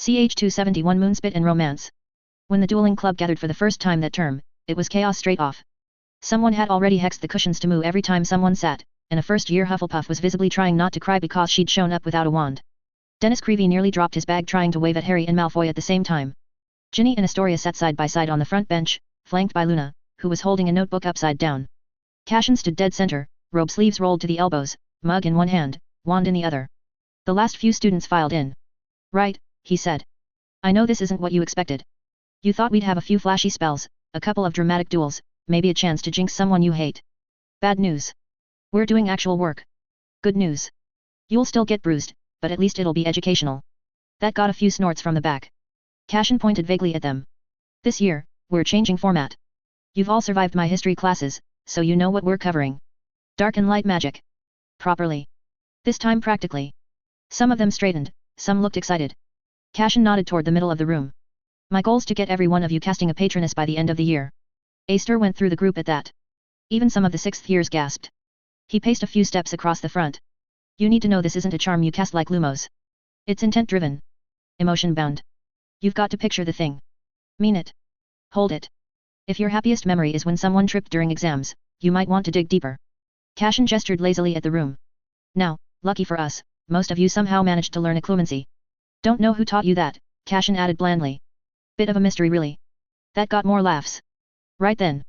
CH271 Moonspit and Romance. When the dueling club gathered for the first time that term, it was chaos straight off. Someone had already hexed the cushions to moo every time someone sat, and a first-year Hufflepuff was visibly trying not to cry because she'd shown up without a wand. Dennis Creevy nearly dropped his bag trying to wave at Harry and Malfoy at the same time. Ginny and Astoria sat side by side on the front bench, flanked by Luna, who was holding a notebook upside down. Cassian stood dead center, robe sleeves rolled to the elbows, mug in one hand, wand in the other. The last few students filed in. "Right," he said. "I know this isn't what you expected. You thought we'd have a few flashy spells, a couple of dramatic duels, maybe a chance to jinx someone you hate. Bad news. We're doing actual work. Good news. You'll still get bruised, but at least it'll be educational." That got a few snorts from the back. Cassian pointed vaguely at them. "This year, we're changing format. You've all survived my history classes, so you know what we're covering. Dark and light magic. Properly. This time practically." Some of them straightened, some looked excited. Cassian nodded toward the middle of the room. "My goal's to get every one of you casting a Patronus by the end of the year." A stir went through the group at that. Even some of the 6th years gasped. He paced a few steps across the front. "You need to know this isn't a charm you cast like Lumos. It's intent-driven. Emotion-bound. You've got to picture the thing. Mean it. Hold it. If your happiest memory is when someone tripped during exams, you might want to dig deeper." Cassian gestured lazily at the room. "Now, lucky for us, most of you somehow managed to learn occlumency. Don't know who taught you that," Cassian added blandly. "Bit of a mystery really." That got more laughs. "Right then.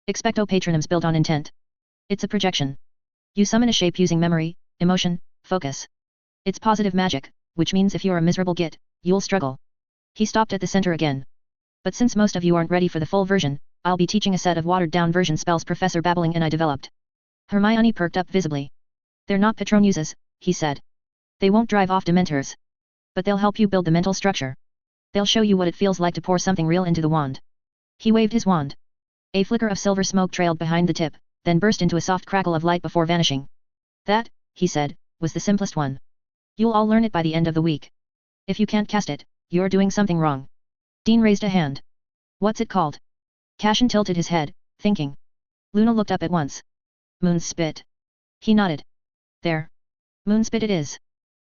Expecto Patronum's built on intent. It's a projection. You summon a shape using memory, emotion, focus. It's positive magic, which means if you're a miserable git, you'll struggle." He stopped at the center again. "But since most of you aren't ready for the full version, I'll be teaching a set of watered-down version spells Professor Babbling and I developed." Hermione perked up visibly. "They're not Patronuses," he said. "They won't drive off Dementors. But they'll help you build the mental structure. They'll show you what it feels like to pour something real into the wand." He waved his wand. A flicker of silver smoke trailed behind the tip, then burst into a soft crackle of light before vanishing. "That," he said, "was the simplest one. You'll all learn it by the end of the week. If you can't cast it, you're doing something wrong." Dean raised a hand. "What's it called?" Cassian tilted his head, thinking. Luna looked up at once. "Moonspit." He nodded. "There. Moonspit it is."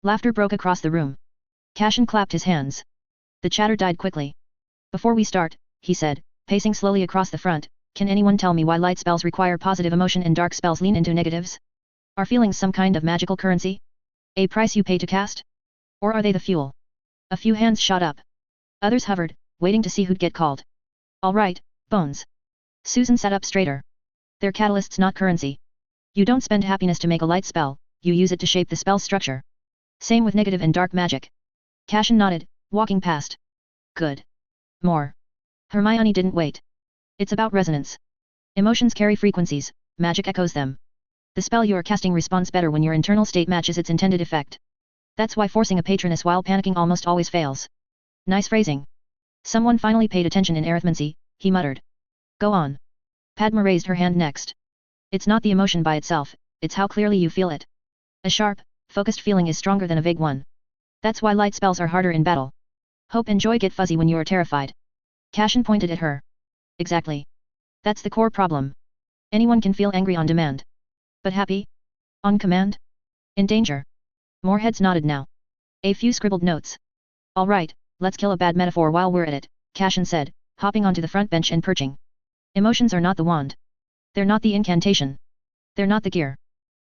Laughter broke across the room. Cassian clapped his hands. The chatter died quickly. "Before we start," he said, pacing slowly across the front, "can anyone tell me why light spells require positive emotion and dark spells lean into negatives? Are feelings some kind of magical currency? A price you pay to cast? Or are they the fuel?" A few hands shot up. Others hovered, waiting to see who'd get called. "All right, Bones." Susan sat up straighter. "They're catalysts, not currency. You don't spend happiness to make a light spell, you use it to shape the spell's structure. Same with negative and dark magic." Cassian nodded, walking past. "Good. More." Hermione didn't wait. "It's about resonance. Emotions carry frequencies, magic echoes them. The spell you're casting responds better when your internal state matches its intended effect. That's why forcing a Patronus while panicking almost always fails." "Nice phrasing." Someone finally paid attention in arithmancy, he muttered. "Go on." Padma raised her hand next. "It's not the emotion by itself, it's how clearly you feel it. A sharp, focused feeling is stronger than a vague one. That's why light spells are harder in battle. Hope and joy get fuzzy when you are terrified." Cassian pointed at her. "Exactly. That's the core problem. Anyone can feel angry on demand. But happy? On command? In danger?" More heads nodded now. A few scribbled notes. "All right, let's kill a bad metaphor while we're at it," Cassian said, hopping onto the front bench and perching. "Emotions are not the wand. They're not the incantation. They're not the gear."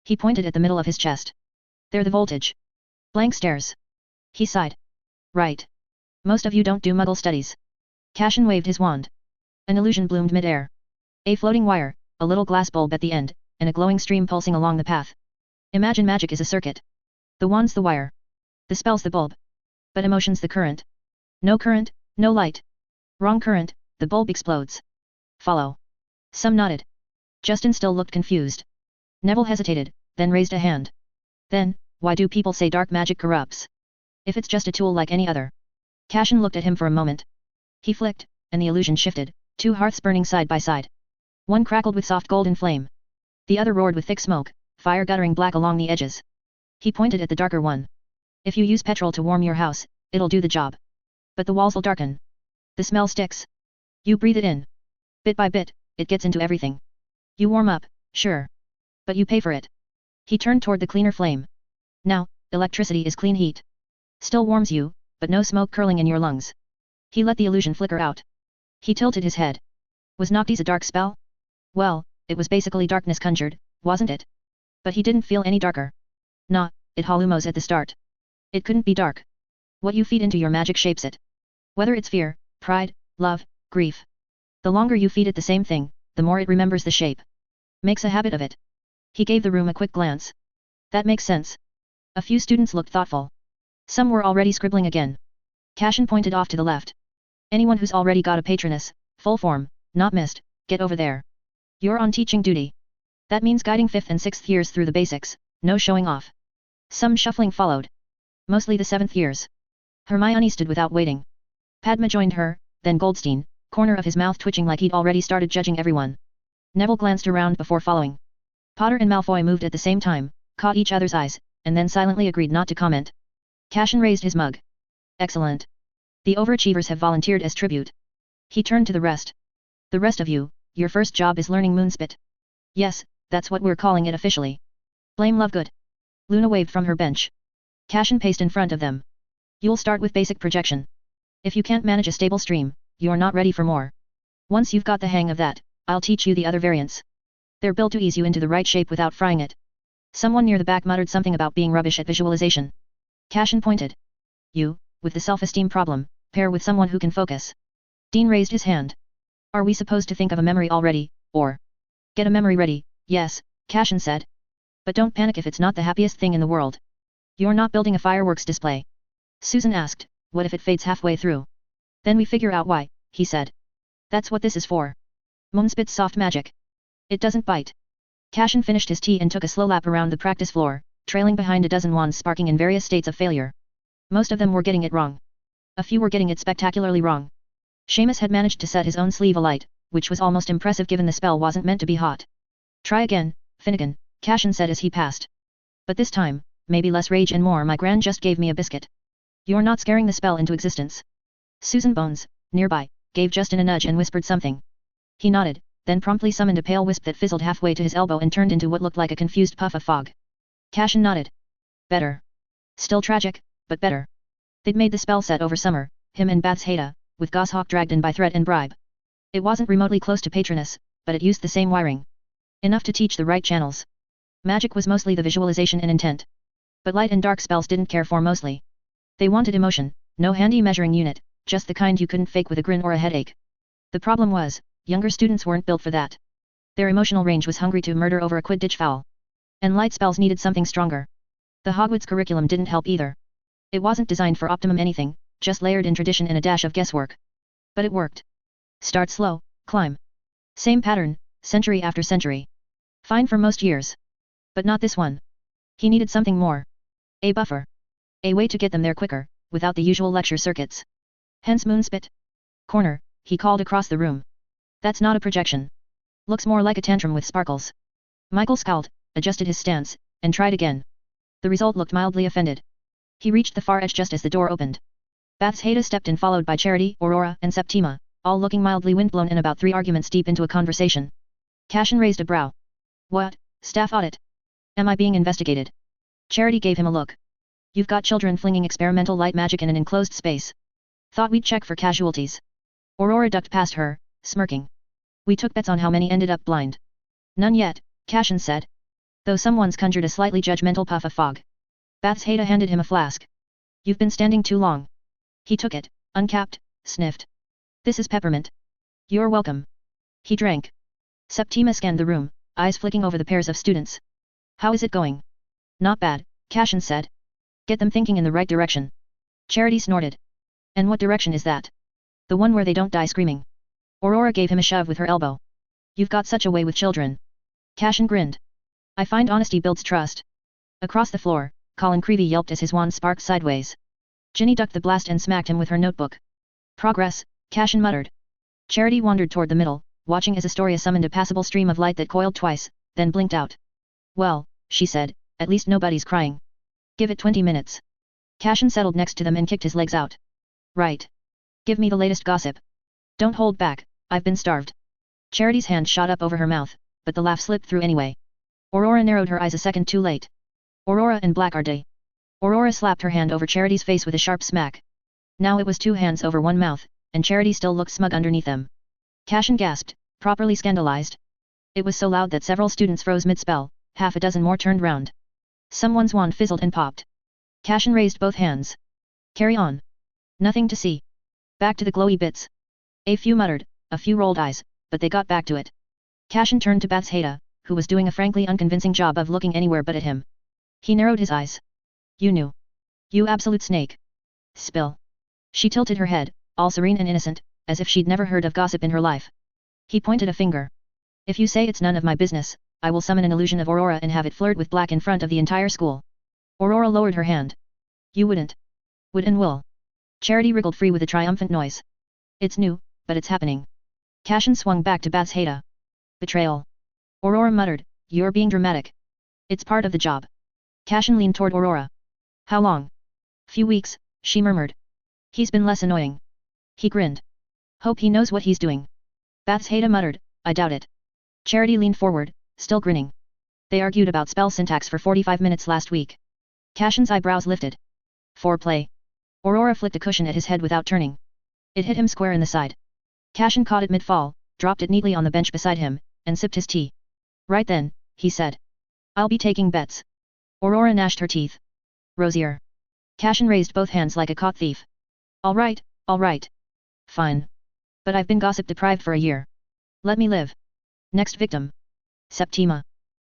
He pointed at the middle of his chest. "They're the voltage." Blank stares. He sighed. "Right. Most of you don't do Muggle studies." Cassian waved his wand. An illusion bloomed mid-air. A floating wire, a little glass bulb at the end, and a glowing stream pulsing along the path. Imagine magic is a circuit. The wand's the wire. The spell's the bulb. But emotion's the current. No current, no light. Wrong current, the bulb explodes. Follow. Some nodded. Justin still looked confused. Neville hesitated, then raised a hand. "Then, why do people say dark magic corrupts? If it's just a tool like any other." Cassian looked at him for a moment. He flicked, and the illusion shifted, 2 hearths burning side by side. One crackled with soft golden flame. The other roared with thick smoke, fire guttering black along the edges. He pointed at the darker one. "If you use petrol to warm your house, it'll do the job. But the walls'll darken. The smell sticks. You breathe it in. Bit by bit, it gets into everything. You warm up, sure. But you pay for it." He turned toward the cleaner flame. "Now, electricity is clean heat. Still warms you, but no smoke curling in your lungs. He let the illusion flicker out. He tilted his head. Was Noctis a dark spell? Well, it was basically darkness conjured, wasn't it? But he didn't feel any darker. Nah, it halumos at the start. It couldn't be dark. What you feed into your magic shapes it. Whether it's fear, pride, love, grief. The longer you feed it the same thing, the more it remembers the shape. Makes a habit of it. He gave the room a quick glance. That makes sense. A few students looked thoughtful. Some were already scribbling again. Cashin pointed off to the left. Anyone who's already got a patroness, full form, not missed, get over there. You're on teaching duty. That means guiding 5th and 6th years through the basics, no showing off. Some shuffling followed. Mostly the 7th years. Hermione stood without waiting. Padma joined her, then Goldstein, corner of his mouth twitching like he'd already started judging everyone. Neville glanced around before following. Potter and Malfoy moved at the same time, caught each other's eyes, and then silently agreed not to comment. Cashin raised his mug. Excellent. The overachievers have volunteered as tribute. He turned to the rest. The rest of you, your first job is learning Moonspit. Yes, that's what we're calling it officially. Blame Lovegood. Luna waved from her bench. Cashin paced in front of them. You'll start with basic projection. If you can't manage a stable stream, you're not ready for more. Once you've got the hang of that, I'll teach you the other variants. They're built to ease you into the right shape without frying it. Someone near the back muttered something about being rubbish at visualization. Cashin pointed. You, with the self-esteem problem, pair with someone who can focus. Dean raised his hand. Are we supposed to think of a memory already, or get a memory ready? Yes, Cashin said. But don't panic if it's not the happiest thing in the world. You're not building a fireworks display. Susan asked, what if it fades halfway through? Then we figure out why, he said. That's what this is for. Moonspit's soft magic. It doesn't bite. Cashin finished his tea and took a slow lap around the practice floor, trailing behind a dozen wands sparking in various states of failure. Most of them were getting it wrong. A few were getting it spectacularly wrong. Seamus had managed to set his own sleeve alight, which was almost impressive given the spell wasn't meant to be hot. Try again, Finnegan, Cashin said as he passed. But this time, maybe less rage and more my gran just gave me a biscuit. You're not scaring the spell into existence. Susan Bones, nearby, gave Justin a nudge and whispered something. He nodded, then promptly summoned a pale wisp that fizzled halfway to his elbow and turned into what looked like a confused puff of fog. Cashin nodded. Better. Still tragic, but better. They'd made the spell set over summer, him and Bath's Haida, with Goshawk dragged in by threat and bribe. It wasn't remotely close to Patronus, but it used the same wiring. Enough to teach the right channels. Magic was mostly the visualization and intent. But light and dark spells didn't care for mostly. They wanted emotion, no handy measuring unit, just the kind you couldn't fake with a grin or a headache. The problem was, younger students weren't built for that. Their emotional range was hungry to murder over a Quidditch foul. And light spells needed something stronger. The Hogwarts curriculum didn't help either. It wasn't designed for optimum anything, just layered in tradition and a dash of guesswork. But it worked. Start slow, climb. Same pattern, century after century. Fine for most years. But not this one. He needed something more. A buffer. A way to get them there quicker, without the usual lecture circuits. Hence Moonspit. Corner, he called across the room. That's not a projection. Looks more like a tantrum with sparkles. Michael scowled, adjusted his stance, and tried again. The result looked mildly offended. He reached the far edge just as the door opened. Bath's Haida stepped in followed by Charity, Aurora, and Septima, all looking mildly windblown and about 3 arguments deep into a conversation. Cashin raised a brow. What, staff audit? Am I being investigated? Charity gave him a look. You've got children flinging experimental light magic in an enclosed space. Thought we'd check for casualties. Aurora ducked past her, smirking. We took bets on how many ended up blind. None yet, Cashin said. Though someone's conjured a slightly judgmental puff of fog. Bath's Haida handed him a flask. You've been standing too long. He took it, uncapped, sniffed. This is peppermint. You're welcome. He drank. Septima scanned the room, eyes flicking over the pairs of students. How is it going? Not bad, Cashin said. Get them thinking in the right direction. Charity snorted. And what direction is that? The one where they don't die screaming. Aurora gave him a shove with her elbow. You've got such a way with children. Cashin grinned. I find honesty builds trust. Across the floor, Colin Creevy yelped as his wand sparked sideways. Ginny ducked the blast and smacked him with her notebook. Progress, Cashin muttered. Charity wandered toward the middle, watching as Astoria summoned a passable stream of light that coiled twice, then blinked out. Well, she said, at least nobody's crying. Give it 20 minutes. Cashin settled next to them and kicked his legs out. Right. Give me the latest gossip. Don't hold back, I've been starved. Charity's hand shot up over her mouth, but the laugh slipped through anyway. Aurora narrowed her eyes a second too late. Aurora and Blackguard. Aurora slapped her hand over Charity's face with a sharp smack. Now it was two hands over one mouth, and Charity still looked smug underneath them. Cashin gasped, properly scandalized. It was so loud that several students froze mid-spell, half a dozen more turned round. Someone's wand fizzled and popped. Cashin raised both hands. Carry on. Nothing to see. Back to the glowy bits. A few muttered, a few rolled eyes, but they got back to it. Cashin turned to Bathsheba, who was doing a frankly unconvincing job of looking anywhere but at him. He narrowed his eyes. You knew. You absolute snake. Spill. She tilted her head, all serene and innocent, as if she'd never heard of gossip in her life. He pointed a finger. If you say it's none of my business, I will summon an illusion of Aurora and have it flirt with black in front of the entire school. Aurora lowered her hand. You wouldn't. Would and will. Charity wriggled free with a triumphant noise. It's new, but it's happening. Cashin swung back to Bathsheba. Betrayal. Aurora muttered, you're being dramatic. It's part of the job. Cashin leaned toward Aurora. How long? Few weeks, she murmured. He's been less annoying. He grinned. Hope he knows what he's doing. Bathsheba muttered, I doubt it. Charity leaned forward, still grinning. They argued about spell syntax for 45 minutes last week. Cashin's eyebrows lifted. Foreplay. Aurora flicked a cushion at his head without turning. It hit him square in the side. Cashin caught it mid-fall, dropped it neatly on the bench beside him, and sipped his tea. Right then, he said. I'll be taking bets. Aurora gnashed her teeth. Rosier. Cashin raised both hands like a caught thief. All right. Fine. But I've been gossip deprived for a year. Let me live. Next victim. Septima.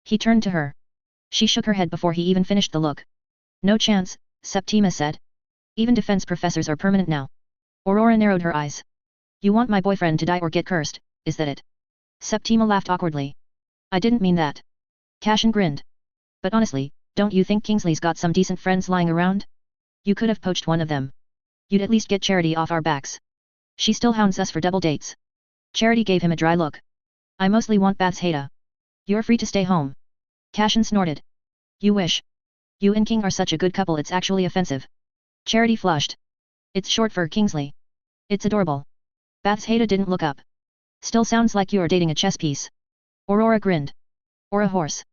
He turned to her. She shook her head before he even finished the look. No chance, Septima said. Even defense professors are permanent now. Aurora narrowed her eyes. You want my boyfriend to die or get cursed, is that it? Septima laughed awkwardly. I didn't mean that. Cashin grinned. But honestly, don't you think Kingsley's got some decent friends lying around? You could have poached one of them. You'd at least get Charity off our backs. She still hounds us for double dates. Charity gave him a dry look. I mostly want Bathsheba. You're free to stay home. Cashin snorted. You wish. You and King are such a good couple it's actually offensive. Charity flushed. It's short for Kingsley. It's adorable. Bathsheba didn't look up. Still sounds like you're dating a chess piece. Aurora grinned. Or a horse.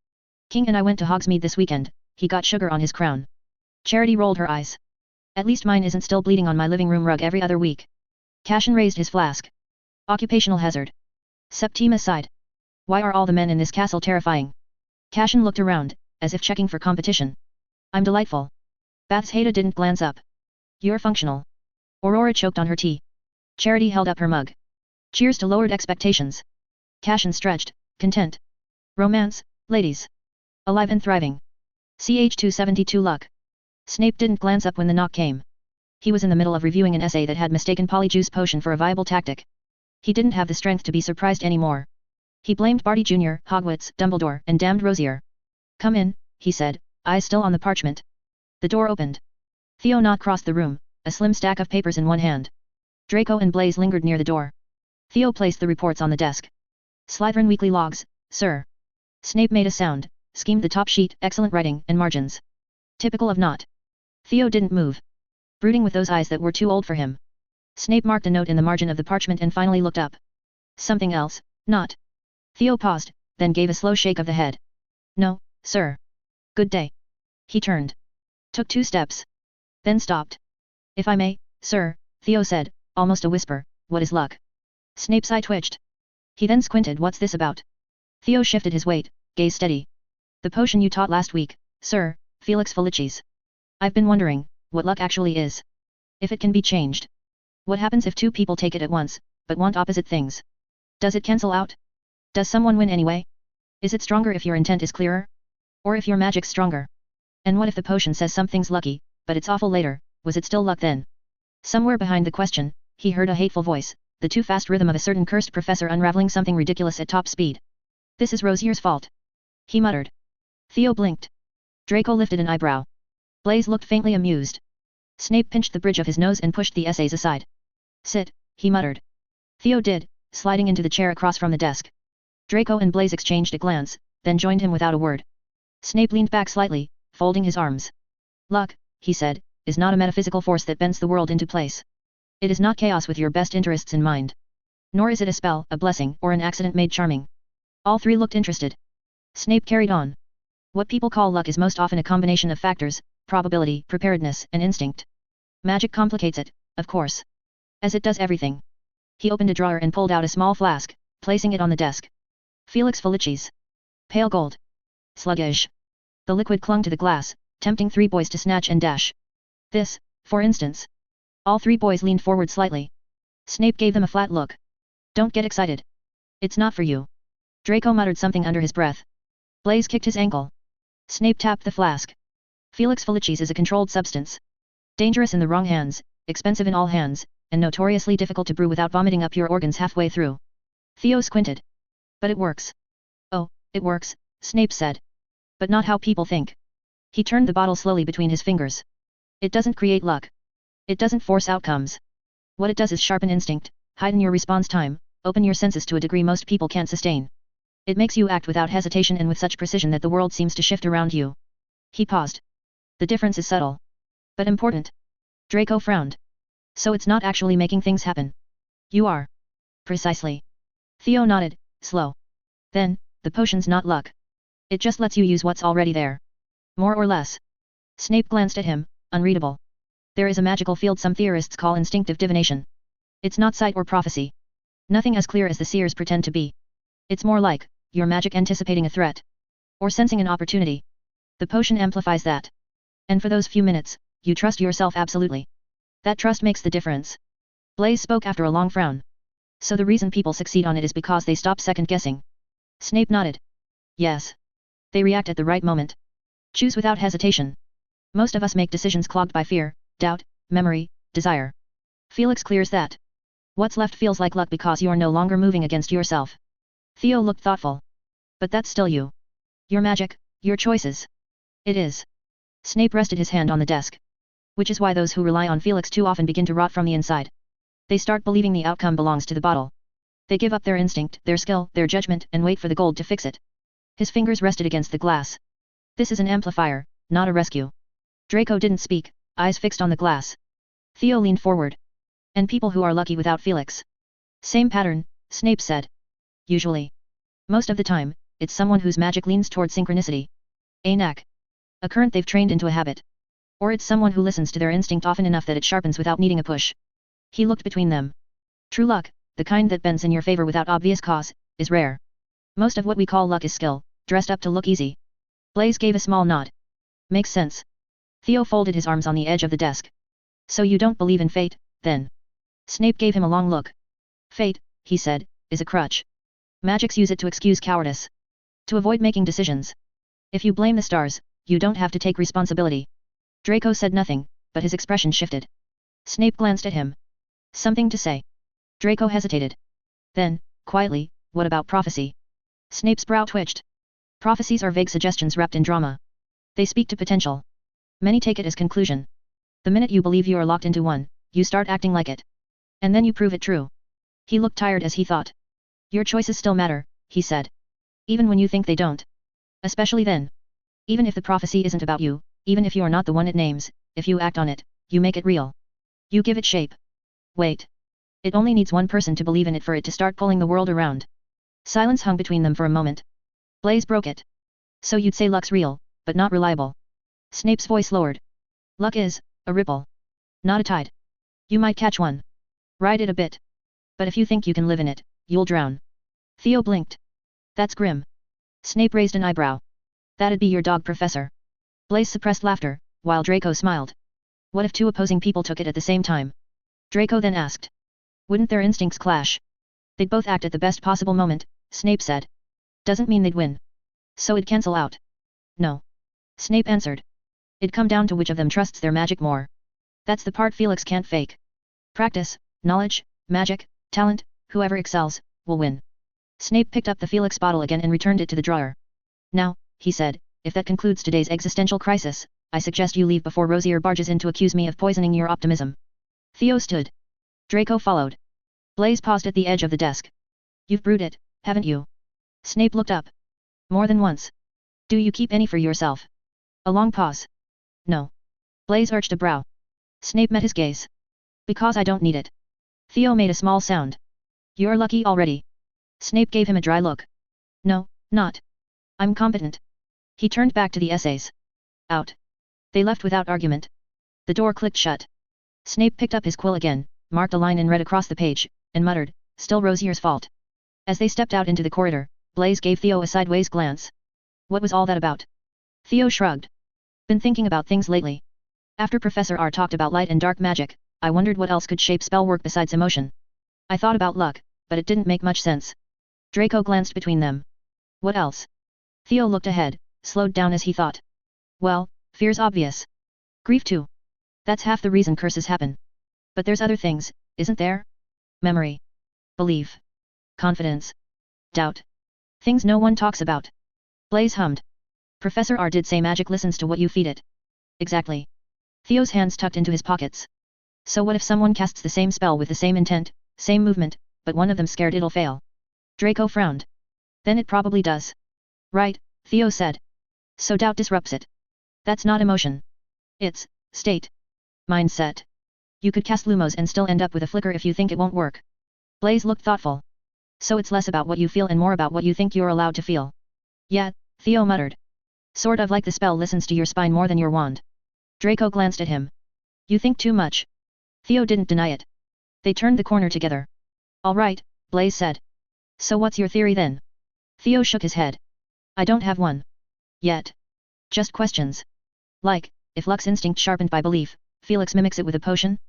King and I went to Hogsmeade this weekend, he got sugar on his crown. Charity rolled her eyes. At least mine isn't still bleeding on my living room rug every other week. Cashin raised his flask. Occupational hazard. Septima sighed. Why are all the men in this castle terrifying? Cashin looked around, as if checking for competition. I'm delightful. Bathsheba didn't glance up. You're functional. Aurora choked on her tea. Charity held up her mug. Cheers to lowered expectations. Cashin stretched, content. Romance, ladies. Alive and thriving. CH272 luck. Snape didn't glance up when the knock came. He was in the middle of reviewing an essay that had mistaken Polyjuice Potion for a viable tactic. He didn't have the strength to be surprised anymore. He blamed Barty Jr., Hogwarts, Dumbledore, and damned Rosier. Come in, he said, eyes still on the parchment. The door opened. Theo Knott crossed the room, a slim stack of papers in one hand. Draco and Blaise lingered near the door. Theo placed the reports on the desk. Slytherin Weekly Logs, sir. Snape made a sound, schemed the top sheet, excellent writing, and margins. Typical of Knott. Theo didn't move. Brooding with those eyes that were too old for him. Snape marked a note in the margin of the parchment and finally looked up. Something else, Knott. Theo paused, then gave a slow shake of the head. No, sir. Good day. He turned. Took 2 steps. Then stopped. If I may, sir, Theo said, almost a whisper, what is luck? Snape's eye twitched. He then squinted. What's this about? Theo shifted his weight, gaze steady. The potion you taught last week, sir, Felix Felicis. I've been wondering, what luck actually is. If it can be changed. What happens if 2 people take it at once, but want opposite things? Does it cancel out? Does someone win anyway? Is it stronger if your intent is clearer? Or if your magic's stronger? And what if the potion says something's lucky, but it's awful later, was it still luck then? Somewhere behind the question, he heard a hateful voice, the too fast rhythm of a certain cursed professor unraveling something ridiculous at top speed. This is Rosier's fault. He muttered. Theo blinked. Draco lifted an eyebrow. Blaise looked faintly amused. Snape pinched the bridge of his nose and pushed the essays aside. Sit, he muttered. Theo did, sliding into the chair across from the desk. Draco and Blaise exchanged a glance, then joined him without a word. Snape leaned back slightly, folding his arms. Luck, he said, is not a metaphysical force that bends the world into place. It is not chaos with your best interests in mind. Nor is it a spell, a blessing, or an accident made charming. All 3 looked interested. Snape carried on. What people call luck is most often a combination of factors, probability, preparedness, and instinct. Magic complicates it, of course. As it does everything. He opened a drawer and pulled out a small flask, placing it on the desk. Felix Felicis. Pale gold. Sluggish. The liquid clung to the glass, tempting 3 boys to snatch and dash. This, for instance. All 3 boys leaned forward slightly. Snape gave them a flat look. Don't get excited. It's not for you. Draco muttered something under his breath. Blaise kicked his ankle. Snape tapped the flask. Felix Felicis is a controlled substance. Dangerous in the wrong hands, expensive in all hands, and notoriously difficult to brew without vomiting up your organs halfway through. Theo squinted. But it works. Oh, it works, Snape said. But not how people think. He turned the bottle slowly between his fingers. It doesn't create luck. It doesn't force outcomes. What it does is sharpen instinct, heighten your response time, open your senses to a degree most people can't sustain. It makes you act without hesitation and with such precision that the world seems to shift around you. He paused. The difference is subtle. But important. Draco frowned. So it's not actually making things happen. You are. Precisely. Theo nodded, slow. Then, the potion's not luck. It just lets you use what's already there. More or less. Snape glanced at him, unreadable. There is a magical field some theorists call instinctive divination. It's not sight or prophecy. Nothing as clear as the seers pretend to be. It's more like, your magic anticipating a threat. Or sensing an opportunity. The potion amplifies that. And for those few minutes, you trust yourself absolutely. That trust makes the difference. Blaise spoke after a long frown. So the reason people succeed on it is because they stop second-guessing. Snape nodded. Yes. They react at the right moment. Choose without hesitation. Most of us make decisions clogged by fear, doubt, memory, desire. Felix clears that. What's left feels like luck because you're no longer moving against yourself. Theo looked thoughtful. But that's still you. Your magic, your choices. It is. Snape rested his hand on the desk. Which is why those who rely on Felix too often begin to rot from the inside. They start believing the outcome belongs to the bottle. They give up their instinct, their skill, their judgment, and wait for the gold to fix it. His fingers rested against the glass. This is an amplifier, not a rescue. Draco didn't speak, eyes fixed on the glass. Theo leaned forward. And people who are lucky without Felix. Same pattern, Snape said. Usually. Most of the time, it's someone whose magic leans toward synchronicity. A knack. A current they've trained into a habit. Or it's someone who listens to their instinct often enough that it sharpens without needing a push. He looked between them. True luck, the kind that bends in your favor without obvious cause, is rare. Most of what we call luck is skill, dressed up to look easy. Blaise gave a small nod. Makes sense. Theo folded his arms on the edge of the desk. So you don't believe in fate, then? Snape gave him a long look. Fate, he said, is a crutch. Magics use it to excuse cowardice. To avoid making decisions. If you blame the stars, you don't have to take responsibility. Draco said nothing, but his expression shifted. Snape glanced at him. Something to say. Draco hesitated. Then, quietly, what about prophecy? Snape's brow twitched. Prophecies are vague suggestions wrapped in drama. They speak to potential. Many take it as conclusion. The minute you believe you are locked into one, you start acting like it. And then you prove it true. He looked tired as he thought. Your choices still matter, he said. Even when you think they don't. Especially then. Even if the prophecy isn't about you, even if you're not the one it names, if you act on it, you make it real. You give it shape. Wait. It only needs one person to believe in it for it to start pulling the world around. Silence hung between them for a moment. Blaise broke it. So you'd say luck's real, but not reliable. Snape's voice lowered. Luck is, a ripple. Not a tide. You might catch one. Ride it a bit. But if you think you can live in it, you'll drown. Theo blinked. That's grim. Snape raised an eyebrow. That'd be your dog, Professor. Blaise suppressed laughter, while Draco smiled. What if 2 opposing people took it at the same time? Draco then asked. Wouldn't their instincts clash? They'd both act at the best possible moment, Snape said. Doesn't mean they'd win. So it'd cancel out. No. Snape answered. It'd come down to which of them trusts their magic more. That's the part Felix can't fake. Practice, knowledge, magic, talent, whoever excels, will win. Snape picked up the Felix bottle again and returned it to the drawer. Now, he said, if that concludes today's existential crisis, I suggest you leave before Rosier barges in to accuse me of poisoning your optimism. Theo stood. Draco followed. Blaise paused at the edge of the desk. You've brewed it, haven't you? Snape looked up. More than once. Do you keep any for yourself? A long pause. No. Blaise arched a brow. Snape met his gaze. Because I don't need it. Theo made a small sound. You're lucky already. Snape gave him a dry look. No, not. I'm competent. He turned back to the essays. Out. They left without argument. The door clicked shut. Snape picked up his quill again, marked a line in red across the page, and muttered, "Still Rosier's fault." As they stepped out into the corridor, Blaise gave Theo a sideways glance. What was all that about? Theo shrugged. Been thinking about things lately. After Professor R talked about light and dark magic, I wondered what else could shape spell work besides emotion. I thought about luck, but it didn't make much sense. Draco glanced between them. What else? Theo looked ahead, slowed down as he thought. Well, fear's obvious. Grief too. That's half the reason curses happen. But there's other things, isn't there? Memory. Belief. Confidence. Doubt. Things no one talks about. Blaise hummed. Professor R did say magic listens to what you feed it. Exactly. Theo's hands tucked into his pockets. So what if someone casts the same spell with the same intent, same movement, but one of them scared it'll fail? Draco frowned. Then it probably does. Right, Theo said. So doubt disrupts it. That's not emotion. It's state. Mindset. You could cast Lumos and still end up with a flicker if you think it won't work. Blaise looked thoughtful. So it's less about what you feel and more about what you think you're allowed to feel. Yeah, Theo muttered. Sort of like the spell listens to your spine more than your wand. Draco glanced at him. You think too much. Theo didn't deny it. They turned the corner together. All right, Blaise said. So what's your theory then? Theo shook his head. I don't have one. Yet. Just questions. Like, if luck's instinct sharpened by belief, Felix mimics it with a potion?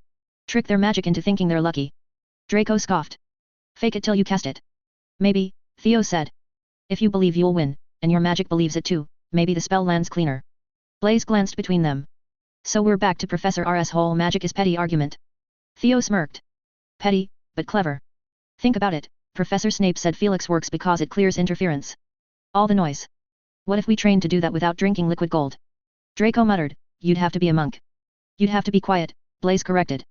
Trick their magic into thinking they're lucky. Draco scoffed. Fake it till you cast it. Maybe, Theo said. If you believe you'll win, and your magic believes it too, maybe the spell lands cleaner. Blaise glanced between them. So we're back to Professor R's whole magic is petty argument. Theo smirked. Petty, but clever. Think about it, Professor Snape said Felix works because it clears interference. All the noise. What if we trained to do that without drinking liquid gold? Draco muttered, you'd have to be a monk. You'd have to be quiet, Blaise corrected.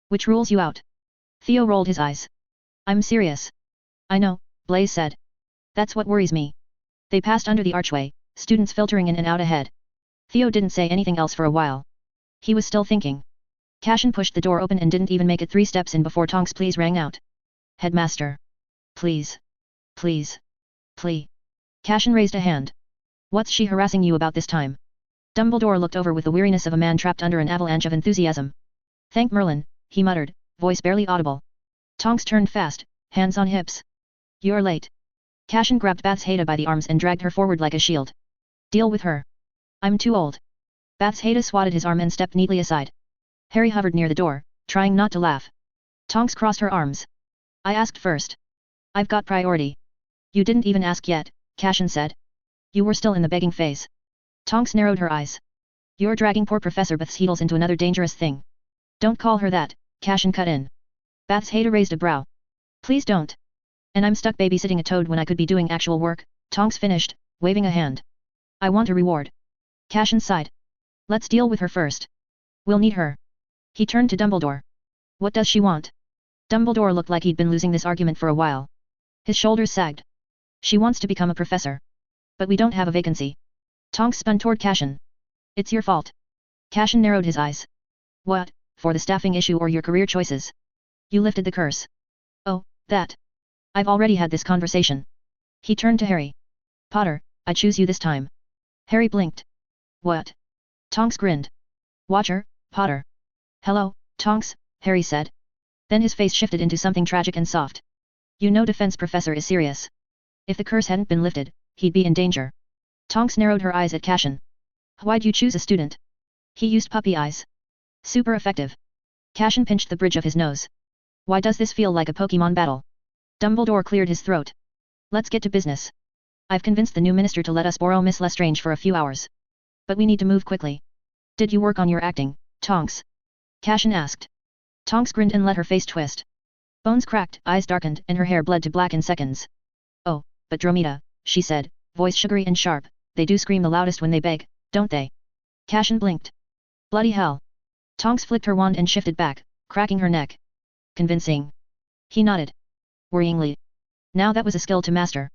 Which rules you out? Theo rolled his eyes. I'm serious. I know, Blaise said. That's what worries me. They passed under the archway, students filtering in and out ahead. Theo didn't say anything else for a while. He was still thinking. Cashin pushed the door open and didn't even make it 3 steps in before Tonks' please rang out. Headmaster. Please. Please. Plea. Cashin raised a hand. What's she harassing you about this time? Dumbledore looked over with the weariness of a man trapped under an avalanche of enthusiasm. Thank Merlin, he muttered, voice barely audible. Tonks turned fast, hands on hips. You're late. Cashin grabbed Bathsheba by the arms and dragged her forward like a shield. Deal with her. I'm too old. Bathsheba swatted his arm and stepped neatly aside. Harry hovered near the door, trying not to laugh. Tonks crossed her arms. I asked first. I've got priority. You didn't even ask yet, Cashin said. You were still in the begging phase. Tonks narrowed her eyes. You're dragging poor Professor Bathheedles into another dangerous thing. Don't call her that, Cashin cut in. Bathsheba raised a brow. Please don't. And I'm stuck babysitting a toad when I could be doing actual work, Tonks finished, waving a hand. I want a reward. Cashin sighed. Let's deal with her first. We'll need her. He turned to Dumbledore. What does she want? Dumbledore looked like he'd been losing this argument for a while. His shoulders sagged. She wants to become a professor. But we don't have a vacancy. Tonks spun toward Cashin. It's your fault. Cashin narrowed his eyes. What, for the staffing issue or your career choices? You lifted the curse. Oh, that. I've already had this conversation. He turned to Harry. Potter, I choose you this time. Harry blinked. What? Tonks grinned. Watcher, Potter. Hello, Tonks, Harry said. Then his face shifted into something tragic and soft. You know Defense Professor is serious. If the curse hadn't been lifted, he'd be in danger. Tonks narrowed her eyes at Cashin. Why'd you choose a student? He used puppy eyes. Super effective. Cashin pinched the bridge of his nose. Why does this feel like a Pokemon battle? Dumbledore cleared his throat. Let's get to business. I've convinced the new minister to let us borrow Miss Lestrange for a few hours. But we need to move quickly. Did you work on your acting, Tonks? Cashin asked. Tonks grinned and let her face twist. Bones cracked, eyes darkened, and her hair bled to black in seconds. Oh, but Dromeda, she said, voice sugary and sharp, they do scream the loudest when they beg, don't they? Cashin blinked. Bloody hell. Tonks flicked her wand and shifted back, cracking her neck. Convincing. He nodded. Worryingly. Now that was a skill to master.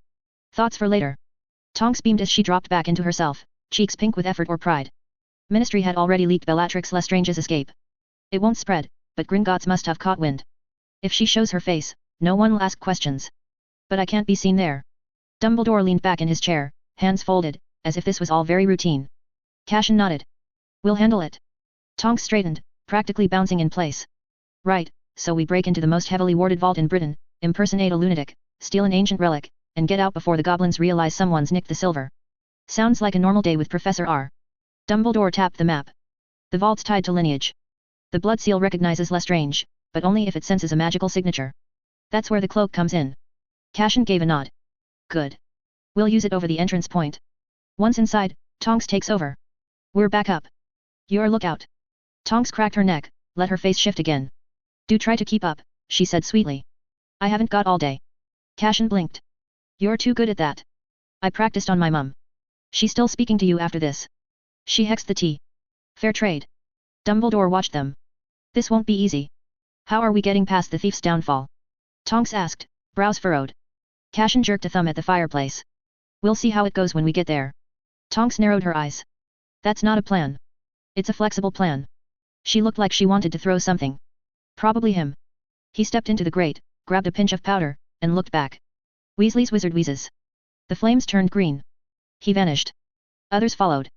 Thoughts for later. Tonks beamed as she dropped back into herself, cheeks pink with effort or pride. Ministry had already leaked Bellatrix Lestrange's escape. It won't spread, but Gringotts must have caught wind. If she shows her face, no one will ask questions. But I can't be seen there. Dumbledore leaned back in his chair, hands folded, as if this was all very routine. Cashin nodded. We'll handle it. Tonks straightened, practically bouncing in place. Right, so we break into the most heavily warded vault in Britain, impersonate a lunatic, steal an ancient relic, and get out before the goblins realize someone's nicked the silver. Sounds like a normal day with Professor R. Dumbledore tapped the map. The vault's tied to lineage. The blood seal recognizes Lestrange, but only if it senses a magical signature. That's where the cloak comes in. Cashin gave a nod. Good. We'll use it over the entrance point. Once inside, Tonks takes over. We're back up. Your lookout. Tonks cracked her neck, let her face shift again. Do try to keep up, she said sweetly. I haven't got all day. Cashin blinked. You're too good at that. I practiced on my mum. She's still speaking to you after this. She hexed the tea. Fair trade. Dumbledore watched them. This won't be easy. How are we getting past the thief's downfall? Tonks asked, brows furrowed. Cashin jerked a thumb at the fireplace. We'll see how it goes when we get there. Tonks narrowed her eyes. That's not a plan. It's a flexible plan. She looked like she wanted to throw something. Probably him. He stepped into the grate, grabbed a pinch of powder, and looked back. Weasley's wizard wheezes. The flames turned green. He vanished. Others followed.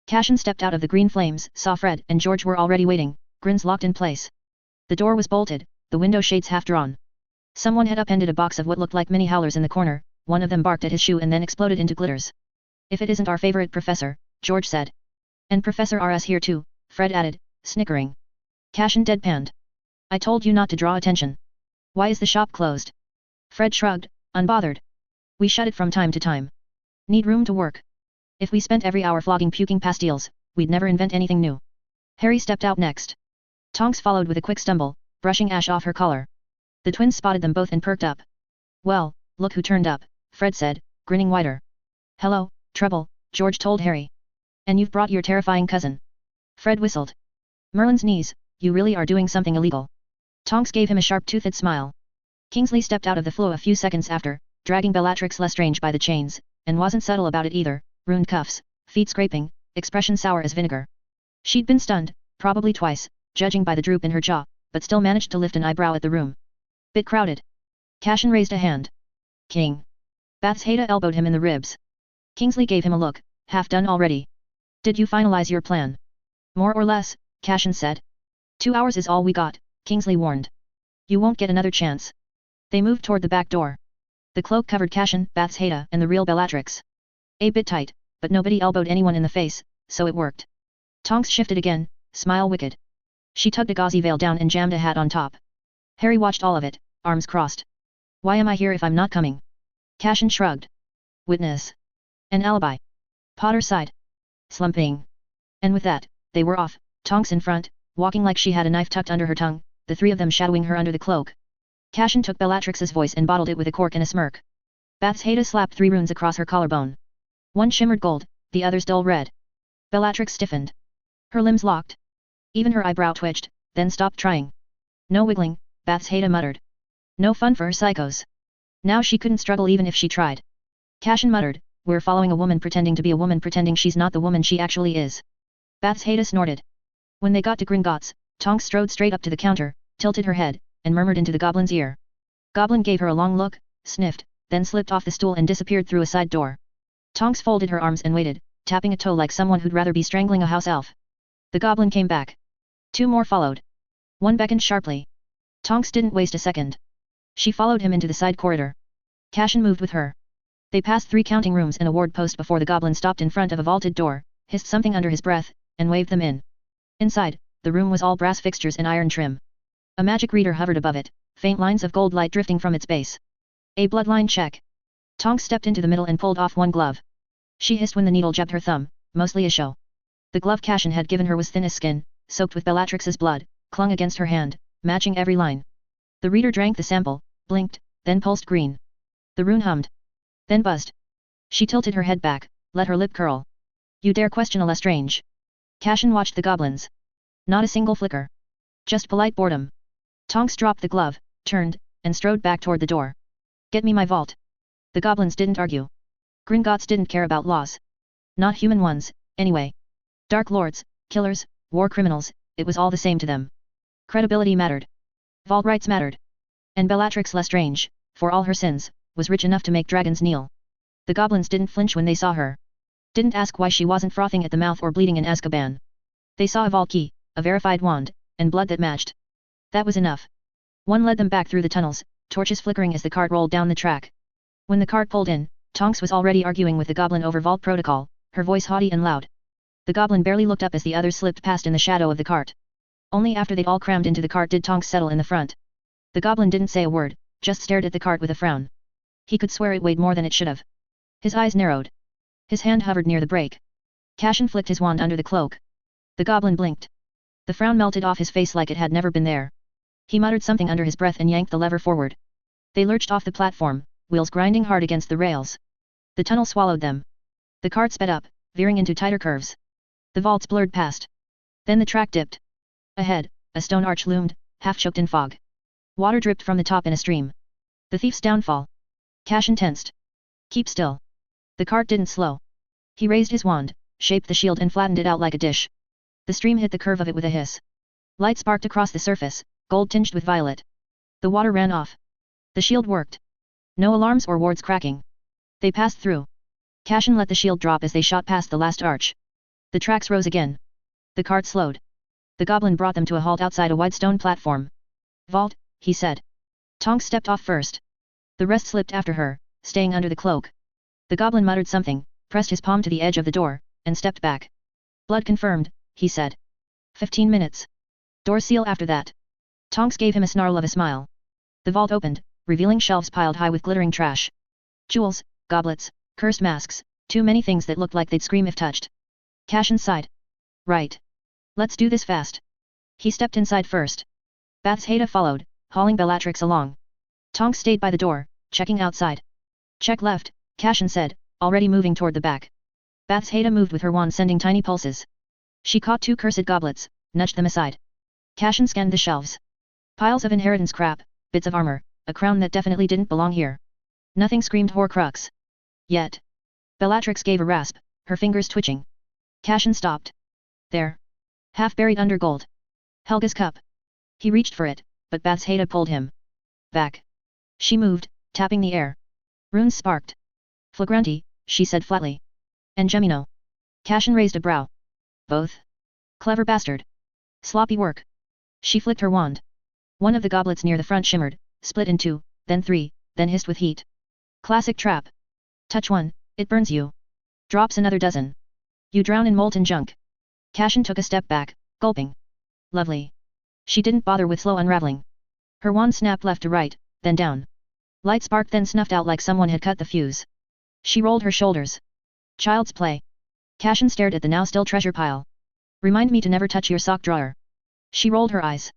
Cashin stepped out of the green flames, saw Fred and George were already waiting, grins locked in place. The door was bolted, the window shades half drawn. Someone had upended a box of what looked like mini howlers in the corner, one of them barked at his shoe and then exploded into glitters. If it isn't our favorite professor, George said. And Professor RS here too, Fred added, snickering. Cashin deadpanned. I told you not to draw attention. Why is the shop closed? Fred shrugged, unbothered. We shut it from time to time. Need room to work. If we spent every hour flogging puking pastilles, we'd never invent anything new. Harry stepped out next. Tonks followed with a quick stumble, brushing ash off her collar. The twins spotted them both and perked up. Well, look who turned up, Fred said, grinning wider. Hello, Trouble, George told Harry. And you've brought your terrifying cousin. Fred whistled. Merlin's knees, you really are doing something illegal. Tonks gave him a sharp-toothed smile. Kingsley stepped out of the floor a few seconds after, dragging Bellatrix Lestrange by the chains, and wasn't subtle about it either, ruined cuffs, feet scraping, expression sour as vinegar. She'd been stunned, probably twice, judging by the droop in her jaw, but still managed to lift an eyebrow at the room. Bit crowded. Cashin raised a hand. King. Bath's Haida elbowed him in the ribs. Kingsley gave him a look, half done already. Did you finalize your plan? More or less, Cashin said. 2 hours is all we got, Kingsley warned. You won't get another chance. They moved toward the back door. The cloak covered Cashin, Bath's Haida and the real Bellatrix. A bit tight, but nobody elbowed anyone in the face, so it worked. Tonks shifted again, smile wicked. She tugged a gauzy veil down and jammed a hat on top. Harry watched all of it, arms crossed. Why am I here if I'm not coming? Cashin shrugged. Witness. An alibi. Potter sighed. Slumping. And with that, they were off, Tonks in front, walking like she had a knife tucked under her tongue, the three of them shadowing her under the cloak. Cashin took Bellatrix's voice and bottled it with a cork and a smirk. Bath's Haida slapped 3 runes across her collarbone. One shimmered gold, the others dull red. Bellatrix stiffened. Her limbs locked. Even her eyebrow twitched, then stopped trying. No wiggling, Bath's Haida muttered. No fun for her psychos. Now she couldn't struggle even if she tried. Cashin muttered, we're following a woman pretending to be a woman pretending she's not the woman she actually is. Bath's Haida snorted. When they got to Gringotts, Tonks strode straight up to the counter, tilted her head, and murmured into the goblin's ear. Goblin gave her a long look, sniffed, then slipped off the stool and disappeared through a side door. Tonks folded her arms and waited, tapping a toe like someone who'd rather be strangling a house elf. The goblin came back. 2 more followed. One beckoned sharply. Tonks didn't waste a second. She followed him into the side corridor. Cashin moved with her. They passed 3 counting rooms and a ward post before the goblin stopped in front of a vaulted door, hissed something under his breath, and waved them in. Inside, the room was all brass fixtures and iron trim. A magic reader hovered above it, faint lines of gold light drifting from its base. A bloodline check. Tonks stepped into the middle and pulled off one glove. She hissed when the needle jabbed her thumb, mostly a show. The glove Cashin had given her was thin as skin, soaked with Bellatrix's blood, clung against her hand, matching every line. The reader drank the sample, blinked, then pulsed green. The rune hummed. Then buzzed. She tilted her head back, let her lip curl. You dare question a Lestrange? Cashin watched the goblins. Not a single flicker. Just polite boredom. Tonks dropped the glove, turned, and strode back toward the door. Get me my vault. The goblins didn't argue. Gringotts didn't care about laws. Not human ones, anyway. Dark lords, killers, war criminals, it was all the same to them. Credibility mattered. Vault rights mattered. And Bellatrix Lestrange, for all her sins, was rich enough to make dragons kneel. The goblins didn't flinch when they saw her. Didn't ask why she wasn't frothing at the mouth or bleeding in Azkaban. They saw a vault key, a verified wand, and blood that matched. That was enough. One led them back through the tunnels, torches flickering as the cart rolled down the track. When the cart pulled in, Tonks was already arguing with the goblin over vault protocol, her voice haughty and loud. The goblin barely looked up as the others slipped past in the shadow of the cart. Only after they'd all crammed into the cart did Tonks settle in the front. The goblin didn't say a word, just stared at the cart with a frown. He could swear it weighed more than it should have. His eyes narrowed. His hand hovered near the brake. Cashin flicked his wand under the cloak. The goblin blinked. The frown melted off his face like it had never been there. He muttered something under his breath and yanked the lever forward. They lurched off the platform, wheels grinding hard against the rails. The tunnel swallowed them. The cart sped up, veering into tighter curves. The vaults blurred past. Then the track dipped. Ahead, a stone arch loomed, half-choked in fog. Water dripped from the top in a stream. The thief's downfall. Cashin tensed. Keep still. The cart didn't slow. He raised his wand, shaped the shield and flattened it out like a dish. The stream hit the curve of it with a hiss. Light sparked across the surface, gold tinged with violet. The water ran off. The shield worked. No alarms or wards cracking. They passed through. Cashin let the shield drop as they shot past the last arch. The tracks rose again. The cart slowed. The goblin brought them to a halt outside a wide stone platform. Vault, he said. Tonks stepped off first. The rest slipped after her, staying under the cloak. The goblin muttered something, pressed his palm to the edge of the door, and stepped back. Blood confirmed, he said. 15 minutes. Door seal after that. Tonks gave him a snarl of a smile. The vault opened, revealing shelves piled high with glittering trash. Jewels, goblets, cursed masks, too many things that looked like they'd scream if touched. Cashin sighed. Right. Let's do this fast. He stepped inside first. Bathsheba followed, hauling Bellatrix along. Tonks stayed by the door, checking outside. Check left, Cashin said, already moving toward the back. Bathsheba moved with her wand sending tiny pulses. She caught 2 cursed goblets, nudged them aside. Cashin scanned the shelves. Piles of inheritance crap, bits of armor, a crown that definitely didn't belong here. Nothing screamed Horcrux. Yet. Bellatrix gave a rasp, her fingers twitching. Cashin stopped. There. Half buried under gold. Helga's cup. He reached for it, but Bathsheba pulled him back. She moved, tapping the air. Runes sparked. Flagranti, she said flatly. And Gemino. Cashin raised a brow. Both. Clever bastard. Sloppy work. She flicked her wand. One of the goblets near the front shimmered, split in 2, then 3, then hissed with heat. Classic trap. Touch one, it burns you. Drops another dozen. You drown in molten junk. Cashin took a step back, gulping. Lovely. She didn't bother with slow unraveling. Her wand snapped left to right, then down. Light sparked then snuffed out like someone had cut the fuse. She rolled her shoulders. Child's play. Cashin stared at the now still treasure pile. Remind me to never touch your sock drawer. She rolled her eyes.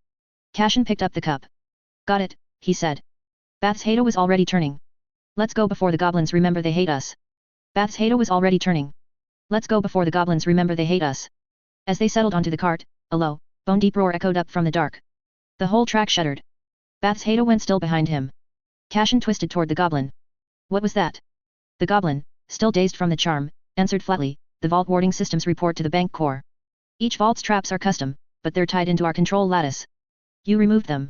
Cashin picked up the cup. Got it, he said. Bathsheba was already turning. Let's go before the goblins remember they hate us. Bathsheba was already turning. Let's go before the goblins remember they hate us. As they settled onto the cart, a low, bone-deep roar echoed up from the dark. The whole track shuddered. Bathsheba went still behind him. Cashin twisted toward the goblin. What was that? The goblin, still dazed from the charm, answered flatly, the vault warding systems report to the bank core. Each vault's traps are custom, but they're tied into our control lattice. You removed them.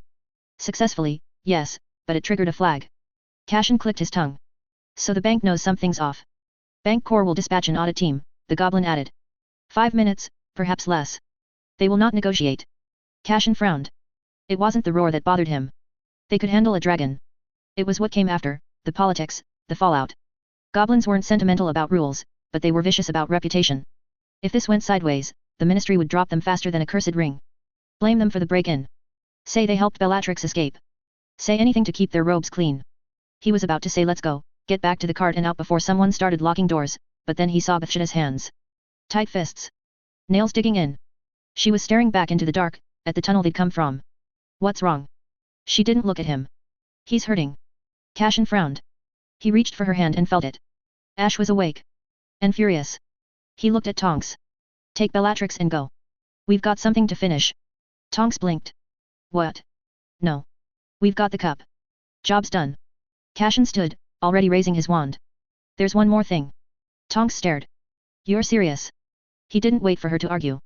Successfully, yes, but it triggered a flag. Cashin clicked his tongue. So the bank knows something's off. Bank core will dispatch an audit team, the goblin added. 5 minutes, perhaps less. They will not negotiate. Cashin frowned. It wasn't the roar that bothered him. They could handle a dragon. It was what came after, the politics, the fallout. Goblins weren't sentimental about rules, but they were vicious about reputation. If this went sideways, the ministry would drop them faster than a cursed ring. Blame them for the break-in. Say they helped Bellatrix escape. Say anything to keep their robes clean. He was about to say let's go, get back to the cart and out before someone started locking doors, but then he saw Bathsheba's hands. Tight fists. Nails digging in. She was staring back into the dark, at the tunnel they'd come from. What's wrong? She didn't look at him. He's hurting. Cashin frowned. He reached for her hand and felt it. Ash was awake. And furious. He looked at Tonks. Take Bellatrix and go. We've got something to finish. Tonks blinked. What? No. We've got the cup. Job's done. Cashin stood, already raising his wand. There's one more thing. Tonks stared. You're serious? He didn't wait for her to argue.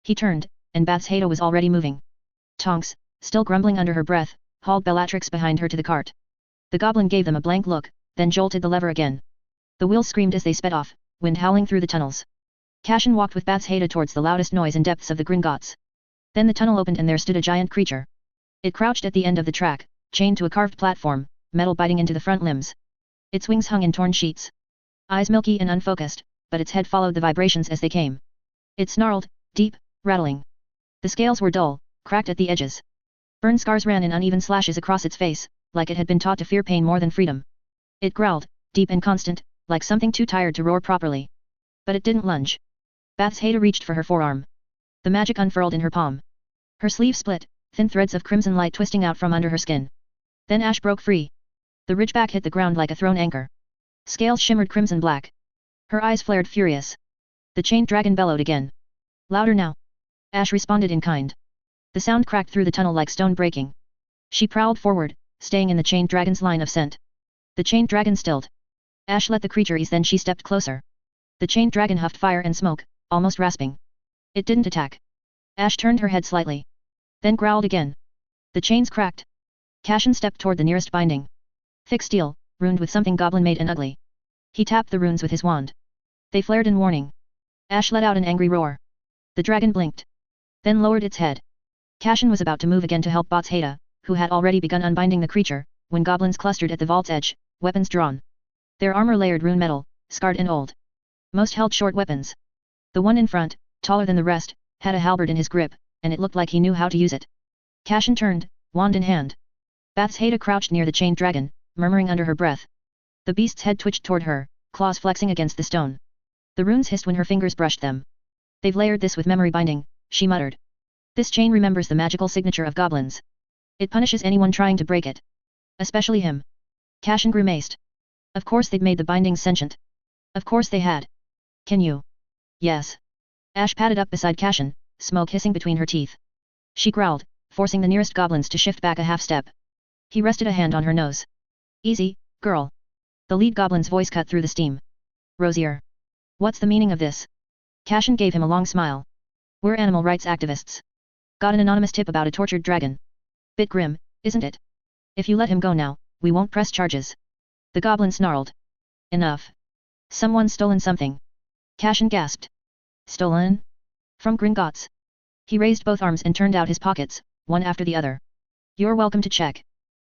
He turned, and Bathsheba was already moving. Tonks, still grumbling under her breath, hauled Bellatrix behind her to the cart. The goblin gave them a blank look, then jolted the lever again. The wheels screamed as they sped off, wind howling through the tunnels. Cashin walked with Bathsheba towards the loudest noise and depths of the Gringotts. Then the tunnel opened and there stood a giant creature. It crouched at the end of the track, chained to a carved platform, metal biting into the front limbs. Its wings hung in torn sheets. Eyes milky and unfocused, but its head followed the vibrations as they came. It snarled, deep, rattling. The scales were dull, cracked at the edges. Burn scars ran in uneven slashes across its face, like it had been taught to fear pain more than freedom. It growled, deep and constant, like something too tired to roar properly. But it didn't lunge. Bathsheba reached for her forearm. The magic unfurled in her palm. Her sleeve split, thin threads of crimson light twisting out from under her skin. Then ash broke free. The ridgeback hit the ground like a thrown anchor. Scales shimmered crimson black. Her eyes flared furious. The chained dragon bellowed again. Louder now. Ash responded in kind. The sound cracked through the tunnel like stone breaking. She prowled forward, staying in the chained dragon's line of scent. The chained dragon stilled. Ash let the creature ease, then she stepped closer. The chained dragon huffed fire and smoke, almost rasping. It didn't attack. Ash turned her head slightly. Then growled again. The chains cracked. Cashin stepped toward the nearest binding. Thick steel, runed with something goblin-made and ugly. He tapped the runes with his wand. They flared in warning. Ash let out an angry roar. The dragon blinked. Then lowered its head. Cashin was about to move again to help Bathsheba, who had already begun unbinding the creature, when goblins clustered at the vault's edge, weapons drawn. Their armor layered rune metal, scarred and old. Most held short weapons. The one in front, taller than the rest, had a halberd in his grip, and it looked like he knew how to use it. Cashin turned, wand in hand. Bathsheba crouched near the chained dragon, murmuring under her breath. The beast's head twitched toward her, claws flexing against the stone. The runes hissed when her fingers brushed them. They've layered this with memory binding, she muttered. This chain remembers the magical signature of goblins. It punishes anyone trying to break it. Especially him. Cashin grimaced. Of course they'd made the bindings sentient. Of course they had. Can you? Yes. Ash padded up beside Cashin, smoke hissing between her teeth. She growled, forcing the nearest goblins to shift back a half step. He rested a hand on her nose. Easy, girl. The lead goblin's voice cut through the steam. Rosier. What's the meaning of this? Cashin gave him a long smile. We're animal rights activists. Got an anonymous tip about a tortured dragon. Bit grim, isn't it? If you let him go now, we won't press charges. The goblin snarled. Enough. Someone's stolen something. Cashin gasped. Stolen? From Gringotts. He raised both arms and turned out his pockets, one after the other. You're welcome to check.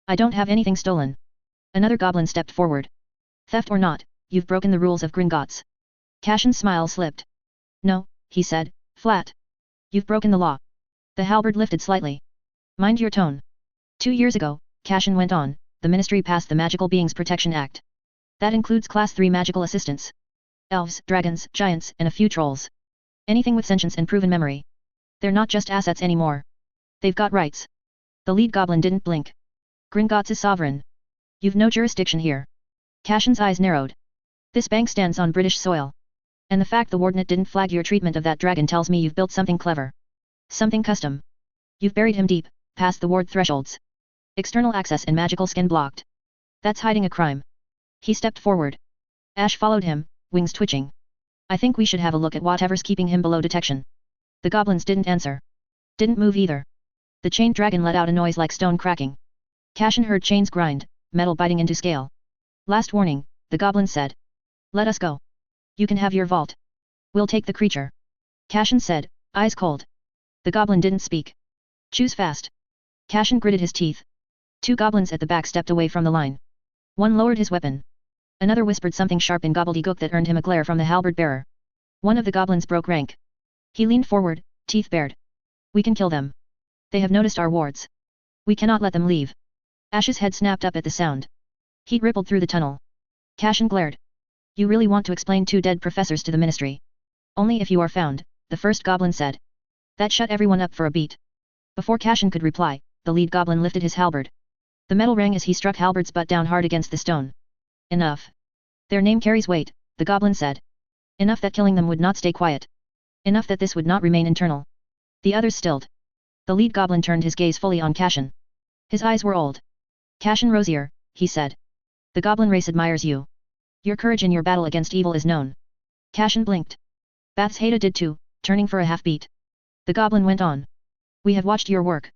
I don't have anything stolen. Another goblin stepped forward. Theft or not, you've broken the rules of Gringotts. Cashin's smile slipped. No, he said, flat. You've broken the law. The halberd lifted slightly. Mind your tone. 2 years ago, Cashin went on, the Ministry passed the Magical Beings Protection Act. That includes Class 3 magical assistants. Elves, dragons, giants, and a few trolls. Anything with sentience and proven memory. They're not just assets anymore. They've got rights. The lead goblin didn't blink. Gringotts is sovereign. You've no jurisdiction here. Cashin's eyes narrowed. This bank stands on British soil. And the fact the wardenate didn't flag your treatment of that dragon tells me you've built something clever. Something custom. You've buried him deep, past the ward thresholds. External access and magical skin blocked. That's hiding a crime. He stepped forward. Ash followed him, wings twitching. I think we should have a look at whatever's keeping him below detection. The goblins didn't answer. Didn't move either. The chained dragon let out a noise like stone cracking. Cashin heard chains grind, metal biting into scale. Last warning, the goblin said. Let us go. You can have your vault. We'll take the creature. Cashin said, eyes cold. The goblin didn't speak. Choose fast. Cashin gritted his teeth. 2 goblins at the back stepped away from the line. One lowered his weapon. Another whispered something sharp in gobbledygook that earned him a glare from the halberd bearer. One of the goblins broke rank. He leaned forward, teeth bared. We can kill them. They have noticed our wards. We cannot let them leave. Ash's head snapped up at the sound. Heat rippled through the tunnel. Cashin glared. You really want to explain 2 dead professors to the Ministry? Only if you are found, the first goblin said. That shut everyone up for a beat. Before Cashin could reply, the lead goblin lifted his halberd. The metal rang as he struck halberd's butt down hard against the stone. Enough. Their name carries weight, the goblin said. Enough that killing them would not stay quiet. Enough that this would not remain internal. The others stilled. The lead goblin turned his gaze fully on Cashin. His eyes were old. Cashin Rosier, he said. The goblin race admires you. Your courage in your battle against evil is known. Cashin blinked. Bathsheba did too, turning for a half-beat. The goblin went on. We have watched your work.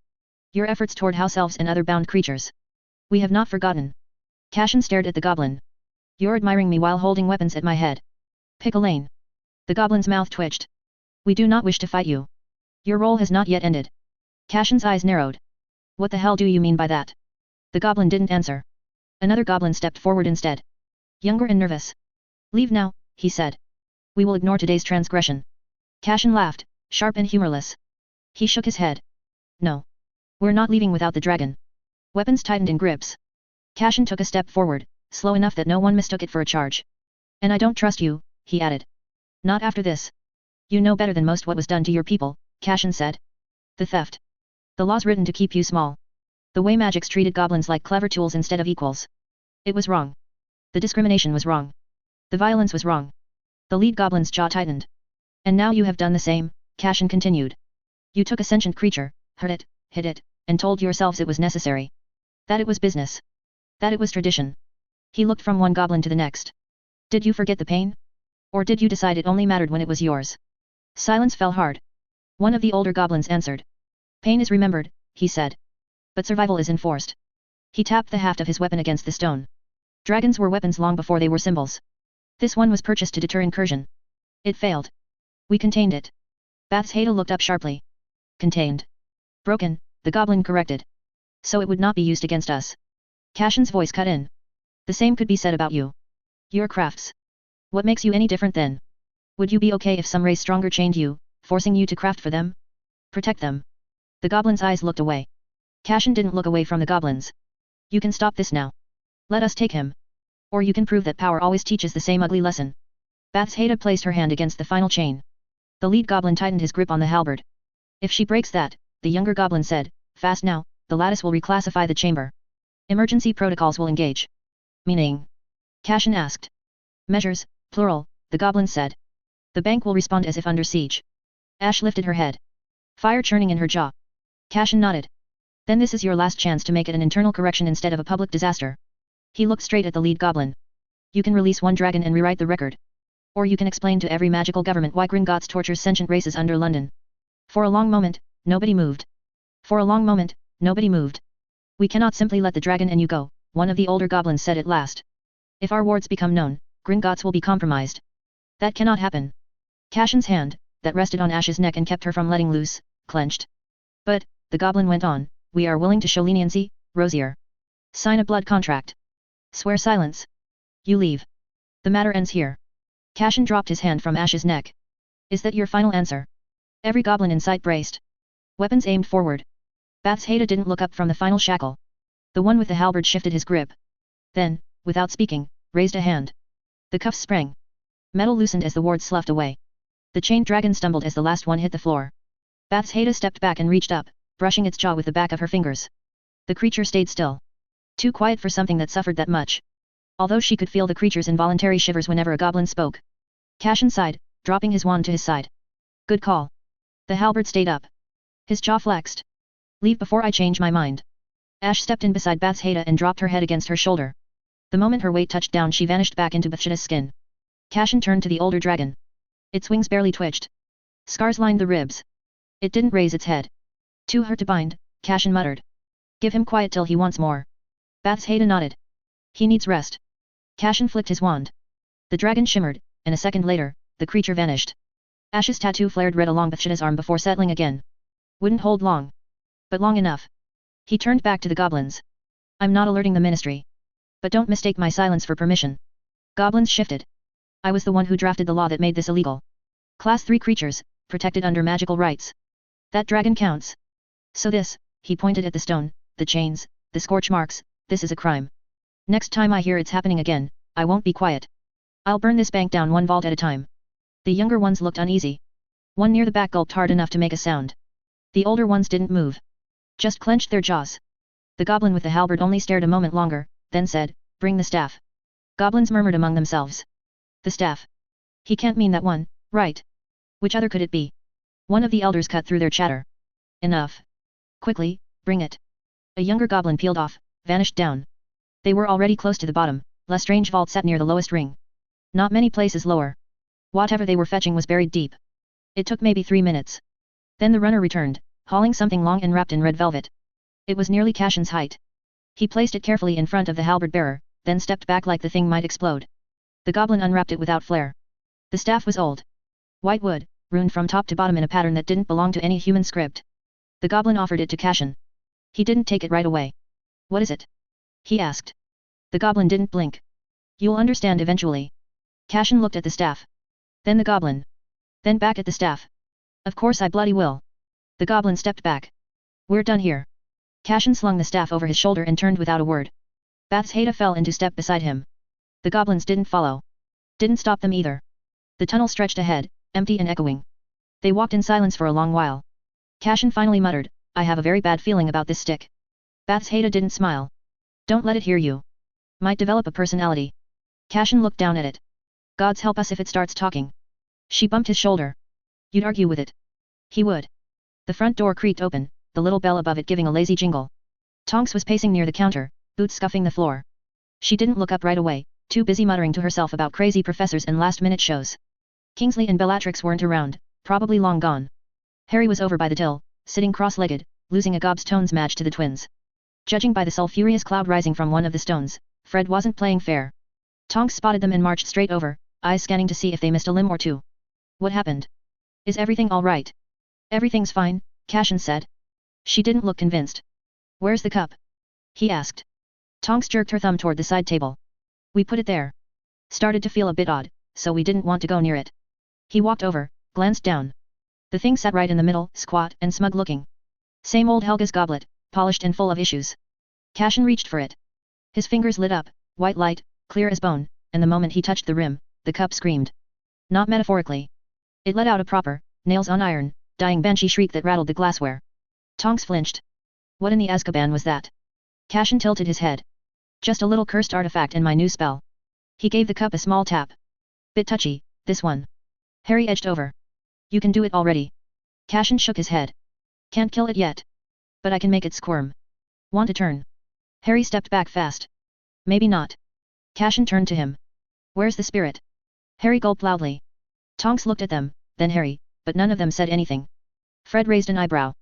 Your efforts toward house elves and other bound creatures. We have not forgotten. Cashin stared at the goblin. You're admiring me while holding weapons at my head. Pick a lane. The goblin's mouth twitched. We do not wish to fight you. Your role has not yet ended. Cashin's eyes narrowed. What the hell do you mean by that? The goblin didn't answer. Another goblin stepped forward instead. Younger and nervous. Leave now, he said. We will ignore today's transgression. Cashin laughed, sharp and humorless. He shook his head. No. We're not leaving without the dragon. Weapons tightened in grips. Cashin took a step forward, slow enough that no one mistook it for a charge. And I don't trust you, he added. Not after this. You know better than most what was done to your people, Cashin said. The theft. The laws written to keep you small. The way magics treated goblins like clever tools instead of equals. It was wrong. The discrimination was wrong. The violence was wrong. The lead goblin's jaw tightened. And now you have done the same, Cashin continued. You took a sentient creature, hurt it, hid it, and told yourselves it was necessary. That it was business. That it was tradition. He looked from one goblin to the next. Did you forget the pain? Or did you decide it only mattered when it was yours? Silence fell hard. One of the older goblins answered. Pain is remembered, he said. But survival is enforced. He tapped the haft of his weapon against the stone. Dragons were weapons long before they were symbols. This one was purchased to deter incursion. It failed. We contained it. Bathsheda looked up sharply. Contained. Broken, the goblin corrected. So it would not be used against us. Cashin's voice cut in. The same could be said about you. Your crafts. What makes you any different then? Would you be okay if some race stronger chained you, forcing you to craft for them? Protect them. The goblin's eyes looked away. Cashin didn't look away from the goblins. You can stop this now. Let us take him. Or you can prove that power always teaches the same ugly lesson. Bathsheda placed her hand against the final chain. The lead goblin tightened his grip on the halberd. If she breaks that, the younger goblin said, fast now, the lattice will reclassify the chamber. Emergency protocols will engage. Meaning? Cashin asked. Measures, plural, the goblin said. The bank will respond as if under siege. Ash lifted her head. Fire churning in her jaw. Cashin nodded. Then this is your last chance to make it an internal correction instead of a public disaster. He looked straight at the lead goblin. You can release one dragon and rewrite the record. Or you can explain to every magical government why Gringotts tortures sentient races under London. For a long moment, nobody moved. For a long moment, nobody moved. We cannot simply let the dragon and you go, one of the older goblins said at last. If our wards become known, Gringotts will be compromised. That cannot happen. Cashin's hand, that rested on Ash's neck and kept her from letting loose, clenched. But, the goblin went on, we are willing to show leniency, Rosier. Sign a blood contract. Swear silence. You leave. The matter ends here. Cashin dropped his hand from Ash's neck. Is that your final answer? Every goblin in sight braced. Weapons aimed forward. Bathsheda didn't look up from the final shackle. The one with the halberd shifted his grip. Then, without speaking, raised a hand. The cuffs sprang. Metal loosened as the ward sloughed away. The chained dragon stumbled as the last one hit the floor. Bathsheda stepped back and reached up, brushing its jaw with the back of her fingers. The creature stayed still. Too quiet for something that suffered that much. Although she could feel the creature's involuntary shivers whenever a goblin spoke. Cashin sighed, dropping his wand to his side. Good call. The halberd stayed up. His jaw flexed. Leave before I change my mind. Ash stepped in beside Bathsheda and dropped her head against her shoulder. The moment her weight touched down she vanished back into Bathsheda's skin. Cashin turned to the older dragon. Its wings barely twitched. Scars lined the ribs. It didn't raise its head. Too hurt to bind, Cashin muttered. Give him quiet till he wants more. Bathsheda nodded. He needs rest. Cashin flicked his wand. The dragon shimmered, and a second later, the creature vanished. Ash's tattoo flared red along Bathsheda's arm before settling again. Wouldn't hold long. But long enough. He turned back to the goblins. I'm not alerting the ministry. But don't mistake my silence for permission. Goblins shifted. I was the one who drafted the law that made this illegal. Class 3 creatures, protected under magical rights. That dragon counts. So this, he pointed at the stone, the chains, the scorch marks, this is a crime. Next time I hear it's happening again, I won't be quiet. I'll burn this bank down one vault at a time. The younger ones looked uneasy. One near the back gulped hard enough to make a sound. The older ones didn't move. Just clenched their jaws. The goblin with the halberd only stared a moment longer, then said, bring the staff. Goblins murmured among themselves. The staff. He can't mean that one, right? Which other could it be? One of the elders cut through their chatter. Enough. Quickly, bring it. A younger goblin peeled off, vanished down. They were already close to the bottom. Lestrange vault sat near the lowest ring. Not many places lower. Whatever they were fetching was buried deep. It took maybe 3 minutes. Then the runner returned, hauling something long and wrapped in red velvet. It was nearly Cashin's height. He placed it carefully in front of the halberd bearer, then stepped back like the thing might explode. The goblin unwrapped it without flair. The staff was old. White wood, ruined from top to bottom in a pattern that didn't belong to any human script. The goblin offered it to Cashin. He didn't take it right away. What is it? He asked. The goblin didn't blink. You'll understand eventually. Cashin looked at the staff. Then the goblin. Then back at the staff. Of course I bloody will. The goblin stepped back. We're done here. Cashin slung the staff over his shoulder and turned without a word. Bathsheba fell into step beside him. The goblins didn't follow. Didn't stop them either. The tunnel stretched ahead, empty and echoing. They walked in silence for a long while. Cashin finally muttered, I have a very bad feeling about this stick. Bathsheba didn't smile. Don't let it hear you. Might develop a personality. Cashin looked down at it. Gods help us if it starts talking. She bumped his shoulder. You'd argue with it. He would. The front door creaked open, the little bell above it giving a lazy jingle. Tonks was pacing near the counter, boots scuffing the floor. She didn't look up right away, too busy muttering to herself about crazy professors and last-minute shows. Kingsley and Bellatrix weren't around, probably long gone. Harry was over by the till, sitting cross-legged, losing a gobstones match to the twins. Judging by the sulphurous cloud rising from one of the stones, Fred wasn't playing fair. Tonks spotted them and marched straight over, eyes scanning to see if they missed a limb or two. What happened? Is everything all right? Everything's fine, Cashin said. She didn't look convinced. Where's the cup? He asked. Tonks jerked her thumb toward the side table. We put it there. Started to feel a bit odd, so we didn't want to go near it. He walked over, glanced down. The thing sat right in the middle, squat and smug-looking. Same old Helga's goblet, polished and full of issues. Cashin reached for it. His fingers lit up, white light, clear as bone, and the moment he touched the rim, the cup screamed. Not metaphorically. It let out a proper, nails on iron, dying banshee shriek that rattled the glassware. Tonks flinched. What in the Azkaban was that? Cashin tilted his head. Just a little cursed artifact in my new spell. He gave the cup a small tap. Bit touchy, this one. Harry edged over. You can do it already. Cashin shook his head. Can't kill it yet. But I can make it squirm. Want a turn? Harry stepped back fast. Maybe not. Cashin turned to him. Where's the spirit? Harry gulped loudly. Tonks looked at them, then Harry, but none of them said anything. Fred raised an eyebrow.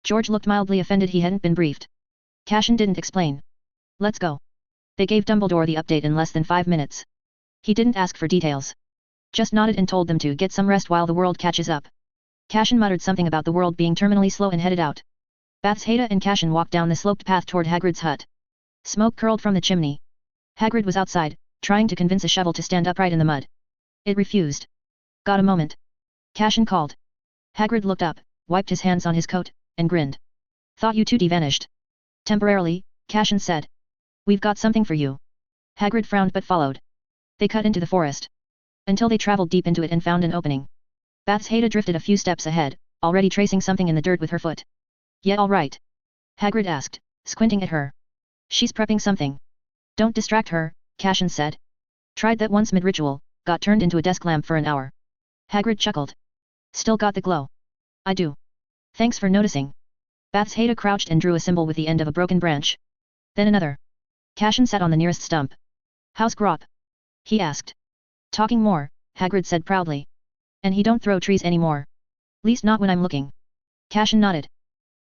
George looked mildly offended he hadn't been briefed. Cashin didn't explain. Let's go. They gave Dumbledore the update in less than 5 minutes. He didn't ask for details. Just nodded and told them to get some rest while the world catches up. Cashin muttered something about the world being terminally slow and headed out. Bathsheba and Cashin walked down the sloped path toward Hagrid's hut. Smoke curled from the chimney. Hagrid was outside, trying to convince a shovel to stand upright in the mud. It refused. Got a moment? Cashin called. Hagrid looked up, wiped his hands on his coat, and grinned. Thought you two vanished. Temporarily, Cashin said. We've got something for you. Hagrid frowned but followed. They cut into the forest. Until they traveled deep into it and found an opening. Bathsheba drifted a few steps ahead, already tracing something in the dirt with her foot. Yeah, all right. Hagrid asked, squinting at her. She's prepping something. Don't distract her, Cashin said. Tried that once mid-ritual, got turned into a desk lamp for an hour. Hagrid chuckled. Still got the glow. I do. Thanks for noticing. Bathsheba crouched and drew a symbol with the end of a broken branch. Then another. Cashin sat on the nearest stump. How's Grop? He asked. Talking more, Hagrid said proudly. And he don't throw trees anymore. Least not when I'm looking. Cashin nodded.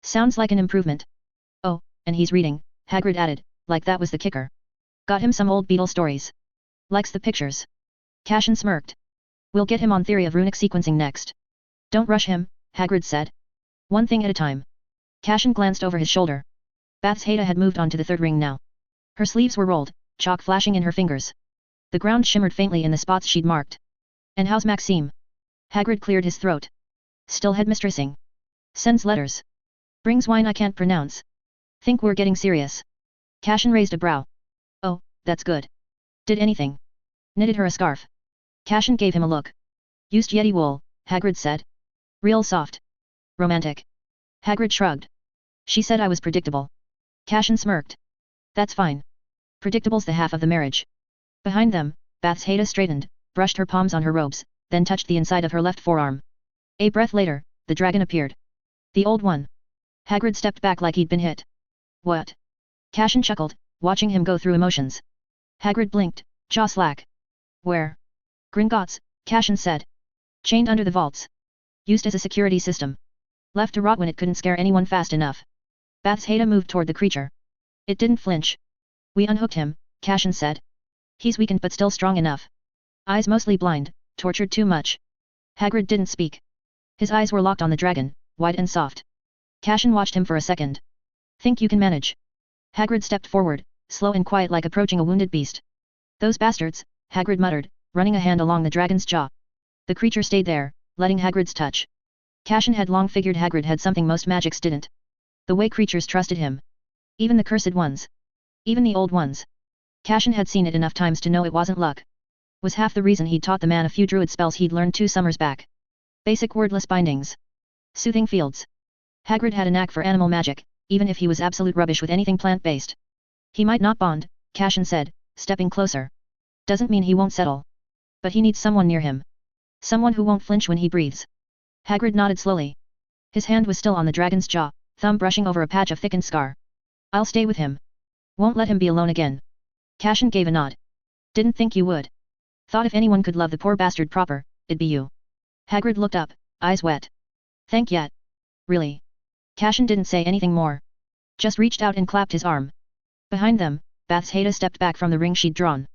Sounds like an improvement. Oh, and he's reading, Hagrid added, like that was the kicker. Got him some old Beetle stories. Likes the pictures. Cashin smirked. We'll get him on theory of runic sequencing next. Don't rush him, Hagrid said. One thing at a time. Cashin glanced over his shoulder. Bathsheba had moved on to the third ring now. Her sleeves were rolled, chalk flashing in her fingers. The ground shimmered faintly in the spots she'd marked. And how's Maxime? Hagrid cleared his throat. Still headmistressing. Sends letters. Brings wine I can't pronounce. Think we're getting serious. Cashin raised a brow. Oh, that's good. Did anything? Knitted her a scarf. Cashin gave him a look. Used Yeti wool, Hagrid said. Real soft. Romantic. Hagrid shrugged. She said I was predictable. Cashin smirked. That's fine. Predictable's the half of the marriage. Behind them, Bathsheba straightened, brushed her palms on her robes, then touched the inside of her left forearm. A breath later, the dragon appeared. The old one. Hagrid stepped back like he'd been hit. What? Cashin chuckled, watching him go through emotions. Hagrid blinked, jaw slack. Where? Gringotts, Cashin said. Chained under the vaults. Used as a security system. Left to rot when it couldn't scare anyone fast enough. Bathsheba moved toward the creature. It didn't flinch. We unhooked him, Cashin said. He's weakened but still strong enough. Eyes mostly blind, tortured too much. Hagrid didn't speak. His eyes were locked on the dragon, wide and soft. Cashin watched him for a second. Think you can manage? Hagrid stepped forward, slow and quiet like approaching a wounded beast. Those bastards, Hagrid muttered, running a hand along the dragon's jaw. The creature stayed there, letting Hagrid's touch. Cashin had long figured Hagrid had something most magics didn't. The way creatures trusted him. Even the cursed ones. Even the old ones. Cashin had seen it enough times to know it wasn't luck. Was half the reason he'd taught the man a few druid spells he'd learned 2 summers back. Basic wordless bindings. Soothing fields. Hagrid had a knack for animal magic, even if he was absolute rubbish with anything plant-based. He might not bond, Cashin said, stepping closer. Doesn't mean he won't settle. But he needs someone near him. Someone who won't flinch when he breathes. Hagrid nodded slowly. His hand was still on the dragon's jaw, thumb brushing over a patch of thickened scar. I'll stay with him. Won't let him be alone again. Cashin gave a nod. Didn't think you would. Thought if anyone could love the poor bastard proper, it'd be you. Hagrid looked up, eyes wet. Thank yet. Really? Cashin didn't say anything more. Just reached out and clapped his arm. Behind them, Bath's Haida stepped back from the ring she'd drawn.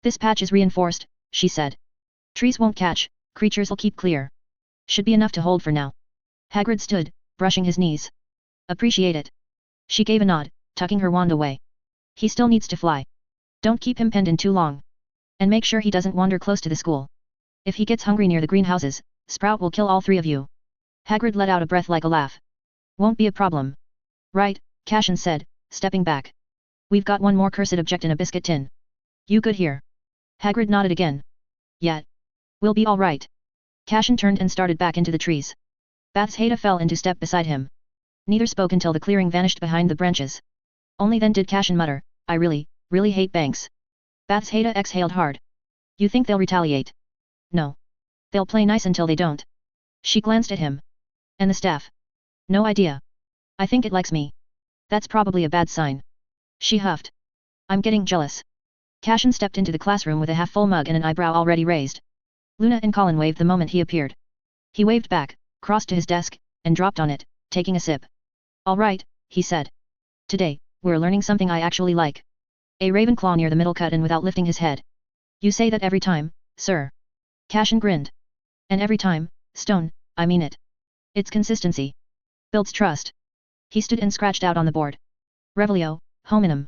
This patch is reinforced, she said. Trees won't catch, creatures'll keep clear. Should be enough to hold for now. Hagrid stood, brushing his knees. Appreciate it. She gave a nod, tucking her wand away. He still needs to fly. Don't keep him penned in too long. And make sure he doesn't wander close to the school. If he gets hungry near the greenhouses, Sprout will kill all 3 of you. Hagrid let out a breath like a laugh. Won't be a problem. Right, Cashin said, stepping back. We've got one more cursed object in a biscuit tin. You good here? Hagrid nodded again. Yet. We'll be all right. Cashin turned and started back into the trees. Bath's Haida fell into step beside him. Neither spoke until the clearing vanished behind the branches. Only then did Cashin mutter, I really hate banks. Bath's Haida exhaled hard. You think they'll retaliate? No. They'll play nice until they don't. She glanced at him. And the staff? No idea. I think it likes me. That's probably a bad sign. She huffed. I'm getting jealous. Cashin stepped into the classroom with a half-full mug and an eyebrow already raised. Luna and Colin waved the moment he appeared. He waved back, crossed to his desk, and dropped on it, taking a sip. All right, he said. Today, we're learning something I actually like. A Ravenclaw near the middle cut in without lifting his head. You say that every time, sir. Cashin grinned. And every time, Stone, I mean it. It's consistency. Builds trust. He stood and scratched out on the board. Revelio, hominum.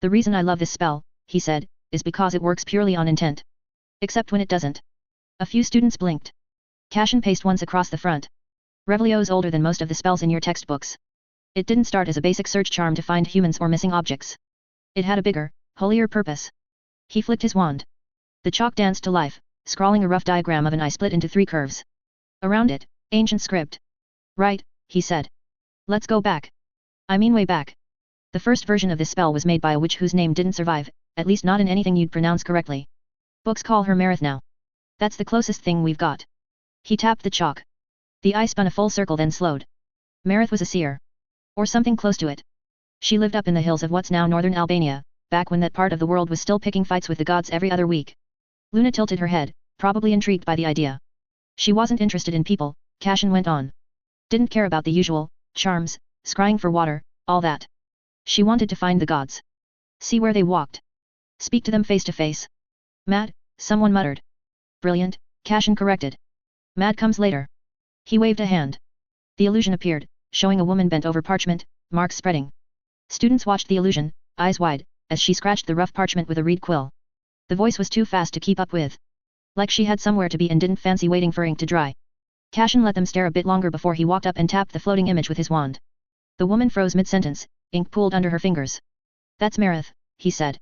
The reason I love this spell, he said, is because it works purely on intent. Except when it doesn't. A few students blinked. Cashin paced once across the front. Revelio's older than most of the spells in your textbooks. It didn't start as a basic search charm to find humans or missing objects. It had a bigger, holier purpose. He flicked his wand. The chalk danced to life, scrawling a rough diagram of an eye split into 3 curves. Around it, ancient script. Right, he said. Let's go back. I mean way back. The first version of this spell was made by a witch whose name didn't survive, at least not in anything you'd pronounce correctly. Books call her Marith now. That's the closest thing we've got. He tapped the chalk. The eye spun a full circle then slowed. Marith was a seer. Or something close to it. She lived up in the hills of what's now northern Albania, back when that part of the world was still picking fights with the gods every other week. Luna tilted her head, probably intrigued by the idea. She wasn't interested in people, Cashin went on. Didn't care about the usual, charms, scrying for water, all that. She wanted to find the gods. See where they walked. Speak to them face to face. Mad, someone muttered. Brilliant, Cashin corrected. Mad comes later. He waved a hand. The illusion appeared, showing a woman bent over parchment, marks spreading. Students watched the illusion, eyes wide, as she scratched the rough parchment with a reed quill. The voice was too fast to keep up with. Like she had somewhere to be and didn't fancy waiting for ink to dry. Cashin let them stare a bit longer before he walked up and tapped the floating image with his wand. The woman froze mid-sentence, ink pooled under her fingers. That's Marith, he said.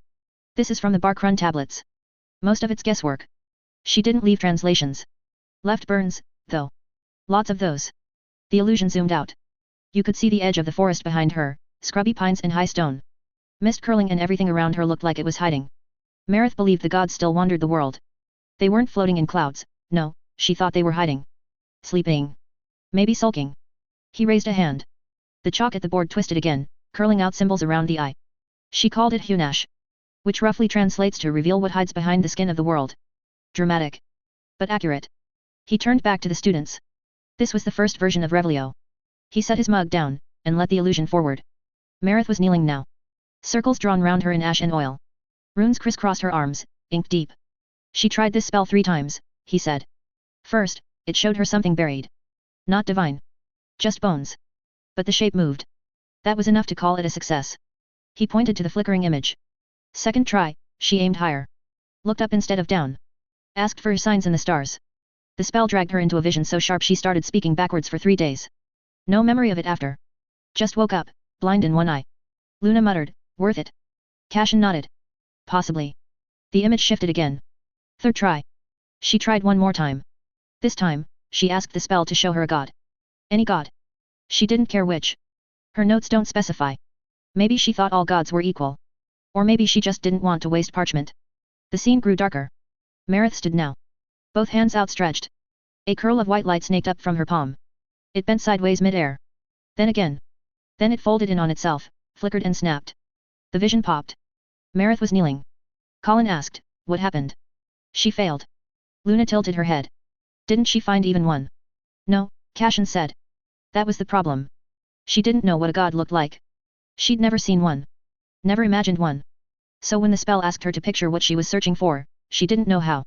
This is from the Barkrun tablets. Most of it's guesswork. She didn't leave translations. Left burns, though. Lots of those. The illusion zoomed out. You could see the edge of the forest behind her, scrubby pines and high stone. Mist curling and everything around her looked like it was hiding. Marith believed the gods still wandered the world. They weren't floating in clouds, no, she thought they were hiding. Sleeping. Maybe sulking. He raised a hand. The chalk at the board twisted again, curling out symbols around the eye. She called it Hunash. Which roughly translates to reveal what hides behind the skin of the world. Dramatic. But accurate. He turned back to the students. This was the first version of Revelio. He set his mug down, and let the illusion forward. Marith was kneeling now. Circles drawn round her in ash and oil. Runes crisscrossed her arms, ink deep. She tried this spell 3 times, he said. First, it showed her something buried. Not divine. Just bones. But the shape moved. That was enough to call it a success. He pointed to the flickering image. Second try, she aimed higher. Looked up instead of down. Asked for signs in the stars. The spell dragged her into a vision so sharp she started speaking backwards for 3 days. No memory of it after. Just woke up, blind in one eye. Luna muttered, worth it. Cashin nodded. Possibly. The image shifted again. Third try. She tried one more time. This time, she asked the spell to show her a god. Any god. She didn't care which. Her notes don't specify. Maybe she thought all gods were equal. Or maybe she just didn't want to waste parchment. The scene grew darker. Marith stood now. Both hands outstretched. A curl of white light snaked up from her palm. It bent sideways mid-air. Then again. Then it folded in on itself, flickered and snapped. The vision popped. Marith was kneeling. Colin asked, what happened? She failed. Luna tilted her head. Didn't she find even one? No, Cashin said. That was the problem. She didn't know what a god looked like. She'd never seen one. Never imagined one. So when the spell asked her to picture what she was searching for, she didn't know how.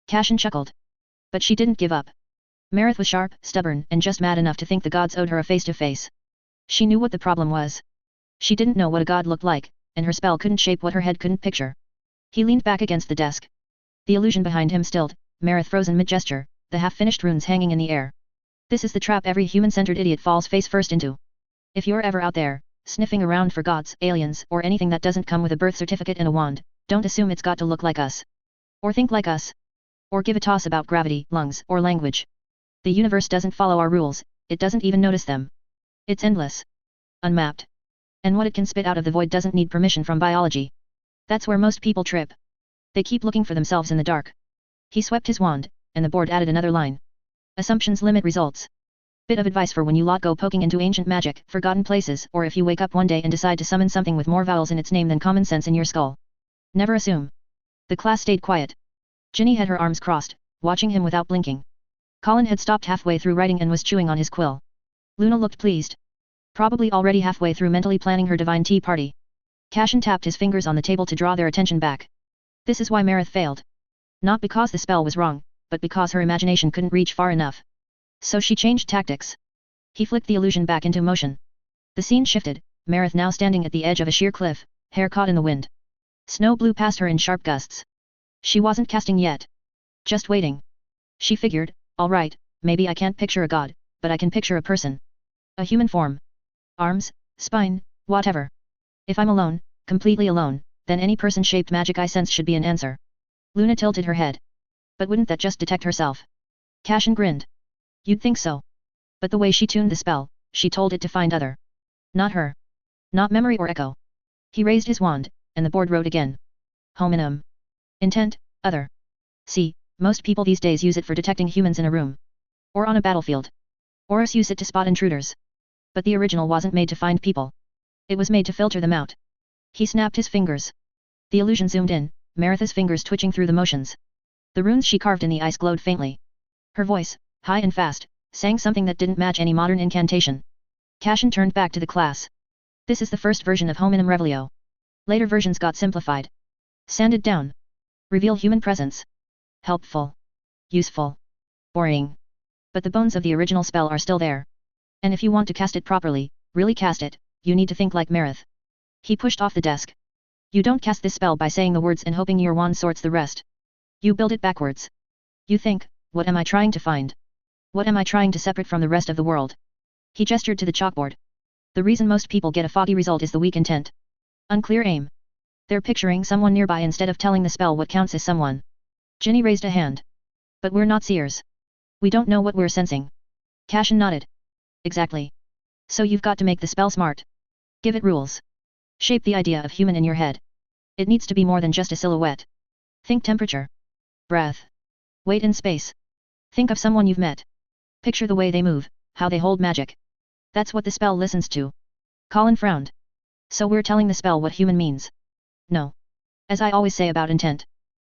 Cashin chuckled. But she didn't give up. Marith was sharp, stubborn, and just mad enough to think the gods owed her a face-to-face. She knew what the problem was. She didn't know what a god looked like, and her spell couldn't shape what her head couldn't picture. He leaned back against the desk. The illusion behind him stilled, Marith frozen mid-gesture, the half-finished runes hanging in the air. This is the trap every human-centered idiot falls face first into. If you're ever out there, sniffing around for gods, aliens, or anything that doesn't come with a birth certificate and a wand, don't assume it's got to look like us. Or think like us. Or give a toss about gravity, lungs, or language. The universe doesn't follow our rules, it doesn't even notice them. It's endless. Unmapped. And what it can spit out of the void doesn't need permission from biology. That's where most people trip. They keep looking for themselves in the dark. He swept his wand, and the board added another line. Assumptions limit results. Bit of advice for when you lot go poking into ancient magic, forgotten places, or if you wake up one day and decide to summon something with more vowels in its name than common sense in your skull. Never assume. The class stayed quiet. Ginny had her arms crossed, watching him without blinking. Colin had stopped halfway through writing and was chewing on his quill. Luna looked pleased. Probably already halfway through mentally planning her divine tea party. Cashin tapped his fingers on the table to draw their attention back. This is why Marith failed. Not because the spell was wrong, but because her imagination couldn't reach far enough. So she changed tactics. He flicked the illusion back into motion. The scene shifted, Marith now standing at the edge of a sheer cliff, hair caught in the wind. Snow blew past her in sharp gusts. She wasn't casting yet. Just waiting. She figured, all right, maybe I can't picture a god, but I can picture a person. A human form. Arms, spine, whatever. If I'm alone, completely alone, then any person-shaped magic I sense should be an answer. Luna tilted her head. But wouldn't that just detect herself? Cashin grinned. You'd think so. But the way she tuned the spell, she told it to find other. Not her. Not memory or echo. He raised his wand, and the board wrote again. Hominum. Intent, other. See, most people these days use it for detecting humans in a room. Or on a battlefield. Or else use it to spot intruders. But the original wasn't made to find people. It was made to filter them out. He snapped his fingers. The illusion zoomed in, Marith's fingers twitching through the motions. The runes she carved in the ice glowed faintly. Her voice, high and fast, sang something that didn't match any modern incantation. Cashin turned back to the class. This is the first version of Hominum Revelio. Later versions got simplified. Sanded down. Reveal human presence. Helpful. Useful. Boring. But the bones of the original spell are still there. And if you want to cast it properly, really cast it, you need to think like Marith. He pushed off the desk. You don't cast this spell by saying the words and hoping your wand sorts the rest. You build it backwards. You think, what am I trying to find? What am I trying to separate from the rest of the world? He gestured to the chalkboard. The reason most people get a foggy result is the weak intent. Unclear aim. They're picturing someone nearby instead of telling the spell what counts as someone. Ginny raised a hand. But we're not seers. We don't know what we're sensing. Cashin nodded. Exactly. So you've got to make the spell smart. Give it rules. Shape the idea of human in your head. It needs to be more than just a silhouette. Think temperature. Breath. Weight and space. Think of someone you've met. Picture the way they move, how they hold magic. That's what the spell listens to. Colin frowned. So we're telling the spell what human means. No. As I always say about intent.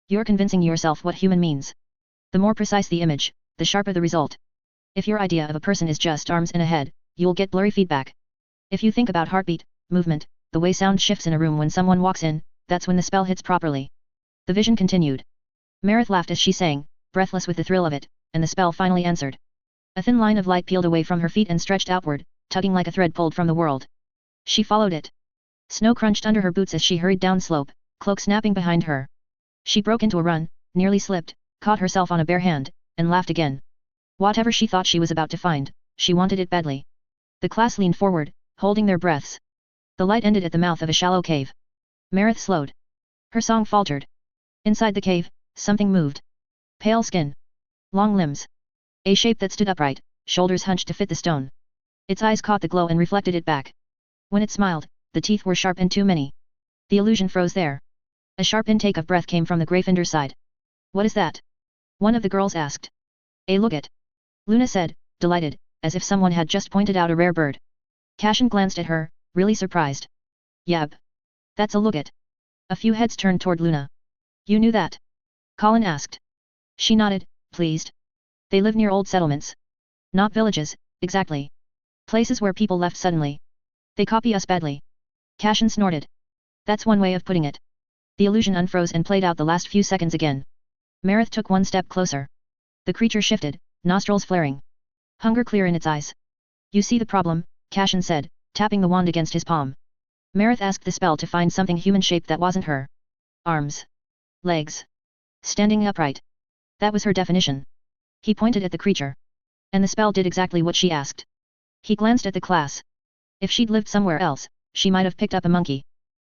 You're convincing yourself what human means. The more precise the image, the sharper the result. If your idea of a person is just arms and a head, you'll get blurry feedback. If you think about heartbeat, movement, the way sound shifts in a room when someone walks in, that's when the spell hits properly. The vision continued. Marith laughed as she sang, breathless with the thrill of it, and the spell finally answered. A thin line of light peeled away from her feet and stretched outward, tugging like a thread pulled from the world. She followed it. Snow crunched under her boots as she hurried down slope, cloak snapping behind her. She broke into a run, nearly slipped, caught herself on a bare hand, and laughed again. Whatever she thought she was about to find, she wanted it badly. The class leaned forward, holding their breaths. The light ended at the mouth of a shallow cave. Meredith slowed. Her song faltered. Inside the cave, something moved. Pale skin. Long limbs. A shape that stood upright, shoulders hunched to fit the stone. Its eyes caught the glow and reflected it back. When it smiled, the teeth were sharp and too many. The illusion froze there. A sharp intake of breath came from the Greyfinder's side. What is that? One of the girls asked. A look it. Luna said, delighted, as if someone had just pointed out a rare bird. Cashin glanced at her, really surprised. Yab. That's a look it. A few heads turned toward Luna. You knew that? Colin asked. She nodded, pleased. They live near old settlements. Not villages, exactly. Places where people left suddenly. They copy us badly. Cashin snorted. That's one way of putting it. The illusion unfroze and played out the last few seconds again. Meredith took one step closer. The creature shifted, nostrils flaring. Hunger clear in its eyes. You see the problem, Cashin said, tapping the wand against his palm. Meredith asked the spell to find something human-shaped that wasn't her. Arms. Legs. Standing upright. That was her definition. He pointed at the creature. And the spell did exactly what she asked. He glanced at the class. If she'd lived somewhere else, she might have picked up a monkey.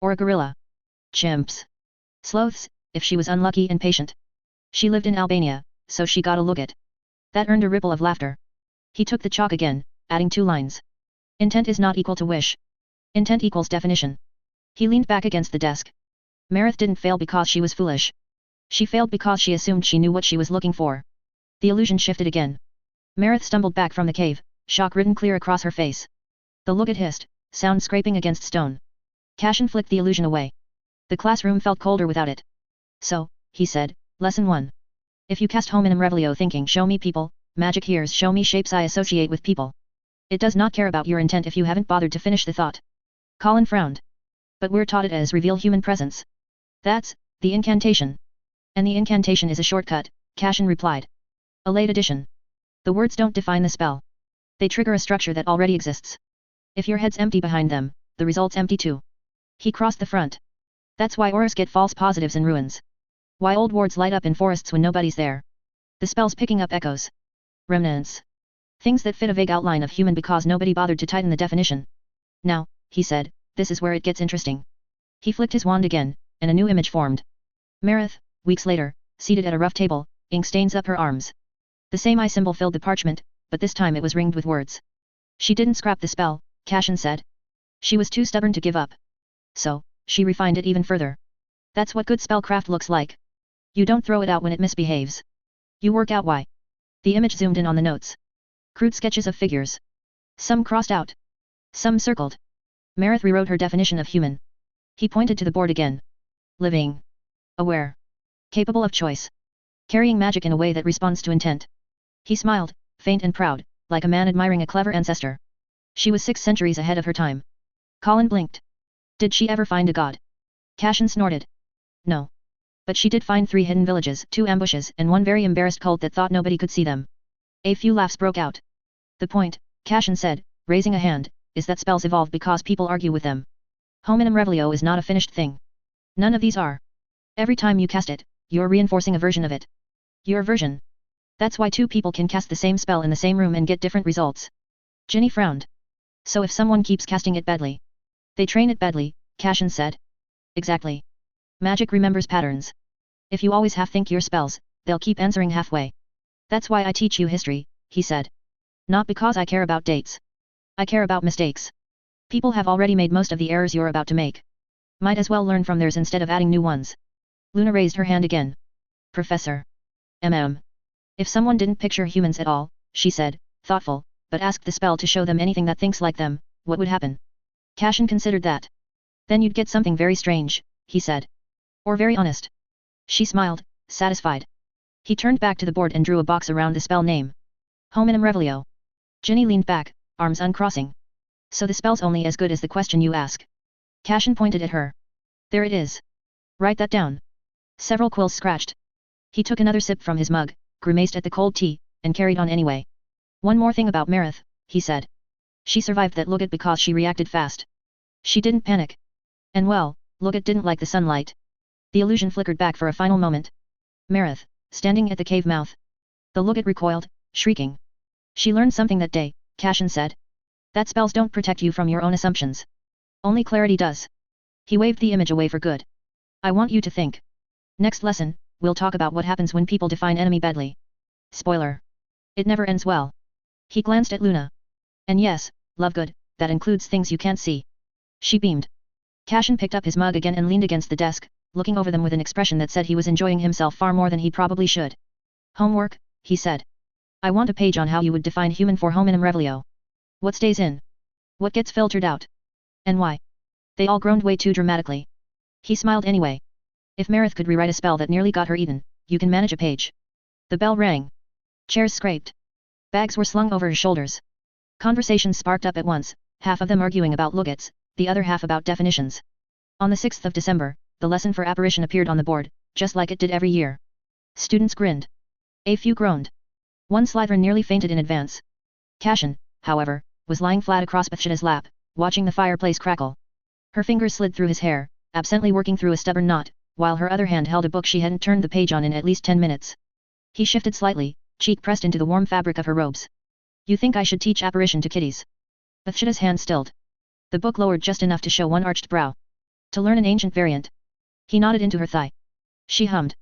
Or a gorilla. Chimps. Sloths, if she was unlucky and patient. She lived in Albania, so she got a look at. That earned a ripple of laughter. He took the chalk again, adding 2 lines. Intent is not equal to wish. Intent equals definition. He leaned back against the desk. Meredith didn't fail because she was foolish. She failed because she assumed she knew what she was looking for. The illusion shifted again. Meredith stumbled back from the cave, shock written clear across her face. The look it hissed, sound scraping against stone. Cashin flicked the illusion away. The classroom felt colder without it. So, he said, Lesson 1. If you cast Hominum Revelio thinking show me people, magic hears show me shapes I associate with people. It does not care about your intent if you haven't bothered to finish the thought. Colin frowned. But we're taught it as reveal human presence. That's, the incantation. And the incantation is a shortcut, Cashin replied. A late addition. The words don't define the spell. They trigger a structure that already exists. If your head's empty behind them, the result's empty too. He crossed the front. That's why auras get false positives in ruins. Why old wards light up in forests when nobody's there. The spell's picking up echoes. Remnants. Things that fit a vague outline of human because nobody bothered to tighten the definition. Now, he said, this is where it gets interesting. He flicked his wand again, and a new image formed. Meredith, weeks later, seated at a rough table, ink stains up her arms. The same eye symbol filled the parchment, but this time it was ringed with words. She didn't scrap the spell, Cashin said. She was too stubborn to give up. So, she refined it even further. That's what good spellcraft looks like. You don't throw it out when it misbehaves. You work out why. The image zoomed in on the notes. Crude sketches of figures. Some crossed out. Some circled. Meredith rewrote her definition of human. He pointed to the board again. Living. Aware. Capable of choice. Carrying magic in a way that responds to intent. He smiled, faint and proud, like a man admiring a clever ancestor. She was 6 centuries ahead of her time. Colin blinked. Did she ever find a god? Cashin snorted. No. But she did find 3 hidden villages, 2 ambushes, and 1 very embarrassed cult that thought nobody could see them. A few laughs broke out. The point, Cashin said, raising a hand, is that spells evolve because people argue with them. Hominum Revelio is not a finished thing. None of these are. Every time you cast it, you're reinforcing a version of it. Your version. That's why 2 people can cast the same spell in the same room and get different results. Ginny frowned. So if someone keeps casting it badly, they train it badly, Cashin said. Exactly. Magic remembers patterns. If you always half-think your spells, they'll keep answering halfway. That's why I teach you history, he said. Not because I care about dates. I care about mistakes. People have already made most of the errors you're about to make. Might as well learn from theirs instead of adding new ones. Luna raised her hand again. Professor. If someone didn't picture humans at all, she said, thoughtful, but asked the spell to show them anything that thinks like them, what would happen? Cashin considered that. Then you'd get something very strange, he said. Or very honest. She smiled, satisfied. He turned back to the board and drew a box around the spell name. Hominum Revelio. Ginny leaned back, arms uncrossing. So the spell's only as good as the question you ask. Cashin pointed at her. There it is. Write that down. Several quills scratched. He took another sip from his mug, grimaced at the cold tea, and carried on anyway. One more thing about Marith, he said. She survived that Logat because she reacted fast. She didn't panic. And well, Logat didn't like the sunlight. The illusion flickered back for a final moment. Marith, standing at the cave mouth. The Logat recoiled, shrieking. She learned something that day, Cashin said. That spells don't protect you from your own assumptions. Only clarity does. He waved the image away for good. I want you to think. Next lesson, we'll talk about what happens when people define enemy badly. Spoiler. It never ends well. He glanced at Luna. And yes, Lovegood, that includes things you can't see. She beamed. Cashin picked up his mug again and leaned against the desk, looking over them with an expression that said he was enjoying himself far more than he probably should. Homework, he said. I want a page on how you would define human for hominum revelio. What stays in? What gets filtered out? And why? They all groaned way too dramatically. He smiled anyway. If Marith could rewrite a spell that nearly got her eaten, you can manage a page. The bell rang. Chairs scraped. Bags were slung over his shoulders. Conversations sparked up at once, half of them arguing about Logats, the other half about definitions. On the 6th of December, the lesson for apparition appeared on the board, just like it did every year. Students grinned. A few groaned. One Slytherin nearly fainted in advance. Cashin, however, was lying flat across Bathsheda's lap, watching the fireplace crackle. Her fingers slid through his hair, absently working through a stubborn knot, while her other hand held a book she hadn't turned the page on in at least 10 minutes. He shifted slightly, cheek pressed into the warm fabric of her robes. You think I should teach apparition to kitties? Bathsheda's hand stilled. The book lowered just enough to show one arched brow. To learn an ancient variant. He nodded into her thigh. She hummed.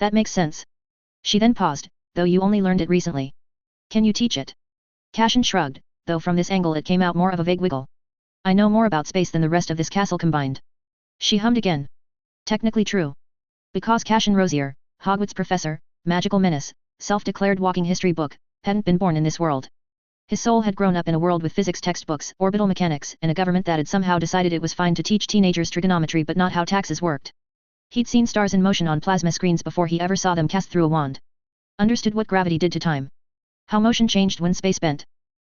That makes sense. She then paused, though you only learned it recently. Can you teach it? Cashin shrugged, though from this angle it came out more of a vague wiggle. I know more about space than the rest of this castle combined. She hummed again. Technically true. Because Cashin Rosier, Hogwarts professor, magical menace, self-declared walking history book, hadn't been born in this world. His soul had grown up in a world with physics textbooks, orbital mechanics, and a government that had somehow decided it was fine to teach teenagers trigonometry but not how taxes worked. He'd seen stars in motion on plasma screens before he ever saw them cast through a wand. Understood what gravity did to time. How motion changed when space bent.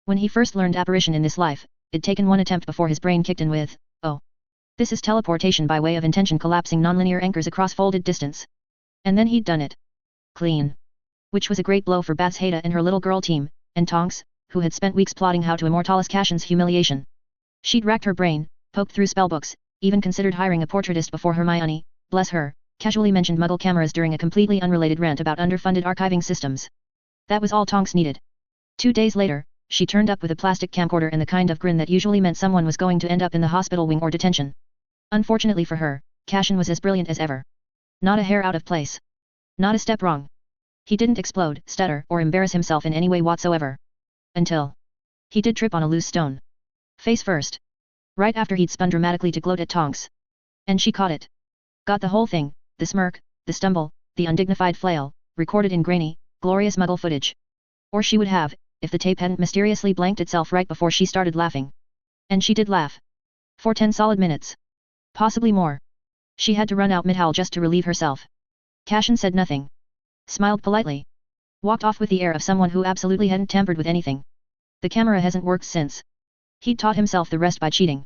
When he first learned apparition in this life, it'd taken one attempt before his brain kicked in with, oh. This is teleportation by way of intention collapsing nonlinear anchors across folded distance. And then he'd done it. Clean. Which was a great blow for Bathsheda and her little girl team, and Tonks, who had spent weeks plotting how to immortalize Cashin's humiliation. She'd racked her brain, poked through spellbooks, even considered hiring a portraitist before Hermione, bless her, casually mentioned Muggle cameras during a completely unrelated rant about underfunded archiving systems. That was all Tonks needed. 2 days later, she turned up with a plastic camcorder and the kind of grin that usually meant someone was going to end up in the hospital wing or detention. Unfortunately for her, Cashin was as brilliant as ever. Not a hair out of place. Not a step wrong. He didn't explode, stutter, or embarrass himself in any way whatsoever. Until he did trip on a loose stone. Face first. Right after he'd spun dramatically to gloat at Tonks. And she caught it. Got the whole thing, the smirk, the stumble, the undignified flail, recorded in grainy, glorious Muggle footage. Or she would have, if the tape hadn't mysteriously blanked itself right before she started laughing. And she did laugh. For 10 solid minutes. Possibly more. She had to run out mid-howl just to relieve herself. Cashin said nothing. Smiled politely. Walked off with the air of someone who absolutely hadn't tampered with anything. The camera hasn't worked since. He'd taught himself the rest by cheating.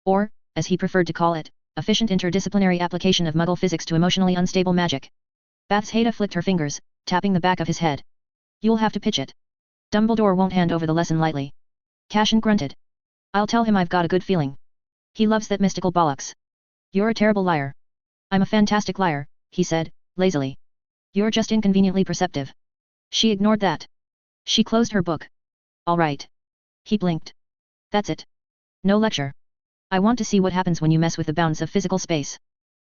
Or, as he preferred to call it, efficient interdisciplinary application of Muggle physics to emotionally unstable magic. Bathsheda flicked her fingers, tapping the back of his head. You'll have to pitch it. Dumbledore won't hand over the lesson lightly. Cashin grunted. I'll tell him I've got a good feeling. He loves that mystical bollocks. You're a terrible liar. I'm a fantastic liar, he said, lazily. You're just inconveniently perceptive. She ignored that. She closed her book. All right. He blinked. That's it. No lecture. I want to see what happens when you mess with the bounds of physical space.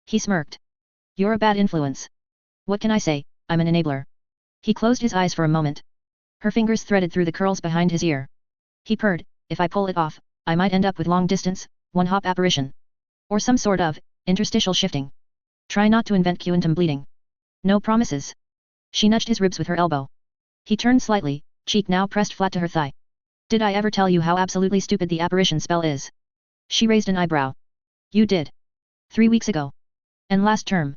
He smirked. You're a bad influence. What can I say, I'm an enabler. He closed his eyes for a moment. Her fingers threaded through the curls behind his ear. He purred, if I pull it off, I might end up with long distance, one-hop apparition. Or some sort of, interstitial shifting. Try not to invent quantum bleeding. No promises. She nudged his ribs with her elbow. He turned slightly, cheek now pressed flat to her thigh. Did I ever tell you how absolutely stupid the apparition spell is? She raised an eyebrow. You did. 3 weeks ago. And last term.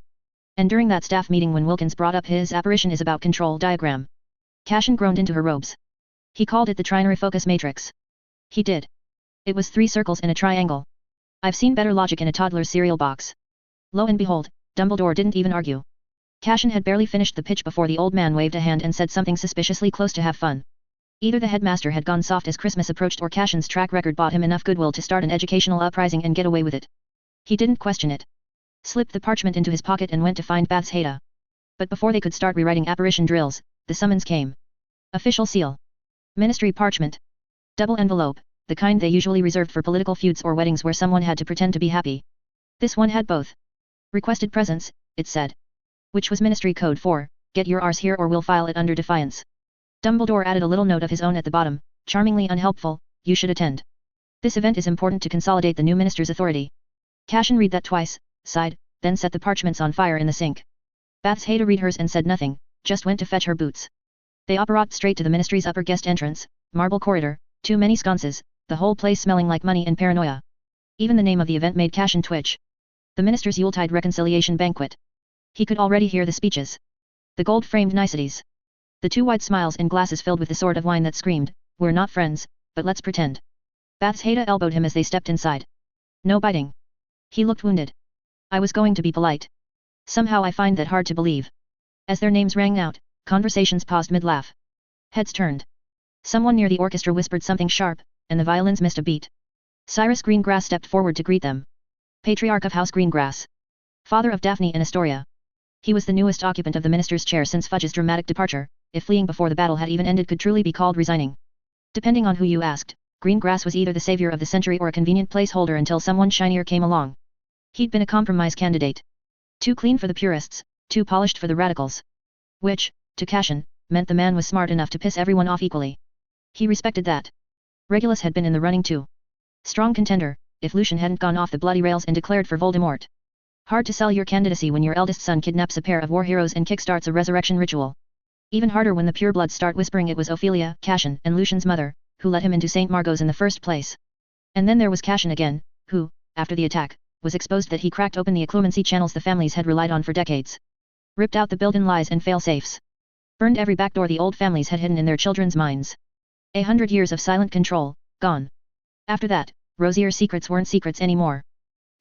And during that staff meeting when Wilkins brought up his apparition is about control diagram. Cashin groaned into her robes. He called it the trinary focus matrix. He did. It was 3 circles in a triangle. I've seen better logic in a toddler's cereal box. Lo and behold, Dumbledore didn't even argue. Cashin had barely finished the pitch before the old man waved a hand and said something suspiciously close to have fun. Either the headmaster had gone soft as Christmas approached or Cashin's track record bought him enough goodwill to start an educational uprising and get away with it. He didn't question it. Slipped the parchment into his pocket and went to find Bath's Haida. But before they could start rewriting apparition drills, the summons came. Official seal. Ministry parchment. Double envelope, the kind they usually reserved for political feuds or weddings where someone had to pretend to be happy. This one had both. Requested presents, it said. Which was ministry code for, get your Rs here or we'll file it under defiance. Dumbledore added a little note of his own at the bottom, charmingly unhelpful, you should attend. This event is important to consolidate the new minister's authority. Cashin read that twice, sighed, then set the parchments on fire in the sink. Bath's Haida read hers and said nothing, just went to fetch her boots. They operate straight to the ministry's upper guest entrance, marble corridor, too many sconces, the whole place smelling like money and paranoia. Even the name of the event made Cashin twitch. The minister's Yuletide reconciliation banquet. He could already hear the speeches. The gold-framed niceties. The two wide smiles and glasses filled with the sort of wine that screamed, we're not friends, but let's pretend. Bath's Haida elbowed him as they stepped inside. No biting. He looked wounded. I was going to be polite. Somehow I find that hard to believe. As their names rang out, conversations paused mid-laugh. Heads turned. Someone near the orchestra whispered something sharp, and the violins missed a beat. Cyrus Greengrass stepped forward to greet them. Patriarch of House Greengrass. Father of Daphne and Astoria. He was the newest occupant of the minister's chair since Fudge's dramatic departure, if fleeing before the battle had even ended could truly be called resigning. Depending on who you asked, Greengrass was either the savior of the century or a convenient placeholder until someone shinier came along. He'd been a compromise candidate. Too clean for the purists, too polished for the radicals. Which, to Cashin, meant the man was smart enough to piss everyone off equally. He respected that. Regulus had been in the running too. Strong contender, if Lucian hadn't gone off the bloody rails and declared for Voldemort. Hard to sell your candidacy when your eldest son kidnaps a pair of war heroes and kickstarts a resurrection ritual. Even harder when the purebloods start whispering it was Ophelia, Cashin, and Lucian's mother, who let him into St. Margot's in the first place. And then there was Cashin again, who, after the attack, was exposed that he cracked open the occlumency channels the families had relied on for decades. Ripped out the built-in lies and fail-safes. Burned every backdoor the old families had hidden in their children's minds. 100 years of silent control, gone. After that, rosier secrets weren't secrets anymore.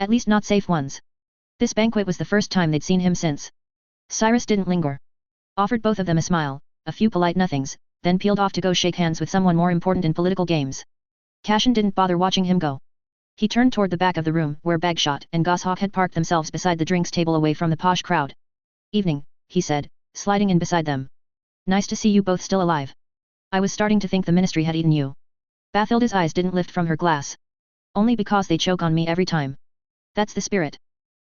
At least not safe ones. This banquet was the first time they'd seen him since. Cyrus didn't linger. Offered both of them a smile, a few polite nothings, then peeled off to go shake hands with someone more important in political games. Cashin didn't bother watching him go. He turned toward the back of the room where Bagshot and Goshawk had parked themselves beside the drinks table away from the posh crowd. Evening, he said, sliding in beside them. Nice to see you both still alive. I was starting to think the ministry had eaten you. Bathilda's eyes didn't lift from her glass. Only because they choke on me every time. That's the spirit.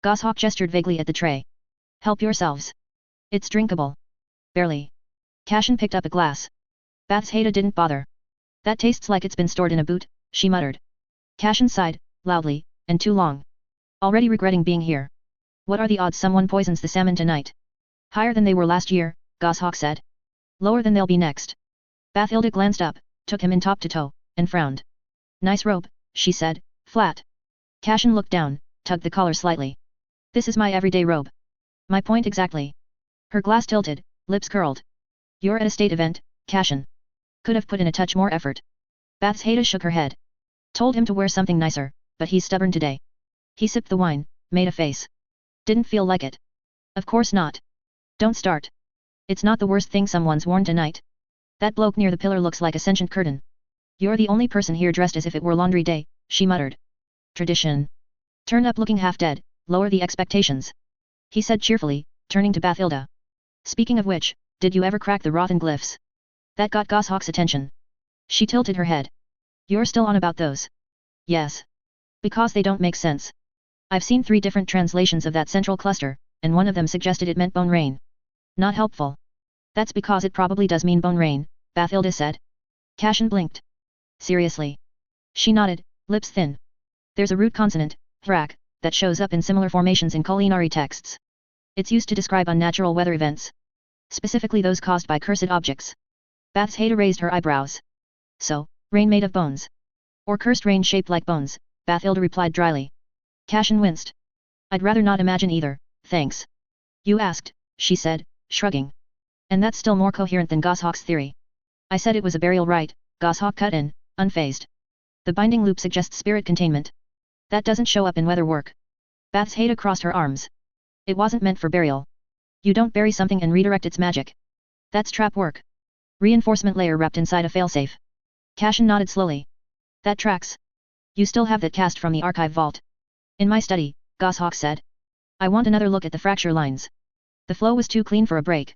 Goshawk gestured vaguely at the tray. Help yourselves. It's drinkable. Barely. Cashin picked up a glass. Bath's Haida didn't bother. That tastes like it's been stored in a boot, she muttered. Cashin sighed, loudly, and too long. Already regretting being here. What are the odds someone poisons the salmon tonight? Higher than they were last year, Goshawk said. Lower than they'll be next. Bathilda glanced up, took him in top to toe, and frowned. Nice rope, she said, flat. Cashin looked down, tugged the collar slightly. This is my everyday robe. My point exactly. Her glass tilted, lips curled. You're at a state event, Cashin. Could have put in a touch more effort. Bath's Haida shook her head. Told him to wear something nicer, but he's stubborn today. He sipped the wine, made a face. Didn't feel like it. Of course not. Don't start. It's not the worst thing someone's worn tonight. That bloke near the pillar looks like a sentient curtain. You're the only person here dressed as if it were laundry day, she muttered. Tradition. Turn up looking half dead, lower the expectations. He said cheerfully, turning to Bathilda. Speaking of which, did you ever crack the Rothen glyphs? That got Goshawk's attention. She tilted her head. You're still on about those? Yes. Because they don't make sense. I've seen 3 different translations of that central cluster, and one of them suggested it meant bone rain. Not helpful. That's because it probably does mean bone rain, Bathilda said. Cashin blinked. Seriously. She nodded, lips thin. There's a root consonant, thrak, that shows up in similar formations in culinary texts. It's used to describe unnatural weather events. Specifically those caused by cursed objects. Bath's Haida raised her eyebrows. So, rain made of bones. Or cursed rain shaped like bones, Bathilda replied dryly. Cashin winced. I'd rather not imagine either, thanks. You asked, she said, shrugging. And that's still more coherent than Goshawk's theory. I said it was a burial rite, Goshawk cut in, unfazed. The binding loop suggests spirit containment. That doesn't show up in weather work. Bath's Haida crossed her arms. It wasn't meant for burial. You don't bury something and redirect its magic. That's trap work. Reinforcement layer wrapped inside a failsafe. Cashin nodded slowly. That tracks. You still have that cast from the archive vault. In my study, Goshawk said. I want another look at the fracture lines. The flow was too clean for a break.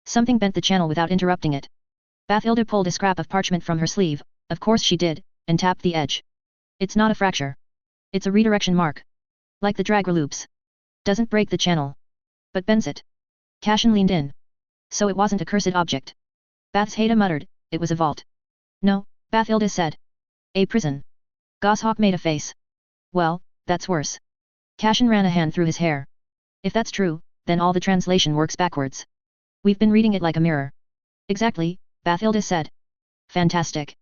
Something bent the channel without interrupting it. Bathilda pulled a scrap of parchment from her sleeve, of course she did, and tapped the edge. It's not a fracture. It's a redirection mark. Like the drag loops. Doesn't break the channel. But bends it. Cashin leaned in. So it wasn't a cursed object. Bathilda muttered, it was a vault. No, Bathilda said. A prison. Goshawk made a face. Well, that's worse. Cashin ran a hand through his hair. If that's true, then all the translation works backwards. We've been reading it like a mirror. Exactly, Bathilda said. Fantastic.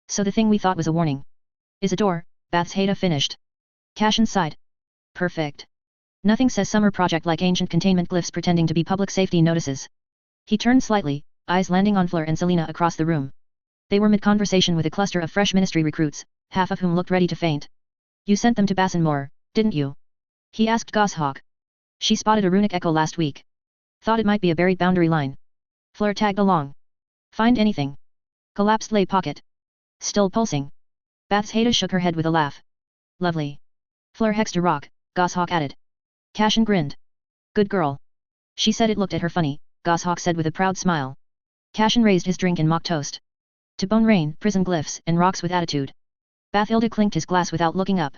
So the thing we thought was a warning is a door, Bathilda finished. Cashin sighed. Perfect. Nothing says summer project like ancient containment glyphs pretending to be public safety notices. He turned slightly, eyes landing on Fleur and Selena across the room. They were mid-conversation with a cluster of fresh ministry recruits, half of whom looked ready to faint. You sent them to Bassenmoor, didn't you? He asked Goshawk. She spotted a runic echo last week. Thought it might be a buried boundary line. Fleur tagged along. Find anything? Collapsed lay pocket. Still pulsing. Bathilda shook her head with a laugh. Lovely. Fleur hexed a rock, Goshawk added. Cashin grinned. Good girl. She said it looked at her funny, Goshawk said with a proud smile. Cashin raised his drink in mock toast. To bone rain, prison glyphs, and rocks with attitude. Bathilda clinked his glass without looking up.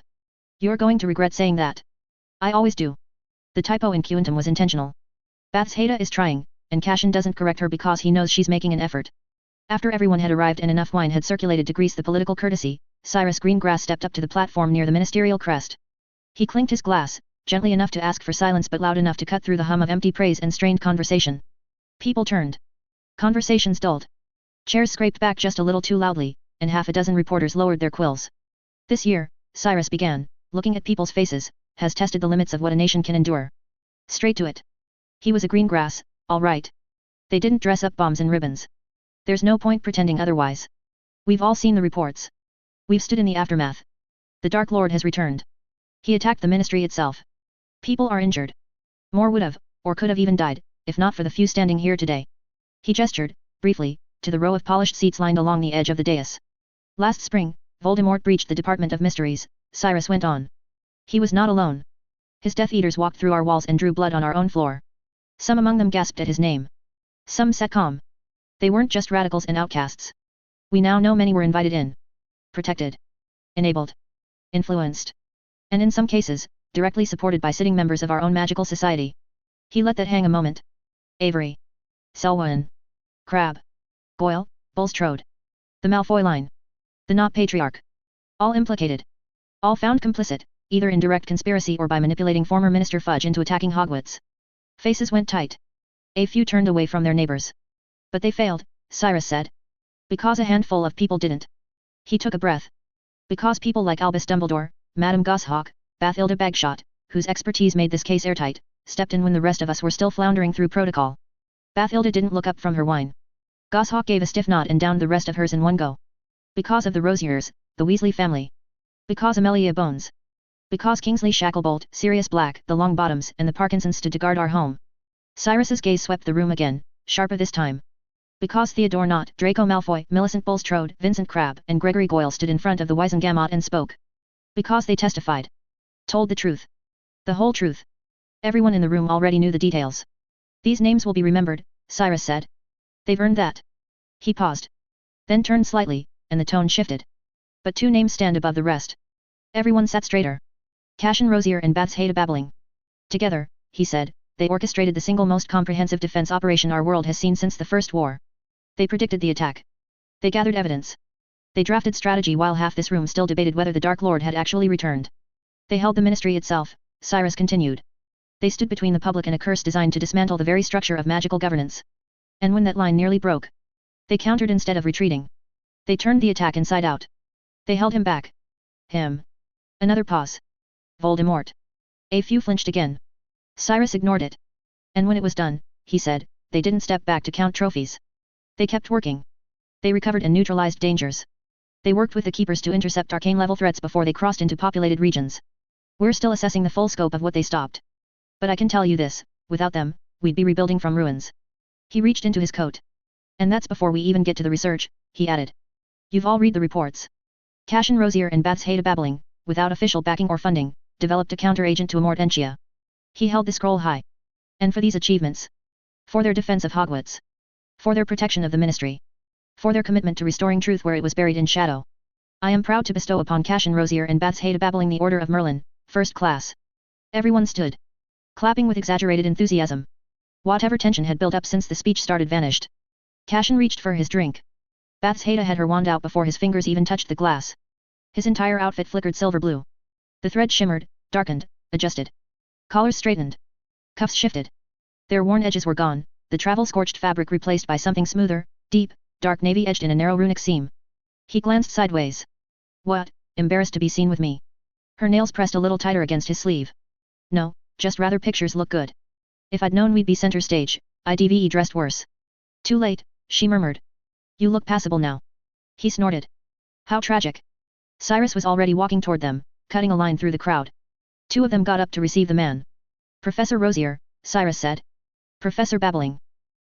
You're going to regret saying that. I always do. The typo in Quantum was intentional. Bathilda is trying, and Cashin doesn't correct her because he knows she's making an effort. After everyone had arrived and enough wine had circulated to grease the political courtesy, Cyrus Greengrass stepped up to the platform near the ministerial crest. He clinked his glass, gently enough to ask for silence but loud enough to cut through the hum of empty praise and strained conversation. People turned. Conversations dulled. Chairs scraped back just a little too loudly, and half a dozen reporters lowered their quills. This year, Cyrus began, looking at people's faces, has tested the limits of what a nation can endure. Straight to it. He was a Greengrass, all right. They didn't dress up bombs and ribbons. There's no point pretending otherwise. We've all seen the reports. We've stood in the aftermath. The Dark Lord has returned. He attacked the ministry itself. People are injured. More would have, or could have even died, if not for the few standing here today. He gestured, briefly, to the row of polished seats lined along the edge of the dais. Last spring, Voldemort breached the Department of Mysteries, Cyrus went on. He was not alone. His Death Eaters walked through our walls and drew blood on our own floor. Some among them gasped at his name. Some sat calm. They weren't just radicals and outcasts. We now know many were invited in. Protected. Enabled. Influenced. And in some cases, directly supported by sitting members of our own magical society. He let that hang a moment. Avery. Selwyn. Crabbe. Goyle, Bulstrode. The Malfoy line. The Not Patriarch. All implicated. All found complicit, either in direct conspiracy or by manipulating former Minister Fudge into attacking Hogwarts. Faces went tight. A few turned away from their neighbors. But they failed, Cyrus said. Because a handful of people didn't. He took a breath. Because people like Albus Dumbledore, Madame Goshawk, Bathilda Bagshot, whose expertise made this case airtight, stepped in when the rest of us were still floundering through protocol. Bathilda didn't look up from her wine. Goshawk gave a stiff nod and downed the rest of hers in one go. Because of the Rosiers, the Weasley family. Because Amelia Bones. Because Kingsley Shacklebolt, Sirius Black, the Longbottoms, and the Parkinsons stood to guard our home. Cyrus's gaze swept the room again, sharper this time. Because Theodore Nott, Draco Malfoy, Millicent Bulstrode, Vincent Crabbe, and Gregory Goyle stood in front of the Wizengamot and spoke. Because they testified. Told the truth. The whole truth. Everyone in the room already knew the details. These names will be remembered, Cyrus said. They've earned that. He paused. Then turned slightly, and the tone shifted. But two names stand above the rest. Everyone sat straighter. Cashin Rosier and Bathilda babbling. Together, he said, they orchestrated the single most comprehensive defense operation our world has seen since the First War. They predicted the attack. They gathered evidence. They drafted strategy while half this room still debated whether the Dark Lord had actually returned. They held the ministry itself, Cyrus continued. They stood between the public and a curse designed to dismantle the very structure of magical governance. And when that line nearly broke, they countered instead of retreating. They turned the attack inside out. They held him back. Him. Another pause. Voldemort. A few flinched again. Cyrus ignored it. And when it was done, he said, they didn't step back to count trophies. They kept working. They recovered and neutralized dangers. They worked with the Keepers to intercept arcane-level threats before they crossed into populated regions. We're still assessing the full scope of what they stopped. But I can tell you this, without them, we'd be rebuilding from ruins. He reached into his coat. And that's before we even get to the research, he added. You've all read the reports. Cashin Rosier and Bathsheba babbling, without official backing or funding, developed a counter-agent to Amortentia. He held the scroll high. And for these achievements. For their defense of Hogwarts. For their protection of the Ministry. For their commitment to restoring truth where it was buried in shadow. I am proud to bestow upon Cashin Rosier and Bathsheba babbling the Order of Merlin, First Class. Everyone stood. Clapping with exaggerated enthusiasm. Whatever tension had built up since the speech started vanished. Cashin reached for his drink. Bathsheba had her wand out before his fingers even touched the glass. His entire outfit flickered silver blue. The thread shimmered, darkened, adjusted. Collars straightened. Cuffs shifted. Their worn edges were gone, the travel-scorched fabric replaced by something smoother, deep, dark navy edged in a narrow runic seam. He glanced sideways. What, embarrassed to be seen with me? Her nails pressed a little tighter against his sleeve. No, just rather pictures look good. If I'd known we'd be center stage, I'd dressed worse. Too late, she murmured. You look passable now. He snorted. How tragic. Cyrus was already walking toward them, cutting a line through the crowd. Two of them got up to receive the man. Professor Rosier, Cyrus said. Professor babbling.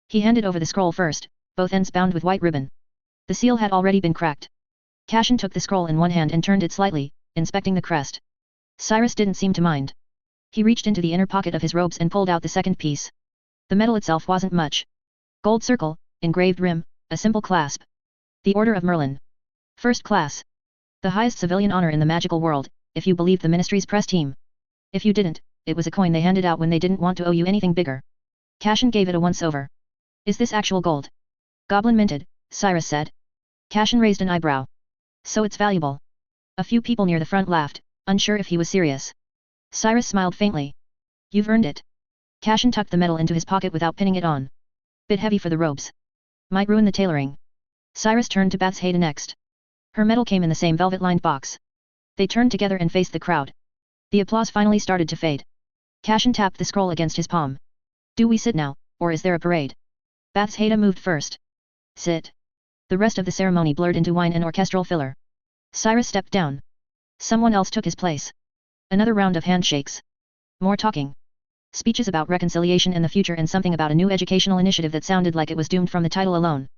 He handed over the scroll first, both ends bound with white ribbon. The seal had already been cracked. Cashin took the scroll in one hand and turned it slightly, inspecting the crest. Cyrus didn't seem to mind. He reached into the inner pocket of his robes and pulled out the second piece. The metal itself wasn't much. Gold circle, engraved rim, a simple clasp. The Order of Merlin. First Class. The highest civilian honor in the magical world, if you believed the Ministry's press team. If you didn't, it was a coin they handed out when they didn't want to owe you anything bigger. Cashin gave it a once-over. Is this actual gold? Goblin minted, Cyrus said. Cashin raised an eyebrow. So it's valuable. A few people near the front laughed, unsure if he was serious. Cyrus smiled faintly. You've earned it. Cashin tucked the metal into his pocket without pinning it on. Bit heavy for the robes. Might ruin the tailoring. Cyrus turned to Bathsheba next. Her medal came in the same velvet-lined box. They turned together and faced the crowd. The applause finally started to fade. Cashin tapped the scroll against his palm. Do we sit now, or is there a parade? Bathsheba moved first. Sit. The rest of the ceremony blurred into whine and orchestral filler. Cyrus stepped down. Someone else took his place. Another round of handshakes. More talking. Speeches about reconciliation and the future and something about a new educational initiative that sounded like it was doomed from the title alone.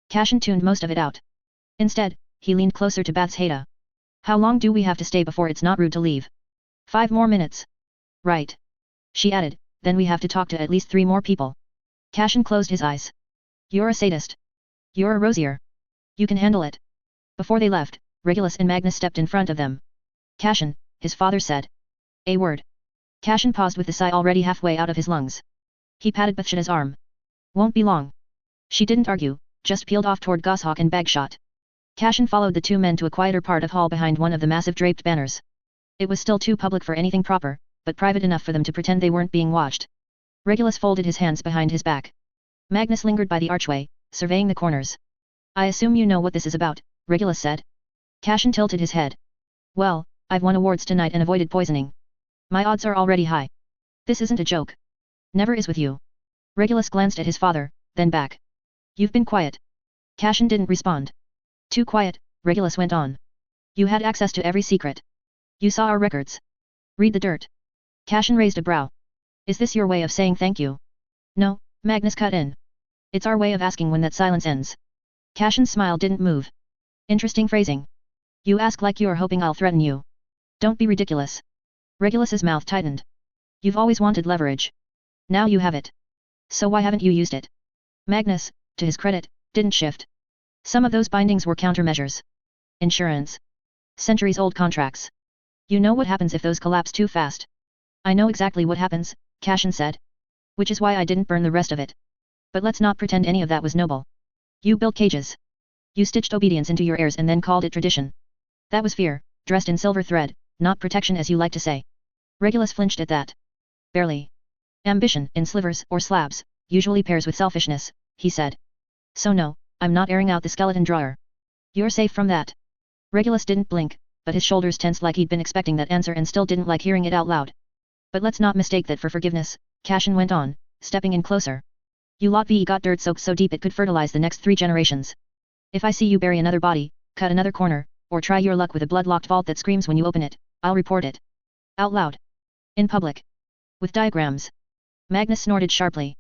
Cashin tuned most of it out. Instead, he leaned closer to Bathsheba. How long do we have to stay before it's not rude to leave? 5 more minutes. Right. She added, then we have to talk to at least 3 more people. Cashin closed his eyes. You're a sadist. You're a Rosier. You can handle it. Before they left, Regulus and Magnus stepped in front of them. Cashin, his father said. A word. Cashin paused with the sigh already halfway out of his lungs. He patted Bathsheba's arm. Won't be long. She didn't argue, just peeled off toward Goshawk and Bagshot. Cashin followed the 2 men to a quieter part of hall behind one of the massive draped banners. It was still too public for anything proper, but private enough for them to pretend they weren't being watched. Regulus folded his hands behind his back. Magnus lingered by the archway, surveying the corners. I assume you know what this is about, Regulus said. Cashin tilted his head. Well, I've won awards tonight and avoided poisoning. My odds are already high. This isn't a joke. Never is with you. Regulus glanced at his father, then back. You've been quiet. Cashin didn't respond. Too quiet, Regulus went on. You had access to every secret. You saw our records. Read the dirt. Cashin raised a brow. Is this your way of saying thank you? No, Magnus cut in. It's our way of asking when that silence ends. Cashin's smile didn't move. Interesting phrasing. You ask like you're hoping I'll threaten you. Don't be ridiculous. Regulus's mouth tightened. You've always wanted leverage. Now you have it. So why haven't you used it? Magnus, to his credit, didn't shift. Some of those bindings were countermeasures. Insurance. Centuries-old contracts. You know what happens if those collapse too fast. I know exactly what happens, Cashin said. Which is why I didn't burn the rest of it. But let's not pretend any of that was noble. You built cages. You stitched obedience into your heirs and then called it tradition. That was fear, dressed in silver thread, not protection as you like to say. Regulus flinched at that. Barely. Ambition, in slivers or slabs, usually pairs with selfishness, he said. So no, I'm not airing out the skeleton drawer. You're safe from that. Regulus didn't blink, but his shoulders tensed like he'd been expecting that answer and still didn't like hearing it out loud. But let's not mistake that for forgiveness, Cashin went on, stepping in closer. You lot ve got dirt soaked so deep it could fertilize the next 3 generations. If I see you bury another body, cut another corner, or try your luck with a blood-locked vault that screams when you open it, I'll report it. Out loud. In public. With diagrams. Magnus snorted sharply.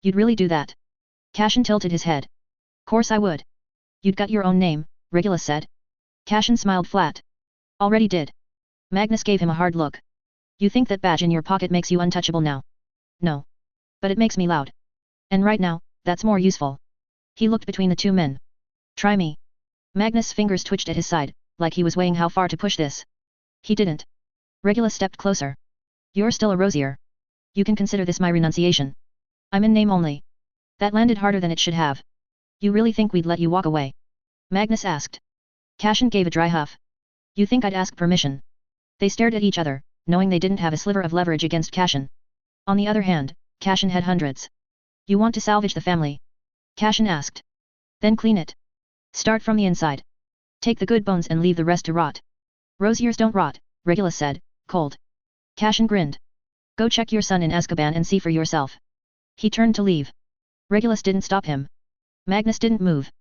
You'd really do that? Cashin tilted his head. Course I would. You'd got your own name, Regulus said. Cashin smiled flat. Already did. Magnus gave him a hard look. You think that badge in your pocket makes you untouchable now? No. But it makes me loud. And right now, that's more useful. He looked between the two men. Try me. Magnus' fingers twitched at his side, like he was weighing how far to push this. He didn't. Regulus stepped closer. You're still a rosier. You can consider this my renunciation. I'm in name only. That landed harder than it should have. You really think we'd let you walk away? Magnus asked. Cashin gave a dry huff. You think I'd ask permission? They stared at each other, knowing they didn't have a sliver of leverage against Cashin. On the other hand, Cashin had hundreds. You want to salvage the family? Cashin asked. Then clean it. Start from the inside. Take the good bones and leave the rest to rot. Rosiers don't rot, Regulus said, cold. Cashin grinned. Go check your son in Azkaban and see for yourself. He turned to leave. Regulus didn't stop him. Magnus didn't move.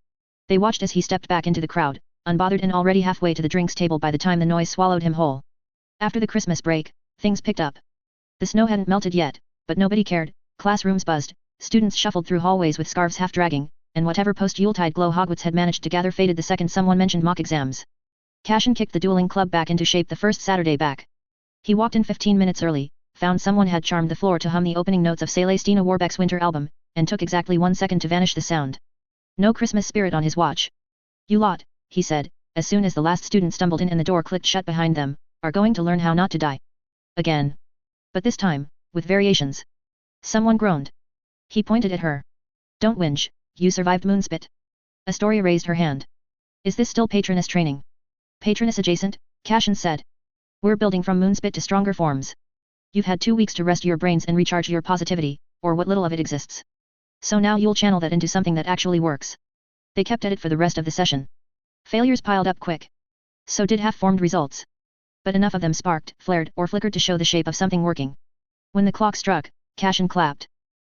They watched as he stepped back into the crowd, unbothered and already halfway to the drinks table by the time the noise swallowed him whole. After the Christmas break, things picked up. The snow hadn't melted yet, but nobody cared, classrooms buzzed, students shuffled through hallways with scarves half dragging, and whatever post-Yuletide glow Hogwarts had managed to gather faded the second someone mentioned mock exams. Cashin kicked the dueling club back into shape the first Saturday back. He walked in 15 minutes early, found someone had charmed the floor to hum the opening notes of Celestina Warbeck's winter album, and took exactly 1 second to vanish the sound. No Christmas spirit on his watch. You lot, he said, as soon as the last student stumbled in and the door clicked shut behind them, are going to learn how not to die. Again. But this time, with variations. Someone groaned. He pointed at her. Don't whinge, you survived Moonspit. Astoria raised her hand. Is this still Patronus training? Patronus adjacent, Cashin said. We're building from Moonspit to stronger forms. You've had 2 weeks to rest your brains and recharge your positivity, or what little of it exists. So now you'll channel that into something that actually works. They kept at it for the rest of the session. Failures piled up quick. So did half-formed results. But enough of them sparked, flared, or flickered to show the shape of something working. When the clock struck, Cashin clapped.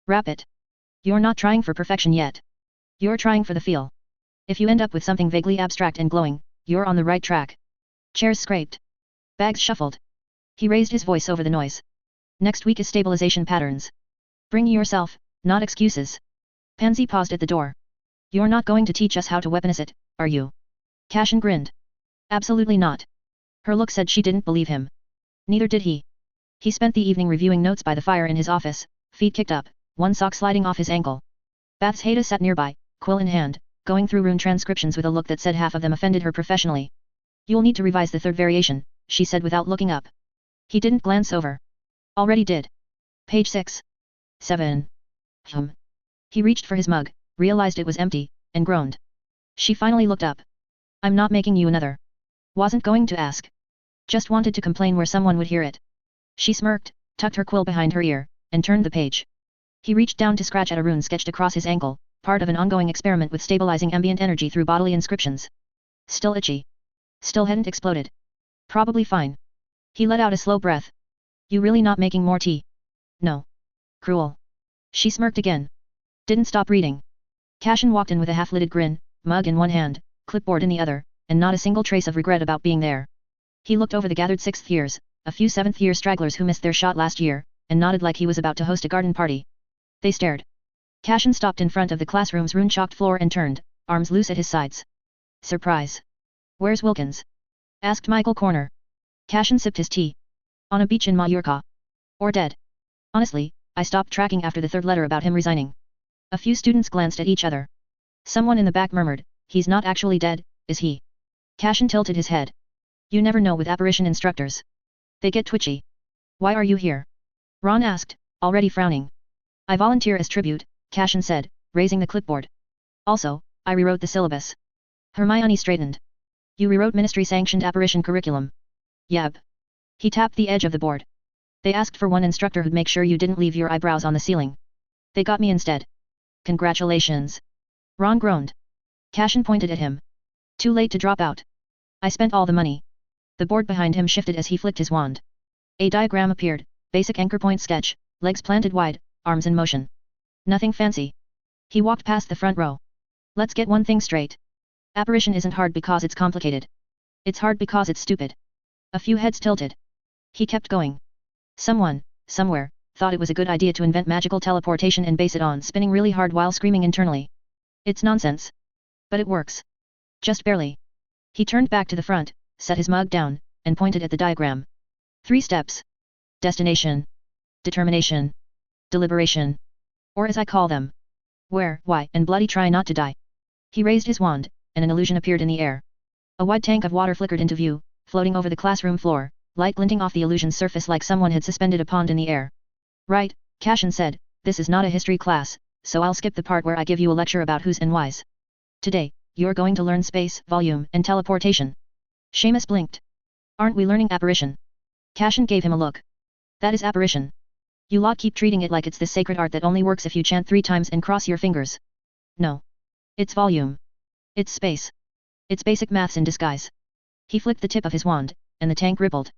Wrap it. You're not trying for perfection yet. You're trying for the feel. If you end up with something vaguely abstract and glowing, you're on the right track. Chairs scraped. Bags shuffled. He raised his voice over the noise. Next week is stabilization patterns. Bring yourself, not excuses. Pansy paused at the door. You're not going to teach us how to weaponize it, are you? Cashin grinned. Absolutely not. Her look said she didn't believe him. Neither did he. He spent the evening reviewing notes by the fire in his office, feet kicked up, one sock sliding off his ankle. Bath's Haida sat nearby, quill in hand, going through rune transcriptions with a look that said half of them offended her professionally. You'll need to revise the third variation, she said without looking up. He didn't glance over. Already did. Page 6. 7. He reached for his mug, realized it was empty, and groaned. She finally looked up. I'm not making you another. Wasn't going to ask. Just wanted to complain where someone would hear it. She smirked, tucked her quill behind her ear, and turned the page. He reached down to scratch at a rune sketched across his ankle, part of an ongoing experiment with stabilizing ambient energy through bodily inscriptions. Still itchy. Still hadn't exploded. Probably fine. He let out a slow breath. You really not making more tea? No. Cruel. She smirked again. Didn't stop reading. Cashin walked in with a half-lidded grin, mug in one hand, clipboard in the other, and not a single trace of regret about being there. He looked over the gathered 6th years, a few 7th-year stragglers who missed their shot last year, and nodded like he was about to host a garden party. They stared. Cashin stopped in front of the classroom's rune-chalked floor and turned, arms loose at his sides. Surprise. Where's Wilkins? Asked Michael Corner. Cashin sipped his tea. On a beach in Mallorca. Or dead. Honestly, I stopped tracking after the 3rd letter about him resigning. A few students glanced at each other. Someone in the back murmured, he's not actually dead, is he? Cashin tilted his head. You never know with apparition instructors. They get twitchy. Why are you here? Ron asked, already frowning. I volunteer as tribute, Cashin said, raising the clipboard. Also, I rewrote the syllabus. Hermione straightened. You rewrote ministry-sanctioned apparition curriculum. Yep. He tapped the edge of the board. They asked for one instructor who'd make sure you didn't leave your eyebrows on the ceiling. They got me instead. Congratulations. Ron groaned. Cashin pointed at him. Too late to drop out. I spent all the money. The board behind him shifted as he flicked his wand. A diagram appeared, basic anchor point sketch, legs planted wide, arms in motion. Nothing fancy. He walked past the front row. Let's get one thing straight. Apparition isn't hard because it's complicated. It's hard because it's stupid. A few heads tilted. He kept going. Someone, somewhere, thought it was a good idea to invent magical teleportation and base it on spinning really hard while screaming internally. It's nonsense. But it works. Just barely. He turned back to the front, set his mug down, and pointed at the diagram. 3 steps. Destination. Determination. Deliberation. Or as I call them. Where, why, and bloody try not to die. He raised his wand, and an illusion appeared in the air. A wide tank of water flickered into view, floating over the classroom floor, light glinting off the illusion's surface like someone had suspended a pond in the air. Right, Cashin said, this is not a history class, so I'll skip the part where I give you a lecture about who's and why's. Today, you're going to learn space, volume, and teleportation. Seamus blinked. Aren't we learning apparition? Cashin gave him a look. That is apparition. You lot keep treating it like it's this sacred art that only works if you chant 3 times and cross your fingers. No. It's volume. It's space. It's basic maths in disguise. He flicked the tip of his wand, and the tank rippled.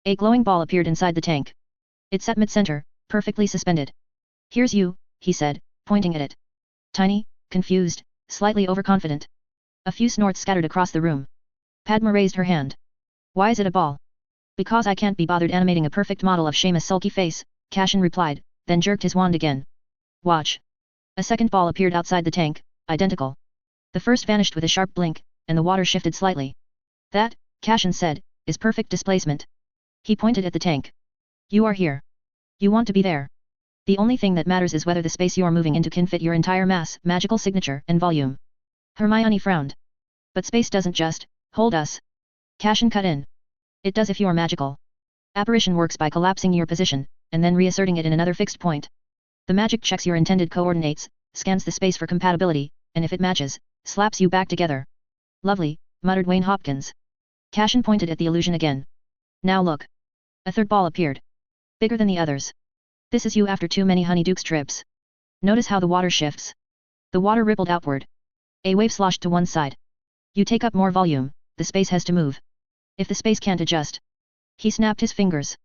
A glowing ball appeared inside the tank. It sat mid-center, perfectly suspended. Here's you, he said, pointing at it. Tiny, confused, slightly overconfident. A few snorts scattered across the room. Padma raised her hand. Why is it a ball? Because I can't be bothered animating a perfect model of Seamus' sulky face, Cashin replied, then jerked his wand again. Watch. A second ball appeared outside the tank, identical. The first vanished with a sharp blink, and the water shifted slightly. That, Cashin said, is perfect displacement. He pointed at the tank. You are here. You want to be there. The only thing that matters is whether the space you're moving into can fit your entire mass, magical signature, and volume. Hermione frowned. But space doesn't just hold us. Cashin cut in. It does if you're magical. Apparition works by collapsing your position, and then reasserting it in another fixed point. The magic checks your intended coordinates, scans the space for compatibility, and if it matches, slaps you back together. Lovely, muttered Wayne Hopkins. Cashin pointed at the illusion again. Now look. A third ball appeared. Bigger than the others. This is you after too many Honeydukes trips. Notice how the water shifts. The water rippled outward. A wave sloshed to one side. You take up more volume, the space has to move. If the space can't adjust. He snapped his fingers.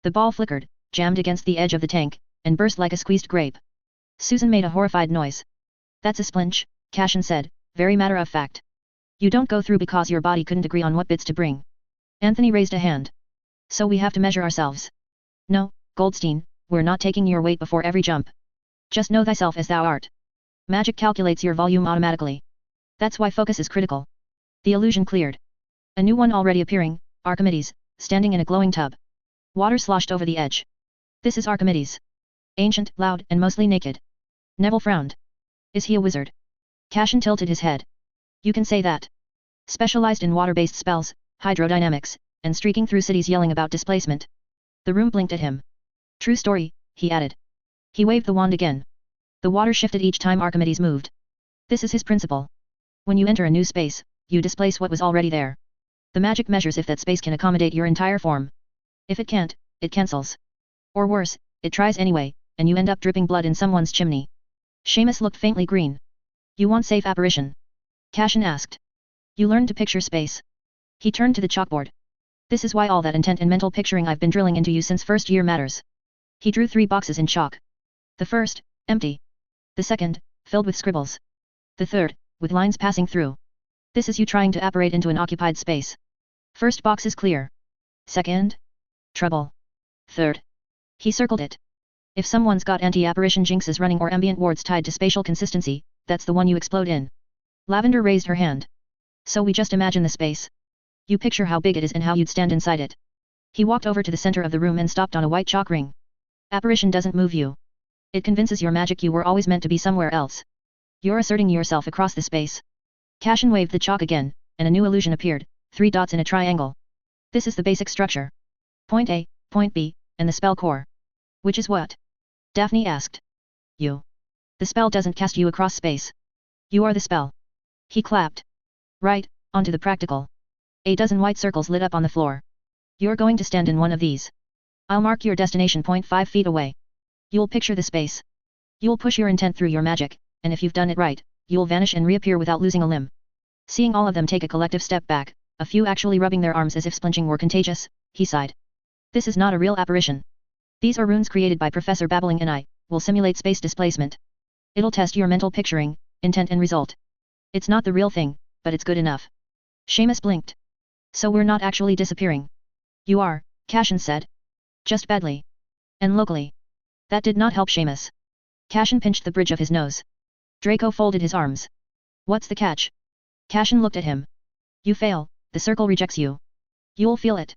The ball flickered, jammed against the edge of the tank, and burst like a squeezed grape. Susan made a horrified noise. That's a splinch, Cashin said, very matter of fact. You don't go through because your body couldn't agree on what bits to bring. Anthony raised a hand. So we have to measure ourselves. No, Goldstein, we're not taking your weight before every jump. Just know thyself as thou art. Magic calculates your volume automatically. That's why focus is critical. The illusion cleared. A new one already appearing, Archimedes, standing in a glowing tub. Water sloshed over the edge. This is Archimedes. Ancient, loud, and mostly naked. Neville frowned. Is he a wizard? Cashin tilted his head. You can say that. Specialized in water-based spells, hydrodynamics, and streaking through cities yelling about displacement. The room blinked at him. True story, he added. He waved the wand again. The water shifted each time Archimedes moved. This is his principle. When you enter a new space, you displace what was already there. The magic measures if that space can accommodate your entire form. If it can't, it cancels. Or worse, it tries anyway, and you end up dripping blood in someone's chimney. Seamus looked faintly green. You want safe apparition? Cashin asked. You learned to picture space. He turned to the chalkboard. This is why all that intent and mental picturing I've been drilling into you since first year matters. He drew 3 boxes in chalk. The first, empty. The second, filled with scribbles. The third, with lines passing through. This is you trying to apparate into an occupied space. First box is clear. Second? Trouble. Third. He circled it. If someone's got anti-apparition jinxes running or ambient wards tied to spatial consistency, that's the one you explode in. Lavender raised her hand. So we just imagine the space. You picture how big it is and how you'd stand inside it. He walked over to the center of the room and stopped on a white chalk ring. Apparition doesn't move you. It convinces your magic you were always meant to be somewhere else. You're asserting yourself across the space. Cashin waved the chalk again, and a new illusion appeared, 3 dots in a triangle. This is the basic structure. Point A, point B, and the spell core. Which is what? Daphne asked. You. The spell doesn't cast you across space. You are the spell. He clapped. Right, onto the practical. A dozen white circles lit up on the floor. You're going to stand in one of these. I'll mark your destination point 5 feet away. You'll picture the space. You'll push your intent through your magic, and if you've done it right, you'll vanish and reappear without losing a limb. Seeing all of them take a collective step back, a few actually rubbing their arms as if splinching were contagious, he sighed. This is not a real apparition. These are runes created by Professor Babbling and I, will simulate space displacement. It'll test your mental picturing, intent and result. It's not the real thing, but it's good enough. Seamus blinked. So we're not actually disappearing. You are, Cashin said. Just badly. And locally. That did not help Seamus. Cashin pinched the bridge of his nose. Draco folded his arms. What's the catch? Cashin looked at him. You fail, the circle rejects you. You'll feel it.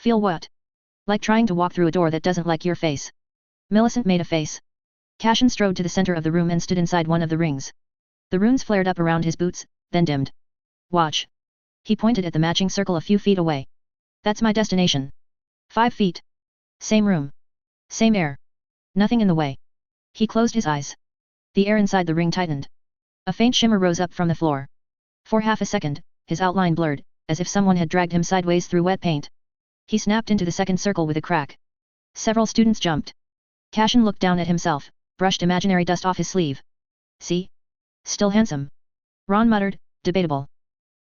Feel what? Like trying to walk through a door that doesn't like your face. Millicent made a face. Cashin strode to the center of the room and stood inside one of the rings. The runes flared up around his boots, then dimmed. Watch. He pointed at the matching circle a few feet away. That's my destination. 5 feet. Same room. Same air. Nothing in the way. He closed his eyes. The air inside the ring tightened. A faint shimmer rose up from the floor. For half a second, his outline blurred, as if someone had dragged him sideways through wet paint. He snapped into the second circle with a crack. Several students jumped. Cashin looked down at himself, brushed imaginary dust off his sleeve. See? Still handsome. Ron muttered, debatable.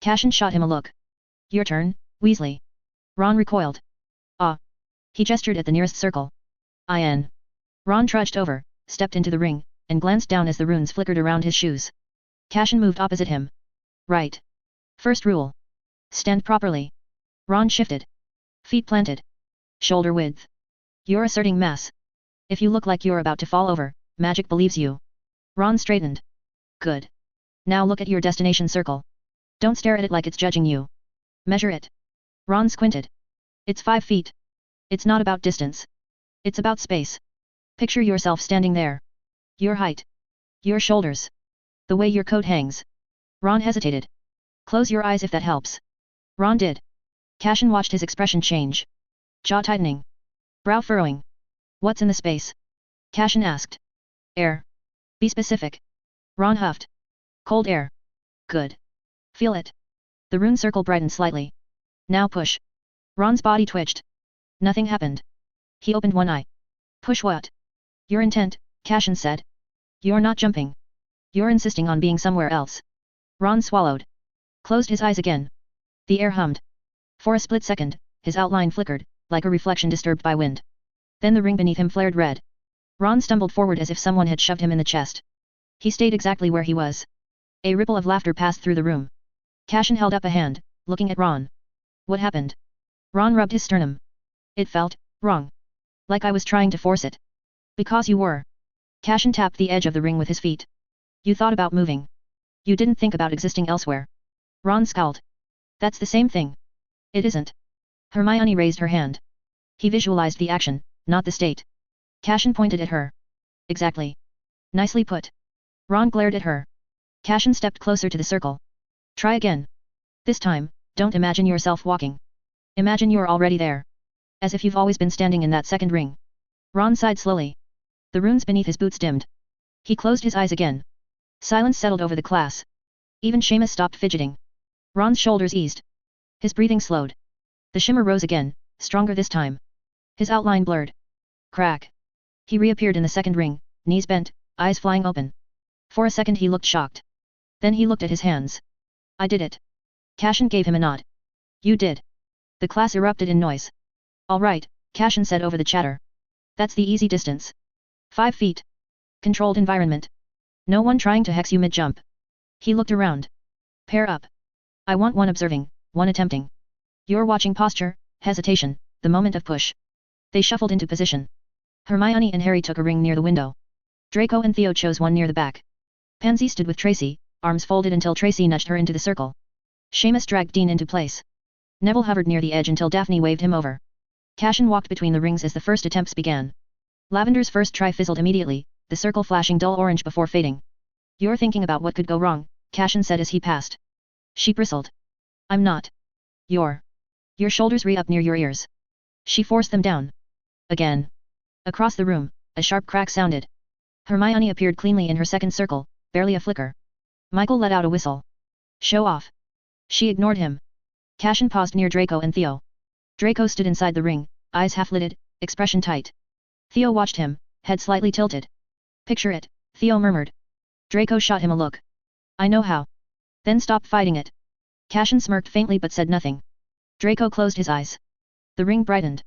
Cashin shot him a look. Your turn, Weasley. Ron recoiled. Ah. He gestured at the nearest circle. In. Ron trudged over, stepped into the ring, and glanced down as the runes flickered around his shoes. Cashin moved opposite him. Right. First rule. Stand properly. Ron shifted. Feet planted. Shoulder width. You're asserting mass. If you look like you're about to fall over, magic believes you. Ron straightened. Good. Now look at your destination circle. Don't stare at it like it's judging you. Measure it. Ron squinted. It's 5 feet. It's not about distance. It's about space. Picture yourself standing there. Your height. Your shoulders. The way your coat hangs. Ron hesitated. Close your eyes if that helps. Ron did. Cashin watched his expression change. Jaw tightening. Brow furrowing. What's in the space? Cashin asked. Air. Be specific. Ron huffed. Cold air. Good. Feel it. The rune circle brightened slightly. Now push. Ron's body twitched. Nothing happened. He opened one eye. Push what? Your intent, Cashin said. You're not jumping. You're insisting on being somewhere else. Ron swallowed. Closed his eyes again. The air hummed. For a split second, his outline flickered, like a reflection disturbed by wind. Then the ring beneath him flared red. Ron stumbled forward as if someone had shoved him in the chest. He stayed exactly where he was. A ripple of laughter passed through the room. Cashin held up a hand, looking at Ron. What happened? Ron rubbed his sternum. It felt wrong. Like I was trying to force it. Because you were. Cashin tapped the edge of the ring with his feet. You thought about moving. You didn't think about existing elsewhere. Ron scowled. That's the same thing. It isn't. Hermione raised her hand. He visualized the action, not the state. Cashin pointed at her. Exactly. Nicely put. Ron glared at her. Cashin stepped closer to the circle. Try again. This time, don't imagine yourself walking. Imagine you're already there. As if you've always been standing in that second ring. Ron sighed slowly. The runes beneath his boots dimmed. He closed his eyes again. Silence settled over the class. Even Seamus stopped fidgeting. Ron's shoulders eased. His breathing slowed. The shimmer rose again, stronger this time. His outline blurred. Crack. He reappeared in the second ring, knees bent, eyes flying open. For a second he looked shocked. Then he looked at his hands. I did it. Cashin gave him a nod. You did. The class erupted in noise. All right, Cashin said over the chatter. That's the easy distance. 5 feet. Controlled environment. No one trying to hex you mid-jump. He looked around. Pair up. I want one observing, one attempting. You're watching posture, hesitation, the moment of push. They shuffled into position. Hermione and Harry took a ring near the window. Draco and Theo chose one near the back. Pansy stood with Tracy, arms folded until Tracy nudged her into the circle. Seamus dragged Dean into place. Neville hovered near the edge until Daphne waved him over. Cashin walked between the rings as the first attempts began. Lavender's first try fizzled immediately, the circle flashing dull orange before fading. You're thinking about what could go wrong, Cashin said as he passed. She bristled. I'm not. Your shoulders re-up near your ears. She forced them down. Again. Across the room, a sharp crack sounded. Hermione appeared cleanly in her second circle, barely a flicker. Michael let out a whistle. Show off. She ignored him. Cashin paused near Draco and Theo. Draco stood inside the ring, eyes half-lidded, expression tight. Theo watched him, head slightly tilted. Picture it, Theo murmured. Draco shot him a look. I know how. Then stop fighting it. Cashin smirked faintly but said nothing. Draco closed his eyes. The ring brightened.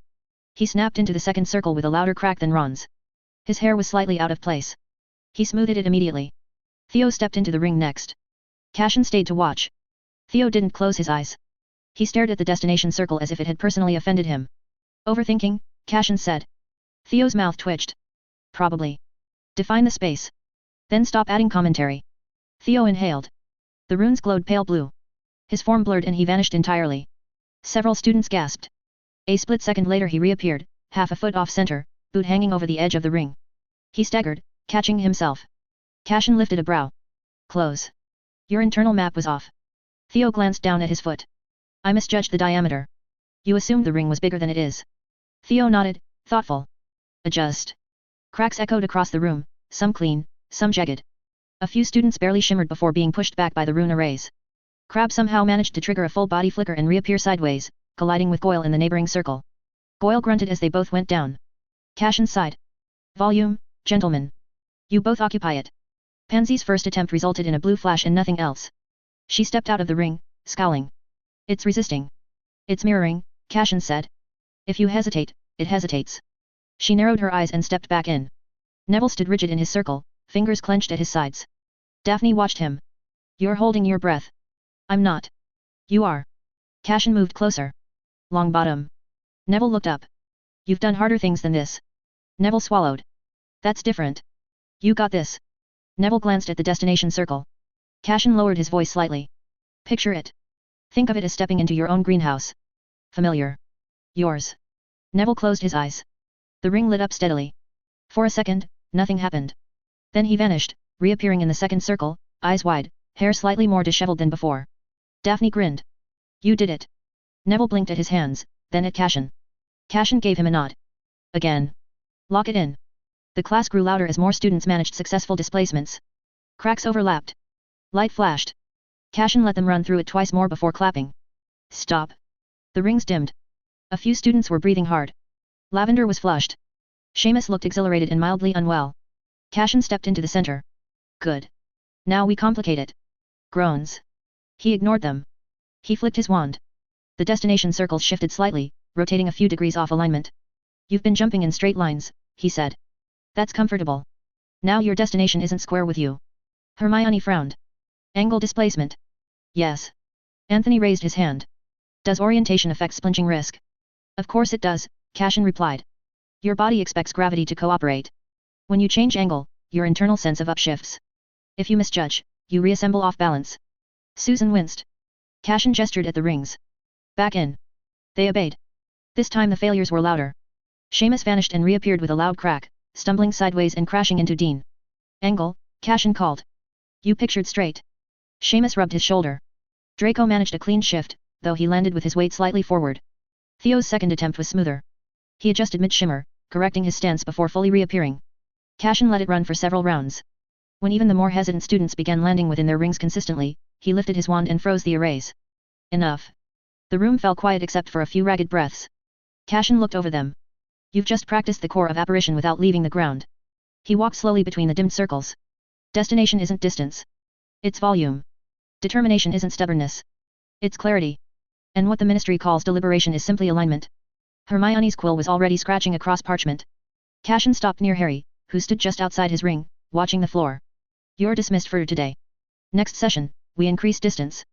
He snapped into the second circle with a louder crack than Ron's. His hair was slightly out of place. He smoothed it immediately. Theo stepped into the ring next. Cashin stayed to watch. Theo didn't close his eyes. He stared at the destination circle as if it had personally offended him. Overthinking, Cashin said. Theo's mouth twitched. Probably. Define the space. Then stop adding commentary. Theo inhaled. The runes glowed pale blue. His form blurred and he vanished entirely. Several students gasped. A split second later he reappeared, half a foot off center, boot hanging over the edge of the ring. He staggered, catching himself. Cashin lifted a brow. Close. Your internal map was off. Theo glanced down at his foot. I misjudged the diameter. You assumed the ring was bigger than it is. Theo nodded, thoughtful. Adjust. Cracks echoed across the room, some clean, some jagged. A few students barely shimmered before being pushed back by the rune arrays. Crab somehow managed to trigger a full body flicker and reappear sideways, colliding with Goyle in the neighboring circle. Goyle grunted as they both went down. Cashin sighed. Volume, gentlemen. You both occupy it. Pansy's first attempt resulted in a blue flash and nothing else. She stepped out of the ring, scowling. It's resisting. It's mirroring, Cashin said. If you hesitate, it hesitates. She narrowed her eyes and stepped back in. Neville stood rigid in his circle, fingers clenched at his sides. Daphne watched him. You're holding your breath. I'm not. You are. Cashin moved closer. Longbottom. Neville looked up. You've done harder things than this. Neville swallowed. That's different. You got this. Neville glanced at the destination circle. Cashin lowered his voice slightly. Picture it. Think of it as stepping into your own greenhouse. Familiar. Yours. Neville closed his eyes. The ring lit up steadily. For a second, nothing happened. Then he vanished, reappearing in the second circle, eyes wide, hair slightly more disheveled than before. Daphne grinned. You did it. Neville blinked at his hands, then at Cashin. Cashin gave him a nod. Again. Lock it in. The class grew louder as more students managed successful displacements. Cracks overlapped. Light flashed. Cashin let them run through it twice more before clapping. Stop. The rings dimmed. A few students were breathing hard. Lavender was flushed. Seamus looked exhilarated and mildly unwell. Cashin stepped into the center. Good. Now we complicate it. Groans. He ignored them. He flicked his wand. The destination circles shifted slightly, rotating a few degrees off alignment. You've been jumping in straight lines, he said. That's comfortable. Now your destination isn't square with you. Hermione frowned. Angle displacement. Yes. Anthony raised his hand. Does orientation affect splinching risk? Of course it does, Cashin replied. Your body expects gravity to cooperate. When you change angle, your internal sense of up shifts. If you misjudge, you reassemble off balance. Susan winced. Cashin gestured at the rings. Back in. They obeyed. This time the failures were louder. Seamus vanished and reappeared with a loud crack, stumbling sideways and crashing into Dean. Angle, Cashin called. You pictured straight. Seamus rubbed his shoulder. Draco managed a clean shift, though he landed with his weight slightly forward. Theo's second attempt was smoother. He adjusted mid-shimmer, correcting his stance before fully reappearing. Cashin let it run for several rounds. When even the more hesitant students began landing within their rings consistently, he lifted his wand and froze the arrays. Enough. The room fell quiet except for a few ragged breaths. Cashin looked over them. You've just practiced the core of apparition without leaving the ground. He walked slowly between the dimmed circles. Destination isn't distance. It's volume. Determination isn't stubbornness. It's clarity. And what the ministry calls deliberation is simply alignment. Hermione's quill was already scratching across parchment. Cashin stopped near Harry, who stood just outside his ring, watching the floor. You're dismissed for today. Next session, we increase distance.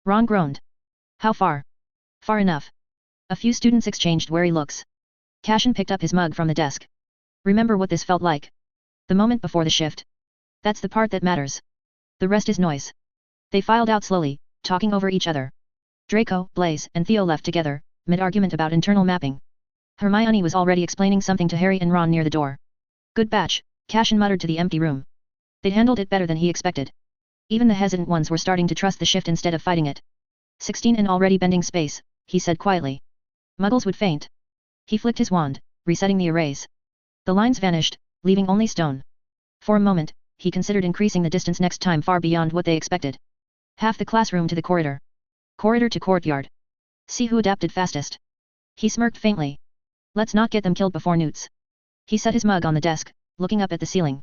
Ron groaned. How far? Far enough. A few students exchanged wary looks. Cashin picked up his mug from the desk. Remember what this felt like? The moment before the shift. That's the part that matters. The rest is noise. They filed out slowly, talking over each other. Draco, Blaise, and Theo left together, mid-argument about internal mapping. Hermione was already explaining something to Harry and Ron near the door. Good batch, Cashin muttered to the empty room. They'd handled it better than he expected. Even the hesitant ones were starting to trust the shift instead of fighting it. 16 and already bending space, he said quietly. Muggles would faint. He flicked his wand, resetting the arrays. The lines vanished, leaving only stone. For a moment, he considered increasing the distance next time far beyond what they expected. Half the classroom to the corridor. Corridor to courtyard. See who adapted fastest. He smirked faintly. Let's not get them killed before Newts. He set his mug on the desk, looking up at the ceiling.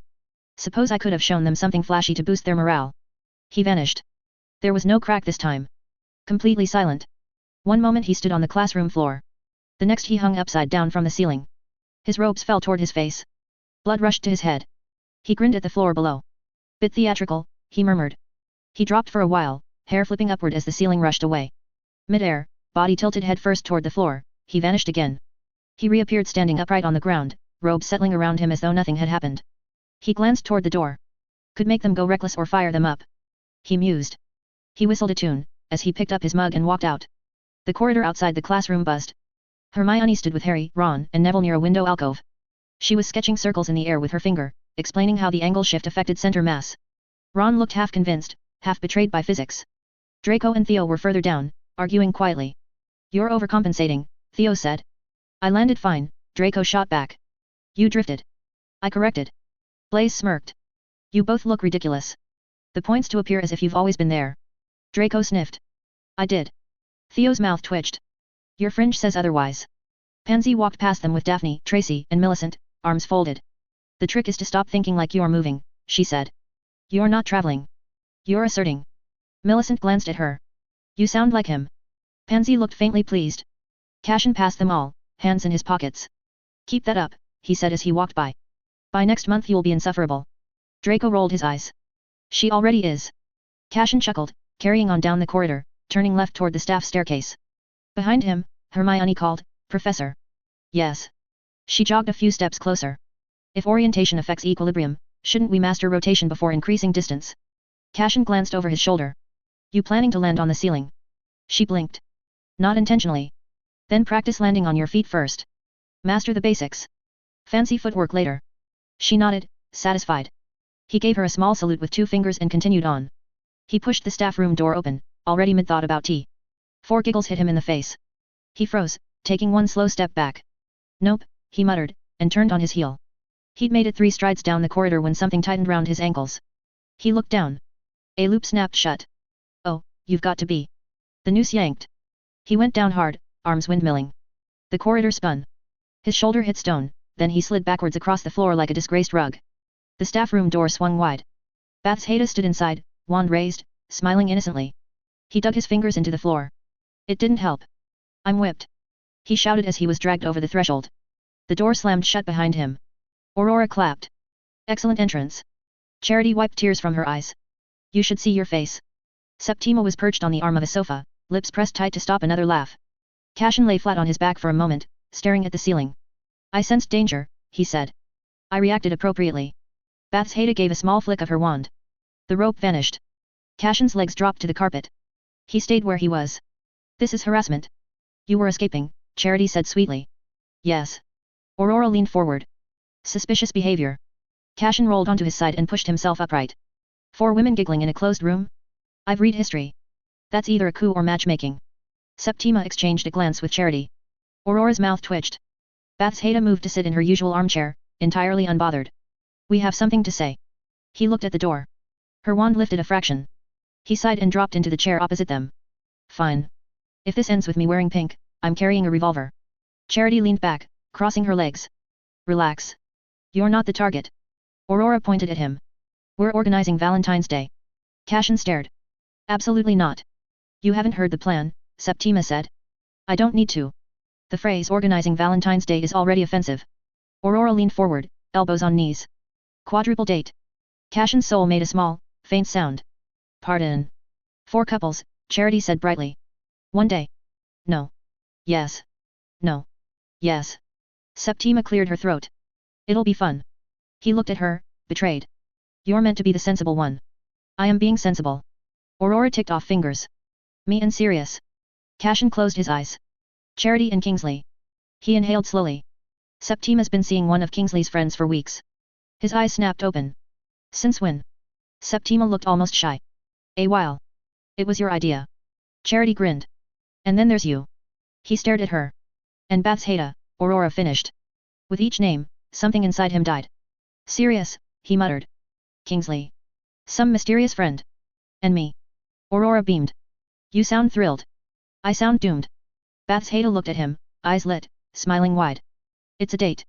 Suppose I could have shown them something flashy to boost their morale. He vanished. There was no crack this time. Completely silent. One moment he stood on the classroom floor. The next he hung upside down from the ceiling. His robes fell toward his face. Blood rushed to his head. He grinned at the floor below. Bit theatrical, he murmured. He dropped for a while, hair flipping upward as the ceiling rushed away. Mid-air, body tilted head first toward the floor, he vanished again. He reappeared standing upright on the ground, robes settling around him as though nothing had happened. He glanced toward the door. Could make them go reckless or fire them up. He mused. He whistled a tune, as he picked up his mug and walked out. The corridor outside the classroom buzzed. Hermione stood with Harry, Ron, and Neville near a window alcove. She was sketching circles in the air with her finger, explaining how the angle shift affected center mass. Ron looked half convinced, half betrayed by physics. Draco and Theo were further down, arguing quietly. "You're overcompensating," Theo said. "I landed fine," Draco shot back. "You drifted." I corrected. Blaise smirked. "You both look ridiculous. The points to appear as if you've always been there." Draco sniffed. "I did." Theo's mouth twitched. "Your fringe says otherwise." Pansy walked past them with Daphne, Tracy, and Millicent, arms folded. "The trick is to stop thinking like you're moving," she said. "You're not traveling. You're asserting." Millicent glanced at her. "You sound like him." Pansy looked faintly pleased. Cashin passed them all, hands in his pockets. "Keep that up," he said as he walked by. "By next month you'll be insufferable." Draco rolled his eyes. "She already is." Cashin chuckled, carrying on down the corridor, turning left toward the staff staircase. Behind him, Hermione called, "Professor." "Yes." She jogged a few steps closer. "If orientation affects equilibrium, shouldn't we master rotation before increasing distance?" Cashin glanced over his shoulder. "You planning to land on the ceiling?" She blinked. "Not intentionally." "Then practice landing on your feet first. Master the basics. Fancy footwork later." She nodded, satisfied. He gave her a small salute with 2 fingers and continued on. He pushed the staff room door open, already mid-thought about tea. 4 giggles hit him in the face. He froze, taking 1 slow step back. "Nope," he muttered, and turned on his heel. He'd made it 3 strides down the corridor when something tightened round his ankles. He looked down. A loop snapped shut. "Oh, you've got to be." The noose yanked. He went down hard, arms windmilling. The corridor spun. His shoulder hit stone, then he slid backwards across the floor like a disgraced rug. The staff room door swung wide. Bath's Haida stood inside, wand raised, smiling innocently. He dug his fingers into the floor. It didn't help. "I'm whipped," he shouted as he was dragged over the threshold. The door slammed shut behind him. Aurora clapped. "Excellent entrance." Charity wiped tears from her eyes. "You should see your face." Septima was perched on the arm of a sofa, lips pressed tight to stop another laugh. Cashin lay flat on his back for a moment, staring at the ceiling. "I sensed danger," he said. "I reacted appropriately." Bath's Haida gave a small flick of her wand. The rope vanished. Cashin's legs dropped to the carpet. He stayed where he was. "This is harassment." "You were escaping," Charity said sweetly. "Yes." Aurora leaned forward. "Suspicious behavior." Cashin rolled onto his side and pushed himself upright. 4 women giggling in a closed room? I've read history. That's either a coup or matchmaking. Septima exchanged a glance with Charity. Aurora's mouth twitched. Bath's Haida moved to sit in her usual armchair, entirely unbothered. "We have something to say." He looked at the door. Her wand lifted a fraction. He sighed and dropped into the chair opposite them. "Fine. If this ends with me wearing pink, I'm carrying a revolver." Charity leaned back, crossing her legs. "Relax. You're not the target." Aurora pointed at him. "We're organizing Valentine's Day." Cashin stared. "Absolutely not." "You haven't heard the plan," Septima said. "I don't need to. The phrase organizing Valentine's Day is already offensive." Aurora leaned forward, elbows on knees. "Quadruple date." Cashin's soul made a small, faint sound. "Pardon." 4 couples, Charity said brightly. "1 day." "No." "Yes." "No." "Yes." Septima cleared her throat. "It'll be fun." He looked at her, betrayed. "You're meant to be the sensible one." "I am being sensible." Aurora ticked off fingers. "Me and Sirius." Cashin closed his eyes. "Charity and Kingsley." He inhaled slowly. "Septima's been seeing one of Kingsley's friends for weeks." His eyes snapped open. "Since when?" Septima looked almost shy. "A while. It was your idea." Charity grinned. "And then there's you." He stared at her. "And Bath's Haida," Aurora finished. With each name, something inside him died. "Sirius," he muttered. "Kingsley. Some mysterious friend. And me." Aurora beamed. "You sound thrilled." "I sound doomed." Bath's Haida looked at him, eyes lit, smiling wide. "It's a date."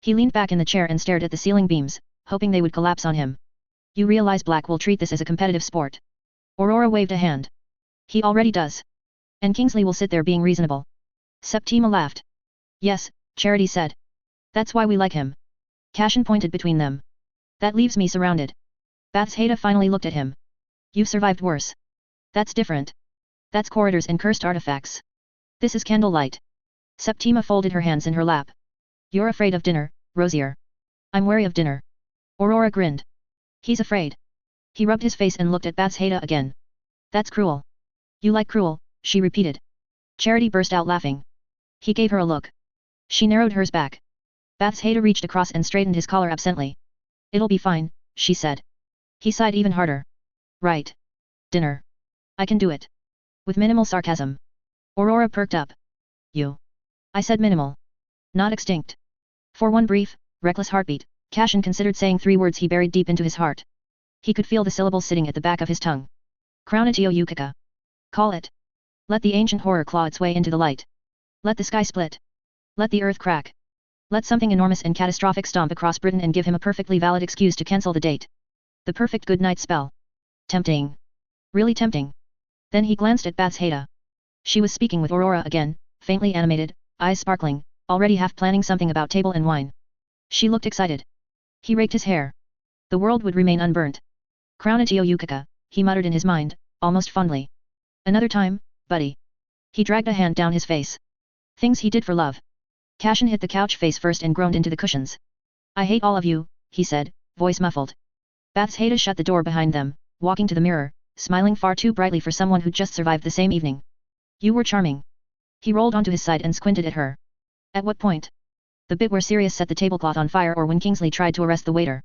He leaned back in the chair and stared at the ceiling beams, hoping they would collapse on him. "You realize Black will treat this as a competitive sport." Aurora waved a hand. "He already does. And Kingsley will sit there being reasonable." Septima laughed. "Yes," Charity said. "That's why we like him." Cashin pointed between them. "That leaves me surrounded." Bath's Haida finally looked at him. "You've survived worse." "That's different. That's corridors and cursed artifacts. This is candlelight." Septima folded her hands in her lap. "You're afraid of dinner, Rosier." "I'm wary of dinner." Aurora grinned. "He's afraid." He rubbed his face and looked at Bath's Haida again. That's cruel. You like cruel, she repeated. Charity burst out laughing. He gave her a look. She narrowed hers back. Bathsheba reached across and straightened his collar absently. It'll be fine, she said. He sighed even harder. Right. Dinner. I can do it. With minimal sarcasm. Aurora perked up. You. I said minimal. Not extinct. For one brief, reckless heartbeat, Cashin considered saying 3 words he buried deep into his heart. He could feel the syllables sitting at the back of his tongue. Crownatio Yukika. Call it. Let the ancient horror claw its way into the light. Let the sky split. Let the earth crack. Let something enormous and catastrophic stomp across Britain and give him a perfectly valid excuse to cancel the date. The perfect good night spell. Tempting. Really tempting. Then he glanced at Bathsheba. She was speaking with Aurora again, faintly animated, eyes sparkling, already half planning something about table and wine. She looked excited. He raked his hair. The world would remain unburnt. Crownatio Yukika, he muttered in his mind, almost fondly. Another time, buddy. He dragged a hand down his face. Things he did for love. Cashin hit the couch face first and groaned into the cushions. I hate all of you, he said, voice muffled. Bathsheba shut the door behind them, walking to the mirror, smiling far too brightly for someone who'd just survived the same evening. You were charming. He rolled onto his side and squinted at her. At what point? The bit where Sirius set the tablecloth on fire or when Kingsley tried to arrest the waiter.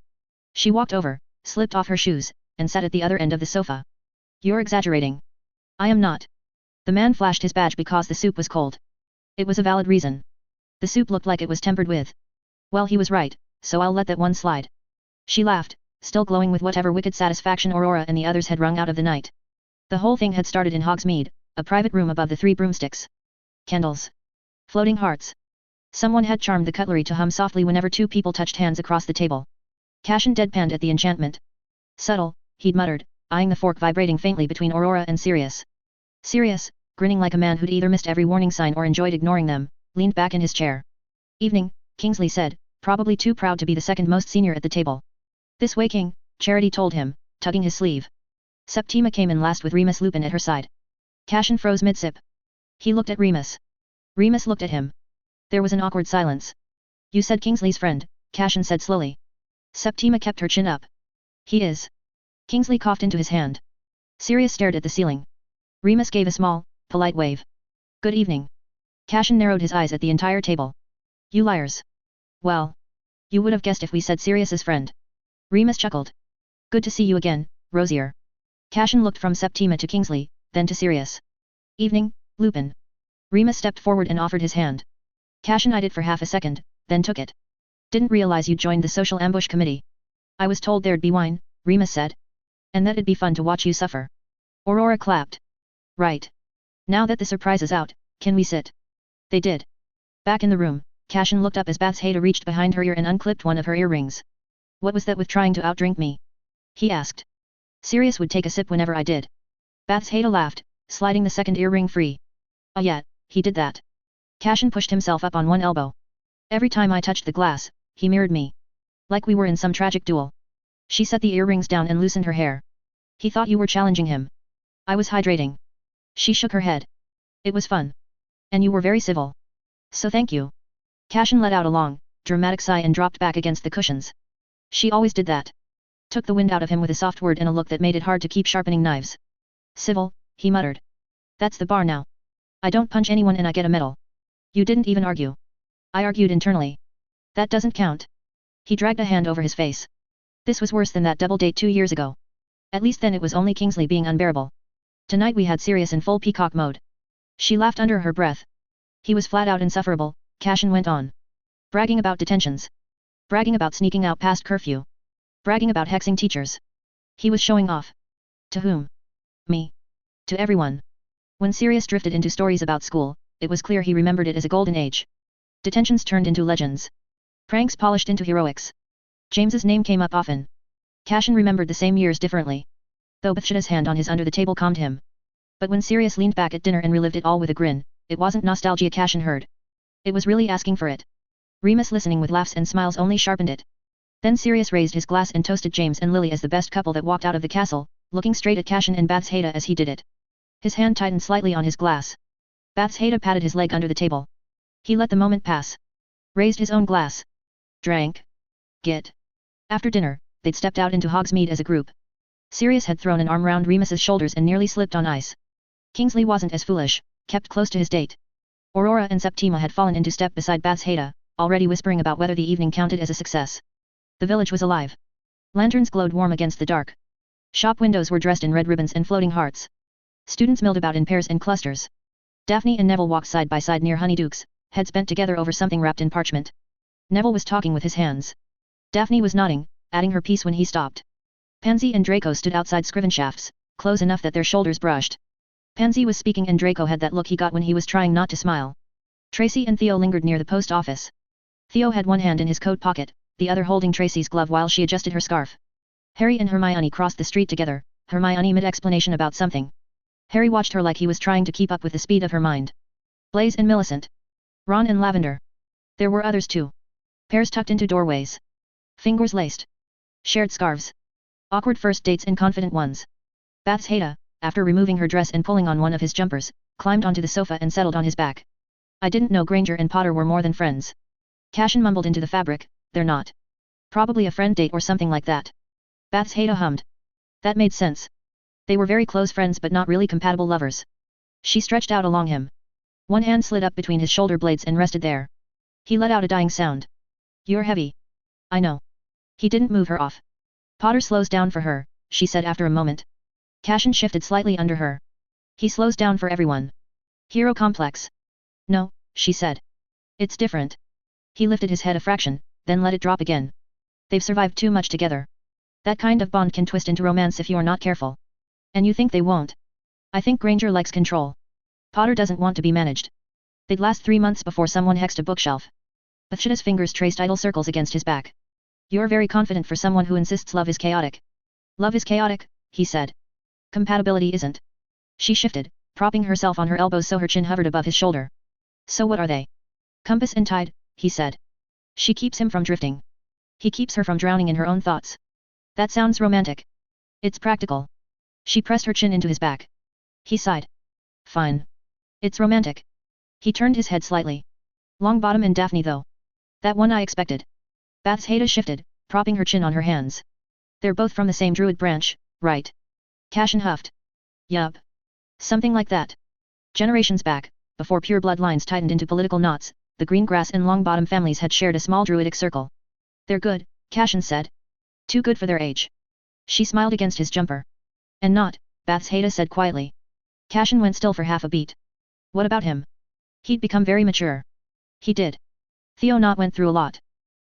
She walked over, slipped off her shoes, and sat at the other end of the sofa. You're exaggerating. I am not. The man flashed his badge because the soup was cold. It was a valid reason. The soup looked like it was tempered with. Well, he was right, so I'll let that one slide. She laughed, still glowing with whatever wicked satisfaction Aurora and the others had wrung out of the night. The whole thing had started in Hogsmeade, a private room above the 3 broomsticks. Candles. Floating hearts. Someone had charmed the cutlery to hum softly whenever 2 people touched hands across the table. Cashin deadpanned at the enchantment. Subtle, he'd muttered, eyeing the fork vibrating faintly between Aurora and Sirius. Sirius, grinning like a man who'd either missed every warning sign or enjoyed ignoring them, leaned back in his chair. Evening, Kingsley said, probably too proud to be the second most senior at the table. This way, King, Charity told him, tugging his sleeve. Septima came in last with Remus Lupin at her side. Cashin froze mid-sip. He looked at Remus. Remus looked at him. There was an awkward silence. You said Kingsley's friend, Cashin said slowly. Septima kept her chin up. He is. Kingsley coughed into his hand. Sirius stared at the ceiling. Remus gave a small, polite wave. Good evening. Cashin narrowed his eyes at the entire table. You liars. Well. You would have guessed if we said Sirius's friend. Remus chuckled. Good to see you again, Rosier. Cashin looked from Septima to Kingsley, then to Sirius. Evening, Lupin. Remus stepped forward and offered his hand. Cashin eyed it for half a second, then took it. Didn't realize you'd joined the social ambush committee. I was told there'd be wine, Remus said. And that it'd be fun to watch you suffer. Aurora clapped. Right. Now that the surprise is out, can we sit? They did. Back in the room, Cashin looked up as Bathsheba reached behind her ear and unclipped one of her earrings. What was that with trying to outdrink me? He asked. Sirius would take a sip whenever I did. Bathsheba laughed, sliding the second earring free. Oh yeah, he did that. Cashin pushed himself up on one elbow. Every time I touched the glass, he mirrored me. Like we were in some tragic duel. She set the earrings down and loosened her hair. He thought you were challenging him. I was hydrating. She shook her head. It was fun. And you were very civil. So thank you. Cashin let out a long, dramatic sigh and dropped back against the cushions. She always did that. Took the wind out of him with a soft word and a look that made it hard to keep sharpening knives. Civil, he muttered. That's the bar now. I don't punch anyone and I get a medal. You didn't even argue. I argued internally. That doesn't count. He dragged a hand over his face. This was worse than that double date 2 years ago. At least then it was only Kingsley being unbearable. Tonight we had Sirius in full peacock mode. She laughed under her breath. He was flat out insufferable, Cashin went on. Bragging about detentions. Bragging about sneaking out past curfew. Bragging about hexing teachers. He was showing off. To whom? Me. To everyone. When Sirius drifted into stories about school, it was clear he remembered it as a golden age. Detentions turned into legends. Pranks polished into heroics. James's name came up often. Cashin remembered the same years differently. Though Bathsheba's hand on his under the table calmed him. But when Sirius leaned back at dinner and relived it all with a grin, it wasn't nostalgia Cashin heard. It was really asking for it. Remus listening with laughs and smiles only sharpened it. Then Sirius raised his glass and toasted James and Lily as the best couple that walked out of the castle, looking straight at Cashin and Bathsheba as he did it. His hand tightened slightly on his glass. Bathsheba patted his leg under the table. He let the moment pass. Raised his own glass. Drank. After dinner, they'd stepped out into Hogsmeade as a group. Sirius had thrown an arm round Remus's shoulders and nearly slipped on ice. Kingsley wasn't as foolish, kept close to his date. Aurora and Septima had fallen into step beside Bath's Haida, already whispering about whether the evening counted as a success. The village was alive. Lanterns glowed warm against the dark. Shop windows were dressed in red ribbons and floating hearts. Students milled about in pairs and clusters. Daphne and Neville walked side by side near Honeydukes, heads bent together over something wrapped in parchment. Neville was talking with his hands. Daphne was nodding, adding her piece when he stopped. Pansy and Draco stood outside Scrivenshafts, close enough that their shoulders brushed. Pansy was speaking and Draco had that look he got when he was trying not to smile. Tracy and Theo lingered near the post office. Theo had one hand in his coat pocket, the other holding Tracy's glove while she adjusted her scarf. Harry and Hermione crossed the street together, Hermione mid-explanation about something. Harry watched her like he was trying to keep up with the speed of her mind. Blaise and Millicent. Ron and Lavender. There were others too. Pairs tucked into doorways. Fingers laced. Shared scarves. Awkward first dates and confident ones. Bath's Haida, after removing her dress and pulling on one of his jumpers, climbed onto the sofa and settled on his back. I didn't know Granger and Potter were more than friends. Cashin mumbled into the fabric, they're not. Probably a friend date or something like that. Bath's Haida hummed. That made sense. They were very close friends but not really compatible lovers. She stretched out along him. One hand slid up between his shoulder blades and rested there. He let out a dying sound. You're heavy. I know. He didn't move her off. Potter slows down for her, she said after a moment. Cashin shifted slightly under her. He slows down for everyone. Hero complex. No, she said. It's different. He lifted his head a fraction, then let it drop again. They've survived too much together. That kind of bond can twist into romance if you're not careful. And you think they won't? I think Granger likes control. Potter doesn't want to be managed. They'd last 3 months before someone hexed a bookshelf. Bathsheda's fingers traced idle circles against his back. You're very confident for someone who insists love is chaotic. Love is chaotic, he said. Compatibility isn't. She shifted, propping herself on her elbows so her chin hovered above his shoulder. So what are they? Compass and tide, he said. She keeps him from drifting. He keeps her from drowning in her own thoughts. That sounds romantic. It's practical. She pressed her chin into his back. He sighed. Fine. It's romantic. He turned his head slightly. Longbottom and Daphne though. That one I expected. Bath's Haida shifted, propping her chin on her hands. They're both from the same druid branch, right? Cashin huffed. Yup. Something like that. Generations back, before pure blood lines tightened into political knots, the Greengrass and Longbottom families had shared a small druidic circle. They're good, Cashin said. Too good for their age. She smiled against his jumper. And not, Bath's Haida said quietly. Cashin went still for half a beat. What about him? He'd become very mature. He did. Theo Knott went through a lot.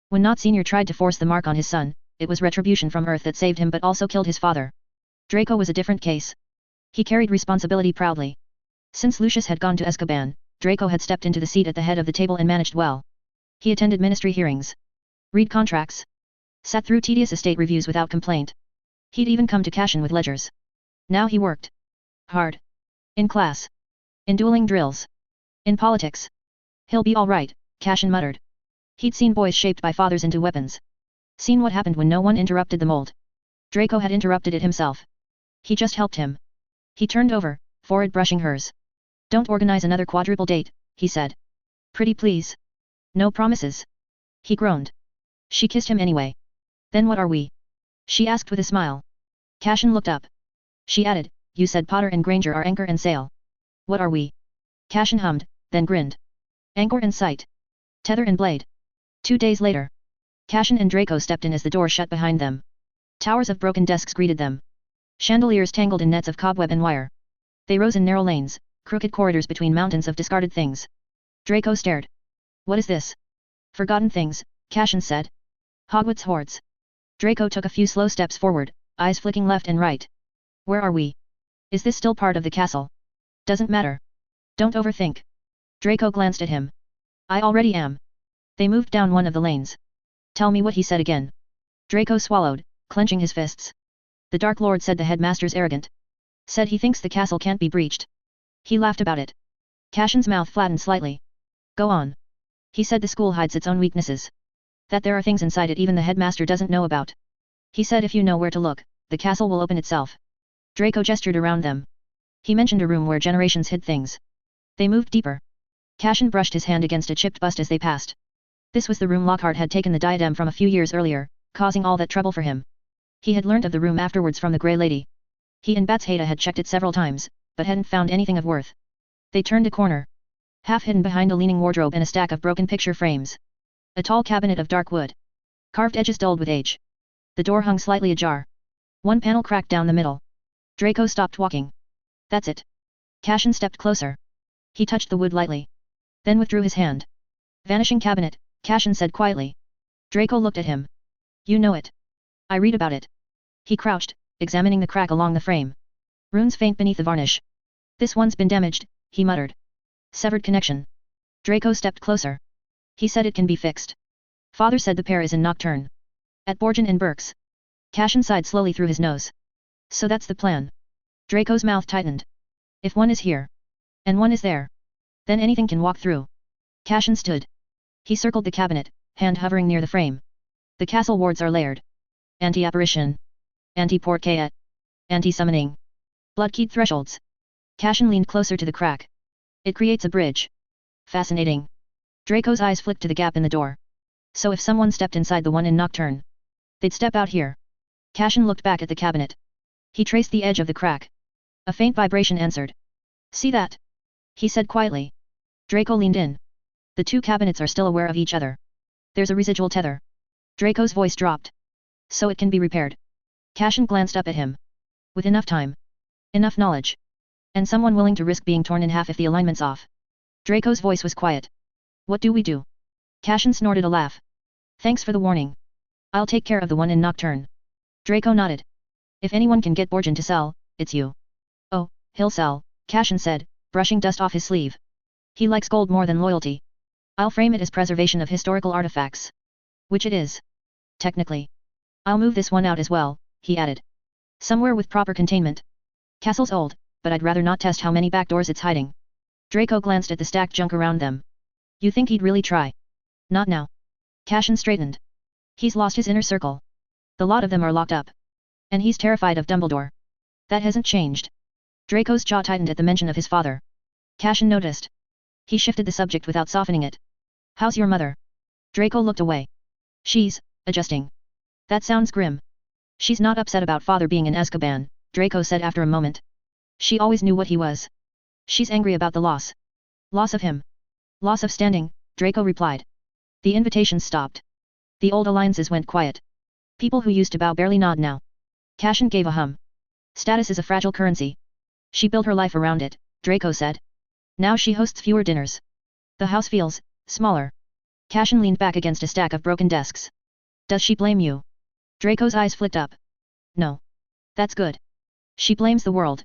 When Knott Sr. tried to force the mark on his son, it was retribution from Earth that saved him but also killed his father. Draco was a different case. He carried responsibility proudly. Since Lucius had gone to Azkaban, Draco had stepped into the seat at the head of the table and managed well. He attended ministry hearings. Read contracts. Sat through tedious estate reviews without complaint. He'd even come to Cashin with ledgers. Now he worked. Hard. In class. In dueling drills. In politics. He'll be all right, Cashin muttered. He'd seen boys shaped by fathers into weapons. Seen what happened when no one interrupted the mold. Draco had interrupted it himself. He just helped him. He turned over, forehead brushing hers. Don't organize another quadruple date, he said. Pretty please. No promises. He groaned. She kissed him anyway. Then what are we? She asked with a smile. Cashin looked up. She added, you said Potter and Granger are anchor and sail. What are we? Cashin hummed, then grinned. Anchor and sight. Tether and blade. 2 days later. Cashin and Draco stepped in as the door shut behind them. Towers of broken desks greeted them. Chandeliers tangled in nets of cobweb and wire. They rose in narrow lanes, crooked corridors between mountains of discarded things. Draco stared. What is this? Forgotten things, Cashin said. Hogwarts hoards. Draco took a few slow steps forward, eyes flicking left and right. Where are we? Is this still part of the castle? Doesn't matter. Don't overthink. Draco glanced at him. I already am. They moved down one of the lanes. Tell me what he said again. Draco swallowed, clenching his fists. The Dark Lord said the headmaster's arrogant. Said he thinks the castle can't be breached. He laughed about it. Cashin's mouth flattened slightly. Go on. He said the school hides its own weaknesses. That there are things inside it even the headmaster doesn't know about. He said if you know where to look, the castle will open itself. Draco gestured around them. He mentioned a room where generations hid things. They moved deeper. Cashin brushed his hand against a chipped bust as they passed. This was the room Lockhart had taken the diadem from a few years earlier, causing all that trouble for him. He had learnt of the room afterwards from the Grey Lady. He and Batshada had checked it several times, but hadn't found anything of worth. They turned a corner. Half hidden behind a leaning wardrobe and a stack of broken picture frames. A tall cabinet of dark wood. Carved edges dulled with age. The door hung slightly ajar. One panel cracked down the middle. Draco stopped walking. That's it. Cashin stepped closer. He touched the wood lightly. Then withdrew his hand. Vanishing cabinet, Cashin said quietly. Draco looked at him. You know it. I read about it. He crouched, examining the crack along the frame. Runes faint beneath the varnish. This one's been damaged, he muttered. Severed connection. Draco stepped closer. He said it can be fixed. Father said the pair is in Nocturne. At Borgen and Burke's. Cashin sighed slowly through his nose. So that's the plan. Draco's mouth tightened. If one is here, and one is there, then anything can walk through. Cashin stood. He circled the cabinet, hand hovering near the frame. The castle wards are layered. Anti-apparition. Anti-portrait. Anti-summoning. Blood-keyed thresholds. Cashin leaned closer to the crack. It creates a bridge. Fascinating. Draco's eyes flicked to the gap in the door. So if someone stepped inside the one in Nocturne, they'd step out here. Cashin looked back at the cabinet. He traced the edge of the crack. A faint vibration answered. See that? He said quietly. Draco leaned in. The two cabinets are still aware of each other. There's a residual tether. Draco's voice dropped. So it can be repaired. Cashin glanced up at him. With enough time. Enough knowledge. And someone willing to risk being torn in half if the alignment's off. Draco's voice was quiet. What do we do? Cashin snorted a laugh. Thanks for the warning. I'll take care of the one in Nocturne. Draco nodded. If anyone can get Borgen to sell, it's you. Oh, he'll sell, Cashin said, brushing dust off his sleeve. He likes gold more than loyalty. I'll frame it as preservation of historical artifacts. Which it is. Technically. I'll move this one out as well, he added. Somewhere with proper containment. Castle's old, but I'd rather not test how many back doors it's hiding. Draco glanced at the stacked junk around them. You think he'd really try? Not now. Cashin straightened. He's lost his inner circle. The lot of them are locked up. And he's terrified of Dumbledore. That hasn't changed. Draco's jaw tightened at the mention of his father. Cashin noticed. He shifted the subject without softening it. How's your mother? Draco looked away. She's adjusting. That sounds grim. She's not upset about father being in Azkaban, Draco said after a moment. She always knew what he was. She's angry about the loss. Loss of him. Loss of standing, Draco replied. The invitations stopped. The old alliances went quiet. People who used to bow barely nod now. Cashin gave a hum. Status is a fragile currency. She built her life around it, Draco said. Now she hosts fewer dinners. The house feels smaller. Cashin leaned back against a stack of broken desks. Does she blame you? Draco's eyes flicked up. No. That's good. She blames the world.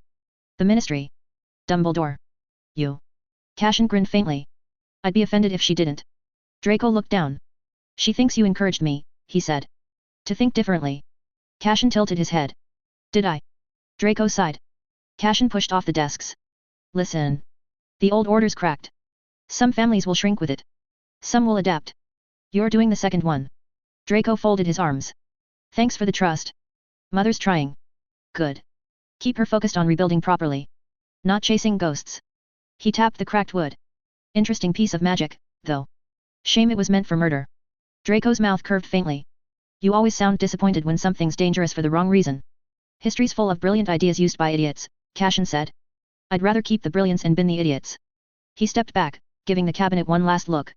The Ministry. Dumbledore. You. Cashin grinned faintly. I'd be offended if she didn't. Draco looked down. She thinks you encouraged me, he said. To think differently. Cashin tilted his head. Did I? Draco sighed. Cashin pushed off the desks. Listen. The old orders cracked. Some families will shrink with it. Some will adapt. You're doing the second one. Draco folded his arms. Thanks for the trust. Mother's trying. Good. Keep her focused on rebuilding properly. Not chasing ghosts. He tapped the cracked wood. Interesting piece of magic, though. Shame it was meant for murder. Draco's mouth curved faintly. You always sound disappointed when something's dangerous for the wrong reason. History's full of brilliant ideas used by idiots, Cashin said. I'd rather keep the brilliance and bin the idiots. He stepped back, giving the cabinet one last look.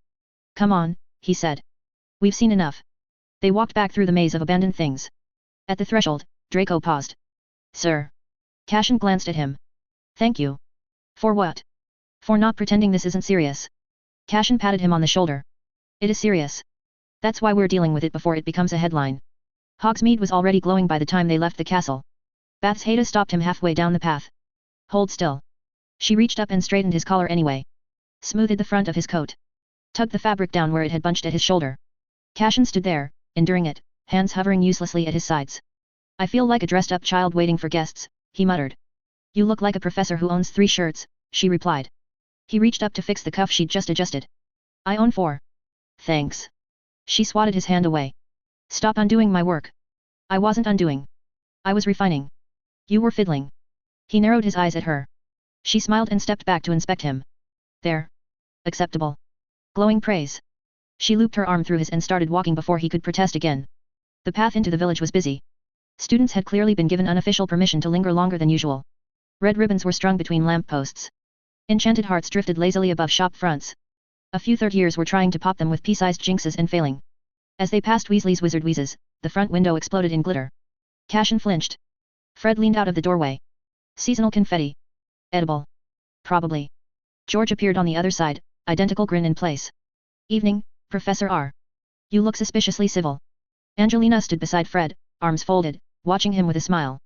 Come on, he said. We've seen enough. They walked back through the maze of abandoned things. At the threshold, Draco paused. Sir. Cashin glanced at him. Thank you. For what? For not pretending this isn't serious. Cashin patted him on the shoulder. It is serious. That's why we're dealing with it before it becomes a headline. Hogsmeade was already glowing by the time they left the castle. Batshada stopped him halfway down the path. Hold still. She reached up and straightened his collar anyway. Smoothed the front of his coat. Tugged the fabric down where it had bunched at his shoulder. Cashin stood there, enduring it, hands hovering uselessly at his sides. I feel like a dressed-up child waiting for guests, he muttered. You look like a professor who owns 3 shirts, she replied. He reached up to fix the cuff she'd just adjusted. I own 4. Thanks. She swatted his hand away. Stop undoing my work. I wasn't undoing. I was refining. You were fiddling. He narrowed his eyes at her. She smiled and stepped back to inspect him. There. Acceptable. Glowing praise. She looped her arm through his and started walking before he could protest again. The path into the village was busy. Students had clearly been given unofficial permission to linger longer than usual. Red ribbons were strung between lampposts. Enchanted hearts drifted lazily above shop fronts. A few third years were trying to pop them with pea-sized jinxes and failing. As they passed Weasley's wizard wheezes, the front window exploded in glitter. Cashin flinched. Fred leaned out of the doorway. Seasonal confetti. Edible. Probably. George appeared on the other side, identical grin in place. Evening, Professor R. You look suspiciously civil. Angelina stood beside Fred, arms folded, watching him with a smile.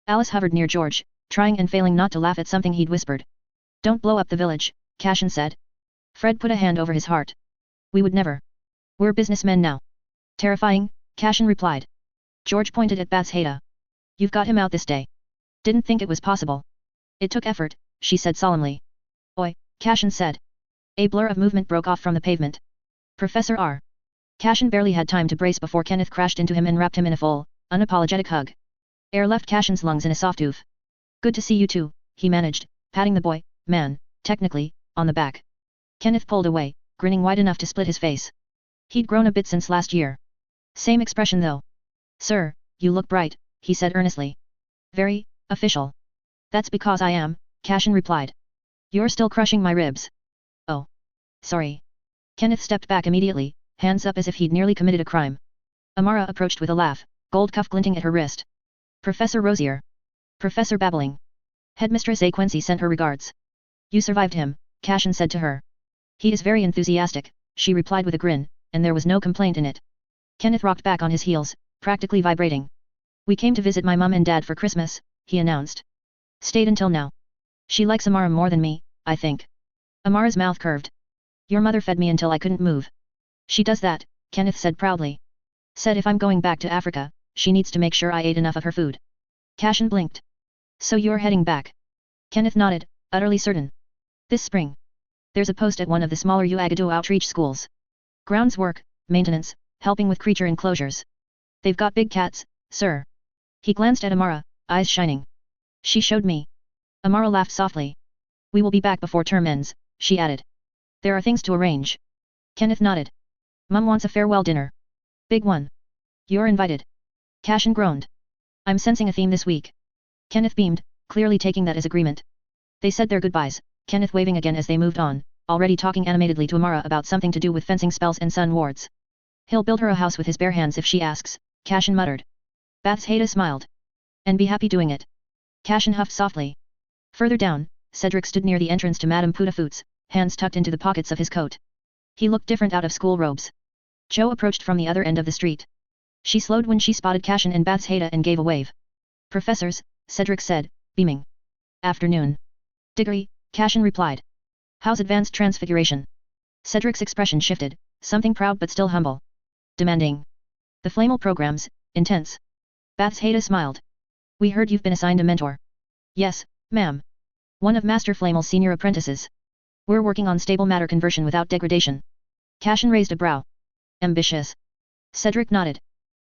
Alice hovered near George, trying and failing not to laugh at something he'd whispered. Don't blow up the village, Cashin said. Fred put a hand over his heart. We would never. We're businessmen now. Terrifying, Cashin replied. George pointed at Bath's Haida. You've got him out this day. Didn't think it was possible. It took effort, she said solemnly. Oi, Cashin said. A blur of movement broke off from the pavement. Professor R. Cashin barely had time to brace before Kenneth crashed into him and wrapped him in a full, unapologetic hug. Air left Cashin's lungs in a soft oof. Good to see you too, he managed, patting the boy, man, technically, on the back. Kenneth pulled away, grinning wide enough to split his face. He'd grown a bit since last year. Same expression though. Sir, you look bright, he said earnestly. Very, official. That's because I am, Cashin replied. You're still crushing my ribs. Oh. Sorry. Kenneth stepped back immediately, hands up as if he'd nearly committed a crime. Amara approached with a laugh, gold cuff glinting at her wrist. Professor Rosier. Professor Babbling. Headmistress A. Quincy sent her regards. You survived him, Cashin said to her. He is very enthusiastic, she replied with a grin, and there was no complaint in it. Kenneth rocked back on his heels, practically vibrating. We came to visit my mum and dad for Christmas, he announced. Stayed until now. She likes Amara more than me, I think. Amara's mouth curved. Your mother fed me until I couldn't move. She does that, Kenneth said proudly. Said if I'm going back to Africa, she needs to make sure I ate enough of her food. Cashin blinked. So you're heading back? Kenneth nodded, utterly certain. This spring. There's a post at one of the smaller Uagadou outreach schools. Grounds work, maintenance, helping with creature enclosures. They've got big cats, sir. He glanced at Amara, eyes shining. She showed me. Amara laughed softly. We will be back before term ends, she added. There are things to arrange. Kenneth nodded. Mum wants a farewell dinner. Big one. You're invited. Cashin groaned. I'm sensing a theme this week. Kenneth beamed, clearly taking that as agreement. They said their goodbyes, Kenneth waving again as they moved on, already talking animatedly to Amara about something to do with fencing spells and sun wards. He'll build her a house with his bare hands if she asks, Cashin muttered. Bath's Haida smiled. And be happy doing it. Cashin huffed softly. Further down, Cedric stood near the entrance to Madame Putafoot's, hands tucked into the pockets of his coat. He looked different out of school robes. Cho approached from the other end of the street. She slowed when she spotted Cashin and Bath's Haida and gave a wave. Professors, Cedric said, beaming. Afternoon. Diggory, Cashin replied. How's advanced transfiguration? Cedric's expression shifted, something proud but still humble. Demanding. The Flammel program's, intense. Bath's Haida smiled. We heard you've been assigned a mentor. Yes, ma'am. One of Master Flammel's senior apprentices. We're working on stable matter conversion without degradation. Cashin raised a brow. Ambitious. Cedric nodded.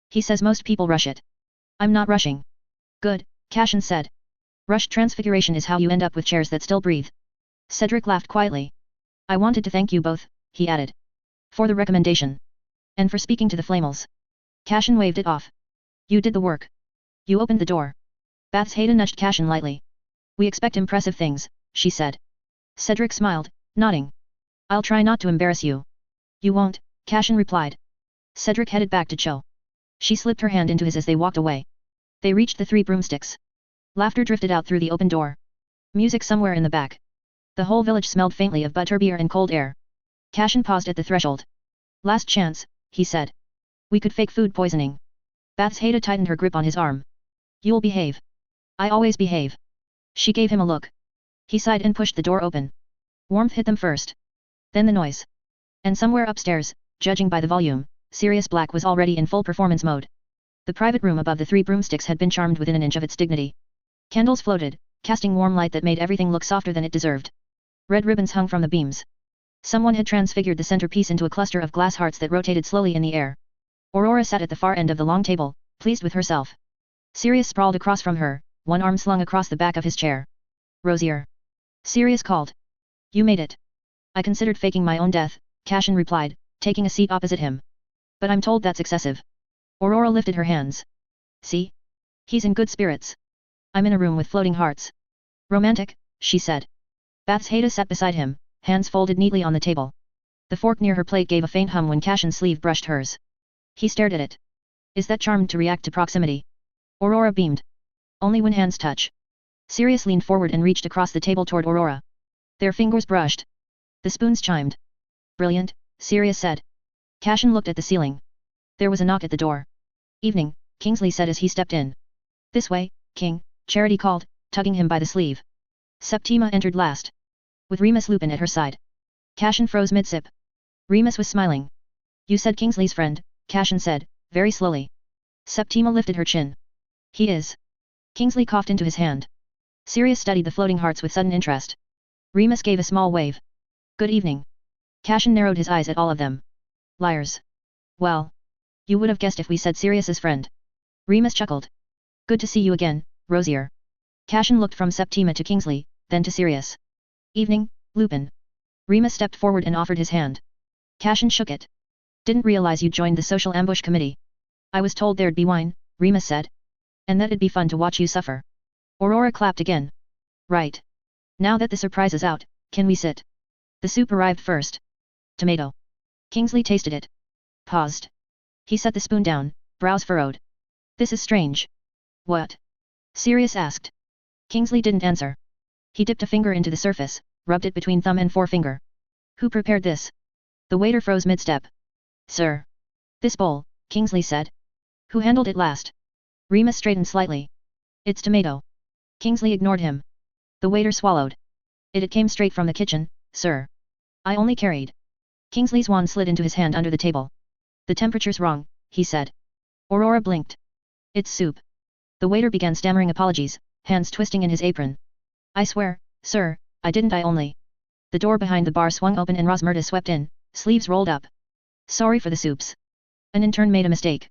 He says most people rush it. I'm not rushing. Good, Cashin said. Rushed transfiguration is how you end up with chairs that still breathe. Cedric laughed quietly. I wanted to thank you both, he added. For the recommendation. And for speaking to the Flammels. Cashin waved it off. You did the work. You opened the door. Bath's Haida nudged Cashin lightly. We expect impressive things, she said. Cedric smiled, nodding. I'll try not to embarrass you. You won't, Cashin replied. Cedric headed back to Cho. She slipped her hand into his as they walked away. They reached the 3 broomsticks. Laughter drifted out through the open door. Music somewhere in the back. The whole village smelled faintly of butterbeer and cold air. Cashin paused at the threshold. Last chance, he said. We could fake food poisoning. Bath's Haida tightened her grip on his arm. You'll behave. I always behave. She gave him a look. He sighed and pushed the door open. Warmth hit them first. Then the noise. And somewhere upstairs, judging by the volume, Sirius Black was already in full performance mode. The private room above the 3 broomsticks had been charmed within an inch of its dignity. Candles floated, casting warm light that made everything look softer than it deserved. Red ribbons hung from the beams. Someone had transfigured the centerpiece into a cluster of glass hearts that rotated slowly in the air. Aurora sat at the far end of the long table, pleased with herself. Sirius sprawled across from her, one arm slung across the back of his chair. Rosier. Sirius called. You made it. I considered faking my own death, Cashin replied, taking a seat opposite him. But I'm told that's excessive. Aurora lifted her hands. See? He's in good spirits. I'm in a room with floating hearts. Romantic, she said. Bath's Hada sat beside him, hands folded neatly on the table. The fork near her plate gave a faint hum when Cashin's sleeve brushed hers. He stared at it. Is that charmed to react to proximity? Aurora beamed. Only when hands touch. Sirius leaned forward and reached across the table toward Aurora. Their fingers brushed. The spoons chimed. Brilliant, Sirius said. Cashin looked at the ceiling. There was a knock at the door. Evening, Kingsley said as he stepped in. This way, King, Charity called, tugging him by the sleeve. Septima entered last. With Remus Lupin at her side. Cashin froze mid-sip. Remus was smiling. You said Kingsley's friend, Cashin said, very slowly. Septima lifted her chin. He is. Kingsley coughed into his hand. Sirius studied the floating hearts with sudden interest. Remus gave a small wave. Good evening. Cashin narrowed his eyes at all of them. Liars. Well. You would have guessed if we said Sirius's friend. Remus chuckled. Good to see you again, Rosier. Cashin looked from Septima to Kingsley, then to Sirius. Evening, Lupin. Remus stepped forward and offered his hand. Cashin shook it. Didn't realize you'd joined the social ambush committee. I was told there'd be wine, Remus said. And that it'd be fun to watch you suffer. Aurora clapped again. Right. Now that the surprise is out, can we sit? The soup arrived first. Tomato. Kingsley tasted it. Paused. He set the spoon down, brows furrowed. This is strange. What? Sirius asked. Kingsley didn't answer. He dipped a finger into the surface, rubbed it between thumb and forefinger. Who prepared this? The waiter froze mid-step. Sir. This bowl, Kingsley said. Who handled it last? Remus straightened slightly. It's tomato. Kingsley ignored him. The waiter swallowed. It came straight from the kitchen, sir. I only carried. Kingsley's wand slid into his hand under the table. The temperature's wrong, he said. Aurora blinked. It's soup. The waiter began stammering apologies, hands twisting in his apron. I swear, sir, I didn't. I only. The door behind the bar swung open and Rosmerta swept in, sleeves rolled up. Sorry for the soups. An intern made a mistake.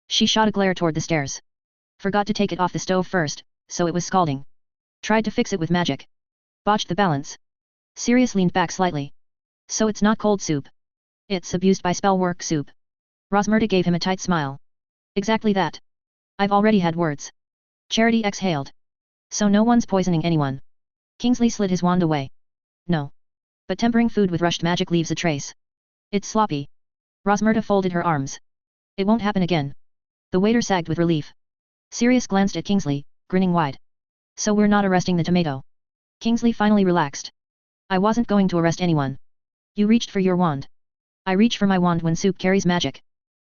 She shot a glare toward the stairs. Forgot to take it off the stove first, so it was scalding. Tried to fix it with magic. Botched the balance. Sirius leaned back slightly. So it's not cold soup. It's abused by spell work soup. Rosmerta gave him a tight smile. Exactly that. I've already had words. Charity exhaled. So no one's poisoning anyone. Kingsley slid his wand away. No. But tempering food with rushed magic leaves a trace. It's sloppy. Rosmerta folded her arms. It won't happen again. The waiter sagged with relief. Sirius glanced at Kingsley, grinning wide. So we're not arresting the tomato. Kingsley finally relaxed. I wasn't going to arrest anyone. You reached for your wand. I reach for my wand when soup carries magic.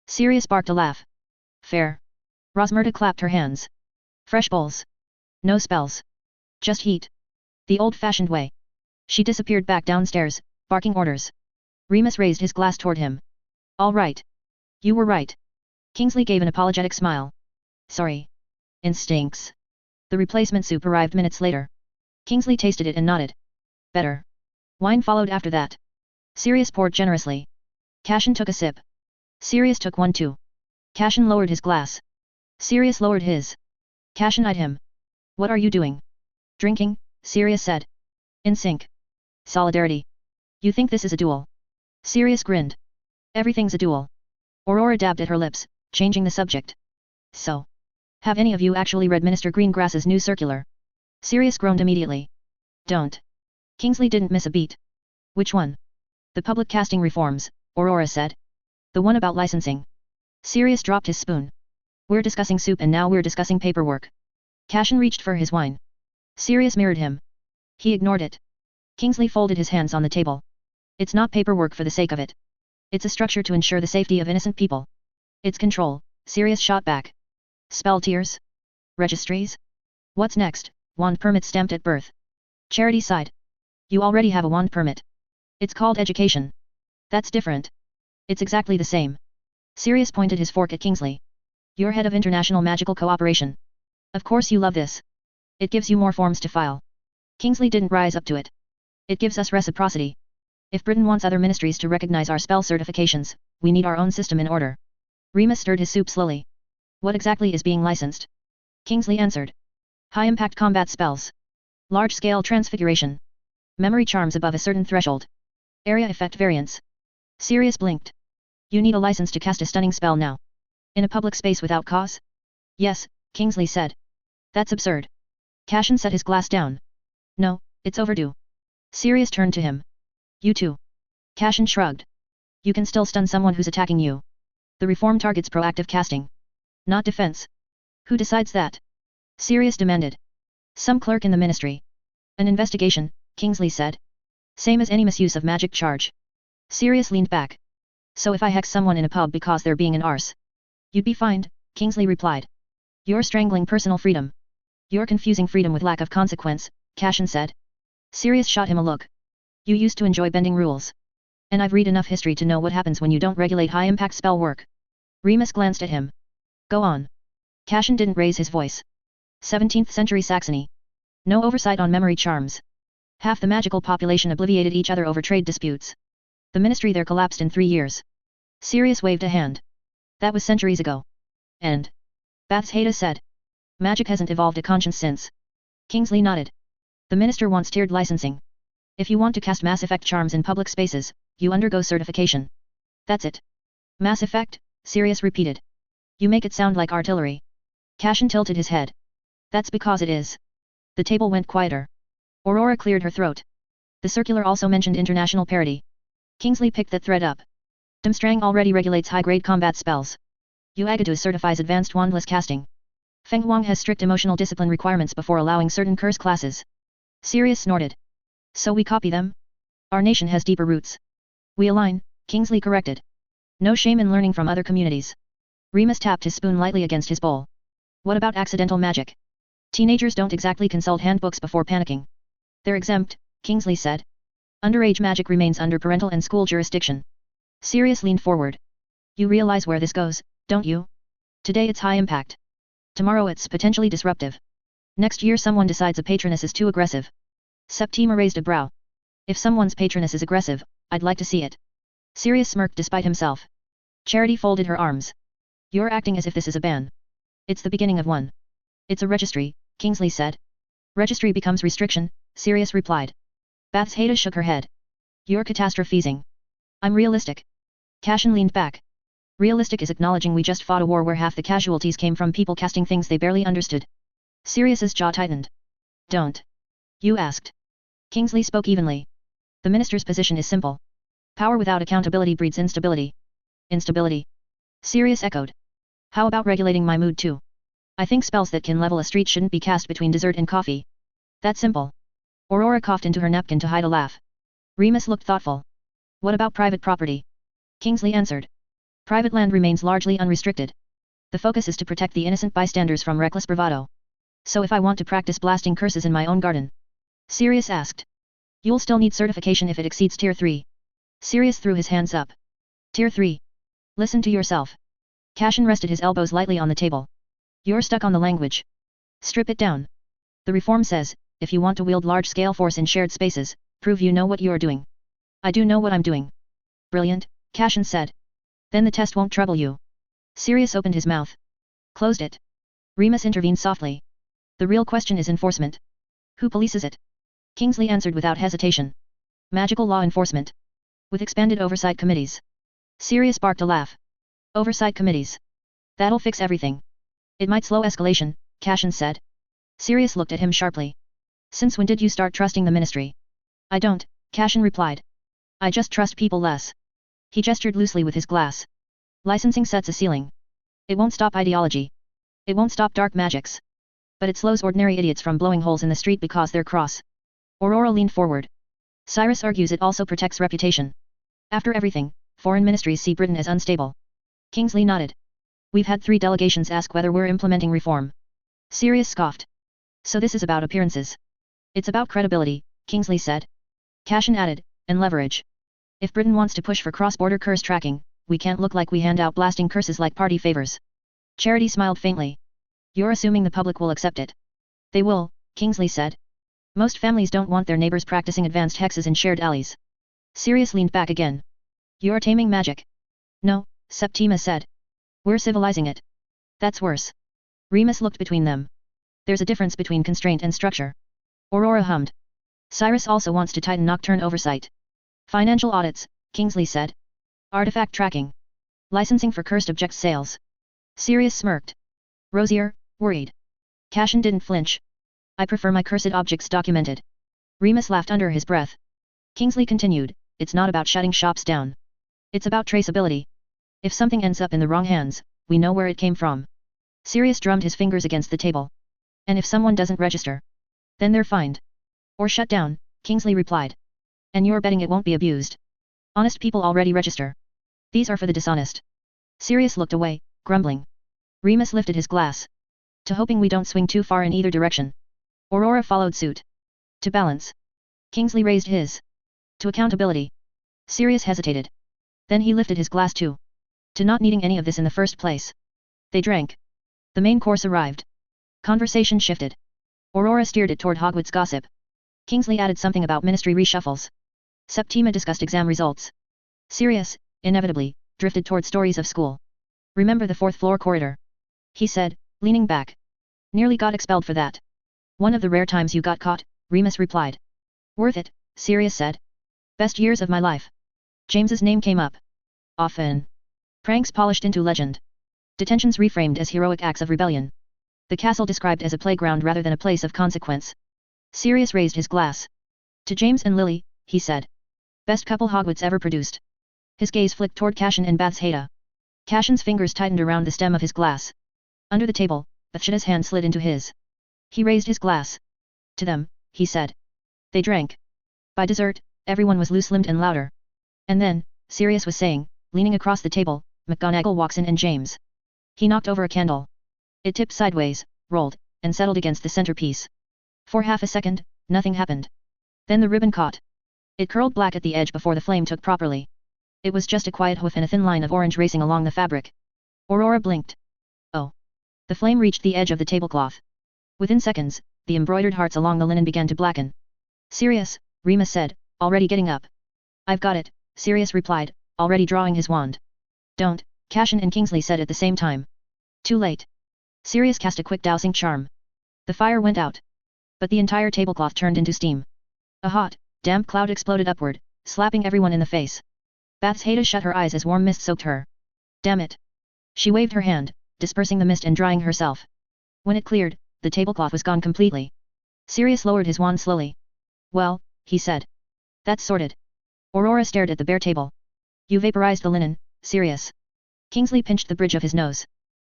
Sirius barked a laugh. Fair. Rosmerta clapped her hands. Fresh bowls. No spells. Just heat. The old-fashioned way. She disappeared back downstairs, barking orders. Remus raised his glass toward him. All right. You were right. Kingsley gave an apologetic smile. Sorry. Instincts. The replacement soup arrived minutes later. Kingsley tasted it and nodded. Better. Wine followed after that. Sirius poured generously. Cashin took a sip. Sirius took one too. Cashin lowered his glass. Sirius lowered his. Cashin eyed him. What are you doing? Drinking, Sirius said. In sync. Solidarity. You think this is a duel? Sirius grinned. Everything's a duel. Aurora dabbed at her lips, changing the subject. So. Have any of you actually read Minister Greengrass's new circular? Sirius groaned immediately. Don't. Kingsley didn't miss a beat. Which one? The public casting reforms, Aurora said. The one about licensing. Sirius dropped his spoon. We're discussing soup and now we're discussing paperwork. Cashin reached for his wine. Sirius mirrored him. He ignored it. Kingsley folded his hands on the table. It's not paperwork for the sake of it. It's a structure to ensure the safety of innocent people. It's control, Sirius shot back. Spell tiers? Registries? What's next? Wand permit stamped at birth. Charity sighed. You already have a wand permit. It's called education. That's different. It's exactly the same. Sirius pointed his fork at Kingsley. You're head of international magical cooperation. Of course you love this. It gives you more forms to file. Kingsley didn't rise up to it. It gives us reciprocity. If Britain wants other ministries to recognize our spell certifications, we need our own system in order. Remus stirred his soup slowly. What exactly is being licensed? Kingsley answered. High-impact combat spells. Large-scale transfiguration. Memory charms above a certain threshold. Area effect variance. Sirius blinked. You need a license to cast a stunning spell now. In a public space without cause? Yes, Kingsley said. That's absurd. Cashin set his glass down. No, it's overdue. Sirius turned to him. You too. Cashin shrugged. You can still stun someone who's attacking you. The reform targets proactive casting, not defense. Who decides that? Sirius demanded. Some clerk in the ministry. An investigation, Kingsley said. Same as any misuse of magic charge. Sirius leaned back. So if I hex someone in a pub because they're being an arse, you'd be fined, Kingsley replied. You're strangling personal freedom. You're confusing freedom with lack of consequence, Cashin said. Sirius shot him a look. You used to enjoy bending rules. And I've read enough history to know what happens when you don't regulate high-impact spell work. Remus glanced at him. Go on. Cashin didn't raise his voice. 17th century Saxony. No oversight on memory charms. Half the magical population obliviated each other over trade disputes. The ministry there collapsed in 3 years. Sirius waved a hand. That was centuries ago. And? Baths Haida said. Magic hasn't evolved a conscience since. Kingsley nodded. The minister wants tiered licensing. If you want to cast Mass Effect charms in public spaces, you undergo certification. That's it. Mass Effect? Sirius repeated. You make it sound like artillery. Cashin tilted his head. That's because it is. The table went quieter. Aurora cleared her throat. The circular also mentioned international parity. Kingsley picked that thread up. Dumstrang already regulates high-grade combat spells. Uagadu certifies advanced wandless casting. Feng Huang has strict emotional discipline requirements before allowing certain curse classes. Sirius snorted. So we copy them? Our nation has deeper roots. We align, Kingsley corrected. No shame in learning from other communities. Remus tapped his spoon lightly against his bowl. What about accidental magic? Teenagers don't exactly consult handbooks before panicking. They're exempt, Kingsley said. Underage magic remains under parental and school jurisdiction. Sirius leaned forward. You realize where this goes, don't you? Today it's high impact. Tomorrow it's potentially disruptive. Next year someone decides a patroness is too aggressive. Septima raised a brow. If someone's patroness is aggressive, I'd like to see it. Sirius smirked despite himself. Charity folded her arms. You're acting as if this is a ban. It's the beginning of one. It's a registry, Kingsley said. Registry becomes restriction, Sirius replied. Baths Haida shook her head. You're catastrophizing. I'm realistic. Cashin leaned back. Realistic is acknowledging we just fought a war where half the casualties came from people casting things they barely understood. Sirius's jaw tightened. Don't. You asked. Kingsley spoke evenly. The minister's position is simple. Power without accountability breeds instability. Instability. Sirius echoed. How about regulating my mood too? I think spells that can level a street shouldn't be cast between dessert and coffee. That's simple. Aurora coughed into her napkin to hide a laugh. Remus looked thoughtful. What about private property? Kingsley answered. Private land remains largely unrestricted. The focus is to protect the innocent bystanders from reckless bravado. So if I want to practice blasting curses in my own garden? Sirius asked. You'll still need certification if it exceeds Tier 3. Sirius threw his hands up. Tier 3. Listen to yourself. Cashin rested his elbows lightly on the table. You're stuck on the language. Strip it down. The reform says, if you want to wield large-scale force in shared spaces, prove you know what you're doing. I do know what I'm doing. Brilliant, Cashin said. Then the test won't trouble you. Sirius opened his mouth. Closed it. Remus intervened softly. The real question is enforcement. Who polices it? Kingsley answered without hesitation. Magical law enforcement. With expanded oversight committees. Sirius barked a laugh. Oversight committees. That'll fix everything. It might slow escalation, Cashin said. Sirius looked at him sharply. Since when did you start trusting the ministry? I don't, Cashin replied. I just trust people less. He gestured loosely with his glass. Licensing sets a ceiling. It won't stop ideology. It won't stop dark magics. But it slows ordinary idiots from blowing holes in the street because they're cross. Aurora leaned forward. Cyrus argues it also protects reputation. After everything, foreign ministries see Britain as unstable. Kingsley nodded. We've had 3 delegations ask whether we're implementing reform. Sirius scoffed. So this is about appearances. It's about credibility, Kingsley said. Cashin added, and leverage. If Britain wants to push for cross-border curse tracking, we can't look like we hand out blasting curses like party favors. Charity smiled faintly. You're assuming the public will accept it. They will, Kingsley said. Most families don't want their neighbors practicing advanced hexes in shared alleys. Sirius leaned back again. You're taming magic. No, Septima said. We're civilizing it. That's worse. Remus looked between them. There's a difference between constraint and structure. Aurora hummed. Cyrus also wants to tighten nocturne oversight. Financial audits, Kingsley said. Artifact tracking. Licensing for cursed object sales. Sirius smirked. Rosier, Worried. Cashin didn't flinch. I prefer my cursed objects documented. Remus laughed under his breath. Kingsley continued, it's not about shutting shops down. It's about traceability. If something ends up in the wrong hands, we know where it came from. Sirius drummed his fingers against the table. And if someone doesn't register, then they're fined. Or shut down, Kingsley replied. And you're betting it won't be abused. Honest people already register. These are for the dishonest. Sirius looked away, grumbling. Remus lifted his glass. To hoping we don't swing too far in either direction. Aurora followed suit. To balance. Kingsley raised his. To accountability. Sirius hesitated. Then he lifted his glass too. To not needing any of this in the first place. They drank. The main course arrived. Conversation shifted. Aurora steered it toward Hogwarts gossip. Kingsley added something about ministry reshuffles. Septima discussed exam results. Sirius, inevitably, drifted toward stories of school. Remember the fourth-floor corridor? He said, leaning back. Nearly got expelled for that. One of the rare times you got caught, Remus replied. Worth it, Sirius said. Best years of my life. James's name came up. Often. Pranks polished into legend. Detentions reframed as heroic acts of rebellion. The castle described as a playground rather than a place of consequence. Sirius raised his glass. To James and Lily, he said. Best couple Hogwarts ever produced. His gaze flicked toward Cashin and Bathsheba. Cashin's fingers tightened around the stem of his glass. Under the table, Bathsheba's hand slid into his. He raised his glass. To them, he said. They drank. By dessert, everyone was loose-limbed and louder. And then, Sirius was saying, leaning across the table, McGonagall walks in and James. He knocked over a candle. It tipped sideways, rolled, and settled against the centerpiece. For half a second, nothing happened. Then the ribbon caught. It curled black at the edge before the flame took properly. It was just a quiet hoof and a thin line of orange racing along the fabric. Aurora blinked. Oh. The flame reached the edge of the tablecloth. Within seconds, the embroidered hearts along the linen began to blacken. Sirius, Remus said, already getting up. I've got it, Sirius replied, already drawing his wand. Don't, Cashin and Kingsley said at the same time. Too late. Sirius cast a quick dousing charm. The fire went out. But the entire tablecloth turned into steam. A hot, damp cloud exploded upward, slapping everyone in the face. Bathsheba shut her eyes as warm mist soaked her. Damn it. She waved her hand, dispersing the mist and drying herself. When it cleared, the tablecloth was gone completely. Sirius lowered his wand slowly. Well, he said. That's sorted. Aurora stared at the bare table. You vaporized the linen, Sirius. Kingsley pinched the bridge of his nose.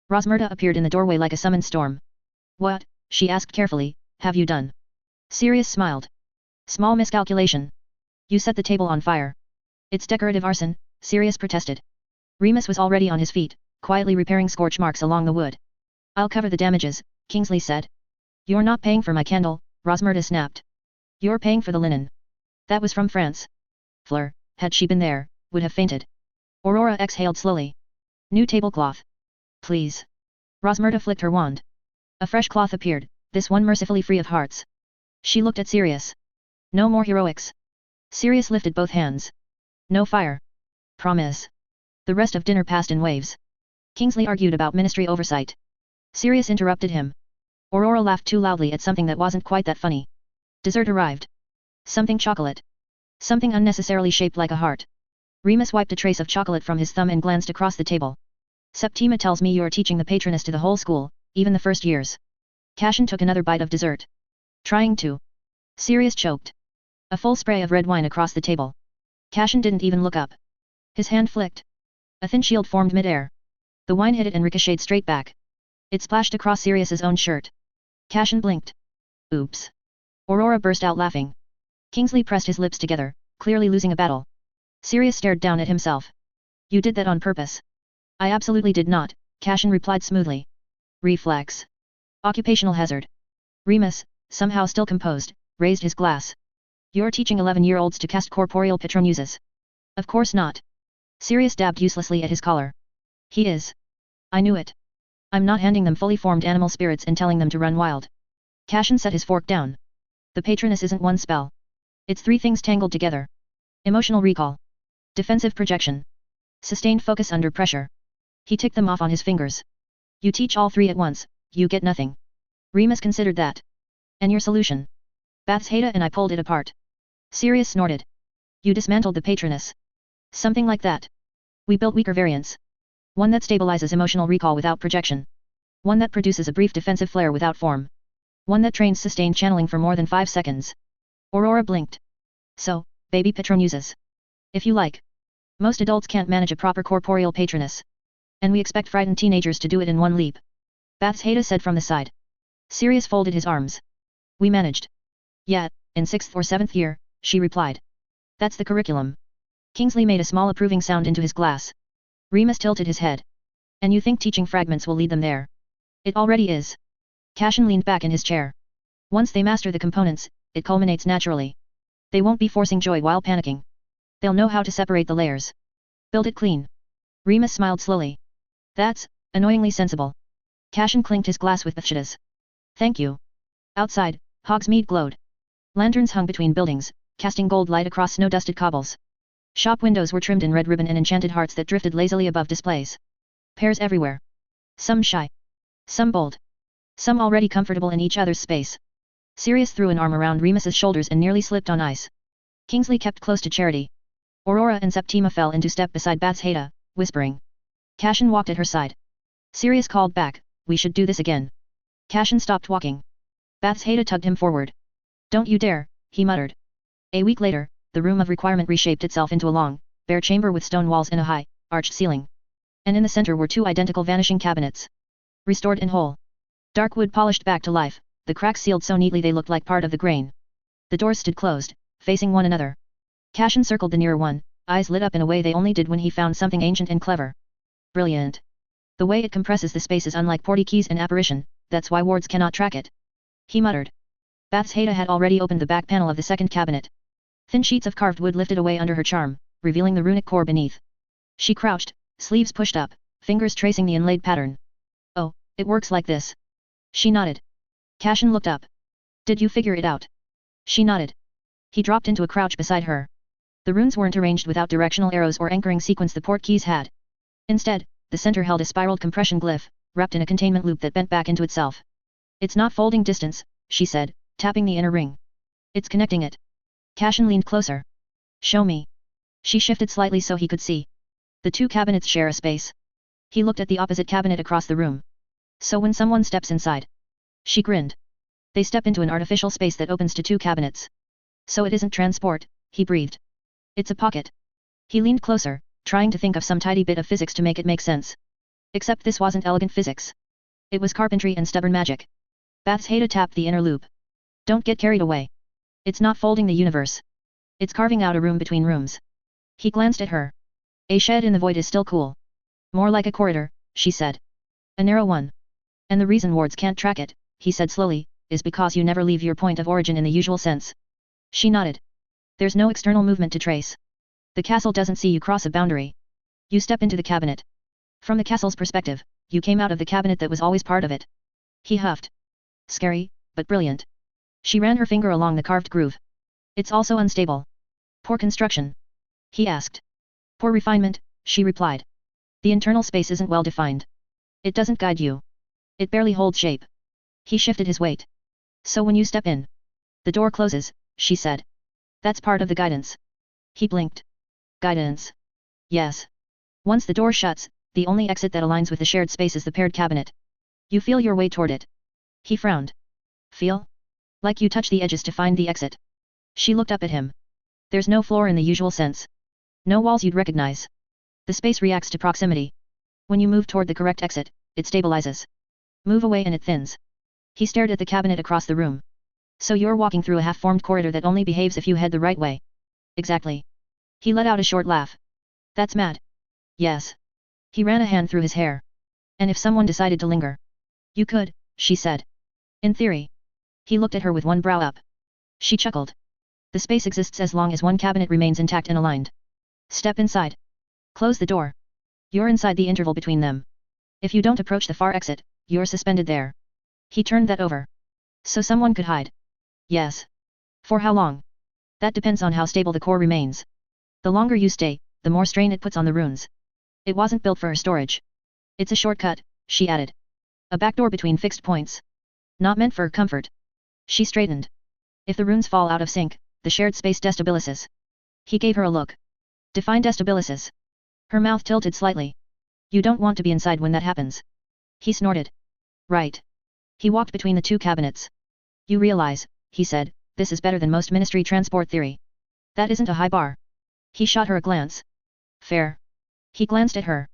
Rosmerta appeared in the doorway like a summoned storm. What, she asked carefully, have you done? Sirius smiled. Small miscalculation. You set the table on fire. It's decorative arson, Sirius protested. Remus was already on his feet, quietly repairing scorch marks along the wood. I'll cover the damages, Kingsley said. You're not paying for my candle, Rosmerta snapped. You're paying for the linen. That was from France. Fleur, had she been there, would have fainted. Aurora exhaled slowly. New tablecloth. Please. Rosmerta flicked her wand. A fresh cloth appeared, this one mercifully free of hearts. She looked at Sirius. No more heroics. Sirius lifted both hands. No fire. Promise. The rest of dinner passed in waves. Kingsley argued about ministry oversight. Sirius interrupted him. Aurora laughed too loudly at something that wasn't quite that funny. Dessert arrived. Something chocolate. Something unnecessarily shaped like a heart. Remus wiped a trace of chocolate from his thumb and glanced across the table. Septima tells me you're teaching the patroness to the whole school, even the first years. Cashin took another bite of dessert. Trying to. Sirius choked. A full spray of red wine across the table. Cashin didn't even look up. His hand flicked. A thin shield formed mid-air. The wine hit it and ricocheted straight back. It splashed across Sirius's own shirt. Cashin blinked. Oops. Aurora burst out laughing. Kingsley pressed his lips together, clearly losing a battle. Sirius stared down at himself. You did that on purpose. I absolutely did not, Cashin replied smoothly. Reflex. Occupational hazard. Remus, somehow still composed, raised his glass. You're teaching 11-year-olds to cast corporeal patronuses. Of course not. Sirius dabbed uselessly at his collar. He is. I knew it. I'm not handing them fully formed animal spirits and telling them to run wild. Cashin set his fork down. The patroness isn't one spell. It's 3 things tangled together. Emotional recall. Defensive projection. Sustained focus under pressure. He ticked them off on his fingers. You teach all 3 at once, you get nothing. Remus considered that. And your solution? Bathsheba and I pulled it apart. Sirius snorted. You dismantled the patroness. Something like that. We built weaker variants. One that stabilizes emotional recall without projection. One that produces a brief defensive flare without form. One that trains sustained channeling for more than 5 seconds. Aurora blinked. So, baby Patron uses. If you like. Most adults can't manage a proper corporeal patronus. And we expect frightened teenagers to do it in one leap. Bathsheba said from the side. Sirius folded his arms. We managed. Yeah, in 6th or 7th year, she replied. That's the curriculum. Kingsley made a small approving sound into his glass. Remus tilted his head. And you think teaching fragments will lead them there? It already is. Cashin leaned back in his chair. Once they master the components, it culminates naturally. They won't be forcing joy while panicking. They'll know how to separate the layers. Build it clean. Remus smiled slowly. That's annoyingly sensible. Cashin clinked his glass with Bathsheba's. Thank you. Outside, Hogsmeade glowed. Lanterns hung between buildings, casting gold light across snow-dusted cobbles. Shop windows were trimmed in red ribbon and enchanted hearts that drifted lazily above displays. Pairs everywhere. Some shy. Some bold. Some already comfortable in each other's space. Sirius threw an arm around Remus's shoulders and nearly slipped on ice. Kingsley kept close to Charity. Aurora and Septima fell into step beside Bathsheba, whispering. Cashin walked at her side. Sirius called back, we should do this again. Cashin stopped walking. Bathsheba tugged him forward. Don't you dare, he muttered. A week later, the room of requirement reshaped itself into a long, bare chamber with stone walls and a high, arched ceiling. And in the center were 2 identical vanishing cabinets. Restored and whole. Dark wood polished back to life, the cracks sealed so neatly they looked like part of the grain. The doors stood closed, facing one another. Cashin circled the nearer one, eyes lit up in a way they only did when he found something ancient and clever. Brilliant. The way it compresses the space is unlike portkeys and apparition, that's why wards cannot track it. He muttered. Bathsheba had already opened the back panel of the second cabinet. Thin sheets of carved wood lifted away under her charm, revealing the runic core beneath. She crouched, sleeves pushed up, fingers tracing the inlaid pattern. Oh, it works like this. She nodded. Cashin looked up. Did you figure it out? She nodded. He dropped into a crouch beside her. The runes weren't arranged without directional arrows or anchoring sequence the portkeys had. Instead, the center held a spiraled compression glyph, wrapped in a containment loop that bent back into itself. It's not folding distance, she said, tapping the inner ring. It's connecting it. Cashin leaned closer. Show me. She shifted slightly so he could see. The 2 cabinets share a space. He looked at the opposite cabinet across the room. So when someone steps inside. She grinned. They step into an artificial space that opens to 2 cabinets. So it isn't transport, he breathed. It's a pocket. He leaned closer, trying to think of some tidy bit of physics to make it make sense. Except this wasn't elegant physics. It was carpentry and stubborn magic. Bathsheba tapped the inner loop. Don't get carried away. It's not folding the universe. It's carving out a room between rooms. He glanced at her. A shed in the void is still cool. More like a corridor, she said. A narrow one. And the reason wards can't track it, he said slowly, is because you never leave your point of origin in the usual sense. She nodded. There's no external movement to trace. The castle doesn't see you cross a boundary. You step into the cabinet. From the castle's perspective, you came out of the cabinet that was always part of it. He huffed. Scary, but brilliant. She ran her finger along the carved groove. It's also unstable. Poor construction. He asked. Poor refinement, she replied. The internal space isn't well defined. It doesn't guide you. It barely holds shape. He shifted his weight. So when you step in. The door closes, she said. That's part of the guidance. He blinked. Guidance. Yes. Once the door shuts, the only exit that aligns with the shared space is the paired cabinet. You feel your way toward it. He frowned. Feel? Like you touch the edges to find the exit. She looked up at him. There's no floor in the usual sense. No walls you'd recognize. The space reacts to proximity. When you move toward the correct exit, it stabilizes. Move away and it thins. He stared at the cabinet across the room. So you're walking through a half-formed corridor that only behaves if you head the right way. Exactly. He let out a short laugh. That's mad. Yes. He ran a hand through his hair. And if someone decided to linger? You could, she said. In theory. He looked at her with one brow up. She chuckled. The space exists as long as one cabinet remains intact and aligned. Step inside. Close the door. You're inside the interval between them. If you don't approach the far exit, you're suspended there. He turned that over. So someone could hide. Yes. For how long? That depends on how stable the core remains. The longer you stay, the more strain it puts on the runes. It wasn't built for her storage. It's a shortcut, she added. A backdoor between fixed points. Not meant for comfort. She straightened. If the runes fall out of sync, the shared space destabilizes. He gave her a look. Define destabilizes. Her mouth tilted slightly. You don't want to be inside when that happens. He snorted. Right. He walked between the two cabinets. You realize, he said, this is better than most ministry transport theory. That isn't a high bar. He shot her a glance. Fair. He glanced at her.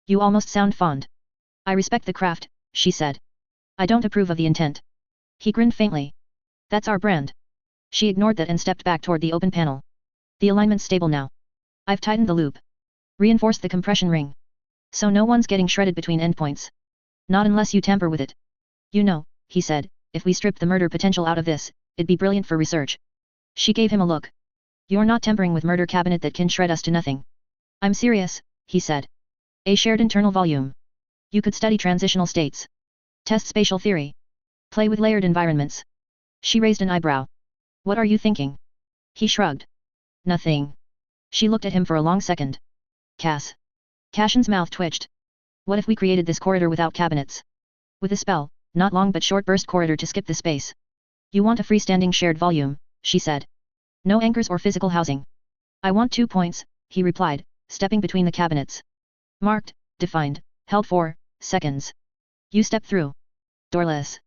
You almost sound fond. I respect the craft, she said. I don't approve of the intent. He grinned faintly. That's our brand. She ignored that and stepped back toward the open panel. The alignment's stable now. I've tightened the loop. Reinforced the compression ring. So no one's getting shredded between endpoints. Not unless you tamper with it. You know, he said, if we stripped the murder potential out of this, it'd be brilliant for research. She gave him a look. You're not tampering with murder cabinet that can shred us to nothing. I'm serious, he said. A shared internal volume. You could study transitional states. Test spatial theory. Play with layered environments. She raised an eyebrow. What are you thinking? He shrugged. Nothing. She looked at him for a long second. Cass. Cashin's mouth twitched. What if we created this corridor without cabinets? With a spell, not long but short burst corridor to skip the space. You want a freestanding shared volume, she said. No anchors or physical housing. I want 2 points, he replied, stepping between the cabinets. Marked, defined, held 4 seconds. You step through. Doorless.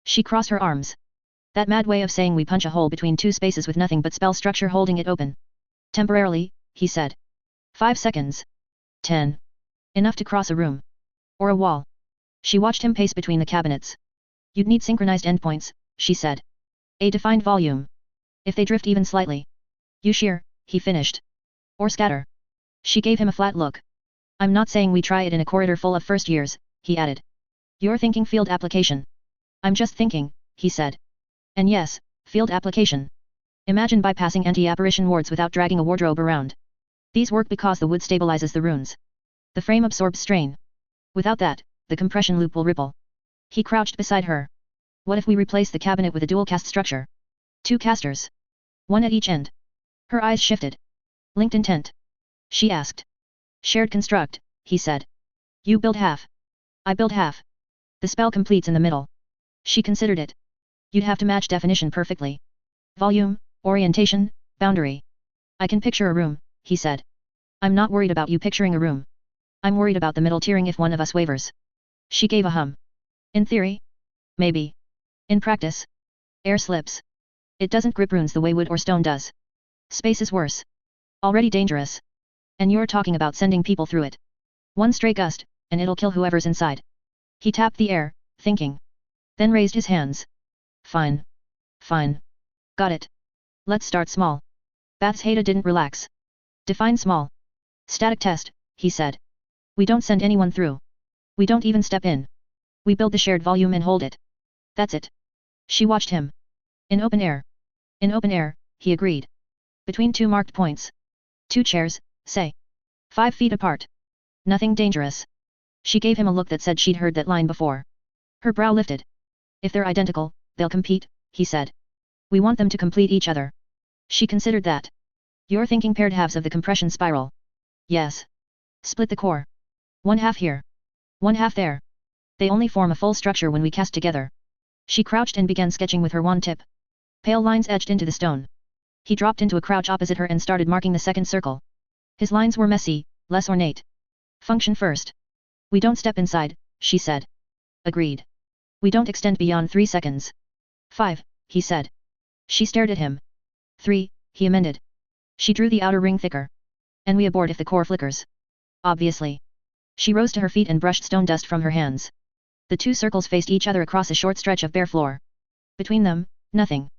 She crossed her arms. That mad way of saying we punch a hole between 2 spaces with nothing but spell structure holding it open. Temporarily, he said. 5 seconds. 10. Enough to cross a room. Or a wall. She watched him pace between the cabinets. You'd need synchronized endpoints, she said. A defined volume. If they drift even slightly. You shear, he finished. Or scatter. She gave him a flat look. I'm not saying we try it in a corridor full of first years, he added. You're thinking field application. I'm just thinking, he said. And yes, field application. Imagine bypassing anti-apparition wards without dragging a wardrobe around. These work because the wood stabilizes the runes. The frame absorbs strain. Without that, the compression loop will ripple. He crouched beside her. What if we replace the cabinet with a dual cast structure? 2 casters. 1 at each end. Her eyes shifted. Linked intent. She asked. Shared construct, he said. You build half. I build half. The spell completes in the middle. She considered it. You'd have to match definition perfectly. Volume, orientation, boundary. I can picture a room, he said. I'm not worried about you picturing a room. I'm worried about the middle tiering if one of us wavers. She gave a hum. In theory? Maybe. In practice? Air slips. It doesn't grip runes the way wood or stone does. Space is worse. Already dangerous. And you're talking about sending people through it. 1 stray gust, and it'll kill whoever's inside. He tapped the air, thinking. Then raised his hands. Fine. Fine. Got it. Let's start small. Bathsheda didn't relax. Define small. Static test, he said. We don't send anyone through. We don't even step in. We build the shared volume and hold it. That's it. She watched him. In open air. In open air, he agreed. Between 2 marked points. 2 chairs, say. 5 feet apart. Nothing dangerous. She gave him a look that said she'd heard that line before. Her brow lifted. If they're identical, they'll compete, he said. We want them to complete each other. She considered that. You're thinking paired halves of the compression spiral. Yes. Split the core. 1 half here. 1 half there. They only form a full structure when we cast together. She crouched and began sketching with her wand tip. Pale lines edged into the stone. He dropped into a crouch opposite her and started marking the second circle. His lines were messy, less ornate. Function first. We don't step inside, she said. Agreed. We don't extend beyond 3 seconds. 5, he said. She stared at him. 3, he amended. She drew the outer ring thicker. And we abort if the core flickers. Obviously. She rose to her feet and brushed stone dust from her hands. The 2 circles faced each other across a short stretch of bare floor. Between them, nothing.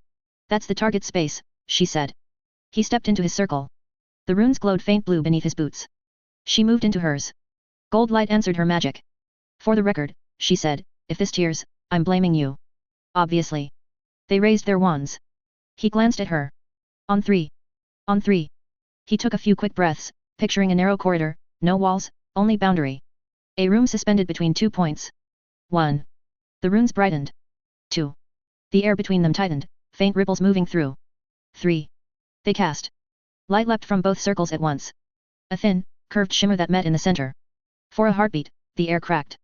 That's the target space, she said. He stepped into his circle. The runes glowed faint blue beneath his boots. She moved into hers. Gold light answered her magic. For the record, she said, if this tears, I'm blaming you. Obviously. They raised their wands. He glanced at her. On 3. On 3. He took a few quick breaths, picturing a narrow corridor, no walls, only boundary. A room suspended between 2 points. 1. The runes brightened. 2. The air between them tightened, faint ripples moving through. 3. They cast. Light leapt from both circles at once. A thin, curved shimmer that met in the center. For a heartbeat, the air cracked.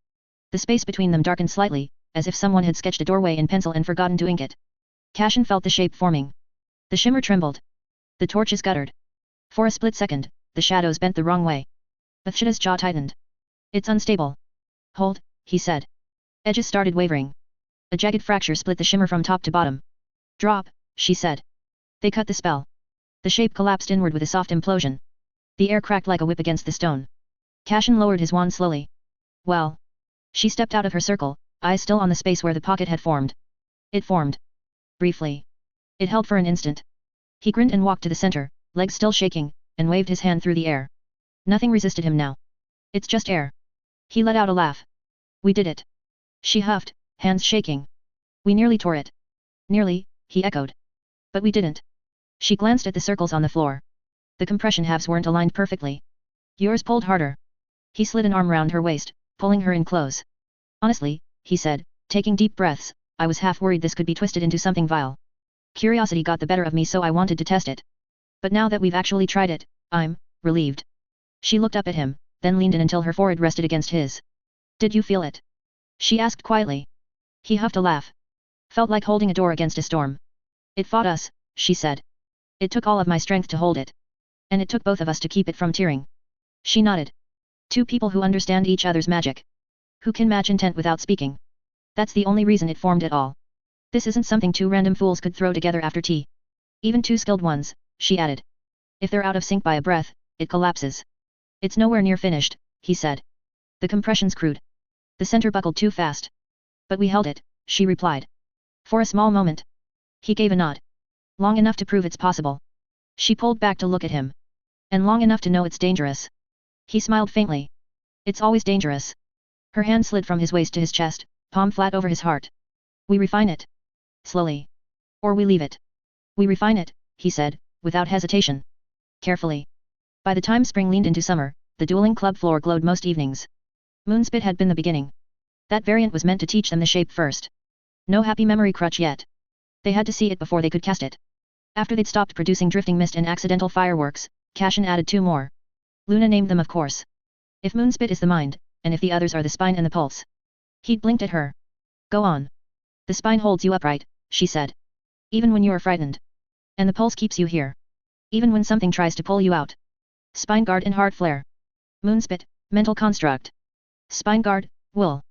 The space between them darkened slightly, as if someone had sketched a doorway in pencil and forgotten to ink it. Cashin felt the shape forming. The shimmer trembled. The torches guttered. For a split second, the shadows bent the wrong way. Bathsheda's jaw tightened. It's unstable. Hold, he said. Edges started wavering. A jagged fracture split the shimmer from top to bottom. Drop, she said. They cut the spell. The shape collapsed inward with a soft implosion. The air cracked like a whip against the stone. Cashin lowered his wand slowly. Well. She stepped out of her circle, eyes still on the space where the pocket had formed. It formed. Briefly. It held for an instant. He grinned and walked to the center, legs still shaking, and waved his hand through the air. Nothing resisted him now. It's just air. He let out a laugh. We did it. She huffed, hands shaking. We nearly tore it. Nearly, he echoed. But we didn't. She glanced at the circles on the floor. The compression halves weren't aligned perfectly. Yours pulled harder. He slid an arm round her waist, pulling her in close. Honestly, he said, taking deep breaths, I was half worried this could be twisted into something vile. Curiosity got the better of me, so I wanted to test it. But now that we've actually tried it, I'm relieved. She looked up at him, then leaned in until her forehead rested against his. Did you feel it? She asked quietly. He huffed a laugh. Felt like holding a door against a storm. It fought us, she said. It took all of my strength to hold it. And it took both of us to keep it from tearing. She nodded. Two people who understand each other's magic. Who can match intent without speaking. That's the only reason it formed at all. This isn't something two random fools could throw together after tea. Even two skilled ones, she added. If they're out of sync by a breath, it collapses. It's nowhere near finished, he said. The compression's crude. The center buckled too fast. But we held it, she replied. For a small moment. He gave a nod. Long enough to prove it's possible. She pulled back to look at him. And long enough to know it's dangerous. He smiled faintly. It's always dangerous. Her hand slid from his waist to his chest, palm flat over his heart. We refine it. Slowly. Or we leave it. We refine it, he said, without hesitation. Carefully. By the time spring leaned into summer, the dueling club floor glowed most evenings. Moonspit had been the beginning. That variant was meant to teach them the shape first. No happy memory crutch yet. They had to see it before they could cast it. After they'd stopped producing drifting mist and accidental fireworks, Cashin added two more. Luna named them, of course. If Moonspit is the mind, and if the others are the spine and the pulse. He'd blinked at her. Go on. The spine holds you upright, she said. Even when you are frightened. And the pulse keeps you here. Even when something tries to pull you out. Spine guard and heart flare. Moonspit, mental construct. Spine guard, will.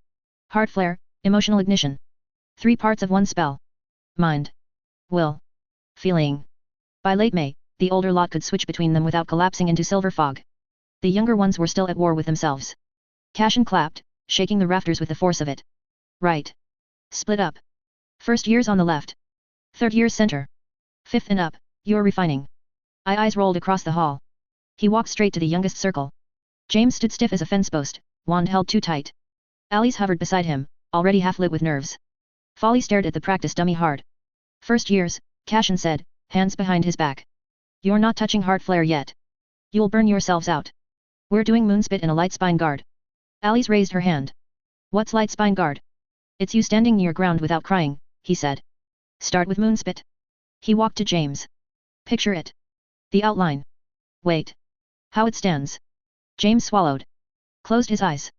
Heart flare, emotional ignition. 3 parts of one spell. Mind. Will. Feeling. By late May, the older lot could switch between them without collapsing into silver fog. The younger ones were still at war with themselves. Cashin clapped, shaking the rafters with the force of it. Right. Split up. First year's on the left. Third year's center. Fifth and up, you're refining. Eyes rolled across the hall. He walked straight to the youngest circle. James stood stiff as a fence post, wand held too tight. Alice hovered beside him, already half lit with nerves. Folly stared at the practice dummy hard. First years, Cashin said, hands behind his back. You're not touching heart flare yet. You'll burn yourselves out. We're doing Moonspit in a light spine guard. Alice raised her hand. What's light spine guard? It's you standing near ground without crying, he said. Start with Moonspit. He walked to James. Picture it. The outline. Wait. How it stands. James swallowed. Closed his eyes.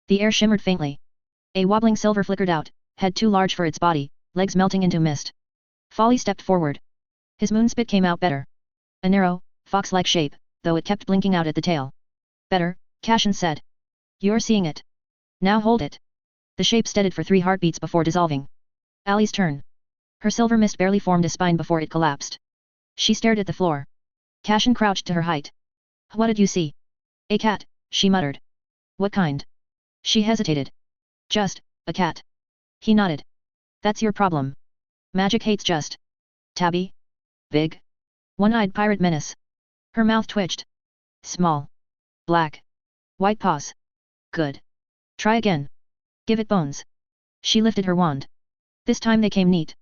The air shimmered faintly. A wobbling silver flickered out, head too large for its body, legs melting into mist. Folly stepped forward. His Moonspit came out better. A narrow, fox-like shape, though it kept blinking out at the tail. Better, Cashin said. You're seeing it. Now hold it. The shape steadied for 3 heartbeats before dissolving. Ali's turn. Her silver mist barely formed a spine before it collapsed. She stared at the floor. Cashin crouched to her height. What did you see? A cat, she muttered. What kind? She hesitated. Just, a cat. He nodded. That's your problem. Magic hates just. Tabby? Big? One-eyed pirate menace. Her mouth twitched. Small. Black. White paws. Good. Try again. Give it bones. She lifted her wand. This time they came neat.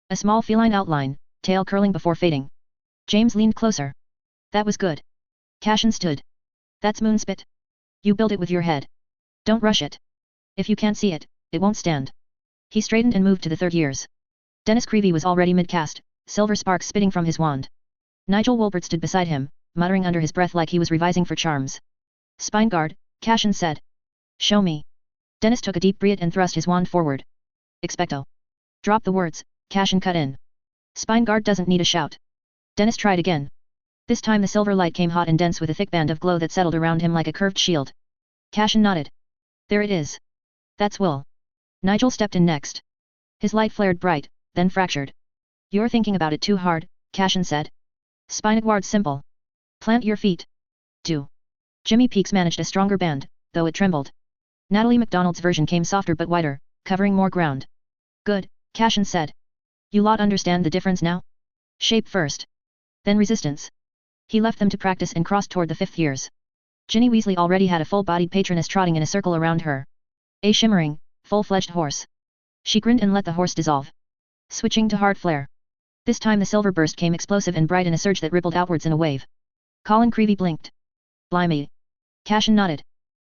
A small feline outline, tail curling before fading. James leaned closer. That was good. Cashin stood. That's Moonspit. You build it with your head. Don't rush it. If you can't see it, it won't stand. He straightened and moved to the third years. Dennis Creevy was already mid-cast, silver sparks spitting from his wand. Nigel Wolpert stood beside him, muttering under his breath like he was revising for charms. Spine guard, Cashin said. Show me. Dennis took a deep breath and thrust his wand forward. Expecto. Drop the words, Cashin cut in. Spine guard doesn't need a shout. Dennis tried again. This time the silver light came hot and dense with a thick band of glow that settled around him like a curved shield. Cashin nodded. There it is. That's will. Nigel stepped in next. His light flared bright, then fractured. You're thinking about it too hard, Cashin said. ProfessorOC's simple. Plant your feet. Do. Jimmy Peaks managed a stronger band, though it trembled. Natalie MacDonald's version came softer but wider, covering more ground. Good, Cashin said. You lot understand the difference now? Shape first. Then resistance. He left them to practice and crossed toward the 5th years. Ginny Weasley already had a full-bodied patroness trotting in a circle around her. A shimmering, full-fledged horse. She grinned and let the horse dissolve. Switching to hard flare. This time the silver burst came explosive and bright in a surge that rippled outwards in a wave. Colin Creevey blinked. Blimey. Cashin nodded.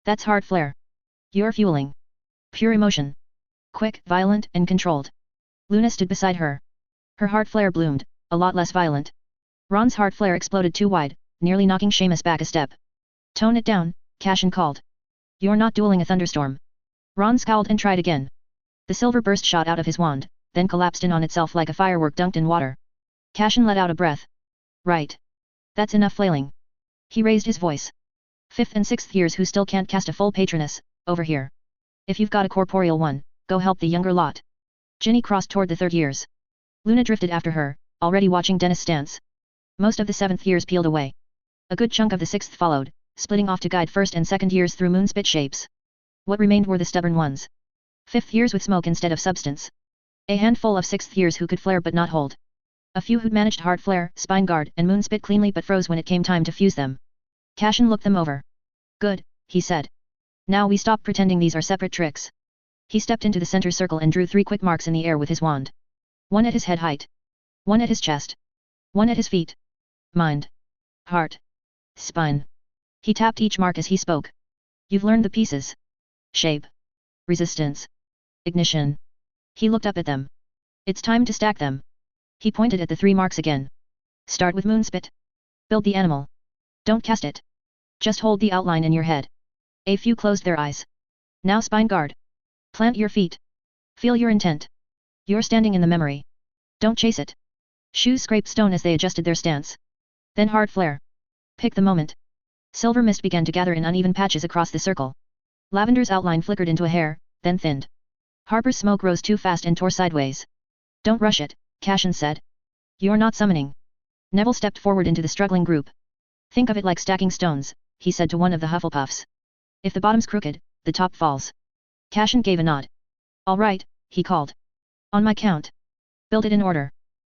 That's hard flare. You're fueling. Pure emotion. Quick, violent, and controlled. Luna stood beside her. Her hard flare bloomed, a lot less violent. Ron's hard flare exploded too wide, nearly knocking Seamus back a step. Tone it down, Cashin called. You're not dueling a thunderstorm. Ron scowled and tried again. The silver burst shot out of his wand, then collapsed in on itself like a firework dunked in water. Cashin let out a breath. Right. That's enough flailing. He raised his voice. 5th and 6th years who still can't cast a full patroness, over here. If you've got a corporeal one, go help the younger lot. Ginny crossed toward the 3rd years. Luna drifted after her, already watching Dennis' stance. Most of the 7th years peeled away. A good chunk of the 6th followed, splitting off to guide 1st and 2nd years through moonspit shapes. What remained were the stubborn ones. 5th years with smoke instead of substance. A handful of 6th years who could flare but not hold. A few who'd managed hard flare, spine guard, and moonspit cleanly but froze when it came time to fuse them. Cashin looked them over. Good, he said. Now we stop pretending these are separate tricks. He stepped into the center circle and drew 3 quick marks in the air with his wand. One at his head height. One at his chest. One at his feet. Mind. Heart. Spine. He tapped each mark as he spoke. You've learned the pieces. Shape. Resistance. Ignition. He looked up at them. It's time to stack them. He pointed at the 3 marks again. Start with moonspit. Build the animal. Don't cast it. Just hold the outline in your head. A few closed their eyes. Now spine guard. Plant your feet. Feel your intent. You're standing in the memory. Don't chase it. Shoes scraped stone as they adjusted their stance. Then hard flare. Pick the moment. Silver mist began to gather in uneven patches across the circle. Lavender's outline flickered into a hair, then thinned. Harper's smoke rose too fast and tore sideways. Don't rush it, Cashin said. You're not summoning. Neville stepped forward into the struggling group. Think of it like stacking stones, he said to one of the Hufflepuffs. If the bottom's crooked, the top falls. Cashin gave a nod. All right, he called. On my count. Build it in order.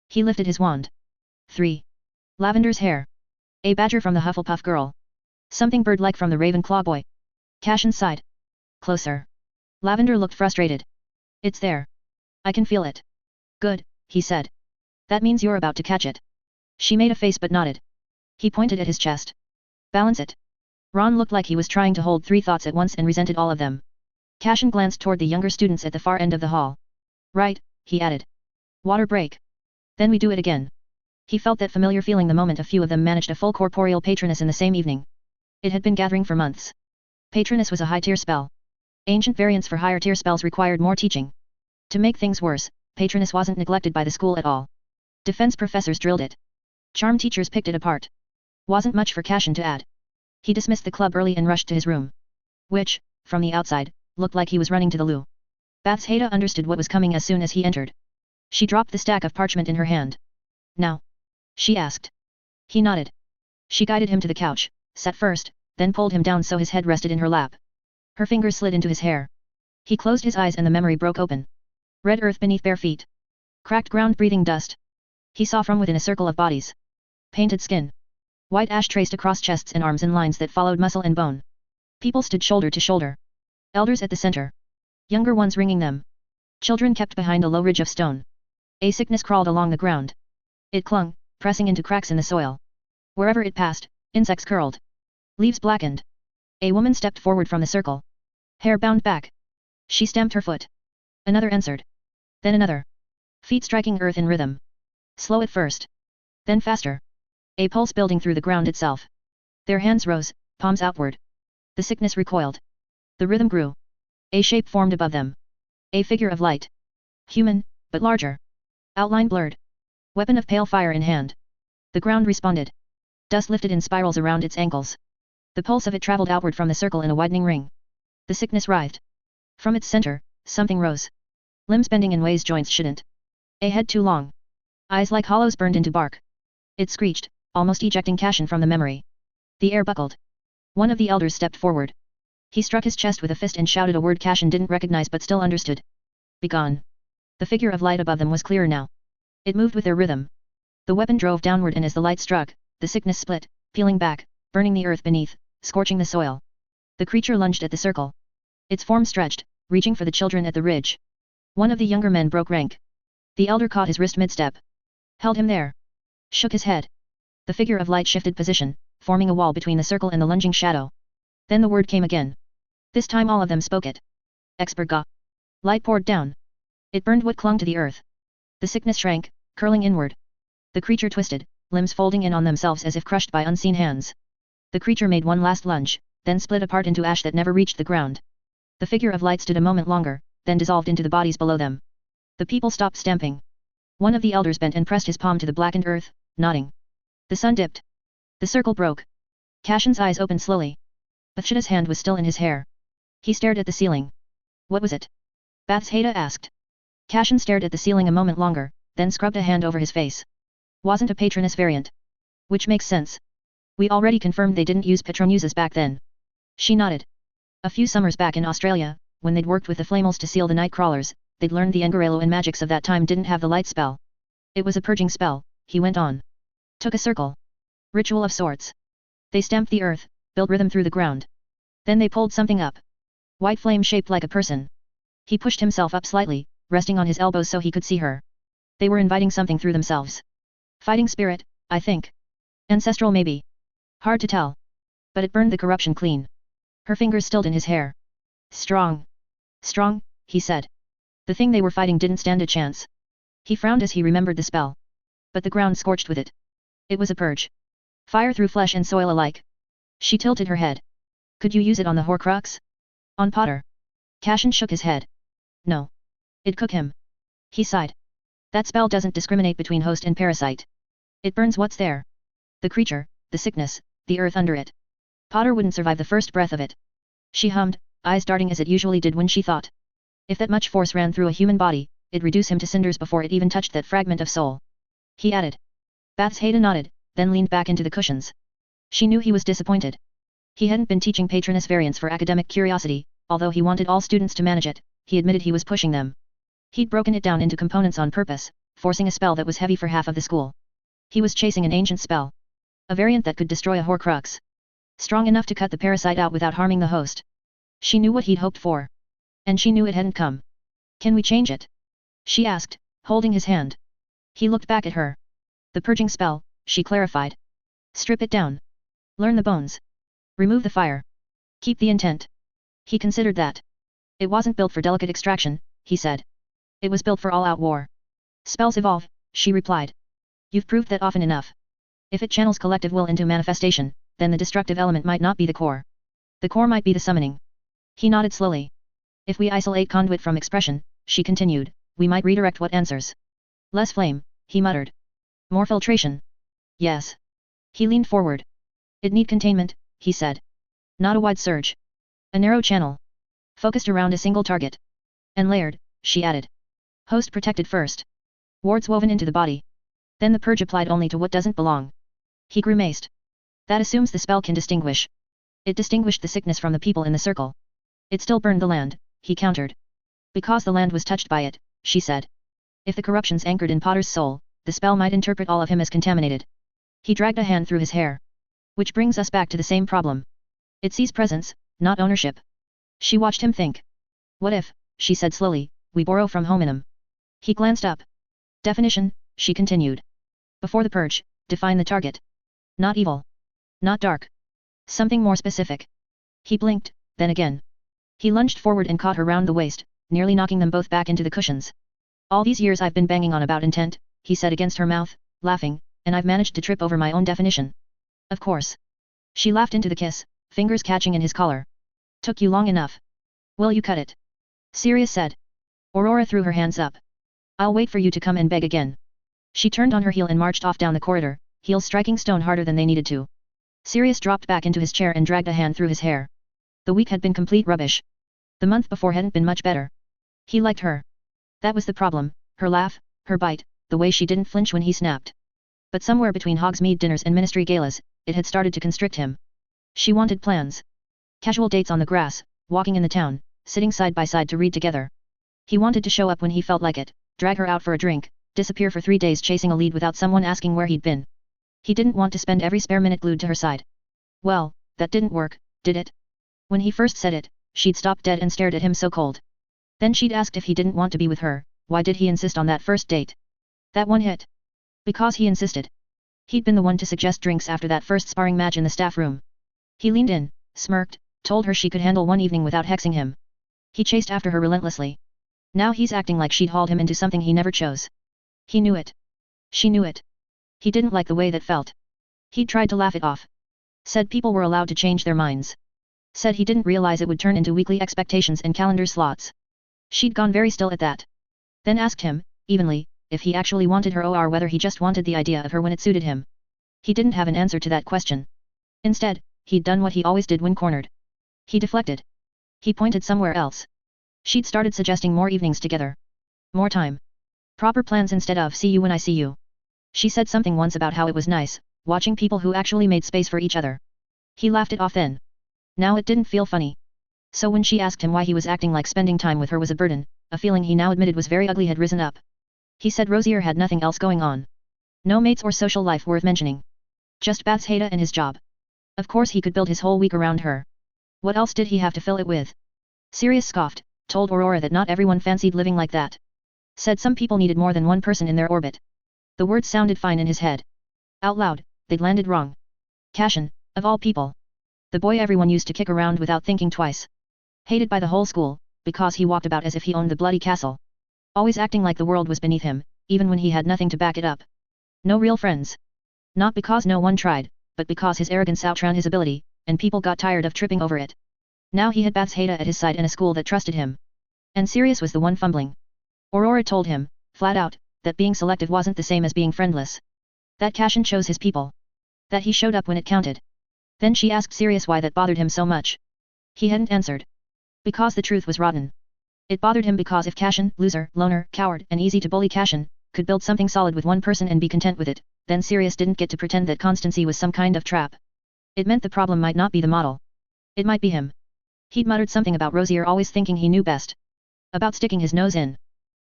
He lifted his wand. 3. Lavender's hair. A badger from the Hufflepuff girl. Something bird-like from the Ravenclaw boy. Cashin sighed. Closer. Lavender looked frustrated. It's there. I can feel it. Good, he said. That means you're about to catch it. She made a face but nodded. He pointed at his chest. Balance it. Ron looked like he was trying to hold 3 thoughts at once and resented all of them. Cashin glanced toward the younger students at the far end of the hall. Right, he added. Water break. Then we do it again. He felt that familiar feeling the moment a few of them managed a full corporeal patroness in the same evening. It had been gathering for months. Patroness was a high-tier spell. Ancient variants for higher-tier spells required more teaching. To make things worse, patroness wasn't neglected by the school at all. Defense professors drilled it. Charm teachers picked it apart. Wasn't much for Cashin to add. He dismissed the club early and rushed to his room. Which, from the outside, looked like he was running to the loo. Bath's Haida understood what was coming as soon as he entered. She dropped the stack of parchment in her hand. Now? She asked. He nodded. She guided him to the couch, sat first, then pulled him down so his head rested in her lap. Her fingers slid into his hair. He closed his eyes and the memory broke open. Red earth beneath bare feet. Cracked ground breathing dust. He saw from within a circle of bodies. Painted skin. White ash traced across chests and arms in lines that followed muscle and bone. People stood shoulder to shoulder. Elders at the center. Younger ones ringing them. Children kept behind a low ridge of stone. A sickness crawled along the ground. It clung, pressing into cracks in the soil. Wherever it passed, insects curled. Leaves blackened. A woman stepped forward from the circle. Hair bound back. She stamped her foot. Another answered. Then another. Feet striking earth in rhythm. Slow at first. Then faster. A pulse building through the ground itself. Their hands rose, palms outward. The sickness recoiled. The rhythm grew. A shape formed above them. A figure of light. Human, but larger. Outline blurred. Weapon of pale fire in hand. The ground responded. Dust lifted in spirals around its ankles. The pulse of it traveled outward from the circle in a widening ring. The sickness writhed. From its center, something rose. Limbs bending in ways joints shouldn't. A head too long. Eyes like hollows burned into bark. It screeched, almost ejecting Cashin from the memory. The air buckled. One of the elders stepped forward. He struck his chest with a fist and shouted a word Cashin didn't recognize but still understood. Begone. The figure of light above them was clearer now. It moved with their rhythm. The weapon drove downward and as the light struck, the sickness split, peeling back, burning the earth beneath, scorching the soil. The creature lunged at the circle. Its form stretched, reaching for the children at the ridge. One of the younger men broke rank. The elder caught his wrist mid-step. Held him there. Shook his head. The figure of light shifted position, forming a wall between the circle and the lunging shadow. Then the word came again. This time all of them spoke it. HarrYPotter. Light poured down. It burned what clung to the earth. The sickness shrank, curling inward. The creature twisted, limbs folding in on themselves as if crushed by unseen hands. The creature made one last lunge, then split apart into ash that never reached the ground. The figure of light stood a moment longer, then dissolved into the bodies below them. The people stopped stamping. One of the elders bent and pressed his palm to the blackened earth, nodding. The sun dipped. The circle broke. Cashin's eyes opened slowly. Bathsheda's hand was still in his hair. He stared at the ceiling. What was it? Bathsheda asked. Cashin stared at the ceiling a moment longer, then scrubbed a hand over his face. Wasn't a Patronus variant. Which makes sense. We already confirmed they didn't use Patronuses back then. She nodded. A few summers back in Australia, when they'd worked with the Flamels to seal the night crawlers, they'd learned the Engarelo and magics of that time didn't have the light spell. It was a purging spell, he went on. Took a circle. Ritual of sorts. They stamped the earth, built rhythm through the ground. Then they pulled something up. White flame shaped like a person. He pushed himself up slightly, resting on his elbows so he could see her. They were inviting something through themselves. Fighting spirit, I think. Ancestral maybe. Hard to tell. But it burned the corruption clean. Her fingers stilled in his hair. Strong. Strong, he said. The thing they were fighting didn't stand a chance. He frowned as he remembered the spell. But the ground scorched with it. It was a purge. Fire through flesh and soil alike. She tilted her head. Could you use it on the Horcrux? On Potter? Cashin shook his head. No. It'd cook him. He sighed. That spell doesn't discriminate between host and parasite. It burns what's there. The creature, the sickness, the earth under it. Potter wouldn't survive the first breath of it. She hummed, eyes darting as it usually did when she thought. If that much force ran through a human body, it'd reduce him to cinders before it even touched that fragment of soul. He added. Bathsheda nodded, then leaned back into the cushions. She knew he was disappointed. He hadn't been teaching Patronus variants for academic curiosity, although he wanted all students to manage it, he admitted he was pushing them. He'd broken it down into components on purpose, forcing a spell that was heavy for half of the school. He was chasing an ancient spell. A variant that could destroy a Horcrux. Strong enough to cut the parasite out without harming the host. She knew what he'd hoped for. And she knew it hadn't come. Can we change it? She asked, holding his hand. He looked back at her. The purging spell, she clarified. Strip it down. Learn the bones. Remove the fire. Keep the intent. He considered that. It wasn't built for delicate extraction, he said. It was built for all-out war. Spells evolve, she replied. You've proved that often enough. If it channels collective will into manifestation, then the destructive element might not be the core. The core might be the summoning. He nodded slowly. If we isolate conduit from expression, she continued, we might redirect what answers. Less flame, he muttered. More filtration. Yes. He leaned forward. It need containment, he said. Not a wide surge. A narrow channel. Focused around a single target. And layered, she added. Host protected first. Wards woven into the body. Then the purge applied only to what doesn't belong. He grimaced. That assumes the spell can distinguish. It distinguished the sickness from the people in the circle. It still burned the land, he countered. Because the land was touched by it, she said. If the corruption's anchored in Potter's soul, the spell might interpret all of him as contaminated. He dragged a hand through his hair. Which brings us back to the same problem. It sees presence, not ownership. She watched him think. What if, she said slowly, we borrow from hominum? He glanced up. Definition, she continued. Before the purge, define the target. Not evil. Not dark. Something more specific. He blinked, then again. He lunged forward and caught her round the waist, nearly knocking them both back into the cushions. All these years I've been banging on about intent, he said against her mouth, laughing, and I've managed to trip over my own definition. Of course. She laughed into the kiss, fingers catching in his collar. Took you long enough. Will you cut it? Sirius said. Aurora threw her hands up. I'll wait for you to come and beg again. She turned on her heel and marched off down the corridor, heels striking stone harder than they needed to. Sirius dropped back into his chair and dragged a hand through his hair. The week had been complete rubbish. The month before hadn't been much better. He liked her. That was the problem, her laugh, her bite, the way she didn't flinch when he snapped. But somewhere between Hogsmeade dinners and ministry galas, it had started to constrict him. She wanted plans. Casual dates on the grass, walking in the town, sitting side by side to read together. He wanted to show up when he felt like it, drag her out for a drink, disappear for 3 days chasing a lead without someone asking where he'd been. He didn't want to spend every spare minute glued to her side. Well, that didn't work, did it? When he first said it, she'd stopped dead and stared at him so cold. Then she'd asked if he didn't want to be with her, why did he insist on that first date? That one hit. Because he insisted. He'd been the one to suggest drinks after that first sparring match in the staff room. He leaned in, smirked, told her she could handle one evening without hexing him. He chased after her relentlessly. Now he's acting like she'd hauled him into something he never chose. He knew it. She knew it. He didn't like the way that felt. He'd tried to laugh it off. Said people were allowed to change their minds. Said he didn't realize it would turn into weekly expectations and calendar slots. She'd gone very still at that. Then asked him, evenly, if he actually wanted her or whether he just wanted the idea of her when it suited him. He didn't have an answer to that question. Instead, he'd done what he always did when cornered. He deflected. He pointed somewhere else. She'd started suggesting more evenings together. More time. Proper plans instead of see you when I see you. She said something once about how it was nice, watching people who actually made space for each other. He laughed it off then. Now it didn't feel funny. So when she asked him why he was acting like spending time with her was a burden, a feeling he now admitted was very ugly had risen up. He said Rosier had nothing else going on. No mates or social life worth mentioning. Just Bath's Haida and his job. Of course he could build his whole week around her. What else did he have to fill it with? Sirius scoffed, told Aurora that not everyone fancied living like that. Said some people needed more than one person in their orbit. The words sounded fine in his head. Out loud, they'd landed wrong. Cashin, of all people. The boy everyone used to kick around without thinking twice. Hated by the whole school, because he walked about as if he owned the bloody castle. Always acting like the world was beneath him, even when he had nothing to back it up. No real friends. Not because no one tried, but because his arrogance outran his ability, and people got tired of tripping over it. Now he had Bath's Haida at his side and a school that trusted him. And Sirius was the one fumbling. Aurora told him, flat out, that being selective wasn't the same as being friendless. That Cashin chose his people. That he showed up when it counted. Then she asked Sirius why that bothered him so much. He hadn't answered. Because the truth was rotten. It bothered him because if Cashin, loser, loner, coward, and easy to bully Cashin, could build something solid with one person and be content with it, then Sirius didn't get to pretend that constancy was some kind of trap. It meant the problem might not be the model. It might be him. He'd muttered something about Rosier always thinking he knew best. About sticking his nose in.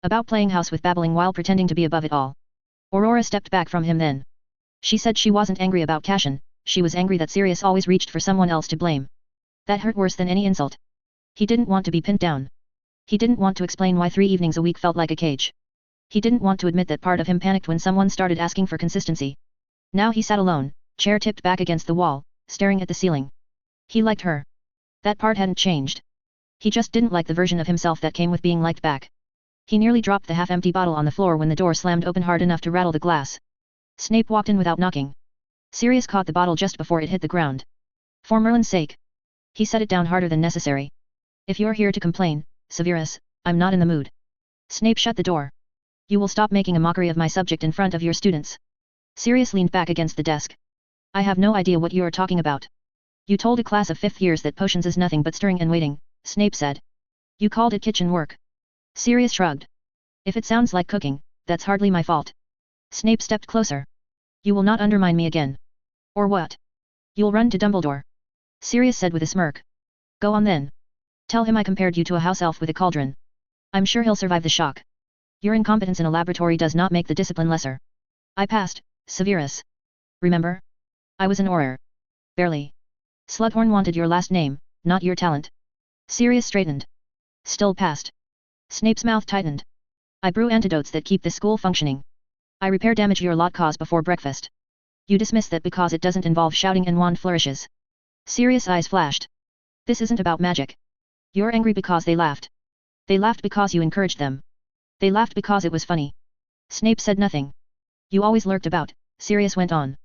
About playing house with babbling while pretending to be above it all. Aurora stepped back from him then. She said she wasn't angry about Cashin, she was angry that Sirius always reached for someone else to blame. That hurt worse than any insult. He didn't want to be pinned down. He didn't want to explain why 3 evenings a week felt like a cage. He didn't want to admit that part of him panicked when someone started asking for consistency. Now he sat alone, chair tipped back against the wall, staring at the ceiling. He liked her. That part hadn't changed. He just didn't like the version of himself that came with being liked back. He nearly dropped the half-empty bottle on the floor when the door slammed open hard enough to rattle the glass. Snape walked in without knocking. Sirius caught the bottle just before it hit the ground. For Merlin's sake. He set it down harder than necessary. If you're here to complain, Severus, I'm not in the mood. Snape shut the door. You will stop making a mockery of my subject in front of your students. Sirius leaned back against the desk. I have no idea what you are talking about. You told a class of 5th years that potions is nothing but stirring and waiting, Snape said. You called it kitchen work. Sirius shrugged. If it sounds like cooking, that's hardly my fault. Snape stepped closer. You will not undermine me again. Or what? You'll run to Dumbledore. Sirius said with a smirk. Go on then. Tell him I compared you to a house elf with a cauldron. I'm sure he'll survive the shock. Your incompetence in a laboratory does not make the discipline lesser. I passed, Severus. Remember? I was an Auror. Barely. Slughorn wanted your last name, not your talent. Sirius straightened. Still passed. Snape's mouth tightened. I brew antidotes that keep the school functioning. I repair damage your lot caused before breakfast. You dismiss that because it doesn't involve shouting and wand flourishes. Sirius' eyes flashed. This isn't about magic. You're angry because they laughed. They laughed because you encouraged them. They laughed because it was funny. Snape said nothing. You always lurked about, Sirius went on.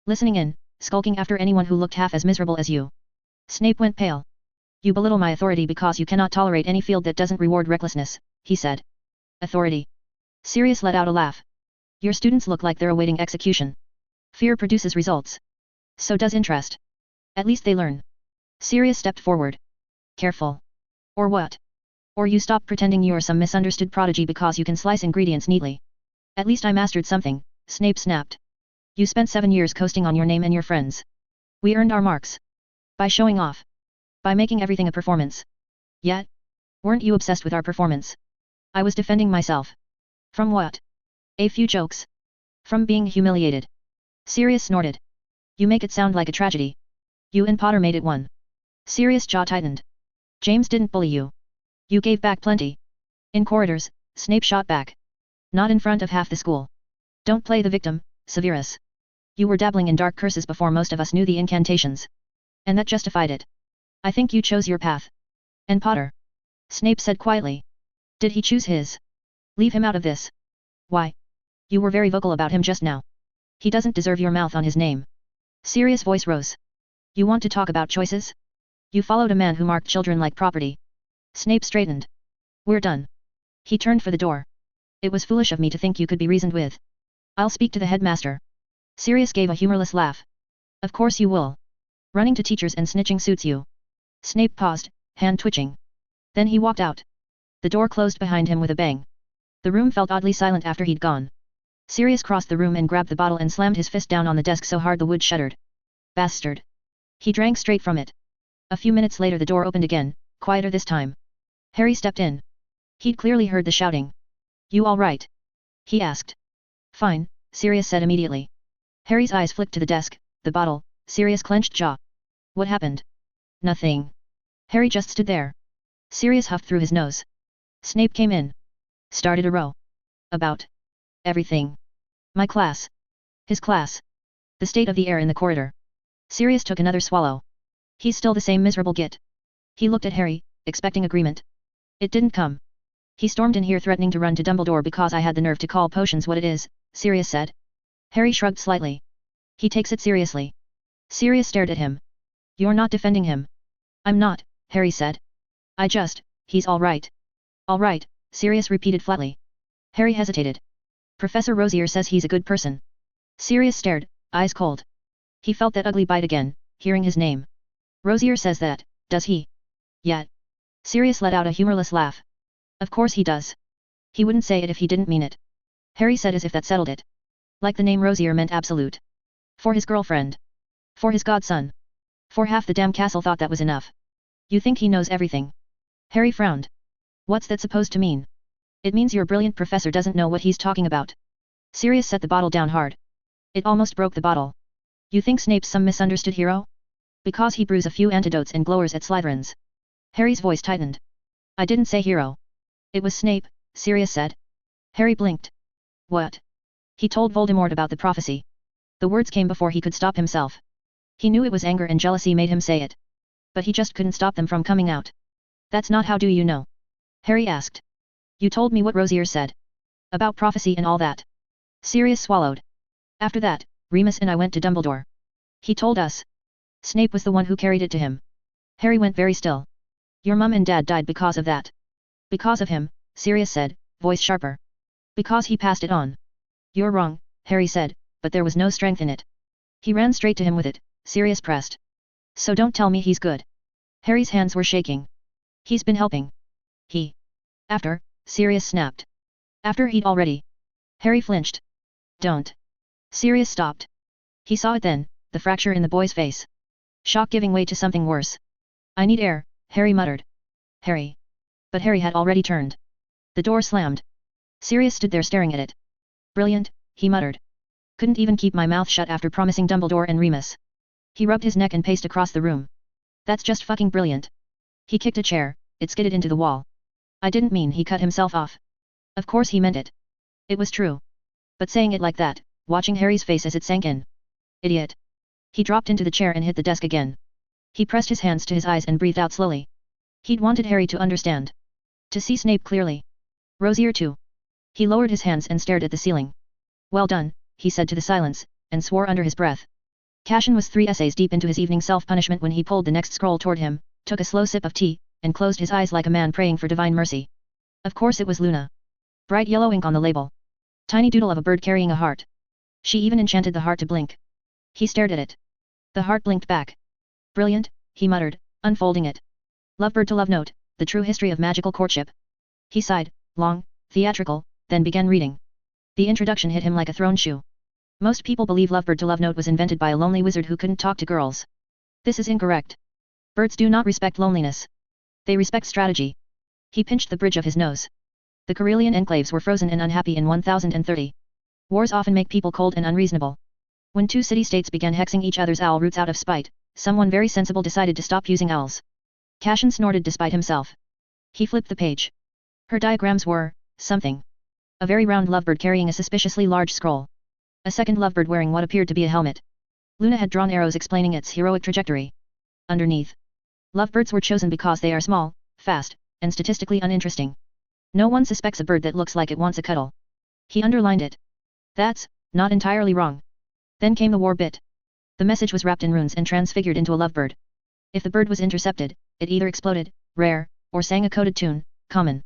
Listening in, skulking after anyone who looked half as miserable as you. Snape went pale. You belittle my authority because you cannot tolerate any field that doesn't reward recklessness, he said. Authority. Sirius let out a laugh. Your students look like they're awaiting execution. Fear produces results. So does interest. At least they learn. Sirius stepped forward. Careful. Or what? Or you stop pretending you're some misunderstood prodigy because you can slice ingredients neatly. At least I mastered something, Snape snapped. You spent 7 years coasting on your name and your friends. We earned our marks. By showing off. By making everything a performance. Yet? Weren't you obsessed with our performance? I was defending myself. From what? A few jokes. From being humiliated. Sirius snorted. You make it sound like a tragedy. You and Potter made it one. Sirius' jaw tightened. James didn't bully you. You gave back plenty. In corridors, Snape shot back. Not in front of half the school. Don't play the victim, Severus. You were dabbling in dark curses before most of us knew the incantations. And that justified it. I think you chose your path. And Potter? Snape said quietly. Did he choose his? Leave him out of this. Why? You were very vocal about him just now. He doesn't deserve your mouth on his name. Sirius' voice rose. You want to talk about choices? You followed a man who marked children like property. Snape straightened. We're done. He turned for the door. It was foolish of me to think you could be reasoned with. I'll speak to the headmaster. Sirius gave a humorless laugh. Of course you will. Running to teachers and snitching suits you. Snape paused, hand twitching. Then he walked out. The door closed behind him with a bang. The room felt oddly silent after he'd gone. Sirius crossed the room and grabbed the bottle and slammed his fist down on the desk so hard the wood shuddered. Bastard. He drank straight from it. A few minutes later the door opened again, quieter this time. Harry stepped in. He'd clearly heard the shouting. You all right? He asked. Fine, Sirius said immediately. Harry's eyes flicked to the desk, the bottle, Sirius' clenched jaw. What happened? Nothing. Harry just stood there. Sirius huffed through his nose. Snape came in. Started a row. About everything. My class. His class. The state of the air in the corridor. Sirius took another swallow. He's still the same miserable git. He looked at Harry, expecting agreement. It didn't come. He stormed in here threatening to run to Dumbledore because I had the nerve to call potions what it is, Sirius said. Harry shrugged slightly. He takes it seriously. Sirius stared at him. You're not defending him. I'm not, Harry said. He's all right. All right, Sirius repeated flatly. Harry hesitated. Professor Rosier says he's a good person. Sirius stared, eyes cold. He felt that ugly bite again, hearing his name. Rosier says that, does he? Yet. Sirius let out a humorless laugh. Of course he does. He wouldn't say it if he didn't mean it. Harry said as if that settled it. Like the name Rosier meant absolute. For his girlfriend. For his godson. For half the damn castle thought that was enough. You think he knows everything? Harry frowned. What's that supposed to mean? It means your brilliant professor doesn't know what he's talking about. Sirius set the bottle down hard. It almost broke the bottle. You think Snape's some misunderstood hero? Because he brews a few antidotes and glowers at Slytherins. Harry's voice tightened. I didn't say hero. It was Snape, Sirius said. Harry blinked. What? He told Voldemort about the prophecy. The words came before he could stop himself. He knew it was anger and jealousy made him say it. But he just couldn't stop them from coming out. That's not how do you know? Harry asked. You told me what Rosier said. About prophecy and all that. Sirius swallowed. After that, Remus and I went to Dumbledore. He told us. Snape was the one who carried it to him. Harry went very still. Your mum and dad died because of that. Because of him, Sirius said, voice sharper. Because he passed it on. You're wrong, Harry said, but there was no strength in it. He ran straight to him with it, Sirius pressed. So don't tell me he's good. Harry's hands were shaking. He's been helping. He. After, Sirius snapped. After he'd already. Harry flinched. Don't. Sirius stopped. He saw it then, the fracture in the boy's face. Shock giving way to something worse. I need air, Harry muttered. Harry. But Harry had already turned. The door slammed. Sirius stood there staring at it. Brilliant, he muttered. Couldn't even keep my mouth shut after promising Dumbledore and Remus. He rubbed his neck and paced across the room. That's just fucking brilliant. He kicked a chair, it skidded into the wall. I didn't mean he cut himself off. Of course he meant it. It was true. But saying it like that, watching Harry's face as it sank in. Idiot. He dropped into the chair and hit the desk again. He pressed his hands to his eyes and breathed out slowly. He'd wanted Harry to understand. To see Snape clearly. Rosier too. He lowered his hands and stared at the ceiling. Well done, he said to the silence, and swore under his breath. Cashin was 3 essays deep into his evening self-punishment when he pulled the next scroll toward him, took a slow sip of tea, and closed his eyes like a man praying for divine mercy. Of course it was Luna. Bright yellow ink on the label. Tiny doodle of a bird carrying a heart. She even enchanted the heart to blink. He stared at it. The heart blinked back. Brilliant, he muttered, unfolding it. Lovebird to love note, The True History of Magical Courtship. He sighed, long, theatrical, then began reading. The introduction hit him like a thrown shoe. Most people believe Lovebird to Love Note was invented by a lonely wizard who couldn't talk to girls. This is incorrect. Birds do not respect loneliness. They respect strategy. He pinched the bridge of his nose. The Karelian enclaves were frozen and unhappy in 1030. Wars often make people cold and unreasonable. When two city-states began hexing each other's owl roots out of spite, someone very sensible decided to stop using owls. Cashin snorted despite himself. He flipped the page. Her diagrams were, something. A very round lovebird carrying a suspiciously large scroll. A second lovebird wearing what appeared to be a helmet. Luna had drawn arrows explaining its heroic trajectory. Underneath. Lovebirds were chosen because they are small, fast, and statistically uninteresting. No one suspects a bird that looks like it wants a cuddle. He underlined it. That's not entirely wrong. Then came the war bit. The message was wrapped in runes and transfigured into a lovebird. If the bird was intercepted, it either exploded, rare, or sang a coded tune, common.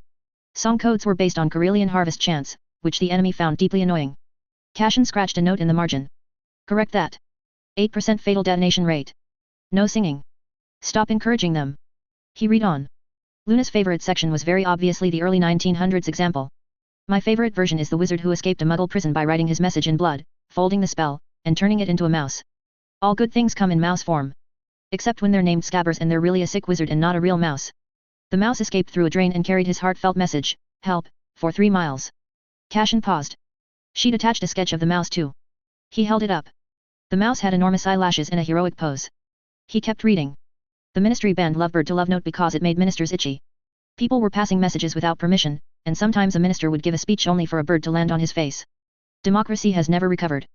Song codes were based on Karelian harvest chants, which the enemy found deeply annoying. Cashin scratched a note in the margin. Correct that. 8% fatal detonation rate. No singing. Stop encouraging them. He read on. Luna's favorite section was very obviously the early 1900s example. My favorite version is the wizard who escaped a muggle prison by writing his message in blood, folding the spell, and turning it into a mouse. All good things come in mouse form. Except when they're named Scabbers and they're really a sick wizard and not a real mouse. The mouse escaped through a drain and carried his heartfelt message, help, for 3 miles. Cashin paused. She'd attached a sketch of the mouse too. He held it up. The mouse had enormous eyelashes in a heroic pose. He kept reading. The ministry banned Lovebird to Love Note because it made ministers itchy. People were passing messages without permission, and sometimes a minister would give a speech only for a bird to land on his face. Democracy has never recovered.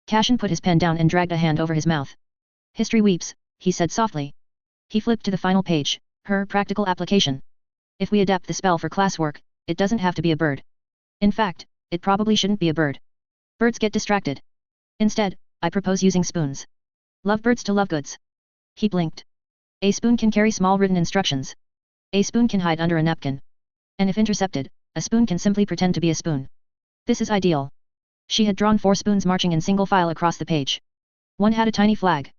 Cashin put his pen down and dragged a hand over his mouth. History weeps, he said softly. He flipped to the final page, her practical application. If we adapt the spell for classwork, it doesn't have to be a bird. In fact, it probably shouldn't be a bird. Birds get distracted. Instead, I propose using spoons. Lovebirds to lovegoods. He blinked. A spoon can carry small written instructions. A spoon can hide under a napkin. And if intercepted, a spoon can simply pretend to be a spoon. This is ideal. She had drawn 4 spoons marching in single file across the page. One had a tiny flag.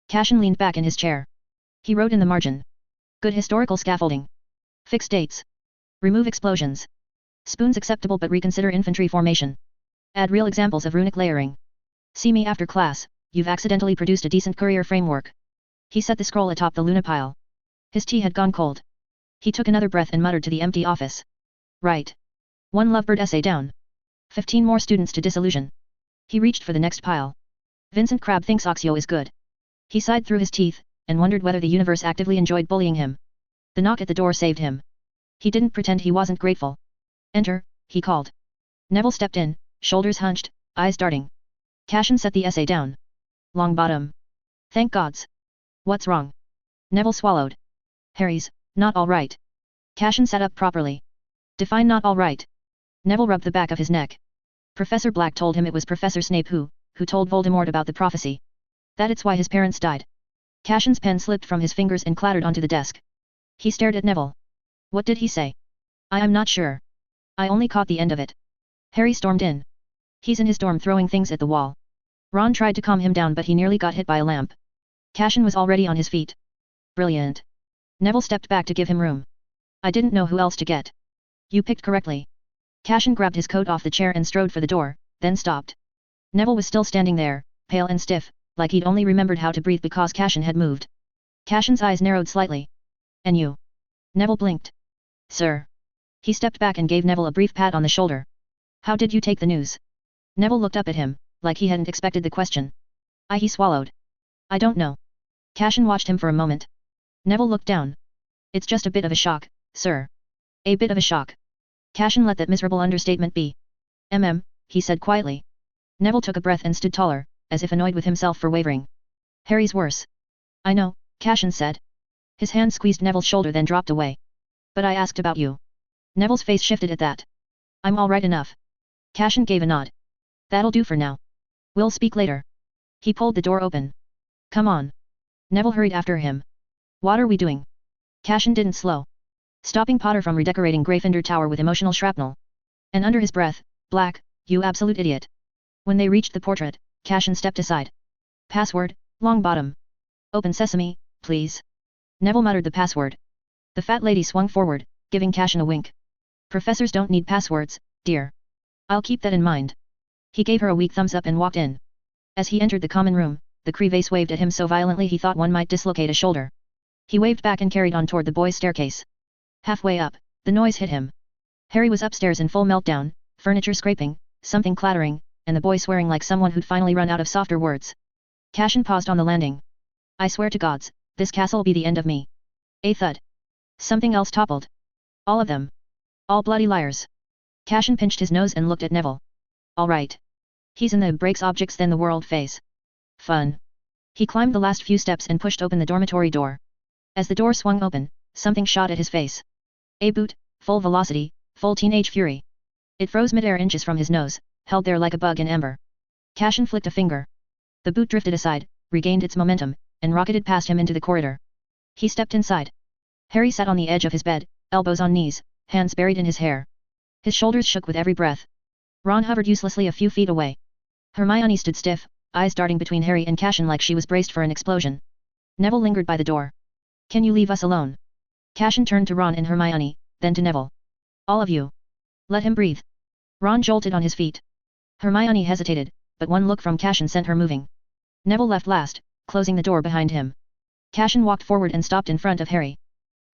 Cashin leaned back in his chair. He wrote in the margin. Good historical scaffolding. Fix dates. Remove explosions. Spoons acceptable but reconsider infantry formation. Add real examples of runic layering. See me after class, you've accidentally produced a decent courier framework. He set the scroll atop the Luna pile. His tea had gone cold. He took another breath and muttered to the empty office. Right. 1 lovebird essay down. 15 more students to disillusion. He reached for the next pile. Vincent Crabbe thinks Oxio is good. He sighed through his teeth, and wondered whether the universe actively enjoyed bullying him. The knock at the door saved him. He didn't pretend he wasn't grateful. Enter, he called. Neville stepped in, shoulders hunched, eyes darting. Cashin set the essay down. Longbottom. Thank gods. What's wrong? Neville swallowed. Harry's not all right. Cashin sat up properly. Define not all right. Neville rubbed the back of his neck. Professor Black told him it was Professor Snape who told Voldemort about the prophecy. That it's why his parents died. Cashin's pen slipped from his fingers and clattered onto the desk. He stared at Neville. What did he say? I'm not sure. I only caught the end of it. Harry stormed in. He's in his dorm throwing things at the wall. Ron tried to calm him down but he nearly got hit by a lamp. Cashin was already on his feet. Brilliant. Neville stepped back to give him room. I didn't know who else to get. You picked correctly. Cashin grabbed his coat off the chair and strode for the door, then stopped. Neville was still standing there, pale and stiff, like he'd only remembered how to breathe because Cashin had moved. Cashin's eyes narrowed slightly. And you? Neville blinked. Sir. He stepped back and gave Neville a brief pat on the shoulder. How did you take the news? Neville looked up at him, like he hadn't expected the question. He swallowed. I don't know. Cashin watched him for a moment. Neville looked down. It's just a bit of a shock, sir. A bit of a shock. Cashin let that miserable understatement be. He said quietly. Neville took a breath and stood taller, as if annoyed with himself for wavering. Harry's worse. I know, Cashin said. His hand squeezed Neville's shoulder then dropped away. But I asked about you. Neville's face shifted at that. I'm all right enough. Cashin gave a nod. That'll do for now. We'll speak later. He pulled the door open. Come on. Neville hurried after him. What are we doing? Cashin didn't slow. Stopping Potter from redecorating Gryffindor Tower with emotional shrapnel. And under his breath, Black, you absolute idiot. When they reached the portrait, Cashin stepped aside. Password, Longbottom. Open sesame, please. Neville muttered the password. The fat lady swung forward, giving Cashin a wink. Professors don't need passwords, dear. I'll keep that in mind. He gave her a weak thumbs up and walked in. As he entered the common room, the crevasse waved at him so violently he thought one might dislocate a shoulder. He waved back and carried on toward the boys' staircase. Halfway up, the noise hit him. Harry was upstairs in full meltdown, furniture scraping, something clattering, and the boy swearing like someone who'd finally run out of softer words. Cashin paused on the landing. I swear to gods, this castle'll be the end of me. A thud. Something else toppled. All of them. All bloody liars. Cashin pinched his nose and looked at Neville. All right. He's in the breaks objects then the world phase. Fun. He climbed the last few steps and pushed open the dormitory door. As the door swung open, something shot at his face. A boot, full velocity, full teenage fury. It froze midair inches from his nose, held there like a bug in amber. Cashin flicked a finger. The boot drifted aside, regained its momentum, and rocketed past him into the corridor. He stepped inside. Harry sat on the edge of his bed, elbows on knees, hands buried in his hair. His shoulders shook with every breath. Ron hovered uselessly a few feet away. Hermione stood stiff, eyes darting between Harry and Cashin like she was braced for an explosion. Neville lingered by the door. Can you leave us alone? Cashin turned to Ron and Hermione, then to Neville. All of you. Let him breathe. Ron jolted on his feet. Hermione hesitated, but one look from Cashin sent her moving. Neville left last, closing the door behind him. Cashin walked forward and stopped in front of Harry.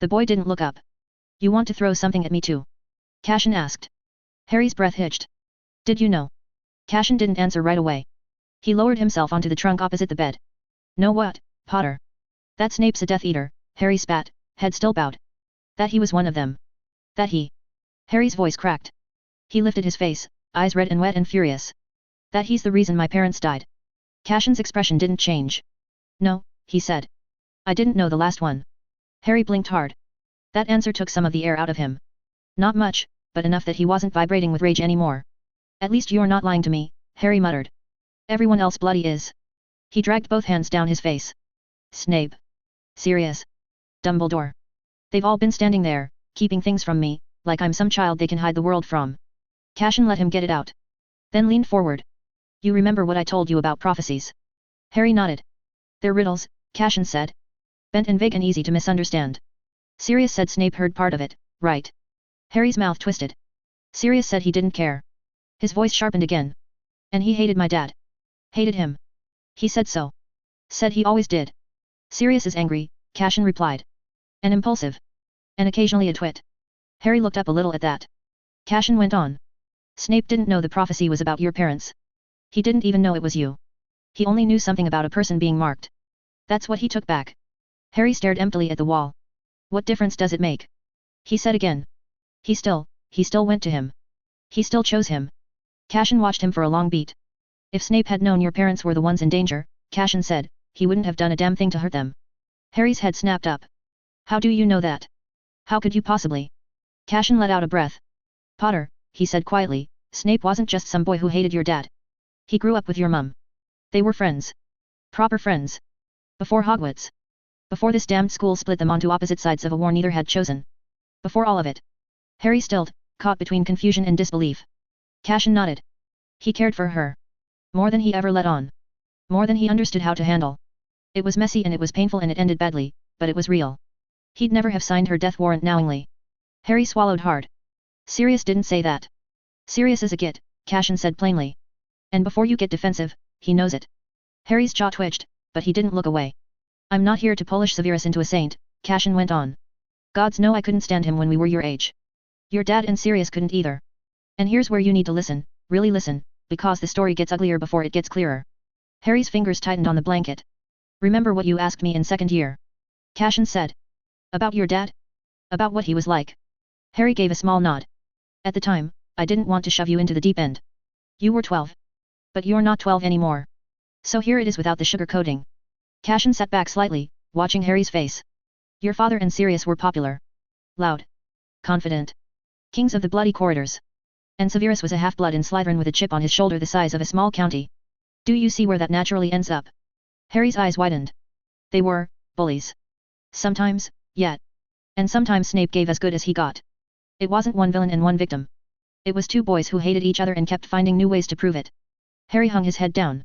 The boy didn't look up. You want to throw something at me too? Cashin asked. Harry's breath hitched. Did you know? Cashin didn't answer right away. He lowered himself onto the trunk opposite the bed. Know what, Potter? That Snape's a Death Eater, Harry spat, head still bowed. That he was one of them. That he... Harry's voice cracked. He lifted his face, eyes red and wet and furious. That he's the reason my parents died. Cashin's expression didn't change. No, he said. I didn't know the last one. Harry blinked hard. That answer took some of the air out of him. Not much, but enough that he wasn't vibrating with rage anymore. At least you're not lying to me, Harry muttered. Everyone else bloody is. He dragged both hands down his face. Snape. Sirius. Dumbledore. They've all been standing there, keeping things from me, like I'm some child they can hide the world from. Cashin let him get it out. Then leaned forward. You remember what I told you about prophecies? Harry nodded. They're riddles, Cashin said. Bent and vague and easy to misunderstand. Sirius said Snape heard part of it, right? Harry's mouth twisted. Sirius said he didn't care. His voice sharpened again. And he hated my dad. Hated him. He said so. Said he always did. Sirius is angry, Cashin replied. And impulsive. And occasionally a twit. Harry looked up a little at that. Cashin went on. Snape didn't know the prophecy was about your parents. He didn't even know it was you. He only knew something about a person being marked. That's what he took back. Harry stared emptily at the wall. What difference does it make? He said again. He still went to him. He still chose him. Cashin watched him for a long beat. If Snape had known your parents were the ones in danger, Cashin said, he wouldn't have done a damn thing to hurt them. Harry's head snapped up. How do you know that? How could you possibly? Cashin let out a breath. Potter, he said quietly, Snape wasn't just some boy who hated your dad. He grew up with your mum. They were friends. Proper friends. Before Hogwarts. Before this damned school split them onto opposite sides of a war neither had chosen. Before all of it. Harry stilled, caught between confusion and disbelief. Cashin nodded. He cared for her. More than he ever let on. More than he understood how to handle. It was messy and it was painful and it ended badly, but it was real. He'd never have signed her death warrant knowingly. Harry swallowed hard. Sirius didn't say that. Sirius is a git, Cashin said plainly. And before you get defensive, he knows it. Harry's jaw twitched, but he didn't look away. I'm not here to polish Severus into a saint, Cashin went on. Gods know I couldn't stand him when we were your age. Your dad and Sirius couldn't either. And here's where you need to listen, really listen, because the story gets uglier before it gets clearer. Harry's fingers tightened on the blanket. Remember what you asked me in second year? Cashin said. About your dad? About what he was like. Harry gave a small nod. At the time, I didn't want to shove you into the deep end. You were 12. But you're not 12 anymore. So here it is without the sugar coating. Cashin sat back slightly, watching Harry's face. Your father and Sirius were popular. Loud. Confident. Kings of the bloody corridors. And Severus was a half-blood in Slytherin with a chip on his shoulder the size of a small county. Do you see where that naturally ends up? Harry's eyes widened. They were, bullies. Sometimes, yet. And sometimes Snape gave as good as he got. It wasn't one villain and one victim. It was two boys who hated each other and kept finding new ways to prove it. Harry hung his head down.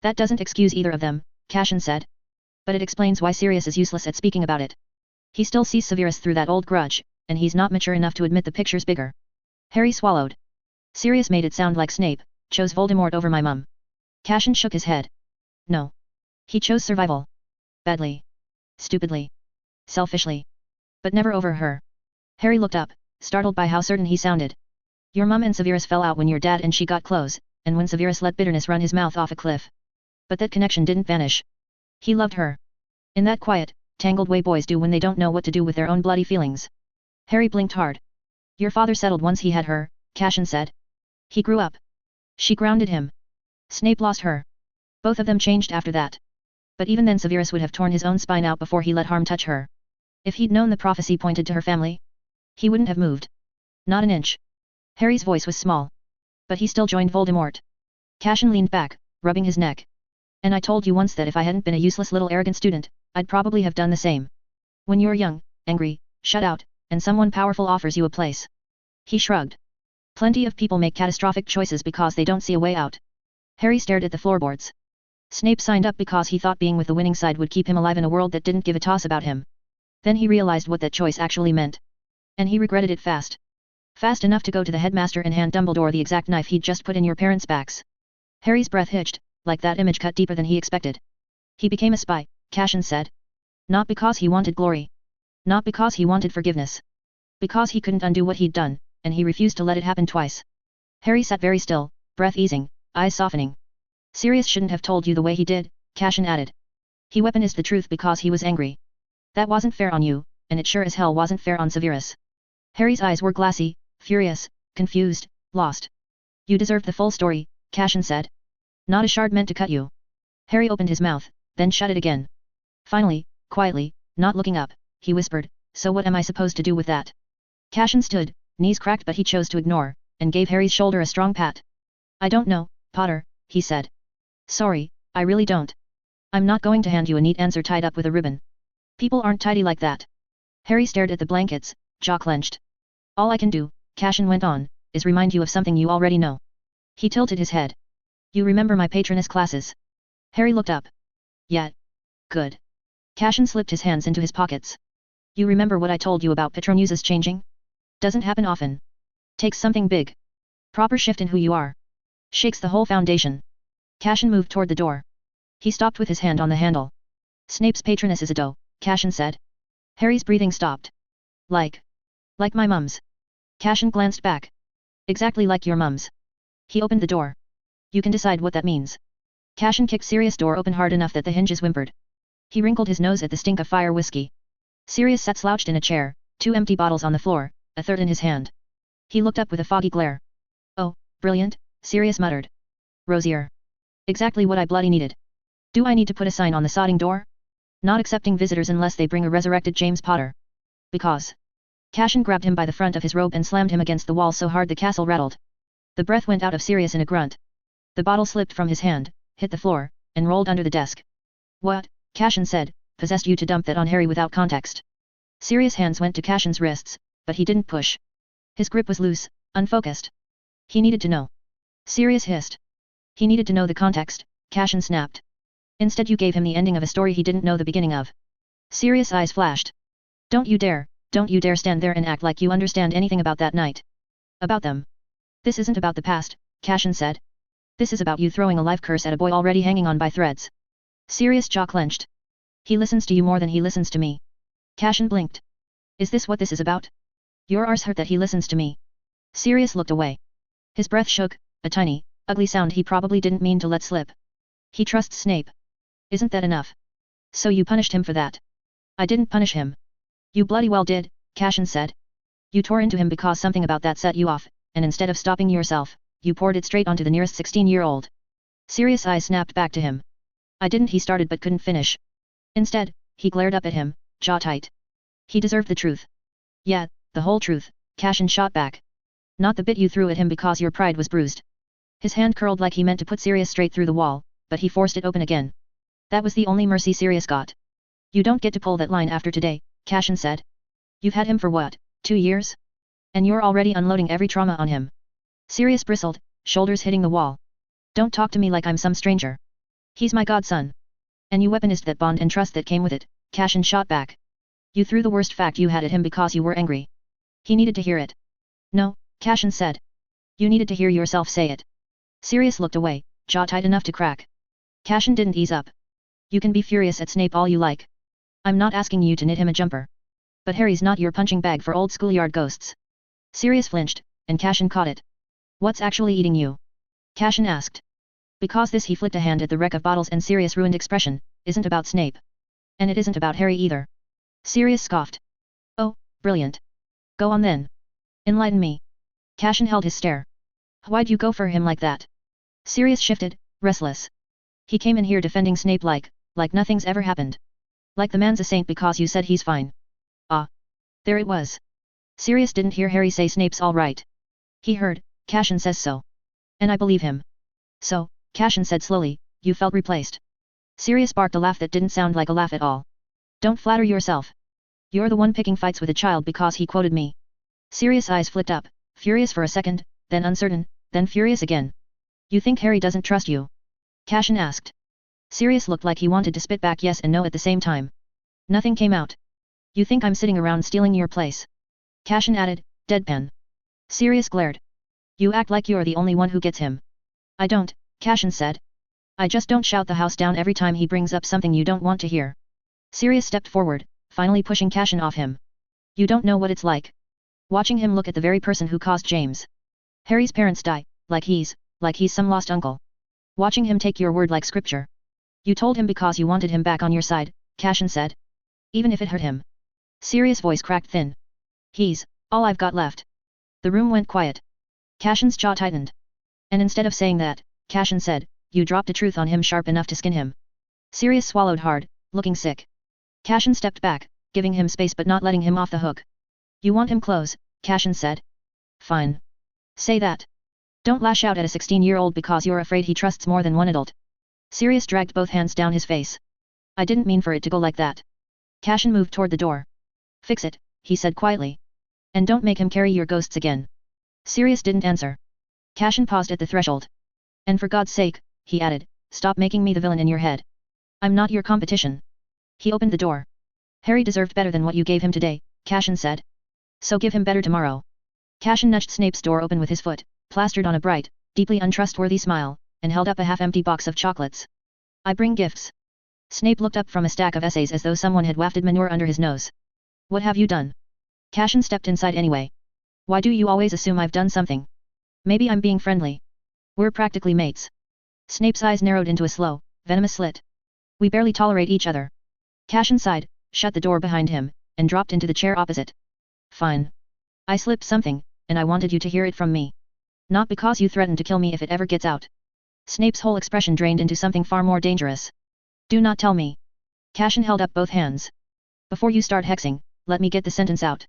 That doesn't excuse either of them, Cashin said. But it explains why Sirius is useless at speaking about it. He still sees Severus through that old grudge, and he's not mature enough to admit the picture's bigger. Harry swallowed. Sirius made it sound like Snape, chose Voldemort over my mum. Cassian shook his head. No. He chose survival. Badly. Stupidly. Selfishly. But never over her. Harry looked up, startled by how certain he sounded. Your mum and Severus fell out when your dad and she got close, and when Severus let bitterness run his mouth off a cliff. But that connection didn't vanish. He loved her. In that quiet, tangled way boys do when they don't know what to do with their own bloody feelings. Harry blinked hard. Your father settled once he had her, Cassian said. He grew up. She grounded him. Snape lost her. Both of them changed after that. But even then Severus would have torn his own spine out before he let harm touch her. If he'd known the prophecy pointed to her family, he wouldn't have moved. Not an inch. Harry's voice was small. But he still joined Voldemort. Cassian leaned back, rubbing his neck. And I told you once that if I hadn't been a useless little arrogant student, I'd probably have done the same. When you're young, angry, shut out, and someone powerful offers you a place. He shrugged. Plenty of people make catastrophic choices because they don't see a way out. Harry stared at the floorboards. Snape signed up because he thought being with the winning side would keep him alive in a world that didn't give a toss about him. Then he realized what that choice actually meant. And he regretted it fast. Fast enough to go to the headmaster and hand Dumbledore the exact knife he'd just put in your parents' backs. Harry's breath hitched, like that image cut deeper than he expected. He became a spy, Cassian said. Not because he wanted glory. Not because he wanted forgiveness. Because he couldn't undo what he'd done, and he refused to let it happen twice. Harry sat very still, breath easing, eyes softening. Sirius shouldn't have told you the way he did, Cassian added. He weaponized the truth because he was angry. That wasn't fair on you, and it sure as hell wasn't fair on Severus. Harry's eyes were glassy, furious, confused, lost. You deserved the full story, Cassian said. Not a shard meant to cut you. Harry opened his mouth, then shut it again. Finally, quietly, not looking up, he whispered, so what am I supposed to do with that? Cassian stood, knees cracked but he chose to ignore, and gave Harry's shoulder a strong pat. I don't know, Potter, he said. Sorry, I really don't. I'm not going to hand you a neat answer tied up with a ribbon. People aren't tidy like that. Harry stared at the blankets, jaw clenched. All I can do, Cassian went on, is remind you of something you already know. He tilted his head. You remember my Patronus classes? Harry looked up. Yeah. Good. Cassian slipped his hands into his pockets. You remember what I told you about Patronuses changing? Doesn't happen often. Takes something big. Proper shift in who you are. Shakes the whole foundation. Cassian moved toward the door. He stopped with his hand on the handle. Snape's Patronus is a doe, Cassian said. Harry's breathing stopped. Like my mum's. Cassian glanced back. Exactly like your mum's. He opened the door. You can decide what that means. Cassian kicked Sirius' door open hard enough that the hinges whimpered. He wrinkled his nose at the stink of fire whiskey. Sirius sat slouched in a chair, 2 empty bottles on the floor, a third in his hand. He looked up with a foggy glare. Oh, brilliant, Sirius muttered. Rosier. Exactly what I bloody needed. Do I need to put a sign on the sodding door? Not accepting visitors unless they bring a resurrected James Potter. Because. Cassian grabbed him by the front of his robe and slammed him against the wall so hard the castle rattled. The breath went out of Sirius in a grunt. The bottle slipped from his hand, hit the floor, and rolled under the desk. What, Cassian said, possessed you to dump that on Harry without context? Sirius' hands went to Cassian's wrists, but he didn't push. His grip was loose, unfocused. He needed to know. Sirius hissed. He needed to know the context, Cassian snapped. Instead you gave him the ending of a story he didn't know the beginning of. Sirius' eyes flashed. Don't you dare stand there and act like you understand anything about that night. About them. This isn't about the past, Cassian said. This is about you throwing a life curse at a boy already hanging on by threads. Sirius' jaw clenched. He listens to you more than he listens to me. Cassian blinked. Is this what this is about? Your arse hurt that he listens to me. Sirius looked away. His breath shook, a tiny, ugly sound he probably didn't mean to let slip. He trusts Snape. Isn't that enough? So you punished him for that. I didn't punish him. You bloody well did, Cassian said. You tore into him because something about that set you off, and instead of stopping yourself, you poured it straight onto the nearest 16-year-old. Sirius' eyes snapped back to him. I didn't. He started but couldn't finish. Instead, he glared up at him, jaw tight. He deserved the truth. Yeah, the whole truth, Cassian shot back. Not the bit you threw at him because your pride was bruised. His hand curled like he meant to put Sirius straight through the wall, but he forced it open again. That was the only mercy Sirius got. You don't get to pull that line after today, Cassian said. You've had him for what, 2 years? And you're already unloading every trauma on him. Sirius bristled, shoulders hitting the wall. Don't talk to me like I'm some stranger. He's my godson. And you weaponized that bond and trust that came with it, Cassian shot back. You threw the worst fact you had at him because you were angry. He needed to hear it. No, Cashin said. You needed to hear yourself say it. Sirius looked away, jaw tight enough to crack. Cashin didn't ease up. You can be furious at Snape all you like. I'm not asking you to knit him a jumper. But Harry's not your punching bag for old schoolyard ghosts. Sirius flinched, and Cashin caught it. What's actually eating you? Cashin asked. Because this, he flicked a hand at the wreck of bottles and Sirius' ruined expression, isn't about Snape. And it isn't about Harry either. Sirius scoffed. Oh, brilliant. Go on then. Enlighten me. Cashin held his stare. Why'd you go for him like that? Sirius shifted, restless. He came in here defending Snape like nothing's ever happened. Like the man's a saint because you said he's fine. Ah. There it was. Sirius didn't hear Harry say Snape's all right. He heard, Cashin says so. And I believe him. So, Cashin said slowly, you felt replaced. Sirius barked a laugh that didn't sound like a laugh at all. Don't flatter yourself. You're the one picking fights with a child because he quoted me. Sirius' eyes flicked up, furious for a second, then uncertain, then furious again. You think Harry doesn't trust you? Cashin asked. Sirius looked like he wanted to spit back yes and no at the same time. Nothing came out. You think I'm sitting around stealing your place? Cashin added, deadpan. Sirius glared. You act like you're the only one who gets him. I don't, Cashin said. I just don't shout the house down every time he brings up something you don't want to hear. Sirius stepped forward, finally pushing Cashin off him. You don't know what it's like. Watching him look at the very person who caused James Harry's parents die, like he's some lost uncle. Watching him take your word like scripture. You told him because you wanted him back on your side, Cashin said. Even if it hurt him. Sirius' voice cracked thin. He's all I've got left. The room went quiet. Cashin's jaw tightened. And instead of saying that, Cashin said, you dropped a truth on him sharp enough to skin him. Sirius swallowed hard, looking sick. Cashin stepped back, giving him space but not letting him off the hook. You want him close, Cashin said. Fine. Say that. Don't lash out at a 16-year-old because you're afraid he trusts more than one adult. Sirius dragged both hands down his face. I didn't mean for it to go like that. Cashin moved toward the door. Fix it, he said quietly. And don't make him carry your ghosts again. Sirius didn't answer. Cashin paused at the threshold. And for God's sake, he added, stop making me the villain in your head. I'm not your competition. He opened the door. Harry deserved better than what you gave him today, Cashin said. So give him better tomorrow. Cashin nudged Snape's door open with his foot, plastered on a bright, deeply untrustworthy smile, and held up a half-empty box of chocolates. I bring gifts. Snape looked up from a stack of essays as though someone had wafted manure under his nose. What have you done? Cashin stepped inside anyway. Why do you always assume I've done something? Maybe I'm being friendly. We're practically mates. Snape's eyes narrowed into a slow, venomous slit. We barely tolerate each other. Cashin sighed, shut the door behind him, and dropped into the chair opposite. Fine. I slipped something, and I wanted you to hear it from me. Not because you threatened to kill me if it ever gets out. Snape's whole expression drained into something far more dangerous. Do not tell me. Cashin held up both hands. Before you start hexing, let me get the sentence out.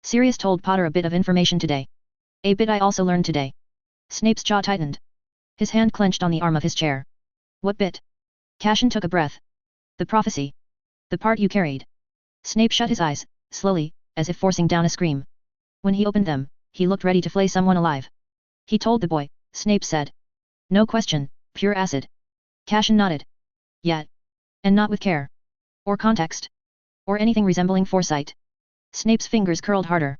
Sirius told Potter a bit of information today. A bit I also learned today. Snape's jaw tightened. His hand clenched on the arm of his chair. What bit? Cashin took a breath. The prophecy. The part you carried. Snape shut his eyes, slowly, as if forcing down a scream. When he opened them, he looked ready to flay someone alive. He told the boy, Snape said. No question, pure acid. Cashin nodded. Yet. And not with care. Or context. Or anything resembling foresight. Snape's fingers curled harder.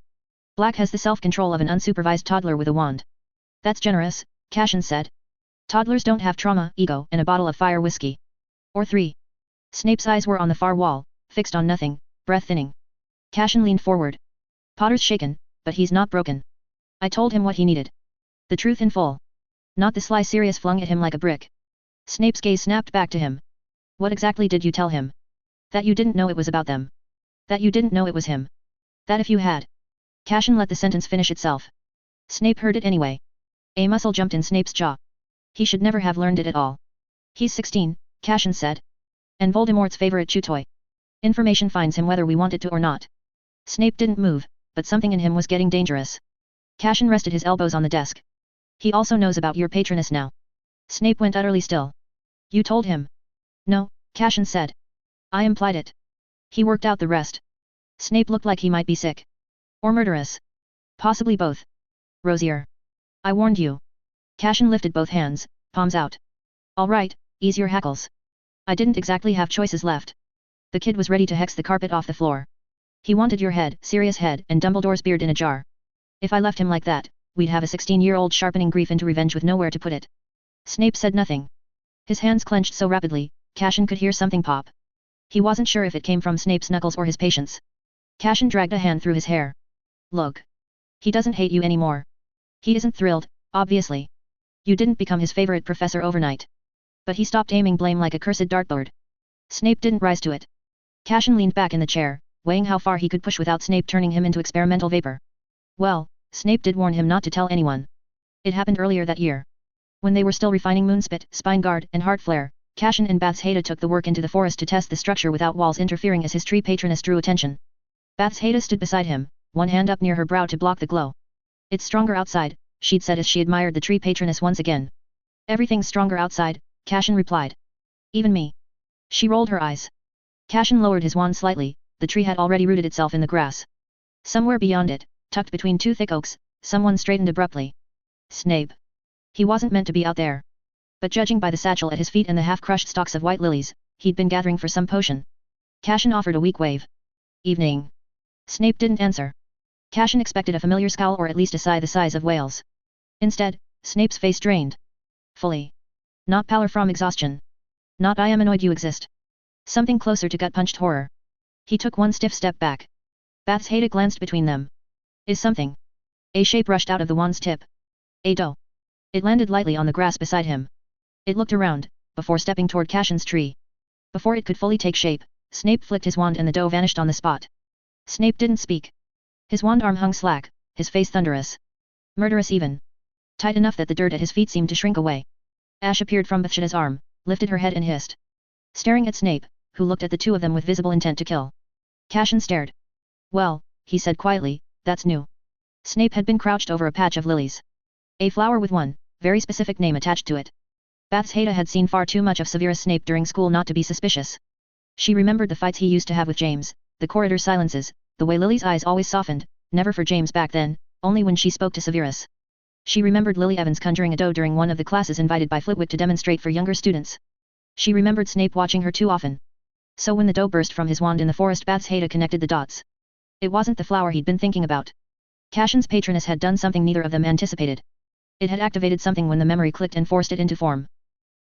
Black has the self-control of an unsupervised toddler with a wand. That's generous, Cashin said. Toddlers don't have trauma, ego, and a bottle of fire whiskey. Or 3. Snape's eyes were on the far wall, fixed on nothing, breath thinning. Cashin leaned forward. Potter's shaken, but he's not broken. I told him what he needed. The truth in full. Not the sly Sirius flung at him like a brick. Snape's gaze snapped back to him. What exactly did you tell him? That you didn't know it was about them. That you didn't know it was him. That if you had. Cashin let the sentence finish itself. Snape heard it anyway. A muscle jumped in Snape's jaw. He should never have learned it at all. He's 16, Cashin said. And Voldemort's favorite chew toy. Information finds him whether we want it to or not. Snape didn't move, but something in him was getting dangerous. Cashin rested his elbows on the desk. He also knows about your patroness now. Snape went utterly still. You told him? No, Cashin said. I implied it. He worked out the rest. Snape looked like he might be sick. Or murderous. Possibly both. Rosier. I warned you. Cashin lifted both hands, palms out. All right, ease your hackles. I didn't exactly have choices left. The kid was ready to hex the carpet off the floor. He wanted your head, Sirius head, and Dumbledore's beard in a jar. If I left him like that, we'd have a 16-year-old sharpening grief into revenge with nowhere to put it. Snape said nothing. His hands clenched so rapidly, Cashin could hear something pop. He wasn't sure if it came from Snape's knuckles or his patience. Cashin dragged a hand through his hair. Look. He doesn't hate you anymore. He isn't thrilled, obviously. You didn't become his favorite professor overnight. But he stopped aiming blame like a cursed dartboard. Snape didn't rise to it. Cashin leaned back in the chair, weighing how far he could push without Snape turning him into experimental vapor. Well, Snape did warn him not to tell anyone. It happened earlier that year. When they were still refining Moonspit, Spine Guard, and Heart Flare, Cashin and Bath's Haida took the work into the forest to test the structure without walls interfering as his tree patroness drew attention. Bath's Haida stood beside him, one hand up near her brow to block the glow. It's stronger outside, she'd said as she admired the tree patroness once again. Everything's stronger outside, Cashin replied. Even me. She rolled her eyes. Cashin lowered his wand slightly, the tree had already rooted itself in the grass. Somewhere beyond it, tucked between two thick oaks, someone straightened abruptly. Snape. He wasn't meant to be out there. But judging by the satchel at his feet and the half-crushed stalks of white lilies, he'd been gathering for some potion. Cashin offered a weak wave. Evening. Snape didn't answer. Cashin expected a familiar scowl or at least a sigh the size of whales. Instead, Snape's face drained. Fully. Not pallor from exhaustion. Not I am annoyed you exist. Something closer to gut-punched horror. He took one stiff step back. Bath's Haida glanced between them. Is something. A shape rushed out of the wand's tip. A doe. It landed lightly on the grass beside him. It looked around, before stepping toward Cashin's tree. Before it could fully take shape, Snape flicked his wand and the doe vanished on the spot. Snape didn't speak. His wand arm hung slack, his face thunderous. Murderous even. Tight enough that the dirt at his feet seemed to shrink away. Ash appeared from Bathsheda's arm, lifted her head and hissed. Staring at Snape, who looked at the two of them with visible intent to kill. Cashin stared. Well, he said quietly, that's new. Snape had been crouched over a patch of lilies. A flower with one, very specific name attached to it. Bath's Haida had seen far too much of Severus Snape during school not to be suspicious. She remembered the fights he used to have with James, the corridor silences, the way Lily's eyes always softened, never for James back then, only when she spoke to Severus. She remembered Lily Evans conjuring a doe during one of the classes invited by Flitwick to demonstrate for younger students. She remembered Snape watching her too often. So when the doe burst from his wand in the forest, Bath's Haida connected the dots. It wasn't the flower he'd been thinking about. Cashin's patroness had done something neither of them anticipated. It had activated something when the memory clicked and forced it into form.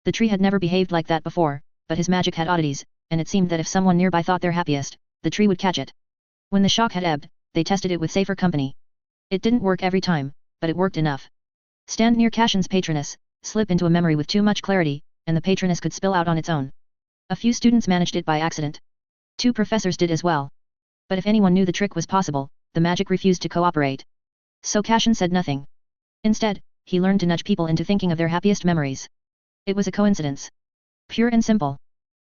The tree had never behaved like that before, but his magic had oddities, and it seemed that if someone nearby thought they're happiest, the tree would catch it. When the shock had ebbed, they tested it with safer company. It didn't work every time, but it worked enough. Stand near Cashin's patroness, slip into a memory with too much clarity, and the patroness could spill out on its own. A few students managed it by accident. 2 professors did as well. But if anyone knew the trick was possible, the magic refused to cooperate. So Cashin said nothing. Instead, he learned to nudge people into thinking of their happiest memories. It was a coincidence. Pure and simple.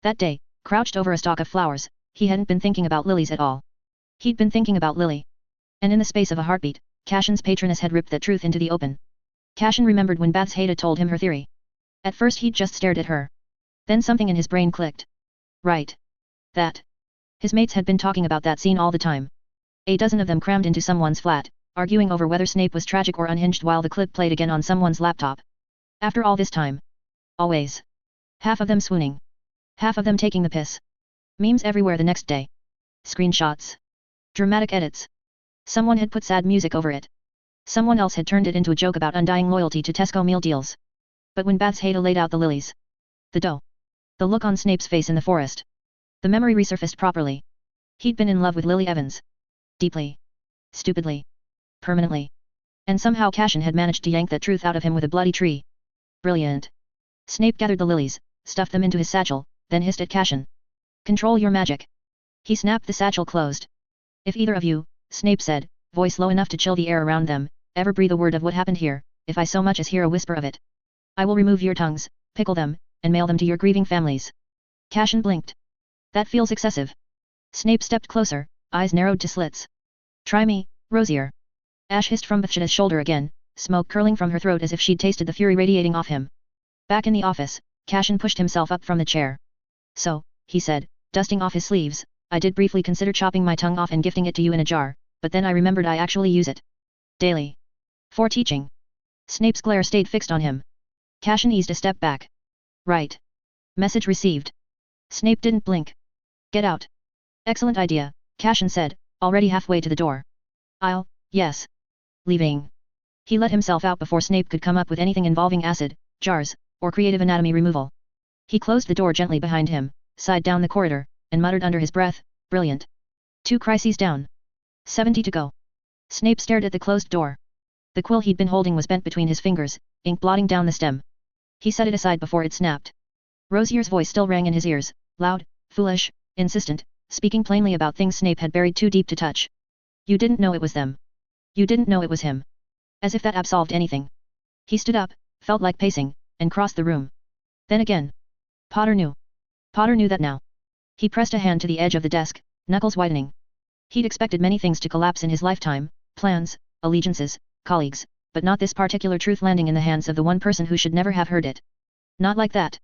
That day, crouched over a stalk of flowers, he hadn't been thinking about lilies at all. He'd been thinking about Lily. And in the space of a heartbeat, Cashin's patroness had ripped that truth into the open. Cashin remembered when Bath's Haida told him her theory. At first he'd just stared at her. Then something in his brain clicked. Right. That. His mates had been talking about that scene all the time. A dozen of them crammed into someone's flat, arguing over whether Snape was tragic or unhinged while the clip played again on someone's laptop. After all this time. Always. Half of them swooning. Half of them taking the piss. Memes everywhere the next day. Screenshots. Dramatic edits. Someone had put sad music over it. Someone else had turned it into a joke about undying loyalty to Tesco meal deals. But when Bath's Haida laid out the lilies. The doe. The look on Snape's face in the forest. The memory resurfaced properly. He'd been in love with Lily Evans. Deeply. Stupidly. Permanently. And somehow Cashin had managed to yank that truth out of him with a bloody tree. Brilliant. Snape gathered the lilies, stuffed them into his satchel, then hissed at Cashin. Control your magic. He snapped the satchel closed. If either of you, Snape said, voice low enough to chill the air around them, ever breathe a word of what happened here, if I so much as hear a whisper of it, I will remove your tongues, pickle them, and mail them to your grieving families. Cashin blinked. That feels excessive. Snape stepped closer, eyes narrowed to slits. Try me, Rosier. Ash hissed from Bathsheda's shoulder again, smoke curling from her throat as if she'd tasted the fury radiating off him. Back in the office, Cashin pushed himself up from the chair. So, he said, dusting off his sleeves, I did briefly consider chopping my tongue off and gifting it to you in a jar, but then I remembered I actually use it daily. For teaching. Snape's glare stayed fixed on him. Cashin eased a step back. Right. Message received. Snape didn't blink. Get out. Excellent idea, Cashin said, already halfway to the door. Yes. Leaving. He let himself out before Snape could come up with anything involving acid, jars, or creative anatomy removal. He closed the door gently behind him, sighed down the corridor, and muttered under his breath, brilliant. 2 crises down. 70 to go. Snape stared at the closed door. The quill he'd been holding was bent between his fingers, ink blotting down the stem. He set it aside before it snapped. Rosier's voice still rang in his ears, loud, foolish, insistent, speaking plainly about things Snape had buried too deep to touch. You didn't know it was them. You didn't know it was him. As if that absolved anything. He stood up, felt like pacing, and crossed the room. Then again. Potter knew. Potter knew that now. He pressed a hand to the edge of the desk, knuckles widening. He'd expected many things to collapse in his lifetime, plans, allegiances, colleagues, but not this particular truth landing in the hands of the one person who should never have heard it. Not like that.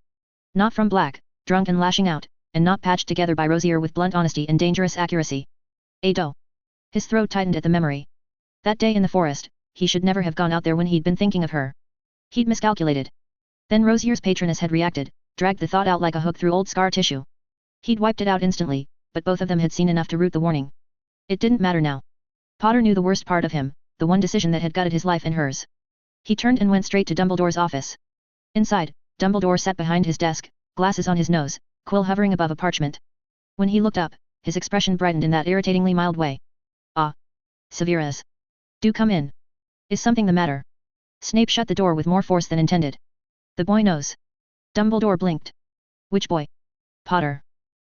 Not from Black, drunk and lashing out, and not patched together by Rosier with blunt honesty and dangerous accuracy. Ado. His throat tightened at the memory. That day in the forest, he should never have gone out there when he'd been thinking of her. He'd miscalculated. Then Rosier's patroness had reacted, dragged the thought out like a hook through old scar tissue. He'd wiped it out instantly, but both of them had seen enough to root the warning. It didn't matter now. Potter knew the worst part of him, the one decision that had gutted his life and hers. He turned and went straight to Dumbledore's office. Inside, Dumbledore sat behind his desk, glasses on his nose, quill hovering above a parchment. When he looked up, his expression brightened in that irritatingly mild way. Ah. Severus. Do come in. Is something the matter? Snape shut the door with more force than intended. The boy knows. Dumbledore blinked. Which boy? Potter.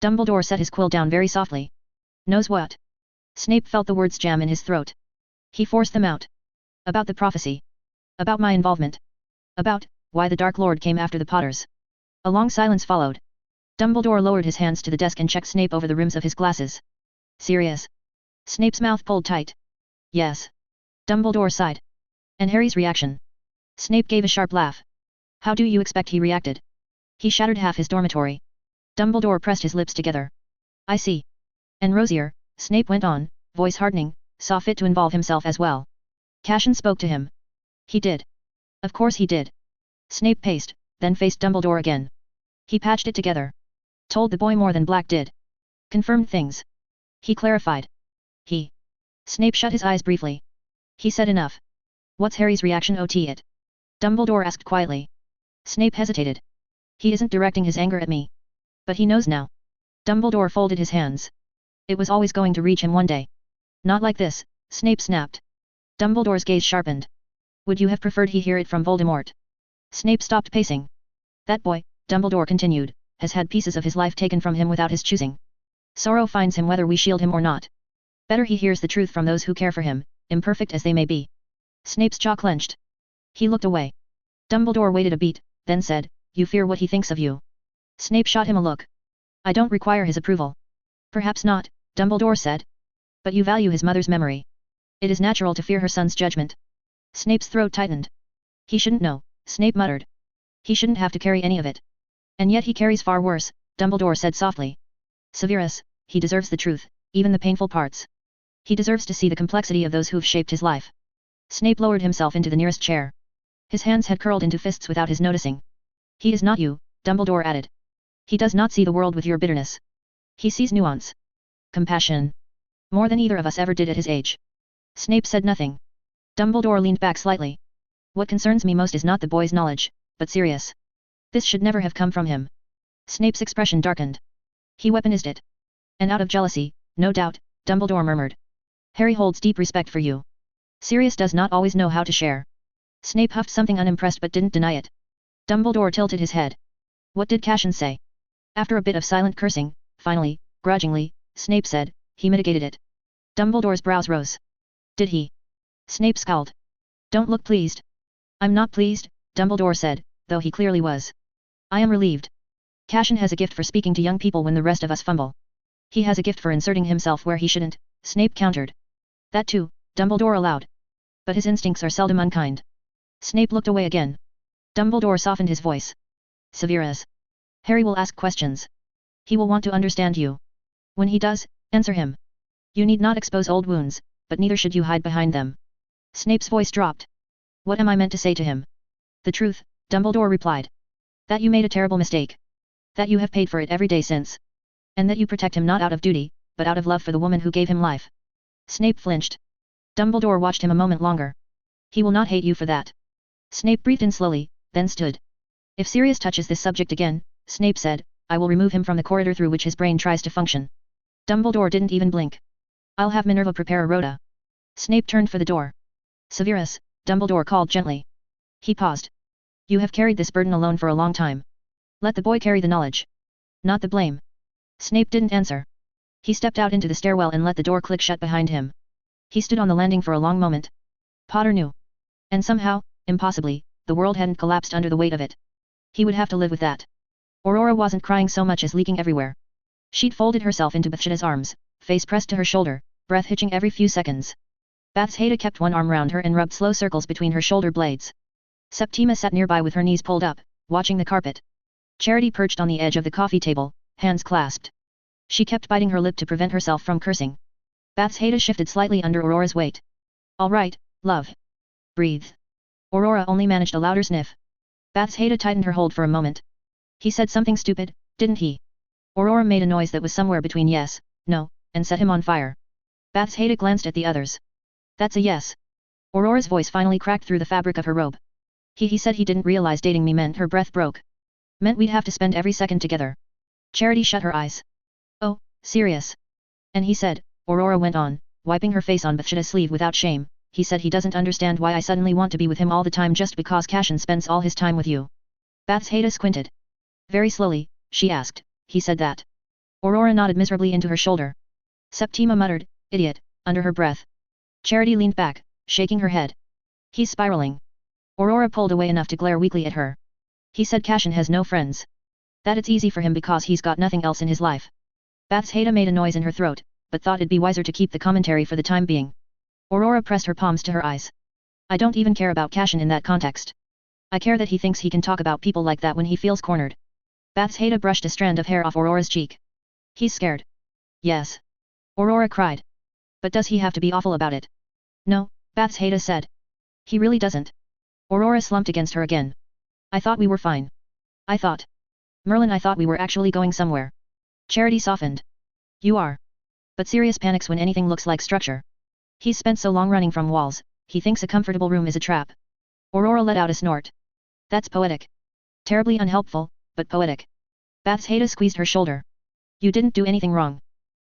Dumbledore set his quill down very softly. Knows what? Snape felt the words jam in his throat. He forced them out. About the prophecy. About my involvement. About why the Dark Lord came after the Potters. A long silence followed. Dumbledore lowered his hands to the desk and checked Snape over the rims of his glasses. Serious? Snape's mouth pulled tight. Yes. Dumbledore sighed. And Harry's reaction? Snape gave a sharp laugh. How do you expect he reacted? He shattered half his dormitory. Dumbledore pressed his lips together. I see. And Rosier, Snape went on, voice hardening, saw fit to involve himself as well. Cassian spoke to him. He did. Of course he did. Snape paced, then faced Dumbledore again. He patched it together. Told the boy more than Black did. Confirmed things. He clarified. He. Snape shut his eyes briefly. He said enough. What's Harry's reaction? It. Dumbledore asked quietly. Snape hesitated. He isn't directing his anger at me. But he knows now. Dumbledore folded his hands. It was always going to reach him one day. Not like this, Snape snapped. Dumbledore's gaze sharpened. Would you have preferred he hear it from Voldemort? Snape stopped pacing. That boy, Dumbledore continued, has had pieces of his life taken from him without his choosing. Sorrow finds him whether we shield him or not. Better he hears the truth from those who care for him, imperfect as they may be. Snape's jaw clenched. He looked away. Dumbledore waited a beat, then said, You fear what he thinks of you. Snape shot him a look. I don't require his approval. Perhaps not, Dumbledore said. But you value his mother's memory. It is natural to fear her son's judgment. Snape's throat tightened. He shouldn't know, Snape muttered. He shouldn't have to carry any of it. And yet he carries far worse, Dumbledore said softly. Severus, he deserves the truth, even the painful parts. He deserves to see the complexity of those who've shaped his life. Snape lowered himself into the nearest chair. His hands had curled into fists without his noticing. He is not you, Dumbledore added. He does not see the world with your bitterness. He sees nuance. Compassion. More than either of us ever did at his age. Snape said nothing. Dumbledore leaned back slightly. What concerns me most is not the boy's knowledge, but Sirius. This should never have come from him. Snape's expression darkened. He weaponized it. And out of jealousy, no doubt, Dumbledore murmured. Harry holds deep respect for you. Sirius does not always know how to share. Snape huffed something unimpressed but didn't deny it. Dumbledore tilted his head. What did Cassian say? After a bit of silent cursing, finally, grudgingly, Snape said, he mitigated it. Dumbledore's brows rose. Did he? Snape scowled. Don't look pleased. I'm not pleased, Dumbledore said, though he clearly was. I am relieved. Cassian has a gift for speaking to young people when the rest of us fumble. He has a gift for inserting himself where he shouldn't, Snape countered. That too, Dumbledore allowed. But his instincts are seldom unkind. Snape looked away again. Dumbledore softened his voice. Severus. Harry will ask questions. He will want to understand you. When he does, answer him. You need not expose old wounds, but neither should you hide behind them. Snape's voice dropped. What am I meant to say to him? The truth, Dumbledore replied. That you made a terrible mistake. That you have paid for it every day since. And that you protect him not out of duty, but out of love for the woman who gave him life. Snape flinched. Dumbledore watched him a moment longer. He will not hate you for that. Snape breathed in slowly, then stood. If Sirius touches this subject again, Snape said, I will remove him from the corridor through which his brain tries to function. Dumbledore didn't even blink. I'll have Minerva prepare a rota. Snape turned for the door. Severus, Dumbledore called gently. He paused. You have carried this burden alone for a long time. Let the boy carry the knowledge. Not the blame. Snape didn't answer. He stepped out into the stairwell and let the door click shut behind him. He stood on the landing for a long moment. Potter knew. And somehow, impossibly, the world hadn't collapsed under the weight of it. He would have to live with that. Aurora wasn't crying so much as leaking everywhere. She'd folded herself into Bathsheda's arms, face pressed to her shoulder, breath hitching every few seconds. Bathsheda kept one arm round her and rubbed slow circles between her shoulder blades. Septima sat nearby with her knees pulled up, watching the carpet. Charity perched on the edge of the coffee table, hands clasped. She kept biting her lip to prevent herself from cursing. Bathsheda shifted slightly under Aurora's weight. All right, love. Breathe. Aurora only managed a louder sniff. Bathsheda tightened her hold for a moment. He said something stupid, didn't he? Aurora made a noise that was somewhere between yes, no, and set him on fire. Bathsheda glanced at the others. That's a yes. Aurora's voice finally cracked through the fabric of her robe. He said he didn't realize dating me meant her breath broke. Meant we'd have to spend every second together. Charity shut her eyes. Oh, serious. And he said, Aurora went on, wiping her face on Bathsheda's sleeve without shame, he said he doesn't understand why I suddenly want to be with him all the time just because Cassian spends all his time with you. Bathsheda squinted. Very slowly, she asked, he said that. Aurora nodded miserably into her shoulder. Septima muttered, idiot, under her breath. Charity leaned back, shaking her head. He's spiraling. Aurora pulled away enough to glare weakly at her. He said Cassian has no friends. That it's easy for him because he's got nothing else in his life. Bathsheda made a noise in her throat, but thought it'd be wiser to keep the commentary for the time being. Aurora pressed her palms to her eyes. I don't even care about Cassian in that context. I care that he thinks he can talk about people like that when he feels cornered. Bathsheda brushed a strand of hair off Aurora's cheek. He's scared. Yes. Aurora cried. But does he have to be awful about it? No, Bathsheda said. He really doesn't. Aurora slumped against her again. I thought we were fine. I thought. Merlin, I thought we were actually going somewhere. Charity softened. You are. But Sirius panics when anything looks like structure. He's spent so long running from walls, he thinks a comfortable room is a trap. Aurora let out a snort. That's poetic. Terribly unhelpful, but poetic. Bathsheda squeezed her shoulder. You didn't do anything wrong.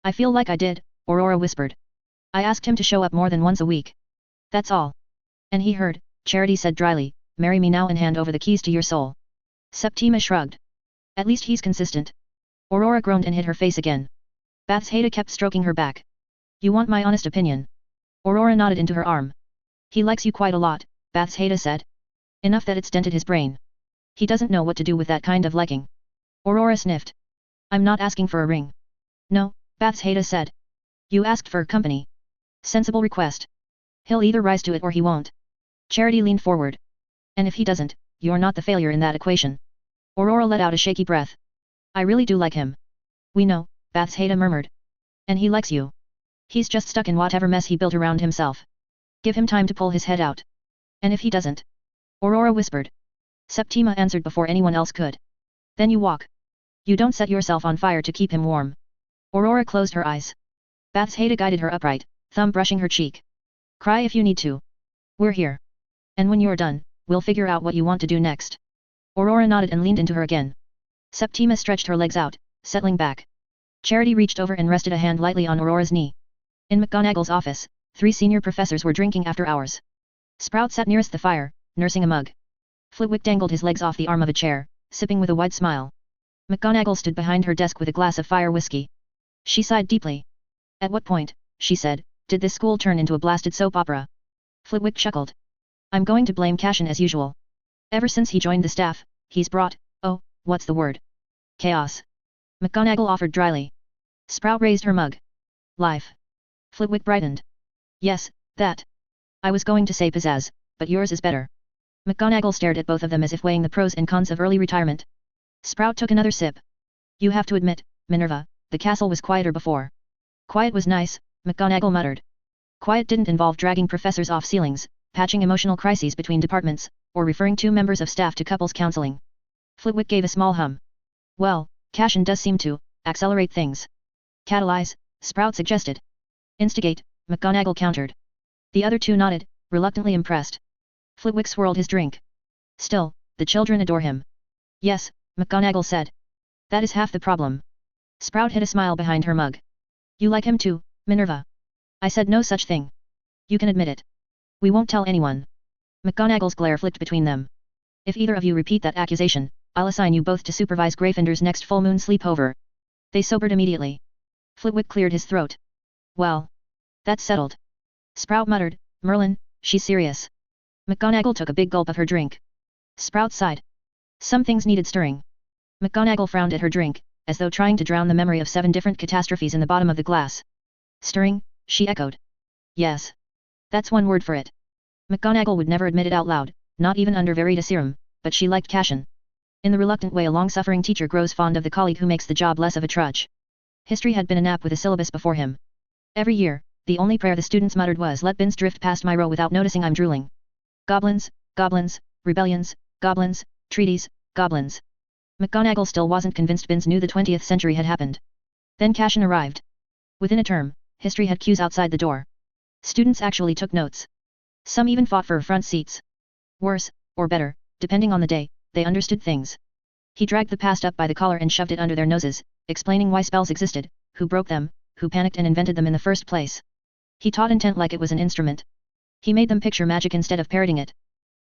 I feel like I did, Aurora whispered. I asked him to show up more than once a week. That's all. And he heard, Charity said dryly, marry me now and hand over the keys to your soul. Septima shrugged. At least he's consistent. Aurora groaned and hid her face again. Bathsheda kept stroking her back. You want my honest opinion? Aurora nodded into her arm. He likes you quite a lot, Bathsheda said. Enough that it's dented his brain. He doesn't know what to do with that kind of liking. Aurora sniffed. I'm not asking for a ring. No, Bathsheda said. You asked for company. Sensible request. He'll either rise to it or he won't. Charity leaned forward. And if he doesn't, you're not the failure in that equation. Aurora let out a shaky breath. I really do like him. We know, Bathsheda murmured. And he likes you. He's just stuck in whatever mess he built around himself. Give him time to pull his head out. And if he doesn't? Aurora whispered. Septima answered before anyone else could. Then you walk. You don't set yourself on fire to keep him warm. Aurora closed her eyes. Bathsheda guided her upright, thumb brushing her cheek. Cry if you need to. We're here. And when you're done, we'll figure out what you want to do next. Aurora nodded and leaned into her again. Septima stretched her legs out, settling back. Charity reached over and rested a hand lightly on Aurora's knee. In McGonagall's office, 3 senior professors were drinking after hours. Sprout sat nearest the fire, nursing a mug. Flitwick dangled his legs off the arm of a chair, sipping with a wide smile. McGonagall stood behind her desk with a glass of fire whiskey. She sighed deeply. At what point, she said, did this school turn into a blasted soap opera? Flitwick chuckled. I'm going to blame Cassian as usual. Ever since he joined the staff, he's brought, oh, what's the word? Chaos. McGonagall offered dryly. Sprout raised her mug. Life. Flitwick brightened. Yes, that. I was going to say pizzazz, but yours is better. McGonagall stared at both of them as if weighing the pros and cons of early retirement. Sprout took another sip. You have to admit, Minerva, the castle was quieter before. Quiet was nice, McGonagall muttered. Quiet didn't involve dragging professors off ceilings, patching emotional crises between departments, or referring 2 members of staff to couples counseling. Flitwick gave a small hum. Well, Cassian does seem to accelerate things. Catalyze, Sprout suggested. Instigate, McGonagall countered. The other two nodded, reluctantly impressed. Flitwick swirled his drink. Still, the children adore him. Yes, McGonagall said. That is half the problem. Sprout hid a smile behind her mug. You like him too, Minerva. I said no such thing. You can admit it. We won't tell anyone. McGonagall's glare flicked between them. If either of you repeat that accusation, I'll assign you both to supervise Gryffindor's next full moon sleepover. They sobered immediately. Flitwick cleared his throat. Well. That's settled. Sprout muttered, Merlin, she's serious. McGonagall took a big gulp of her drink. Sprout sighed. Some things needed stirring. McGonagall frowned at her drink, as though trying to drown the memory of 7 different catastrophes in the bottom of the glass. Stirring, she echoed. Yes. That's one word for it. McGonagall would never admit it out loud, not even under Veritaserum, but she liked Cassian. In the reluctant way a long-suffering teacher grows fond of the colleague who makes the job less of a trudge. History had been a nap with a syllabus before him. Every year, the only prayer the students muttered was let bins drift past my row without noticing I'm drooling. Goblins, goblins, rebellions, goblins, treaties, goblins. McGonagall still wasn't convinced bins knew the 20th century had happened. Then Cassian arrived. Within a term, history had queues outside the door. Students actually took notes. Some even fought for front seats. Worse, or better, depending on the day, they understood things. He dragged the past up by the collar and shoved it under their noses, explaining why spells existed, who broke them, who panicked and invented them in the first place. He taught intent like it was an instrument. He made them picture magic instead of parroting it.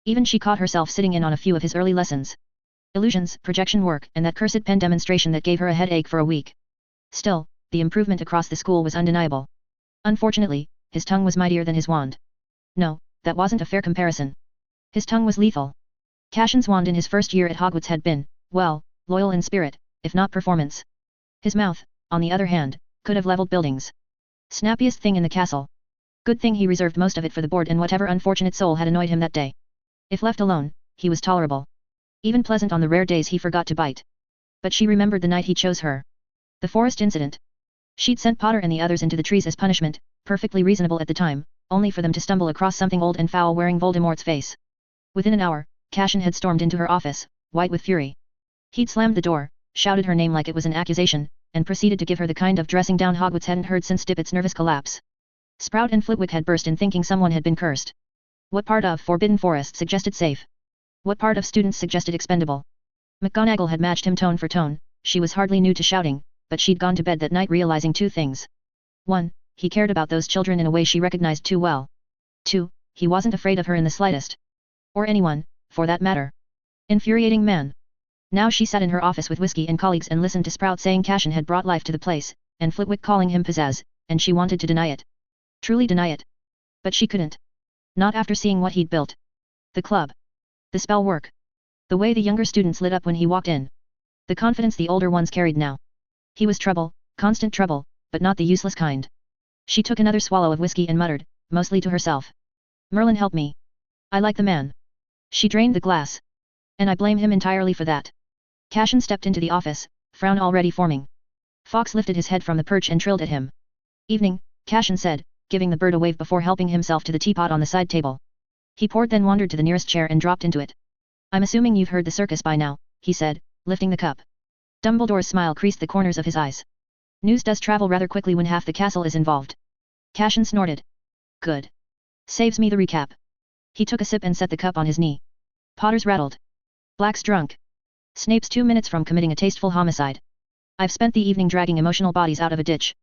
Even she caught herself sitting in on a few of his early lessons. Illusions, projection work, and that cursed pen demonstration that gave her a headache for a week. Still, the improvement across the school was undeniable. Unfortunately, his tongue was mightier than his wand. No, that wasn't a fair comparison. His tongue was lethal. Cassian's wand in his first year at Hogwarts had been, well, loyal in spirit, if not performance. His mouth, on the other hand, could have leveled buildings. Snappiest thing in the castle. Good thing he reserved most of it for the board and whatever unfortunate soul had annoyed him that day. If left alone, he was tolerable. Even pleasant on the rare days he forgot to bite. But she remembered the night he chose her. The forest incident. She'd sent Potter and the others into the trees as punishment, perfectly reasonable at the time, only for them to stumble across something old and foul wearing Voldemort's face. Within an hour, Cassian had stormed into her office, white with fury. He'd slammed the door, shouted her name like it was an accusation, and proceeded to give her the kind of dressing down Hogwarts hadn't heard since Dippet's nervous collapse. Sprout and Flitwick had burst in thinking someone had been cursed. What part of Forbidden Forest suggested safe? What part of students suggested expendable? McGonagall had matched him tone for tone. She was hardly new to shouting, but she'd gone to bed that night realizing 2 things. 1. He cared about those children in a way she recognized too well. 2. He wasn't afraid of her in the slightest. Or anyone, for that matter. Infuriating man. Now she sat in her office with Whiskey and colleagues and listened to Sprout saying Cassian had brought life to the place, and Flitwick calling him pizzazz, and she wanted to deny it. Truly deny it. But she couldn't. Not after seeing what he'd built. The club. The spell work. The way the younger students lit up when he walked in. The confidence the older ones carried now. He was trouble, constant trouble, but not the useless kind. She took another swallow of whiskey and muttered, mostly to herself. Merlin help me. I like the man. She drained the glass. And I blame him entirely for that. Cassian stepped into the office, frown already forming. Fawkes lifted his head from the perch and trilled at him. Evening, Cassian said, giving the bird a wave before helping himself to the teapot on the side table. He poured then wandered to the nearest chair and dropped into it. I'm assuming you've heard the circus by now, he said, lifting the cup. Dumbledore's smile creased the corners of his eyes. News does travel rather quickly when half the castle is involved. Cassian snorted. Good. Saves me the recap. He took a sip and set the cup on his knee. Potter's rattled. Black's drunk. Snape's 2 minutes from committing a tasteful homicide. I've spent the evening dragging emotional bodies out of a ditch.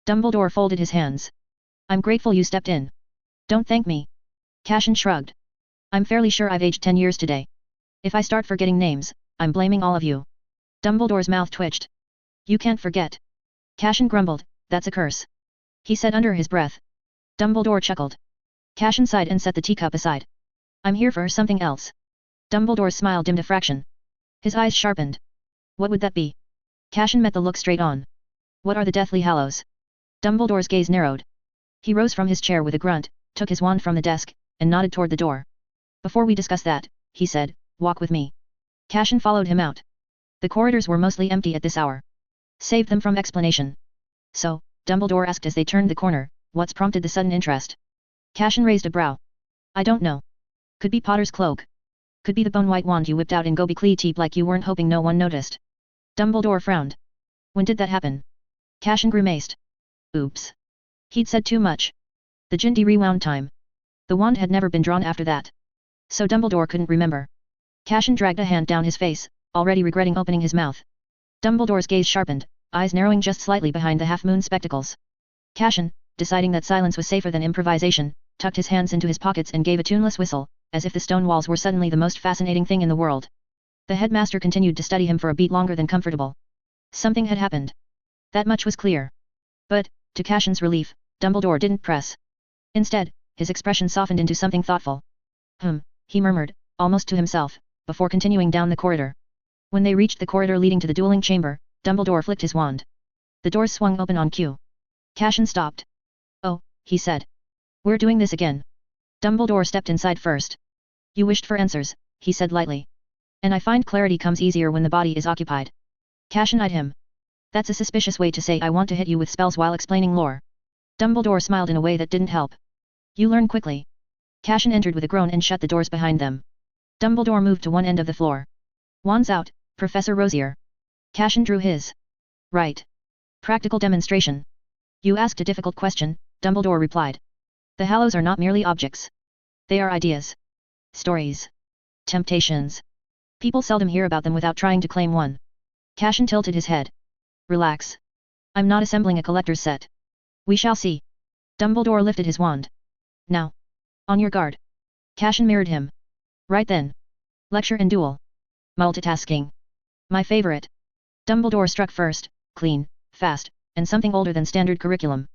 Dumbledore folded his hands. I'm grateful you stepped in. Don't thank me. Cassian shrugged. I'm fairly sure I've aged 10 years today. If I start forgetting names, I'm blaming all of you. Dumbledore's mouth twitched. You can't forget. Cassian grumbled, that's a curse. He said under his breath. Dumbledore chuckled. Cassian sighed and set the teacup aside. I'm here for something else. Dumbledore's smile dimmed a fraction. His eyes sharpened. What would that be? Cassian met the look straight on. What are the Deathly Hallows? Dumbledore's gaze narrowed. He rose from his chair with a grunt, took his wand from the desk, and nodded toward the door. Before we discuss that, he said, walk with me. Cassian followed him out. The corridors were mostly empty at this hour. Save them from explanation. So, Dumbledore asked as they turned the corner, what's prompted the sudden interest? Cassian raised a brow. I don't know. Could be Potter's cloak. Could be the bone-white wand you whipped out in Gobekli Teep like you weren't hoping no one noticed. Dumbledore frowned. When did that happen? Cassian grimaced. Oops. He'd said too much. The Jindy rewound time. The wand had never been drawn after that. So Dumbledore couldn't remember. Cashin dragged a hand down his face, already regretting opening his mouth. Dumbledore's gaze sharpened, eyes narrowing just slightly behind the half-moon spectacles. Cashin, deciding that silence was safer than improvisation, tucked his hands into his pockets and gave a tuneless whistle, as if the stone walls were suddenly the most fascinating thing in the world. The headmaster continued to study him for a beat longer than comfortable. Something had happened. That much was clear. But, to Cashin's relief, Dumbledore didn't press. Instead, his expression softened into something thoughtful. He murmured, almost to himself, before continuing down the corridor. When they reached the corridor leading to the dueling chamber, Dumbledore flicked his wand. The doors swung open on cue. Cashin stopped. "Oh," he said. "We're doing this again." Dumbledore stepped inside first. "You wished for answers," he said lightly. "And I find clarity comes easier when the body is occupied." Cashin eyed him. "That's a suspicious way to say I want to hit you with spells while explaining lore." Dumbledore smiled in a way that didn't help. "You learn quickly." Cashin entered with a groan and shut the doors behind them. Dumbledore moved to one end of the floor. "Wands out, Professor Rosier." Cashin drew his. "Right. Practical demonstration." "You asked a difficult question," Dumbledore replied. "The Hallows are not merely objects. They are ideas. Stories. Temptations. People seldom hear about them without trying to claim one." Cashin tilted his head. "Relax. I'm not assembling a collector's set. We shall see." Dumbledore lifted his wand. "Now. On your guard." Cashin mirrored him. "Right then. Lecture and duel. Multitasking. My favorite." Dumbledore struck first, clean, fast, and something older than standard curriculum.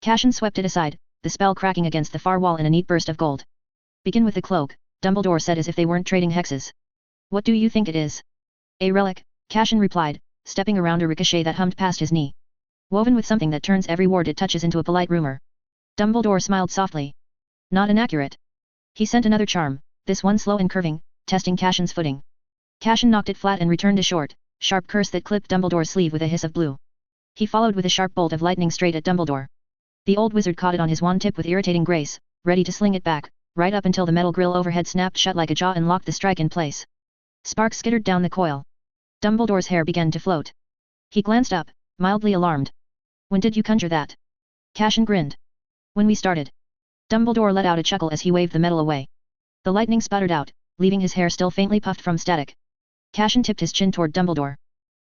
Cashin swept it aside, the spell cracking against the far wall in a neat burst of gold. "Begin with the cloak," Dumbledore said as if they weren't trading hexes. "What do you think it is?" "A relic," Cashin replied, stepping around a ricochet that hummed past his knee. "Woven with something that turns every ward it touches into a polite rumor." Dumbledore smiled softly. "Not inaccurate." He sent another charm, this one slow and curving, testing Cashin's footing. Cashin knocked it flat and returned a short, sharp curse that clipped Dumbledore's sleeve with a hiss of blue. He followed with a sharp bolt of lightning straight at Dumbledore. The old wizard caught it on his wand tip with irritating grace, ready to sling it back, right up until the metal grill overhead snapped shut like a jaw and locked the strike in place. Sparks skittered down the coil. Dumbledore's hair began to float. He glanced up, mildly alarmed. "When did you conjure that?" Cashin grinned. "When we started." Dumbledore let out a chuckle as he waved the metal away. The lightning sputtered out, leaving his hair still faintly puffed from static. Cashin tipped his chin toward Dumbledore.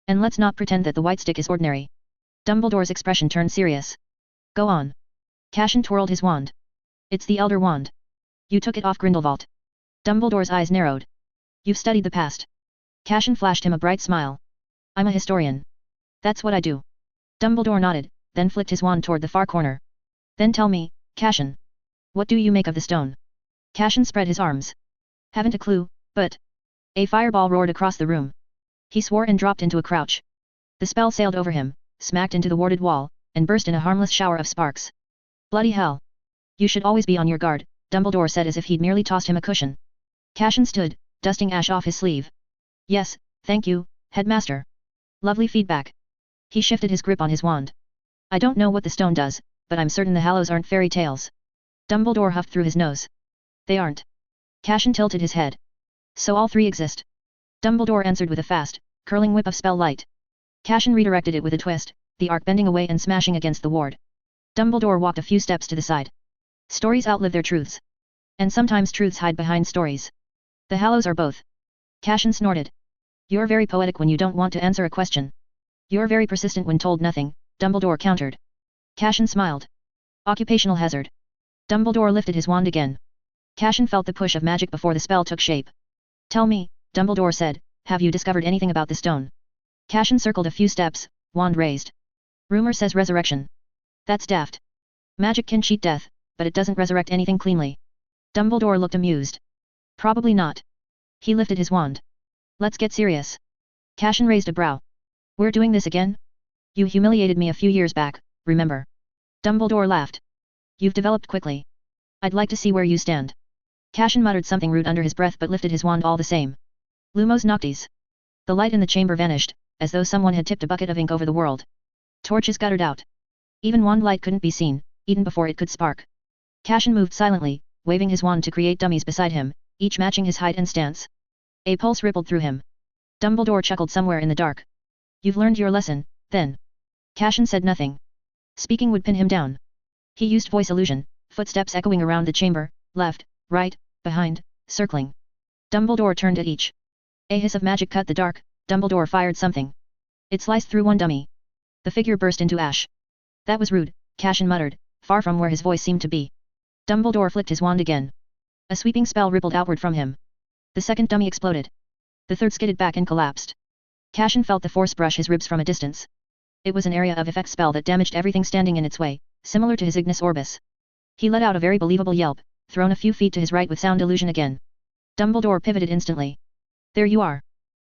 "And let's not pretend that the white stick is ordinary." Dumbledore's expression turned serious. "Go on." Cashin twirled his wand. "It's the Elder Wand. You took it off Grindelwald." Dumbledore's eyes narrowed. "You've studied the past." Cashin flashed him a bright smile. "I'm a historian. That's what I do." Dumbledore nodded, then flicked his wand toward the far corner. "Then tell me, Cashin. What do you make of the stone?" Cashin spread his arms. "Haven't a clue, but..." A fireball roared across the room. He swore and dropped into a crouch. The spell sailed over him, smacked into the warded wall, and burst in a harmless shower of sparks. "Bloody hell. You should always be on your guard," Dumbledore said as if he'd merely tossed him a cushion. Cashin stood, dusting ash off his sleeve. "Yes, thank you, Headmaster. Lovely feedback." He shifted his grip on his wand. "I don't know what the stone does, but I'm certain the Hallows aren't fairy tales." Dumbledore huffed through his nose. "They aren't." Cashin tilted his head. "So all three exist?" Dumbledore answered with a fast, curling whip of spell light. Cashin redirected it with a twist, the arc bending away and smashing against the ward. Dumbledore walked a few steps to the side. "Stories outlive their truths. And sometimes truths hide behind stories. The Hallows are both." Cashin snorted. "You're very poetic when you don't want to answer a question. You're very persistent when told nothing," Dumbledore countered. Cashin smiled. "Occupational hazard." Dumbledore lifted his wand again. Cashin felt the push of magic before the spell took shape. "Tell me," Dumbledore said, "have you discovered anything about the stone?" Cashin circled a few steps, wand raised. "Rumor says resurrection." "That's daft. Magic can cheat death, but it doesn't resurrect anything cleanly." Dumbledore looked amused. "Probably not." He lifted his wand. "Let's get serious." Cashin raised a brow. "We're doing this again? You humiliated me a few years back, remember?" Dumbledore laughed. "You've developed quickly. I'd like to see where you stand." Cashin muttered something rude under his breath but lifted his wand all the same. Lumos Noctis. The light in the chamber vanished, as though someone had tipped a bucket of ink over the world. Torches guttered out. Even wand light couldn't be seen, even before it could spark. Cashin moved silently, waving his wand to create dummies beside him, each matching his height and stance. A pulse rippled through him. Dumbledore chuckled somewhere in the dark. "You've learned your lesson, then." Cashin said nothing. Speaking would pin him down. He used voice illusion, Footsteps echoing around the chamber, left, right, behind, circling. Dumbledore turned at each. A hiss of magic cut the dark. Dumbledore fired something. It sliced through one dummy. The figure burst into ash. That was rude, Cashin muttered, far from where his voice seemed to be. Dumbledore flicked his wand again. A sweeping spell rippled outward from him. The second dummy exploded. The third skidded back and collapsed. Cashin felt the force brush his ribs from a distance. It was an area of effect spell that damaged everything standing in its way, similar to his Ignis Orbis. He let out a very believable yelp, thrown a few feet to his right with sound illusion again. Dumbledore pivoted instantly. There you are.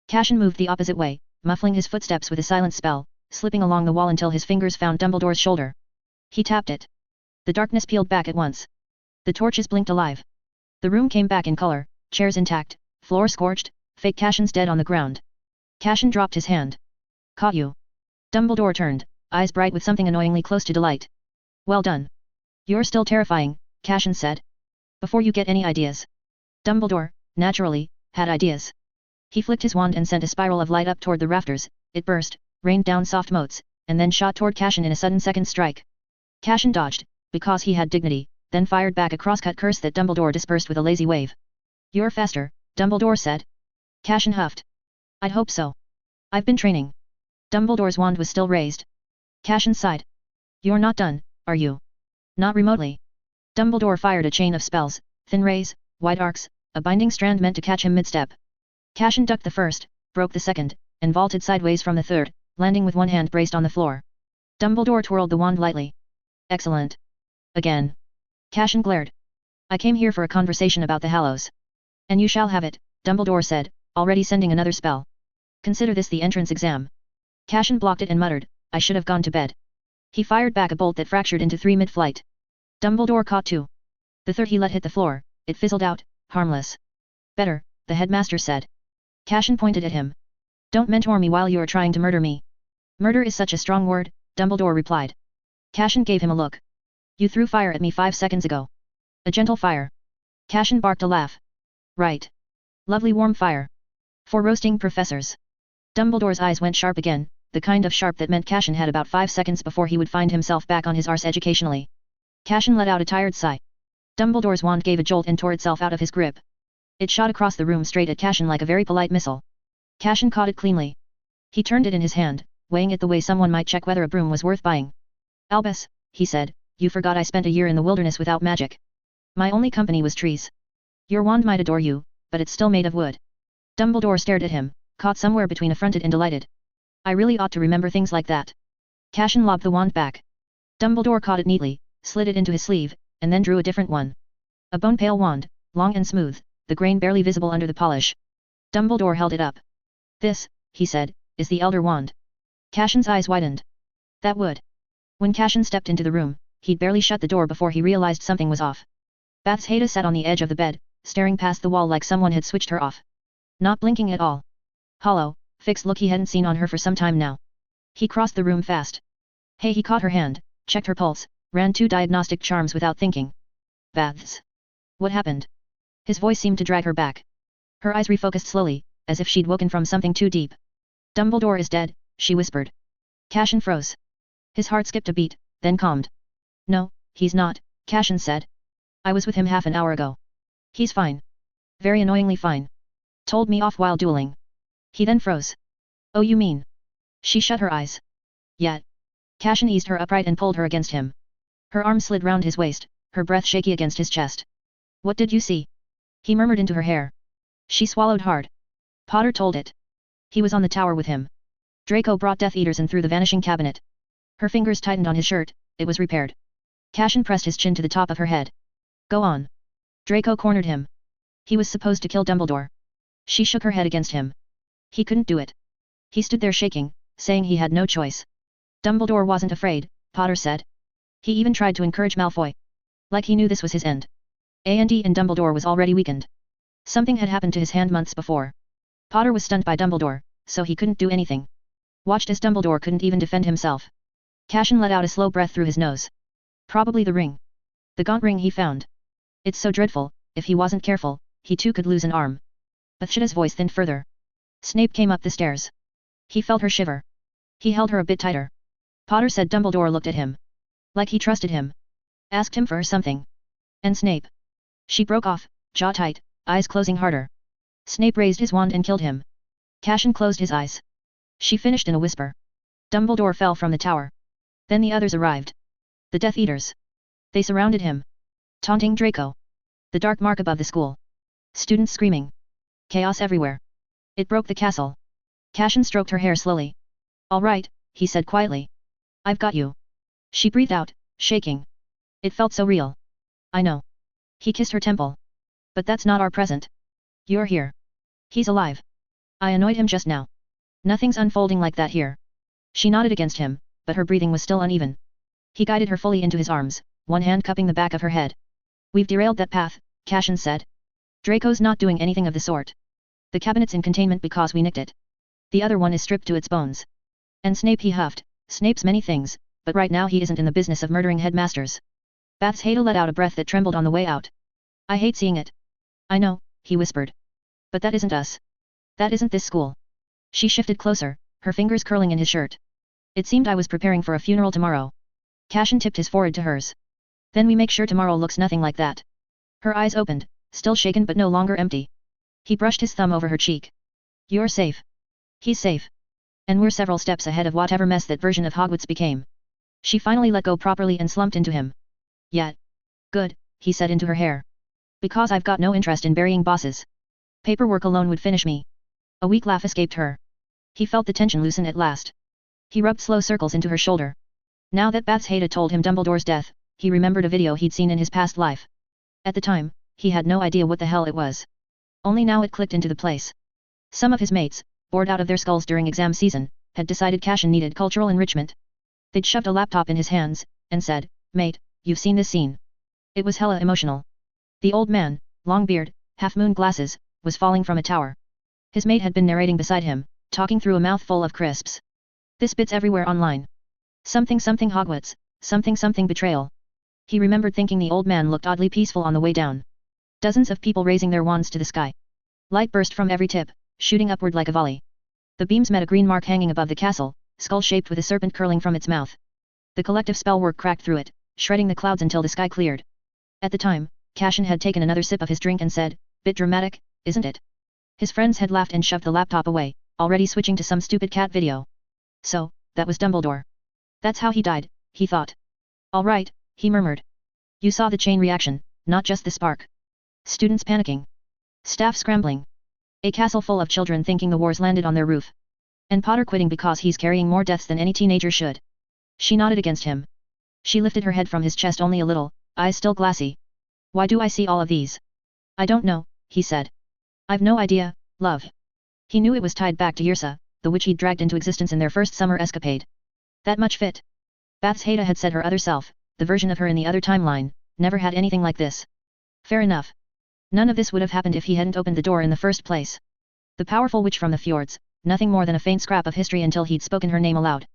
Cashin moved the opposite way, muffling his footsteps with a silent spell, slipping along the wall until his fingers found Dumbledore's shoulder. He tapped it. The darkness peeled back at once. The torches blinked alive. The room came back in color, chairs intact, floor scorched, fake Cashin's dead on the ground. Cashin dropped his hand. Caught you. Dumbledore turned, eyes bright with something annoyingly close to delight. Well done. You're still terrifying, Cashin said. Before you get any ideas. Dumbledore, naturally, had ideas. He flicked his wand and sent a spiral of light up toward the rafters. It burst, rained down soft motes, and then shot toward Cashin in a sudden second strike. Cashin dodged, because he had dignity, then fired back a crosscut curse that Dumbledore dispersed with a lazy wave. You're faster, Dumbledore said. Cashin huffed. I'd hope so. I've been training. Dumbledore's wand was still raised. Cashin sighed. You're not done, are you? Not remotely. Dumbledore fired a chain of spells, thin rays, wide arcs, a binding strand meant to catch him mid-step. Cashin ducked the first, broke the second, and vaulted sideways from the third, landing with one hand braced on the floor. Dumbledore twirled the wand lightly. Excellent. Again. Cashin glared. I came here for a conversation about the Hallows. And you shall have it, Dumbledore said, already sending another spell. Consider this the entrance exam. Cashin blocked it and muttered, I should have gone to bed. He fired back a bolt that fractured into three mid-flight. Dumbledore caught two. The third he let hit the floor, it fizzled out, harmless. Better, the headmaster said. Cashin pointed at him. Don't mentor me while you are trying to murder me. Murder is such a strong word, Dumbledore replied. Cashin gave him a look. You threw fire at me 5 seconds ago. A gentle fire. Cashin barked a laugh. Right. Lovely warm fire. For roasting professors. Dumbledore's eyes went sharp again, the kind of sharp that meant Cashin had about 5 seconds before he would find himself back on his arse educationally. Cashin let out a tired sigh. Dumbledore's wand gave a jolt and tore itself out of his grip. It shot across the room straight at Cashin like a very polite missile. Cashin caught it cleanly. He turned it in his hand, weighing it the way someone might check whether a broom was worth buying. Albus, he said, you forgot I spent a year in the wilderness without magic. My only company was trees. Your wand might adore you, but it's still made of wood. Dumbledore stared at him, caught somewhere between affronted and delighted. I really ought to remember things like that. Cashin lobbed the wand back. Dumbledore caught it neatly, slid it into his sleeve, and then drew a different one. A bone-pale wand, long and smooth, the grain barely visible under the polish. Dumbledore held it up. This, he said, is the Elder Wand. Cashin's eyes widened. That would. When Cashin stepped into the room, he'd barely shut the door before he realized something was off. Bath's Haida sat on the edge of the bed, staring past the wall like someone had switched her off. Not blinking at all. Hollow, fixed look he hadn't seen on her for some time now. He crossed the room fast. Hey, he caught her hand, checked her pulse, ran 2 diagnostic charms without thinking. Baths. What happened? His voice seemed to drag her back. Her eyes refocused slowly, as if she'd woken from something too deep. Dumbledore is dead, she whispered. Cashin froze. His heart skipped a beat, then calmed. No, he's not, Cashin said. I was with him half an hour ago. He's fine. Very annoyingly fine. Told me off while dueling. He then froze. Oh, you mean? She shut her eyes. Yet. Cashin eased her upright and pulled her against him. Her arm slid round his waist, her breath shaky against his chest. What did you see? He murmured into her hair. She swallowed hard. Potter told it. He was on the tower with him. Draco brought Death Eaters and threw the vanishing cabinet. Her fingers tightened on his shirt, it was repaired. Cashin pressed his chin to the top of her head. Go on. Draco cornered him. He was supposed to kill Dumbledore. She shook her head against him. He couldn't do it. He stood there shaking, saying he had no choice. Dumbledore wasn't afraid, Potter said. He even tried to encourage Malfoy. Like he knew this was his end. And Dumbledore was already weakened. Something had happened to his hand months before. Potter was stunned by Dumbledore, so he couldn't do anything. Watched as Dumbledore couldn't even defend himself. Cashin let out a slow breath through his nose. Probably the ring. The gaunt ring he found. It's so dreadful, if he wasn't careful, he too could lose an arm. Bathsheda's voice thinned further. Snape came up the stairs. He felt her shiver. He held her a bit tighter. Potter said Dumbledore looked at him. Like he trusted him. Asked him for something. And Snape. She broke off, jaw tight, eyes closing harder. Snape raised his wand and killed him. Cassian closed his eyes. She finished in a whisper. Dumbledore fell from the tower. Then the others arrived. The Death Eaters. They surrounded him. Taunting Draco. The dark mark above the school. Students screaming. Chaos everywhere. It broke the castle. Cassian stroked her hair slowly. All right, he said quietly. I've got you. She breathed out, shaking. It felt so real. I know. He kissed her temple. But that's not our present. You're here. He's alive. I annoyed him just now. Nothing's unfolding like that here. She nodded against him, but her breathing was still uneven. He guided her fully into his arms, one hand cupping the back of her head. We've derailed that path, Cassian said. Draco's not doing anything of the sort. The cabinet's in containment because we nicked it. The other one is stripped to its bones. And Snape, he huffed. Snape's many things, but right now he isn't in the business of murdering headmasters. Bath's Haida let out a breath that trembled on the way out. I hate seeing it. I know, he whispered. But that isn't us. That isn't this school. She shifted closer, her fingers curling in his shirt. It seemed I was preparing for a funeral tomorrow. Cassian tipped his forehead to hers. Then we make sure tomorrow looks nothing like that. Her eyes opened, still shaken but no longer empty. He brushed his thumb over her cheek. You're safe. He's safe. And we're several steps ahead of whatever mess that version of Hogwarts became. She finally let go properly and slumped into him. Yeah. Good, he said into her hair. Because I've got no interest in burying bosses. Paperwork alone would finish me. A weak laugh escaped her. He felt the tension loosen at last. He rubbed slow circles into her shoulder. Now that Bath's Haida told him Dumbledore's death, he remembered a video he'd seen in his past life. At the time, he had no idea what the hell it was. Only now it clicked into the place. Some of his mates, bored out of their skulls during exam season, had decided Cassian needed cultural enrichment. They'd shoved a laptop in his hands, and said, Mate, you've seen this scene. It was hella emotional. The old man, long beard, half-moon glasses, was falling from a tower. His mate had been narrating beside him, talking through a mouthful of crisps. This bit's everywhere online. Something something Hogwarts, something something betrayal. He remembered thinking the old man looked oddly peaceful on the way down. Dozens of people raising their wands to the sky. Light burst from every tip, shooting upward like a volley. The beams met a green mark hanging above the castle, skull-shaped with a serpent curling from its mouth. The collective spellwork cracked through it, shredding the clouds until the sky cleared. At the time, Cassian had taken another sip of his drink and said, Bit dramatic, isn't it? His friends had laughed and shoved the laptop away, already switching to some stupid cat video. So, that was Dumbledore. That's how he died, he thought. All right, he murmured. You saw the chain reaction, not just the spark. Students panicking. Staff scrambling. A castle full of children thinking the wars landed on their roof. And Potter quitting because he's carrying more deaths than any teenager should. She nodded against him. She lifted her head from his chest only a little, eyes still glassy. Why do I see all of these? I don't know, he said. I've no idea, love. He knew it was tied back to Yrsa, the witch he'd dragged into existence in their first summer escapade. That much fit. Bath's Haida had said her other self, the version of her in the other timeline, never had anything like this. Fair enough. None of this would have happened if he hadn't opened the door in the first place. The powerful witch from the fjords, nothing more than a faint scrap of history until he'd spoken her name aloud.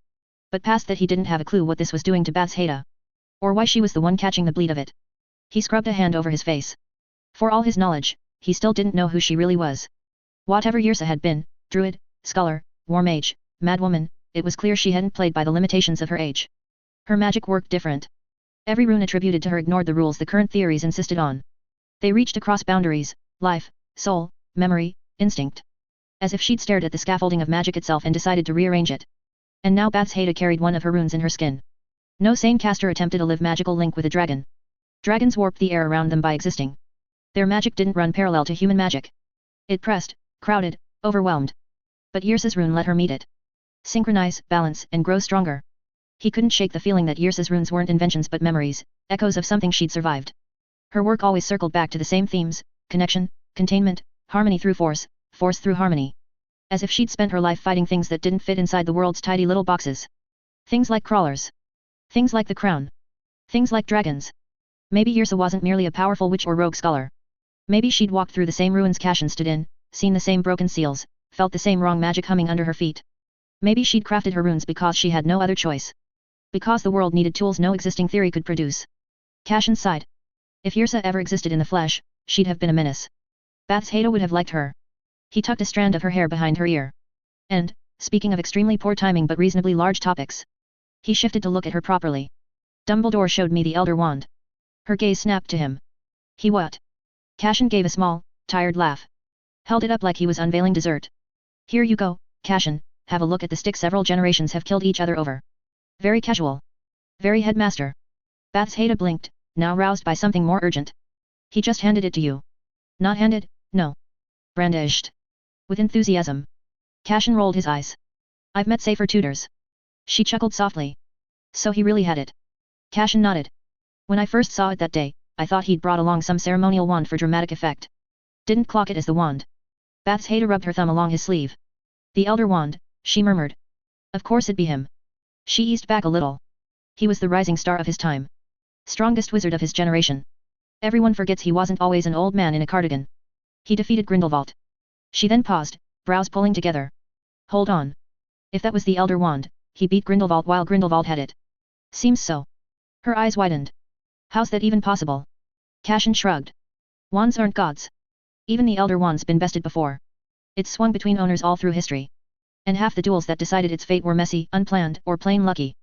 But past that he didn't have a clue what this was doing to Bath's Haida. Or why she was the one catching the bleed of it. He scrubbed a hand over his face. For all his knowledge, he still didn't know who she really was. Whatever Yrsa had been, druid, scholar, war mage, madwoman, it was clear she hadn't played by the limitations of her age. Her magic worked different. Every rune attributed to her ignored the rules the current theories insisted on. They reached across boundaries, life, soul, memory, instinct. As if she'd stared at the scaffolding of magic itself and decided to rearrange it. And now Bath's Haida carried one of her runes in her skin. No sane caster attempted a live magical link with a dragon. Dragons warped the air around them by existing. Their magic didn't run parallel to human magic. It pressed, crowded, overwhelmed. But Yrsa's rune let her meet it. Synchronize, balance, and grow stronger. He couldn't shake the feeling that Yrsa's runes weren't inventions but memories, echoes of something she'd survived. Her work always circled back to the same themes: connection, containment, harmony through force, force through harmony. As if she'd spent her life fighting things that didn't fit inside the world's tidy little boxes. Things like crawlers. Things like the crown. Things like dragons. Maybe Yrsa wasn't merely a powerful witch or rogue scholar. Maybe she'd walked through the same ruins Cassian stood in, seen the same broken seals, felt the same wrong magic humming under her feet. Maybe she'd crafted her runes because she had no other choice. Because the world needed tools no existing theory could produce. Cassian sighed. If Yrsa ever existed in the flesh, she'd have been a menace. Bath's Haida would have liked her. He tucked a strand of her hair behind her ear. And, speaking of extremely poor timing but reasonably large topics. He shifted to look at her properly. Dumbledore showed me the Elder Wand. Her gaze snapped to him. He what? Cashin gave a small, tired laugh. Held it up like he was unveiling dessert. Here you go, Cashin, have a look at the stick several generations have killed each other over. Very casual. Very headmaster. Bathsheba blinked, now roused by something more urgent. He just handed it to you. Not handed, no. Brandished. With enthusiasm. Cashin rolled his eyes. I've met safer tutors. She chuckled softly. So he really had it. Cashin nodded. When I first saw it that day, I thought he'd brought along some ceremonial wand for dramatic effect. Didn't clock it as the wand. Bathsheba rubbed her thumb along his sleeve. The Elder Wand, she murmured. Of course it'd be him. She eased back a little. He was the rising star of his time. Strongest wizard of his generation. Everyone forgets he wasn't always an old man in a cardigan. He defeated Grindelwald. She then paused, brows pulling together. Hold on. If that was the Elder Wand, he beat Grindelwald while Grindelwald had it. Seems so. Her eyes widened. How's that even possible? Cashin shrugged. Wands aren't gods. Even the Elder Wand's been bested before. It's swung between owners all through history. And half the duels that decided its fate were messy, unplanned, or plain lucky.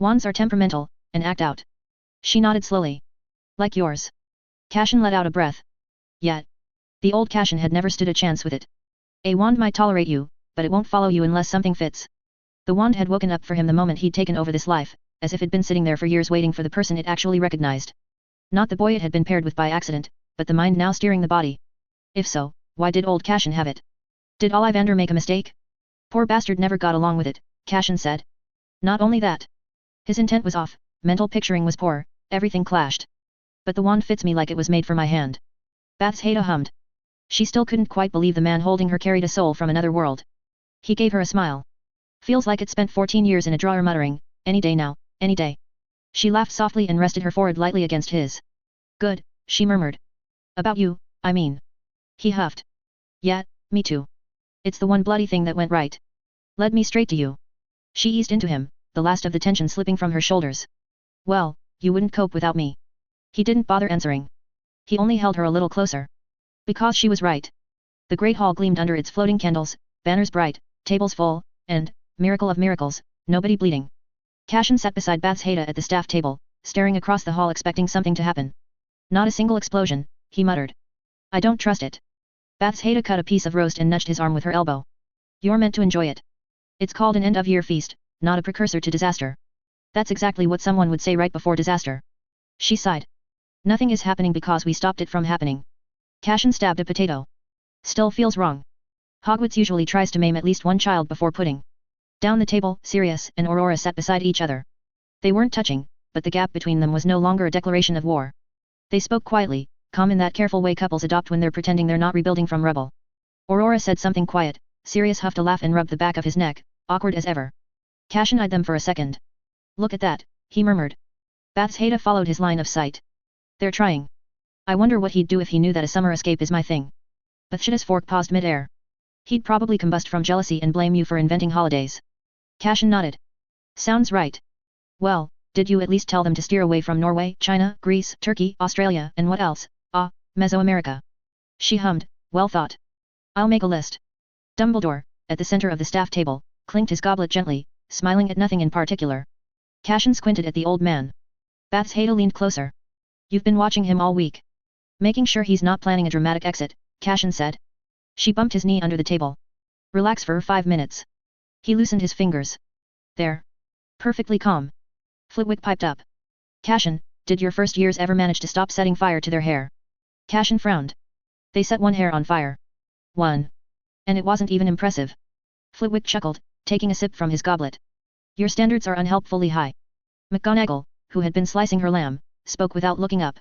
Wands are temperamental, and act out. She nodded slowly. Like yours. Cashin let out a breath. Yet. The old Cashin had never stood a chance with it. A wand might tolerate you, but it won't follow you unless something fits. The wand had woken up for him the moment he'd taken over this life, as if it'd been sitting there for years waiting for the person it actually recognized. Not the boy it had been paired with by accident, but the mind now steering the body. If so, why did old Cashin have it? Did Ollivander make a mistake? Poor bastard never got along with it, Cashin said. Not only that. His intent was off, mental picturing was poor, everything clashed. But the wand fits me like it was made for my hand. Bathsheba hummed. She still couldn't quite believe the man holding her carried a soul from another world. He gave her a smile. Feels like it spent 14 years in a drawer muttering, any day now, any day. She laughed softly and rested her forehead lightly against his. Good, she murmured. About you, I mean. He huffed. Yeah, me too. It's the one bloody thing that went right. Led me straight to you. She eased into him, the last of the tension slipping from her shoulders. Well, you wouldn't cope without me. He didn't bother answering. He only held her a little closer. Because she was right. The great hall gleamed under its floating candles, banners bright, tables full, and, miracle of miracles, nobody bleeding. Cashin sat beside Bathsheba at the staff table, staring across the hall expecting something to happen. Not a single explosion, he muttered. I don't trust it. Bathsheba cut a piece of roast and nudged his arm with her elbow. You're meant to enjoy it. It's called an end-of-year feast, not a precursor to disaster. That's exactly what someone would say right before disaster. She sighed. Nothing is happening because we stopped it from happening. Cashin stabbed a potato. Still feels wrong. Hogwarts usually tries to maim at least one child before putting down the table. Sirius and Aurora sat beside each other. They weren't touching, but the gap between them was no longer a declaration of war. They spoke quietly, calm in that careful way couples adopt when they're pretending they're not rebuilding from rubble. Aurora said something quiet, Sirius huffed a laugh and rubbed the back of his neck, awkward as ever. Cashin eyed them for a second. Look at that, he murmured. Bathsheba followed his line of sight. They're trying. I wonder what he'd do if he knew that a summer escape is my thing. Bathsheba's fork paused mid-air. He'd probably combust from jealousy and blame you for inventing holidays. Cashin nodded. Sounds right. Well, did you at least tell them to steer away from Norway, China, Greece, Turkey, Australia, and what else? Mesoamerica. She hummed, well thought. I'll make a list. Dumbledore, at the center of the staff table, clinked his goblet gently, smiling at nothing in particular. Cashin squinted at the old man. Bathsheba leaned closer. You've been watching him all week. Making sure he's not planning a dramatic exit, Cashin said. She bumped his knee under the table. Relax for 5 minutes. He loosened his fingers. There. Perfectly calm. Flitwick piped up. Cashin, did your first years ever manage to stop setting fire to their hair? Cashin frowned. They set one hair on fire. One. And it wasn't even impressive. Flitwick chuckled, taking a sip from his goblet. Your standards are unhelpfully high. McGonagall, who had been slicing her lamb, spoke without looking up.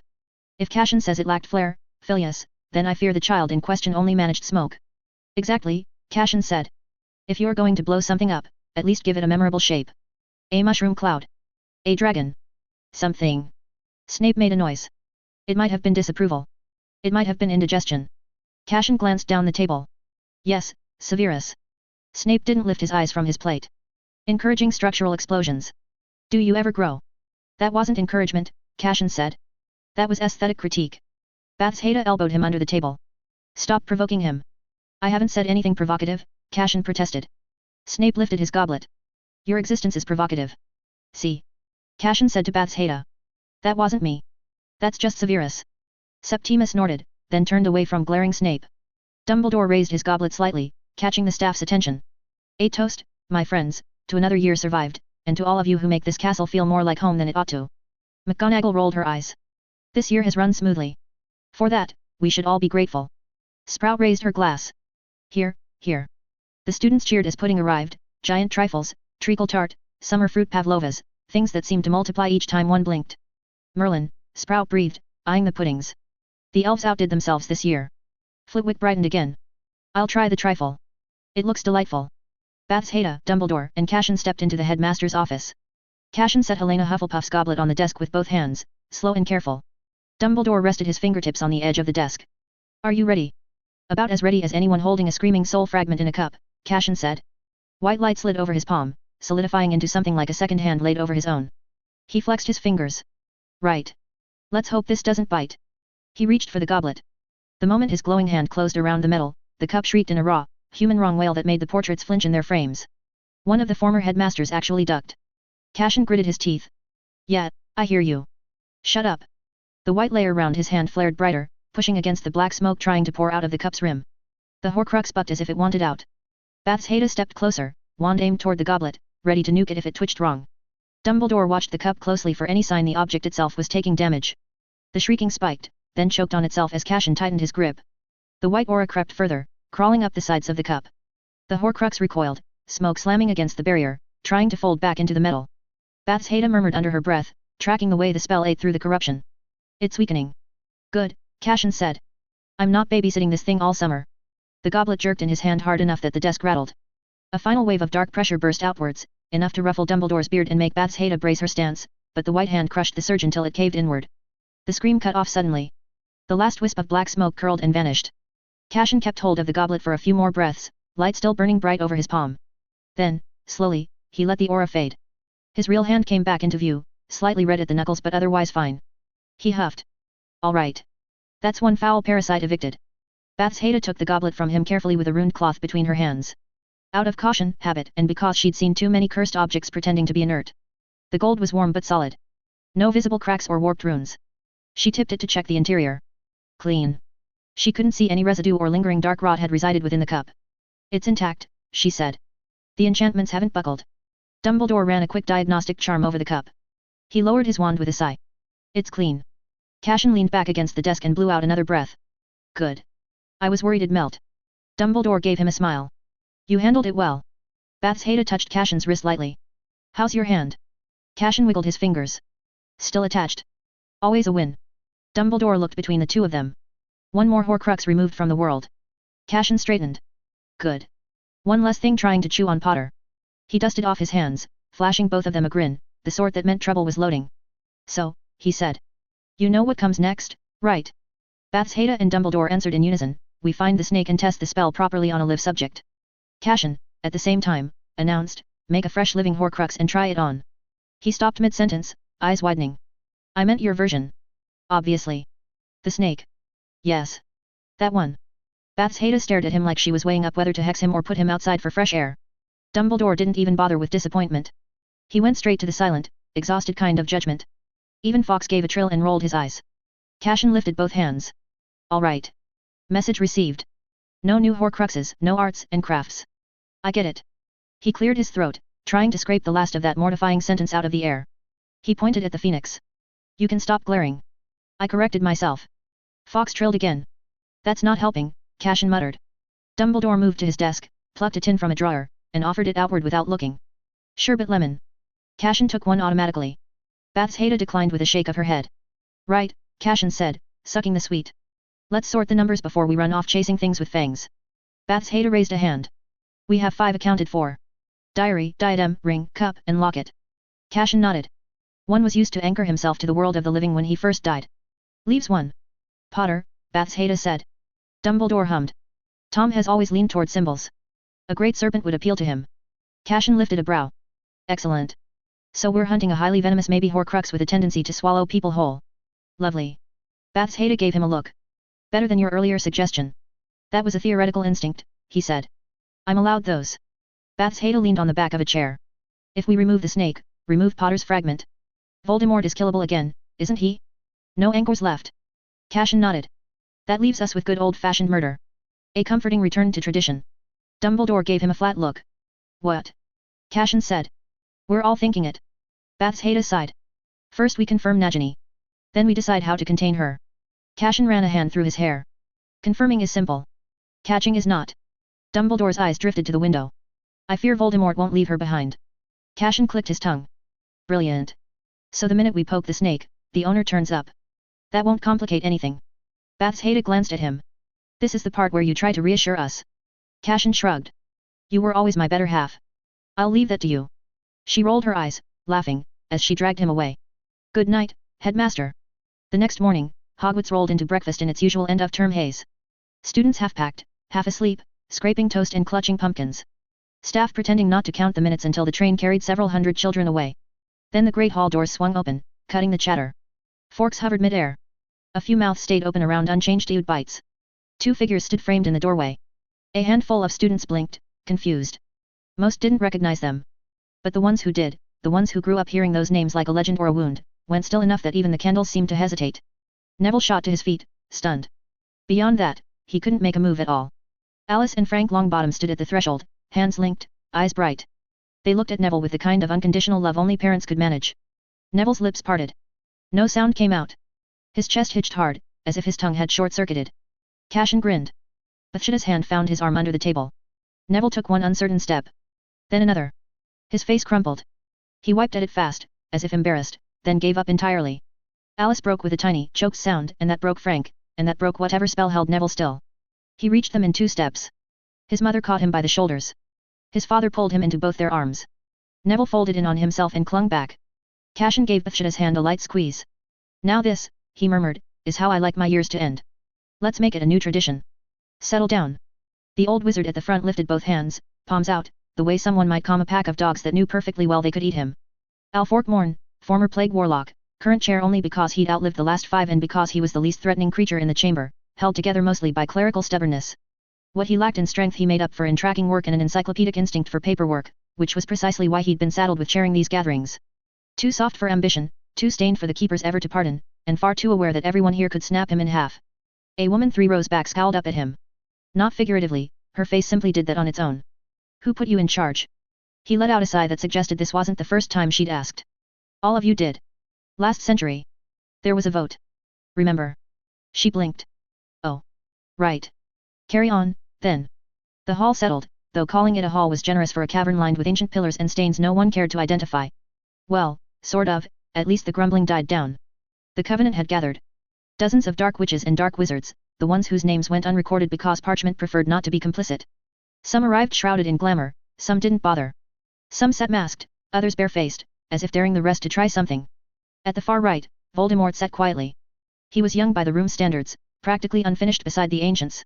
If Cashin says it lacked flair, Phileas, then I fear the child in question only managed smoke. Exactly, Cashin said. If you're going to blow something up, at least give it a memorable shape. A mushroom cloud. A dragon. Something. Snape made a noise. It might have been disapproval. It might have been indigestion. Cashin glanced down the table. Yes, Severus. Snape didn't lift his eyes from his plate. Encouraging structural explosions. Do you ever grow? That wasn't encouragement, Cashin said. That was aesthetic critique. Bathsheba elbowed him under the table. Stop provoking him. I haven't said anything provocative, Cashin protested. Snape lifted his goblet. Your existence is provocative. See. Cashin said to Bathsheba. That wasn't me. That's just Severus. Septimus snorted, then turned away from glaring Snape. Dumbledore raised his goblet slightly, catching the staff's attention. A toast, my friends, to another year survived, and to all of you who make this castle feel more like home than it ought to. McGonagall rolled her eyes. This year has run smoothly. For that, we should all be grateful. Sprout raised her glass. Here, here. The students cheered as pudding arrived, giant trifles, treacle tart, summer fruit pavlovas, things that seemed to multiply each time one blinked. Merlin, Sprout breathed, eyeing the puddings. The elves outdid themselves this year. Flitwick brightened again. I'll try the trifle. It looks delightful. Baths Haida, Dumbledore, and Cassian stepped into the headmaster's office. Cassian set Helena Hufflepuff's goblet on the desk with both hands, slow and careful. Dumbledore rested his fingertips on the edge of the desk. Are you ready? About as ready as anyone holding a screaming soul fragment in a cup, Cassian said. White light slid over his palm, solidifying into something like a second hand laid over his own. He flexed his fingers. Right. Let's hope this doesn't bite. He reached for the goblet. The moment his glowing hand closed around the metal, the cup shrieked in a raw, human wrong wail that made the portraits flinch in their frames. One of the former headmasters actually ducked. Cassian gritted his teeth. Yeah, I hear you. Shut up. The white layer round his hand flared brighter, pushing against the black smoke trying to pour out of the cup's rim. The Horcrux bucked as if it wanted out. Baths Haida stepped closer, wand aimed toward the goblet, ready to nuke it if it twitched wrong. Dumbledore watched the cup closely for any sign the object itself was taking damage. The shrieking spiked, then choked on itself as Cassian tightened his grip. The white aura crept further, crawling up the sides of the cup. The Horcrux recoiled, smoke slamming against the barrier, trying to fold back into the metal. Baths Haida murmured under her breath, tracking the way the spell ate through the corruption. It's weakening. Good, Cassian said. I'm not babysitting this thing all summer. The goblet jerked in his hand hard enough that the desk rattled. A final wave of dark pressure burst outwards, enough to ruffle Dumbledore's beard and make Baths Haida brace her stance, but the white hand crushed the surge until it caved inward. The scream cut off suddenly. The last wisp of black smoke curled and vanished. Cassian kept hold of the goblet for a few more breaths, light still burning bright over his palm. Then, slowly, he let the aura fade. His real hand came back into view, slightly red at the knuckles but otherwise fine. He huffed. All right. That's one foul parasite evicted. Baths Haida took the goblet from him carefully with a ruined cloth between her hands. Out of caution, habit, and because she'd seen too many cursed objects pretending to be inert. The gold was warm but solid. No visible cracks or warped runes. She tipped it to check the interior. Clean. She couldn't see any residue or lingering dark rot had resided within the cup. It's intact, she said. The enchantments haven't buckled. Dumbledore ran a quick diagnostic charm over the cup. He lowered his wand with a sigh. It's clean. Cassian leaned back against the desk and blew out another breath. Good. I was worried it'd melt. Dumbledore gave him a smile. You handled it well. Baths Haida touched Cassian's wrist lightly. How's your hand? Cassian wiggled his fingers. Still attached. Always a win. Dumbledore looked between the two of them. One more Horcrux removed from the world. Cassian straightened. Good. One less thing trying to chew on Potter. He dusted off his hands, flashing both of them a grin, the sort that meant trouble was loading. So, he said. You know what comes next, right? Baths Haida and Dumbledore answered in unison, we find the snake and test the spell properly on a live subject. Cassian, at the same time, announced, make a fresh living Horcrux and try it on. He stopped mid-sentence, eyes widening. I meant your version. Obviously. The snake. Yes. That one. Baths Haida stared at him like she was weighing up whether to hex him or put him outside for fresh air. Dumbledore didn't even bother with disappointment. He went straight to the silent, exhausted kind of judgment. Even Fawkes gave a trill and rolled his eyes. Cassian lifted both hands. All right. Message received. No new Horcruxes, no arts and crafts. I get it. He cleared his throat, trying to scrape the last of that mortifying sentence out of the air. He pointed at the phoenix. You can stop glaring. I corrected myself. Fawkes trilled again. That's not helping, Cassian muttered. Dumbledore moved to his desk, plucked a tin from a drawer, and offered it outward without looking. Sherbet lemon. Cassian took one automatically. Baths Haida declined with a shake of her head. Right, Cassian said, sucking the sweet. Let's sort the numbers before we run off chasing things with fangs. Baths Haida raised a hand. We have 5 accounted for. Diary, diadem, ring, cup, and locket. Cassian nodded. One was used to anchor himself to the world of the living when he first died. Leaves one. Potter, Baths Haida said. Dumbledore hummed. Tom has always leaned toward symbols. A great serpent would appeal to him. Cassian lifted a brow. Excellent. So we're hunting a highly venomous maybe Horcrux with a tendency to swallow people whole. Lovely. Baths Haida gave him a look. Better than your earlier suggestion. That was a theoretical instinct, he said. I'm allowed those. Baths Haida leaned on the back of a chair. If we remove the snake, remove Potter's fragment. Voldemort is killable again, isn't he? No anchors left. Cashin nodded. That leaves us with good old-fashioned murder. A comforting return to tradition. Dumbledore gave him a flat look. What? Cashin said. We're all thinking it. Bath's Haida sighed. First we confirm Nagini. Then we decide how to contain her. Cashin ran a hand through his hair. Confirming is simple. Catching is not. Dumbledore's eyes drifted to the window. I fear Voldemort won't leave her behind. Cashin clicked his tongue. Brilliant. So the minute we poke the snake, the owner turns up. That won't complicate anything. Bath's Haida glanced at him. This is the part where you try to reassure us. Cashin shrugged. You were always my better half. I'll leave that to you. She rolled her eyes, laughing, as she dragged him away. Good night, headmaster. The next morning, Hogwarts rolled into breakfast in its usual end-of-term haze. Students half-packed, half asleep, scraping toast and clutching pumpkins. Staff pretending not to count the minutes until the train carried several hundred children away. Then the great hall doors swung open, cutting the chatter. Forks hovered mid-air. A few mouths stayed open around unchanged eared bites. Two figures stood framed in the doorway. A handful of students blinked, confused. Most didn't recognize them. But the ones who did, the ones who grew up hearing those names like a legend or a wound, went still enough that even the candles seemed to hesitate. Neville shot to his feet, stunned. Beyond that, he couldn't make a move at all. Alice and Frank Longbottom stood at the threshold, hands linked, eyes bright. They looked at Neville with the kind of unconditional love only parents could manage. Neville's lips parted. No sound came out. His chest hitched hard, as if his tongue had short-circuited. Cashin grinned. Bathsheda's hand found his arm under the table. Neville took one uncertain step. Then another. His face crumpled. He wiped at it fast, as if embarrassed, then gave up entirely. Alice broke with a tiny, choked sound, and that broke Frank, and that broke whatever spell held Neville still. He reached them in 2 steps. His mother caught him by the shoulders. His father pulled him into both their arms. Neville folded in on himself and clung back. Cashin gave Bathsheda's hand a light squeeze. Now this, he murmured, is how I like my years to end. Let's make it a new tradition. Settle down. The old wizard at the front lifted both hands, palms out, the way someone might calm a pack of dogs that knew perfectly well they could eat him. Alfork Morn, former plague warlock, current chair only because he'd outlived the last 5 and because he was the least threatening creature in the chamber, held together mostly by clerical stubbornness. What he lacked in strength he made up for in tracking work and an encyclopedic instinct for paperwork, which was precisely why he'd been saddled with chairing these gatherings. Too soft for ambition, too stained for the keepers ever to pardon, and far too aware that everyone here could snap him in half. A woman 3 rows back scowled up at him. Not figuratively, her face simply did that on its own. Who put you in charge? He let out a sigh that suggested this wasn't the first time she'd asked. All of you did. Last century. There was a vote. Remember? She blinked. Oh. Right. Carry on, then. The hall settled, though calling it a hall was generous for a cavern lined with ancient pillars and stains no one cared to identify. Well, sort of, at least the grumbling died down. The Covenant had gathered. Dozens of dark witches and dark wizards, the ones whose names went unrecorded because parchment preferred not to be complicit. Some arrived shrouded in glamour, some didn't bother. Some sat masked, others barefaced, as if daring the rest to try something. At the far right, Voldemort sat quietly. He was young by the room's standards, practically unfinished beside the ancients.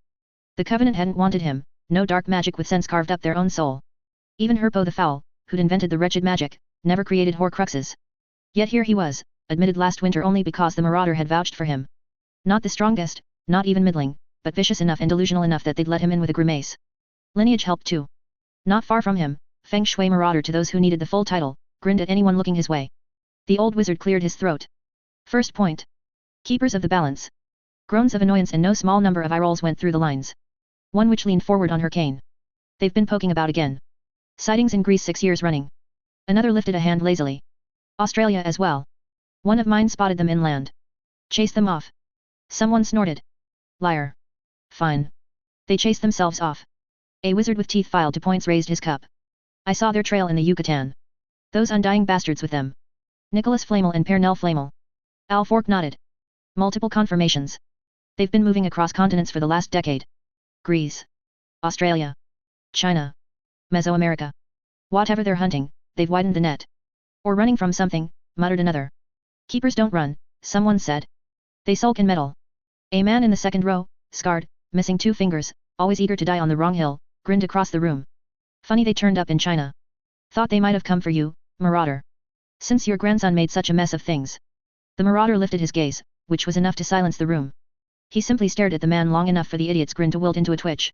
The Covenant hadn't wanted him, no dark magic with sense carved up their own soul. Even Herpo the Foul, who'd invented the wretched magic, never created Horcruxes. Yet here he was, admitted last winter only because the Marauder had vouched for him. Not the strongest, not even middling, but vicious enough and delusional enough that they'd let him in with a grimace. Lineage helped too. Not far from him, Feng Shui Marauder to those who needed the full title, grinned at anyone looking his way. The old wizard cleared his throat. First point. Keepers of the balance. Groans of annoyance and no small number of eye rolls went through the lines. One witch leaned forward on her cane. They've been poking about again. Sightings in Greece 6 years running. Another lifted a hand lazily. Australia as well. One of mine spotted them inland. Chase them off. Someone snorted. Liar. Fine. They chased themselves off. A wizard with teeth filed to points raised his cup. I saw their trail in the Yucatan. Those undying bastards with them. Nicholas Flamel and Pernell Flamel. Alfork nodded. Multiple confirmations. They've been moving across continents for the last decade. Greece. Australia. China. Mesoamerica. Whatever they're hunting, they've widened the net. Or running from something, muttered another. Keepers don't run, someone said. They sulk and meddle. A man in the second row, scarred, missing 2 fingers, always eager to die on the wrong hill, grinned across the room. Funny they turned up in China. Thought they might have come for you, Marauder. Since your grandson made such a mess of things. The Marauder lifted his gaze, which was enough to silence the room. He simply stared at the man long enough for the idiot's grin to wilt into a twitch.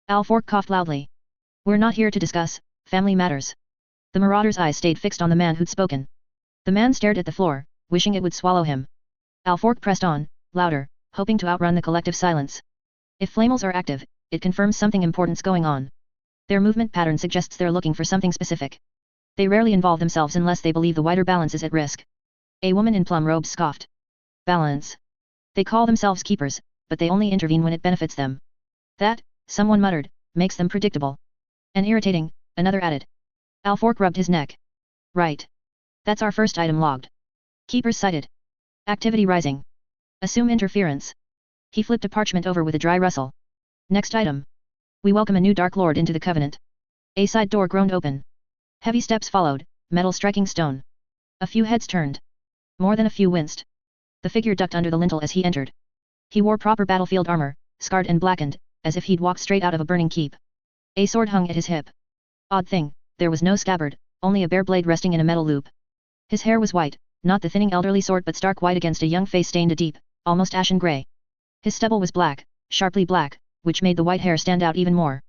Alfork coughed loudly. We're not here to discuss family matters. The Marauder's eyes stayed fixed on the man who'd spoken. The man stared at the floor, wishing it would swallow him. Alfork pressed on, louder, hoping to outrun the collective silence. If flamels are active, it confirms something important's going on. Their movement pattern suggests they're looking for something specific. They rarely involve themselves unless they believe the wider balance is at risk. A woman in plum robes scoffed. Balance. They call themselves keepers, but they only intervene when it benefits them. That, someone muttered, makes them predictable. And irritating, another added. Alfork rubbed his neck. Right. That's our first item logged. Keepers sighted. Activity rising. Assume interference. He flipped a parchment over with a dry rustle. Next item. We welcome a new Dark Lord into the Covenant. A side door groaned open. Heavy steps followed, metal striking stone. A few heads turned. More than a few winced. The figure ducked under the lintel as he entered. He wore proper battlefield armor, scarred and blackened, as if he'd walked straight out of a burning keep. A sword hung at his hip. Odd thing, there was no scabbard, only a bare blade resting in a metal loop. His hair was white, not the thinning elderly sort but stark white against a young face stained a deep, almost ashen grey. His stubble was black, sharply black, which made the white hair stand out even more.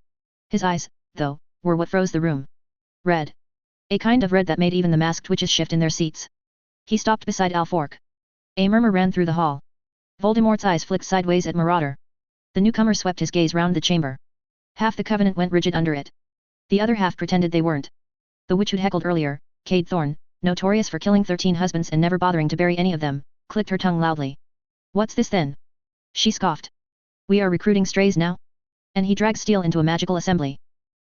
His eyes, though, were what froze the room. Red. A kind of red that made even the masked witches shift in their seats. He stopped beside Alfork. A murmur ran through the hall. Voldemort's eyes flicked sideways at Marauder. The newcomer swept his gaze round the chamber. Half the Covenant went rigid under it. The other half pretended they weren't. The witch who'd heckled earlier, Cade Thorne, notorious for killing 13 husbands and never bothering to bury any of them, clicked her tongue loudly. What's this then? She scoffed. We are recruiting strays now? And he dragged Steel into a magical assembly.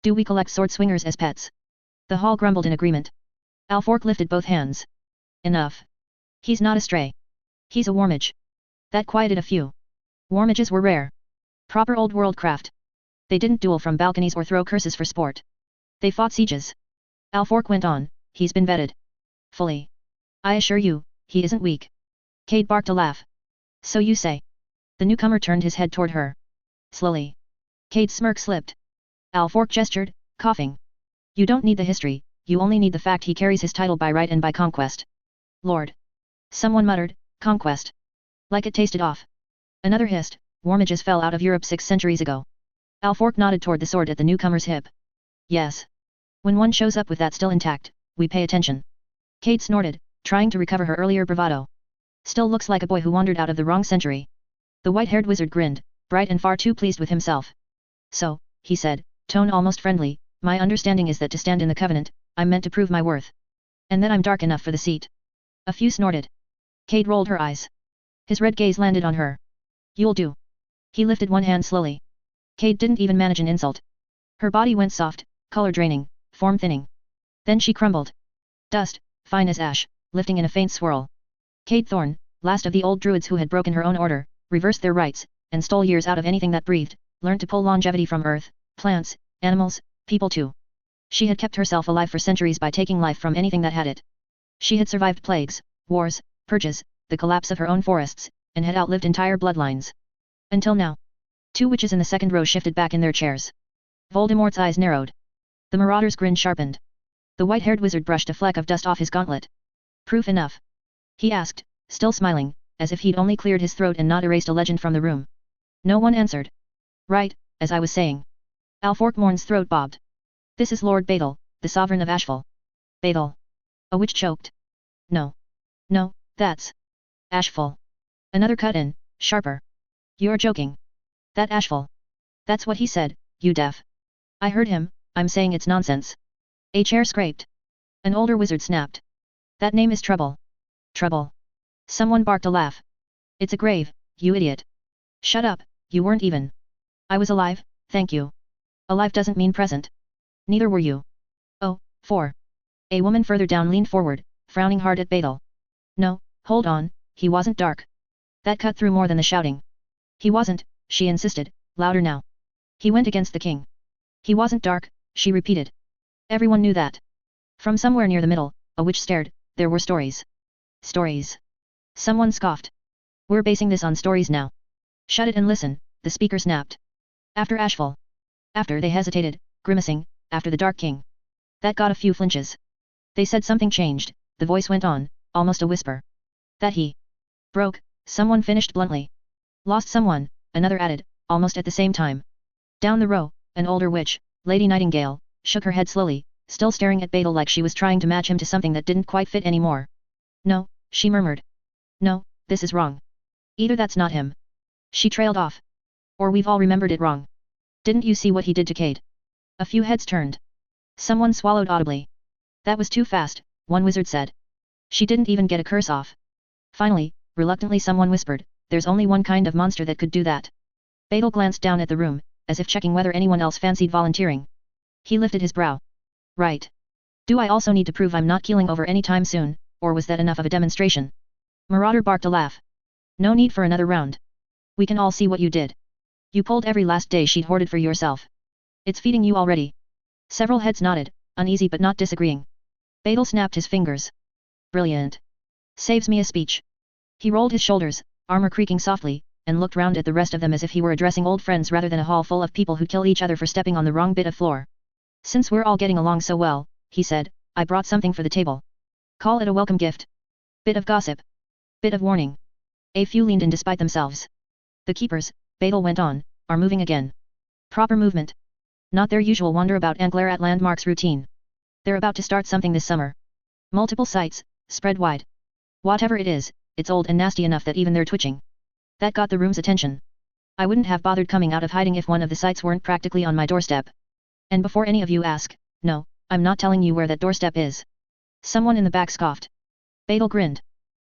Do we collect sword swingers as pets? The hall grumbled in agreement. Alfork lifted both hands. Enough. He's not a stray. He's a warmage. That quieted a few. Warmages were rare. Proper old world craft. They didn't duel from balconies or throw curses for sport. They fought sieges. Alfork went on, he's been vetted. Fully. I assure you, he isn't weak. Cade barked a laugh. So you say. The newcomer turned his head toward her. Slowly. Cade's smirk slipped. Alfork gestured, coughing. You don't need the history, you only need the fact he carries his title by right and by conquest. Lord. Someone muttered, conquest. Like it tasted off. Another hissed, warmages fell out of Europe 6 centuries ago. Alfork nodded toward the sword at the newcomer's hip. Yes. When one shows up with that still intact, we pay attention. Cade snorted, trying to recover her earlier bravado. Still looks like a boy who wandered out of the wrong century. The white-haired wizard grinned, bright and far too pleased with himself. So, he said, tone almost friendly, my understanding is that to stand in the Covenant, I'm meant to prove my worth. And that I'm dark enough for the seat. A few snorted. Cade rolled her eyes. His red gaze landed on her. You'll do. He lifted one hand slowly. Cade didn't even manage an insult. Her body went soft, color draining, form thinning. Then she crumbled. Dust, fine as ash, lifting in a faint swirl. Cade Thorne, last of the old druids who had broken her own order, reversed their rights, and stole years out of anything that breathed, learned to pull longevity from earth, plants, animals, people too. She had kept herself alive for centuries by taking life from anything that had it. She had survived plagues, wars, purges, the collapse of her own forests, and had outlived entire bloodlines. Until now. 2 witches in the second row shifted back in their chairs. Voldemort's eyes narrowed. The marauder's grin sharpened. The white-haired wizard brushed a fleck of dust off his gauntlet. Proof enough? He asked, still smiling, as if he'd only cleared his throat and not erased a legend from the room. No one answered. Right, as I was saying. Alfork Morn's throat bobbed. This is Lord Badal, the sovereign of Ashful. Badal. A witch choked. No. No, that's Ashful. Another cut in, sharper. You're joking. That Ashful. That's what he said, you deaf. I heard him, I'm saying it's nonsense. A chair scraped. An older wizard snapped. That name is Trouble. Trouble. Someone barked a laugh. It's a grave, you idiot. Shut up, you weren't even. I was alive, thank you. Alive doesn't mean present. Neither were you. Oh, 4. A woman further down leaned forward, frowning hard at Badal. No, hold on, he wasn't dark. That cut through more than the shouting. He wasn't, she insisted, louder now. He went against the king. He wasn't dark, she repeated. Everyone knew that. From somewhere near the middle, a witch stared, there were stories. Stories. Someone scoffed. We're basing this on stories now. Shut it and listen, the speaker snapped. After Ashful. After they hesitated, grimacing, after the Dark King. That got a few flinches. They said something changed, the voice went on, almost a whisper. That he broke, someone finished bluntly. Lost someone, another added, almost at the same time. Down the row, an older witch, Lady Nightingale, shook her head slowly, still staring at Badal like she was trying to match him to something that didn't quite fit anymore. No, she murmured. No, this is wrong. Either that's not him. She trailed off. Or we've all remembered it wrong. Didn't you see what he did to Cade? A few heads turned. Someone swallowed audibly. That was too fast, one wizard said. She didn't even get a curse off. Finally, reluctantly someone whispered, there's only one kind of monster that could do that. Beidel glanced down at the room, as if checking whether anyone else fancied volunteering. He lifted his brow. Right. Do I also need to prove I'm not keeling over any time soon, or was that enough of a demonstration? Marauder barked a laugh. No need for another round. We can all see what you did. You pulled every last day she'd hoarded for yourself. It's feeding you already. Several heads nodded, uneasy but not disagreeing. Beidel snapped his fingers. Brilliant. Saves me a speech. He rolled his shoulders, armor creaking softly, and looked round at the rest of them as if he were addressing old friends rather than a hall full of people who kill each other for stepping on the wrong bit of floor. Since we're all getting along so well, he said, I brought something for the table. Call it a welcome gift. Bit of gossip. Bit of warning. A few leaned in despite themselves. The keepers, Beidel went on, are moving again. Proper movement. Not their usual wander about and glare at landmarks routine. They're about to start something this summer. Multiple sites, spread wide. Whatever it is, it's old and nasty enough that even they're twitching. That got the room's attention. I wouldn't have bothered coming out of hiding if one of the sites weren't practically on my doorstep. And before any of you ask, no, I'm not telling you where that doorstep is. Someone in the back scoffed. Beidel grinned.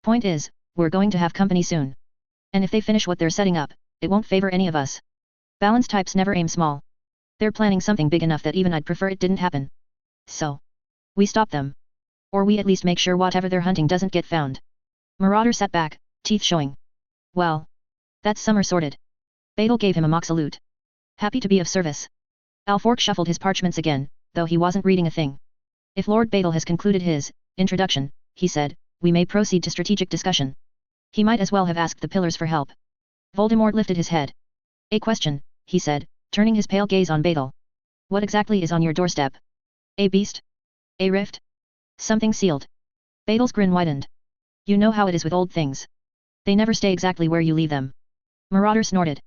Point is, we're going to have company soon. And if they finish what they're setting up, it won't favor any of us. Balance types never aim small. They're planning something big enough that even I'd prefer it didn't happen. So. We stop them. Or we at least make sure whatever they're hunting doesn't get found. Marauder sat back, teeth showing. Well. That's summer sorted. Beidel gave him a mock salute. Happy to be of service. Alfork shuffled his parchments again, though he wasn't reading a thing. If Lord Beidel has concluded his introduction, he said, we may proceed to strategic discussion. He might as well have asked the pillars for help. Voldemort lifted his head. A question, he said, turning his pale gaze on Beidel. What exactly is on your doorstep? A beast? A rift? Something sealed. Beidel's grin widened. You know how it is with old things. They never stay exactly where you leave them. Marauder snorted.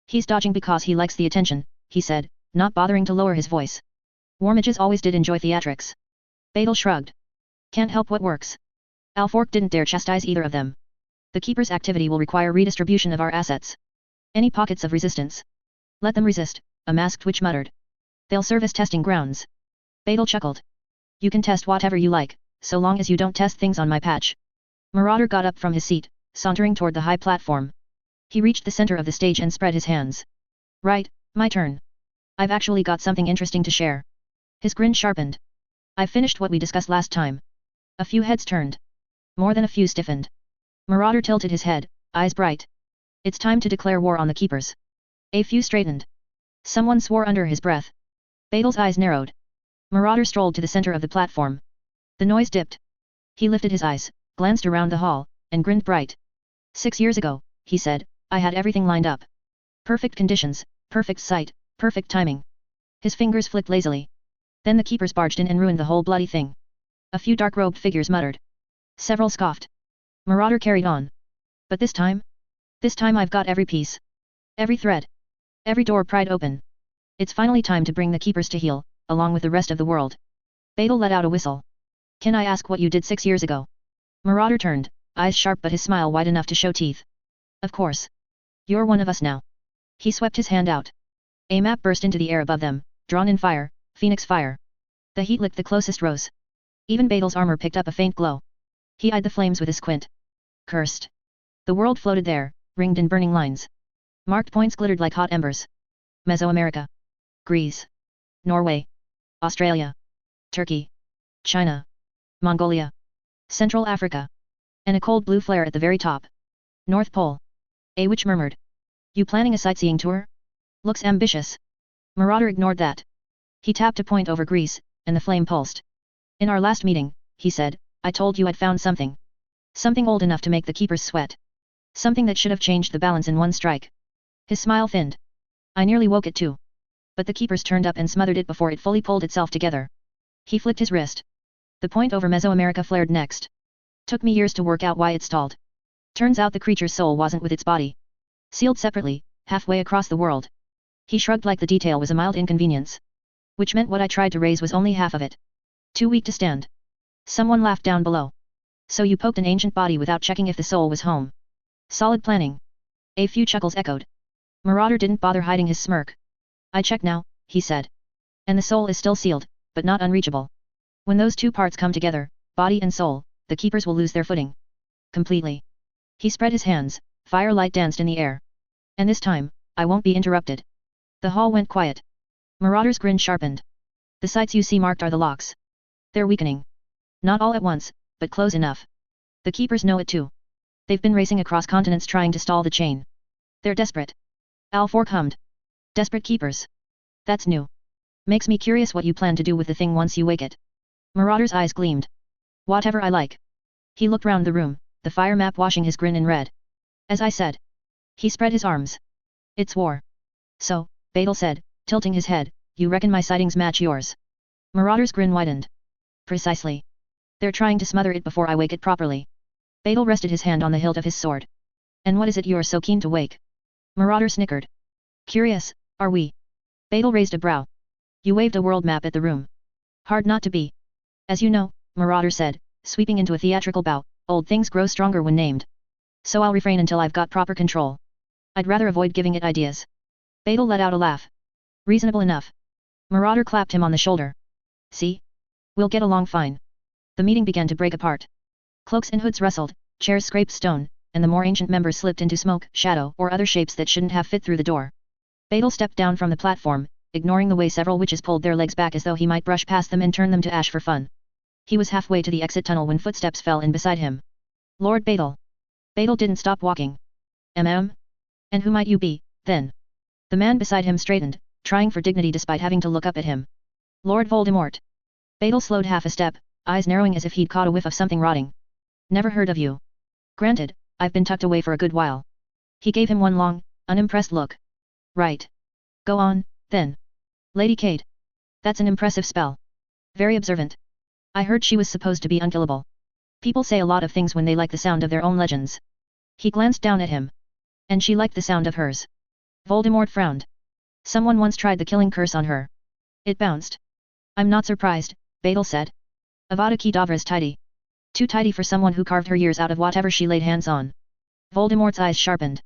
He's dodging because he likes the attention, he said, not bothering to lower his voice. Warmages always did enjoy theatrics. Beidel shrugged. Can't help what works. Alfork didn't dare chastise either of them. The Keeper's activity will require redistribution of our assets. Any pockets of resistance? Let them resist, a masked witch muttered. They'll serve as testing grounds. Beidel chuckled. You can test whatever you like, so long as you don't test things on my patch. Marauder got up from his seat, sauntering toward the high platform. He reached the center of the stage and spread his hands. Right, my turn. I've actually got something interesting to share. His grin sharpened. I've finished what we discussed last time. A few heads turned. More than a few stiffened. Marauder tilted his head, eyes bright. It's time to declare war on the Keepers. A few straightened. Someone swore under his breath. Beidel's eyes narrowed. Marauder strolled to the center of the platform. The noise dipped. He lifted his eyes, glanced around the hall, and grinned bright. 6 years ago, he said, I had everything lined up. Perfect conditions, perfect site, perfect timing. His fingers flicked lazily. Then the Keepers barged in and ruined the whole bloody thing. A few dark-robed figures muttered. Several scoffed. Marauder carried on. But this time? This time I've got every piece. Every thread. Every door pried open. It's finally time to bring the Keepers to heel, along with the rest of the world. Beidel let out a whistle. Can I ask what you did 6 years ago? Marauder turned, eyes sharp but his smile wide enough to show teeth. Of course. You're one of us now. He swept his hand out. A map burst into the air above them, drawn in fire, phoenix fire. The heat licked the closest rows. Even Beidel's armor picked up a faint glow. He eyed the flames with a squint. Cursed. The world floated there, ringed in burning lines. Marked points glittered like hot embers. Mesoamerica. Greece. Norway. Australia. Turkey. China. Mongolia. Central Africa. And a cold blue flare at the very top. North Pole. A witch murmured. You planning a sightseeing tour? Looks ambitious. Marauder ignored that. He tapped a point over Greece, and the flame pulsed. In our last meeting, he said, I told you I'd found something. Something old enough to make the Keepers sweat. Something that should have changed the balance in one strike. His smile thinned. I nearly woke it too. But the Keepers turned up and smothered it before it fully pulled itself together. He flicked his wrist. The point over Mesoamerica flared next. Took me years to work out why it stalled. Turns out the creature's soul wasn't with its body. Sealed separately, halfway across the world. He shrugged like the detail was a mild inconvenience. Which meant what I tried to raise was only half of it. Too weak to stand. Someone laughed down below. So you poked an ancient body without checking if the soul was home. Solid planning. A few chuckles echoed. Marauder didn't bother hiding his smirk. I check now, he said. And the soul is still sealed, but not unreachable. When those two parts come together, body and soul, the keepers will lose their footing. Completely. He spread his hands, firelight danced in the air. And this time, I won't be interrupted. The hall went quiet. Marauder's grin sharpened. The sites you see marked are the locks. They're weakening. Not all at once, but close enough. The keepers know it too. They've been racing across continents trying to stall the chain. They're desperate. Alfork hummed. Desperate keepers. That's new. Makes me curious what you plan to do with the thing once you wake it. Marauder's eyes gleamed. Whatever I like. He looked round the room, the fire map washing his grin in red. As I said. He spread his arms. It's war. So, Badal said, tilting his head, you reckon my sightings match yours? Marauder's grin widened. Precisely. They're trying to smother it before I wake it properly. Badal rested his hand on the hilt of his sword. And what is it you're so keen to wake? Marauder snickered. Curious, are we? Badal raised a brow. You waved a world map at the room. Hard not to be. As you know, Marauder said, sweeping into a theatrical bow, old things grow stronger when named. So I'll refrain until I've got proper control. I'd rather avoid giving it ideas. Badal let out a laugh. Reasonable enough. Marauder clapped him on the shoulder. See? We'll get along fine. The meeting began to break apart. Cloaks and hoods rustled, chairs scraped stone, and the more ancient members slipped into smoke, shadow, or other shapes that shouldn't have fit through the door. Badal stepped down from the platform, ignoring the way several witches pulled their legs back as though he might brush past them and turn them to ash for fun. He was halfway to the exit tunnel when footsteps fell in beside him. Lord Badal. Badal didn't stop walking. And who might you be, then? The man beside him straightened, trying for dignity despite having to look up at him. Lord Voldemort. Badal slowed half a step, eyes narrowing as if he'd caught a whiff of something rotting. Never heard of you. Granted, I've been tucked away for a good while. He gave him one long, unimpressed look. Right. Go on, then. Lady Kate. That's an impressive spell. Very observant. I heard she was supposed to be unkillable. People say a lot of things when they like the sound of their own legends. He glanced down at him. And she liked the sound of hers. Voldemort frowned. Someone once tried the killing curse on her. It bounced. I'm not surprised, Badal said. Avada Kedavra's tidy. Too tidy for someone who carved her years out of whatever she laid hands on. Voldemort's eyes sharpened.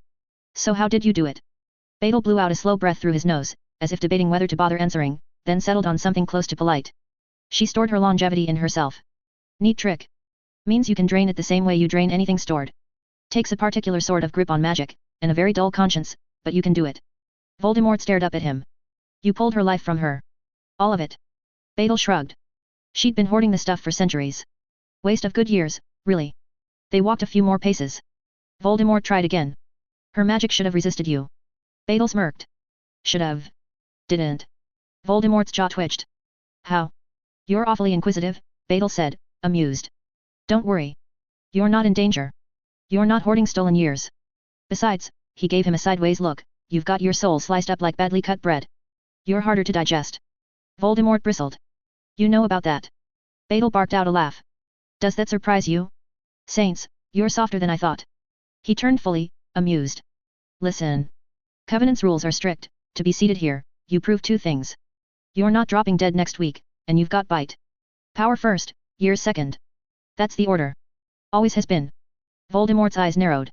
So how did you do it? Badal blew out a slow breath through his nose, as if debating whether to bother answering, then settled on something close to polite. She stored her longevity in herself. Neat trick. Means you can drain it the same way you drain anything stored. Takes a particular sort of grip on magic, and a very dull conscience, but you can do it. Voldemort stared up at him. You pulled her life from her. All of it. Badal shrugged. She'd been hoarding the stuff for centuries. Waste of good years, really. They walked a few more paces. Voldemort tried again. Her magic should have resisted you. Badal smirked. Should have. Didn't. Voldemort's jaw twitched. How? You're awfully inquisitive, Badal said, amused. Don't worry. You're not in danger. You're not hoarding stolen years. Besides, he gave him a sideways look, you've got your soul sliced up like badly cut bread. You're harder to digest. Voldemort bristled. You know about that. Badal barked out a laugh. Does that surprise you? Saints, you're softer than I thought. He turned fully, amused. Listen. Covenant's rules are strict. To be seated here, you prove two things. You're not dropping dead next week, and you've got bite. Power first, years second. That's the order. Always has been. Voldemort's eyes narrowed.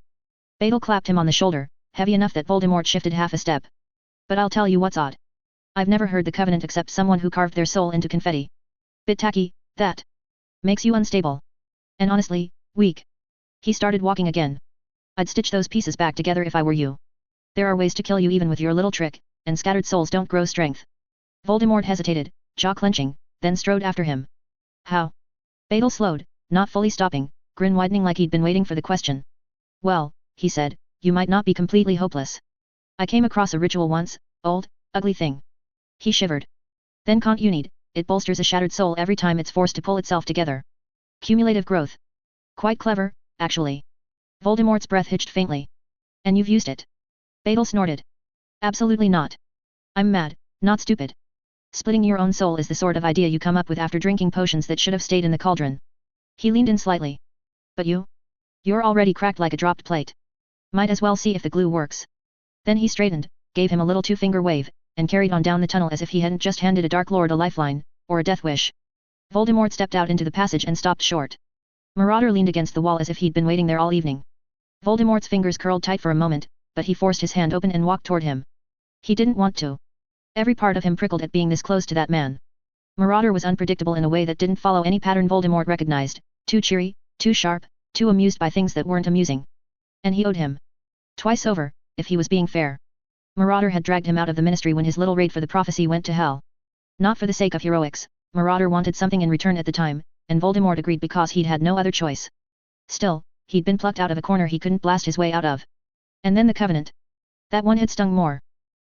Badal clapped him on the shoulder, heavy enough that Voldemort shifted half a step. But I'll tell you what's odd. I've never heard the Covenant accept someone who carved their soul into confetti. Bit tacky, that. Makes you unstable. And honestly, weak. He started walking again. I'd stitch those pieces back together if I were you. There are ways to kill you even with your little trick, and scattered souls don't grow strength. Voldemort hesitated, jaw clenching, then strode after him. How? Badal slowed, not fully stopping, grin widening like he'd been waiting for the question. Well, he said, you might not be completely hopeless. I came across a ritual once, old, ugly thing. He shivered. Then can't you need, it bolsters a shattered soul every time it's forced to pull itself together. Cumulative growth. Quite clever, actually. Voldemort's breath hitched faintly. And you've used it? Badal snorted. Absolutely not. I'm mad, not stupid. Splitting your own soul is the sort of idea you come up with after drinking potions that should have stayed in the cauldron. He leaned in slightly. But you? You're already cracked like a dropped plate. Might as well see if the glue works. Then he straightened, gave him a little two-finger wave, and carried on down the tunnel as if he hadn't just handed a Dark Lord a lifeline, or a death wish. Voldemort stepped out into the passage and stopped short. Marauder leaned against the wall as if he'd been waiting there all evening. Voldemort's fingers curled tight for a moment, but he forced his hand open and walked toward him. He didn't want to. Every part of him prickled at being this close to that man. Marauder was unpredictable in a way that didn't follow any pattern Voldemort recognized, too cheery, too sharp, too amused by things that weren't amusing. And he owed him. Twice over, if he was being fair. Marauder had dragged him out of the ministry when his little raid for the prophecy went to hell. Not for the sake of heroics, Marauder wanted something in return at the time, and Voldemort agreed because he'd had no other choice. Still, he'd been plucked out of a corner he couldn't blast his way out of. And then the Covenant. That one had stung more.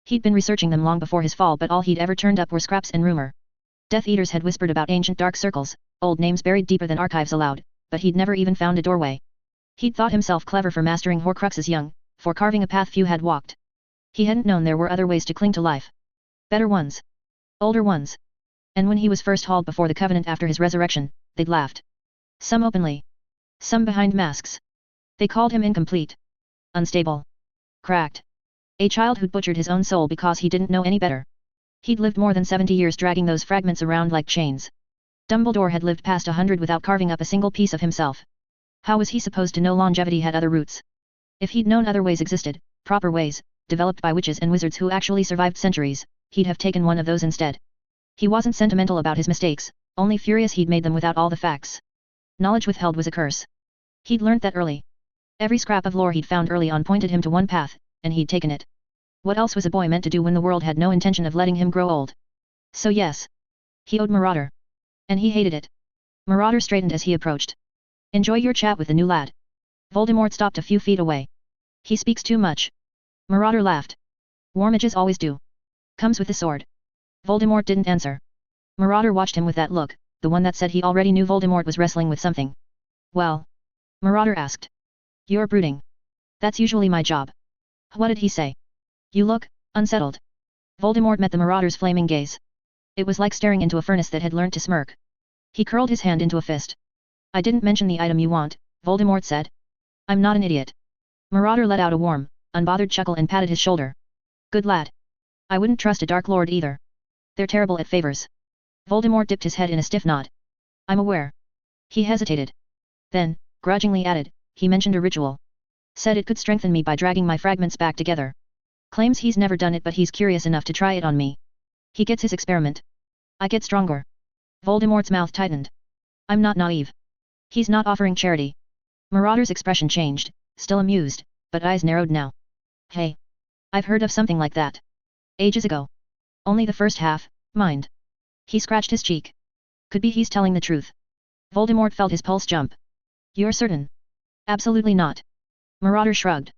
He'd been researching them long before his fall, but all he'd ever turned up were scraps and rumor. Death Eaters had whispered about ancient dark circles, old names buried deeper than archives allowed, but he'd never even found a doorway. He'd thought himself clever for mastering Horcruxes young, for carving a path few had walked. He hadn't known there were other ways to cling to life. Better ones. Older ones. And when he was first hauled before the Covenant after his resurrection, they'd laughed. Some openly. Some behind masks. They called him incomplete. Unstable. Cracked. A child who'd butchered his own soul because he didn't know any better. He'd lived more than 70 years dragging those fragments around like chains. Dumbledore had lived past 100 without carving up a single piece of himself. How was he supposed to know longevity had other roots? If he'd known other ways existed, proper ways, developed by witches and wizards who actually survived centuries, he'd have taken one of those instead. He wasn't sentimental about his mistakes, only furious he'd made them without all the facts. Knowledge withheld was a curse. He'd learnt that early. Every scrap of lore he'd found early on pointed him to one path, and he'd taken it. What else was a boy meant to do when the world had no intention of letting him grow old? So yes. He owed Marauder. And he hated it. Marauder straightened as he approached. Enjoy your chat with the new lad. Voldemort stopped a few feet away. He speaks too much. Marauder laughed. War mages always do. Comes with the sword. Voldemort didn't answer. Marauder watched him with that look, the one that said he already knew Voldemort was wrestling with something. Well? Marauder asked. You're brooding. That's usually my job. What did he say? You look unsettled. Voldemort met the Marauder's flaming gaze. It was like staring into a furnace that had learnt to smirk. He curled his hand into a fist. I didn't mention the item you want, Voldemort said. I'm not an idiot. Marauder let out a warm, unbothered chuckle and patted his shoulder. Good lad. I wouldn't trust a Dark Lord either. They're terrible at favors. Voldemort dipped his head in a stiff nod. I'm aware. He hesitated. Then, grudgingly added, he mentioned a ritual. Said it could strengthen me by dragging my fragments back together. Claims he's never done it but he's curious enough to try it on me. He gets his experiment. I get stronger. Voldemort's mouth tightened. I'm not naive. He's not offering charity. Marauder's expression changed, still amused, but eyes narrowed now. Hey. I've heard of something like that. Ages ago. Only the first half, mind. He scratched his cheek. Could be he's telling the truth. Voldemort felt his pulse jump. You're certain? Absolutely not. Marauder shrugged.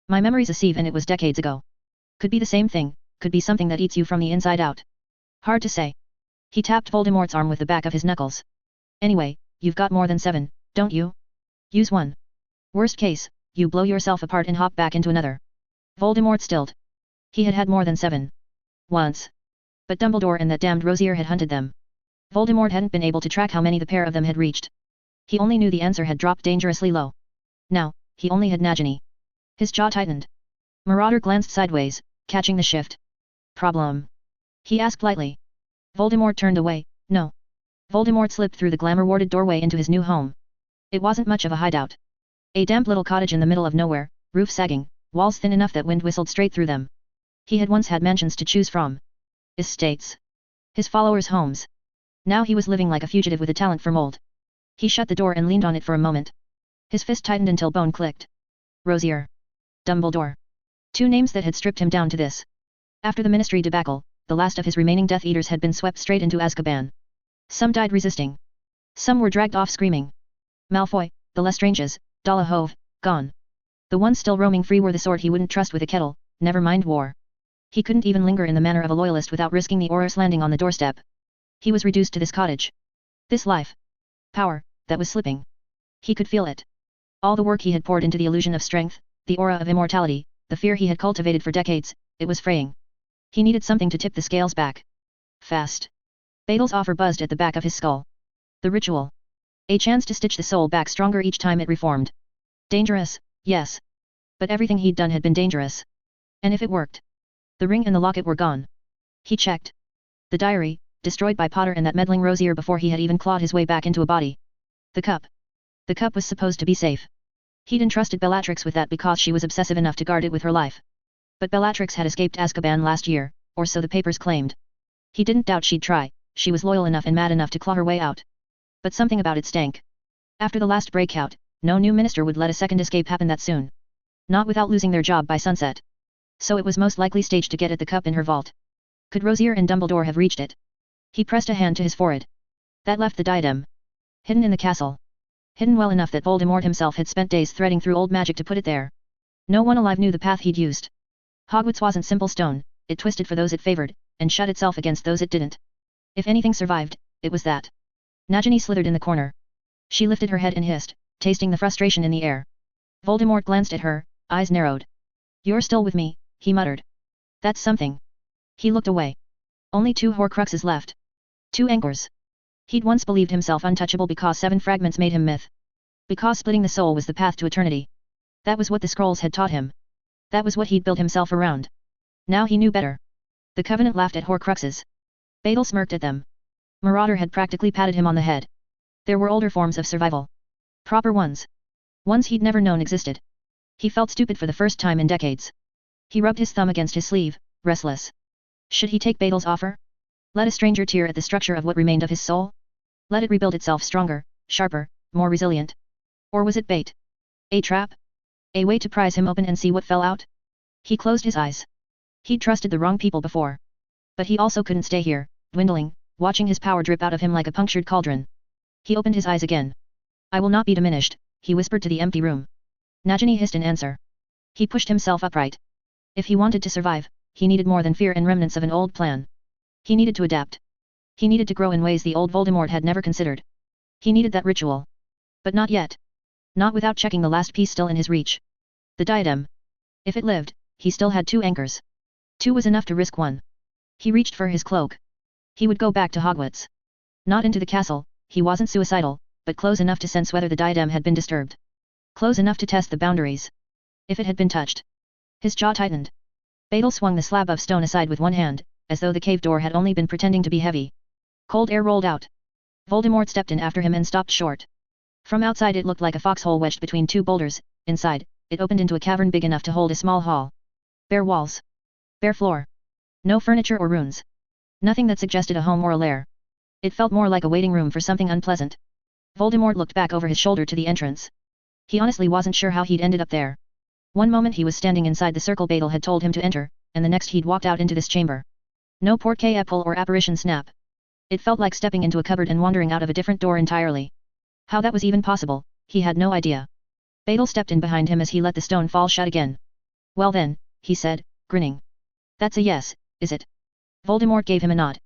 My memory's a sieve and it was decades ago. Could be the same thing, could be something that eats you from the inside out. Hard to say. He tapped Voldemort's arm with the back of his knuckles. Anyway, you've got more than 7, don't you? Use one. Worst case, you blow yourself apart and hop back into another. Voldemort stilled. He had had more than 7. Once. But Dumbledore and that damned Rosier had hunted them. Voldemort hadn't been able to track how many the pair of them had reached. He only knew the answer had dropped dangerously low. Now, he only had Nagini. His jaw tightened. Marauder glanced sideways, catching the shift. Problem? He asked lightly. Voldemort turned away. No. Voldemort slipped through the glamour-warded doorway into his new home. It wasn't much of a hideout. A damp little cottage in the middle of nowhere, roof sagging, walls thin enough that wind whistled straight through them. He had once had mansions to choose from. Estates. His followers' homes. Now he was living like a fugitive with a talent for mold. He shut the door and leaned on it for a moment. His fist tightened until bone clicked. Rosier. Dumbledore. 2 names that had stripped him down to this. After the Ministry debacle, the last of his remaining Death Eaters had been swept straight into Azkaban. Some died resisting. Some were dragged off screaming. Malfoy, the Lestranges, Dolohov, gone. The ones still roaming free were the sort he wouldn't trust with a kettle, never mind war. He couldn't even linger in the manner of a loyalist without risking the Aurors landing on the doorstep. He was reduced to this cottage. This life. Power, that was slipping. He could feel it. All the work he had poured into the illusion of strength, the aura of immortality, the fear he had cultivated for decades, it was fraying. He needed something to tip the scales back. Fast. Badal's offer buzzed at the back of his skull. The ritual. A chance to stitch the soul back stronger each time it reformed. Dangerous, yes. But everything he'd done had been dangerous. And if it worked? The ring and the locket were gone. He checked. The diary, destroyed by Potter and that meddling Rosier before he had even clawed his way back into a body. The cup. The cup was supposed to be safe. He'd entrusted Bellatrix with that because she was obsessive enough to guard it with her life. But Bellatrix had escaped Azkaban last year, or so the papers claimed. He didn't doubt she'd try, she was loyal enough and mad enough to claw her way out. But something about it stank. After the last breakout, no new minister would let a second escape happen that soon. Not without losing their job by sunset. So it was most likely staged to get at the cup in her vault. Could Rosier and Dumbledore have reached it? He pressed a hand to his forehead. That left the diadem. Hidden in the castle. Hidden well enough that Voldemort himself had spent days threading through old magic to put it there. No one alive knew the path he'd used. Hogwarts wasn't simple stone, it twisted for those it favored, and shut itself against those it didn't. If anything survived, it was that. Nagini slithered in the corner. She lifted her head and hissed, tasting the frustration in the air. Voldemort glanced at her, eyes narrowed. You're still with me, he muttered. That's something. He looked away. Only 2 Horcruxes left. 2 anchors. He'd once believed himself untouchable because 7 fragments made him myth. Because splitting the soul was the path to eternity. That was what the scrolls had taught him. That was what he'd built himself around. Now he knew better. The Covenant laughed at Horcruxes. Badal smirked at them. Marauder had practically patted him on the head. There were older forms of survival. Proper ones. Ones he'd never known existed. He felt stupid for the first time in decades. He rubbed his thumb against his sleeve, restless. Should he take Badal's offer? Let a stranger tear at the structure of what remained of his soul? Let it rebuild itself stronger, sharper, more resilient? Or was it bait? A trap? A way to prise him open and see what fell out? He closed his eyes. He'd trusted the wrong people before. But he also couldn't stay here, dwindling, watching his power drip out of him like a punctured cauldron. He opened his eyes again. I will not be diminished, he whispered to the empty room. Nagini hissed in answer. He pushed himself upright. If he wanted to survive, he needed more than fear and remnants of an old plan. He needed to adapt. He needed to grow in ways the old Voldemort had never considered. He needed that ritual. But not yet. Not without checking the last piece still in his reach. The diadem. If it lived, he still had 2 anchors. 2 was enough to risk 1. He reached for his cloak. He would go back to Hogwarts. Not into the castle, he wasn't suicidal, but close enough to sense whether the diadem had been disturbed. Close enough to test the boundaries. If it had been touched. His jaw tightened. Badal swung the slab of stone aside with one hand, as though the cave door had only been pretending to be heavy. Cold air rolled out. Voldemort stepped in after him and stopped short. From outside it looked like a foxhole wedged between 2 boulders, inside, it opened into a cavern big enough to hold a small hall. Bare walls. Bare floor. No furniture or runes. Nothing that suggested a home or a lair. It felt more like a waiting room for something unpleasant. Voldemort looked back over his shoulder to the entrance. He honestly wasn't sure how he'd ended up there. One moment he was standing inside the circle Badal had told him to enter, and the next he'd walked out into this chamber. No porte-pull or apparition snap. It felt like stepping into a cupboard and wandering out of a different door entirely. How that was even possible, he had no idea. Badal stepped in behind him as he let the stone fall shut again. Well then, he said, grinning. That's a yes, is it? Voldemort gave him a nod.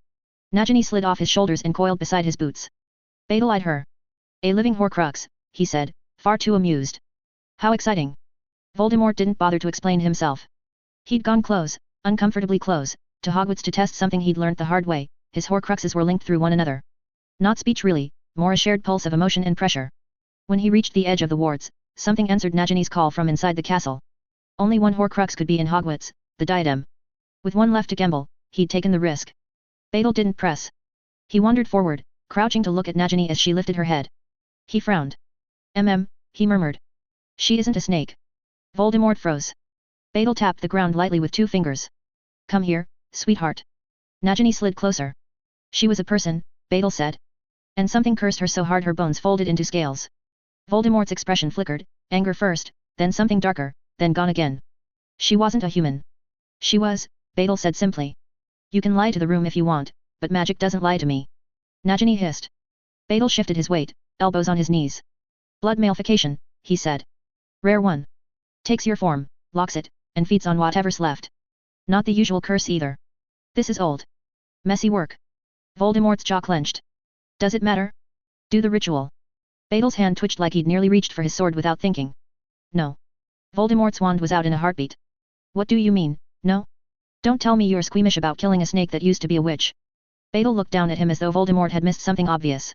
Nagini slid off his shoulders and coiled beside his boots. Badal eyed her. A living Horcrux, he said, far too amused. How exciting. Voldemort didn't bother to explain himself. He'd gone close, uncomfortably close, to Hogwarts to test something he'd learnt the hard way, his Horcruxes were linked through one another. Not speech really, more a shared pulse of emotion and pressure. When he reached the edge of the wards, something answered Nagini's call from inside the castle. Only one Horcrux could be in Hogwarts, the diadem. With one left to gamble, he'd taken the risk. Badal didn't press. He wandered forward, crouching to look at Nagini as she lifted her head. He frowned. He murmured. She isn't a snake. Voldemort froze. Badal tapped the ground lightly with 2 fingers. Come here, sweetheart. Nagini slid closer. She was a person, Badal said. And something cursed her so hard her bones folded into scales. Voldemort's expression flickered, anger first, then something darker, then gone again. She wasn't a human. She was, Badal said simply. You can lie to the room if you want, but magic doesn't lie to me. Nagini hissed. Badal shifted his weight, elbows on his knees. Blood malefication, he said. Rare one. Takes your form, locks it, and feeds on whatever's left. Not the usual curse either. This is old. Messy work. Voldemort's jaw clenched. Does it matter? Do the ritual. Badal's hand twitched like he'd nearly reached for his sword without thinking. No. Voldemort's wand was out in a heartbeat. What do you mean, no? Don't tell me you're squeamish about killing a snake that used to be a witch. Badal looked down at him as though Voldemort had missed something obvious.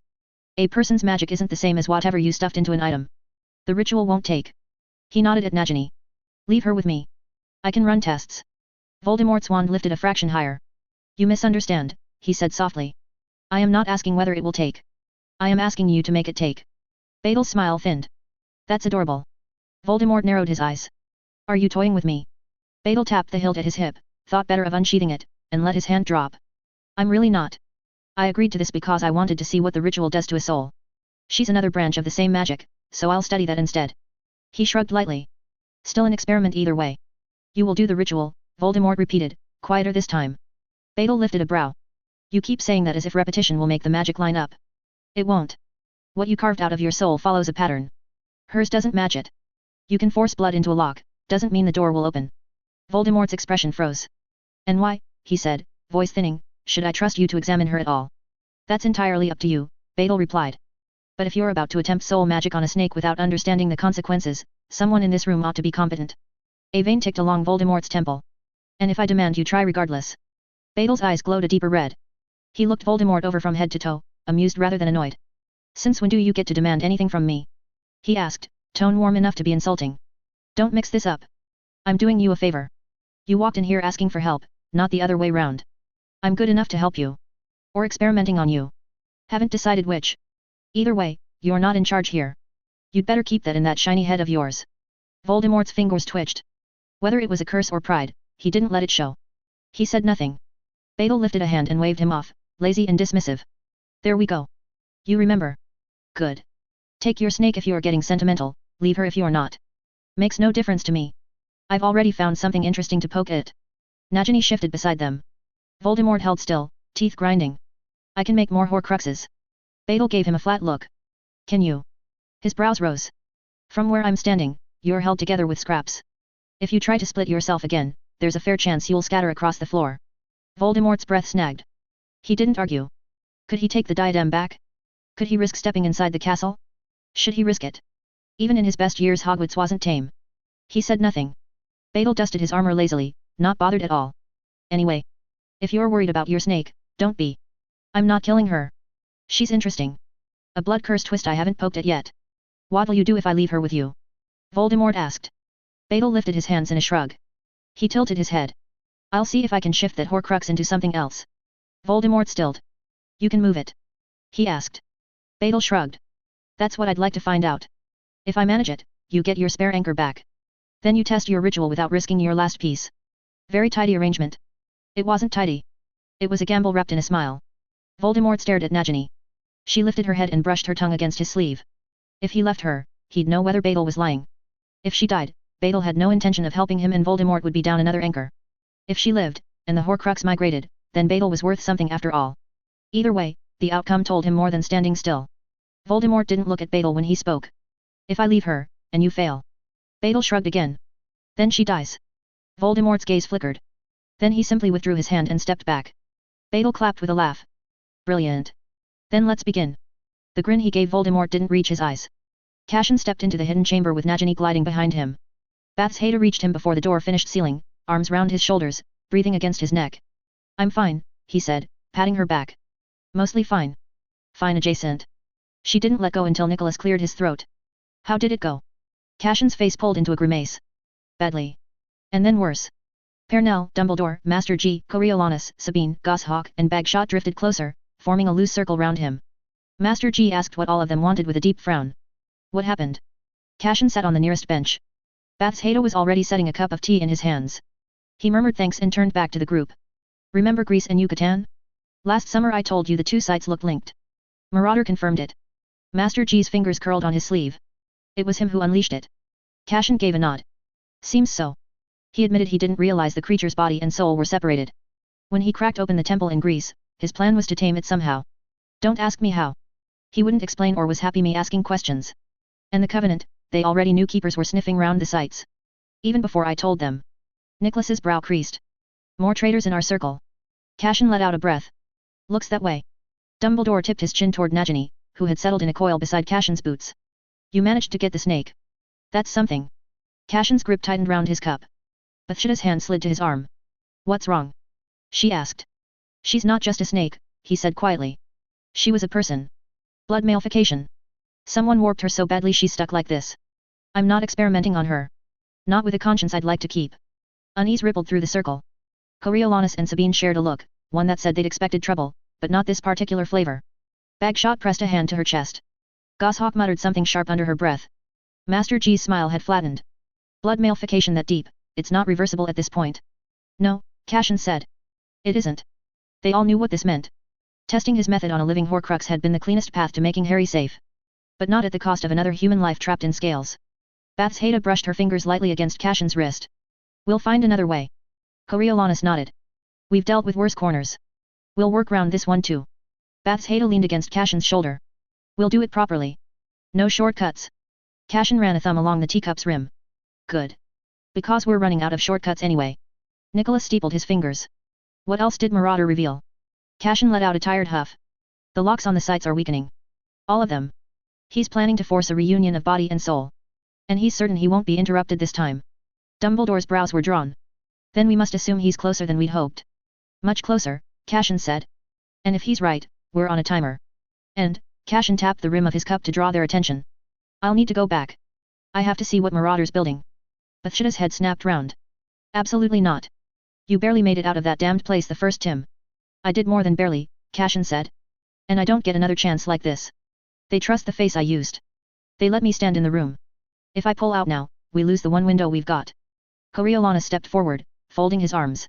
A person's magic isn't the same as whatever you stuffed into an item. The ritual won't take. He nodded at Nagini. Leave her with me. I can run tests. Voldemort's wand lifted a fraction higher. You misunderstand, he said softly. I am not asking whether it will take. I am asking you to make it take. Badal's smile thinned. That's adorable. Voldemort narrowed his eyes. Are you toying with me? Badal tapped the hilt at his hip, thought better of unsheathing it, and let his hand drop. I'm really not. I agreed to this because I wanted to see what the ritual does to a soul. She's another branch of the same magic, so I'll study that instead. He shrugged lightly. Still an experiment either way. You will do the ritual, Voldemort repeated, quieter this time. Badal lifted a brow. You keep saying that as if repetition will make the magic line up. It won't. What you carved out of your soul follows a pattern. Hers doesn't match it. You can force blood into a lock, doesn't mean the door will open. Voldemort's expression froze. And why, he said, voice thinning, should I trust you to examine her at all? That's entirely up to you, Badal replied. But if you're about to attempt soul magic on a snake without understanding the consequences, someone in this room ought to be competent. A vein ticked along Voldemort's temple. And if I demand you try regardless? Badal's eyes glowed a deeper red. He looked Voldemort over from head to toe, amused rather than annoyed. Since when do you get to demand anything from me? He asked, tone warm enough to be insulting. Don't mix this up. I'm doing you a favor. You walked in here asking for help, not the other way round. I'm good enough to help you. Or experimenting on you. Haven't decided which. Either way, you're not in charge here. You'd better keep that in that shiny head of yours. Voldemort's fingers twitched. Whether it was a curse or pride, he didn't let it show. He said nothing. Badal lifted a hand and waved him off, lazy and dismissive. There we go. You remember. Good. Take your snake if you're getting sentimental, leave her if you're not. Makes no difference to me. I've already found something interesting to poke at. Nagini shifted beside them. Voldemort held still, teeth grinding. I can make more Horcruxes. Badal gave him a flat look. Can you? His brows rose. From where I'm standing, you're held together with scraps. If you try to split yourself again, there's a fair chance you'll scatter across the floor. Voldemort's breath snagged. He didn't argue. Could he take the diadem back? Could he risk stepping inside the castle? Should he risk it? Even in his best years Hogwarts wasn't tame. He said nothing. Badal dusted his armor lazily, not bothered at all. Anyway. If you're worried about your snake, don't be. I'm not killing her. She's interesting. A blood curse twist I haven't poked at yet. What'll you do if I leave her with you? Voldemort asked. Badal lifted his hands in a shrug. He tilted his head. I'll see if I can shift that Horcrux into something else. Voldemort stilled. You can move it? He asked. Badal shrugged. That's what I'd like to find out. If I manage it, you get your spare anchor back. Then you test your ritual without risking your last piece. Very tidy arrangement. It wasn't tidy. It was a gamble wrapped in a smile. Voldemort stared at Nagini. She lifted her head and brushed her tongue against his sleeve. If he left her, he'd know whether Badal was lying. If she died, Badal had no intention of helping him and Voldemort would be down another anchor. If she lived, and the Horcrux migrated, then Badal was worth something after all. Either way, the outcome told him more than standing still. Voldemort didn't look at Badal when he spoke. If I leave her, and you fail. Badal shrugged again. Then she dies. Voldemort's gaze flickered. Then he simply withdrew his hand and stepped back. Badal clapped with a laugh. Brilliant. Then let's begin. The grin he gave Voldemort didn't reach his eyes. Cassian stepped into the hidden chamber with Nagini gliding behind him. Bath's Hader reached him before the door finished sealing, arms round his shoulders, breathing against his neck. I'm fine, he said, patting her back. Mostly fine. Fine adjacent. She didn't let go until Nicholas cleared his throat. How did it go? Cassian's face pulled into a grimace. Badly. And then worse. Pernell, Dumbledore, Master G, Coriolanus, Sabine, Goshawk, and Bagshot drifted closer, forming a loose circle round him. Master G asked what all of them wanted with a deep frown. What happened? Cassian sat on the nearest bench. Bath's Hader was already setting a cup of tea in his hands. He murmured thanks and turned back to the group. Remember Greece and Yucatan? Last summer I told you the two sites looked linked. Marauder confirmed it. Master G's fingers curled on his sleeve. It was him who unleashed it. Cassian gave a nod. Seems so. He admitted he didn't realize the creature's body and soul were separated. When he cracked open the temple in Greece, his plan was to tame it somehow. Don't ask me how. He wouldn't explain or was happy me asking questions. And the Covenant, they already knew keepers were sniffing round the sites. Even before I told them. Nicholas's brow creased. More traitors in our circle. Cassian let out a breath. Looks that way. Dumbledore tipped his chin toward Nagini, who had settled in a coil beside Cassian's boots. You managed to get the snake. That's something. Cassian's grip tightened round his cup. Bathsheda's hand slid to his arm. What's wrong? She asked. She's not just a snake, he said quietly. She was a person. Blood malefication. Someone warped her so badly she's stuck like this. I'm not experimenting on her. Not with a conscience I'd like to keep. Unease rippled through the circle. Coriolanus and Sabine shared a look, one that said they'd expected trouble, but not this particular flavor. Bagshot pressed a hand to her chest. Goshawk muttered something sharp under her breath. Master G's smile had flattened. Blood malefication that deep, it's not reversible at this point. No, Cashin said. It isn't. They all knew what this meant. Testing his method on a living Horcrux had been the cleanest path to making Harry safe. But not at the cost of another human life trapped in scales. Bathsheba brushed her fingers lightly against Cashin's wrist. We'll find another way. Coriolanus nodded. We've dealt with worse corners. We'll work round this one too. Bathsheba leaned against Cashin's shoulder. We'll do it properly. No shortcuts. Cashin ran a thumb along the teacup's rim. Good. Because we're running out of shortcuts anyway. Nicholas steepled his fingers. What else did Marauder reveal? Cashin let out a tired huff. The locks on the sights are weakening. All of them. He's planning to force a reunion of body and soul. And he's certain he won't be interrupted this time. Dumbledore's brows were drawn. Then we must assume he's closer than we'd hoped. Much closer, Cashin said. And if he's right, we're on a timer. And, Cashin tapped the rim of his cup to draw their attention. I'll need to go back. I have to see what Marauder's building. Bathsheba's head snapped round. Absolutely not. You barely made it out of that damned place the first time. I did more than barely, Cashin said. And I don't get another chance like this. They trust the face I used. They let me stand in the room. If I pull out now, we lose the one window we've got. Coriolanus stepped forward, folding his arms.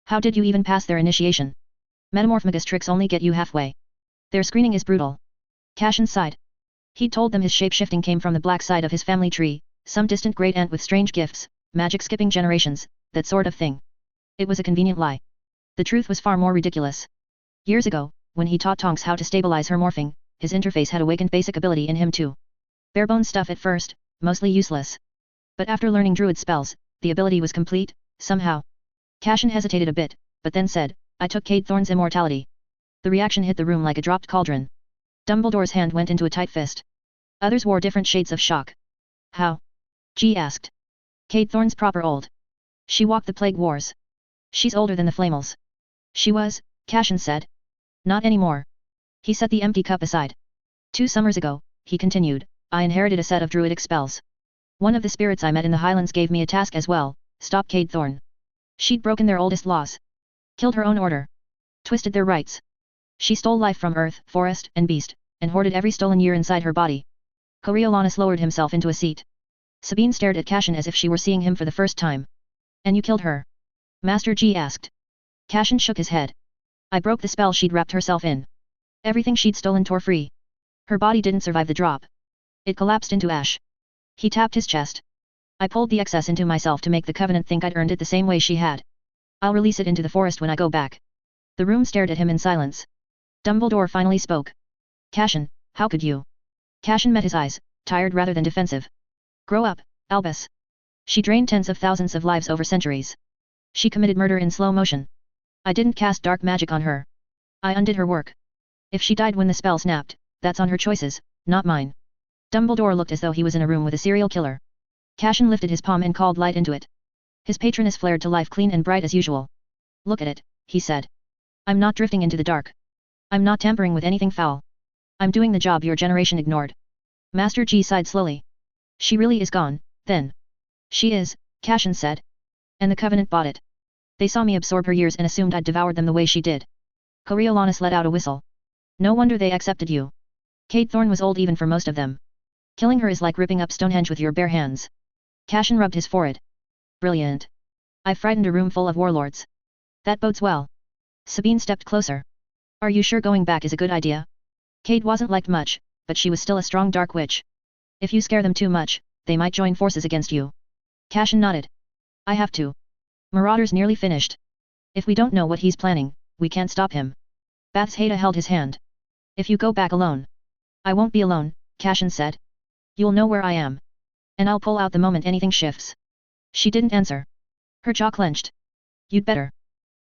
How did you even pass their initiation? Metamorphmagus tricks only get you halfway. Their screening is brutal. Cashin sighed. He'd told them his shape-shifting came from the black side of his family tree, some distant great aunt with strange gifts, magic skipping generations, that sort of thing. It was a convenient lie. The truth was far more ridiculous. Years ago, when he taught Tonks how to stabilize her morphing, his interface had awakened basic ability in him too. Barebones stuff at first, mostly useless. But after learning druid spells, the ability was complete, somehow. Cashin hesitated a bit, but then said, I took Cade Thorne's immortality. The reaction hit the room like a dropped cauldron. Dumbledore's hand went into a tight fist. Others wore different shades of shock. How? G asked. Cade Thorne's proper old. She walked the plague wars. She's older than the Flamels. She was, Cashin said. Not anymore. He set the empty cup aside. 2 summers ago, he continued, I inherited a set of druidic spells. One of the spirits I met in the Highlands gave me a task as well, stop Cade Thorne. She'd broken their oldest laws. Killed her own order. Twisted their rights. She stole life from earth, forest, and beast, and hoarded every stolen year inside her body. Coriolanus lowered himself into a seat. Sabine stared at Cashin as if she were seeing him for the first time. And you killed her? Master G asked. Cashin shook his head. I broke the spell she'd wrapped herself in. Everything she'd stolen tore free. Her body didn't survive the drop. It collapsed into ash. He tapped his chest. I pulled the excess into myself to make the Covenant think I'd earned it the same way she had. I'll release it into the forest when I go back. The room stared at him in silence. Dumbledore finally spoke. Cashin, how could you? Cashin met his eyes, tired rather than defensive. Grow up, Albus. She drained tens of thousands of lives over centuries. She committed murder in slow motion. I didn't cast dark magic on her. I undid her work. If she died when the spell snapped, that's on her choices, not mine. Dumbledore looked as though he was in a room with a serial killer. Cashin lifted his palm and called light into it. His patroness flared to life clean and bright as usual. Look at it, he said. I'm not drifting into the dark. I'm not tampering with anything foul. I'm doing the job your generation ignored. Master G sighed slowly. She really is gone, then. She is, Cashin said. And the Covenant bought it. They saw me absorb her years and assumed I'd devoured them the way she did. Coriolanus let out a whistle. No wonder they accepted you. Cade Thorne was old even for most of them. Killing her is like ripping up Stonehenge with your bare hands. Cashin rubbed his forehead. Brilliant. I've frightened a room full of warlords. That bodes well. Sabine stepped closer. Are you sure going back is a good idea? Cade wasn't liked much, but she was still a strong dark witch. If you scare them too much, they might join forces against you. Cashin nodded. I have to. Marauder's nearly finished. If we don't know what he's planning, we can't stop him. Bathsheba held his hand. If you go back alone. I won't be alone, Cashin said. You'll know where I am. And I'll pull out the moment anything shifts. She didn't answer. Her jaw clenched. You'd better.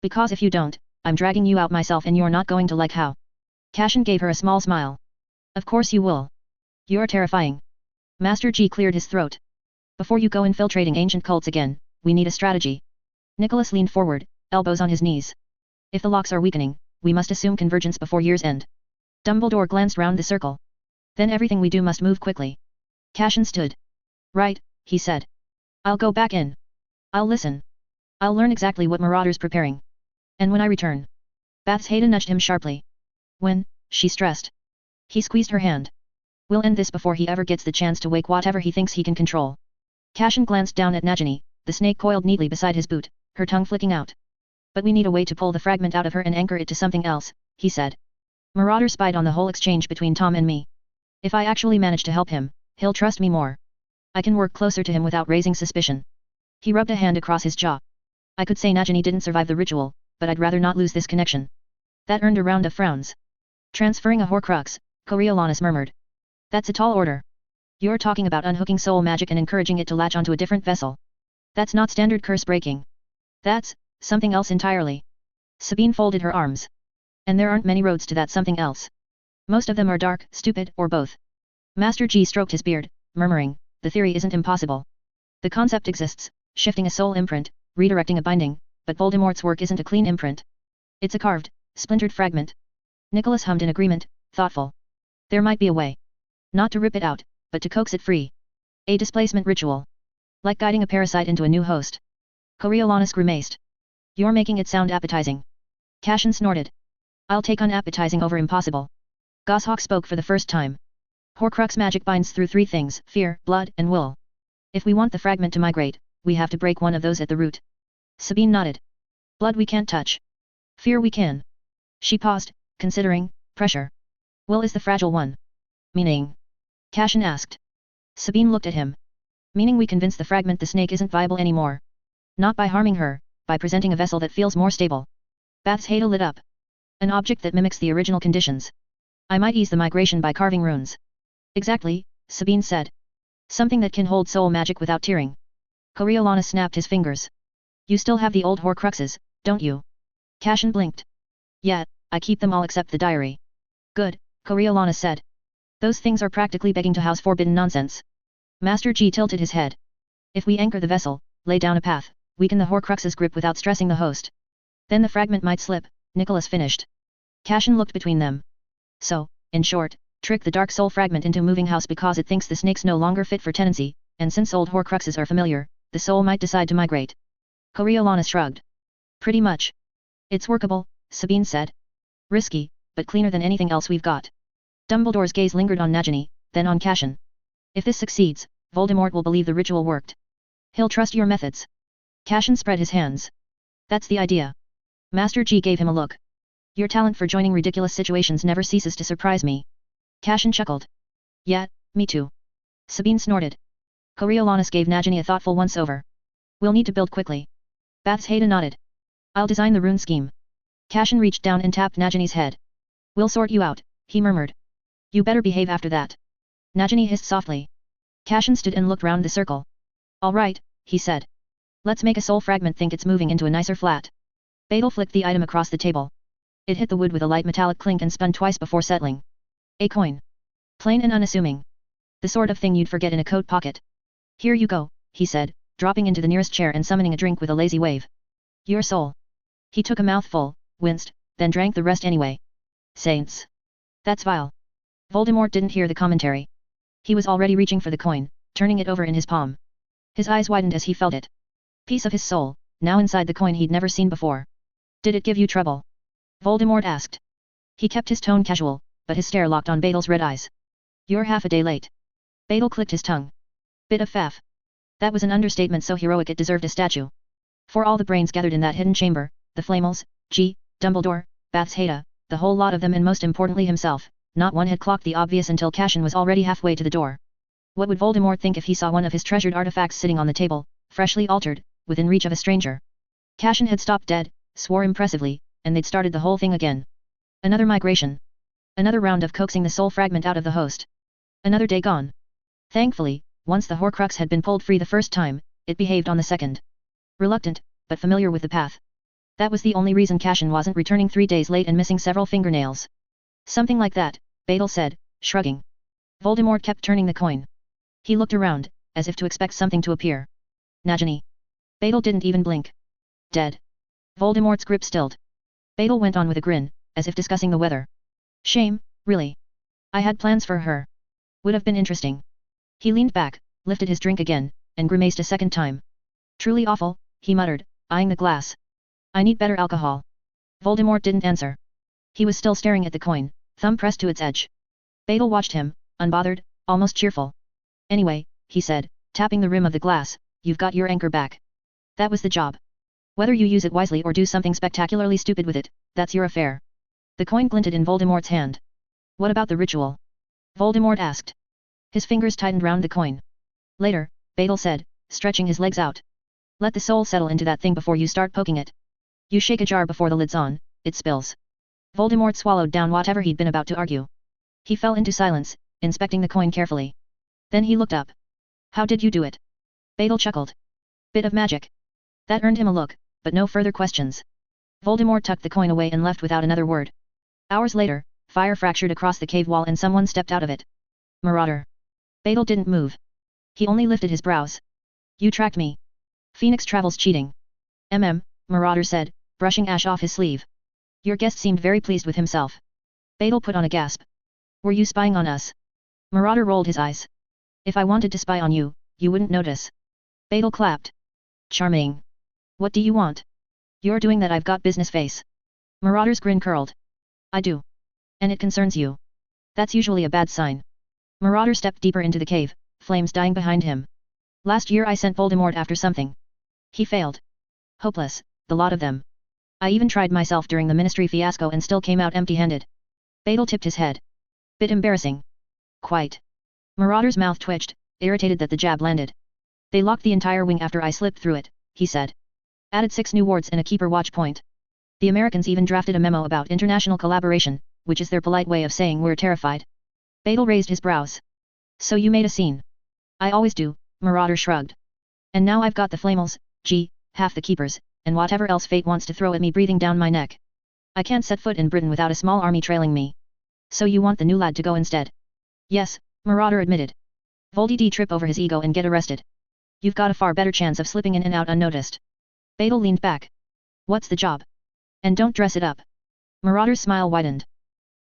Because if you don't, I'm dragging you out myself and you're not going to like how. Cashin gave her a small smile. Of course you will. You're terrifying. Master G cleared his throat. Before you go infiltrating ancient cults again, we need a strategy. Nicholas leaned forward, elbows on his knees. If the locks are weakening, we must assume convergence before year's end. Dumbledore glanced round the circle. Then everything we do must move quickly. Cashin stood. Right, he said. I'll go back in. I'll listen. I'll learn exactly what Marauder's preparing. And when I return. Bathsheba nudged him sharply. When, she stressed. He squeezed her hand. We'll end this before he ever gets the chance to wake whatever he thinks he can control. Cashin glanced down at Najani, the snake coiled neatly beside his boot, her tongue flicking out. But we need a way to pull the fragment out of her and anchor it to something else, he said. Marauder spied on the whole exchange between Tom and me. If I actually manage to help him, he'll trust me more. I can work closer to him without raising suspicion. He rubbed a hand across his jaw. I could say Najani didn't survive the ritual, but I'd rather not lose this connection. That earned a round of frowns. Transferring a Horcrux, Coriolanus murmured. That's a tall order. You're talking about unhooking soul magic and encouraging it to latch onto a different vessel. That's not standard curse breaking. That's something else entirely. Sabine folded her arms. And there aren't many roads to that something else. Most of them are dark, stupid, or both. Master G stroked his beard, murmuring, the theory isn't impossible. The concept exists, shifting a soul imprint, redirecting a binding, but Voldemort's work isn't a clean imprint. It's a carved, splintered fragment. Nicholas hummed in agreement, thoughtful. There might be a way. Not to rip it out, but to coax it free. A displacement ritual. Like guiding a parasite into a new host. Coriolanus grimaced. You're making it sound appetizing. Cashin snorted. I'll take unappetizing over impossible. Goshawk spoke for the first time. Horcrux magic binds through three things, fear, blood, and will. If we want the fragment to migrate, we have to break one of those at the root. Sabine nodded. Blood we can't touch. Fear we can. She paused, considering, pressure. Will is the fragile one. Meaning? Cashin asked. Sabine looked at him. Meaning we convince the fragment the snake isn't viable anymore. Not by harming her, by presenting a vessel that feels more stable. Bath's Hada lit up. An object that mimics the original conditions. I might ease the migration by carving runes. Exactly, Sabine said. Something that can hold soul magic without tearing. Coriolanus snapped his fingers. You still have the old Horcruxes, don't you? Cashin blinked. Yeah, I keep them all except the diary. Good, Coriolanus said. Those things are practically begging to house forbidden nonsense. Master G tilted his head. If we anchor the vessel, lay down a path, weaken the Horcrux's grip without stressing the host. Then the fragment might slip, Nicholas finished. Cashin looked between them. So, in short, trick the dark soul fragment into moving house because it thinks the snake's no longer fit for tenancy, and since old Horcruxes are familiar, the soul might decide to migrate. Coriolanus shrugged. Pretty much. It's workable, Sabine said. Risky, but cleaner than anything else we've got. Dumbledore's gaze lingered on Najani, then on Cashin. If this succeeds, Voldemort will believe the ritual worked. He'll trust your methods. Cashin spread his hands. That's the idea. Master G gave him a look. Your talent for joining ridiculous situations never ceases to surprise me. Cashin chuckled. Yeah, me too. Sabine snorted. Coriolanus gave Najani a thoughtful once-over. We'll need to build quickly. Bath's Hada nodded. I'll design the rune scheme. Cashin reached down and tapped Najani's head. We'll sort you out, he murmured. You better behave after that. Najani hissed softly. Cashin stood and looked round the circle. All right, he said. Let's make a soul fragment think it's moving into a nicer flat. Badal flicked the item across the table. It hit the wood with a light metallic clink and spun twice before settling. A coin. Plain and unassuming. The sort of thing you'd forget in a coat pocket. Here you go, he said, dropping into the nearest chair and summoning a drink with a lazy wave. Your soul. He took a mouthful, winced, then drank the rest anyway. Saints. That's vile. Voldemort didn't hear the commentary. He was already reaching for the coin, turning it over in his palm. His eyes widened as he felt it. Piece of his soul, now inside the coin he'd never seen before. Did it give you trouble? Voldemort asked. He kept his tone casual, but his stare locked on Badal's red eyes. You're half a day late. Badal clicked his tongue. Bit of faff. That was an understatement so heroic it deserved a statue. For all the brains gathered in that hidden chamber, the Flamels, G, Dumbledore, Bath's Hada, the whole lot of them and most importantly himself, not one had clocked the obvious until Cashin was already halfway to the door. What would Voldemort think if he saw one of his treasured artifacts sitting on the table, freshly altered, within reach of a stranger? Cashin had stopped dead, swore impressively, and they'd started the whole thing again. Another migration. Another round of coaxing the soul fragment out of the host. Another day gone. Thankfully, once the Horcrux had been pulled free the first time, it behaved on the second. Reluctant, but familiar with the path. That was the only reason Cashin wasn't returning 3 days late and missing several fingernails. Something like that, Badal said, shrugging. Voldemort kept turning the coin. He looked around, as if to expect something to appear. Najani. Badal didn't even blink. Dead. Voldemort's grip stilled. Badal went on with a grin, as if discussing the weather. Shame, really. I had plans for her. Would have been interesting. He leaned back, lifted his drink again, and grimaced a second time. Truly awful, he muttered, eyeing the glass. I need better alcohol. Voldemort didn't answer. He was still staring at the coin, thumb pressed to its edge. Badal watched him, unbothered, almost cheerful. Anyway, he said, tapping the rim of the glass, you've got your anchor back. That was the job. Whether you use it wisely or do something spectacularly stupid with it, that's your affair. The coin glinted in Voldemort's hand. What about the ritual? Voldemort asked. His fingers tightened round the coin. Later, Badal said, stretching his legs out. Let the soul settle into that thing before you start poking it. You shake a jar before the lid's on, it spills. Voldemort swallowed down whatever he'd been about to argue. He fell into silence, inspecting the coin carefully. Then he looked up. How did you do it? Badal chuckled. Bit of magic. That earned him a look, but no further questions. Voldemort tucked the coin away and left without another word. Hours later, fire fractured across the cave wall and someone stepped out of it. Marauder. Badal didn't move. He only lifted his brows. You tracked me. Phoenix travels cheating. Marauder said, brushing ash off his sleeve. Your guest seemed very pleased with himself. Badal put on a gasp. Were you spying on us? Marauder rolled his eyes. If I wanted to spy on you, you wouldn't notice. Badal clapped. Charming. What do you want? You're doing that I've got business face. Marauder's grin curled. I do. And it concerns you. That's usually a bad sign. Marauder stepped deeper into the cave, flames dying behind him. Last year I sent Voldemort after something. He failed. Hopeless, the lot of them. I even tried myself during the Ministry fiasco and still came out empty-handed. Badal tipped his head. Bit embarrassing. Quite. Marauder's mouth twitched, irritated that the jab landed. They locked the entire wing after I slipped through it, he said. Added 6 new wards and a keeper watch point. The Americans even drafted a memo about international collaboration, which is their polite way of saying we're terrified. Badal raised his brows. So you made a scene. I always do, Marauder shrugged. And now I've got the Flamels, half the keepers, and whatever else fate wants to throw at me breathing down my neck. I can't set foot in Britain without a small army trailing me. So you want the new lad to go instead? Yes, Marauder admitted. Voldy trip over his ego and get arrested. You've got a far better chance of slipping in and out unnoticed. Badal leaned back. What's the job? And don't dress it up. Marauder's smile widened.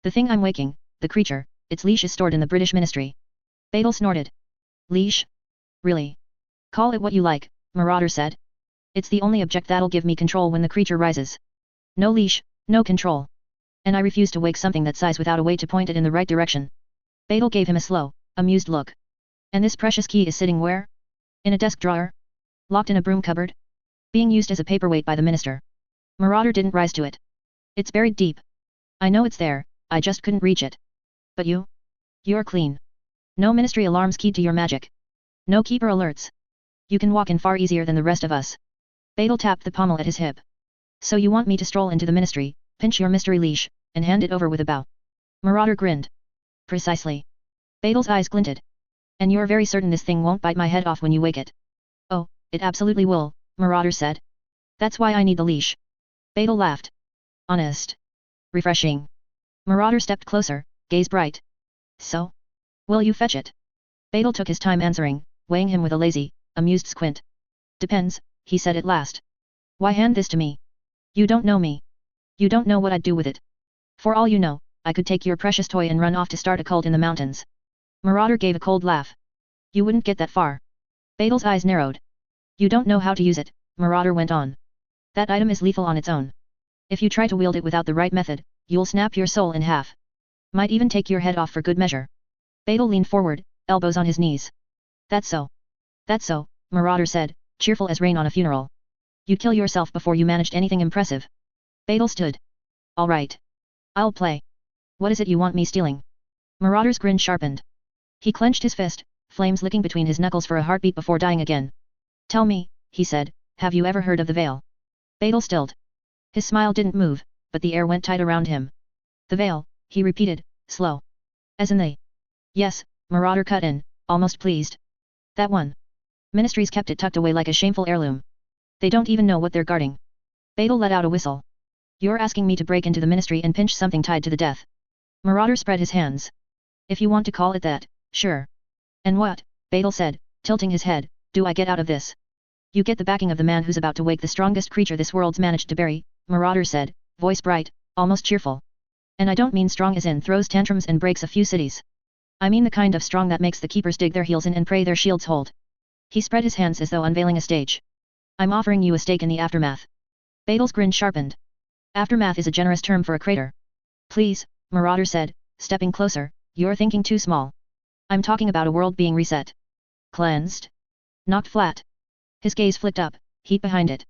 The thing I'm waking, the creature, its leash is stored in the British Ministry. Badal snorted. Leash? Really? Call it what you like, Marauder said. It's the only object that'll give me control when the creature rises. No leash, no control. And I refuse to wake something that size without a way to point it in the right direction. Badal gave him a slow, amused look. And this precious key is sitting where? In a desk drawer? Locked in a broom cupboard? Being used as a paperweight by the minister. Marauder didn't rise to it. It's buried deep. I know it's there, I just couldn't reach it. But you? You're clean. No ministry alarms keyed to your magic. No keeper alerts. You can walk in far easier than the rest of us. Badal tapped the pommel at his hip. So you want me to stroll into the ministry, pinch your mystery leash, and hand it over with a bow? Marauder grinned. Precisely. Badal's eyes glinted. And you're very certain this thing won't bite my head off when you wake it? Oh, it absolutely will, Marauder said. That's why I need the leash. Badal laughed. Honest. Refreshing. Marauder stepped closer, gaze bright. So? Will you fetch it? Badal took his time answering, weighing him with a lazy, amused squint. Depends, he said at last. Why hand this to me? You don't know me. You don't know what I'd do with it. For all you know, I could take your precious toy and run off to start a cult in the mountains. Marauder gave a cold laugh. You wouldn't get that far. Badal's eyes narrowed. You don't know how to use it, Marauder went on. That item is lethal on its own. If you try to wield it without the right method, you'll snap your soul in half. Might even take your head off for good measure. Badal leaned forward, elbows on his knees. That's so. That's so, Marauder said, cheerful as rain on a funeral. You'd kill yourself before you managed anything impressive. Badal stood. All right. I'll play. What is it you want me stealing? Marauder's grin sharpened. He clenched his fist, flames licking between his knuckles for a heartbeat before dying again. Tell me, he said, have you ever heard of the Veil? Badal stilled. His smile didn't move, but the air went tight around him. The Veil, he repeated, slow. As in the... Yes, Marauder cut in, almost pleased. That one. Ministries kept it tucked away like a shameful heirloom. They don't even know what they're guarding. Badal let out a whistle. You're asking me to break into the ministry and pinch something tied to the death. Marauder spread his hands. If you want to call it that, sure. And what, Badal said, tilting his head, do I get out of this? You get the backing of the man who's about to wake the strongest creature this world's managed to bury, Marauder said, voice bright, almost cheerful. And I don't mean strong as in throws tantrums and breaks a few cities. I mean the kind of strong that makes the keepers dig their heels in and pray their shields hold. He spread his hands as though unveiling a stage. I'm offering you a stake in the aftermath. Badal's grin sharpened. Aftermath is a generous term for a crater. Please, Marauder said, stepping closer, you're thinking too small. I'm talking about a world being reset. Cleansed? Knocked flat. His gaze flicked up, heat behind it.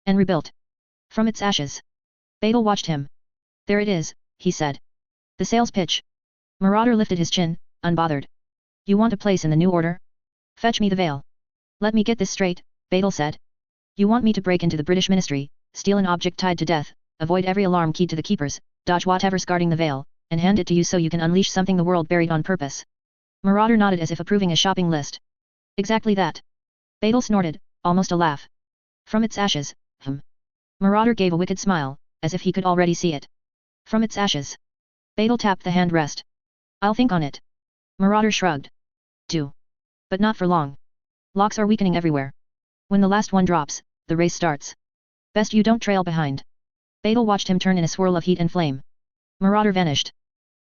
And rebuilt. From its ashes. Beidel watched him. There it is, he said. The sales pitch. Marauder lifted his chin, unbothered. You want a place in the new order? Fetch me the veil. Let me get this straight, Beidel said. You want me to break into the British ministry, steal an object tied to death, avoid every alarm keyed to the keepers, dodge whatever's guarding the veil, and hand it to you so you can unleash something the world buried on purpose. Marauder nodded as if approving a shopping list. Exactly that. Beidel snorted, almost a laugh. From its ashes, Marauder gave a wicked smile, as if he could already see it. From its ashes. Beidel tapped the hand rest. I'll think on it. Marauder shrugged. Do. But not for long. Locks are weakening everywhere. When the last one drops, the race starts. Best you don't trail behind. Beidel watched him turn in a swirl of heat and flame. Marauder vanished.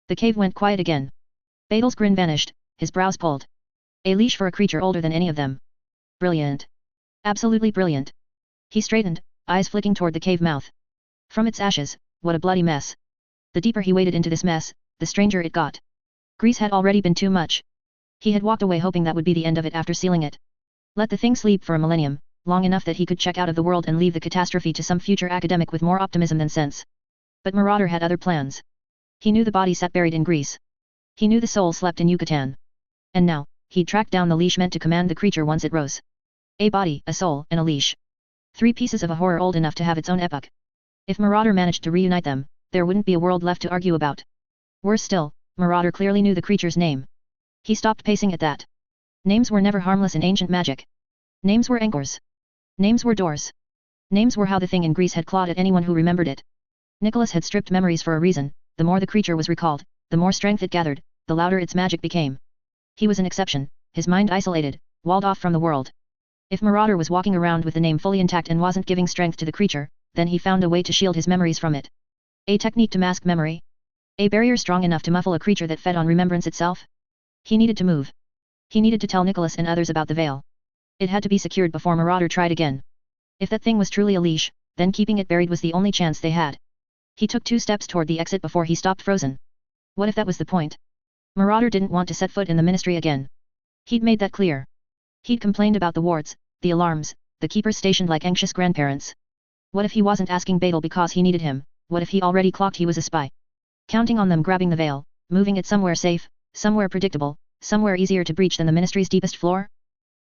The cave went quiet again. Beidel's grin vanished, his brows pulled. A leash for a creature older than any of them. Brilliant. Absolutely brilliant. He straightened, eyes flicking toward the cave mouth. From its ashes, what a bloody mess. The deeper he waded into this mess, the stranger it got. Grease had already been too much. He had walked away hoping that would be the end of it after sealing it. Let the thing sleep for a millennium, long enough that he could check out of the world and leave the catastrophe to some future academic with more optimism than sense. But Marauder had other plans. He knew the body sat buried in Greece. He knew the soul slept in Yucatan. And now, he'd tracked down the leash meant to command the creature once it rose. A body, a soul, and a leash. 3 pieces of a horror old enough to have its own epoch. If Marauder managed to reunite them, there wouldn't be a world left to argue about. Worse still, Marauder clearly knew the creature's name. He stopped pacing at that. Names were never harmless in ancient magic. Names were anchors. Names were doors. Names were how the thing in Greece had clawed at anyone who remembered it. Nicholas had stripped memories for a reason. The more the creature was recalled, the more strength it gathered, the louder its magic became. He was an exception, his mind isolated, walled off from the world. If Marauder was walking around with the name fully intact and wasn't giving strength to the creature, then he found a way to shield his memories from it. A technique to mask memory? A barrier strong enough to muffle a creature that fed on remembrance itself? He needed to move. He needed to tell Nicholas and others about the veil. It had to be secured before Marauder tried again. If that thing was truly a leash, then keeping it buried was the only chance they had. He took 2 steps toward the exit before he stopped frozen. What if that was the point? Marauder didn't want to set foot in the ministry again. He'd made that clear. He'd complained about the wards, the alarms, the keepers stationed like anxious grandparents. What if he wasn't asking Beidel because he needed him? What if he already clocked he was a spy? Counting on them grabbing the veil, moving it somewhere safe, somewhere predictable, somewhere easier to breach than the ministry's deepest floor?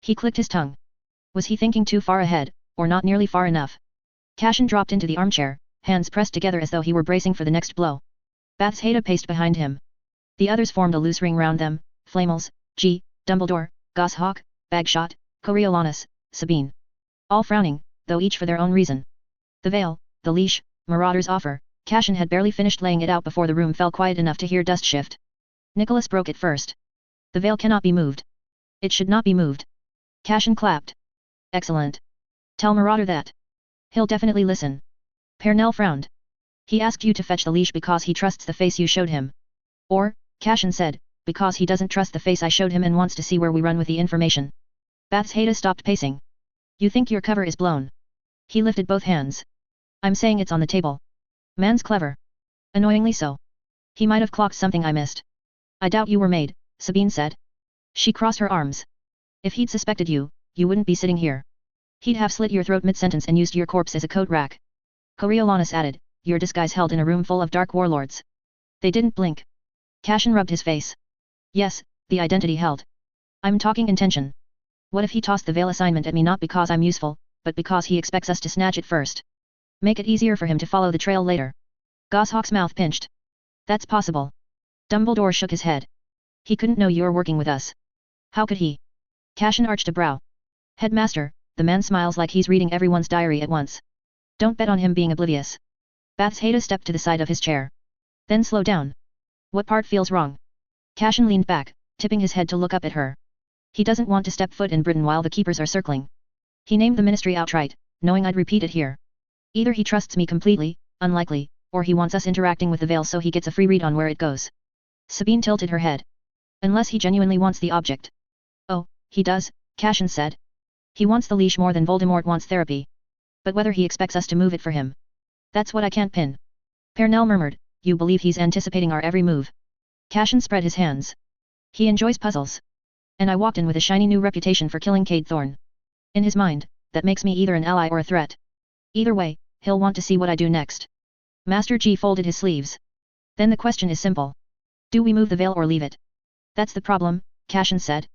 He clicked his tongue. Was he thinking too far ahead, or not nearly far enough? Cashin dropped into the armchair, hands pressed together as though he were bracing for the next blow. Bathsheba paced behind him. The others formed a loose ring round them, Flamels, G, Dumbledore, Goshawk, Bagshot, Coriolanus, Sabine. All frowning, though each for their own reason. The veil, the leash, Marauder's offer, Cashin had barely finished laying it out before the room fell quiet enough to hear dust shift. Nicholas broke it first. The veil cannot be moved. It should not be moved. Cashin clapped. Excellent. Tell Marauder that. He'll definitely listen. Pernell frowned. He asked you to fetch the leash because he trusts the face you showed him. Or, Cashin said, because he doesn't trust the face I showed him and wants to see where we run with the information. Bathsheba stopped pacing. You think your cover is blown? He lifted both hands. I'm saying it's on the table. Man's clever. Annoyingly so. He might have clocked something I missed. I doubt you were made, Sabine said. She crossed her arms. If he'd suspected you, you wouldn't be sitting here. He'd have slit your throat mid-sentence and used your corpse as a coat rack. Coriolanus added, your disguise held in a room full of dark warlords. They didn't blink. Cashin rubbed his face. Yes, the identity held. I'm talking intention. What if he tossed the veil assignment at me not because I'm useful, but because he expects us to snatch it first? Make it easier for him to follow the trail later. Goshawk's mouth pinched. That's possible. Dumbledore shook his head. He couldn't know you're working with us. How could he? Cashin arched a brow. Headmaster, the man smiles like he's reading everyone's diary at once. Don't bet on him being oblivious. Bathsheba stepped to the side of his chair. Then slow down. What part feels wrong? Cashin leaned back, tipping his head to look up at her. He doesn't want to step foot in Britain while the keepers are circling. He named the ministry outright, knowing I'd repeat it here. Either he trusts me completely, unlikely, or he wants us interacting with the veil so he gets a free read on where it goes. Sabine tilted her head. Unless he genuinely wants the object. Oh, he does, Cashin said. He wants the leash more than Voldemort wants therapy. But whether he expects us to move it for him. That's what I can't pin. Pernell murmured, you believe he's anticipating our every move. Cashin spread his hands. He enjoys puzzles. And I walked in with a shiny new reputation for killing Cade Thorn. In his mind, that makes me either an ally or a threat. Either way, he'll want to see what I do next. Master G folded his sleeves. Then the question is simple. Do we move the veil or leave it? That's the problem, Cashin said.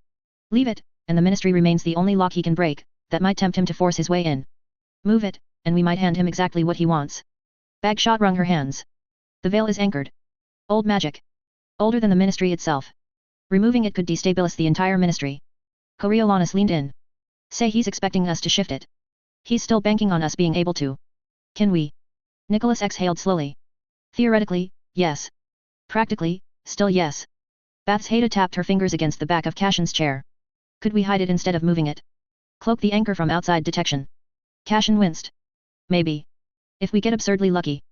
Leave it, and the ministry remains the only lock he can break, that might tempt him to force his way in. Move it, and we might hand him exactly what he wants. Bagshot wrung her hands. The veil is anchored. Old magic. Older than the ministry itself. Removing it could destabilize the entire ministry. Coriolanus leaned in. Say he's expecting us to shift it. He's still banking on us being able to. Can we? Nicholas exhaled slowly. Theoretically, yes. Practically, still yes. Bathsheba tapped her fingers against the back of Cashin's chair. Could we hide it instead of moving it? Cloak the anchor from outside detection. Cashin winced. Maybe. If we get absurdly lucky.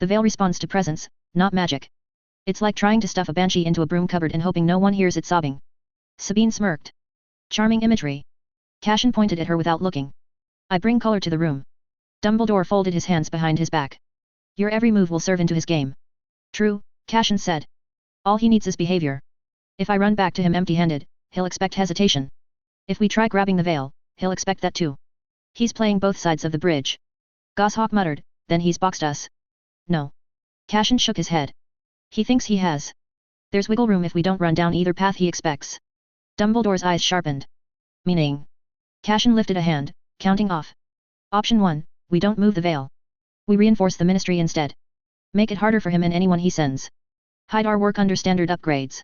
The veil responds to presence, not magic. It's like trying to stuff a banshee into a broom cupboard and hoping no one hears it sobbing. Sabine smirked. Charming imagery. Cashin pointed at her without looking. I bring color to the room. Dumbledore folded his hands behind his back. Your every move will serve into his game. True, Cashin said. All he needs is behavior. If I run back to him empty-handed, he'll expect hesitation. If we try grabbing the veil, he'll expect that too. He's playing both sides of the bridge. Goshawk muttered, then he's boxed us. No. Cashin shook his head. He thinks he has. There's wiggle room if we don't run down either path he expects. Dumbledore's eyes sharpened. Meaning? Cashin lifted a hand, counting off. Option 1, we don't move the veil. We reinforce the ministry instead. Make it harder for him and anyone he sends. Hide our work under standard upgrades.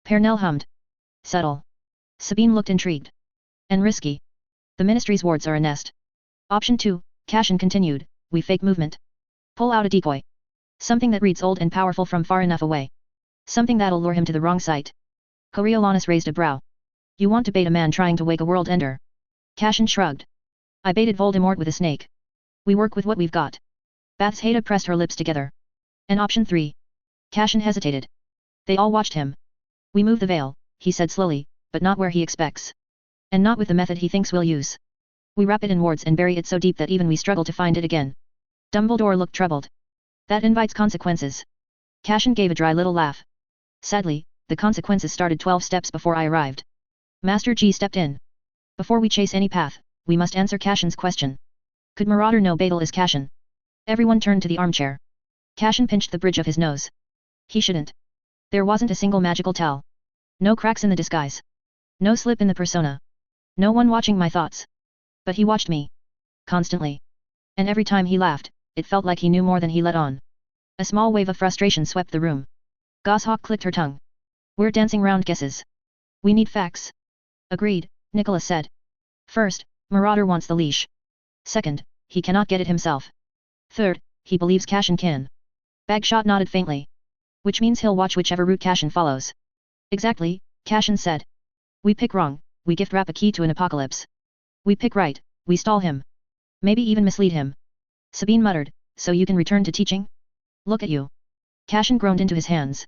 Pernell hummed. Subtle. Sabine looked intrigued. And risky. The ministry's wards are a nest. Option 2, Cashin continued, we fake movement. Pull out a decoy. Something that reads old and powerful from far enough away. Something that'll lure him to the wrong site. Coriolanus raised a brow. You want to bait a man trying to wake a world ender? Cashin shrugged. I baited Voldemort with a snake. We work with what we've got. Bathsheba pressed her lips together. And option 3. Cashin hesitated. They all watched him. We move the veil, he said slowly, but not where he expects. And not with the method he thinks we'll use. We wrap it in wards and bury it so deep that even we struggle to find it again. Dumbledore looked troubled. That invites consequences. Cashin gave a dry little laugh. Sadly, the consequences started 12 steps before I arrived. Master G stepped in. Before we chase any path, we must answer Cashin's question. Could Marauder know Badal is Cashin? Everyone turned to the armchair. Cashin pinched the bridge of his nose. He shouldn't. There wasn't a single magical tell. No cracks in the disguise. No slip in the persona. No one watching my thoughts. But he watched me. Constantly. And every time he laughed, it felt like he knew more than he let on. A small wave of frustration swept the room. Goshawk clicked her tongue. We're dancing round guesses. We need facts. Agreed, Nicholas said. First, Marauder wants the leash. Second, he cannot get it himself. Third, he believes Cashin can. Bagshot nodded faintly. Which means he'll watch whichever route Cashin follows. Exactly, Cashin said. We pick wrong, we gift wrap a key to an apocalypse. We pick right, we stall him. Maybe even mislead him. Sabine muttered, so you can return to teaching? Look at you. Cashin groaned into his hands.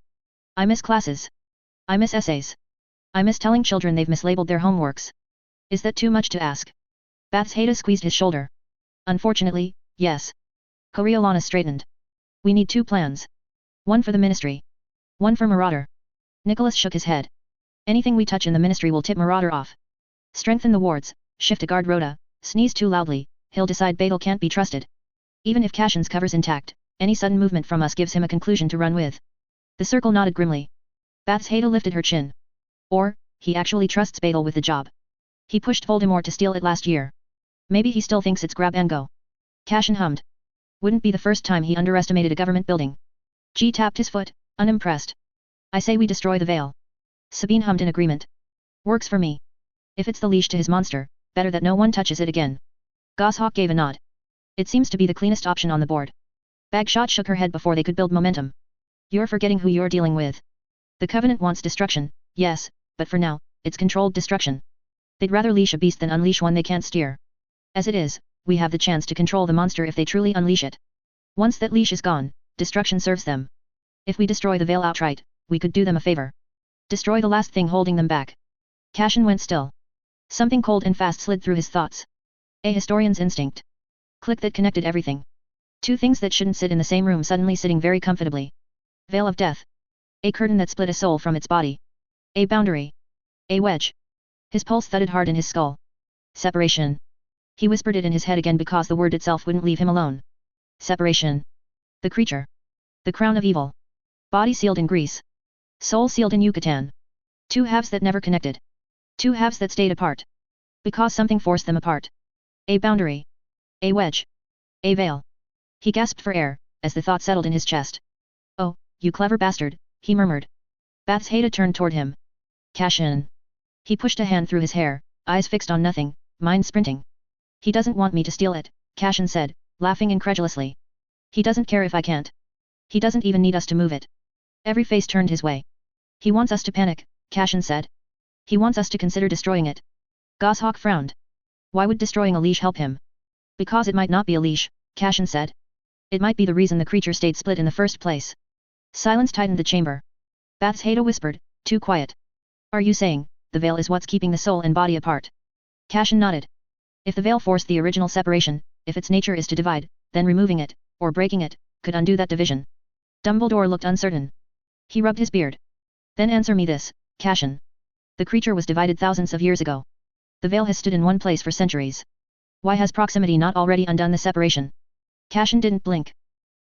I miss classes. I miss essays. I miss telling children they've mislabeled their homeworks. Is that too much to ask? Bathsheba squeezed his shoulder. Unfortunately, yes. Coriolanus straightened. We need 2 plans. One for the ministry. One for Marauder. Nicholas shook his head. Anything we touch in the ministry will tip Marauder off. Strengthen the wards, shift a guard rota, sneeze too loudly, he'll decide Badal can't be trusted. Even if Cashin's cover's intact, any sudden movement from us gives him a conclusion to run with. The circle nodded grimly. Bathsheba lifted her chin. Or, he actually trusts Badal with the job. He pushed Voldemort to steal it last year. Maybe he still thinks it's grab and go. Cashin hummed. Wouldn't be the first time he underestimated a government building. G tapped his foot, unimpressed. I say we destroy the veil. Sabine hummed in agreement. Works for me. If it's the leash to his monster, better that no one touches it again. Goshawk gave a nod. It seems to be the cleanest option on the board. Bagshot shook her head before they could build momentum. You're forgetting who you're dealing with. The Covenant wants destruction, yes, but for now, it's controlled destruction. They'd rather leash a beast than unleash one they can't steer. As it is, we have the chance to control the monster if they truly unleash it. Once that leash is gone, destruction serves them. If we destroy the veil outright, we could do them a favor. Destroy the last thing holding them back. Cashin went still. Something cold and fast slid through his thoughts. A historian's instinct. Click that connected everything. 2 things that shouldn't sit in the same room suddenly sitting very comfortably. Veil of death. A curtain that split a soul from its body. A boundary. A wedge. His pulse thudded hard in his skull. Separation. He whispered it in his head again because the word itself wouldn't leave him alone. Separation. The creature. The crown of evil. Body sealed in Greece. Soul sealed in Yucatan. Two halves that never connected. Two halves that stayed apart. Because something forced them apart. A boundary. A wedge. A veil. He gasped for air, as the thought settled in his chest. Oh, you clever bastard, he murmured. Bathsheba turned toward him. Cash in. He pushed a hand through his hair, eyes fixed on nothing, mind sprinting. He doesn't want me to steal it, Cashin said, laughing incredulously. He doesn't care if I can't. He doesn't even need us to move it. Every face turned his way. He wants us to panic, Cashin said. He wants us to consider destroying it. Goshawk frowned. Why would destroying a leash help him? Because it might not be a leash, Cashin said. It might be the reason the creature stayed split in the first place. Silence tightened the chamber. Bathsheba whispered, too quiet. Are you saying, the veil is what's keeping the soul and body apart? Cashin nodded. If the veil forced the original separation, if its nature is to divide, then removing it, or breaking it, could undo that division. Dumbledore looked uncertain. He rubbed his beard. Then answer me this, Cashin. The creature was divided thousands of years ago. The veil has stood in one place for centuries. Why has proximity not already undone the separation? Cashin didn't blink.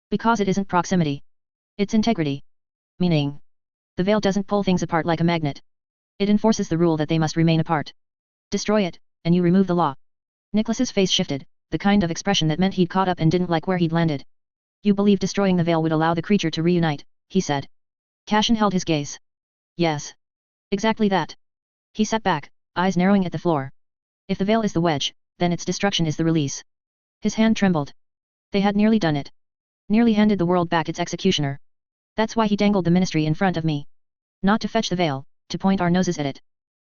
Because it isn't proximity. It's integrity. Meaning. The veil doesn't pull things apart like a magnet. It enforces the rule that they must remain apart. Destroy it, and you remove the law. Nicholas's face shifted, the kind of expression that meant he'd caught up and didn't like where he'd landed. You believe destroying the veil would allow the creature to reunite, he said. Cashin held his gaze. Yes. Exactly that. He sat back, eyes narrowing at the floor. If the veil is the wedge, then its destruction is the release. His hand trembled. They had nearly done it. Nearly handed the world back its executioner. That's why he dangled the ministry in front of me. Not to fetch the veil, to point our noses at it.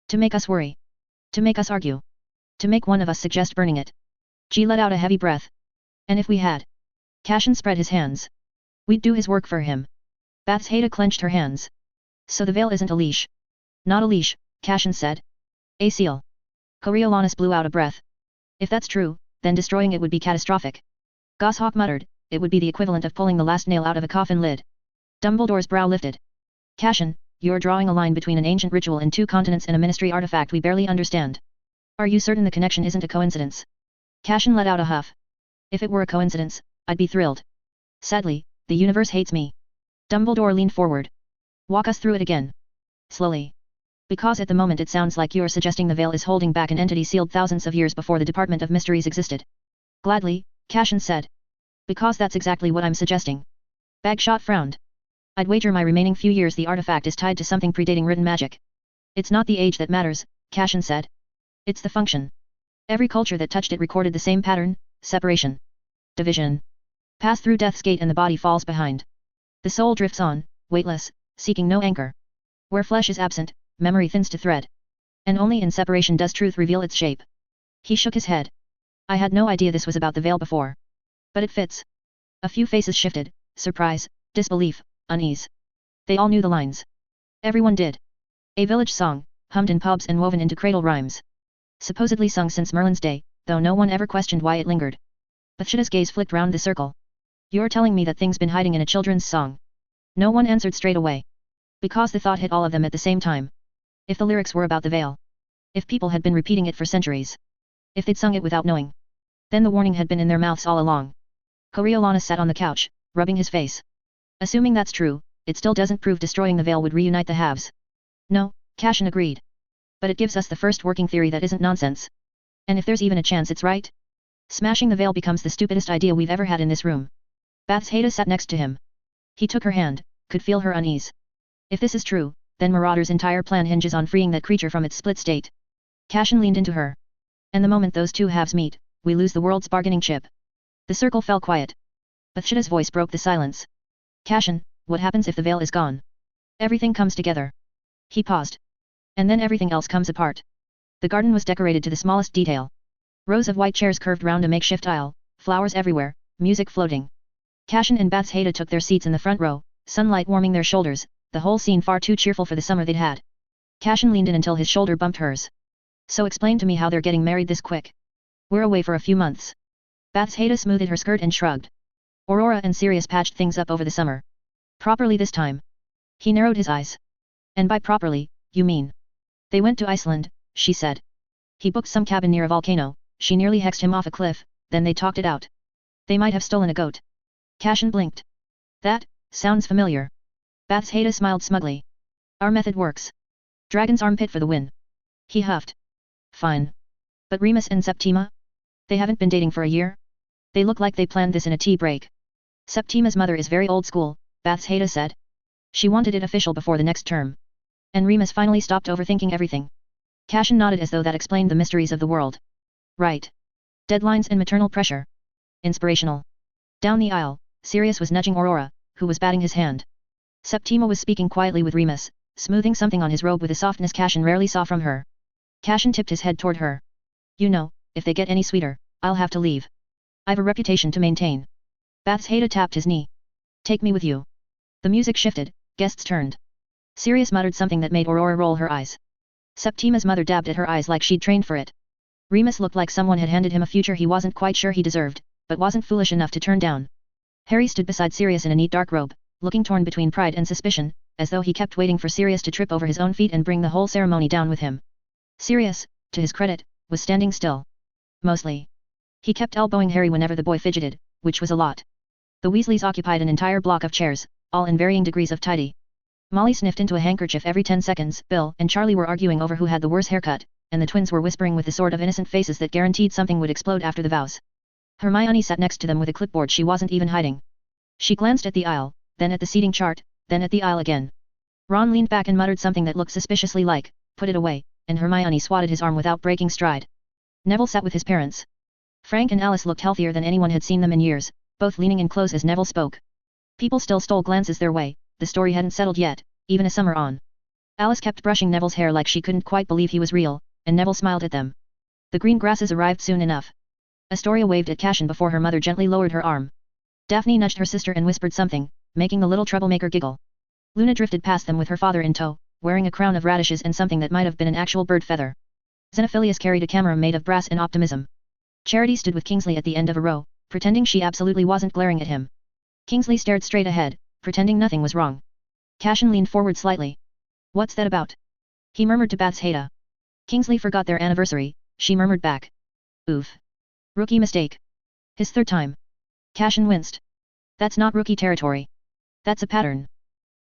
To make us worry. To make us argue. To make one of us suggest burning it. G let out a heavy breath. And if we had? Cashin spread his hands. We'd do his work for him. Bathsheba clenched her hands. So the veil isn't a leash. Not a leash, Cashin said. A seal. Coriolanus blew out a breath. If that's true, then destroying it would be catastrophic. Goshawk muttered, it would be the equivalent of pulling the last nail out of a coffin lid. Dumbledore's brow lifted. Cashin, you're drawing a line between an ancient ritual in 2 continents and a ministry artifact we barely understand. Are you certain the connection isn't a coincidence? Cashin let out a huff. If it were a coincidence, I'd be thrilled. Sadly, the universe hates me. Dumbledore leaned forward. Walk us through it again. Slowly. Because at the moment it sounds like you're suggesting the veil is holding back an entity sealed thousands of years before the Department of Mysteries existed. Gladly, Cashin said. Because that's exactly what I'm suggesting. Bagshot frowned. I'd wager my remaining few years the artifact is tied to something predating written magic. It's not the age that matters, Cashin said. It's the function. Every culture that touched it recorded the same pattern, separation. Division. Pass through death's gate and the body falls behind. The soul drifts on, weightless, seeking no anchor. Where flesh is absent, memory thins to thread. And only in separation does truth reveal its shape. He shook his head. I had no idea this was about the veil before. But it fits. A few faces shifted, surprise, disbelief, unease. They all knew the lines. Everyone did. A village song, hummed in pubs and woven into cradle rhymes. Supposedly sung since Merlin's day, though no one ever questioned why it lingered. Bathsheba's gaze flicked round the circle. You're telling me that things been hiding in a children's song? No one answered straight away. Because the thought hit all of them at the same time. If the lyrics were about the veil. If people had been repeating it for centuries. If they'd sung it without knowing. Then the warning had been in their mouths all along. Coriolanus sat on the couch, rubbing his face. Assuming that's true, it still doesn't prove destroying the veil would reunite the halves. No, Cashin agreed. But it gives us the first working theory that isn't nonsense. And if there's even a chance it's right? Smashing the veil becomes the stupidest idea we've ever had in this room. Bathsheba sat next to him. He took her hand, could feel her unease. If this is true, then Marauder's entire plan hinges on freeing that creature from its split state. Cashin leaned into her. And the moment those two halves meet, we lose the world's bargaining chip. The circle fell quiet. Bathsheba's voice broke the silence. Cashin, what happens if the veil is gone? Everything comes together. He paused. And then everything else comes apart. The garden was decorated to the smallest detail. Rows of white chairs curved round a makeshift aisle, flowers everywhere, music floating. Cashin and Bathsheba took their seats in the front row, sunlight warming their shoulders, the whole scene far too cheerful for the summer they'd had. Cashin leaned in until his shoulder bumped hers. So explain to me how they're getting married this quick. We're away for a few months. Bathsheba smoothed her skirt and shrugged. Aurora and Sirius patched things up over the summer. Properly this time. He narrowed his eyes. And by properly, You mean? They went to Iceland, she said. He booked some cabin near a volcano, she nearly hexed him off a cliff, then they talked it out. They might have stolen a goat. Cashin blinked. That sounds familiar. Bathsheba smiled smugly. Our method works. Dragon's armpit for the win. He huffed. Fine. But Remus and Septima? They haven't been dating for a year? They look like they planned this in a tea break. Septima's mother is very old school, Bathsheba said. She wanted it official before the next term. And Remus finally stopped overthinking everything. Cashin nodded as though that explained the mysteries of the world. Right. Deadlines and maternal pressure. Inspirational. Down the aisle, Sirius was nudging Aurora, who was batting his hand. Septima was speaking quietly with Remus, smoothing something on his robe with a softness Cashin rarely saw from her. Cashin tipped his head toward her. You know, if they get any sweeter, I'll have to leave. I've a reputation to maintain. Bathsheba tapped his knee. Take me with you. The music shifted, guests turned. Sirius muttered something that made Aurora roll her eyes. Septima's mother dabbed at her eyes like she'd trained for it. Remus looked like someone had handed him a future he wasn't quite sure he deserved, but wasn't foolish enough to turn down. Harry stood beside Sirius in a neat dark robe, looking torn between pride and suspicion, as though he kept waiting for Sirius to trip over his own feet and bring the whole ceremony down with him. Sirius, to his credit, was standing still. Mostly. He kept elbowing Harry whenever the boy fidgeted, which was a lot. The Weasleys occupied an entire block of chairs, all in varying degrees of tidy. Molly sniffed into a handkerchief every 10 seconds, Bill and Charlie were arguing over who had the worse haircut, and the twins were whispering with the sort of innocent faces that guaranteed something would explode after the vows. Hermione sat next to them with a clipboard she wasn't even hiding. She glanced at the aisle, then at the seating chart, then at the aisle again. Ron leaned back and muttered something that looked suspiciously like, put it away, and Hermione swatted his arm without breaking stride. Neville sat with his parents. Frank and Alice looked healthier than anyone had seen them in years, both leaning in close as Neville spoke. People still stole glances their way, the story hadn't settled yet, even a summer on. Alice kept brushing Neville's hair like she couldn't quite believe he was real, and Neville smiled at them. The green grasses arrived soon enough. Astoria waved at Cashin before her mother gently lowered her arm. Daphne nudged her sister and whispered something, making the little troublemaker giggle. Luna drifted past them with her father in tow, wearing a crown of radishes and something that might have been an actual bird feather. Xenophilius carried a camera made of brass and optimism. Charity stood with Kingsley at the end of a row, pretending she absolutely wasn't glaring at him. Kingsley stared straight ahead, pretending nothing was wrong. Cashin leaned forward slightly. What's that about? He murmured to Bathsheba. Kingsley forgot their anniversary, she murmured back. Oof. Rookie mistake. His third time. Cashin winced. That's not rookie territory. That's a pattern.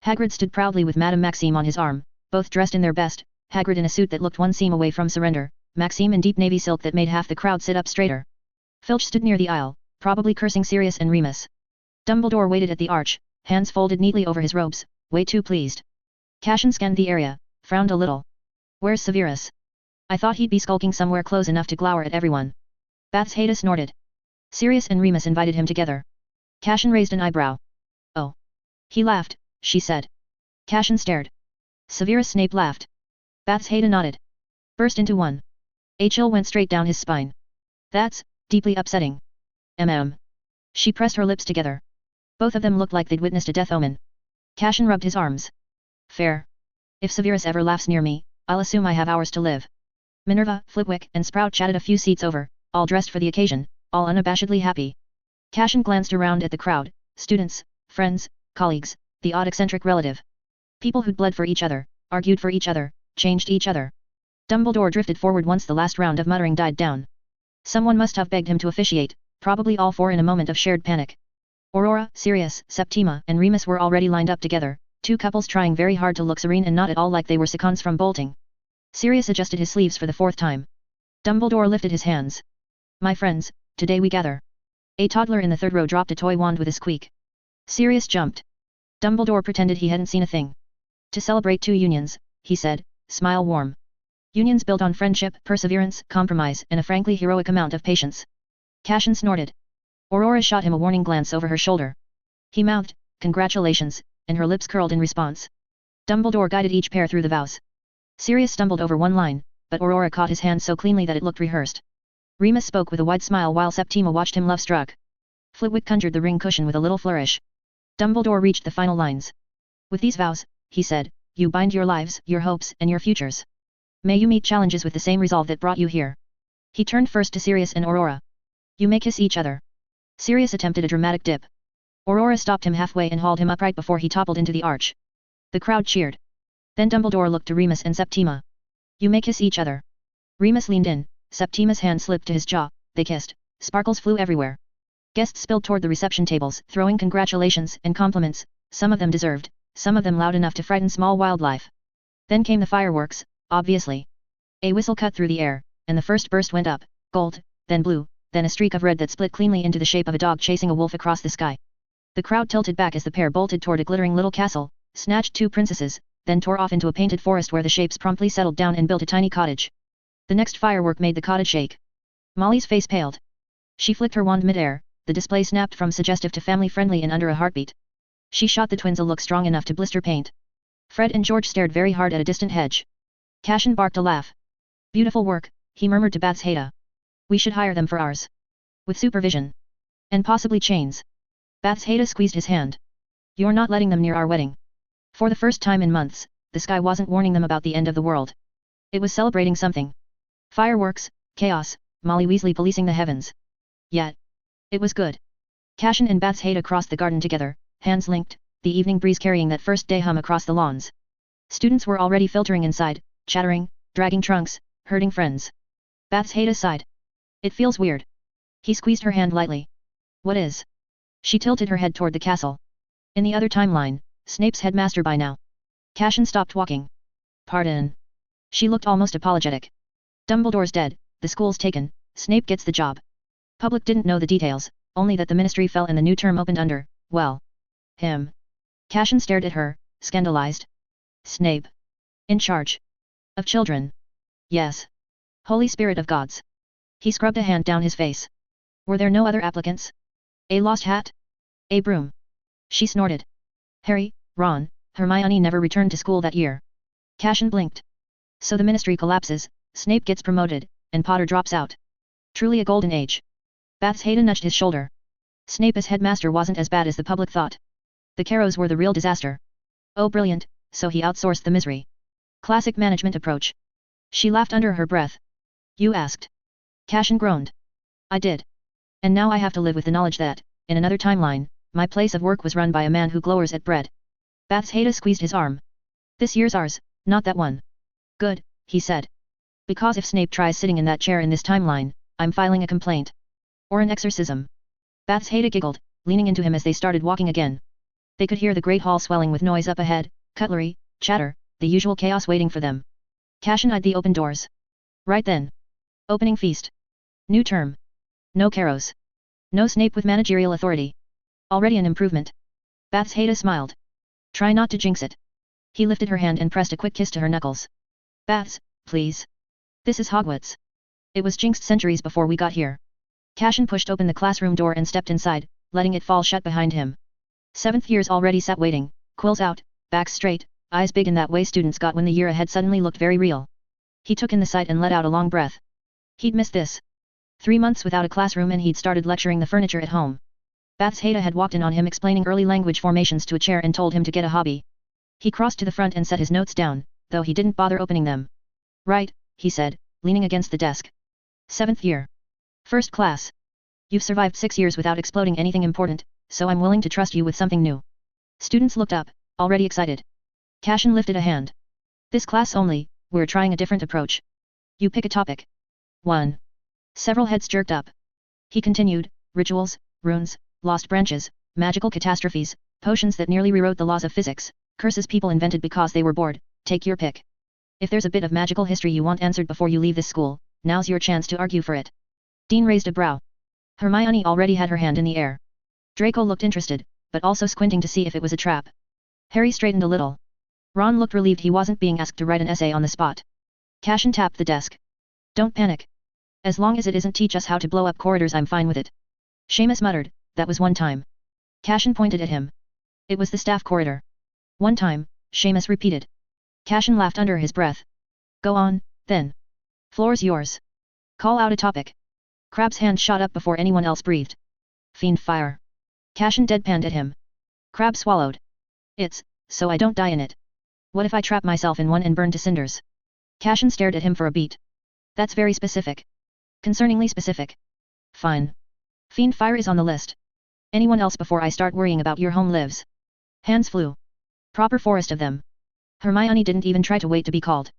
Hagrid stood proudly with Madame Maxime on his arm, both dressed in their best, Hagrid in a suit that looked one seam away from surrender, Maxime in deep navy silk that made half the crowd sit up straighter. Filch stood near the aisle, probably cursing Sirius and Remus. Dumbledore waited at the arch, hands folded neatly over his robes, way too pleased. Cashin scanned the area, frowned a little. Where's Severus? I thought he'd be skulking somewhere close enough to glower at everyone. Bathsheba snorted. Sirius and Remus invited him together. Cashin raised an eyebrow. Oh. He laughed, she said. Cashin stared. Severus Snape laughed. Bathsheba nodded. Burst into one. A chill went straight down his spine. That's deeply upsetting. She pressed her lips together. Both of them looked like they'd witnessed a death omen. Cashin rubbed his arms. Fair. If Severus ever laughs near me, I'll assume I have hours to live. Minerva, Flitwick and Sprout chatted a few seats over, all dressed for the occasion, all unabashedly happy. Cashin glanced around at the crowd, students, friends, colleagues, the odd eccentric relative. People who'd bled for each other, argued for each other, changed each other. Dumbledore drifted forward once the last round of muttering died down. Someone must have begged him to officiate, probably all four in a moment of shared panic. Aurora, Sirius, Septima and Remus were already lined up together, two couples trying very hard to look serene and not at all like they were seconds from bolting. Sirius adjusted his sleeves for the fourth time. Dumbledore lifted his hands. My friends, today we gather. A toddler in the third row dropped a toy wand with a squeak. Sirius jumped. Dumbledore pretended he hadn't seen a thing. To celebrate two unions, he said, smile warm. Unions built on friendship, perseverance, compromise and a frankly heroic amount of patience. Cashin snorted. Aurora shot him a warning glance over her shoulder. He mouthed, congratulations, and her lips curled in response. Dumbledore guided each pair through the vows. Sirius stumbled over one line, but Aurora caught his hand so cleanly that it looked rehearsed. Remus spoke with a wide smile while Septima watched him love-struck. Flitwick conjured the ring cushion with a little flourish. Dumbledore reached the final lines. With these vows, he said, you bind your lives, your hopes and your futures. May you meet challenges with the same resolve that brought you here. He turned first to Sirius and Aurora. You may kiss each other. Sirius attempted a dramatic dip. Aurora stopped him halfway and hauled him upright before he toppled into the arch. The crowd cheered. Then Dumbledore looked to Remus and Septima. You may kiss each other. Remus leaned in, Septima's hand slipped to his jaw, they kissed, sparkles flew everywhere. Guests spilled toward the reception tables, throwing congratulations and compliments, some of them deserved, some of them loud enough to frighten small wildlife. Then came the fireworks, obviously. A whistle cut through the air, and the first burst went up, gold, then blue, then a streak of red that split cleanly into the shape of a dog chasing a wolf across the sky. The crowd tilted back as the pair bolted toward a glittering little castle, snatched 2 princesses, then tore off into a painted forest where the shapes promptly settled down and built a tiny cottage. The next firework made the cottage shake. Molly's face paled. She flicked her wand mid-air, the display snapped from suggestive to family-friendly in under a heartbeat. She shot the twins a look strong enough to blister paint. Fred and George stared very hard at a distant hedge. Cashin barked a laugh. Beautiful work, he murmured to Bath's Haida. We should hire them for ours. With supervision. And possibly chains. Bath's Haida squeezed his hand. You're not letting them near our wedding. For the first time in months, the sky wasn't warning them about the end of the world. It was celebrating something. Fireworks, chaos, Molly Weasley policing the heavens. Yet. It was good. Cashin and Bath's Haida crossed the garden together, hands linked, the evening breeze carrying that first day hum across the lawns. Students were already filtering inside, chattering, dragging trunks, herding friends. Bath's Haida sighed. It feels weird. He squeezed her hand lightly. What is? She tilted her head toward the castle. In the other timeline, Snape's headmaster by now. Cashin stopped walking. Pardon. She looked almost apologetic. Dumbledore's dead, the school's taken, Snape gets the job. Public didn't know the details, only that the ministry fell and the new term opened under, well, him. Cashin stared at her, scandalized. Snape. In charge. Of children. Yes. Holy Spirit of Gods. He scrubbed a hand down his face. Were there no other applicants? A lost hat? A broom? She snorted. Harry, Ron, Hermione never returned to school that year. Cashin blinked. So the ministry collapses, Snape gets promoted, and Potter drops out. Truly a golden age. Bath's Haida nudged his shoulder. Snape as headmaster wasn't as bad as the public thought. The Carrows were the real disaster. Oh brilliant, so he outsourced the misery. Classic management approach. She laughed under her breath. You asked. Cashin groaned. I did. And now I have to live with the knowledge that, in another timeline, my place of work was run by a man who glowers at bread. Bath's Haida squeezed his arm. This year's ours, not that one. Good, he said. Because if Snape tries sitting in that chair in this timeline, I'm filing a complaint. Or an exorcism. Bath's Haida giggled, leaning into him as they started walking again. They could hear the great hall swelling with noise up ahead, cutlery, chatter, the usual chaos waiting for them. Cashin eyed the open doors. Right then. Opening feast. New term. No Carrows. No Snape with managerial authority. Already an improvement. Bath's Haida smiled. Try not to jinx it. He lifted her hand and pressed a quick kiss to her knuckles. Baths, please. This is Hogwarts. It was jinxed centuries before we got here. Cashin pushed open the classroom door and stepped inside, letting it fall shut behind him. 7th years already sat waiting, quills out, backs straight, eyes big in that way students got when the year ahead suddenly looked very real. He took in the sight and let out a long breath. He'd missed this. 3 months without a classroom and he'd started lecturing the furniture at home. Bath's Haida had walked in on him explaining early language formations to a chair and told him to get a hobby. He crossed to the front and set his notes down, though he didn't bother opening them. Right, he said, leaning against the desk. 7th year. First class. You've survived 6 years without exploding anything important, so I'm willing to trust you with something new. Students looked up, already excited. Cashin lifted a hand. This class only, we're trying a different approach. You pick a topic. 1. Several heads jerked up. He continued, rituals, runes, lost branches, magical catastrophes, potions that nearly rewrote the laws of physics, curses people invented because they were bored, take your pick. If there's a bit of magical history you want answered before you leave this school, now's your chance to argue for it. Dean raised a brow. Hermione already had her hand in the air. Draco looked interested, but also squinting to see if it was a trap. Harry straightened a little. Ron looked relieved he wasn't being asked to write an essay on the spot. Cashin tapped the desk. Don't panic. As long as it isn't teach us how to blow up corridors I'm fine with it. Seamus muttered, that was one time. Cashin pointed at him. It was the staff corridor. One time, Seamus repeated. Cashin laughed under his breath. Go on, then. Floor's yours. Call out a topic. Crabbe's hand shot up before anyone else breathed. Fiend fire. Cashin deadpanned at him. Crabbe swallowed. It's, so I don't die in it. What if I trap myself in one and burn to cinders? Cashin stared at him for a beat. That's very specific. Concerningly specific. Fine. Fiend fire is on the list. Anyone else before I start worrying about your home lives? Hands flew. Proper forest of them. Hermione didn't even try to wait to be called.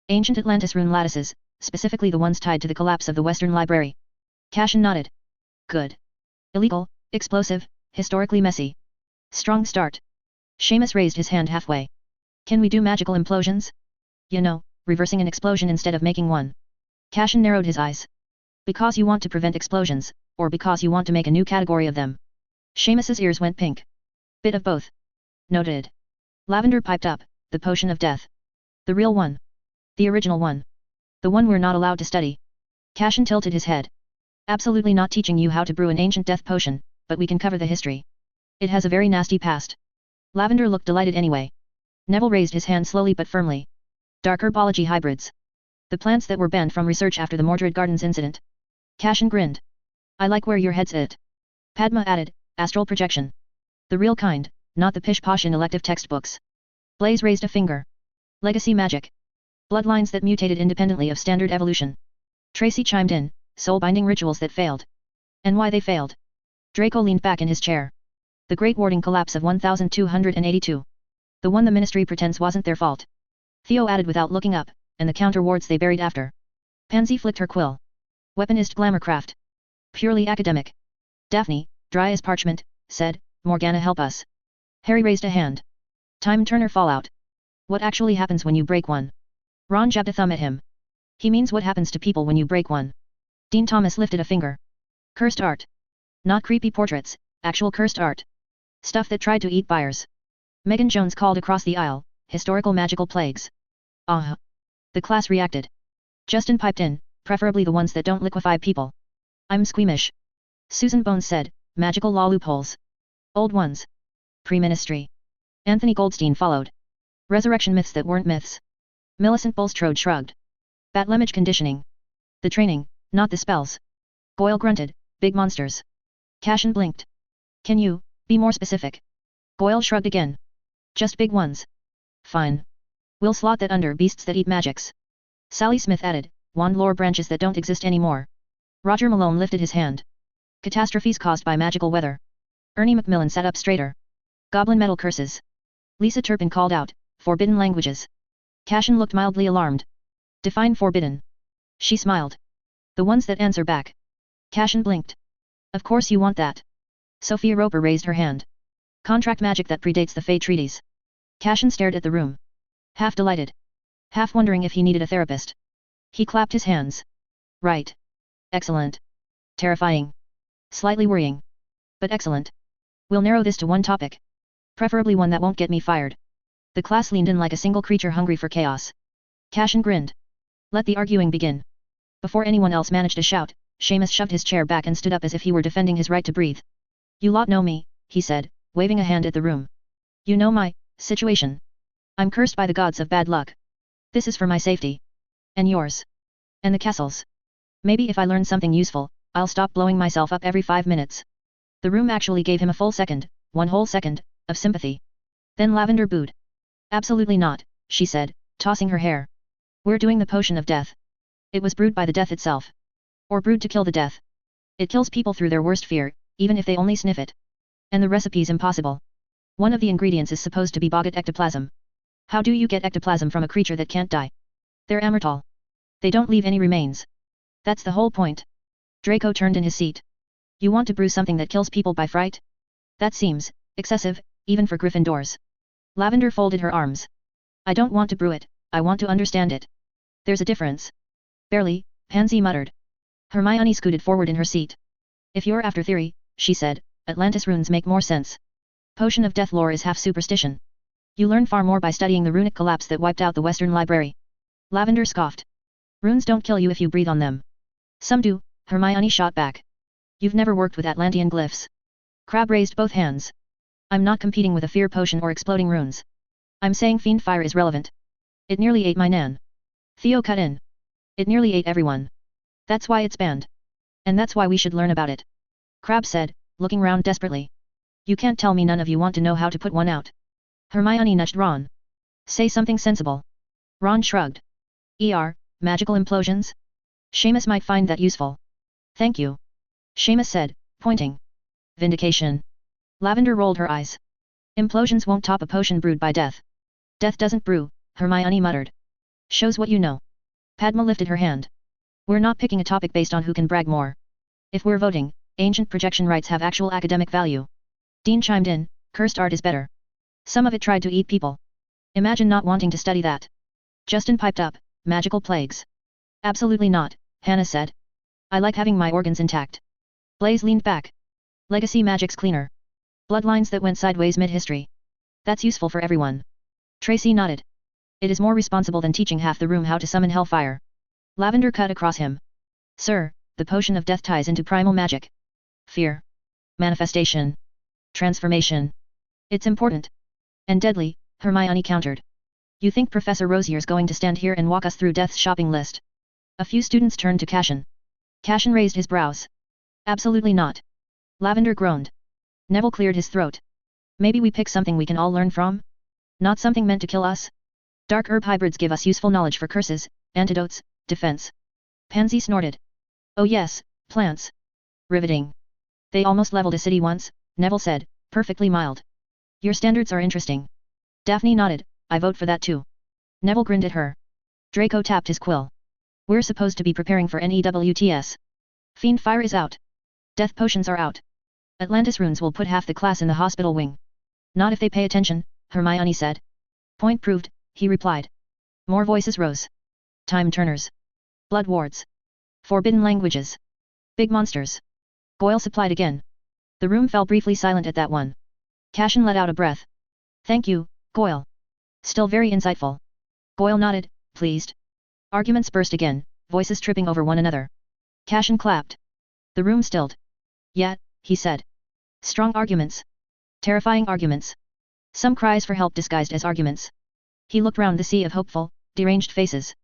Ancient Atlantis rune lattices, specifically the ones tied to the collapse of the Western Library. Cashin nodded. Good. Illegal, explosive, historically messy. Strong start. Seamus raised his hand halfway. Can we do magical implosions? You know, reversing an explosion instead of making one. Cashin narrowed his eyes. Because you want to prevent explosions, or because you want to make a new category of them? Seamus's ears went pink. Bit of both. Noted. Lavender piped up, the potion of death. The real one. The original one. The one we're not allowed to study. Cashin tilted his head. Absolutely not teaching you how to brew an ancient death potion, but we can cover the history. It has a very nasty past. Lavender looked delighted anyway. Neville raised his hand slowly but firmly. Dark herbology hybrids. The plants that were banned from research after the Mordred Gardens incident. Cashin grinned. I like where your head's at. Padma added, astral projection. The real kind, not the pish-posh in elective textbooks. Blaze raised a finger. Legacy magic. Bloodlines that mutated independently of standard evolution. Tracy chimed in, soul-binding rituals that failed. And why they failed. Draco leaned back in his chair. The Great Warding Collapse of 1282. The one the Ministry pretends wasn't their fault. Theo added without looking up, and the counter-wards they buried after. Pansy flicked her quill. Weaponized glamourcraft. Purely academic. Daphne, dry as parchment, said, Morgana help us. Harry raised a hand. Time Turner fallout. What actually happens when you break one? Ron jabbed a thumb at him. He means what happens to people when you break one. Dean Thomas lifted a finger. Cursed art. Not creepy portraits, actual cursed art. Stuff that tried to eat buyers. Megan Jones called across the aisle, historical magical plagues. Ah. The class reacted. Justin piped in, preferably the ones that don't liquefy people. I'm squeamish. Susan Bones said, magical law loopholes. Old ones. Pre-ministry. Anthony Goldstein followed. Resurrection myths that weren't myths. Millicent Bulstrode shrugged. Batlemage conditioning. The training, not the spells. Goyle grunted, big monsters. Cashin blinked. Can you, be more specific? Goyle shrugged again. Just big ones. Fine. We'll slot that under beasts that eat magics. Sally Smith added, wand lore branches that don't exist anymore. Roger Malone lifted his hand. Catastrophes caused by magical weather. Ernie Macmillan sat up straighter. Goblin metal curses. Lisa Turpin called out, forbidden languages. Cashin looked mildly alarmed. Define forbidden. She smiled. The ones that answer back. Cashin blinked. Of course you want that. Sophia Roper raised her hand. Contract magic that predates the Fey treaties. Cashin stared at the room. Half delighted. Half wondering if he needed a therapist. He clapped his hands. Right. Excellent. Terrifying. Slightly worrying. But excellent. We'll narrow this to one topic. Preferably one that won't get me fired. The class leaned in like a single creature hungry for chaos. Cashin grinned. Let the arguing begin. Before anyone else managed to shout, Seamus shoved his chair back and stood up as if he were defending his right to breathe. You lot know me, he said, waving a hand at the room. You know my situation. I'm cursed by the gods of bad luck. This is for my safety. And yours. And the castle's. Maybe if I learn something useful, I'll stop blowing myself up every 5 minutes. The room actually gave him a full second, one whole second, of sympathy. Then Lavender booed. Absolutely not, she said, tossing her hair. We're doing the potion of death. It was brewed by the death itself. Or brewed to kill the death. It kills people through their worst fear, even if they only sniff it. And the recipe's impossible. One of the ingredients is supposed to be boggart ectoplasm. How do you get ectoplasm from a creature that can't die? They're amortal. They don't leave any remains. That's the whole point. Draco turned in his seat. You want to brew something that kills people by fright? That seems excessive, even for Gryffindors. Lavender folded her arms. I don't want to brew it, I want to understand it. There's a difference. Barely, Pansy muttered. Hermione scooted forward in her seat. If you're after theory, she said, Atlantis runes make more sense. Potion of death lore is half superstition. You learn far more by studying the runic collapse that wiped out the Western Library. Lavender scoffed. Runes don't kill you if you breathe on them. Some do, Hermione shot back. You've never worked with Atlantean glyphs. Crabbe raised both hands. I'm not competing with a fear potion or exploding runes. I'm saying fiend fire is relevant. It nearly ate my nan. Theo cut in. It nearly ate everyone. That's why it's banned. And that's why we should learn about it. Crabbe said, looking round desperately. You can't tell me none of you want to know how to put one out. Hermione nudged Ron. Say something sensible. Ron shrugged. Magical implosions? Seamus might find that useful. Thank you. Seamus said, pointing. Vindication. Lavender rolled her eyes. Implosions won't top a potion brewed by death. Death doesn't brew, Hermione muttered. Shows what you know. Padma lifted her hand. We're not picking a topic based on who can brag more. If we're voting, ancient projection rights have actual academic value. Dean chimed in, cursed art is better. Some of it tried to eat people. Imagine not wanting to study that. Justin piped up, magical plagues. Absolutely not, Hannah said. I like having my organs intact. Blaze leaned back. Legacy magic's cleaner. Bloodlines that went sideways mid-history. That's useful for everyone. Tracy nodded. It is more responsible than teaching half the room how to summon hellfire. Lavender cut across him. Sir, the potion of death ties into primal magic. Fear. Manifestation. Transformation. It's important. And deadly, Hermione countered. You think Professor Rosier's going to stand here and walk us through Death's shopping list? A few students turned to Cashin. Cashin raised his brows. Absolutely not. Lavender groaned. Neville cleared his throat. Maybe we pick something we can all learn from? Not something meant to kill us? Dark herb hybrids give us useful knowledge for curses, antidotes, defense. Pansy snorted. Oh yes, plants. Riveting. They almost leveled a city once, Neville said, perfectly mild. Your standards are interesting. Daphne nodded, I vote for that too. Neville grinned at her. Draco tapped his quill. We're supposed to be preparing for NEWTS. Fiend fire is out. Death potions are out. Atlantis runes will put half the class in the hospital wing. Not if they pay attention, Hermione said. Point proved, he replied. More voices rose. Time turners. Blood wards. Forbidden languages. Big monsters. Goyle supplied again. The room fell briefly silent at that one. Cashin let out a breath. Thank you, Goyle. Still very insightful. Goyle nodded, pleased. Arguments burst again, voices tripping over one another. Cashin clapped. The room stilled. Yeah, he said. Strong arguments. Terrifying arguments. Some cries for help disguised as arguments. He looked round the sea of hopeful, deranged faces.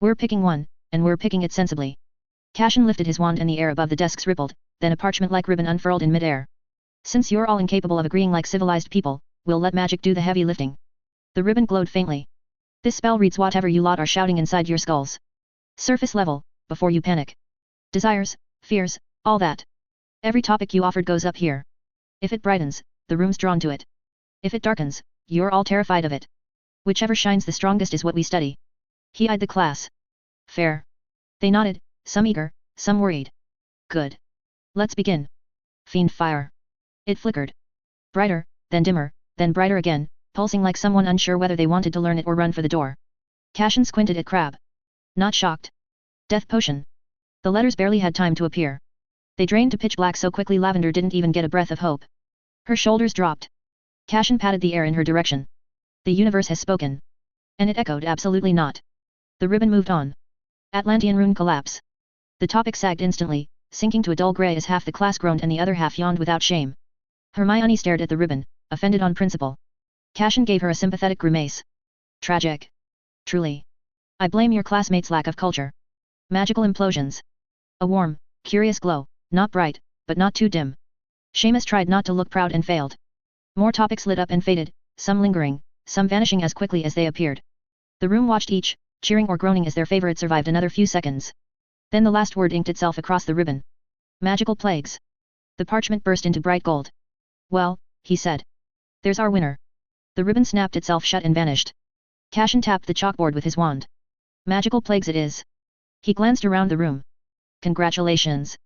We're picking one, and we're picking it sensibly. Cashin lifted his wand and the air above the desks rippled, then a parchment-like ribbon unfurled in mid-air. Since you're all incapable of agreeing like civilized people, we'll let magic do the heavy lifting. The ribbon glowed faintly. This spell reads whatever you lot are shouting inside your skulls. Surface level, before you panic. Desires, fears, all that. Every topic you offered goes up here. If it brightens, the room's drawn to it. If it darkens, you're all terrified of it. Whichever shines the strongest is what we study. He eyed the class. Fair. They nodded, some eager, some worried. Good. Let's begin. Fiend fire. It flickered. Brighter, then dimmer, then brighter again, pulsing like someone unsure whether they wanted to learn it or run for the door. Cashin squinted at Crabbe. Not shocked. Death potion. The letters barely had time to appear. They drained to pitch black so quickly Lavender didn't even get a breath of hope. Her shoulders dropped. Cashin patted the air in her direction. The universe has spoken. And it echoed absolutely not. The ribbon moved on. Atlantean rune collapse. The topic sagged instantly, sinking to a dull grey as half the class groaned and the other half yawned without shame. Hermione stared at the ribbon, offended on principle. Cashin gave her a sympathetic grimace. Tragic. Truly. I blame your classmates' lack of culture. Magical implosions. A warm, curious glow, not bright, but not too dim. Seamus tried not to look proud and failed. More topics lit up and faded, some lingering, some vanishing as quickly as they appeared. The room watched each, cheering or groaning as their favorite survived another few seconds. Then the last word inked itself across the ribbon. Magical plagues. The parchment burst into bright gold. Well, he said. There's our winner. The ribbon snapped itself shut and vanished. Cashin tapped the chalkboard with his wand. Magical plagues it is. He glanced around the room. Congratulations.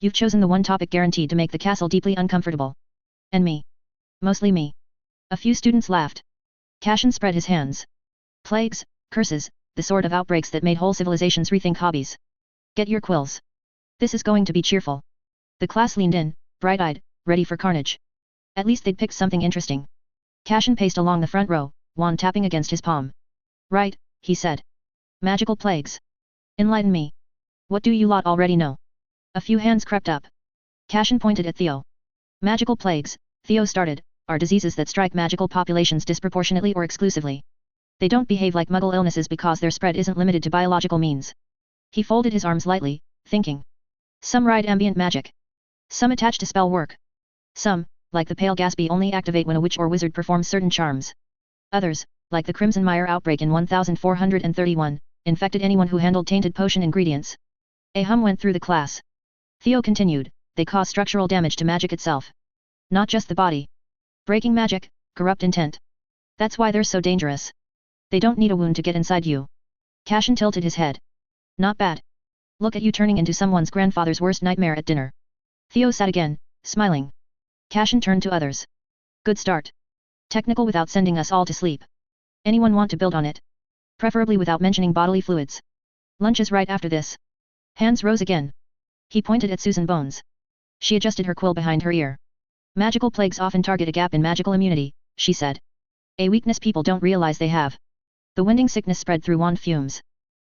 You've chosen the one topic guaranteed to make the castle deeply uncomfortable. And me. Mostly me. A few students laughed. Cashin spread his hands. Plagues, curses, the sort of outbreaks that made whole civilizations rethink hobbies. Get your quills. This is going to be cheerful. The class leaned in, bright-eyed, ready for carnage. At least they'd picked something interesting. Cashin paced along the front row, wand tapping against his palm. Right, he said. Magical plagues. Enlighten me. What do you lot already know? A few hands crept up. Cashin pointed at Theo. Magical plagues, Theo started, are diseases that strike magical populations disproportionately or exclusively. They don't behave like Muggle illnesses because their spread isn't limited to biological means. He folded his arms lightly, thinking. Some ride ambient magic. Some attach to spell work. Some, like the Pale Gatsby, only activate when a witch or wizard performs certain charms. Others, like the Crimson Mire outbreak in 1431, infected anyone who handled tainted potion ingredients. A hum went through the class. Theo continued, they cause structural damage to magic itself. Not just the body. Breaking magic, corrupt intent. That's why they're so dangerous. They don't need a wound to get inside you. Cashin tilted his head. Not bad. Look at you turning into someone's grandfather's worst nightmare at dinner. Theo sat again, smiling. Cashin turned to others. Good start. Technical without sending us all to sleep. Anyone want to build on it? Preferably without mentioning bodily fluids. Lunch is right after this. Hands rose again. He pointed at Susan Bones. She adjusted her quill behind her ear. Magical plagues often target a gap in magical immunity, she said. A weakness people don't realize they have. The winding sickness spread through wand fumes.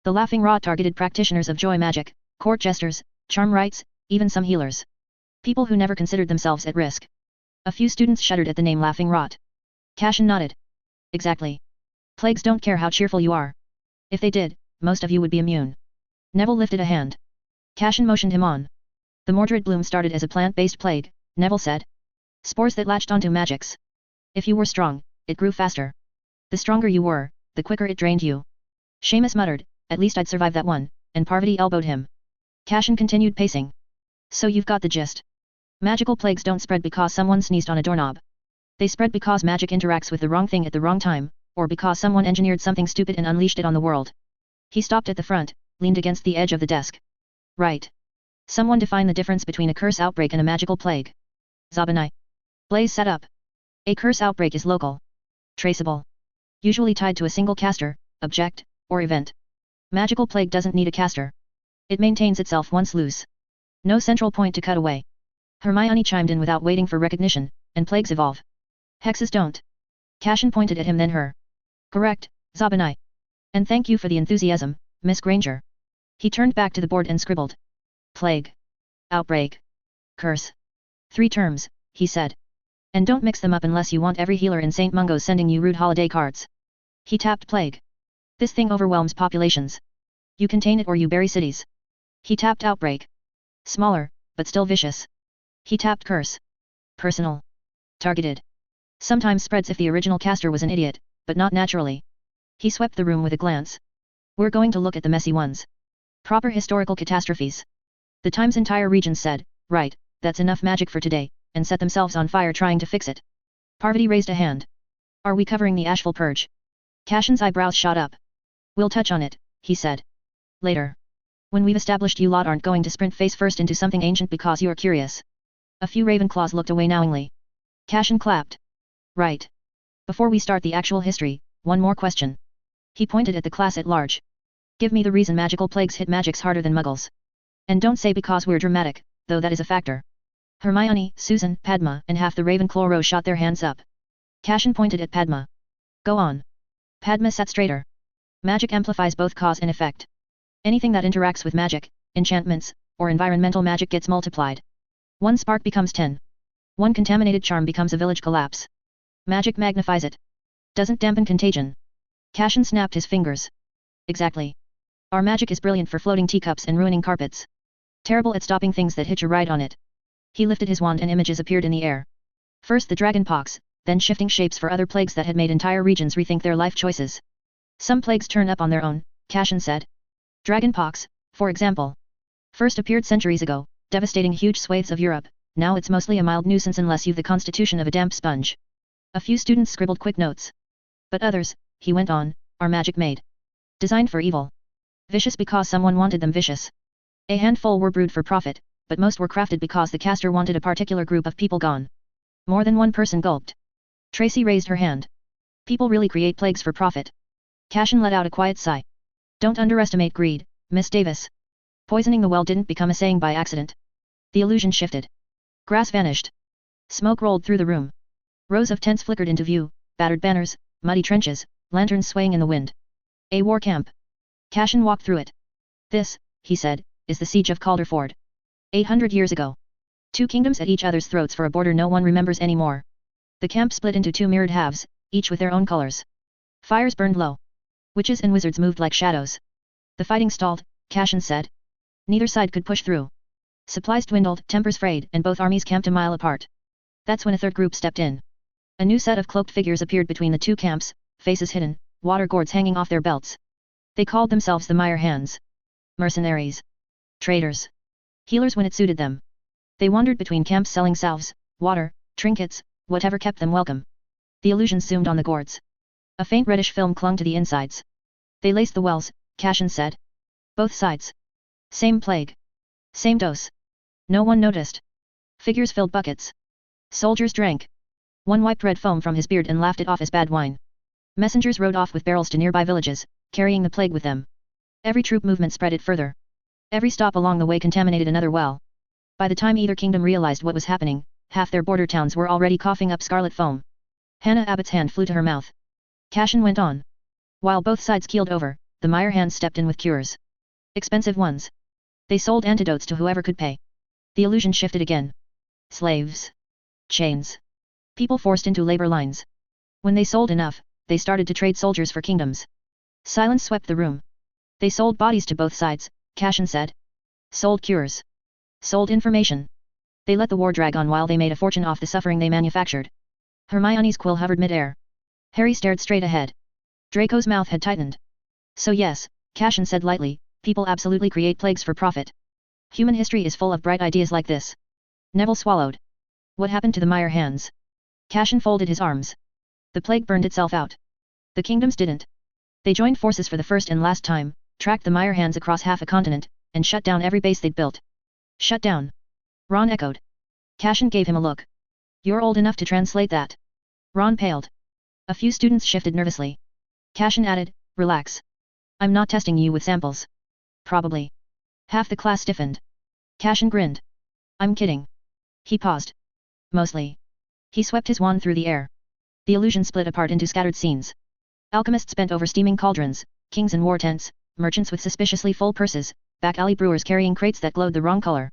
The laughing rot targeted practitioners of joy magic, court jesters, charm rites, even some healers. People who never considered themselves at risk. A few students shuddered at the name laughing rot. Cashin nodded. Exactly. Plagues don't care how cheerful you are. If they did, most of you would be immune. Neville lifted a hand. Cashin motioned him on. The Mordred bloom started as a plant-based plague, Neville said. Spores that latched onto magics. If you were strong, it grew faster. The stronger you were, the quicker it drained you. Seamus muttered, at least I'd survive that one, and Parvati elbowed him. Cashin continued pacing. So you've got the gist. Magical plagues don't spread because someone sneezed on a doorknob. They spread because magic interacts with the wrong thing at the wrong time, or because someone engineered something stupid and unleashed it on the world. He stopped at the front, leaned against the edge of the desk. Right. Someone define the difference between a curse outbreak and a magical plague. Zabanai. Blaze sat up. A curse outbreak is local. Traceable. Usually tied to a single caster, object, or event. Magical plague doesn't need a caster. It maintains itself once loose. No central point to cut away. Hermione chimed in without waiting for recognition, and plagues evolve. Hexes don't. Cashin pointed at him then her. Correct, Zabanai. And thank you for the enthusiasm, Miss Granger. He turned back to the board and scribbled. Plague. Outbreak. Curse. 3 terms, he said. And don't mix them up unless you want every healer in St. Mungo's sending you rude holiday cards. He tapped plague. This thing overwhelms populations. You contain it or you bury cities. He tapped outbreak. Smaller, but still vicious. He tapped curse. Personal. Targeted. Sometimes spreads if the original caster was an idiot, but not naturally. He swept the room with a glance. We're going to look at the messy ones. Proper historical catastrophes. The Times' entire region said, right, that's enough magic for today, and set themselves on fire trying to fix it. Parvati raised a hand. Are we covering the Ashful Purge? Cashin's eyebrows shot up. We'll touch on it, he said. Later. When we've established you lot aren't going to sprint face first into something ancient because you're curious. A few Ravenclaws looked away knowingly. Cashin clapped. Right. Before we start the actual history, one more question. He pointed at the class at large. Give me the reason magical plagues hit magics harder than muggles. And don't say because we're dramatic, though that is a factor. Hermione, Susan, Padma, and half the Ravenclaw row shot their hands up. Cashin pointed at Padma. Go on. Padma sat straighter. Magic amplifies both cause and effect. Anything that interacts with magic, enchantments, or environmental magic gets multiplied. 1 spark becomes 10. 1 contaminated charm becomes a village collapse. Magic magnifies it. Doesn't dampen contagion. Cashin snapped his fingers. Exactly. Our magic is brilliant for floating teacups and ruining carpets. Terrible at stopping things that hit you right on it. He lifted his wand and images appeared in the air. First the dragon pox, then shifting shapes for other plagues that had made entire regions rethink their life choices. Some plagues turn up on their own, Cashin said. Dragon pox, for example. First appeared centuries ago, devastating huge swathes of Europe, now it's mostly a mild nuisance unless you've the constitution of a damp sponge. A few students scribbled quick notes. But others, he went on, are magic made. Designed for evil. Vicious because someone wanted them vicious. A handful were brewed for profit, but most were crafted because the caster wanted a particular group of people gone. More than one person gulped. Tracy raised her hand. People really create plagues for profit. Cashin let out a quiet sigh. Don't underestimate greed, Miss Davis. Poisoning the well didn't become a saying by accident. The illusion shifted. Grass vanished. Smoke rolled through the room. Rows of tents flickered into view, battered banners, muddy trenches, lanterns swaying in the wind. A war camp. Cashin walked through it. This, he said, is the siege of Calderford. 800 years ago. 2 kingdoms at each other's throats for a border no one remembers anymore. The camp split into 2 mirrored halves, each with their own colors. Fires burned low. Witches and wizards moved like shadows. The fighting stalled, Cashin said. Neither side could push through. Supplies dwindled, tempers frayed, and both armies camped a mile apart. That's when a third group stepped in. A new set of cloaked figures appeared between the 2 camps, faces hidden, water gourds hanging off their belts. They called themselves the Mire Hands. Mercenaries. Traders. Healers when it suited them. They wandered between camps selling salves, water, trinkets, whatever kept them welcome. The illusions zoomed on the gourds. A faint reddish film clung to the insides. They laced the wells, Cashin said. Both sides. Same plague. Same dose. No one noticed. Figures filled buckets. Soldiers drank. One wiped red foam from his beard and laughed it off as bad wine. Messengers rode off with barrels to nearby villages, carrying the plague with them. Every troop movement spread it further. Every stop along the way contaminated another well. By the time either kingdom realized what was happening, half their border towns were already coughing up scarlet foam. Hannah Abbott's hand flew to her mouth. Cashin went on. While both sides keeled over, the Meyer hands stepped in with cures. Expensive ones. They sold antidotes to whoever could pay. The illusion shifted again. Slaves. Chains. People forced into labor lines. When they sold enough, they started to trade soldiers for kingdoms. Silence swept the room. They sold bodies to both sides, Cashin said. Sold cures. Sold information. They let the war drag on while they made a fortune off the suffering they manufactured. Hermione's quill hovered mid-air. Harry stared straight ahead. Draco's mouth had tightened. So yes, Cashin said lightly, people absolutely create plagues for profit. Human history is full of bright ideas like this. Neville swallowed. What happened to the Meyer hands? Cashin folded his arms. The plague burned itself out. The kingdoms didn't. They joined forces for the first and last time, tracked the Meyer hands across half a continent, and shut down every base they'd built. Shut down. Ron echoed. Cashin gave him a look. You're old enough to translate that. Ron paled. A few students shifted nervously. Cashin added, relax. I'm not testing you with samples. Probably. Half the class stiffened. Cashin grinned. I'm kidding. He paused. Mostly. He swept his wand through the air. The illusion split apart into scattered scenes. Alchemists bent over steaming cauldrons, kings in war tents, merchants with suspiciously full purses, back alley brewers carrying crates that glowed the wrong color.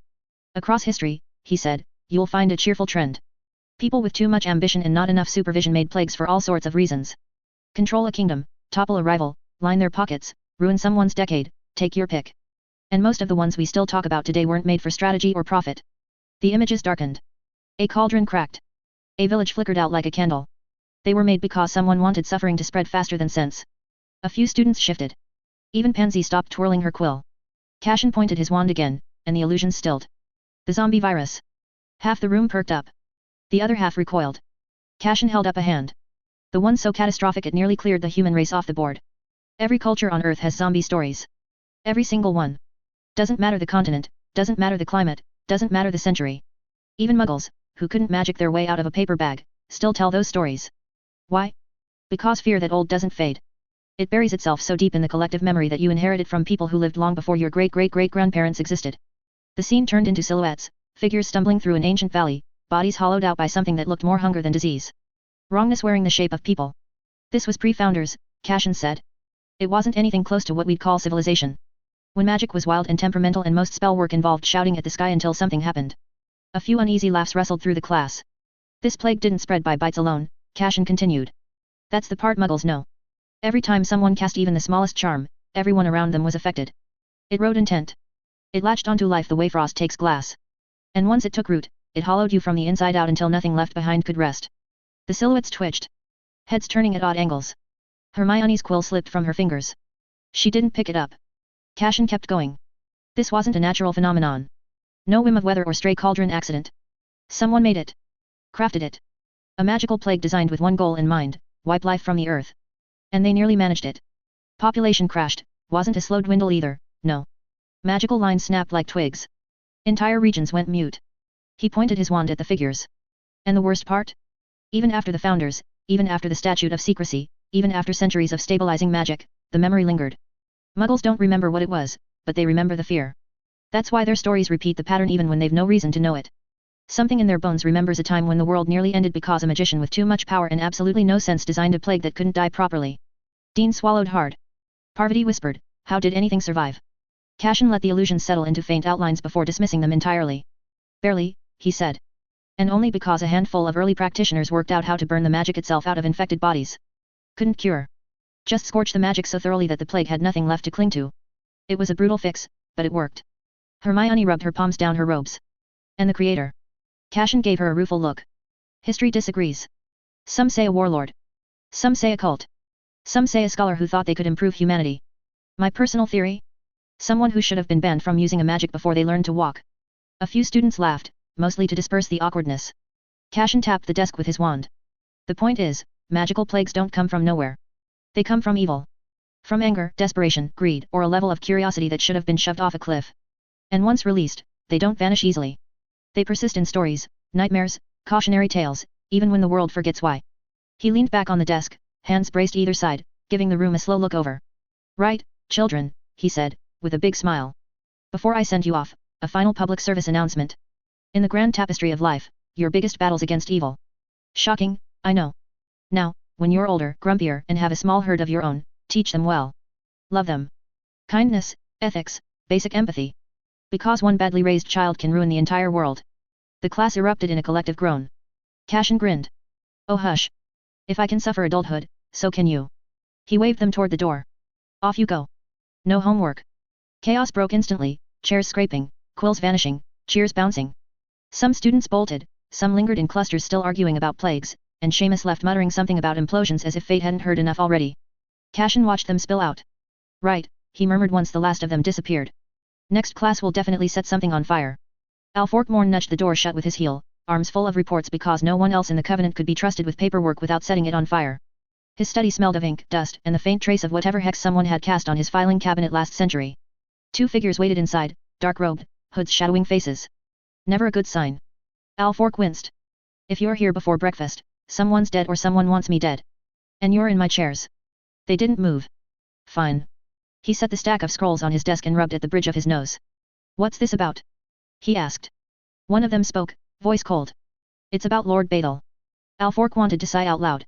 Across history, he said, you'll find a cheerful trend. People with too much ambition and not enough supervision made plagues for all sorts of reasons. Control a kingdom, topple a rival, line their pockets, ruin someone's decade, take your pick. And most of the ones we still talk about today weren't made for strategy or profit. The images darkened. A cauldron cracked. A village flickered out like a candle. They were made because someone wanted suffering to spread faster than sense. A few students shifted. Even Pansy stopped twirling her quill. Cashin pointed his wand again, and the illusion stilled. The zombie virus. Half the room perked up. The other half recoiled. Cashin held up a hand. The one so catastrophic it nearly cleared the human race off the board. Every culture on Earth has zombie stories. Every single one. Doesn't matter the continent, doesn't matter the climate, doesn't matter the century. Even muggles, who couldn't magic their way out of a paper bag, still tell those stories. Why? Because fear that old doesn't fade. It buries itself so deep in the collective memory that you inherit it from people who lived long before your great-great-great-grandparents existed. The scene turned into silhouettes, figures stumbling through an ancient valley, bodies hollowed out by something that looked more hunger than disease. Wrongness wearing the shape of people. This was pre-founders, Cashin said. It wasn't anything close to what we'd call civilization. When magic was wild and temperamental and most spell work involved shouting at the sky until something happened. A few uneasy laughs rustled through the class. This plague didn't spread by bites alone, Cashin continued. That's the part muggles know. Every time someone cast even the smallest charm, everyone around them was affected. It wrote intent. It latched onto life the way frost takes glass. And once it took root, it hollowed you from the inside out until nothing left behind could rest. The silhouettes twitched. Heads turning at odd angles. Hermione's quill slipped from her fingers. She didn't pick it up. Cashin kept going. This wasn't a natural phenomenon. No whim of weather or stray cauldron accident. Someone made it. Crafted it. A magical plague designed with one goal in mind, wipe life from the earth. And they nearly managed it. Population crashed, wasn't a slow dwindle either, no. Magical lines snapped like twigs. Entire regions went mute. He pointed his wand at the figures. And the worst part? Even after the founders, even after the statute of secrecy, even after centuries of stabilizing magic, the memory lingered. Muggles don't remember what it was, but they remember the fear. That's why their stories repeat the pattern even when they've no reason to know it. Something in their bones remembers a time when the world nearly ended because a magician with too much power and absolutely no sense designed a plague that couldn't die properly. Dean swallowed hard. Parvati whispered, how did anything survive? Cashin let the illusions settle into faint outlines before dismissing them entirely. Barely, he said. And only because a handful of early practitioners worked out how to burn the magic itself out of infected bodies. Couldn't cure. Just scorch the magic so thoroughly that the plague had nothing left to cling to. It was a brutal fix, but it worked. Hermione rubbed her palms down her robes. And the creator? Cashin gave her a rueful look. History disagrees. Some say a warlord. Some say a cult. Some say a scholar who thought they could improve humanity. My personal theory? Someone who should have been banned from using a magic before they learned to walk. A few students laughed, mostly to disperse the awkwardness. Cashin tapped the desk with his wand. The point is, magical plagues don't come from nowhere. They come from evil. From anger, desperation, greed, or a level of curiosity that should have been shoved off a cliff. And once released, they don't vanish easily. They persist in stories, nightmares, cautionary tales, even when the world forgets why. He leaned back on the desk, hands braced either side, giving the room a slow look over. Right, children, he said, with a big smile. Before I send you off, a final public service announcement. In the grand tapestry of life, your biggest battle's against evil. Shocking, I know. Now, when you're older, grumpier, and have a small herd of your own, teach them well. Love them. Kindness, ethics, basic empathy. Because one badly raised child can ruin the entire world. The class erupted in a collective groan. Cashin grinned. Oh hush. If I can suffer adulthood, so can you. He waved them toward the door. Off you go. No homework. Chaos broke instantly, chairs scraping, quills vanishing, cheers bouncing. Some students bolted, some lingered in clusters still arguing about plagues, and Seamus left muttering something about implosions as if fate hadn't heard enough already. Cashin watched them spill out. Right, he murmured once the last of them disappeared. Next class will definitely set something on fire. Al Forkmorn nudged the door shut with his heel, arms full of reports because no one else in the Covenant could be trusted with paperwork without setting it on fire. His study smelled of ink, dust, and the faint trace of whatever hex someone had cast on his filing cabinet last century. Two figures waited inside, dark-robed, hoods shadowing faces. Never a good sign. Al Fork winced. If you're here before breakfast, someone's dead or someone wants me dead. And you're in my chairs. They didn't move. Fine. He set the stack of scrolls on his desk and rubbed at the bridge of his nose. What's this about? He asked. One of them spoke, voice cold. It's about Lord Badal. Al Fork wanted to sigh out loud.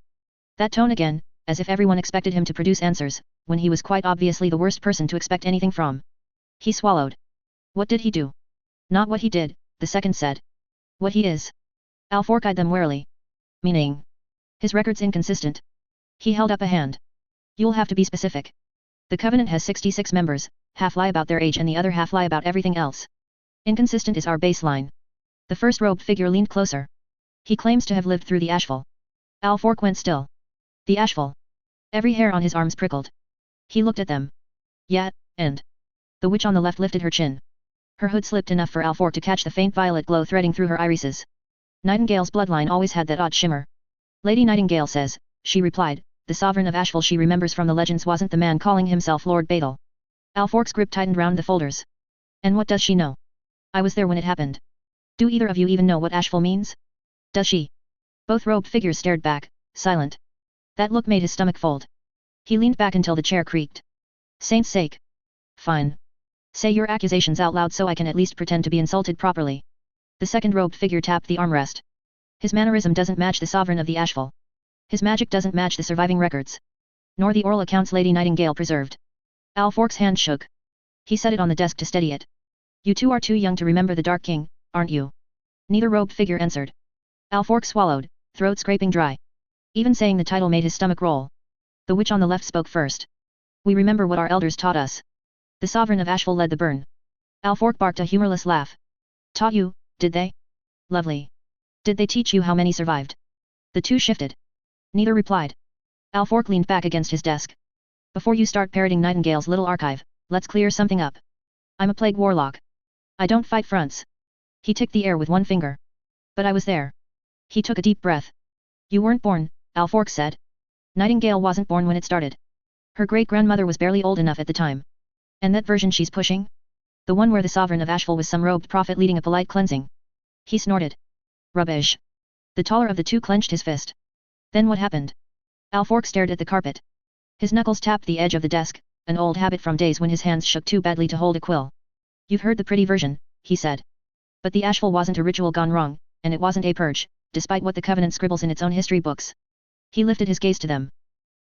That tone again, as if everyone expected him to produce answers, when he was quite obviously the worst person to expect anything from. He swallowed. What did he do? Not what he did, the second said. What he is. Al Fork eyed them warily. Meaning? His record's inconsistent. He held up a hand. You'll have to be specific. The Covenant has 66 members, half lie about their age and the other half lie about everything else. Inconsistent is our baseline. The first robed figure leaned closer. He claims to have lived through the Ashfall. Al Fork went still. The Ashfall. Every hair on his arms prickled. He looked at them. Yeah, and? The witch on the left lifted her chin. Her hood slipped enough for Al Fork to catch the faint violet glow threading through her irises. Nightingale's bloodline always had that odd shimmer. Lady Nightingale says, she replied, the sovereign of Ashfall she remembers from the legends wasn't the man calling himself Lord Badal. Al Fork's grip tightened round the folders. And what does she know? I was there when it happened. Do either of you even know what Ashfall means? Does she? Both robed figures stared back, silent. That look made his stomach fold. He leaned back until the chair creaked. Saint's sake. Fine. Say your accusations out loud so I can at least pretend to be insulted properly. The second robed figure tapped the armrest. His mannerism doesn't match the sovereign of the Ashfall. His magic doesn't match the surviving records. Nor the oral accounts Lady Nightingale preserved. Al Fork's hand shook. He set it on the desk to steady it. You two are too young to remember the Dark King, aren't you? Neither robed figure answered. Al Fork swallowed, throat scraping dry. Even saying the title made his stomach roll. The witch on the left spoke first. We remember what our elders taught us. The sovereign of Ashfall led the burn. Al Fork barked a humorless laugh. Taught you, did they? Lovely. Did they teach you how many survived? The two shifted. Neither replied. Al Fork leaned back against his desk. Before you start parroting Nightingale's little archive, let's clear something up. I'm a plague warlock. I don't fight fronts. He ticked the air with one finger. But I was there. He took a deep breath. You weren't born, Al Fork said. Nightingale wasn't born when it started. Her great-grandmother was barely old enough at the time. And that version she's pushing? The one where the sovereign of Ashfall was some robed prophet leading a polite cleansing. He snorted. Rubbish. The taller of the two clenched his fist. Then what happened? Al Fork stared at the carpet. His knuckles tapped the edge of the desk, an old habit from days when his hands shook too badly to hold a quill. You've heard the pretty version, he said. But the Ashfall wasn't a ritual gone wrong, and it wasn't a purge, despite what the Covenant scribbles in its own history books. He lifted his gaze to them.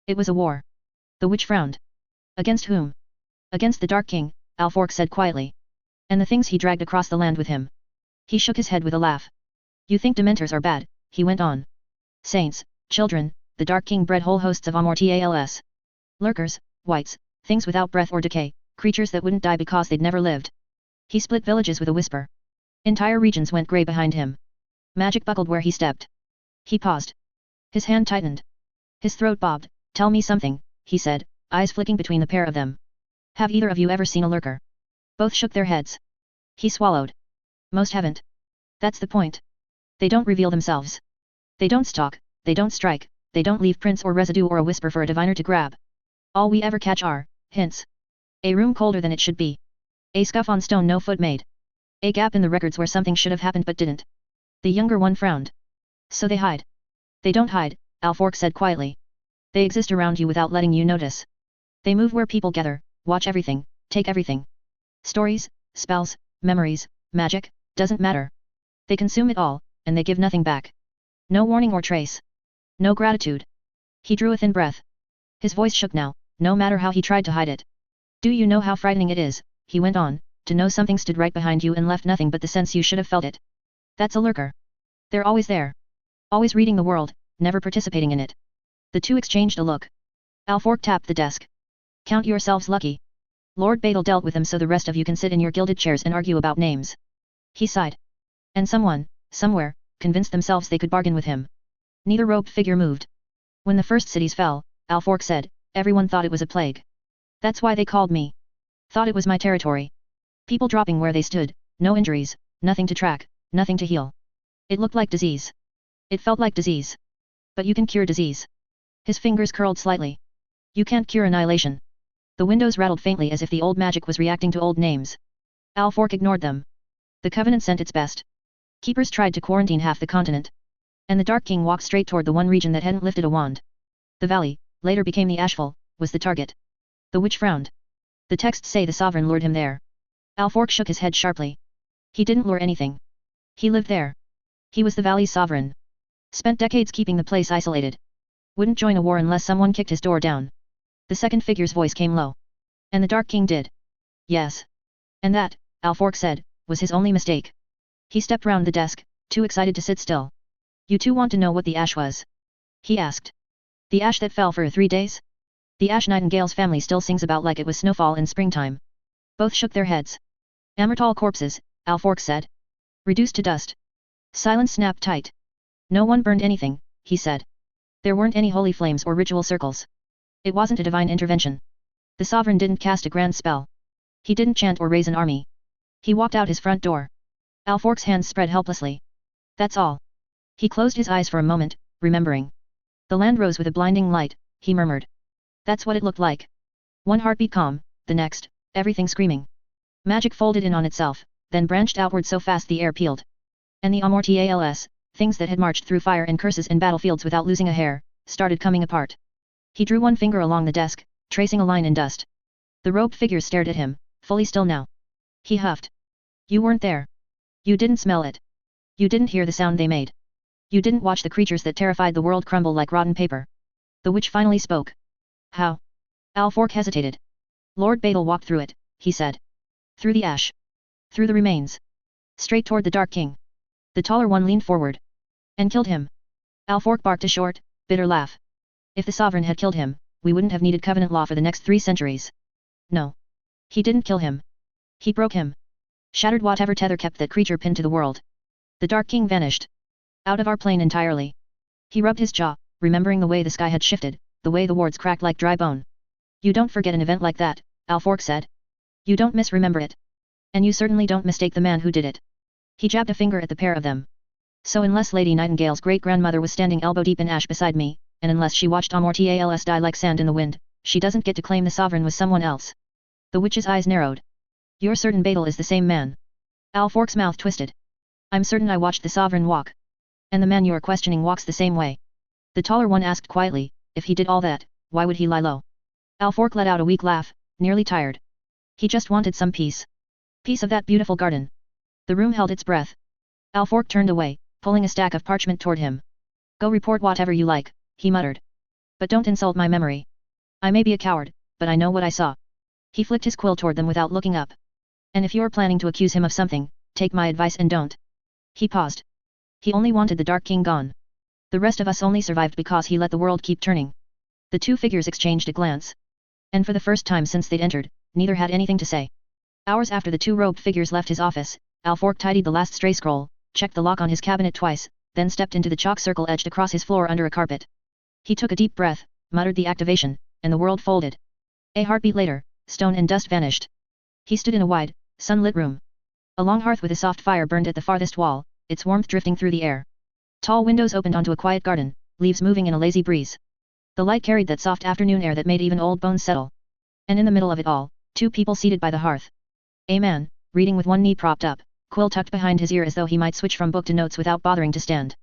It was a war. The witch frowned. Against whom? Against the Dark King, Al Fork said quietly. And the things he dragged across the land with him. He shook his head with a laugh. You think Dementors are bad, he went on. Saints, children, the Dark King bred whole hosts of immortals. Lurkers, wights, things without breath or decay, creatures that wouldn't die because they'd never lived. He split villages with a whisper. Entire regions went grey behind him. Magic buckled where he stepped. He paused. His hand tightened. His throat bobbed. Tell me something, he said, eyes flicking between the pair of them. Have either of you ever seen a lurker? Both shook their heads. He swallowed. Most haven't. That's the point. They don't reveal themselves. They don't stalk, they don't strike, they don't leave prints or residue or a whisper for a diviner to grab. All we ever catch are hints. A room colder than it should be. A scuff on stone no foot made. A gap in the records where something should have happened but didn't. The younger one frowned. So they hide. They don't hide, Alfork said quietly. They exist around you without letting you notice. They move where people gather, watch everything, take everything. Stories, spells, memories, magic, doesn't matter. They consume it all, and they give nothing back. No warning or trace. No gratitude. He drew a thin breath. His voice shook now, no matter how he tried to hide it. Do you know how frightening it is, he went on, to know something stood right behind you and left nothing but the sense you should have felt it. That's a lurker. They're always there. Always reading the world, never participating in it. The two exchanged a look. Alfork tapped the desk. Count yourselves lucky. Lord Badal dealt with them so the rest of you can sit in your gilded chairs and argue about names. He sighed. And someone, somewhere, convinced themselves they could bargain with him. Neither robed figure moved. When the first cities fell, Alfork said, everyone thought it was a plague. That's why they called me. Thought it was my territory. People dropping where they stood, no injuries, nothing to track, nothing to heal. It looked like disease. It felt like disease. But you can cure disease. His fingers curled slightly. You can't cure annihilation. The windows rattled faintly as if the old magic was reacting to old names. Alfork ignored them. The Covenant sent its best. Keepers tried to quarantine half the continent. And the Dark King walked straight toward the one region that hadn't lifted a wand. The valley, later became the Ashfall, was the target. The witch frowned. The texts say the sovereign lured him there. Alfork shook his head sharply. He didn't lure anything. He lived there. He was the valley's sovereign. Spent decades keeping the place isolated. Wouldn't join a war unless someone kicked his door down. The second figure's voice came low. And the Dark King did. Yes. And that, Alfork said, was his only mistake. He stepped round the desk, too excited to sit still. You two want to know what the ash was? He asked. The ash that fell for 3 days? The ash Nightingale's family still sings about like it was snowfall in springtime. Both shook their heads. Amortal corpses, Alfork said. Reduced to dust. Silence snapped tight. No one burned anything, he said. There weren't any holy flames or ritual circles. It wasn't a divine intervention. The sovereign didn't cast a grand spell. He didn't chant or raise an army. He walked out his front door. Alfork's hands spread helplessly. That's all. He closed his eyes for a moment, remembering. The land rose with a blinding light, he murmured. That's what it looked like. One heartbeat calm, the next, everything screaming. Magic folded in on itself, then branched outward so fast the air peeled. And the Amortals, things that had marched through fire and curses and battlefields without losing a hair, started coming apart. He drew one finger along the desk, tracing a line in dust. The robed figure stared at him, fully still now. He huffed. You weren't there. You didn't smell it. You didn't hear the sound they made. You didn't watch the creatures that terrified the world crumble like rotten paper. The witch finally spoke. How? Alfork hesitated. Lord Badal walked through it, he said. Through the ash. Through the remains. Straight toward the Dark King. The taller one leaned forward. And killed him. Alfork barked a short, bitter laugh. If the sovereign had killed him, we wouldn't have needed covenant law for the next 3 centuries. No. He didn't kill him. He broke him. Shattered whatever tether kept that creature pinned to the world. The Dark King vanished. Out of our plane entirely. He rubbed his jaw, remembering the way the sky had shifted, the way the wards cracked like dry bone. You don't forget an event like that, Alfork said. You don't misremember it. And you certainly don't mistake the man who did it. He jabbed a finger at the pair of them. So unless Lady Nightingale's great-grandmother was standing elbow-deep in ash beside me, and unless she watched Amortals die like sand in the wind, she doesn't get to claim the sovereign was someone else. The witch's eyes narrowed. You're certain Badal is the same man? Alfork's mouth twisted. I'm certain I watched the sovereign walk. And the man you're questioning walks the same way. The taller one asked quietly, if he did all that, why would he lie low? Alfork let out a weak laugh, nearly tired. He just wanted some peace. Peace of that beautiful garden. The room held its breath. Alfork turned away, pulling a stack of parchment toward him. Go report whatever you like, he muttered. But don't insult my memory. I may be a coward, but I know what I saw. He flicked his quill toward them without looking up. And if you're planning to accuse him of something, take my advice and don't. He paused. He only wanted the Dark King gone. The rest of us only survived because he let the world keep turning. The two figures exchanged a glance. And for the first time since they'd entered, neither had anything to say. Hours after the two robed figures left his office, Alfork tidied the last stray scroll, checked the lock on his cabinet twice, then stepped into the chalk circle edged across his floor under a carpet. He took a deep breath, muttered the activation, and the world folded. A heartbeat later, stone and dust vanished. He stood in a wide, sunlit room. A long hearth with a soft fire burned at the farthest wall, its warmth drifting through the air. Tall windows opened onto a quiet garden, leaves moving in a lazy breeze. The light carried that soft afternoon air that made even old bones settle. And in the middle of it all, two people seated by the hearth. A man, reading with one knee propped up, quill tucked behind his ear as though he might switch from book to notes without bothering to stand.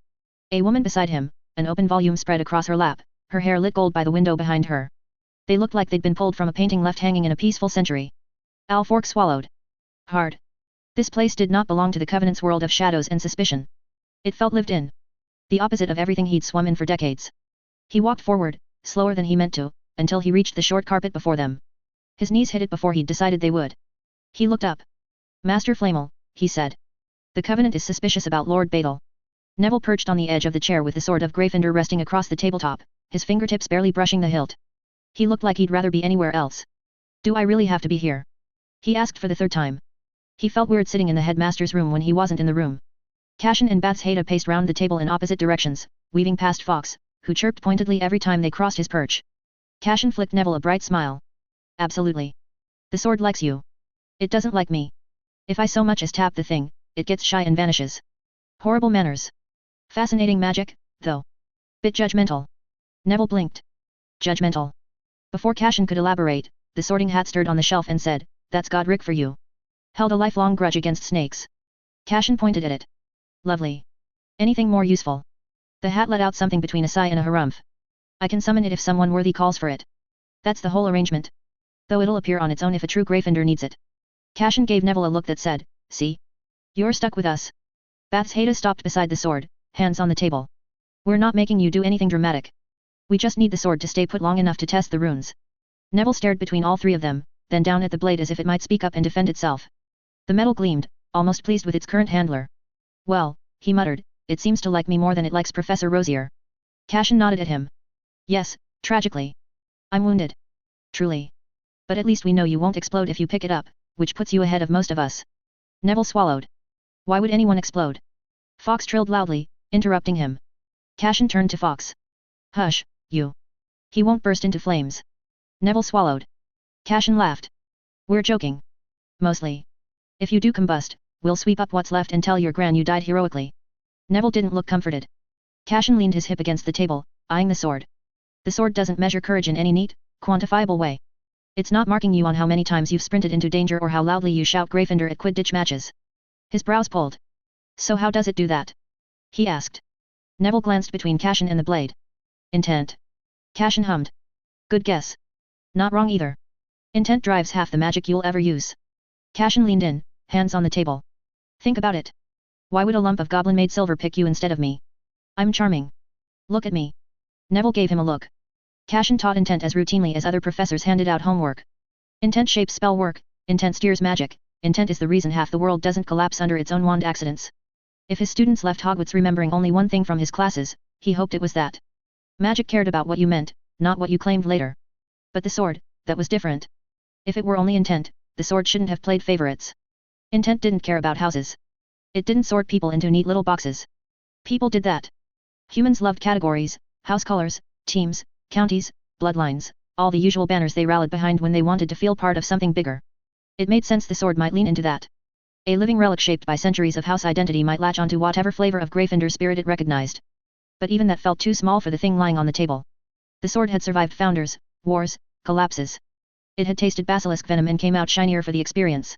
A woman beside him, an open volume spread across her lap, her hair lit gold by the window behind her. They looked like they'd been pulled from a painting left hanging in a peaceful century. Alfork swallowed hard. This place did not belong to the Covenant's world of shadows and suspicion. It felt lived in. The opposite of everything he'd swum in for decades. He walked forward, slower than he meant to, until he reached the short carpet before them. His knees hit it before he'd decided they would. He looked up. Master Flamel, he said. The Covenant is suspicious about Lord Badal. Neville perched on the edge of the chair with the sword of Gryffindor resting across the tabletop, his fingertips barely brushing the hilt. He looked like he'd rather be anywhere else. Do I really have to be here? He asked for the third time. He felt weird sitting in the headmaster's room when he wasn't in the room. Cashin and Bath's Haida paced round the table in opposite directions, weaving past Fox, who chirped pointedly every time they crossed his perch. Cashin flicked Neville a bright smile. Absolutely. The sword likes you. It doesn't like me. If I so much as tap the thing, it gets shy and vanishes. Horrible manners. Fascinating magic, though. Bit judgmental. Neville blinked. Judgmental. Before Cashin could elaborate, the sorting hat stirred on the shelf and said, "That's Godric for you. Held a lifelong grudge against snakes." Cashin pointed at it. Lovely. Anything more useful? The hat let out something between a sigh and a harumph. I can summon it if someone worthy calls for it. That's the whole arrangement. Though it'll appear on its own if a true Gryffindor needs it. Cashin gave Neville a look that said, "See? You're stuck with us." Bath's Haida stopped beside the sword, hands on the table. "We're not making you do anything dramatic. We just need the sword to stay put long enough to test the runes." Neville stared between all three of them, then down at the blade as if it might speak up and defend itself. The metal gleamed, almost pleased with its current handler. "Well," he muttered, "it seems to like me more than it likes Professor Rosier." Cashin nodded at him. "Yes, tragically. I'm wounded. Truly. But at least we know you won't explode if you pick it up, which puts you ahead of most of us." Neville swallowed. "Why would anyone explode?" Fox trilled loudly, interrupting him. Cashin turned to Fox. "Hush, you. He won't burst into flames." Neville swallowed. Cashin laughed. "We're joking. Mostly. If you do combust, we'll sweep up what's left and tell your gran you died heroically." Neville didn't look comforted. Cashin leaned his hip against the table, eyeing the sword. "The sword doesn't measure courage in any neat, quantifiable way. It's not marking you on how many times you've sprinted into danger or how loudly you shout Gryffindor at Quidditch matches." His brows pulled. "So how does it do that?" he asked. Neville glanced between Cashin and the blade. "Intent." Cashin hummed. "Good guess. Not wrong either. Intent drives half the magic you'll ever use." Cashin leaned in, hands on the table. "Think about it. Why would a lump of goblin-made silver pick you instead of me? I'm charming. Look at me." Neville gave him a look. Cashin taught intent as routinely as other professors handed out homework. Intent shapes spell work, intent steers magic, intent is the reason half the world doesn't collapse under its own wand accidents. If his students left Hogwarts remembering only one thing from his classes, he hoped it was that. Magic cared about what you meant, not what you claimed later. But the sword, that was different. If it were only intent, the sword shouldn't have played favorites. Intent didn't care about houses. It didn't sort people into neat little boxes. People did that. Humans loved categories, house colors, teams, counties, bloodlines, all the usual banners they rallied behind when they wanted to feel part of something bigger. It made sense the sword might lean into that. A living relic shaped by centuries of house identity might latch onto whatever flavor of Gryffindor spirit it recognized. But even that felt too small for the thing lying on the table. The sword had survived founders, wars, collapses. It had tasted basilisk venom and came out shinier for the experience.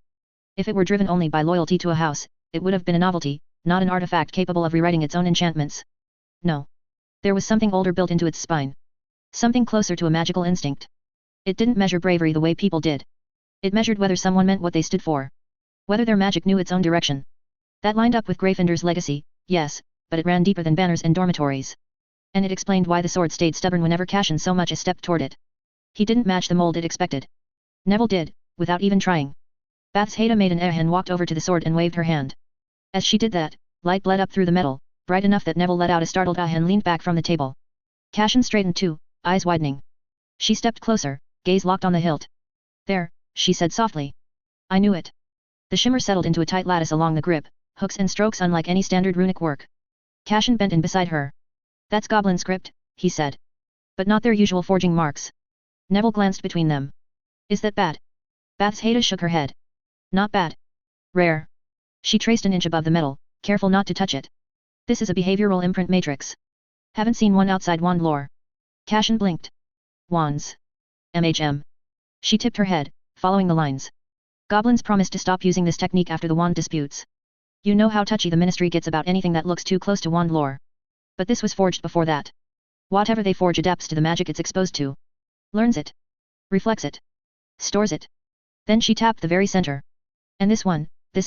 If it were driven only by loyalty to a house, it would have been a novelty, not an artifact capable of rewriting its own enchantments. No. There was something older built into its spine. Something closer to a magical instinct. It didn't measure bravery the way people did. It measured whether someone meant what they stood for. Whether their magic knew its own direction. That lined up with Gryffindor's legacy, yes, but it ran deeper than banners and dormitories. And it explained why the sword stayed stubborn whenever Cashin so much as stepped toward it. He didn't match the mold it expected. Neville did, without even trying. Bath's Haida made an and walked over to the sword and waved her hand. As she did that, light bled up through the metal, bright enough that Neville let out a startled ah and leaned back from the table. Cashin straightened too, eyes widening. She stepped closer, gaze locked on the hilt. "There," she said softly. "I knew it." The shimmer settled into a tight lattice along the grip, hooks and strokes unlike any standard runic work. Cashin bent in beside her. "That's goblin script," he said. "But not their usual forging marks." Neville glanced between them. "Is that bad?" Bath's Haida shook her head. "Not bad. Rare." She traced an inch above the metal, careful not to touch it. "This is a behavioral imprint matrix. Haven't seen one outside wand lore." Cashin blinked. Wands. MHM. She tipped her head, following the lines. Goblins promised to stop using this technique after the wand disputes. You know how touchy the ministry gets about anything that looks too close to wand lore. But this was forged before that. Whatever they forge adapts to the magic it's exposed to. Learns it. Reflects it. Stores it. Then she tapped the very center. And this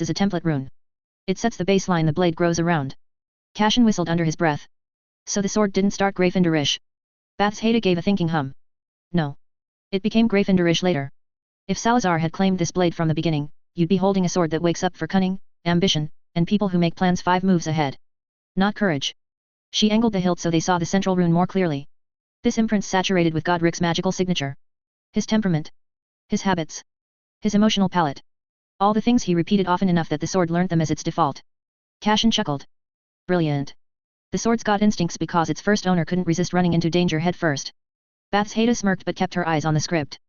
is a template rune. It sets the baseline the blade grows around. Cashin whistled under his breath. So the sword didn't start Gryffindorish. Bathsheba gave a thinking hum. No. It became Gryffindorish later. If Salazar had claimed this blade from the beginning, you'd be holding a sword that wakes up for cunning, ambition, and people who make plans 5 moves ahead. Not courage. She angled the hilt so they saw the central rune more clearly. This imprint's saturated with Godric's magical signature. His temperament. His habits. His emotional palette. All the things he repeated often enough that the sword learnt them as its default. Cashin chuckled. Brilliant. The sword's got instincts because its first owner couldn't resist running into danger head first. Bathsheba smirked but kept her eyes on the script.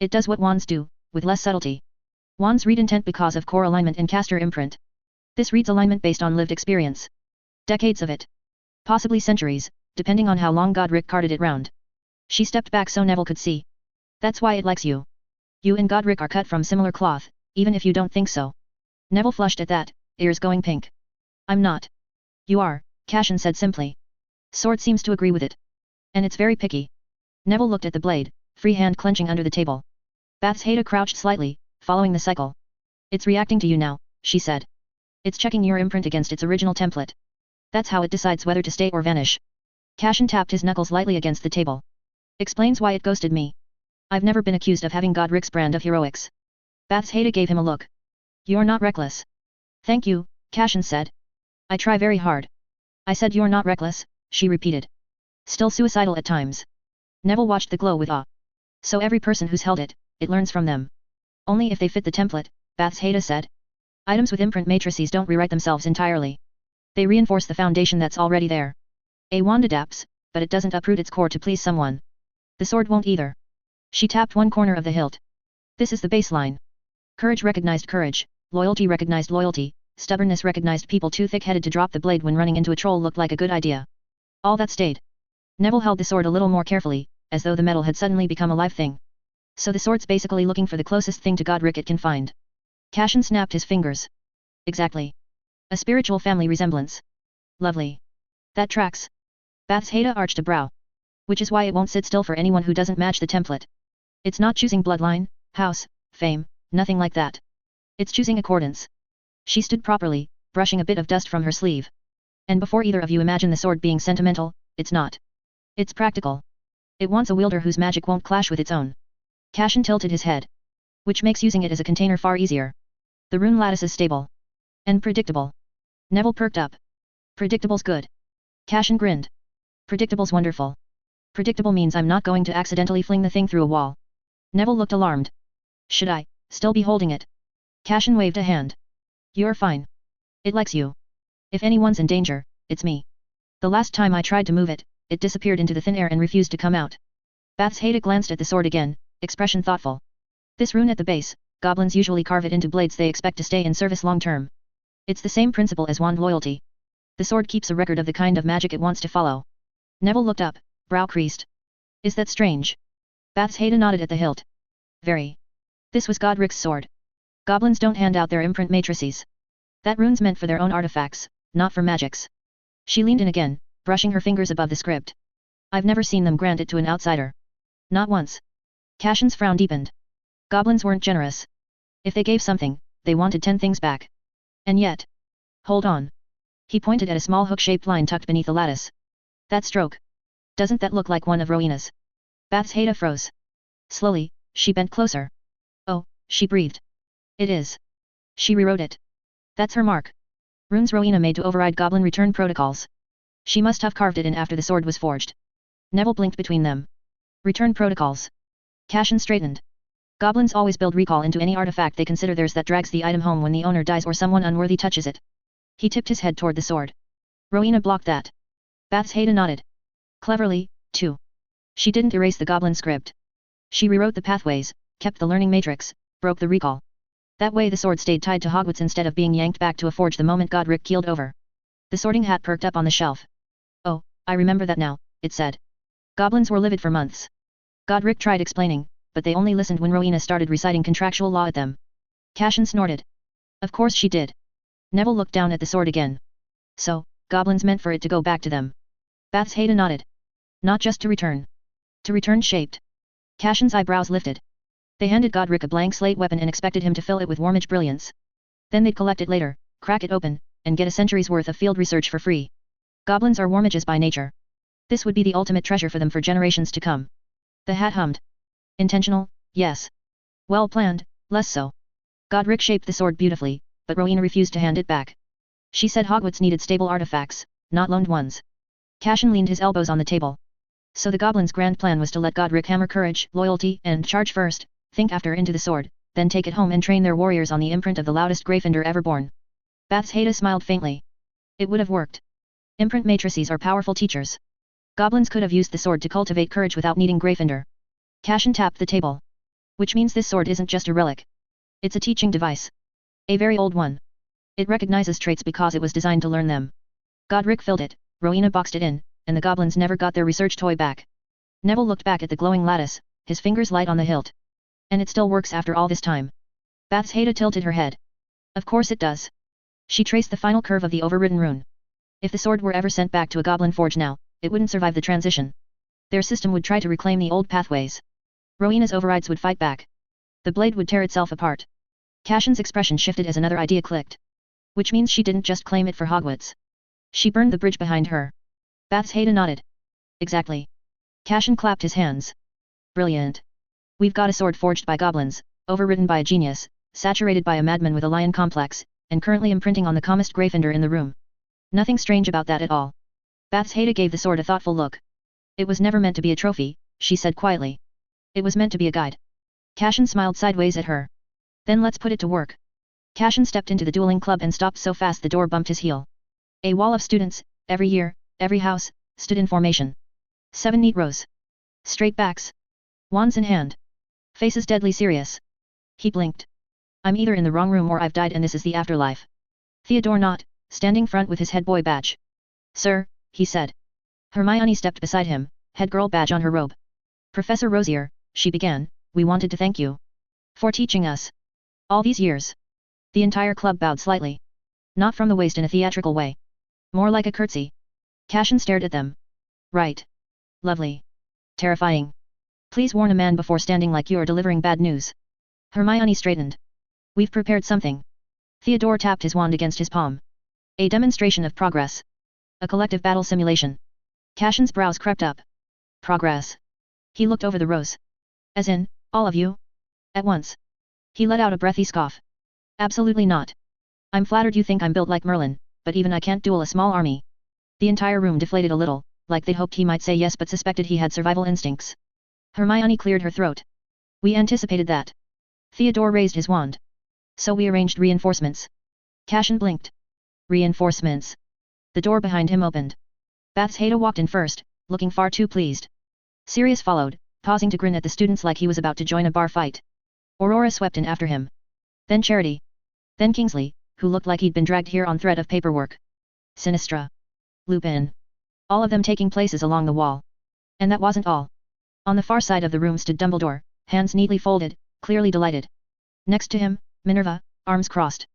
It does what wands do, with less subtlety. Wands read intent because of core alignment and caster imprint. This reads alignment based on lived experience. Decades of it. Possibly centuries, depending on how long Godric carded it round. She stepped back so Neville could see. That's why it likes you. You and Godric are cut from similar cloth, even if you don't think so. Neville flushed at that, ears going pink. I'm not. You are, Cashin said simply. Sword seems to agree with it. And it's very picky. Neville looked at the blade, free hand clenching under the table. Bathsheba crouched slightly, following the cycle. It's reacting to you now, she said. It's checking your imprint against its original template. That's how it decides whether to stay or vanish. Cashin tapped his knuckles lightly against the table. Explains why it ghosted me. I've never been accused of having Godric's brand of heroics. Bathsheba gave him a look. You're not reckless. Thank you, Cashin said. I try very hard. I said you're not reckless, she repeated. Still suicidal at times. Neville watched the glow with awe. So every person who's held it, it learns from them. Only if they fit the template, Bathsheba said. Items with imprint matrices don't rewrite themselves entirely. They reinforce the foundation that's already there. A wand adapts, but it doesn't uproot its core to please someone. The sword won't either. She tapped one corner of the hilt. This is the baseline. Courage recognized courage, loyalty recognized loyalty, stubbornness recognized people too thick-headed to drop the blade when running into a troll looked like a good idea. All that stayed. Neville held the sword a little more carefully, as though the metal had suddenly become a live thing. So the sword's basically looking for the closest thing to Godric it can find. Cashin snapped his fingers. Exactly. A spiritual family resemblance. Lovely. That tracks. Bathsheba arched a brow. Which is why it won't sit still for anyone who doesn't match the template. It's not choosing bloodline, house, fame, nothing like that. It's choosing accordance. She stood properly, brushing a bit of dust from her sleeve. And before either of you imagine the sword being sentimental, it's not. It's practical. It wants a wielder whose magic won't clash with its own. Cashin tilted his head. Which makes using it as a container far easier. The rune lattice is stable. And predictable. Neville perked up. Predictable's good. Cashin grinned. Predictable's wonderful. Predictable means I'm not going to accidentally fling the thing through a wall. Neville looked alarmed. Should I still be holding it? Cashin waved a hand. You're fine. It likes you. If anyone's in danger, it's me. The last time I tried to move it, it disappeared into the thin air and refused to come out. Bathsheba glanced at the sword again, expression thoughtful. This rune at the base, goblins usually carve it into blades they expect to stay in service long term. It's the same principle as wand loyalty. The sword keeps a record of the kind of magic it wants to follow. Neville looked up, brow creased. Is that strange? Bathsheba nodded at the hilt. Very. This was Godric's sword. Goblins don't hand out their imprint matrices. That rune's meant for their own artifacts, not for magics. She leaned in again, brushing her fingers above the script. I've never seen them grant it to an outsider. Not once. Cashin's frown deepened. Goblins weren't generous. If they gave something, they wanted 10 things back. And yet. Hold on. He pointed at a small hook-shaped line tucked beneath the lattice. That stroke. Doesn't that look like one of Rowena's? Bathsheba froze. Slowly, she bent closer. Oh, she breathed. It is. She rewrote it. That's her mark. Runes Rowena made to override goblin return protocols. She must have carved it in after the sword was forged. Neville blinked between them. Return protocols. Cashin straightened. Goblins always build recall into any artifact they consider theirs that drags the item home when the owner dies or someone unworthy touches it. He tipped his head toward the sword. Rowena blocked that. Bathsheba nodded. Cleverly, too. She didn't erase the goblin script. She rewrote the pathways, kept the learning matrix, broke the recall. That way the sword stayed tied to Hogwarts instead of being yanked back to a forge the moment Godric keeled over. The sorting hat perked up on the shelf. Oh, I remember that now, it said. Goblins were livid for months. Godric tried explaining, but they only listened when Rowena started reciting contractual law at them. Cashin snorted. Of course she did. Neville looked down at the sword again. So, goblins meant for it to go back to them. Bathsheba nodded. Not just to return. To return shaped. Cashin's eyebrows lifted. They handed Godric a blank slate weapon and expected him to fill it with warmage brilliance. Then they'd collect it later, crack it open, and get a century's worth of field research for free. Goblins are warmages by nature. This would be the ultimate treasure for them for generations to come. The hat hummed. Intentional, yes. Well planned, less so. Godric shaped the sword beautifully, but Rowena refused to hand it back. She said Hogwarts needed stable artifacts, not loaned ones. Cashin leaned his elbows on the table. So the goblin's grand plan was to let Godric hammer courage, loyalty, and charge first, think after into the sword, then take it home and train their warriors on the imprint of the loudest Gryffindor ever born. Bathsheba smiled faintly. It would have worked. Imprint matrices are powerful teachers. Goblins could have used the sword to cultivate courage without needing Gryffindor. Cashin tapped the table. Which means this sword isn't just a relic. It's a teaching device. A very old one. It recognizes traits because it was designed to learn them. Godric filled it, Rowena boxed it in, and the goblins never got their research toy back. Neville looked back at the glowing lattice, his fingers light on the hilt. And it still works after all this time. Bathsheba tilted her head. Of course it does. She traced the final curve of the overridden rune. If the sword were ever sent back to a goblin forge now, it wouldn't survive the transition. Their system would try to reclaim the old pathways. Rowena's overrides would fight back. The blade would tear itself apart. Cashin's expression shifted as another idea clicked. Which means she didn't just claim it for Hogwarts. She burned the bridge behind her. Bathsheba nodded. Exactly. Cashin clapped his hands. Brilliant. We've got a sword forged by goblins, overridden by a genius, saturated by a madman with a lion complex, and currently imprinting on the calmest Gryffindor in the room. Nothing strange about that at all. Bathsheba gave the sword a thoughtful look. It was never meant to be a trophy, she said quietly. It was meant to be a guide. Cashin smiled sideways at her. Then let's put it to work. Cashin stepped into the dueling club and stopped so fast the door bumped his heel. A wall of students, every year, every house, stood in formation. 7 neat rows. Straight backs. Wands in hand. Faces deadly serious. He blinked. I'm either in the wrong room or I've died and this is the afterlife. Theodore Knott, standing front with his head boy badge. Sir, he said. Hermione stepped beside him, head girl badge on her robe. Professor Rosier, she began, we wanted to thank you. For teaching us. All these years. The entire club bowed slightly. Not from the waist in a theatrical way. More like a curtsy. Cashin stared at them. Right. Lovely. Terrifying. Please warn a man before standing like you're delivering bad news. Hermione straightened. We've prepared something. Theodore tapped his wand against his palm. A demonstration of progress. A collective battle simulation. Cashin's brows crept up. Progress. He looked over the rows. As in, all of you? At once. He let out a breathy scoff. Absolutely not. I'm flattered you think I'm built like Merlin, but even I can't duel a small army. The entire room deflated a little, like they'd hoped he might say yes but suspected he had survival instincts. Hermione cleared her throat. We anticipated that. Theodore raised his wand. So we arranged reinforcements. Cashin blinked. Reinforcements. The door behind him opened. Bathsheba walked in first, looking far too pleased. Sirius followed, pausing to grin at the students like he was about to join a bar fight. Aurora swept in after him. Then Charity. Then Kingsley, who looked like he'd been dragged here on thread of paperwork. Sinistra. Lupin. All of them taking places along the wall. And that wasn't all. On the far side of the room stood Dumbledore, hands neatly folded, clearly delighted. Next to him, Minerva, arms crossed.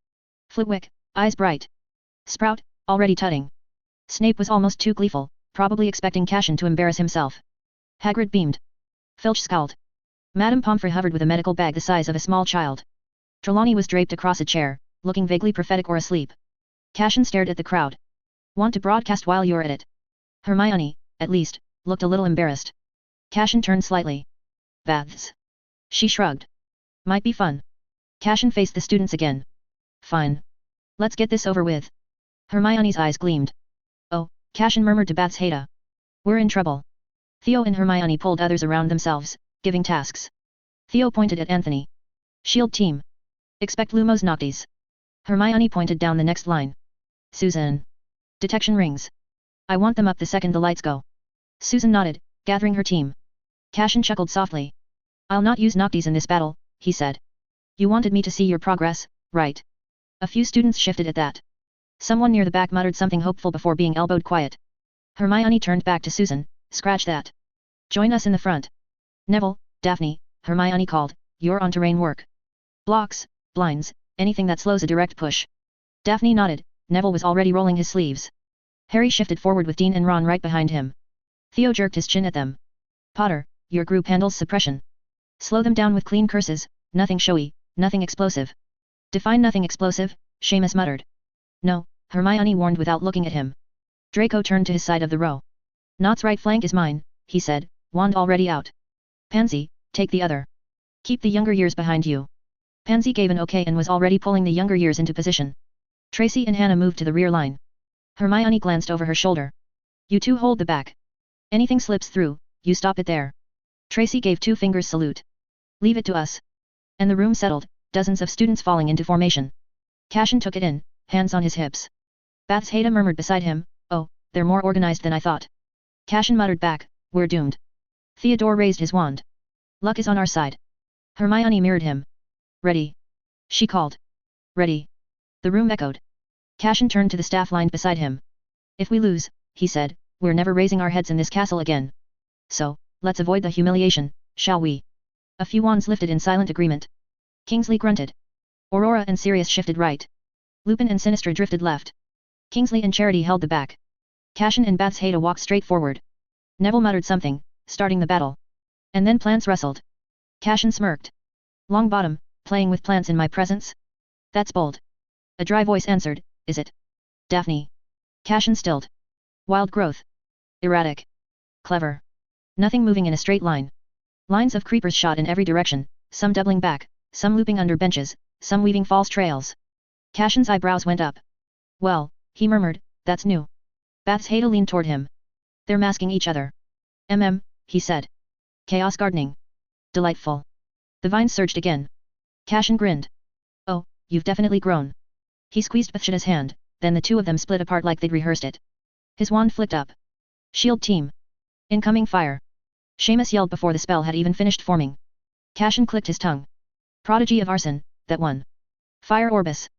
Flitwick, eyes bright. Sprout, already tutting. Snape was almost too gleeful, probably expecting Cashin to embarrass himself. Hagrid beamed. Filch scowled. Madame Pomfrey hovered with a medical bag the size of a small child. Trelawney was draped across a chair, looking vaguely prophetic or asleep. Cashin stared at the crowd. Want to broadcast while you're at it? Hermione, at least, looked a little embarrassed. Cashin turned slightly. Baths. She shrugged. Might be fun. Cashin faced the students again. Fine. Let's get this over with. Hermione's eyes gleamed. Oh, Cashin murmured to Bathsheba. We're in trouble. Theo and Hermione pulled others around themselves, giving tasks. Theo pointed at Anthony. Shield team. Expect Lumos Noctis. Hermione pointed down the next line. Susan. Detection rings. I want them up the second the lights go. Susan nodded, gathering her team. Cashin chuckled softly. I'll not use Noctis in this battle, he said. You wanted me to see your progress, right? A few students shifted at that. Someone near the back muttered something hopeful before being elbowed quiet. Hermione turned back to Susan, scratch that. Join us in the front. Neville, Daphne, Hermione called, you're on terrain work. Blocks, blinds, anything that slows a direct push. Daphne nodded, Neville was already rolling his sleeves. Harry shifted forward with Dean and Ron right behind him. Theo jerked his chin at them. Potter, your group handles suppression. Slow them down with clean curses, nothing showy, nothing explosive. Define nothing explosive, Seamus muttered. No, Hermione warned without looking at him. Draco turned to his side of the row. Nott's right flank is mine, he said, wand already out. Pansy, take the other. Keep the younger years behind you. Pansy gave an okay and was already pulling the younger years into position. Tracy and Hannah moved to the rear line. Hermione glanced over her shoulder. You two hold the back. Anything slips through, you stop it there. Tracy gave 2 fingers salute. Leave it to us. And the room settled, dozens of students falling into formation. Cashin took it in, hands on his hips. Bath's Haida murmured beside him, oh, they're more organized than I thought. Cashin muttered back, we're doomed. Theodore raised his wand. Luck is on our side. Hermione mirrored him. Ready. She called. Ready. The room echoed. Cashin turned to the staff lined beside him. If we lose, he said, we're never raising our heads in this castle again. So, let's avoid the humiliation, shall we? A few wands lifted in silent agreement. Kingsley grunted. Aurora and Sirius shifted right. Lupin and Sinistra drifted left. Kingsley and Charity held the back. Cashin and Bath's Haida walked straight forward. Neville muttered something, starting the battle. And then plants rustled. Cashin smirked. Longbottom, playing with plants in my presence? That's bold. A dry voice answered, is it? Daphne. Cashin stilled. Wild growth. Erratic. Clever. Nothing moving in a straight line. Lines of creepers shot in every direction, some doubling back, some looping under benches, some weaving false trails. Cashin's eyebrows went up. Well, he murmured, that's new. Bath's Haida leaned toward him. They're masking each other. He said. Chaos gardening. Delightful. The vines surged again. Cashin grinned. Oh, you've definitely grown. He squeezed Bathsheda's hand, then the two of them split apart like they'd rehearsed it. His wand flicked up. Shield team. Incoming fire. Seamus yelled before the spell had even finished forming. Cashin clicked his tongue. Prodigy of arson, that one. Fire Orbis.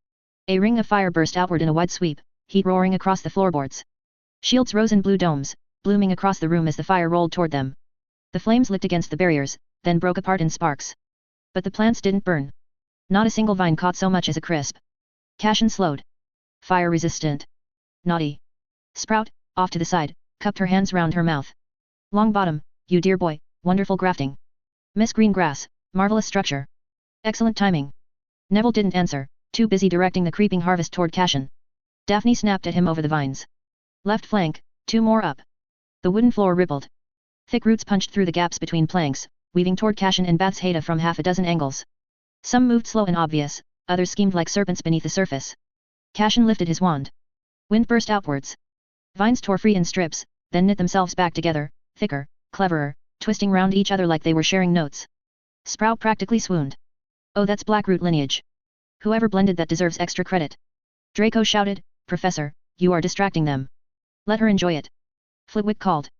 A ring of fire burst outward in a wide sweep, heat roaring across the floorboards. Shields rose in blue domes, blooming across the room as the fire rolled toward them. The flames licked against the barriers, then broke apart in sparks. But the plants didn't burn. Not a single vine caught so much as a crisp. Cashin slowed. Fire resistant. Naughty. Sprout, off to the side, cupped her hands round her mouth. Longbottom, you dear boy, wonderful grafting. Miss Greengrass, marvelous structure. Excellent timing. Neville didn't answer, too busy directing the creeping harvest toward Cashin. Daphne snapped at him over the vines. Left flank, 2 more up. The wooden floor rippled. Thick roots punched through the gaps between planks, weaving toward Cashin and Bath's Haida from half a dozen angles. Some moved slow and obvious, others schemed like serpents beneath the surface. Cashin lifted his wand. Wind burst outwards. Vines tore free in strips, then knit themselves back together, thicker, cleverer, twisting round each other like they were sharing notes. Sprout practically swooned. Oh, that's Blackroot lineage. Whoever blended that deserves extra credit. Draco shouted, Professor, you are distracting them. Let her enjoy it. Flitwick called.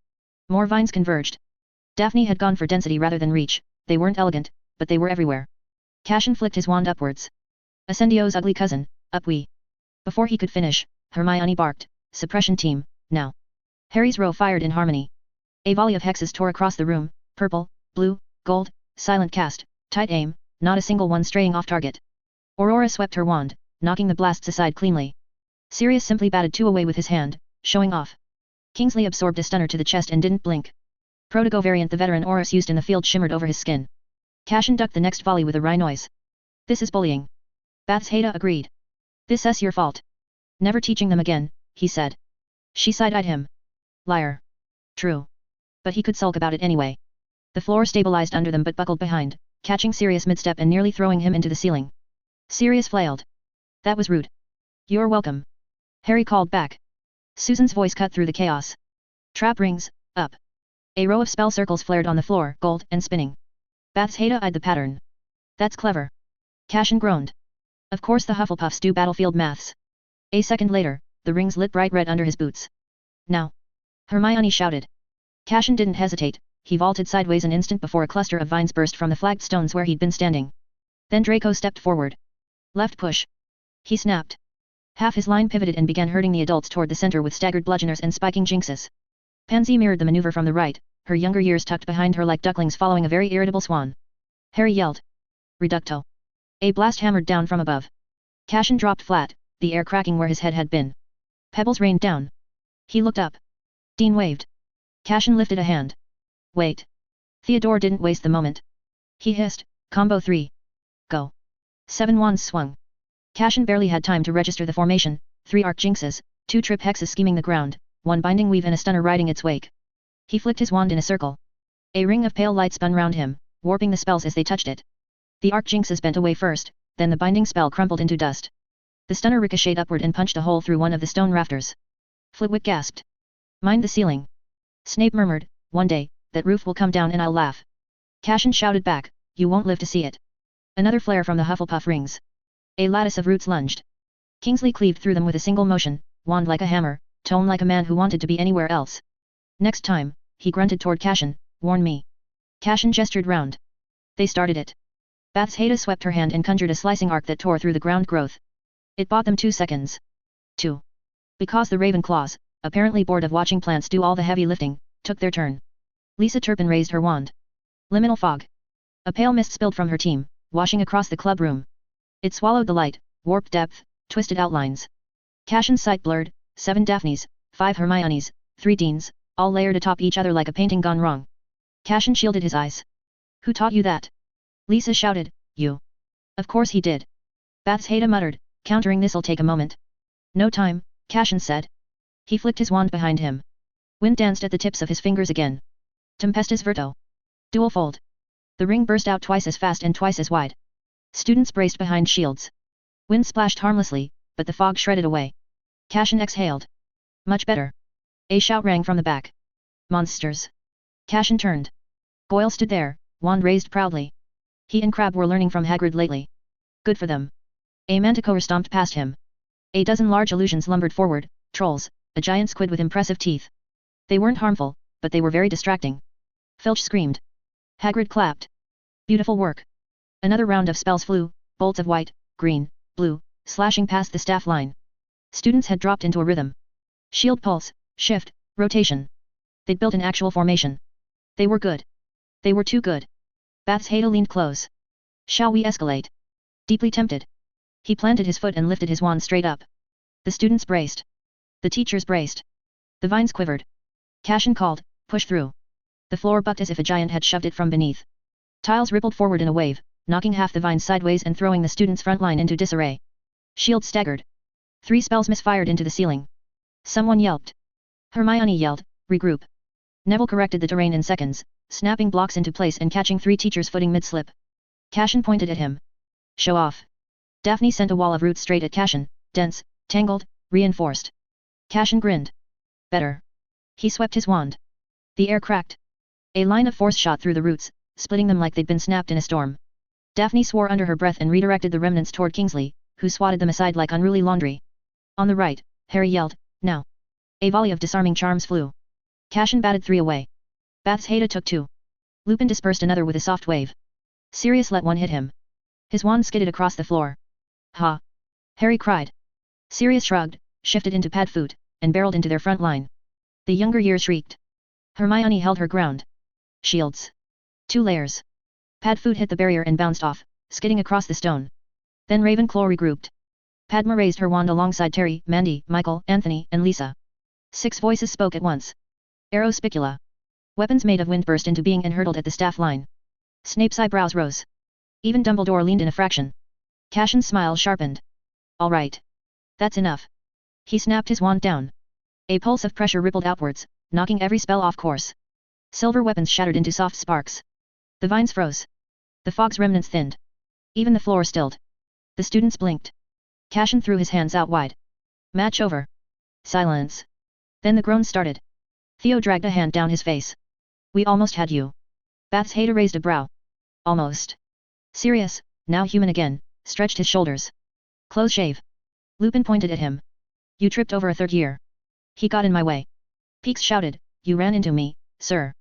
More vines converged. Daphne had gone for density rather than reach, they weren't elegant, but they were everywhere. Cashin flicked his wand upwards. Ascendio's ugly cousin, up we. Before he could finish, Hermione barked, Suppression team, now. Harry's row fired in harmony. A volley of hexes tore across the room, purple, blue, gold, silent cast, tight aim, not a single one straying off target. Aurora swept her wand, knocking the blasts aside cleanly. Sirius simply batted 2 away with his hand, showing off. Kingsley absorbed a stunner to the chest and didn't blink. Protego variant the veteran Aurus used in the field shimmered over his skin. Cashin ducked the next volley with a wry noise. This is bullying. Bath's Haida agreed. This is your fault. Never teaching them again, he said. She side-eyed him. Liar. True. But he could sulk about it anyway. The floor stabilized under them but buckled behind, catching Sirius mid-step and nearly throwing him into the ceiling. Sirius flailed. That was rude. You're welcome. Harry called back. Susan's voice cut through the chaos. Trap rings, up. A row of spell circles flared on the floor, gold and spinning. Bath's Haida eyed the pattern. That's clever. Cashin groaned. Of course the Hufflepuffs do battlefield maths. A second later, the rings lit bright red under his boots. Now! Hermione shouted. Cashin didn't hesitate, he vaulted sideways an instant before a cluster of vines burst from the flagged stones where he'd been standing. Then Draco stepped forward. Left push. He snapped. Half his line pivoted and began herding the adults toward the center with staggered bludgeoners and spiking jinxes. Pansy mirrored the maneuver from the right, her younger years tucked behind her like ducklings following a very irritable swan. Harry yelled. Reducto. A blast hammered down from above. Cashin dropped flat, the air cracking where his head had been. Pebbles rained down. He looked up. Dean waved. Cashin lifted a hand. Wait. Theodore didn't waste the moment. He hissed, Combo 3. Go. 7 wands swung. Cashin barely had time to register the formation, 3 arc jinxes, 2 trip hexes scheming the ground, 1 binding weave and a stunner riding its wake. He flicked his wand in a circle. A ring of pale light spun round him, warping the spells as they touched it. The arc jinxes bent away first, then the binding spell crumpled into dust. The stunner ricocheted upward and punched a hole through one of the stone rafters. Flitwick gasped. Mind the ceiling. Snape murmured, one day, that roof will come down and I'll laugh. Cashin shouted back, you won't live to see it. Another flare from the Hufflepuff rings. A lattice of roots lunged. Kingsley cleaved through them with a single motion, wand like a hammer, tone like a man who wanted to be anywhere else. Next time, he grunted toward Cashin, warn me. Cashin gestured round. They started it. Bath's Haida swept her hand and conjured a slicing arc that tore through the ground growth. It bought them 2 seconds. 2. Because the Ravenclaws, apparently bored of watching plants do all the heavy lifting, took their turn. Lisa Turpin raised her wand. Liminal fog. A pale mist spilled from her team, washing across the club room. It swallowed the light, warped depth, twisted outlines. Cashin's sight blurred, 7 Daphnes, 5 Hermiones, 3 Deans, all layered atop each other like a painting gone wrong. Cashin shielded his eyes. Who taught you that? Lisa shouted, you. Of course he did. Bath's Haida muttered, countering this'll take a moment. No time, Cashin said. He flicked his wand behind him. Wind danced at the tips of his fingers again. Tempestus Virto. Dual fold. The ring burst out twice as fast and twice as wide. Students braced behind shields. Wind splashed harmlessly, but the fog shredded away. Cashin exhaled. Much better. A shout rang from the back. Monsters. Cashin turned. Goyle stood there, wand raised proudly. He and Crabbe were learning from Hagrid lately. Good for them. A manticore stomped past him. A dozen large illusions lumbered forward, trolls, a giant squid with impressive teeth. They weren't harmful, but they were very distracting. Filch screamed. Hagrid clapped. Beautiful work. Another round of spells flew, bolts of white, green, blue, slashing past the staff line. Students had dropped into a rhythm. Shield pulse, shift, rotation. They'd built an actual formation. They were good. They were too good. Bath's Haida leaned close. Shall we escalate? Deeply tempted. He planted his foot and lifted his wand straight up. The students braced. The teachers braced. The vines quivered. Cashin called, push through. The floor bucked as if a giant had shoved it from beneath. Tiles rippled forward in a wave, knocking half the vines sideways and throwing the students' front line into disarray. Shields staggered. 3 spells misfired into the ceiling. Someone yelped. Hermione yelled, regroup. Neville corrected the terrain in seconds, snapping blocks into place and catching 3 teachers' footing mid-slip. Cashin pointed at him. Show off. Daphne sent a wall of roots straight at Cashin, dense, tangled, reinforced. Cashin grinned. Better. He swept his wand. The air cracked. A line of force shot through the roots, splitting them like they'd been snapped in a storm. Daphne swore under her breath and redirected the remnants toward Kingsley, who swatted them aside like unruly laundry. On the right, Harry yelled, now. A volley of disarming charms flew. Cashin batted 3 away. Bath's Haida took 2. Lupin dispersed another with a soft wave. Sirius let one hit him. His wand skidded across the floor. Ha! Harry cried. Sirius shrugged, shifted into Padfoot, and barreled into their front line. The younger years shrieked. Hermione held her ground. Shields. 2 layers. Padfoot hit the barrier and bounced off, skidding across the stone. Then Ravenclaw regrouped. Padma raised her wand alongside Terry, Mandy, Michael, Anthony, and Lisa. 6 voices spoke at once. Arrow spicula. Weapons made of wind burst into being and hurtled at the staff line. Snape's eyebrows rose. Even Dumbledore leaned in a fraction. Cashin's smile sharpened. All right. That's enough. He snapped his wand down. A pulse of pressure rippled outwards, knocking every spell off course. Silver weapons shattered into soft sparks. The vines froze. The fog's remnants thinned. Even the floor stilled. The students blinked. Cashin threw his hands out wide. Match over. Silence. Then the groans started. Theo dragged a hand down his face. We almost had you. Bath's Haida raised a brow. Almost. Sirius, now human again, stretched his shoulders. Close shave. Lupin pointed at him. You tripped over a 3rd year. He got in my way. Peakes shouted, you ran into me, sir.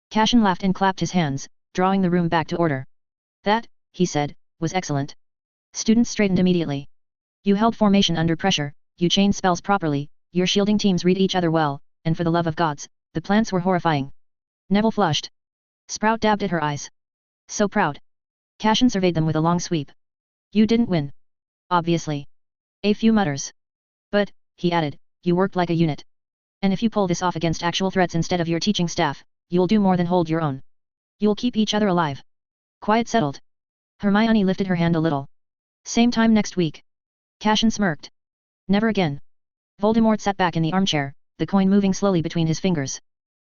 Cashin laughed and clapped his hands, drawing the room back to order. That, he said, was excellent. Students straightened immediately. You held formation under pressure, you chained spells properly, your shielding teams read each other well, and for the love of gods, the plants were horrifying. Neville flushed. Sprout dabbed at her eyes. So proud. Cashin surveyed them with a long sweep. You didn't win. Obviously. A few mutters. But, he added, you worked like a unit. And if you pull this off against actual threats instead of your teaching staff, you'll do more than hold your own. You'll keep each other alive. Quiet settled. Hermione lifted her hand a little. Same time next week. Cashin smirked. Never again. Voldemort sat back in the armchair, the coin moving slowly between his fingers.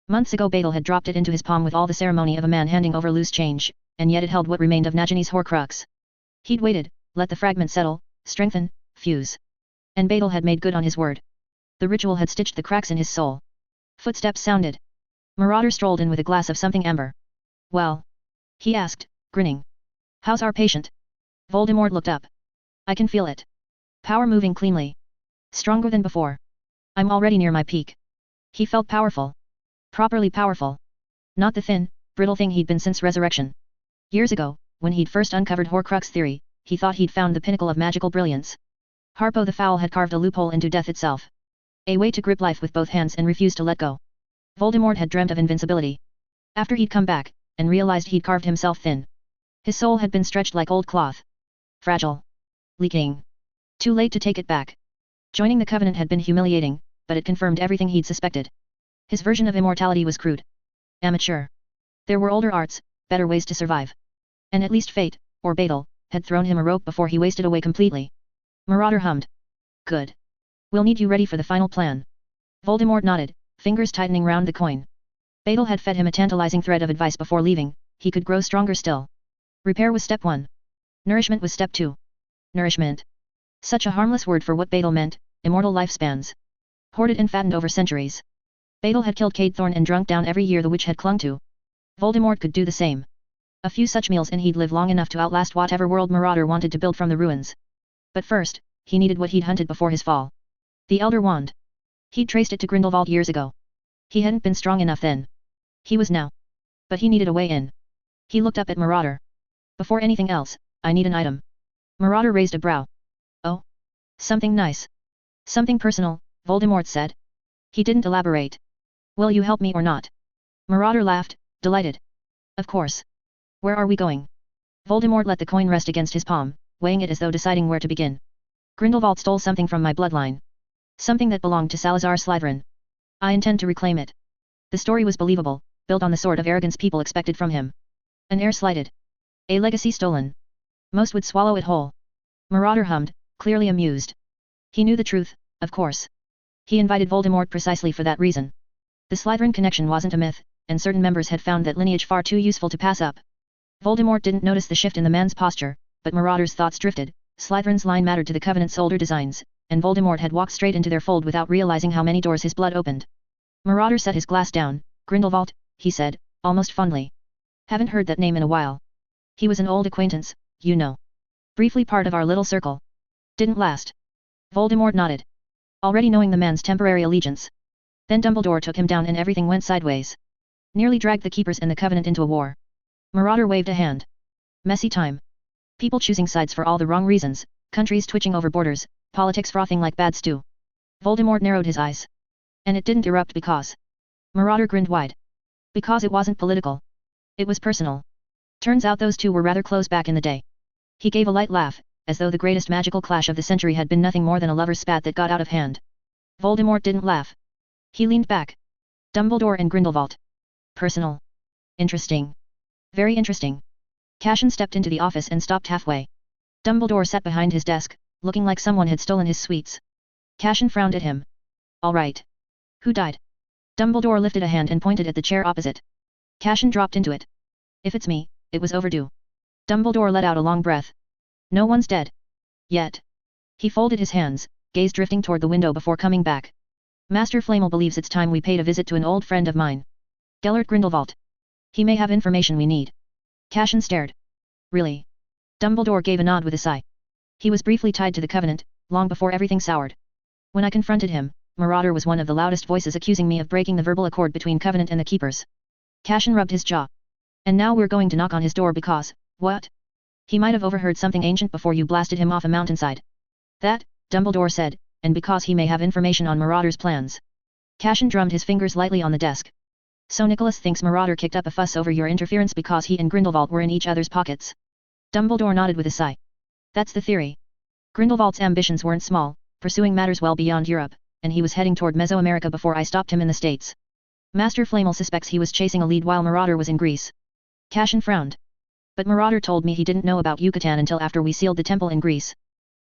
Months ago Badal had dropped it into his palm with all the ceremony of a man handing over loose change, and yet it held what remained of Nagini's Horcrux. He'd waited, let the fragment settle, strengthen, fuse. And Badal had made good on his word. The ritual had stitched the cracks in his soul. Footsteps sounded. Marauder strolled in with a glass of something amber. Well? He asked, grinning. How's our patient? Voldemort looked up. I can feel it. Power moving cleanly. Stronger than before. I'm already near my peak. He felt powerful. Properly powerful. Not the thin, brittle thing he'd been since resurrection. Years ago, when he'd first uncovered Horcrux theory, he thought he'd found the pinnacle of magical brilliance. Harpo the Foul had carved a loophole into death itself. A way to grip life with both hands and refuse to let go. Voldemort had dreamt of invincibility. After he'd come back, and realized he'd carved himself thin. His soul had been stretched like old cloth. Fragile. Leaking. Too late to take it back. Joining the Covenant had been humiliating, but it confirmed everything he'd suspected. His version of immortality was crude. Amateur. There were older arts, better ways to survive. And at least fate, or Badal, had thrown him a rope before he wasted away completely. Marauder hummed. Good. We'll need you ready for the final plan. Voldemort nodded, fingers tightening round the coin. Badal had fed him a tantalizing thread of advice before leaving, he could grow stronger still. Repair was step 1. Nourishment was step 2. Nourishment. Such a harmless word for what Badal meant, immortal lifespans. Hoarded and fattened over centuries. Badal had killed Cadethorn and drunk down every year the witch had clung to. Voldemort could do the same. A few such meals and he'd live long enough to outlast whatever world Marauder wanted to build from the ruins. But first, he needed what he'd hunted before his fall. The Elder Wand. He'd traced it to Grindelwald years ago. He hadn't been strong enough then. He was now. But he needed a way in. He looked up at Marauder. Before anything else, I need an item. Marauder raised a brow. Oh? Something nice. Something personal, Voldemort said. He didn't elaborate. Will you help me or not? Marauder laughed, delighted. Of course. Where are we going? Voldemort let the coin rest against his palm, weighing it as though deciding where to begin. Grindelwald stole something from my bloodline. Something that belonged to Salazar Slytherin. I intend to reclaim it. The story was believable, built on the sort of arrogance people expected from him. An heir slighted. A legacy stolen. Most would swallow it whole. Marauder hummed, clearly amused. He knew the truth, of course. He invited Voldemort precisely for that reason. The Slytherin connection wasn't a myth, and certain members had found that lineage far too useful to pass up. Voldemort didn't notice the shift in the man's posture, but Marauder's thoughts drifted. Slytherin's line mattered to the Covenant's older designs, and Voldemort had walked straight into their fold without realizing how many doors his blood opened. Marauder set his glass down. Grindelwald, he said, almost fondly. Haven't heard that name in a while. He was an old acquaintance, you know. Briefly part of our little circle. Didn't last. Voldemort nodded. Already knowing the man's temporary allegiance. Then Dumbledore took him down and everything went sideways. Nearly dragged the Keepers and the Covenant into a war. Marauder waved a hand. Messy time. People choosing sides for all the wrong reasons, countries twitching over borders, politics frothing like bad stew. Voldemort narrowed his eyes. And it didn't erupt because. Marauder grinned wide. Because it wasn't political. It was personal. Turns out those two were rather close back in the day. He gave a light laugh, as though the greatest magical clash of the century had been nothing more than a lover's spat that got out of hand. Voldemort didn't laugh. He leaned back. Dumbledore and Grindelwald. Personal. Interesting. Very interesting. Cashin stepped into the office and stopped halfway. Dumbledore sat behind his desk, looking like someone had stolen his sweets. Cashin frowned at him. All right. Who died? Dumbledore lifted a hand and pointed at the chair opposite. Cashin dropped into it. If it's me, it was overdue. Dumbledore let out a long breath. No one's dead. Yet. He folded his hands, gaze drifting toward the window before coming back. Master Flamel believes it's time we paid a visit to an old friend of mine. Gellert Grindelwald. He may have information we need. Cashin stared. Really? Dumbledore gave a nod with a sigh. He was briefly tied to the Covenant, long before everything soured. When I confronted him, Marauder was one of the loudest voices accusing me of breaking the verbal accord between Covenant and the Keepers. Cashin rubbed his jaw. And now we're going to knock on his door because, what? He might have overheard something ancient before you blasted him off a mountainside. That, Dumbledore said, and because he may have information on Marauder's plans. Cashin drummed his fingers lightly on the desk. So Nicholas thinks Marauder kicked up a fuss over your interference because he and Grindelwald were in each other's pockets. Dumbledore nodded with a sigh. That's the theory. Grindelwald's ambitions weren't small, pursuing matters well beyond Europe, and he was heading toward Mesoamerica before I stopped him in the States. Master Flamel suspects he was chasing a lead while Marauder was in Greece. Cashin frowned. But Marauder told me he didn't know about Yucatan until after we sealed the temple in Greece.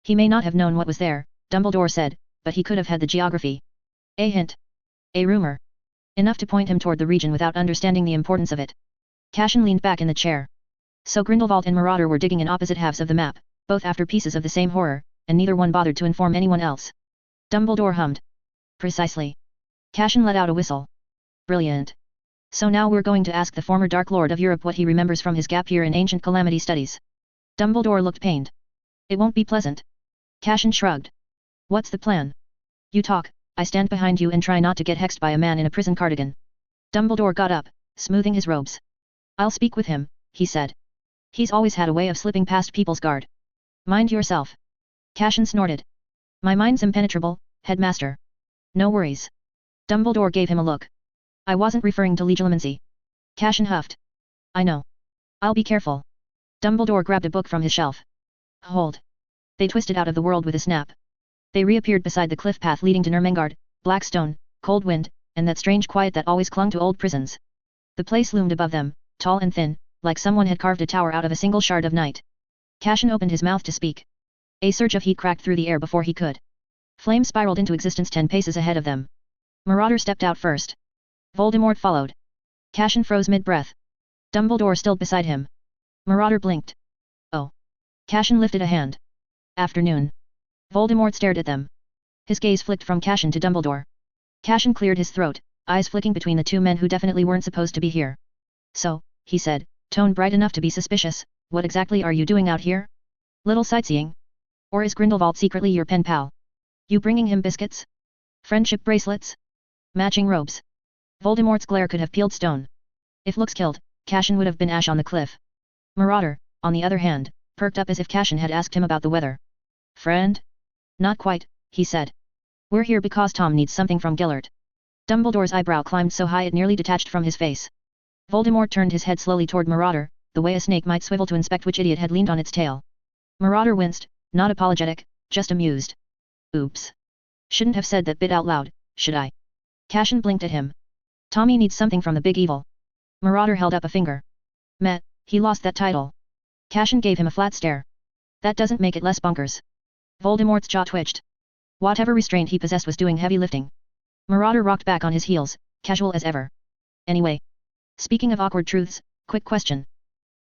He may not have known what was there, Dumbledore said, but he could have had the geography. A hint. A rumor. Enough to point him toward the region without understanding the importance of it. Cashin leaned back in the chair. So Grindelwald and Marauder were digging in opposite halves of the map, both after pieces of the same horror, and neither one bothered to inform anyone else. Dumbledore hummed. Precisely. Cashin let out a whistle. Brilliant. So now we're going to ask the former Dark Lord of Europe what he remembers from his gap year in ancient calamity studies. Dumbledore looked pained. It won't be pleasant. Cashin shrugged. What's the plan? You talk, I stand behind you and try not to get hexed by a man in a prison cardigan. Dumbledore got up, smoothing his robes. I'll speak with him, he said. He's always had a way of slipping past people's guard. Mind yourself. Cashin snorted. My mind's impenetrable, headmaster. No worries. Dumbledore gave him a look. I wasn't referring to legilimency. Cashin huffed. I know. I'll be careful. Dumbledore grabbed a book from his shelf. Hold. They twisted out of the world with a snap. They reappeared beside the cliff path leading to Nurmengard, Blackstone, Cold Wind, and that strange quiet that always clung to old prisons. The place loomed above them, tall and thin, like someone had carved a tower out of a single shard of night. Cashin opened his mouth to speak. A surge of heat cracked through the air before he could. Flame spiraled into existence 10 paces ahead of them. Marauder stepped out first. Voldemort followed. Cashin froze mid-breath. Dumbledore stilled beside him. Marauder blinked. Oh. Cashin lifted a hand. Afternoon. Voldemort stared at them. His gaze flicked from Cashin to Dumbledore. Cashin cleared his throat, eyes flicking between the two men who definitely weren't supposed to be here. So, he said, tone bright enough to be suspicious, what exactly are you doing out here? Little sightseeing? Or is Grindelwald secretly your pen pal? You bringing him biscuits? Friendship bracelets? Matching robes? Voldemort's glare could have peeled stone. If looks killed, Cashin would have been ash on the cliff. Marauder, on the other hand, perked up as if Cashin had asked him about the weather. Friend? Not quite, he said. We're here because Tom needs something from Gellert. Dumbledore's eyebrow climbed so high it nearly detached from his face. Voldemort turned his head slowly toward Marauder, the way a snake might swivel to inspect which idiot had leaned on its tail. Marauder winced, not apologetic, just amused. Oops. Shouldn't have said that bit out loud, should I? Cashin blinked at him. Tommy needs something from the big evil. Marauder held up a finger. Met, he lost that title. Cashin gave him a flat stare. That doesn't make it less bonkers. Voldemort's jaw twitched. Whatever restraint he possessed was doing heavy lifting. Marauder rocked back on his heels, casual as ever. Anyway. Speaking of awkward truths, quick question.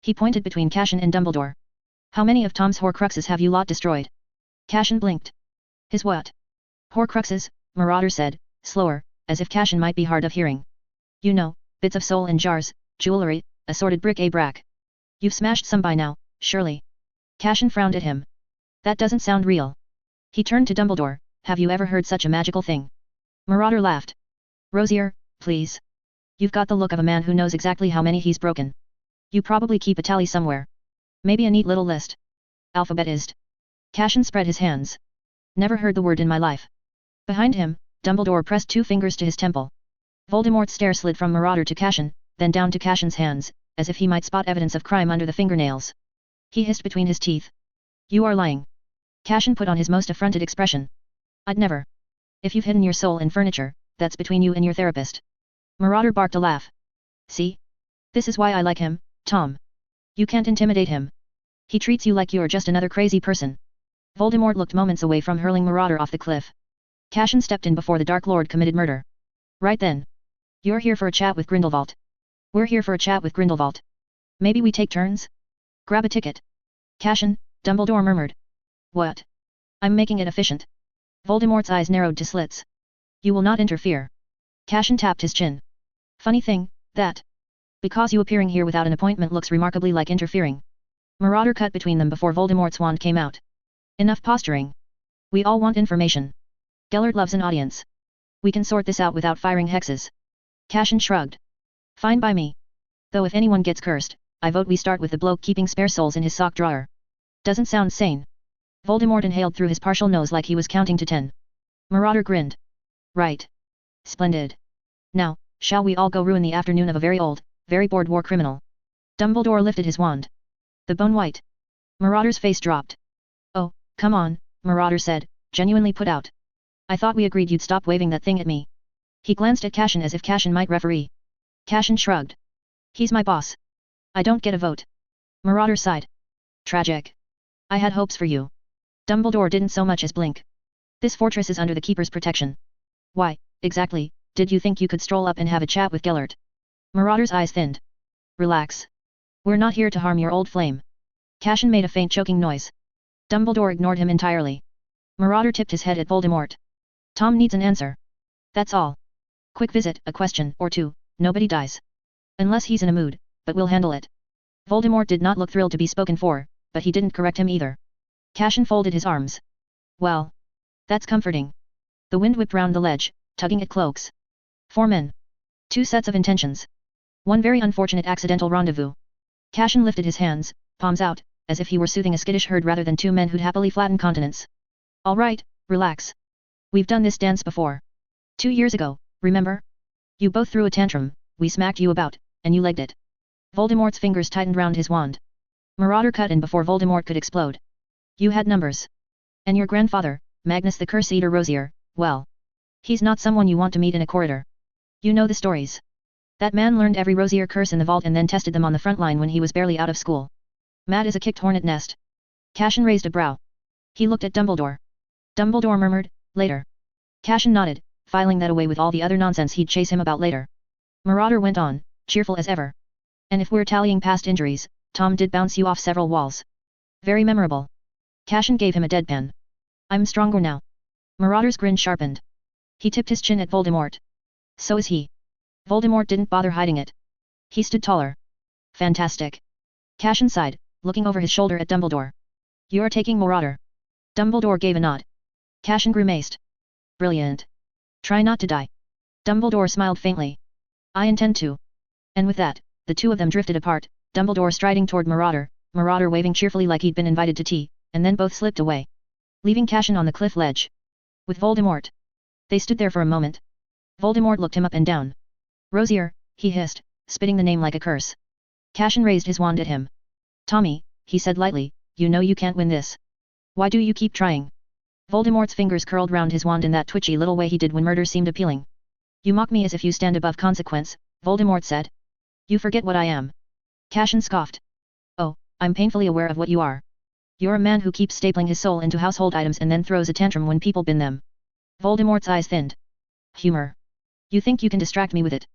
He pointed between Cashin and Dumbledore. How many of Tom's Horcruxes have you lot destroyed? Cashin blinked. His what? Horcruxes, Marauder said, slower, as if Cashin might be hard of hearing. You know, bits of soul in jars, jewelry, assorted bric-a-brac. You've smashed some by now, surely. Cashin frowned at him. That doesn't sound real. He turned to Dumbledore, have you ever heard such a magical thing? Marauder laughed. Rosier, please. You've got the look of a man who knows exactly how many he's broken. You probably keep a tally somewhere. Maybe a neat little list. Alphabetized. Cashin spread his hands. Never heard the word in my life. Behind him, Dumbledore pressed 2 fingers to his temple. Voldemort's stare slid from Marauder to Cashin, then down to Cashin's hands, as if he might spot evidence of crime under the fingernails. He hissed between his teeth. You are lying. Cashin put on his most affronted expression. I'd never. If you've hidden your soul in furniture, that's between you and your therapist. Marauder barked a laugh. See? This is why I like him, Tom. You can't intimidate him. He treats you like you're just another crazy person. Voldemort looked moments away from hurling Marauder off the cliff. Cashin stepped in before the Dark Lord committed murder. Right then. You're here for a chat with Grindelwald. We're here for a chat with Grindelwald. Maybe we take turns? Grab a ticket. Cashin, Dumbledore murmured. What? I'm making it efficient. Voldemort's eyes narrowed to slits. You will not interfere. Cashin tapped his chin. Funny thing, that. Because you appearing here without an appointment looks remarkably like interfering. Marauder cut between them before Voldemort's wand came out. Enough posturing. We all want information. Gellert loves an audience. We can sort this out without firing hexes. Cashin shrugged. Fine by me. Though if anyone gets cursed, I vote we start with the bloke keeping spare souls in his sock drawer. Doesn't sound sane. Voldemort inhaled through his partial nose like he was counting to 10. Marauder grinned. Right. Splendid. Now, shall we all go ruin the afternoon of a very old, very bored war criminal? Dumbledore lifted his wand. The bone white. Marauder's face dropped. Oh, come on, Marauder said, genuinely put out. I thought we agreed you'd stop waving that thing at me. He glanced at Cashin as if Cashin might referee. Cashin shrugged. He's my boss. I don't get a vote. Marauder sighed. Tragic. I had hopes for you. Dumbledore didn't so much as blink. This fortress is under the Keeper's protection. Why, exactly, did you think you could stroll up and have a chat with Gellert? Marauder's eyes thinned. Relax. We're not here to harm your old flame. Cashin made a faint choking noise. Dumbledore ignored him entirely. Marauder tipped his head at Voldemort. Tom needs an answer. That's all. Quick visit, a question or two, nobody dies. Unless he's in a mood, but we'll handle it. Voldemort did not look thrilled to be spoken for, but he didn't correct him either. Cashin folded his arms. Well. That's comforting. The wind whipped round the ledge, tugging at cloaks. 4 men. 2 sets of intentions. 1 very unfortunate accidental rendezvous. Cashin lifted his hands, palms out, as if he were soothing a skittish herd rather than 2 men who'd happily flattened continents. All right, relax. We've done this dance before. 2 years ago, remember? You both threw a tantrum, we smacked you about, and you legged it. Voldemort's fingers tightened round his wand. Marauder cut in before Voldemort could explode. You had numbers. And your grandfather, Magnus the Curse-Eater Rosier, well. He's not someone you want to meet in a corridor. You know the stories. That man learned every Rosier curse in the vault and then tested them on the front line when he was barely out of school. Mad as a kicked hornet nest. Cashin raised a brow. He looked at Dumbledore. Dumbledore murmured, later. Cashin nodded, filing that away with all the other nonsense he'd chase him about later. Marauder went on, cheerful as ever. And if we're tallying past injuries, Tom did bounce you off several walls. Very memorable. Cashin gave him a deadpan. I'm stronger now. Marauder's grin sharpened. He tipped his chin at Voldemort. So is he. Voldemort didn't bother hiding it. He stood taller. Fantastic. Cashin sighed, looking over his shoulder at Dumbledore. You're taking Marauder. Dumbledore gave a nod. Cashin grimaced. Brilliant. Try not to die. Dumbledore smiled faintly. I intend to. And with that, the 2 of them drifted apart, Dumbledore striding toward Marauder, Marauder waving cheerfully like he'd been invited to tea, and then both slipped away. Leaving Cashin on the cliff ledge. With Voldemort. They stood there for a moment. Voldemort looked him up and down. Rosier, he hissed, spitting the name like a curse. Cashin raised his wand at him. Tommy, he said lightly, you know you can't win this. Why do you keep trying? Voldemort's fingers curled round his wand in that twitchy little way he did when murder seemed appealing. You mock me as if you stand above consequence, Voldemort said. You forget what I am. Cashin scoffed. Oh, I'm painfully aware of what you are. You're a man who keeps stapling his soul into household items and then throws a tantrum when people bin them. Voldemort's eyes thinned. Humor. You think you can distract me with it?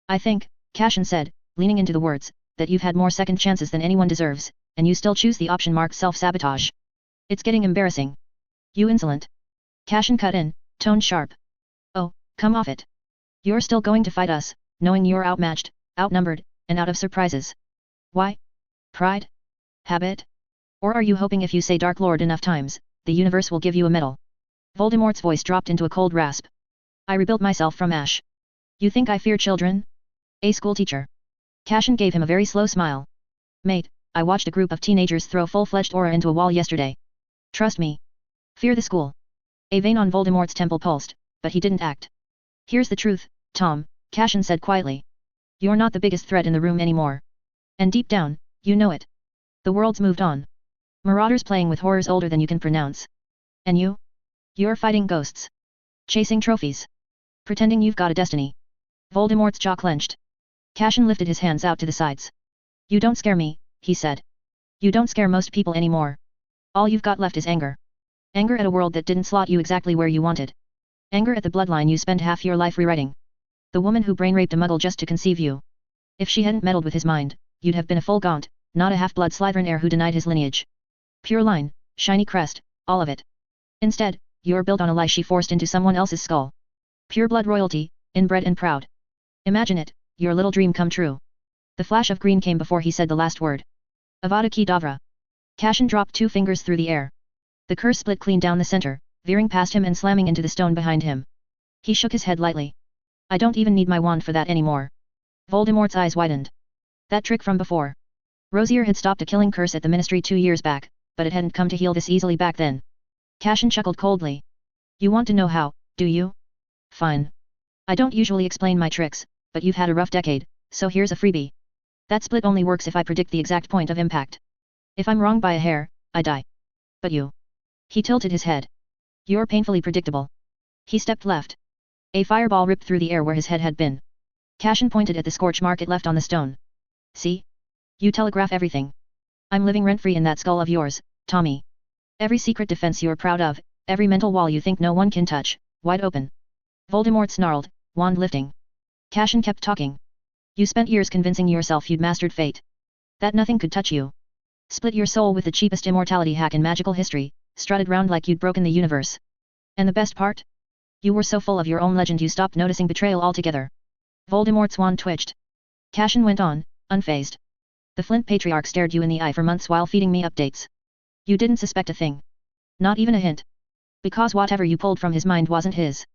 I think, Cashin said, leaning into the words, that you've had more second chances than anyone deserves, and you still choose the option marked self-sabotage. It's getting embarrassing. You insolent. Cashin cut in, tone sharp. Oh, come off it. You're still going to fight us, knowing you're outmatched, outnumbered, and out of surprises. Why? Pride? Habit? Or are you hoping if you say Dark Lord enough times, the universe will give you a medal? Voldemort's voice dropped into a cold rasp. I rebuilt myself from ash. You think I fear children? A schoolteacher. Cashin gave him a very slow smile. Mate, I watched a group of teenagers throw full-fledged aura into a wall yesterday. Trust me. Fear the school. A vein on Voldemort's temple pulsed, but he didn't act. Here's the truth, Tom, Cashin said quietly. You're not the biggest threat in the room anymore. And deep down, you know it. The world's moved on. Marauders playing with horrors older than you can pronounce. And you? You're fighting ghosts. Chasing trophies. Pretending you've got a destiny. Voldemort's jaw clenched. Cashin lifted his hands out to the sides. You don't scare me, he said. You don't scare most people anymore. All you've got left is anger. Anger at a world that didn't slot you exactly where you wanted. Anger at the bloodline you spent half your life rewriting. The woman who brain-raped a muggle just to conceive you. If she hadn't meddled with his mind, you'd have been a full Gaunt, not a half-blood Slytherin heir who denied his lineage. Pure line, shiny crest, all of it. Instead, you're built on a lie she forced into someone else's skull. Pure blood royalty, inbred and proud. Imagine it, your little dream come true. The flash of green came before he said the last word. Avada Kedavra. Cashin dropped 2 fingers through the air. The curse split clean down the center, veering past him and slamming into the stone behind him. He shook his head lightly. I don't even need my wand for that anymore. Voldemort's eyes widened. That trick from before. Rosier had stopped a killing curse at the Ministry 2 years back, but it hadn't come to heal this easily back then. Cashin chuckled coldly. You want to know how, do you? Fine. I don't usually explain my tricks, but you've had a rough decade, so here's a freebie. That split only works if I predict the exact point of impact. If I'm wrong by a hair, I die. But you. He tilted his head. You're painfully predictable. He stepped left. A fireball ripped through the air where his head had been. Cashin pointed at the scorch mark it left on the stone. See? You telegraph everything. I'm living rent-free in that skull of yours, Tommy. Every secret defense you're proud of, every mental wall you think no one can touch, wide open. Voldemort snarled, wand lifting. Cashin kept talking. You spent years convincing yourself you'd mastered fate. That nothing could touch you. Split your soul with the cheapest immortality hack in magical history, strutted round like you'd broken the universe. And the best part? You were so full of your own legend you stopped noticing betrayal altogether. Voldemort's wand twitched. Cashin went on, unfazed. The Flint Patriarch stared you in the eye for months while feeding me updates. You didn't suspect a thing. Not even a hint. Because whatever you pulled from his mind wasn't his.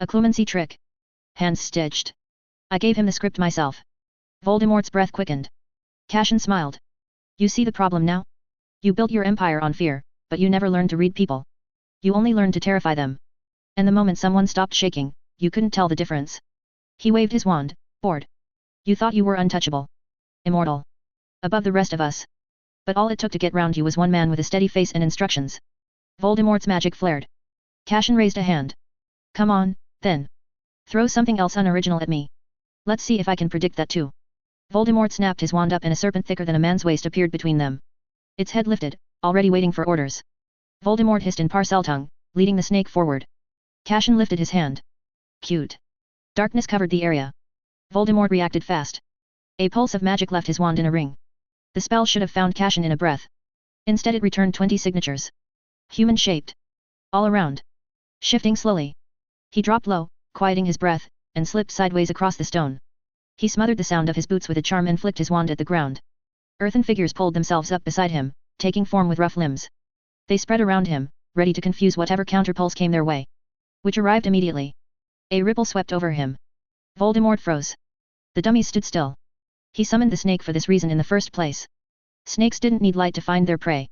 A clumsy trick. Hands stitched. I gave him the script myself. Voldemort's breath quickened. Cashin smiled. You see the problem now? You built your empire on fear, but you never learned to read people. You only learned to terrify them. And the moment someone stopped shaking, you couldn't tell the difference. He waved his wand, bored. You thought you were untouchable. Immortal. Above the rest of us. But all it took to get round you was one man with a steady face and instructions. Voldemort's magic flared. Cashin raised a hand. Come on, then. Throw something else unoriginal at me. Let's see if I can predict that too. Voldemort snapped his wand up and a serpent thicker than a man's waist appeared between them. Its head lifted, already waiting for orders. Voldemort hissed in Parseltongue, leading the snake forward. Cashin lifted his hand. Cute. Darkness covered the area. Voldemort reacted fast. A pulse of magic left his wand in a ring. The spell should have found Cashin in a breath. Instead it returned 20 signatures. Human-shaped. All around. Shifting slowly. He dropped low, quieting his breath, and slipped sideways across the stone. He smothered the sound of his boots with a charm and flicked his wand at the ground. Earthen figures pulled themselves up beside him, taking form with rough limbs. They spread around him, ready to confuse whatever counterpulse came their way. Which arrived immediately. A ripple swept over him. Voldemort froze. The dummies stood still. He summoned the snake for this reason in the first place. Snakes didn't need light to find their prey.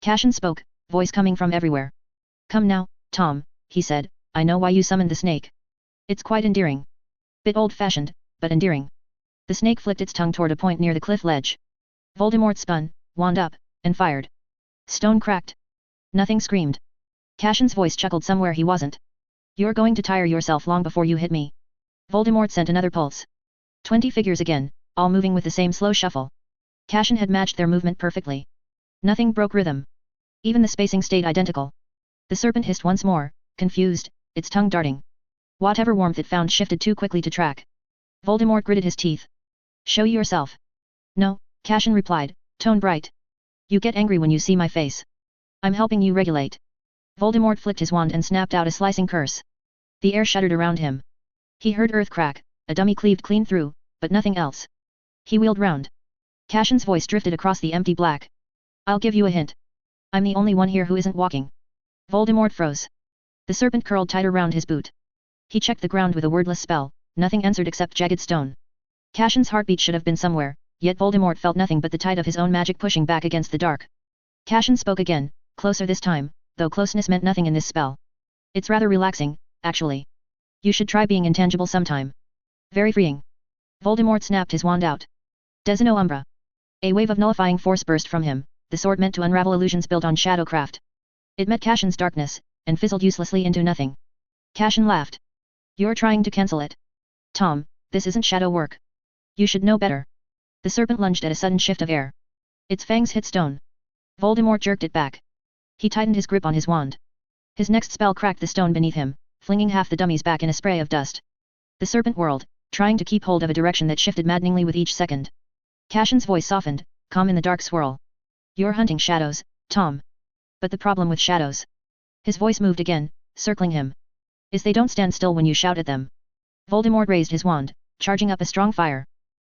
Cashin spoke, voice coming from everywhere. Come now, Tom, he said, I know why you summoned the snake. It's quite endearing. Bit old-fashioned, but endearing. The snake flicked its tongue toward a point near the cliff ledge. Voldemort spun, wand up, and fired. Stone cracked. Nothing screamed. Cashin's voice chuckled somewhere he wasn't. You're going to tire yourself long before you hit me. Voldemort sent another pulse. 20 figures again, all moving with the same slow shuffle. Cashin had matched their movement perfectly. Nothing broke rhythm. Even the spacing stayed identical. The serpent hissed once more, confused, its tongue darting. Whatever warmth it found shifted too quickly to track. Voldemort gritted his teeth. Show yourself. No, Cashin replied, tone bright. You get angry when you see my face. I'm helping you regulate. Voldemort flicked his wand and snapped out a slicing curse. The air shuddered around him. He heard earth crack, a dummy cleaved clean through, but nothing else. He wheeled round. Cashin's voice drifted across the empty black. I'll give you a hint. I'm the only one here who isn't walking. Voldemort froze. The serpent curled tighter round his boot. He checked the ground with a wordless spell, nothing answered except jagged stone. Cashin's heartbeat should have been somewhere, yet Voldemort felt nothing but the tide of his own magic pushing back against the dark. Cashin spoke again, closer this time, though closeness meant nothing in this spell. It's rather relaxing, actually. You should try being intangible sometime. Very freeing. Voldemort snapped his wand out. Desino Umbra. A wave of nullifying force burst from him, the sword meant to unravel illusions built on shadowcraft. It met Cashin's darkness, and fizzled uselessly into nothing. Cashin laughed. You're trying to cancel it. Tom, this isn't shadow work. You should know better. The serpent lunged at a sudden shift of air. Its fangs hit stone. Voldemort jerked it back. He tightened his grip on his wand. His next spell cracked the stone beneath him, flinging half the dummies back in a spray of dust. The serpent whirled, trying to keep hold of a direction that shifted maddeningly with each second. Cashin's voice softened, calm in the dark swirl. You're hunting shadows, Tom. But the problem with shadows. His voice moved again, circling him. Is they don't stand still when you shout at them. Voldemort raised his wand, charging up a strong fire.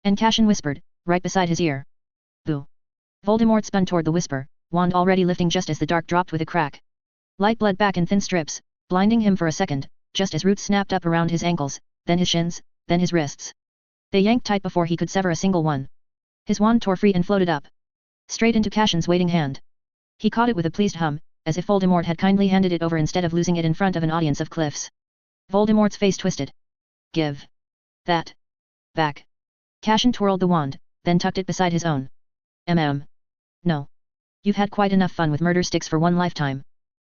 And Cashin whispered, right beside his ear. Boo. Voldemort spun toward the whisper, wand already lifting just as the dark dropped with a crack. Light bled back in thin strips, blinding him for a second, just as roots snapped up around his ankles, then his shins, then his wrists. They yanked tight before he could sever a single one. His wand tore free and floated up. Straight into Cashin's waiting hand. He caught it with a pleased hum, as if Voldemort had kindly handed it over instead of losing it in front of an audience of cliffs. Voldemort's face twisted. Give. That. back. Cashin twirled the wand, then tucked it beside his own. No. You've had quite enough fun with murder sticks for one lifetime.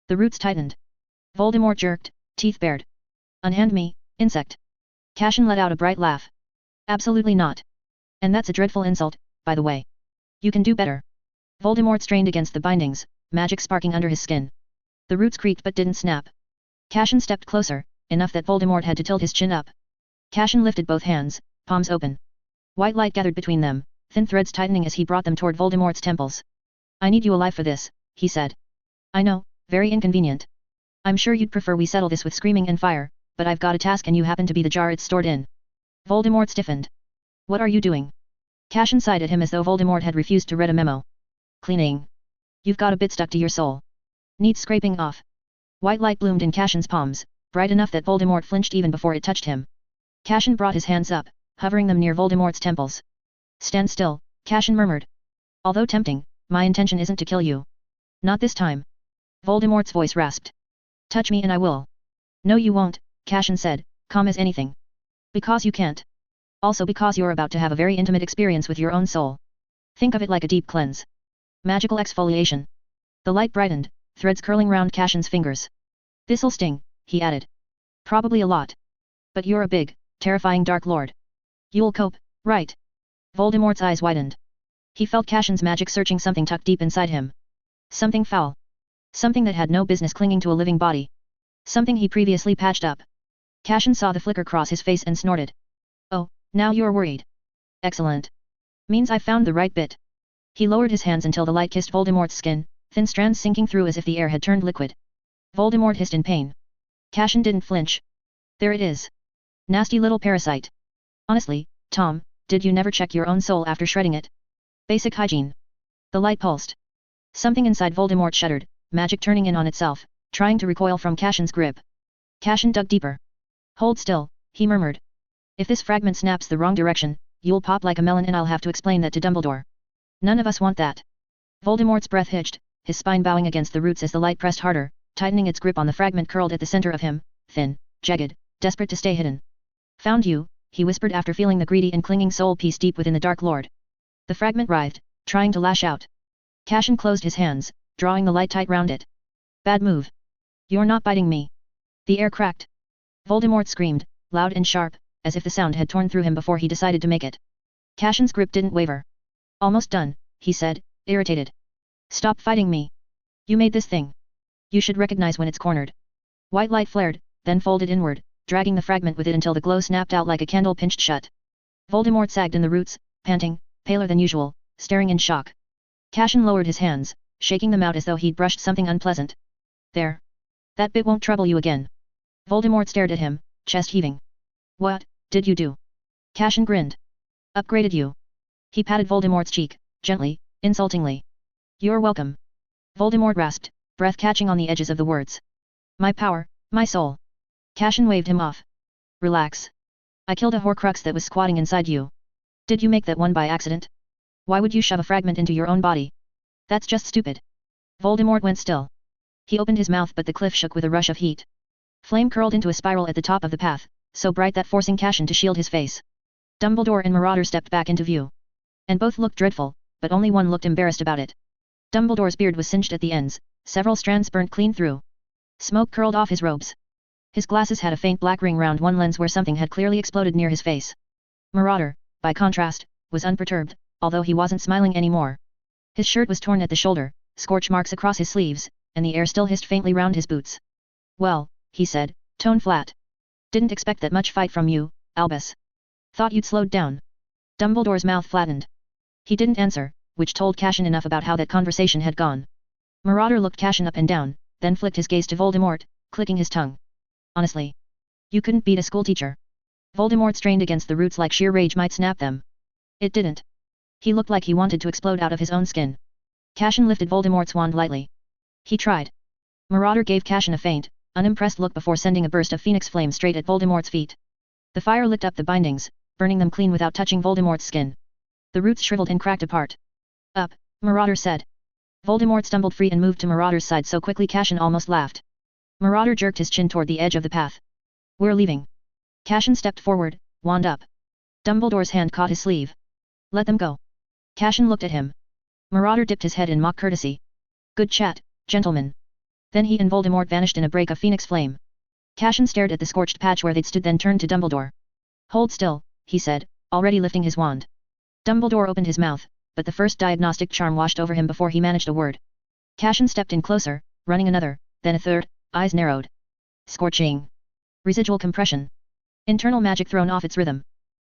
The roots tightened. Voldemort jerked, teeth bared. Unhand me, insect. Cashin let out a bright laugh. Absolutely not. And that's a dreadful insult, by the way. You can do better. Voldemort strained against the bindings, magic sparking under his skin. The roots creaked but didn't snap. Cashin stepped closer, enough that Voldemort had to tilt his chin up. Cashin lifted both hands, palms open. White light gathered between them, thin threads tightening as he brought them toward Voldemort's temples. I need you alive for this, he said. I know, very inconvenient. I'm sure you'd prefer we settle this with screaming and fire, but I've got a task and you happen to be the jar it's stored in. Voldemort stiffened. What are you doing? Cashin sighed at him as though Voldemort had refused to read a memo. Cleaning. You've got a bit stuck to your soul. Needs scraping off. White light bloomed in Cashin's palms, bright enough that Voldemort flinched even before it touched him. Cashin brought his hands up, hovering them near Voldemort's temples. Stand still, Cashin murmured. Although tempting, my intention isn't to kill you. Not this time. Voldemort's voice rasped. Touch me and I will. No you won't, Cashin said, calm as anything. Because you can't. Also because you're about to have a very intimate experience with your own soul. Think of it like a deep cleanse. Magical exfoliation. The light brightened, threads curling round Cashin's fingers. This'll sting, he added. Probably a lot. But you're a big, terrifying Dark Lord. You'll cope, right? Voldemort's eyes widened. He felt Cashin's magic searching something tucked deep inside him. Something foul. Something that had no business clinging to a living body. Something he previously patched up. Cashin saw the flicker cross his face and snorted. Oh, now you're worried. Excellent. Means I found the right bit. He lowered his hands until the light kissed Voldemort's skin, thin strands sinking through as if the air had turned liquid. Voldemort hissed in pain. Cashin didn't flinch. There it is. Nasty little parasite. Honestly, Tom, did you never check your own soul after shredding it? Basic hygiene. The light pulsed. Something inside Voldemort shuddered, magic turning in on itself, trying to recoil from Cashin's grip. Cashin dug deeper. Hold still, he murmured. If this fragment snaps the wrong direction, you'll pop like a melon and I'll have to explain that to Dumbledore. None of us want that. Voldemort's breath hitched, his spine bowing against the roots as the light pressed harder, tightening its grip on the fragment curled at the center of him, thin, jagged, desperate to stay hidden. Found you, he whispered after feeling the greedy and clinging soul piece deep within the Dark Lord. The fragment writhed, trying to lash out. Cashin closed his hands, drawing the light tight round it. Bad move. You're not biting me. The air cracked. Voldemort screamed, loud and sharp, as if the sound had torn through him before he decided to make it. Cashin's grip didn't waver. Almost done, he said, irritated. Stop fighting me. You made this thing. You should recognize when it's cornered. White light flared, then folded inward, dragging the fragment with it until the glow snapped out like a candle pinched shut. Voldemort sagged in the roots, panting, paler than usual, staring in shock. Cashin lowered his hands, shaking them out as though he'd brushed something unpleasant. There. That bit won't trouble you again. Voldemort stared at him, chest heaving. What did you do? Cashin grinned. Upgraded you. He patted Voldemort's cheek, gently, insultingly. You're welcome. Voldemort rasped, breath catching on the edges of the words. My power, my soul. Cashin waved him off. Relax. I killed a Horcrux that was squatting inside you. Did you make that one by accident? Why would you shove a fragment into your own body? That's just stupid. Voldemort went still. He opened his mouth but the cliff shook with a rush of heat. Flame curled into a spiral at the top of the path, so bright that forcing Cashin to shield his face. Dumbledore and Marauder stepped back into view. And both looked dreadful, but only one looked embarrassed about it. Dumbledore's beard was singed at the ends, several strands burnt clean through. Smoke curled off his robes. His glasses had a faint black ring round one lens where something had clearly exploded near his face. Marauder, by contrast, was unperturbed, although he wasn't smiling anymore. His shirt was torn at the shoulder, scorch marks across his sleeves, and the air still hissed faintly round his boots. Well, he said, tone flat. Didn't expect that much fight from you, Albus. Thought you'd slowed down. Dumbledore's mouth flattened. He didn't answer, which told Cashin enough about how that conversation had gone. Marauder looked Cashin up and down, then flicked his gaze to Voldemort, clicking his tongue. Honestly. You couldn't beat a schoolteacher. Voldemort strained against the roots like sheer rage might snap them. It didn't. He looked like he wanted to explode out of his own skin. Cashin lifted Voldemort's wand lightly. He tried. Marauder gave Cashin a faint, unimpressed look before sending a burst of phoenix flame straight at Voldemort's feet. The fire licked up the bindings, burning them clean without touching Voldemort's skin. The roots shriveled and cracked apart. Up, Marauder said. Voldemort stumbled free and moved to Marauder's side so quickly Cashin almost laughed. Marauder jerked his chin toward the edge of the path. We're leaving. Cashin stepped forward, wand up. Dumbledore's hand caught his sleeve. Let them go. Cashin looked at him. Marauder dipped his head in mock courtesy. Good chat, gentlemen. Then he and Voldemort vanished in a break of phoenix flame. Cashin stared at the scorched patch where they'd stood, then turned to Dumbledore. Hold still, he said, already lifting his wand. Dumbledore opened his mouth, but the first diagnostic charm washed over him before he managed a word. Cashin stepped in closer, running another, then a third, eyes narrowed. Scorching. Residual compression. Internal magic thrown off its rhythm.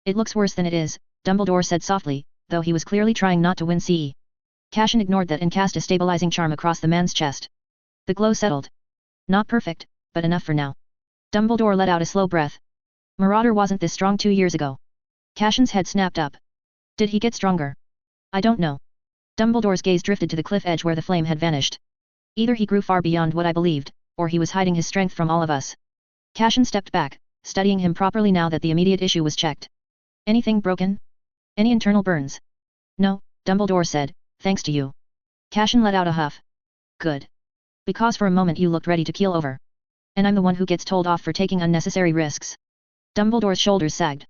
It looks worse than it is, Dumbledore said softly, though he was clearly trying not to wince. Cashin ignored that and cast a stabilizing charm across the man's chest. The glow settled. Not perfect, but enough for now. Dumbledore let out a slow breath. Marauder wasn't this strong 2 years ago. Cashin's head snapped up. Did he get stronger? I don't know. Dumbledore's gaze drifted to the cliff edge where the flame had vanished. Either he grew far beyond what I believed, or he was hiding his strength from all of us. Cashin stepped back, studying him properly now that the immediate issue was checked. Anything broken? Any internal burns? No, Dumbledore said, thanks to you. Cashin let out a huff. Good. Because for a moment you looked ready to keel over. And I'm the one who gets told off for taking unnecessary risks. Dumbledore's shoulders sagged.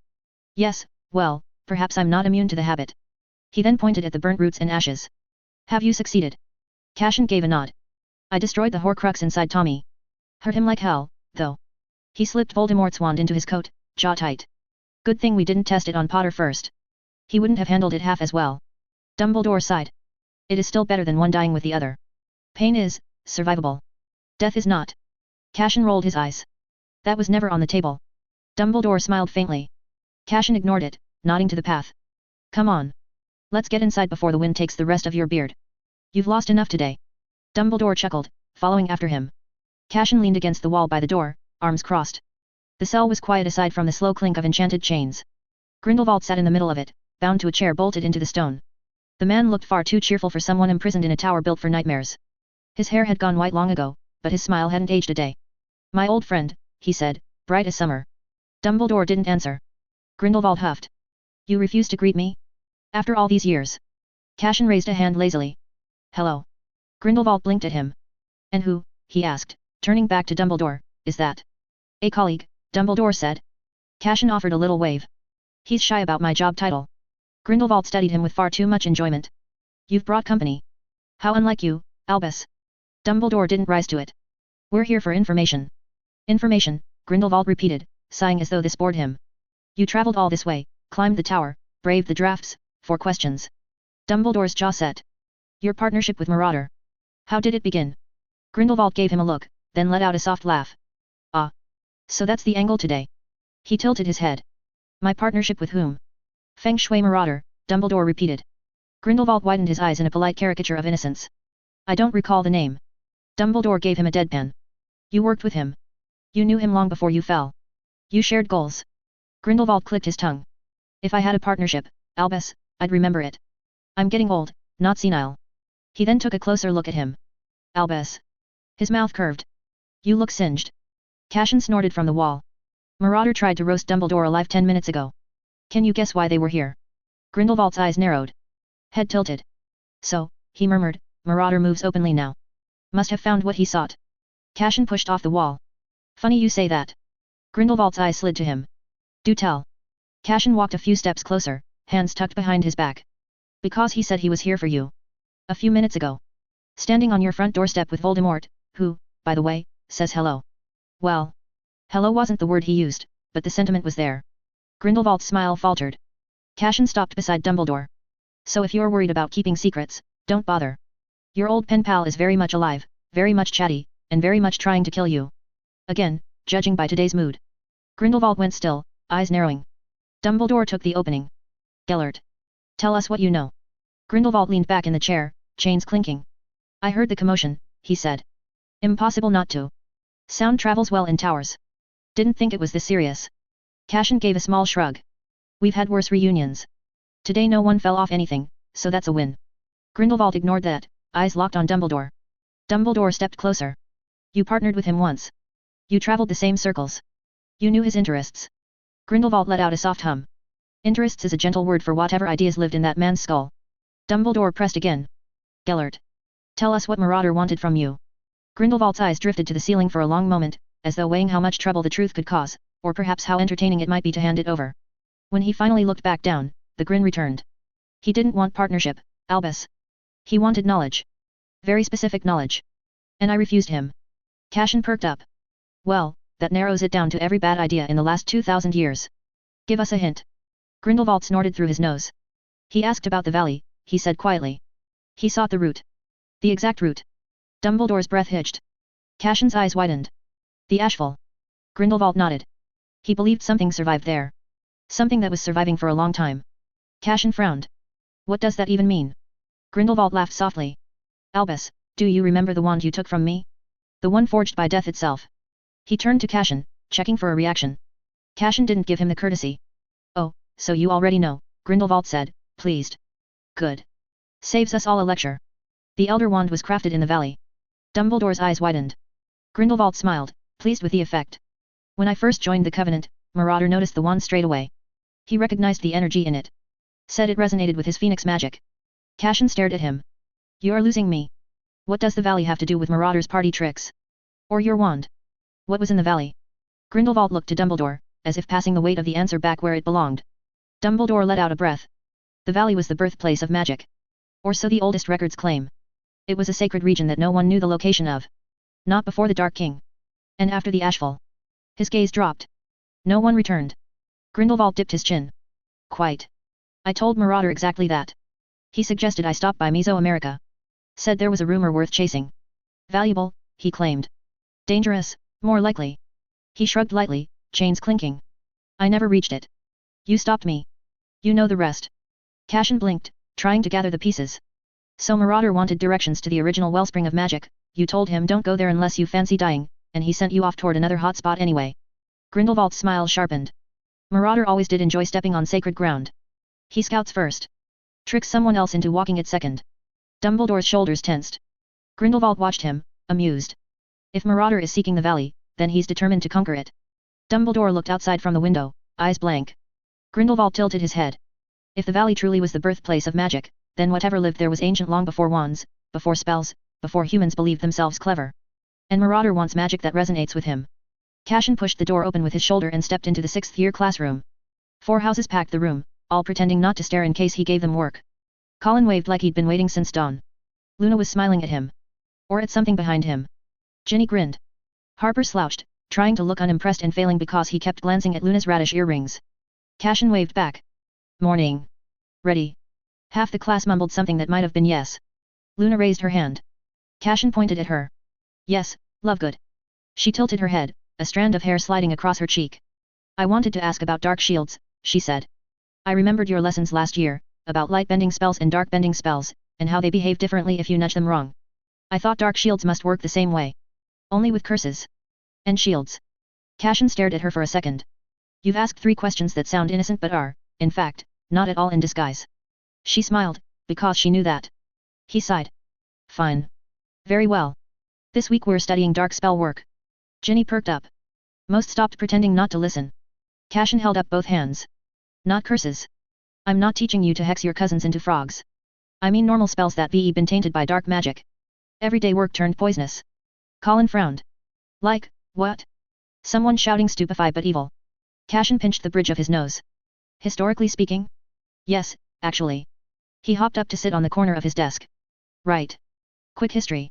Yes, well, perhaps I'm not immune to the habit. He then pointed at the burnt roots and ashes. Have you succeeded? Cashin gave a nod. I destroyed the Horcrux inside Tommy. Hurt him like hell, though. He slipped Voldemort's wand into his coat, jaw tight. Good thing we didn't test it on Potter first. He wouldn't have handled it half as well. Dumbledore sighed. It is still better than one dying with the other. Pain is survivable. Death is not. Cashin rolled his eyes. That was never on the table. Dumbledore smiled faintly. Cashin ignored it, nodding to the path. Come on. Let's get inside before the wind takes the rest of your beard. You've lost enough today. Dumbledore chuckled, following after him. Cashin leaned against the wall by the door, arms crossed. The cell was quiet aside from the slow clink of enchanted chains. Grindelwald sat in the middle of it, bound to a chair bolted into the stone. The man looked far too cheerful for someone imprisoned in a tower built for nightmares. His hair had gone white long ago, but his smile hadn't aged a day. My old friend, he said, bright as summer. Dumbledore didn't answer. Grindelwald huffed. You refuse to greet me? After all these years? Cashin raised a hand lazily. Hello. Grindelwald blinked at him. And who, he asked, turning back to Dumbledore, is that? A colleague, Dumbledore said. Cashin offered a little wave. He's shy about my job title. Grindelwald studied him with far too much enjoyment. You've brought company. How unlike you, Albus. Dumbledore didn't rise to it. We're here for information. Information, Grindelwald repeated, sighing as though this bored him. You traveled all this way, climbed the tower, braved the drafts, for questions. Dumbledore's jaw set. Your partnership with Marauder. How did it begin? Grindelwald gave him a look, then let out a soft laugh. Ah. So that's the angle today. He tilted his head. My partnership with whom? Feng Shui Marauder, Dumbledore repeated. Grindelwald widened his eyes in a polite caricature of innocence. I don't recall the name. Dumbledore gave him a deadpan. You worked with him. You knew him long before you fell. You shared goals. Grindelwald clicked his tongue. If I had a partnership, Albus, I'd remember it. I'm getting old, not senile. He then took a closer look at him. Albus. His mouth curved. You look singed. Cashin snorted from the wall. Marauder tried to roast Dumbledore alive 10 minutes ago. Can you guess why they were here? Grindelwald's eyes narrowed. Head tilted. So, he murmured, Marauder moves openly now. Must have found what he sought. Cashin pushed off the wall. Funny you say that. Grindelwald's eyes slid to him. Do tell. Cashin walked a few steps closer, hands tucked behind his back. Because he said he was here for you. A few minutes ago. Standing on your front doorstep with Voldemort, who, by the way, says hello. Well. Hello wasn't the word he used, but the sentiment was there. Grindelwald's smile faltered. Cashin stopped beside Dumbledore. So if you're worried about keeping secrets, don't bother. Your old pen pal is very much alive, very much chatty, and very much trying to kill you. Again, judging by today's mood. Grindelwald went still, eyes narrowing. Dumbledore took the opening. Gellert. Tell us what you know. Grindelwald leaned back in the chair, chains clinking. I heard the commotion, he said. Impossible not to. Sound travels well in towers. Didn't think it was this serious. Cashin gave a small shrug. We've had worse reunions. Today no one fell off anything, so that's a win. Grindelwald ignored that, eyes locked on Dumbledore. Dumbledore stepped closer. You partnered with him once. You traveled the same circles. You knew his interests. Grindelwald let out a soft hum. Interests is a gentle word for whatever ideas lived in that man's skull. Dumbledore pressed again. Gellert. Tell us what Marauder wanted from you. Grindelwald's eyes drifted to the ceiling for a long moment, as though weighing how much trouble the truth could cause, or perhaps how entertaining it might be to hand it over. When he finally looked back down, the grin returned. He didn't want partnership, Albus. He wanted knowledge. Very specific knowledge. And I refused him. Cashin perked up. Well, that narrows it down to every bad idea in the last 2,000 years. Give us a hint. Grindelwald snorted through his nose. He asked about the valley, he said quietly. He sought the route. The exact route. Dumbledore's breath hitched. Cashin's eyes widened. The Ashfall. Grindelwald nodded. He believed something survived there. Something that was surviving for a long time. Cashin frowned. What does that even mean? Grindelwald laughed softly. Albus, do you remember the wand you took from me? The one forged by death itself. He turned to Cashin, checking for a reaction. Cashin didn't give him the courtesy. Oh, so you already know, Grindelwald said, pleased. Good. Saves us all a lecture. The Elder Wand was crafted in the valley. Dumbledore's eyes widened. Grindelwald smiled, pleased with the effect. When I first joined the Covenant, Marauder noticed the wand straight away. He recognized the energy in it. Said it resonated with his phoenix magic. Cashin stared at him. You're losing me. What does the valley have to do with Marauder's party tricks? Or your wand? What was in the valley? Grindelwald looked to Dumbledore, as if passing the weight of the answer back where it belonged. Dumbledore let out a breath. The valley was the birthplace of magic. Or so the oldest records claim. It was a sacred region that no one knew the location of. Not before the Dark King. And after the Ashfall. His gaze dropped. No one returned. Grindelwald dipped his chin. Quite. I told Marauder exactly that. He suggested I stop by Mesoamerica. Said there was a rumor worth chasing. Valuable, he claimed. Dangerous, more likely. He shrugged lightly, chains clinking. I never reached it. You stopped me. You know the rest. Cashin blinked, trying to gather the pieces. So Marauder wanted directions to the original wellspring of magic, you told him don't go there unless you fancy dying, and he sent you off toward another hot spot anyway. Grindelwald's smile sharpened. Marauder always did enjoy stepping on sacred ground. He scouts first. Tricks someone else into walking it second. Dumbledore's shoulders tensed. Grindelwald watched him, amused. If Marauder is seeking the valley, then he's determined to conquer it. Dumbledore looked outside from the window, eyes blank. Grindelwald tilted his head. If the valley truly was the birthplace of magic, then whatever lived there was ancient long before wands, before spells, before humans believed themselves clever. And Marauder wants magic that resonates with him. Cashin pushed the door open with his shoulder and stepped into the 6th-year classroom. 4 houses packed the room, all pretending not to stare in case he gave them work. Colin waved like he'd been waiting since dawn. Luna was smiling at him. Or at something behind him. Ginny grinned. Harper slouched, trying to look unimpressed and failing because he kept glancing at Luna's radish earrings. Cashin waved back. Morning. Ready. Half the class mumbled something that might have been yes. Luna raised her hand. Cashin pointed at her. Yes, Lovegood. She tilted her head, a strand of hair sliding across her cheek. I wanted to ask about dark shields, she said. I remembered your lessons last year, about light-bending spells and dark-bending spells, and how they behave differently if you nudge them wrong. I thought dark shields must work the same way. Only with curses. And shields. Cashin stared at her for a second. You've asked 3 questions that sound innocent but are, in fact, not at all in disguise. She smiled, because she knew that. He sighed. Fine. Very well. This week we're studying dark spell work. Ginny perked up. Most stopped pretending not to listen. Cashin held up both hands. Not curses. I'm not teaching you to hex your cousins into frogs. I mean normal spells that been tainted by dark magic. Everyday work turned poisonous. Colin frowned. Like, what? Someone shouting stupefy but evil. Cashin pinched the bridge of his nose. Historically speaking? Yes, actually. He hopped up to sit on the corner of his desk. Right. Quick history.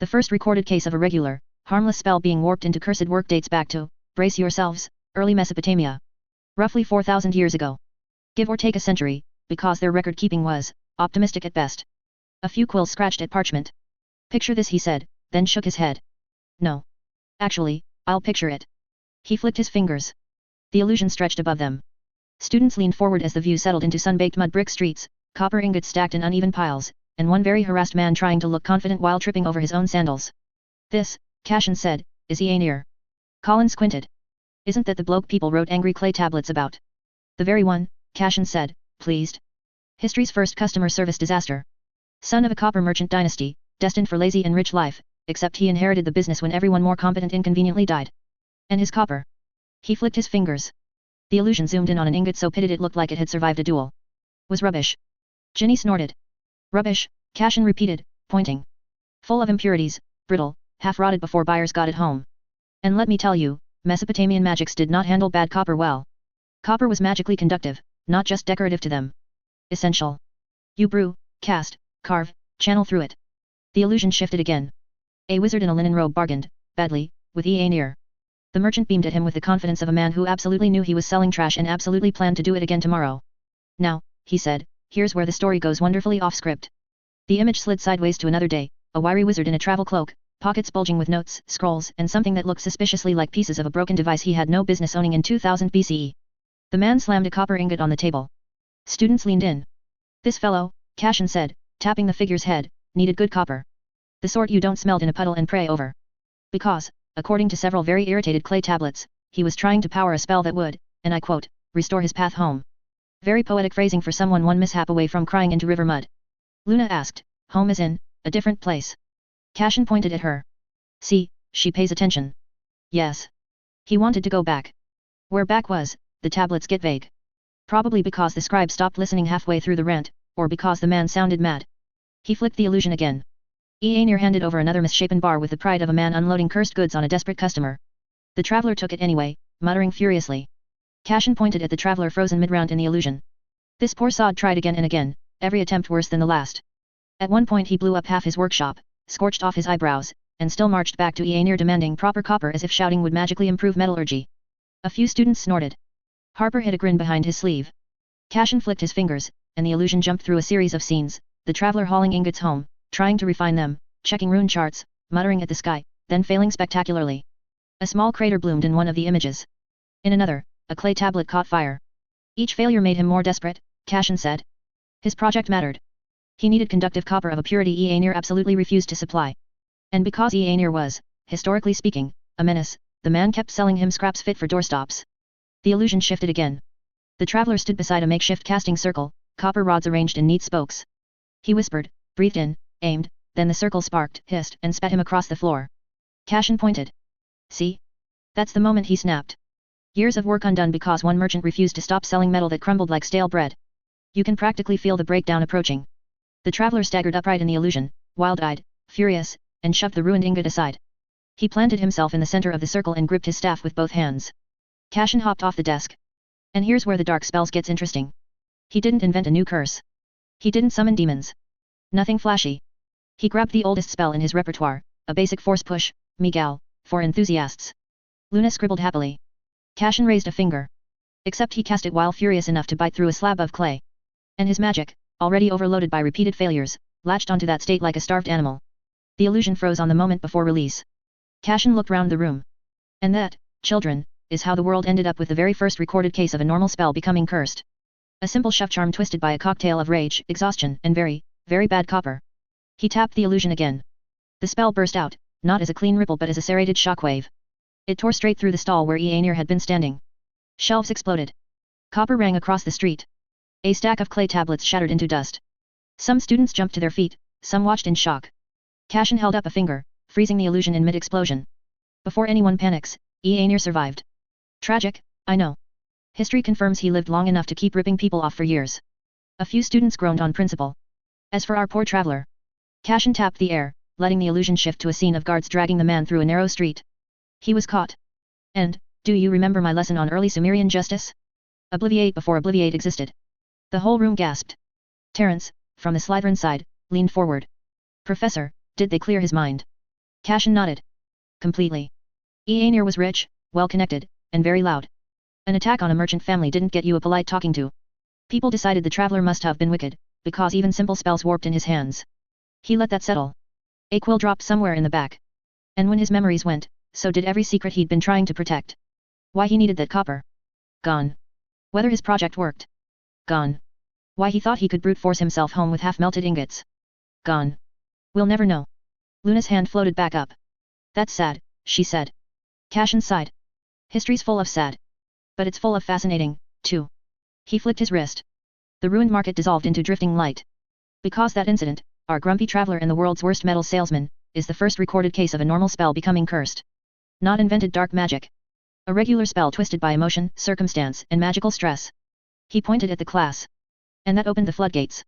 The first recorded case of a regular, harmless spell being warped into cursed work dates back to, brace yourselves, early Mesopotamia. Roughly 4,000 years ago. Give or take a century, because their record-keeping was, optimistic at best. A few quills scratched at parchment. Picture this, he said, then shook his head. No. Actually, I'll picture it. He flicked his fingers. The illusion stretched above them. Students leaned forward as the view settled into sun-baked mud brick streets, copper ingots stacked in uneven piles, and one very harassed man trying to look confident while tripping over his own sandals. This, Cashin said, is Aenir. Colin squinted. Isn't that the bloke people wrote angry clay tablets about? The very one, Cashin said, pleased. History's first customer service disaster. Son of a copper merchant dynasty, destined for lazy and rich life, except he inherited the business when everyone more competent inconveniently died. And his copper. He flicked his fingers. The illusion zoomed in on an ingot so pitted it looked like it had survived a duel. Was rubbish. Ginny snorted. Rubbish, Cashin repeated, pointing. Full of impurities, brittle, half-rotted before buyers got it home. And let me tell you, Mesopotamian magics did not handle bad copper well. Copper was magically conductive, not just decorative to them. Essential. You brew, cast, carve, channel through it. The illusion shifted again. A wizard in a linen robe bargained, badly, with EA near. The merchant beamed at him with the confidence of a man who absolutely knew he was selling trash and absolutely planned to do it again tomorrow. Now, he said, here's where the story goes wonderfully off script. The image slid sideways to another day, a wiry wizard in a travel cloak, pockets bulging with notes, scrolls, and something that looked suspiciously like pieces of a broken device he had no business owning in 2000 BCE. The man slammed a copper ingot on the table. Students leaned in. This fellow, Cashin said, tapping the figure's head, needed good copper. The sort you don't smelt in a puddle and pray over. Because, according to several very irritated clay tablets, he was trying to power a spell that would, and I quote, restore his path home. Very poetic phrasing for someone one mishap away from crying into river mud. Luna asked, home is in, a different place. Cashin pointed at her. See, she pays attention. Yes. He wanted to go back. Where back was, the tablets get vague. Probably because the scribe stopped listening halfway through the rant, or because the man sounded mad. He flicked the illusion again. Eanir handed over another misshapen bar with the pride of a man unloading cursed goods on a desperate customer. The traveler took it anyway, muttering furiously. Cashin pointed at the traveler frozen mid-round in the illusion. This poor sod tried again and again, every attempt worse than the last. At one point he blew up half his workshop, scorched off his eyebrows, and still marched back to Eanir demanding proper copper as if shouting would magically improve metallurgy. A few students snorted. Harper hid a grin behind his sleeve. Cashin flicked his fingers, and the illusion jumped through a series of scenes, the traveler hauling ingots home, trying to refine them, checking rune charts, muttering at the sky, then failing spectacularly. A small crater bloomed in one of the images. In another, a clay tablet caught fire. Each failure made him more desperate, Cashin said. His project mattered. He needed conductive copper of a purity Eanir absolutely refused to supply. And because Eanir was, historically speaking, a menace, the man kept selling him scraps fit for doorstops. The illusion shifted again. The traveler stood beside a makeshift casting circle, copper rods arranged in neat spokes. He whispered, breathed in, aimed, then the circle sparked, hissed, and spat him across the floor. Cashin pointed. See? That's the moment he snapped. Years of work undone because one merchant refused to stop selling metal that crumbled like stale bread. You can practically feel the breakdown approaching. The traveler staggered upright in the illusion, wild-eyed, furious, and shoved the ruined ingot aside. He planted himself in the center of the circle and gripped his staff with both hands. Cashin hopped off the desk. And here's where the dark spells gets interesting. He didn't invent a new curse. He didn't summon demons. Nothing flashy. He grabbed the oldest spell in his repertoire, a basic force push, Miguel, for enthusiasts. Luna scribbled happily. Cashin raised a finger. Except he cast it while furious enough to bite through a slab of clay. And his magic, already overloaded by repeated failures, latched onto that state like a starved animal. The illusion froze on the moment before release. Cashin looked round the room. And that, children, is how the world ended up with the very first recorded case of a normal spell becoming cursed. A simple shove charm twisted by a cocktail of rage, exhaustion, and very, very bad copper. He tapped the illusion again. The spell burst out, not as a clean ripple but as a serrated shockwave. It tore straight through the stall where Eanir had been standing. Shelves exploded. Copper rang across the street. A stack of clay tablets shattered into dust. Some students jumped to their feet, some watched in shock. Cashin held up a finger, freezing the illusion in mid-explosion. Before anyone panics, Eanir survived. Tragic, I know. History confirms he lived long enough to keep ripping people off for years. A few students groaned on principle. As for our poor traveler. Cashin tapped the air, letting the illusion shift to a scene of guards dragging the man through a narrow street. He was caught. And, do you remember my lesson on early Sumerian justice? Obliviate before Obliviate existed. The whole room gasped. Terence, from the Slytherin side, leaned forward. Professor, did they clear his mind? Cashin nodded. Completely. Eanir was rich, well-connected, and very loud. An attack on a merchant family didn't get you a polite talking to. People decided the traveler must have been wicked, because even simple spells warped in his hands. He let that settle. A quill dropped somewhere in the back. And when his memories went, so did every secret he'd been trying to protect. Why he needed that copper? Gone. Whether his project worked? Gone. Why he thought he could brute force himself home with half-melted ingots? Gone. We'll never know. Luna's hand floated back up. That's sad, she said. Cashin sighed. History's full of sad. But it's full of fascinating, too. He flicked his wrist. The ruined market dissolved into drifting light. Because that incident, our grumpy traveler and the world's worst metal salesman, is the first recorded case of a normal spell becoming cursed. Not invented dark magic. A regular spell twisted by emotion, circumstance, and magical stress. He pointed at the class. And that opened the floodgates.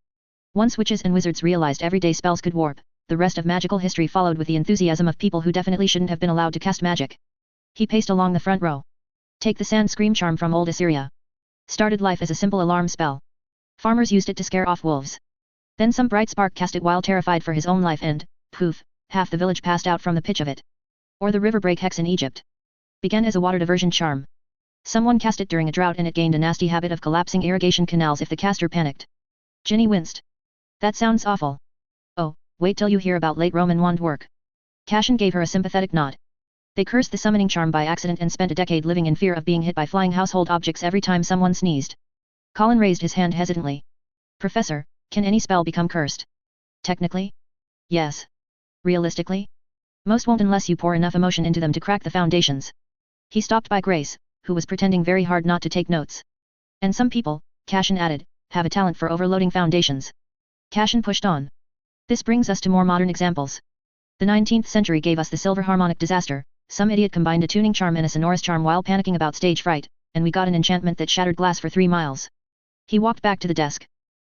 Once witches and wizards realized everyday spells could warp, the rest of magical history followed with the enthusiasm of people who definitely shouldn't have been allowed to cast magic. He paced along the front row. Take the sand scream charm from old Assyria. Started life as a simple alarm spell. Farmers used it to scare off wolves. Then some bright spark cast it while terrified for his own life and, poof, half the village passed out from the pitch of it. Or the river break hex in Egypt. Began as a water diversion charm. Someone cast it during a drought and it gained a nasty habit of collapsing irrigation canals if the caster panicked. Ginny winced. That sounds awful. Oh, wait till you hear about late Roman wand work. Cashin gave her a sympathetic nod. They cursed the summoning charm by accident and spent a decade living in fear of being hit by flying household objects every time someone sneezed. Colin raised his hand hesitantly. Professor, can any spell become cursed? Technically? Yes. Realistically? Most won't unless you pour enough emotion into them to crack the foundations. He stopped by Grace, who was pretending very hard not to take notes. And some people, Cashin added, have a talent for overloading foundations. Cashin pushed on. This brings us to more modern examples. The 19th century gave us the silver harmonic disaster. Some idiot combined a tuning charm and a sonorous charm while panicking about stage fright, and we got an enchantment that shattered glass for 3 miles. He walked back to the desk.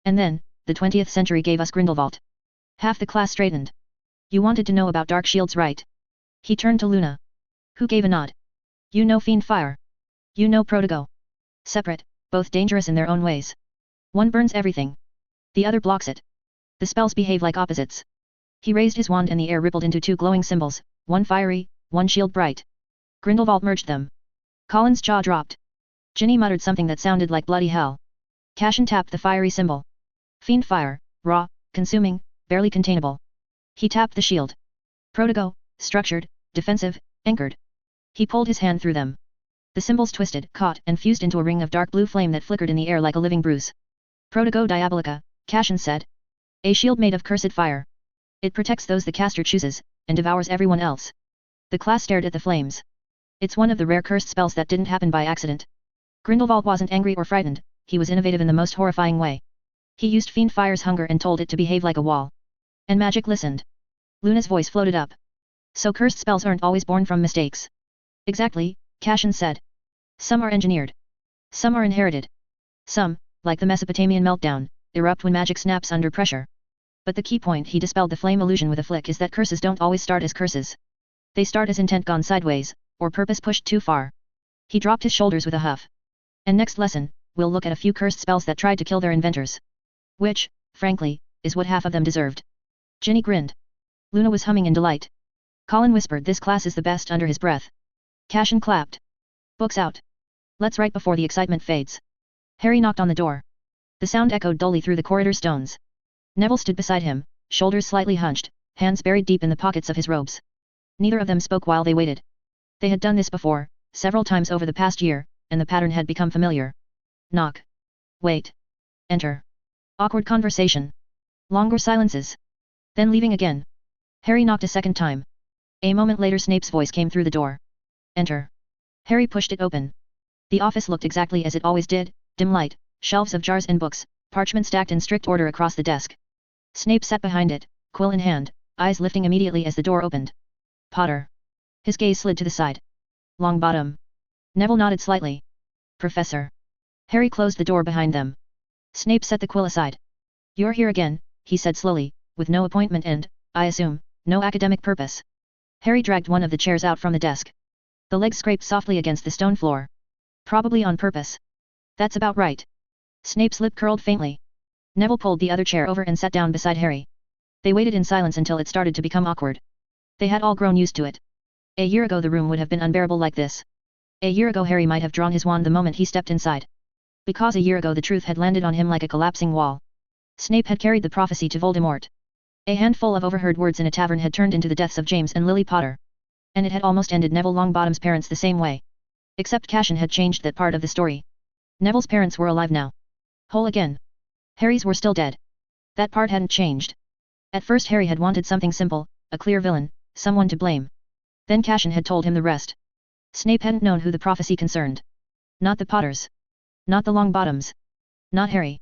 And then, the 20th century gave us Grindelwald. Half the class straightened. You wanted to know about dark shields, right? He turned to Luna. Who gave a nod. You know Fiend Fire. You know Protego. Separate, both dangerous in their own ways. One burns everything. The other blocks it. The spells behave like opposites. He raised his wand and the air rippled into 2 glowing symbols, one fiery, one shield bright. Grindelwald merged them. Colin's jaw dropped. Ginny muttered something that sounded like bloody hell. Cashin tapped the fiery symbol. Fiend Fire, raw, consuming, barely containable. He tapped the shield. Protego, structured, defensive, anchored. He pulled his hand through them. The symbols twisted, caught, and fused into a ring of dark blue flame that flickered in the air like a living bruise. Protego Diabolica, Cashin said. A shield made of cursed fire. It protects those the caster chooses, and devours everyone else. The class stared at the flames. It's one of the rare cursed spells that didn't happen by accident. Grindelwald wasn't angry or frightened, he was innovative in the most horrifying way. He used Fiend Fire's hunger and told it to behave like a wall. And magic listened. Luna's voice floated up. So cursed spells aren't always born from mistakes. Exactly, Cashin said. Some are engineered. Some are inherited. Some, like the Mesopotamian meltdown, erupt when magic snaps under pressure. But the key point he dispelled the flame illusion with a flick is that curses don't always start as curses. They start as intent gone sideways, or purpose pushed too far. He dropped his shoulders with a huff. And next lesson, we'll look at a few cursed spells that tried to kill their inventors. Which, frankly, is what half of them deserved. Ginny grinned. Luna was humming in delight. Colin whispered this class is the best under his breath. Cashin clapped. Books out. Let's write before the excitement fades. Harry knocked on the door. The sound echoed dully through the corridor stones. Neville stood beside him, shoulders slightly hunched, hands buried deep in the pockets of his robes. Neither of them spoke while they waited. They had done this before, several times over the past year, and the pattern had become familiar. Knock. Wait. Enter. Awkward conversation. Longer silences. Then leaving again. Harry knocked a second time. A moment later Snape's voice came through the door. Enter. Harry pushed it open. The office looked exactly as it always did, dim light, shelves of jars and books, parchment stacked in strict order across the desk. Snape sat behind it, quill in hand, eyes lifting immediately as the door opened. Potter. His gaze slid to the side. Longbottom. Neville nodded slightly. Professor. Harry closed the door behind them. Snape set the quill aside. You're here again, he said slowly, with no appointment and, I assume, no academic purpose. Harry dragged one of the chairs out from the desk. The legs scraped softly against the stone floor. Probably on purpose. That's about right. Snape's lip curled faintly. Neville pulled the other chair over and sat down beside Harry. They waited in silence until it started to become awkward. They had all grown used to it. A year ago the room would have been unbearable like this. A year ago Harry might have drawn his wand the moment he stepped inside. Because a year ago the truth had landed on him like a collapsing wall. Snape had carried the prophecy to Voldemort. A handful of overheard words in a tavern had turned into the deaths of James and Lily Potter. And it had almost ended Neville Longbottom's parents the same way. Except Cashin had changed that part of the story. Neville's parents were alive now. Whole again. Harry's were still dead. That part hadn't changed. At first Harry had wanted something simple, a clear villain, someone to blame. Then Cashin had told him the rest. Snape hadn't known who the prophecy concerned. Not the Potters. Not the Longbottoms. Not Harry.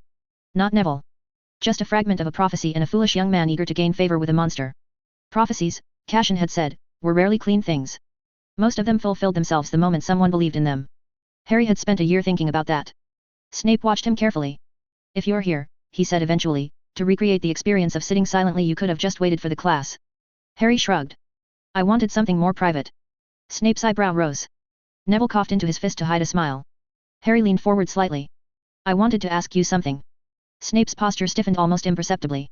Not Neville. Just a fragment of a prophecy and a foolish young man eager to gain favor with a monster. Prophecies, Cashin had said, were rarely clean things. Most of them fulfilled themselves the moment someone believed in them. Harry had spent a year thinking about that. Snape watched him carefully. If you're here, he said eventually, to recreate the experience of sitting silently you could have just waited for the class. Harry shrugged. I wanted something more private. Snape's eyebrow rose. Neville coughed into his fist to hide a smile. Harry leaned forward slightly. I wanted to ask you something. Snape's posture stiffened almost imperceptibly.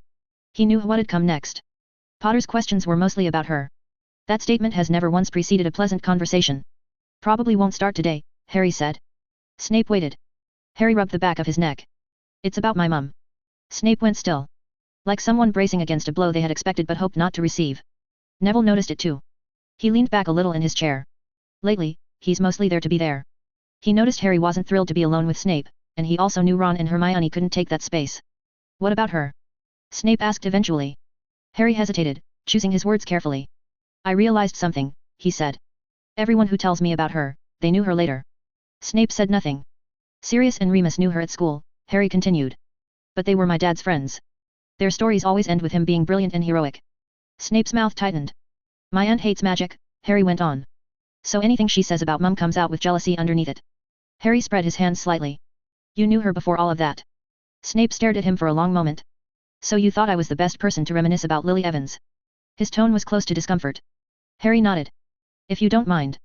He knew what had come next. Potter's questions were mostly about her. That statement has never once preceded a pleasant conversation. Probably won't start today, Harry said. Snape waited. Harry rubbed the back of his neck. It's about my mum. Snape went still. Like someone bracing against a blow they had expected but hoped not to receive. Neville noticed it too. He leaned back a little in his chair. Lately, he's mostly there to be there. He noticed Harry wasn't thrilled to be alone with Snape, and he also knew Ron and Hermione couldn't take that space. What about her? Snape asked eventually. Harry hesitated, choosing his words carefully. I realized something, he said. Everyone who tells me about her, they knew her later. Snape said nothing. Sirius and Remus knew her at school, Harry continued. But they were my dad's friends. Their stories always end with him being brilliant and heroic. Snape's mouth tightened. My aunt hates magic, Harry went on. So anything she says about Mum comes out with jealousy underneath it. Harry spread his hands slightly. You knew her before all of that. Snape stared at him for a long moment. So you thought I was the best person to reminisce about Lily Evans? His tone was close to discomfort. Harry nodded. If you don't mind.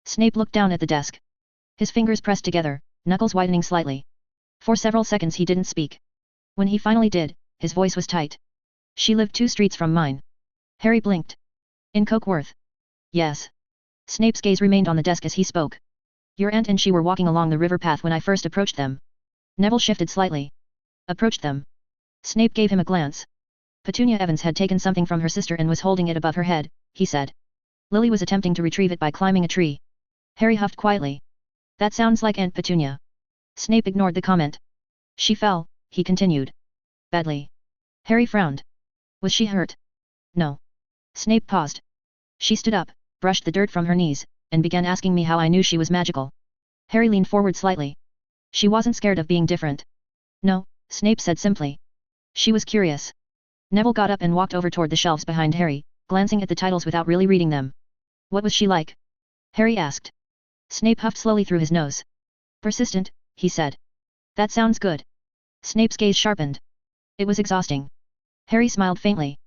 Snape looked down at the desk. His fingers pressed together, knuckles widening slightly. For several seconds he didn't speak. When he finally did, his voice was tight. She lived 2 streets from mine. Harry blinked. In Cokeworth? Yes. Snape's gaze remained on the desk as he spoke. Your aunt and she were walking along the river path when I first approached them. Neville shifted slightly. Approached them. Snape gave him a glance. Petunia Evans had taken something from her sister and was holding it above her head, he said. Lily was attempting to retrieve it by climbing a tree. Harry huffed quietly. That sounds like Aunt Petunia. Snape ignored the comment. She fell, he continued. Badly. Harry frowned. Was she hurt? No. Snape paused. She stood up, brushed the dirt from her knees, and began asking me how I knew she was magical. Harry leaned forward slightly. She wasn't scared of being different. No, Snape said simply. She was curious. Neville got up and walked over toward the shelves behind Harry, glancing at the titles without really reading them. What was she like? Harry asked. Snape huffed slowly through his nose. Persistent, he said. That sounds good. Snape's gaze sharpened. It was exhausting. Harry smiled faintly.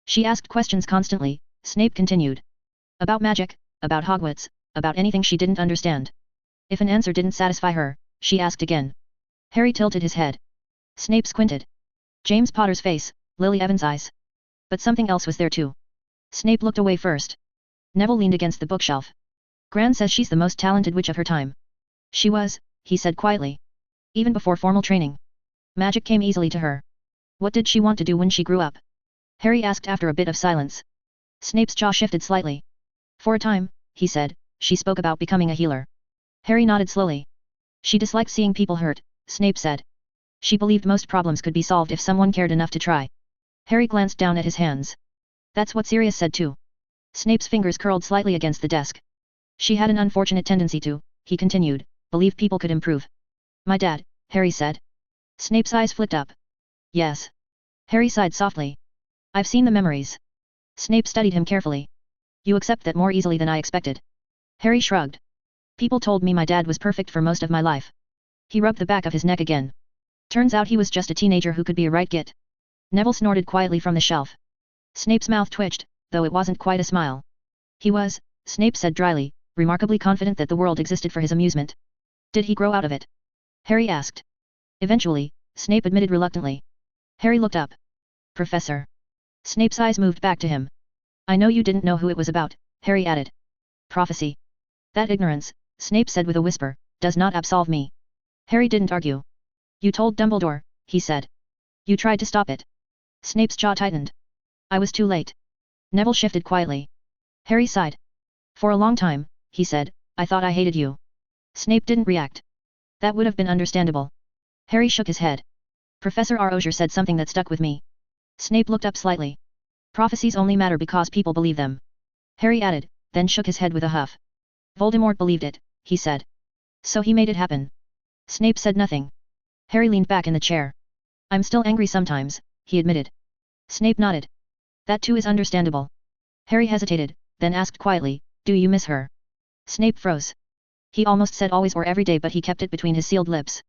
She asked questions constantly, Snape continued. About magic, about Hogwarts, about anything she didn't understand. If an answer didn't satisfy her, she asked again. Harry tilted his head. Snape squinted. James Potter's face, Lily Evans' eyes. But something else was there too. Snape looked away first. Neville leaned against the bookshelf. Gran says she's the most talented witch of her time. She was, he said quietly. Even before formal training. Magic came easily to her. What did she want to do when she grew up? Harry asked after a bit of silence. Snape's jaw shifted slightly. For a time, he said, she spoke about becoming a healer. Harry nodded slowly. She disliked seeing people hurt, Snape said. She believed most problems could be solved if someone cared enough to try. Harry glanced down at his hands. That's what Sirius said too. Snape's fingers curled slightly against the desk. She had an unfortunate tendency to, he continued, believe people could improve. My dad, Harry said. Snape's eyes flicked up. Yes. Harry sighed softly. I've seen the memories. Snape studied him carefully. You accept that more easily than I expected. Harry shrugged. People told me my dad was perfect for most of my life. He rubbed the back of his neck again. Turns out he was just a teenager who could be a right git. Neville snorted quietly from the shelf. Snape's mouth twitched, though it wasn't quite a smile. He was, Snape said dryly, remarkably confident that the world existed for his amusement. Did he grow out of it? Harry asked. Eventually, Snape admitted reluctantly. Harry looked up. Professor. Snape's eyes moved back to him. I know you didn't know who it was about, Harry added. Prophecy. That ignorance, Snape said with a whisper, does not absolve me. Harry didn't argue. You told Dumbledore, he said. You tried to stop it. Snape's jaw tightened. I was too late. Neville shifted quietly. Harry sighed. For a long time, he said, I thought I hated you. Snape didn't react. That would have been understandable. Harry shook his head. Professor ROC said something that stuck with me. Snape looked up slightly. Prophecies only matter because people believe them. Harry added, then shook his head with a huff. Voldemort believed it, he said. So he made it happen. Snape said nothing. Harry leaned back in the chair. I'm still angry sometimes, he admitted. Snape nodded. That too is understandable. Harry hesitated, then asked quietly, do you miss her? Snape froze. He almost said always or every day but he kept it between his sealed lips.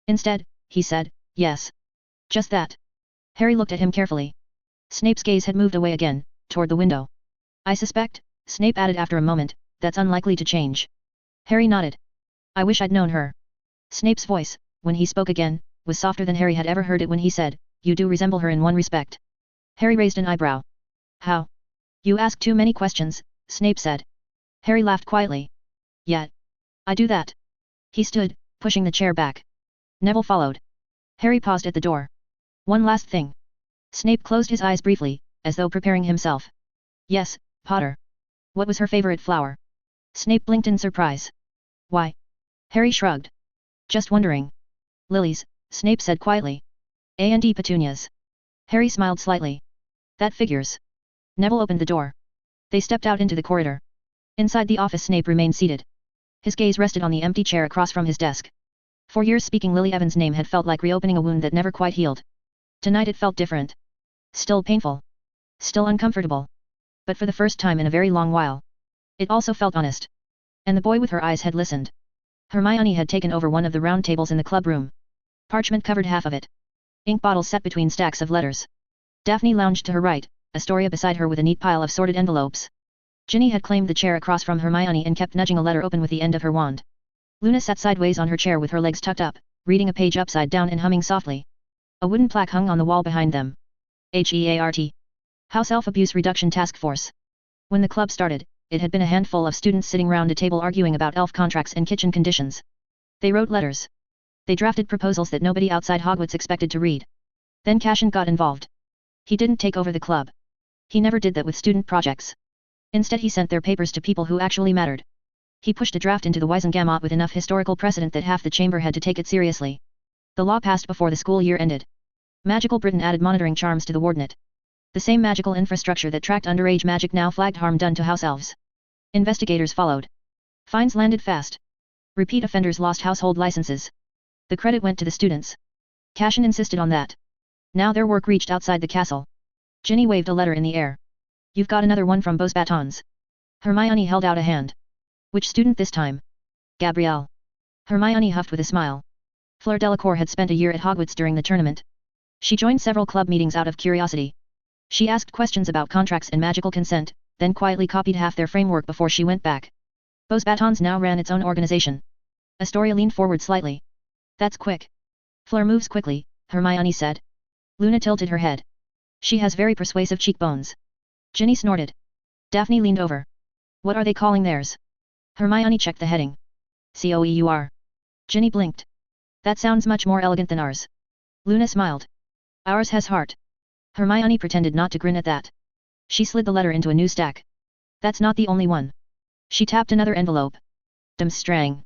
Instead, he said, yes. Just that. Harry looked at him carefully. Snape's gaze had moved away again, toward the window. I suspect, Snape added after a moment, that's unlikely to change. Harry nodded. I wish I'd known her. Snape's voice, when he spoke again, was softer than Harry had ever heard it when he said, "You do resemble her in one respect." Harry raised an eyebrow. "How?" "You ask too many questions," Snape said. Harry laughed quietly. "Yet. I do that." He stood, pushing the chair back. Neville followed. Harry paused at the door. "One last thing." Snape closed his eyes briefly, as though preparing himself. "Yes, Potter." "What was her favorite flower?" Snape blinked in surprise. "Why?" Harry shrugged. "Just wondering." "Lilies," Snape said quietly. "And petunias." Harry smiled slightly. "That figures." Neville opened the door. They stepped out into the corridor. Inside the office, Snape remained seated. His gaze rested on the empty chair across from his desk. For years speaking Lily Evans' name had felt like reopening a wound that never quite healed. Tonight it felt different. Still painful. Still uncomfortable. But for the first time in a very long while. It also felt honest. And the boy with her eyes had listened. Hermione had taken over one of the round tables in the club room. Parchment covered half of it. Ink bottles sat between stacks of letters. Daphne lounged to her right, Astoria beside her with a neat pile of sorted envelopes. Ginny had claimed the chair across from Hermione and kept nudging a letter open with the end of her wand. Luna sat sideways on her chair with her legs tucked up, reading a page upside down and humming softly. A wooden plaque hung on the wall behind them. HEART. House Elf-Abuse Reduction Task Force. When the club started, it had been a handful of students sitting round a table arguing about elf contracts and kitchen conditions. They wrote letters. They drafted proposals that nobody outside Hogwarts expected to read. Then Cashin got involved. He didn't take over the club. He never did that with student projects. Instead he sent their papers to people who actually mattered. He pushed a draft into the Wisengamot with enough historical precedent that half the chamber had to take it seriously. The law passed before the school year ended. Magical Britain added monitoring charms to the Wardnet. The same magical infrastructure that tracked underage magic now flagged harm done to house elves. Investigators followed. Fines landed fast. Repeat offenders lost household licenses. The credit went to the students. Cashin insisted on that. Now their work reached outside the castle. Ginny waved a letter in the air. "You've got another one from Beaux Batons." Hermione held out a hand. "Which student this time?" "Gabrielle." Hermione huffed with a smile. Fleur Delacour had spent a year at Hogwarts during the tournament. She joined several club meetings out of curiosity. She asked questions about contracts and magical consent, then quietly copied half their framework before she went back. Beaux Batons now ran its own organization. Astoria leaned forward slightly. "That's quick." "Fleur moves quickly," Hermione said. Luna tilted her head. "She has very persuasive cheekbones." Ginny snorted. Daphne leaned over. "What are they calling theirs?" Hermione checked the heading. "COEUR." Ginny blinked. "That sounds much more elegant than ours." Luna smiled. "Ours has heart." Hermione pretended not to grin at that. She slid the letter into a new stack. "That's not the only one." She tapped another envelope. "Dumstrang."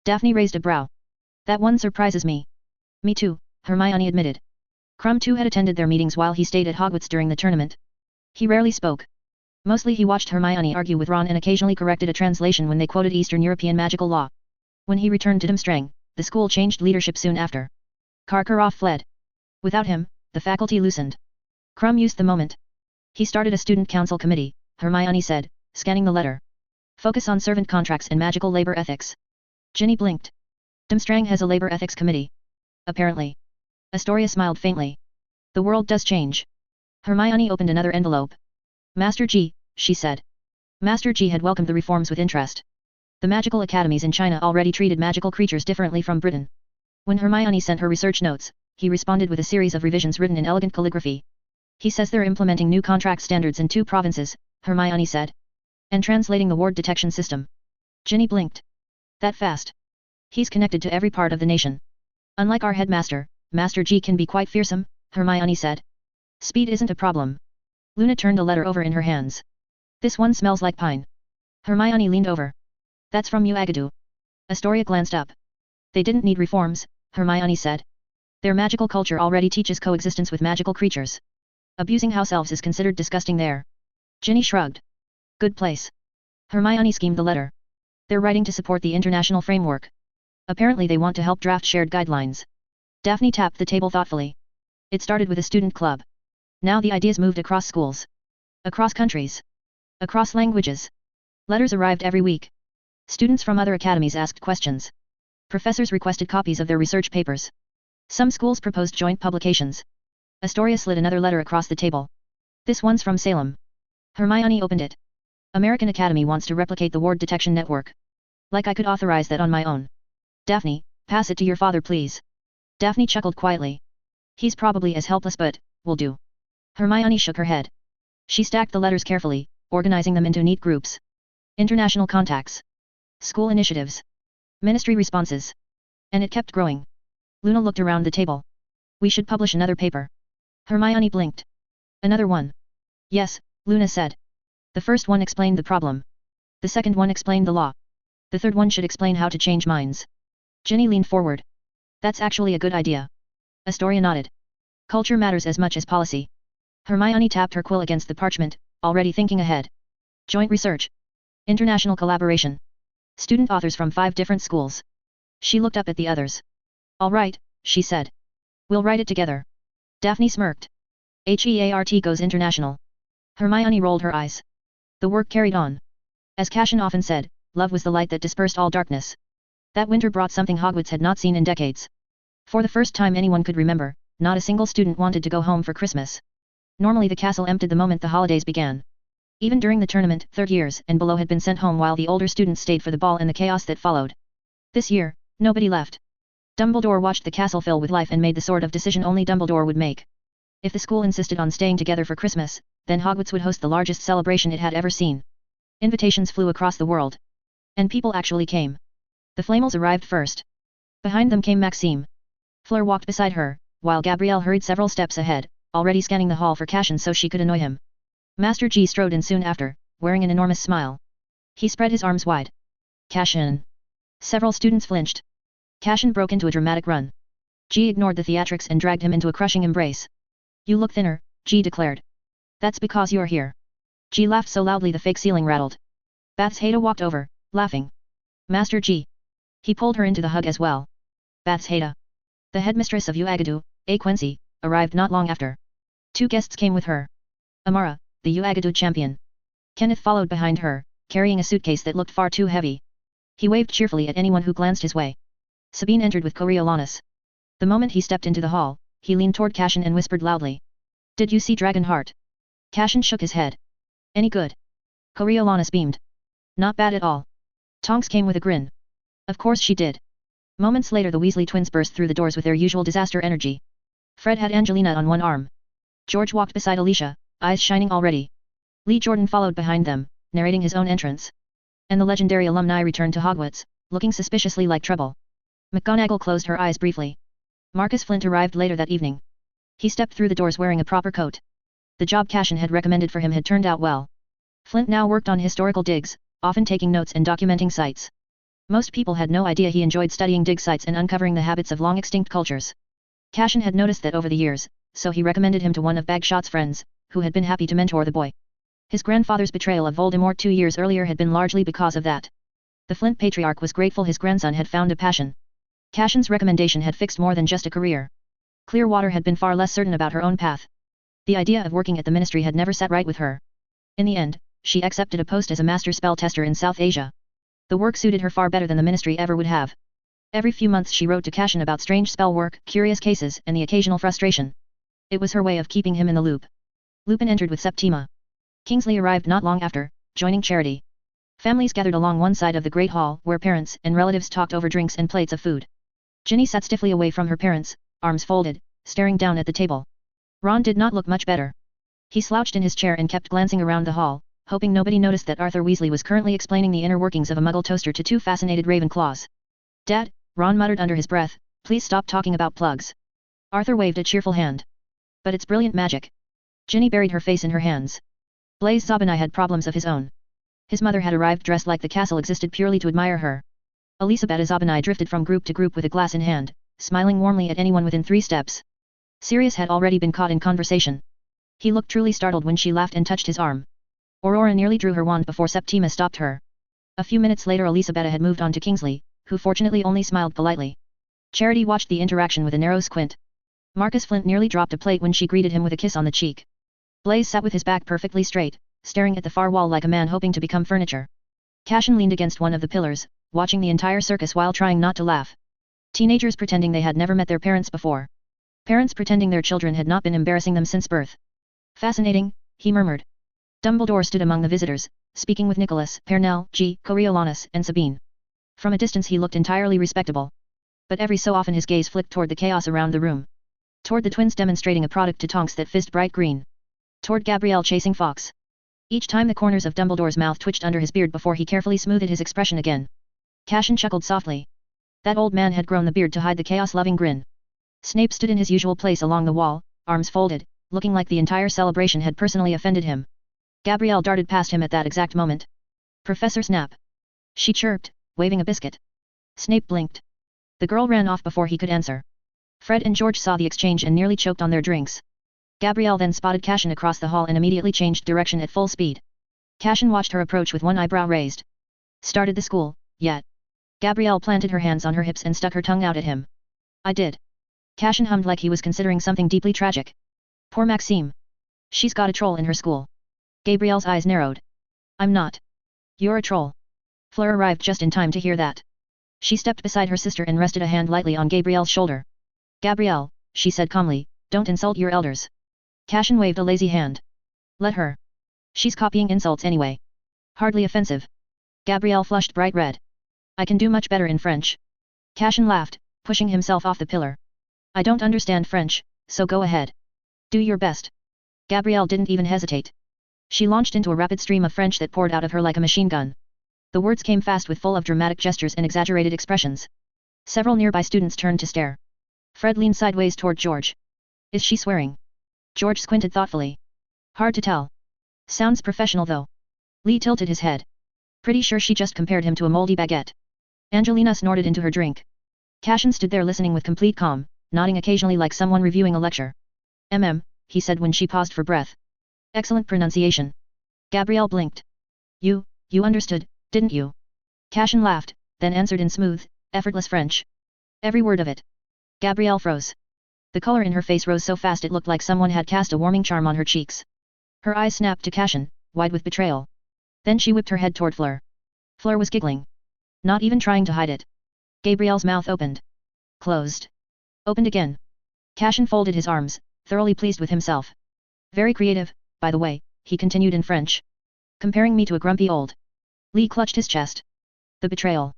Daphne raised a brow. "That one surprises me." "Me too," Hermione admitted. Crumb too had attended their meetings while he stayed at Hogwarts during the tournament. He rarely spoke. Mostly he watched Hermione argue with Ron and occasionally corrected a translation when they quoted Eastern European magical law. When he returned to Dumstrang, the school changed leadership soon after. Karkaroff fled. Without him, the faculty loosened. Crumb used the moment. "He started a student council committee," Hermione said, scanning the letter. "Focus on servant contracts and magical labor ethics." Ginny blinked. "Dumstrang has a labor ethics committee." "Apparently." Astoria smiled faintly. "The world does change." Hermione opened another envelope. "Master G," she said. Master G had welcomed the reforms with interest. The magical academies in China already treated magical creatures differently from Britain. When Hermione sent her research notes, he responded with a series of revisions written in elegant calligraphy. "He says they're implementing new contract standards in 2 provinces, Hermione said. "And translating the ward detection system." Ginny blinked. "That fast?" "He's connected to every part of the nation. Unlike our headmaster, Master G can be quite fearsome," Hermione said. "Speed isn't a problem." Luna turned a letter over in her hands. "This one smells like pine." Hermione leaned over. "That's from Uagadou." Astoria glanced up. "They didn't need reforms," Hermione said. "Their magical culture already teaches coexistence with magical creatures. Abusing house elves is considered disgusting there." Ginny shrugged. "Good place." Hermione schemed the letter. "They're writing to support the international framework. Apparently they want to help draft shared guidelines." Daphne tapped the table thoughtfully. "It started with a student club. Now the ideas moved across schools. Across countries. Across languages. Letters arrived every week. Students from other academies asked questions. Professors requested copies of their research papers. Some schools proposed joint publications." Astoria slid another letter across the table. "This one's from Salem." Hermione opened it. "American Academy wants to replicate the ward detection network. Like I could authorize that on my own." "Daphne, pass it to your father please." Daphne chuckled quietly. He's probably as helpless but, will do. Hermione shook her head. She stacked the letters carefully, organizing them into neat groups. International contacts. School initiatives. Ministry responses. And it kept growing. Luna looked around the table. We should publish another paper. Hermione blinked. Another one. Yes, Luna said. The first one explained the problem. The second one explained the law. The third one should explain how to change minds. Ginny leaned forward. That's actually a good idea. Astoria nodded. Culture matters as much as policy. Hermione tapped her quill against the parchment, already thinking ahead. Joint research. International collaboration. Student authors from 5 different schools. She looked up at the others. All right, she said. We'll write it together. Daphne smirked. HEART goes international. Hermione rolled her eyes. The work carried on. As Cashin often said, love was the light that dispersed all darkness. That winter brought something Hogwarts had not seen in decades. For the first time anyone could remember, not a single student wanted to go home for Christmas. Normally the castle emptied the moment the holidays began. Even during the tournament, 3rd years and below had been sent home while the older students stayed for the ball and the chaos that followed. This year, nobody left. Dumbledore watched the castle fill with life and made the sort of decision only Dumbledore would make. If the school insisted on staying together for Christmas, then Hogwarts would host the largest celebration it had ever seen. Invitations flew across the world. And people actually came. The Flamels arrived first. Behind them came Maxime. Fleur walked beside her, while Gabrielle hurried several steps ahead, already scanning the hall for Cashin so she could annoy him. Master G strode in soon after, wearing an enormous smile. He spread his arms wide. Cashin. Several students flinched. Cashin broke into a dramatic run. G ignored the theatrics and dragged him into a crushing embrace. You look thinner, G declared. That's because you're here. G laughed so loudly the fake ceiling rattled. Bath's Haida walked over, laughing. Master G. He pulled her into the hug as well. Bath's Haida. The headmistress of Uagadu, A. Quincy, arrived not long after. 2 guests came with her. Amara, the Uagadu champion. Kenneth followed behind her, carrying a suitcase that looked far too heavy. He waved cheerfully at anyone who glanced his way. Sabine entered with Coriolanus. The moment he stepped into the hall, he leaned toward Cashin and whispered loudly. Did you see Dragonheart? Cashin shook his head. Any good? Coriolanus beamed. Not bad at all. Tonks came with a grin. Of course she did. Moments later the Weasley twins burst through the doors with their usual disaster energy. Fred had Angelina on one arm. George walked beside Alicia, eyes shining already. Lee Jordan followed behind them, narrating his own entrance. And the legendary alumni returned to Hogwarts, looking suspiciously like trouble. McGonagall closed her eyes briefly. Marcus Flint arrived later that evening. He stepped through the doors wearing a proper coat. The job Cashin had recommended for him had turned out well. Flint now worked on historical digs, often taking notes and documenting sites. Most people had no idea he enjoyed studying dig sites and uncovering the habits of long-extinct cultures. Cashin had noticed that over the years, so he recommended him to one of Bagshot's friends, who had been happy to mentor the boy. His grandfather's betrayal of Voldemort 2 years earlier had been largely because of that. The Flint patriarch was grateful his grandson had found a passion. Cashin's recommendation had fixed more than just a career. Clearwater had been far less certain about her own path. The idea of working at the ministry had never sat right with her. In the end, she accepted a post as a master spell tester in South Asia. The work suited her far better than the ministry ever would have. Every few months she wrote to Cashin about strange spell work, curious cases, and the occasional frustration. It was her way of keeping him in the loop. Lupin entered with Septima. Kingsley arrived not long after, joining Charity. Families gathered along one side of the Great Hall, where parents and relatives talked over drinks and plates of food. Ginny sat stiffly away from her parents, arms folded, staring down at the table. Ron did not look much better. He slouched in his chair and kept glancing around the hall, hoping nobody noticed that Arthur Weasley was currently explaining the inner workings of a Muggle toaster to 2 fascinated Ravenclaws. Dad, Ron muttered under his breath, please stop talking about plugs. Arthur waved a cheerful hand. But it's brilliant magic. Ginny buried her face in her hands. Blaise Zabinai had problems of his own. His mother had arrived dressed like the castle existed purely to admire her. Elisabetta Zabinai drifted from group to group with a glass in hand, smiling warmly at anyone within 3 steps. Sirius had already been caught in conversation. He looked truly startled when she laughed and touched his arm. Aurora nearly drew her wand before Septima stopped her. A few minutes later Elisabetta had moved on to Kingsley, who fortunately only smiled politely. Charity watched the interaction with a narrow squint. Marcus Flint nearly dropped a plate when she greeted him with a kiss on the cheek. Blaise sat with his back perfectly straight, staring at the far wall like a man hoping to become furniture. Cashin leaned against one of the pillars, watching the entire circus while trying not to laugh. Teenagers pretending they had never met their parents before. Parents pretending their children had not been embarrassing them since birth. Fascinating, he murmured. Dumbledore stood among the visitors, speaking with Nicholas, Pernell, G, Coriolanus, and Sabine. From a distance he looked entirely respectable. but every so often his gaze flicked toward the chaos around the room. Toward the twins demonstrating a product to Tonks that fizzed bright green. Toward Gabrielle chasing Fox. Each time the corners of Dumbledore's mouth twitched under his beard before he carefully smoothed his expression again. Cashin chuckled softly. That old man had grown the beard to hide the chaos-loving grin. Snape stood in his usual place along the wall, arms folded, looking like the entire celebration had personally offended him. Gabrielle darted past him at that exact moment. Professor Snap. She chirped, waving a biscuit. Snape blinked. The girl ran off before he could answer. Fred and George saw the exchange and nearly choked on their drinks. Gabrielle then spotted Cashin across the hall and immediately changed direction at full speed. Cashin watched her approach with one eyebrow raised. Started the school, yet? Gabrielle planted her hands on her hips and stuck her tongue out at him. I did. Cashin hummed like he was considering something deeply tragic. Poor Maxime. She's got a troll in her school. Gabrielle's eyes narrowed. I'm not. You're a troll. Fleur arrived just in time to hear that. She stepped beside her sister and rested a hand lightly on Gabrielle's shoulder. Gabrielle, she said calmly, don't insult your elders. Cashin waved a lazy hand. Let her. She's copying insults anyway. Hardly offensive. Gabrielle flushed bright red. I can do much better in French. Cashin laughed, pushing himself off the pillar. I don't understand French, so go ahead. Do your best. Gabrielle didn't even hesitate. She launched into a rapid stream of French that poured out of her like a machine gun. The words came fast with full of dramatic gestures and exaggerated expressions. Several nearby students turned to stare. Fred leaned sideways toward George. Is she swearing? George squinted thoughtfully. Hard to tell. Sounds professional though. Lee tilted his head. Pretty sure she just compared him to a moldy baguette. Angelina snorted into her drink. Cashin stood there listening with complete calm, nodding occasionally like someone reviewing a lecture. He said when she paused for breath. Excellent pronunciation. Gabrielle blinked. You understood, didn't you? Cashin laughed, then answered in smooth, effortless French. Every word of it. Gabrielle froze. The color in her face rose so fast it looked like someone had cast a warming charm on her cheeks. Her eyes snapped to Cashin, wide with betrayal. Then she whipped her head toward Fleur. Fleur was giggling. Not even trying to hide it. Gabrielle's mouth opened. Closed. Opened again. Cashin folded his arms, thoroughly pleased with himself. Very creative, by the way, he continued in French. Comparing me to a grumpy old. Lee clutched his chest. The betrayal.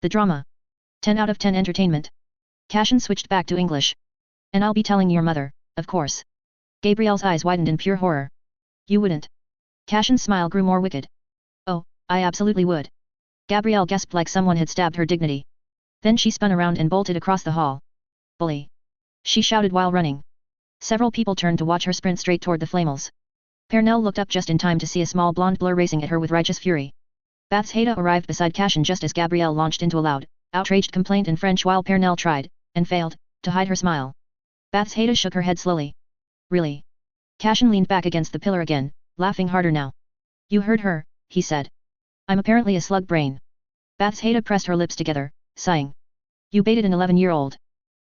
The drama. 10 out of 10 entertainment. Cashin switched back to English. And I'll be telling your mother, of course. Gabrielle's eyes widened in pure horror. You wouldn't. Cashin's smile grew more wicked. Oh, I absolutely would. Gabrielle gasped like someone had stabbed her dignity. Then she spun around and bolted across the hall. Bully! She shouted while running. Several people turned to watch her sprint straight toward the Flamels. Pernell looked up just in time to see a small blonde blur racing at her with righteous fury. Bath's Haida arrived beside Cashin just as Gabrielle launched into a loud, outraged complaint in French while Pernell tried, and failed, to hide her smile. Bath's Haida shook her head slowly. Really? Cashin leaned back against the pillar again, laughing harder now. You heard her, he said. I'm apparently a slug brain. Bath's Haida pressed her lips together, sighing. You baited an 11-year-old.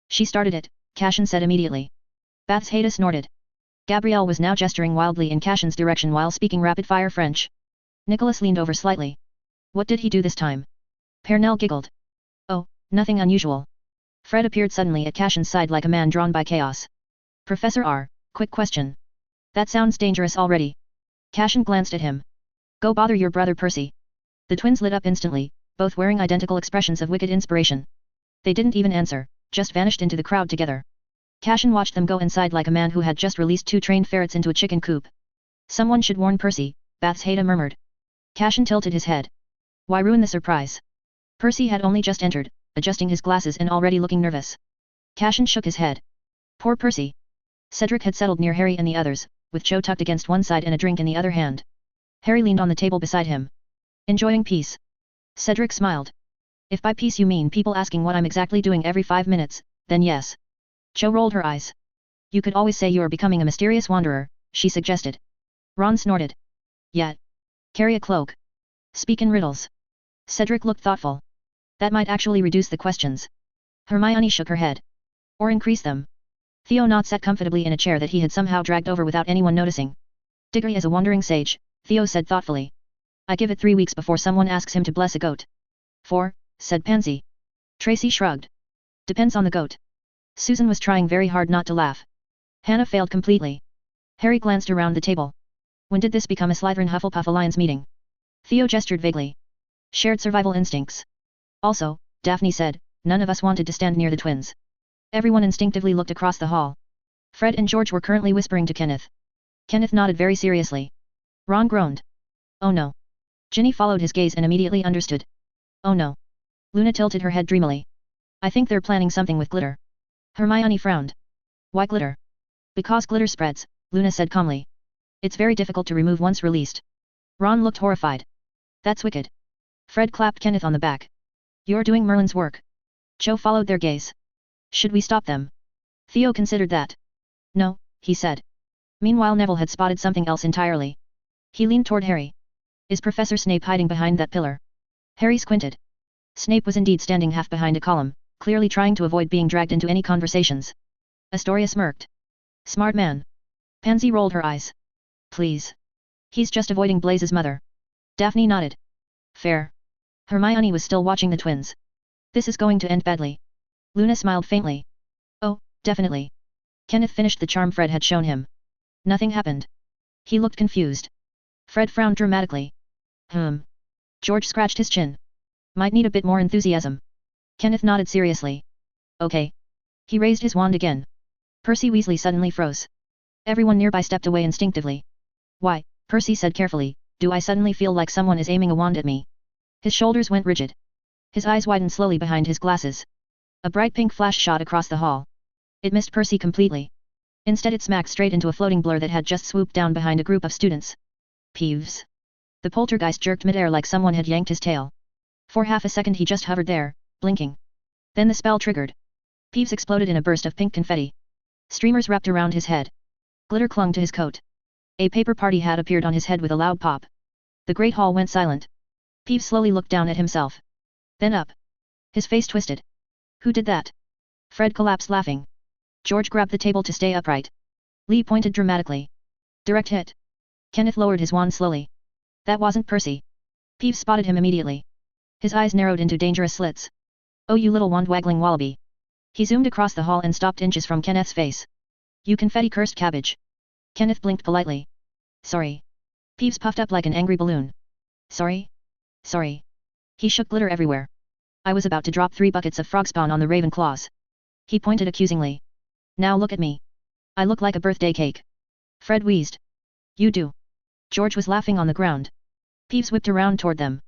She started it, Cashin said immediately. Bath's Haida snorted. Gabrielle was now gesturing wildly in Cashin's direction while speaking rapid-fire French. Nicholas leaned over slightly. What did he do this time? Pernell giggled. Oh, nothing unusual. Fred appeared suddenly at Cashin's side like a man drawn by chaos. Professor R, quick question. That sounds dangerous already. Cashin glanced at him. Go bother your brother Percy. The twins lit up instantly, both wearing identical expressions of wicked inspiration. They didn't even answer, just vanished into the crowd together. Cashin watched them go inside like a man who had just released 2 trained ferrets into a chicken coop. Someone should warn Percy, Bath's Haida murmured. Cashin tilted his head. Why ruin the surprise? Percy had only just entered, adjusting his glasses and already looking nervous. Cashin shook his head. Poor Percy. Cedric had settled near Harry and the others, with Cho tucked against one side and a drink in the other hand. Harry leaned on the table beside him. Enjoying peace. Cedric smiled. If by peace you mean people asking what I'm exactly doing every 5 minutes, then yes. Cho rolled her eyes. You could always say you're becoming a mysterious wanderer, she suggested. Ron snorted. Yet. Carry a cloak. Speak in riddles. Cedric looked thoughtful. That might actually reduce the questions. Hermione shook her head. Or increase them. Theo Knott sat comfortably in a chair that he had somehow dragged over without anyone noticing. Diggory as a wandering sage, Theo said thoughtfully. I give it 3 weeks before someone asks him to bless a goat. 4, said Pansy. Tracy shrugged. Depends on the goat. Susan was trying very hard not to laugh. Hannah failed completely. Harry glanced around the table. When did this become a Slytherin Hufflepuff Alliance meeting? Theo gestured vaguely. Shared survival instincts. Also, Daphne said, none of us wanted to stand near the twins. Everyone instinctively looked across the hall. Fred and George were currently whispering to Kenneth. Kenneth nodded very seriously. Ron groaned. Oh no. Ginny followed his gaze and immediately understood. Oh no. Luna tilted her head dreamily. I think they're planning something with glitter. Hermione frowned. Why glitter? Because glitter spreads, Luna said calmly. It's very difficult to remove once released. Ron looked horrified. That's wicked. Fred clapped Kenneth on the back. You're doing Merlin's work. Cho followed their gaze. Should we stop them? Theo considered that. No, he said. Meanwhile Neville had spotted something else entirely. He leaned toward Harry. Is Professor Snape hiding behind that pillar? Harry squinted. Snape was indeed standing half behind a column, clearly trying to avoid being dragged into any conversations. Astoria smirked. Smart man. Pansy rolled her eyes. Please. He's just avoiding Blaze's mother. Daphne nodded. Fair. Hermione was still watching the twins. This is going to end badly. Luna smiled faintly. Oh, definitely. Kenneth finished the charm Fred had shown him. Nothing happened. He looked confused. Fred frowned dramatically. George scratched his chin. Might need a bit more enthusiasm. Kenneth nodded seriously. Okay. He raised his wand again. Percy Weasley suddenly froze. Everyone nearby stepped away instinctively. Why, Percy said carefully, do I suddenly feel like someone is aiming a wand at me? His shoulders went rigid. His eyes widened slowly behind his glasses. A bright pink flash shot across the hall. It missed Percy completely. Instead it smacked straight into a floating blur that had just swooped down behind a group of students. Peeves. The poltergeist jerked midair like someone had yanked his tail. For half a second he just hovered there, blinking. Then the spell triggered. Peeves exploded in a burst of pink confetti. Streamers wrapped around his head. Glitter clung to his coat. A paper party hat appeared on his head with a loud pop. The great hall went silent. Peeves slowly looked down at himself. Then up. His face twisted. Who did that? Fred collapsed laughing. George grabbed the table to stay upright. Lee pointed dramatically. Direct hit. Kenneth lowered his wand slowly. That wasn't Percy. Peeves spotted him immediately. His eyes narrowed into dangerous slits. Oh you little wand-waggling wallaby. He zoomed across the hall and stopped inches from Kenneth's face. You confetti-cursed cabbage. Kenneth blinked politely. Sorry. Peeves puffed up like an angry balloon. Sorry? Sorry. He shook glitter everywhere. I was about to drop 3 buckets of frog spawn on the Ravenclaws. He pointed accusingly. Now look at me. I look like a birthday cake. Fred wheezed. You do. George was laughing on the ground. Peeves whipped around toward them.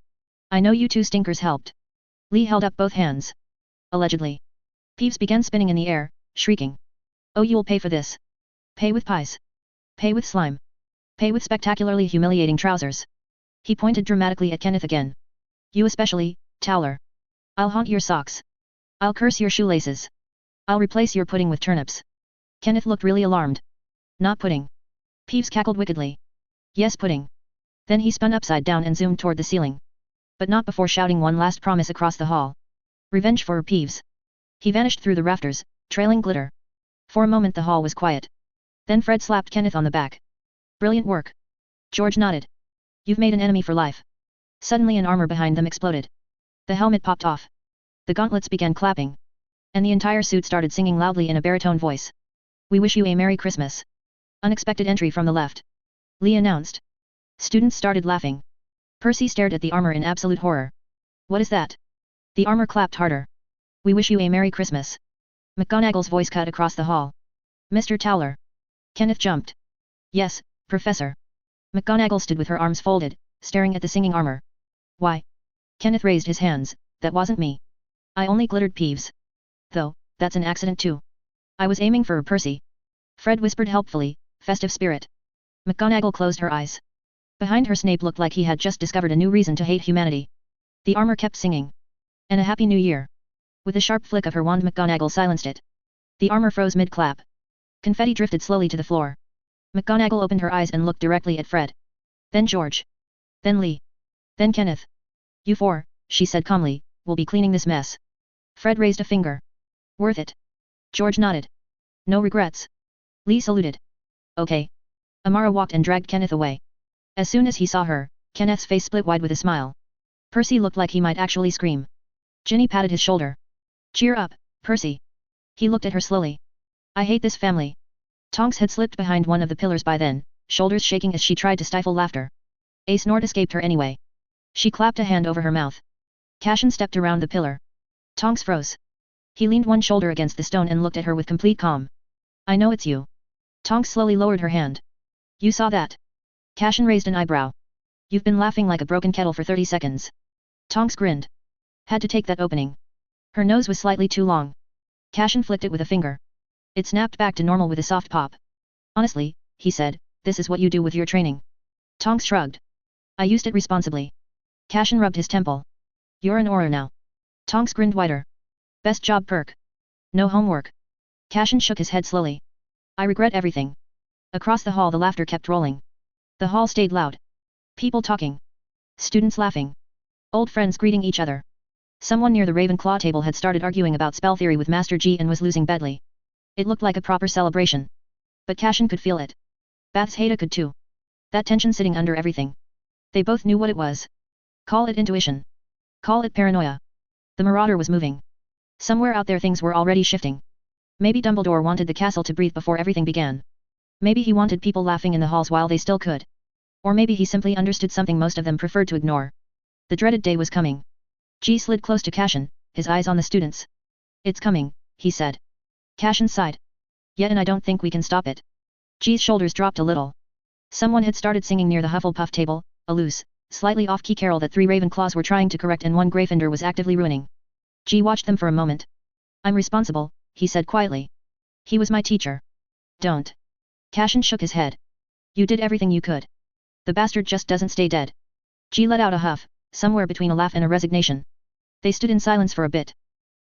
I know you two stinkers helped. Lee held up both hands. Allegedly. Peeves began spinning in the air, shrieking. Oh you'll pay for this. Pay with pies. Pay with slime. Pay with spectacularly humiliating trousers. He pointed dramatically at Kenneth again. You especially, Towler. I'll haunt your socks. I'll curse your shoelaces. I'll replace your pudding with turnips. Kenneth looked really alarmed. Not pudding. Peeves cackled wickedly. Yes pudding. Then he spun upside down and zoomed toward the ceiling. But not before shouting one last promise across the hall. Revenge for Peeves. He vanished through the rafters, trailing glitter. For a moment the hall was quiet. Then Fred slapped Kenneth on the back. Brilliant work. George nodded. You've made an enemy for life. Suddenly an armor behind them exploded. The helmet popped off. The gauntlets began clapping. And the entire suit started singing loudly in a baritone voice. We wish you a Merry Christmas. Unexpected entry from the left. Lee announced. Students started laughing. Percy stared at the armor in absolute horror. What is that? The armor clapped harder. We wish you a Merry Christmas. McGonagall's voice cut across the hall. Mr. Towler. Kenneth jumped. Yes, Professor. McGonagall stood with her arms folded, staring at the singing armor. Why? Kenneth raised his hands. That wasn't me. I only glittered Peeves. Though, that's an accident too. I was aiming for Percy. Fred whispered helpfully, festive spirit. McGonagall closed her eyes. Behind her Snape looked like he had just discovered a new reason to hate humanity. The armor kept singing. And a Happy New Year. With a sharp flick of her wand McGonagall silenced it. The armor froze mid-clap. Confetti drifted slowly to the floor. McGonagall opened her eyes and looked directly at Fred. Then George. Then Lee. Then Kenneth. You four, she said calmly, will be cleaning this mess. Fred raised a finger. Worth it. George nodded. No regrets. Lee saluted. Okay. Amara walked and dragged Kenneth away. As soon as he saw her, Kenneth's face split wide with a smile. Percy looked like he might actually scream. Ginny patted his shoulder. Cheer up, Percy. He looked at her slowly. I hate this family. Tonks had slipped behind one of the pillars by then, shoulders shaking as she tried to stifle laughter. A snort escaped her anyway. She clapped a hand over her mouth. Cashin stepped around the pillar. Tonks froze. He leaned one shoulder against the stone and looked at her with complete calm. I know it's you. Tonks slowly lowered her hand. You saw that? Cashin raised an eyebrow. You've been laughing like a broken kettle for 30 seconds. Tonks grinned. Had to take that opening. Her nose was slightly too long. Cashin flicked it with a finger. It snapped back to normal with a soft pop. Honestly, he said, this is what you do with your training. Tonks shrugged. I used it responsibly. Cashin rubbed his temple. You're an aura now. Tonks grinned wider. Best job perk. No homework. Cashin shook his head slowly. I regret everything. Across the hall the laughter kept rolling. The hall stayed loud. People talking. Students laughing. Old friends greeting each other. Someone near the Ravenclaw table had started arguing about spell theory with Master G and was losing badly. It looked like a proper celebration. But Cashin could feel it. Bath's Haida could too. That tension sitting under everything. They both knew what it was. Call it intuition. Call it paranoia. The Marauder was moving. Somewhere out there things were already shifting. Maybe Dumbledore wanted the castle to breathe before everything began. Maybe he wanted people laughing in the halls while they still could. Or maybe he simply understood something most of them preferred to ignore. The dreaded day was coming. G slid close to Cashin, his eyes on the students. It's coming, he said. Cashin sighed. Yeah, and I don't think we can stop it. G's shoulders dropped a little. Someone had started singing near the Hufflepuff table, a loose, slightly off-key carol that 3 Ravenclaws were trying to correct and 1 Gryffindor was actively ruining. G watched them for a moment. I'm responsible, he said quietly. He was my teacher. Don't. Cashin shook his head. You did everything you could. The bastard just doesn't stay dead. G let out a huff, somewhere between a laugh and a resignation. They stood in silence for a bit.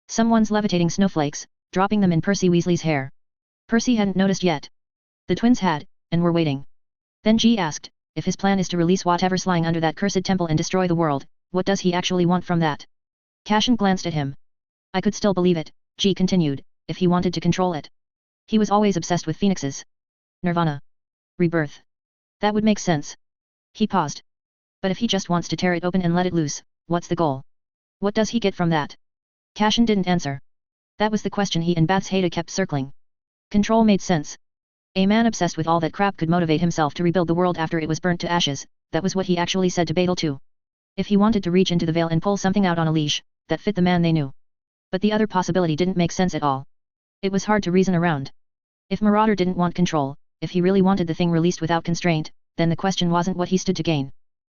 Someone's levitating snowflakes, dropping them in Percy Weasley's hair. Percy hadn't noticed yet. The twins had, and were waiting. Then G asked, if his plan is to release whatever's lying under that cursed temple and destroy the world, what does he actually want from that? Cashin glanced at him. I could still believe it, G continued, if he wanted to control it. He was always obsessed with phoenixes. Nirvana. Rebirth. That would make sense. He paused. But if he just wants to tear it open and let it loose, what's the goal? What does he get from that? Cashin didn't answer. That was the question he and Bath's Haida kept circling. Control made sense. A man obsessed with all that crap could motivate himself to rebuild the world after it was burnt to ashes, that was what he actually said to Betel too. If he wanted to reach into the veil and pull something out on a leash, that fit the man they knew. But the other possibility didn't make sense at all. It was hard to reason around. If Marauder didn't want control, if he really wanted the thing released without constraint, then the question wasn't what he stood to gain.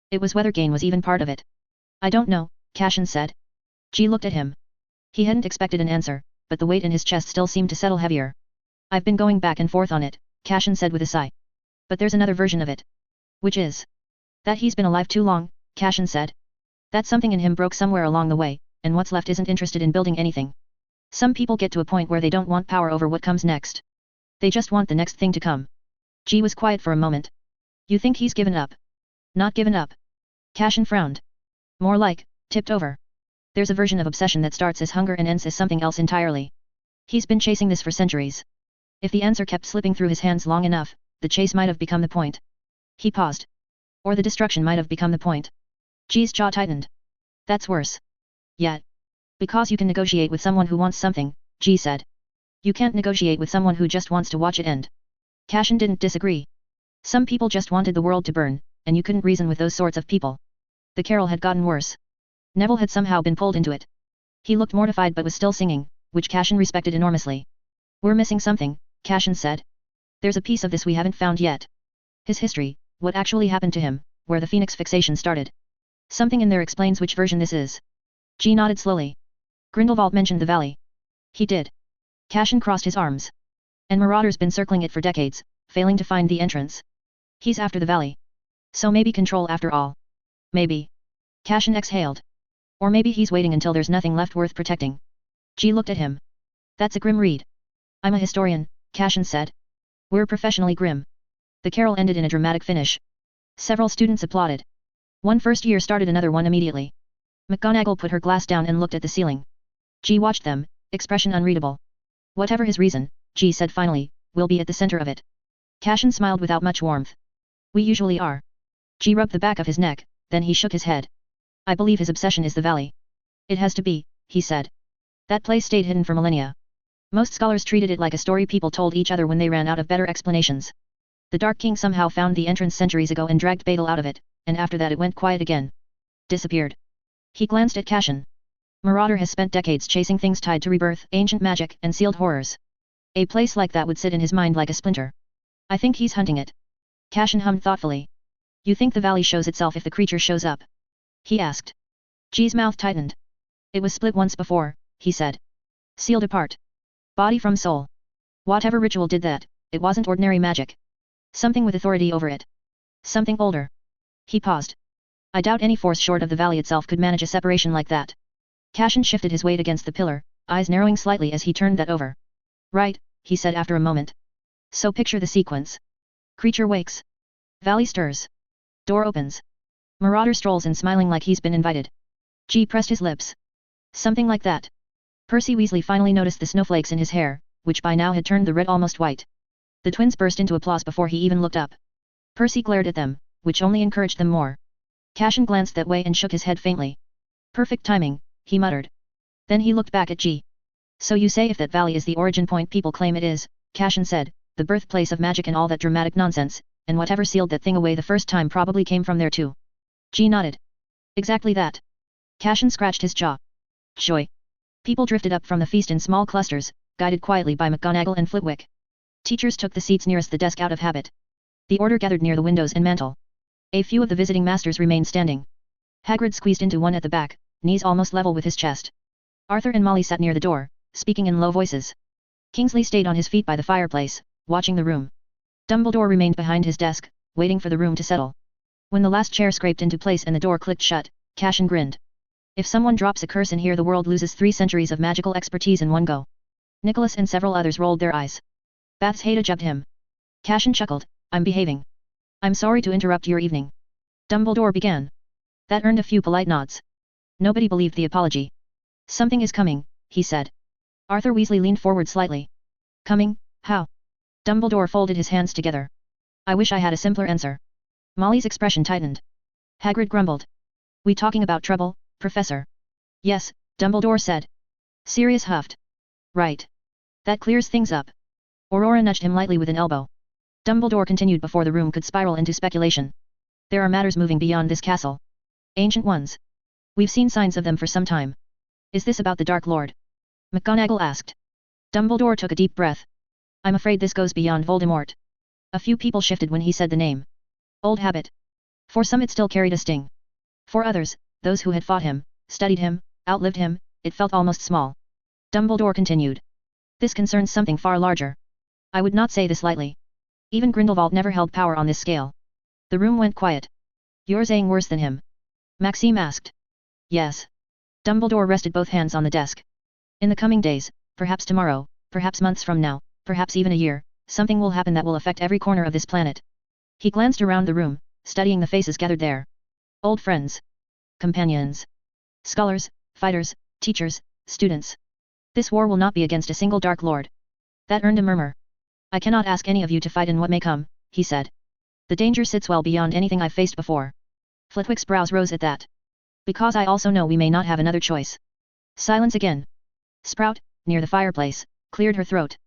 It was whether gain was even part of it. I don't know, Cashin said. G looked at him. He hadn't expected an answer, but the weight in his chest still seemed to settle heavier. I've been going back and forth on it, Cashin said with a sigh. But there's another version of it. Which is? That he's been alive too long, Cashin said. That something in him broke somewhere along the way, and what's left isn't interested in building anything. Some people get to a point where they don't want power over what comes next. They just want the next thing to come. G was quiet for a moment. You think he's given up? Not given up. Cashin frowned. More like, tipped over. There's a version of obsession that starts as hunger and ends as something else entirely. He's been chasing this for centuries. If the answer kept slipping through his hands long enough, the chase might have become the point. He paused. Or the destruction might have become the point. G's jaw tightened. That's worse. Yet. Because you can negotiate with someone who wants something, G said. You can't negotiate with someone who just wants to watch it end. Cashin didn't disagree. Some people just wanted the world to burn, and you couldn't reason with those sorts of people. The carol had gotten worse. Neville had somehow been pulled into it. He looked mortified but was still singing, which Cashin respected enormously. We're missing something, Cashin said. There's a piece of this we haven't found yet. His history, what actually happened to him, where the Phoenix fixation started. Something in there explains which version this is. G nodded slowly. Grindelwald mentioned the valley. He did. Cashin crossed his arms. And Marauder's been circling it for decades, failing to find the entrance. He's after the valley. So maybe control after all. Maybe. Cashin exhaled. Or maybe he's waiting until there's nothing left worth protecting. G looked at him. That's a grim read. I'm a historian, Cashin said. We're professionally grim. The carol ended in a dramatic finish. Several students applauded. One first year started another one immediately. McGonagall put her glass down and looked at the ceiling. G watched them, expression unreadable. Whatever his reason, G said finally, we'll be at the center of it. Cashin smiled without much warmth. We usually are. G rubbed the back of his neck, then he shook his head. I believe his obsession is the valley. It has to be, he said. That place stayed hidden for millennia. Most scholars treated it like a story people told each other when they ran out of better explanations. The Dark King somehow found the entrance centuries ago and dragged Betel out of it, and after that it went quiet again. Disappeared. He glanced at Cashin. Marauder has spent decades chasing things tied to rebirth, ancient magic, and sealed horrors. A place like that would sit in his mind like a splinter. I think he's hunting it. Cashin hummed thoughtfully. You think the valley shows itself if the creature shows up? He asked. G's mouth tightened. It was split once before, he said. Sealed apart. Body from soul. Whatever ritual did that, it wasn't ordinary magic. Something with authority over it. Something older. He paused. I doubt any force short of the valley itself could manage a separation like that. Cashin shifted his weight against the pillar, eyes narrowing slightly as he turned that over. Right, he said after a moment. So picture the sequence. Creature wakes. Valley stirs. Door opens. Marauder strolls in smiling like he's been invited. G pressed his lips. Something like that. Percy Weasley finally noticed the snowflakes in his hair, which by now had turned the red almost white. The twins burst into applause before he even looked up. Percy glared at them, which only encouraged them more. Cashin glanced that way and shook his head faintly. Perfect timing, he muttered. Then he looked back at G. So you say if that valley is the origin point people claim it is, Cashin said, the birthplace of magic and all that dramatic nonsense, and whatever sealed that thing away the first time probably came from there too. G nodded. Exactly that. Cashin scratched his jaw. Joy. People drifted up from the feast in small clusters, guided quietly by McGonagall and Flitwick. Teachers took the seats nearest the desk out of habit. The order gathered near the windows and mantel. A few of the visiting masters remained standing. Hagrid squeezed into one at the back, knees almost level with his chest. Arthur and Molly sat near the door, speaking in low voices. Kingsley stayed on his feet by the fireplace, watching the room. Dumbledore remained behind his desk, waiting for the room to settle. When the last chair scraped into place and the door clicked shut, Cashin grinned. If someone drops a curse in here the world loses 3 centuries of magical expertise in one go. Nicholas and several others rolled their eyes. Bath's Haida jabbed him. Cashin chuckled, I'm behaving. I'm sorry to interrupt your evening. Dumbledore began. That earned a few polite nods. Nobody believed the apology. Something is coming, he said. Arthur Weasley leaned forward slightly. Coming, how? Dumbledore folded his hands together. I wish I had a simpler answer. Molly's expression tightened. Hagrid grumbled. We talking about trouble, Professor? Yes, Dumbledore said. Sirius huffed. Right. That clears things up. Aurora nudged him lightly with an elbow. Dumbledore continued before the room could spiral into speculation. There are matters moving beyond this castle. Ancient ones. We've seen signs of them for some time. Is this about the Dark Lord? McGonagall asked. Dumbledore took a deep breath. I'm afraid this goes beyond Voldemort. A few people shifted when he said the name. Old habit. For some it still carried a sting. For others, those who had fought him, studied him, outlived him, it felt almost small. Dumbledore continued. This concerns something far larger. I would not say this lightly. Even Grindelwald never held power on this scale. The room went quiet. You're saying worse than him? Maxime asked. Yes. Dumbledore rested both hands on the desk. In the coming days, perhaps tomorrow, perhaps months from now, perhaps even a year, something will happen that will affect every corner of this planet. He glanced around the room, studying the faces gathered there. Old friends. Companions. Scholars, fighters, teachers, students. This war will not be against a single Dark Lord. That earned a murmur. I cannot ask any of you to fight in what may come, he said. The danger sits well beyond anything I've faced before. Flitwick's brows rose at that. Because I also know we may not have another choice. Silence again. Sprout, near the fireplace, cleared her throat.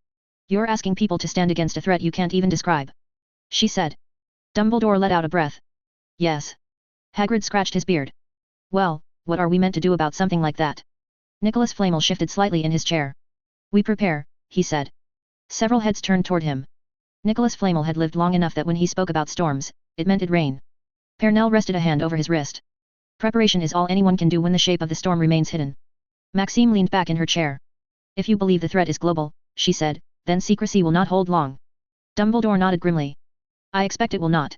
You're asking people to stand against a threat you can't even describe. She said. Dumbledore let out a breath. Yes. Hagrid scratched his beard. Well, what are we meant to do about something like that? Nicholas Flamel shifted slightly in his chair. We prepare, he said. Several heads turned toward him. Nicholas Flamel had lived long enough that when he spoke about storms, it meant it'd rain. Pernell rested a hand over his wrist. Preparation is all anyone can do when the shape of the storm remains hidden. Maxime leaned back in her chair. If you believe the threat is global, she said, then secrecy will not hold long. Dumbledore nodded grimly. I expect it will not.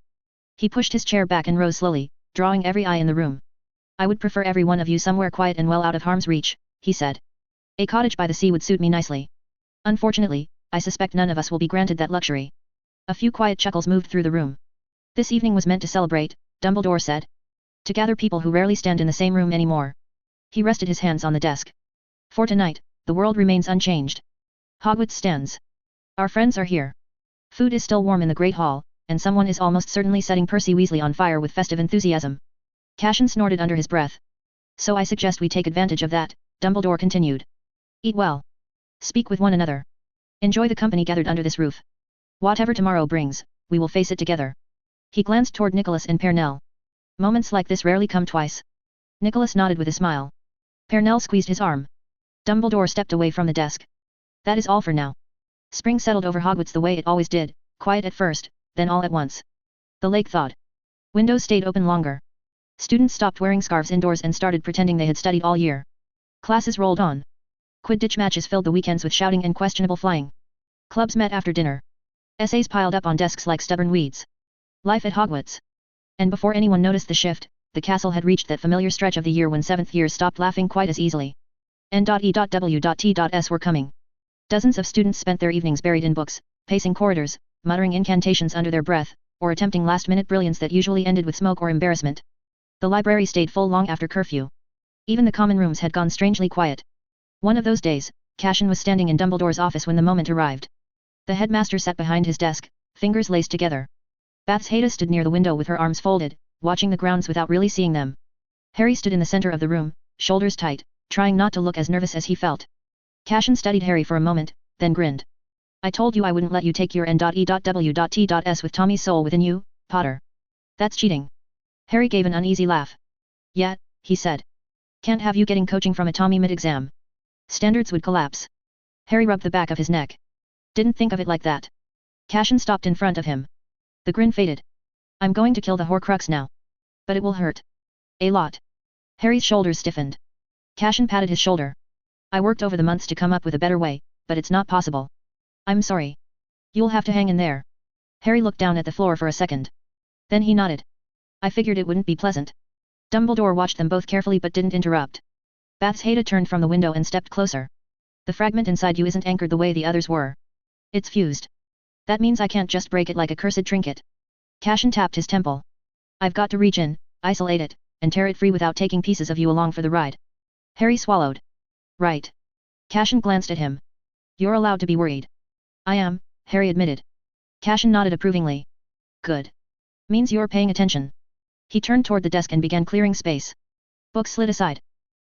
He pushed his chair back and rose slowly, drawing every eye in the room. I would prefer every one of you somewhere quiet and well out of harm's reach, he said. A cottage by the sea would suit me nicely. Unfortunately, I suspect none of us will be granted that luxury. A few quiet chuckles moved through the room. This evening was meant to celebrate, Dumbledore said. To gather people who rarely stand in the same room anymore. He rested his hands on the desk. For tonight, the world remains unchanged. Hogwarts stands. Our friends are here. Food is still warm in the Great Hall, and someone is almost certainly setting Percy Weasley on fire with festive enthusiasm. Cashin snorted under his breath. So I suggest we take advantage of that, Dumbledore continued. Eat well. Speak with one another. Enjoy the company gathered under this roof. Whatever tomorrow brings, we will face it together. He glanced toward Nicholas and Pernell. Moments like this rarely come twice. Nicholas nodded with a smile. Pernell squeezed his arm. Dumbledore stepped away from the desk. That is all for now. Spring settled over Hogwarts the way it always did, quiet at first, then all at once. The lake thawed. Windows stayed open longer. Students stopped wearing scarves indoors and started pretending they had studied all year. Classes rolled on. Quidditch matches filled the weekends with shouting and questionable flying. Clubs met after dinner. Essays piled up on desks like stubborn weeds. Life at Hogwarts. And before anyone noticed the shift, the castle had reached that familiar stretch of the year when 7th years stopped laughing quite as easily. N.E.W.T.S were coming. Dozens of students spent their evenings buried in books, pacing corridors, muttering incantations under their breath, or attempting last-minute brilliance that usually ended with smoke or embarrassment. The library stayed full long after curfew. Even the common rooms had gone strangely quiet. One of those days, Cashin was standing in Dumbledore's office when the moment arrived. The headmaster sat behind his desk, fingers laced together. Bathsheba stood near the window with her arms folded, watching the grounds without really seeing them. Harry stood in the center of the room, shoulders tight, trying not to look as nervous as he felt. Cashin studied Harry for a moment, then grinned. I told you I wouldn't let you take your N.E.W.T.S with Tommy's soul within you, Potter. That's cheating. Harry gave an uneasy laugh. Yeah, he said. Can't have you getting coaching from a Tommy mid-exam. Standards would collapse. Harry rubbed the back of his neck. Didn't think of it like that. Cashin stopped in front of him. The grin faded. I'm going to kill the Horcrux now. But it will hurt. A lot. Harry's shoulders stiffened. Cashin patted his shoulder. I worked over the months to come up with a better way, but it's not possible. I'm sorry. You'll have to hang in there. Harry looked down at the floor for a second. Then he nodded. I figured it wouldn't be pleasant. Dumbledore watched them both carefully but didn't interrupt. Bathsheba turned from the window and stepped closer. The fragment inside you isn't anchored the way the others were. It's fused. That means I can't just break it like a cursed trinket. Cashin tapped his temple. I've got to reach in, isolate it, and tear it free without taking pieces of you along for the ride. Harry swallowed. Right. Cashin glanced at him. You're allowed to be worried. I am, Harry admitted. Cashin nodded approvingly. Good. Means you're paying attention. He turned toward the desk and began clearing space. Books slid aside.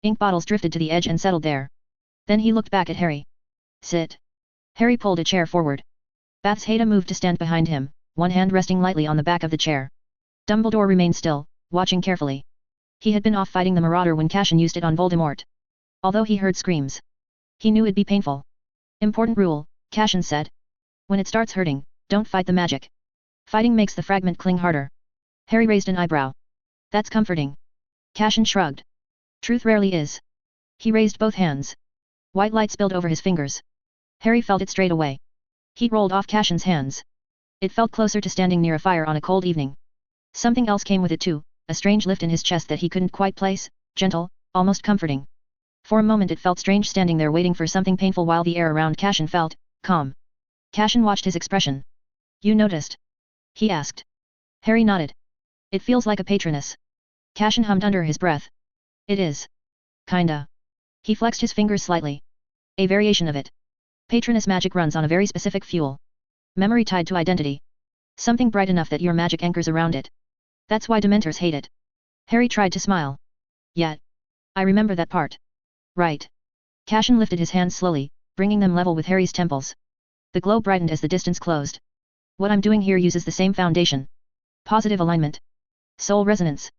Ink bottles drifted to the edge and settled there. Then he looked back at Harry. Sit. Harry pulled a chair forward. Bathsheba moved to stand behind him, one hand resting lightly on the back of the chair. Dumbledore remained still, watching carefully. He had been off fighting the Marauder when Cashin used it on Voldemort. Although he heard screams. He knew it'd be painful. Important rule, Cashin said. When it starts hurting, don't fight the magic. Fighting makes the fragment cling harder. Harry raised an eyebrow. That's comforting. Cashin shrugged. Truth rarely is. He raised both hands. White light spilled over his fingers. Harry felt it straight away. Heat rolled off Cashin's hands. It felt closer to standing near a fire on a cold evening. Something else came with it too, a strange lift in his chest that he couldn't quite place, gentle, almost comforting. For a moment it felt strange standing there waiting for something painful while the air around Cashin felt calm. Cashin watched his expression. You noticed? He asked. Harry nodded. It feels like a patronus. Cashin hummed under his breath. It is. Kinda. He flexed his fingers slightly. A variation of it. Patronus magic runs on a very specific fuel. Memory tied to identity. Something bright enough that your magic anchors around it. That's why Dementors hate it. Harry tried to smile. Yet. I remember that part. Right. Cashin lifted his hands slowly, bringing them level with Harry's temples. The glow brightened as the distance closed. What I'm doing here uses the same foundation. Positive alignment. Soul resonance.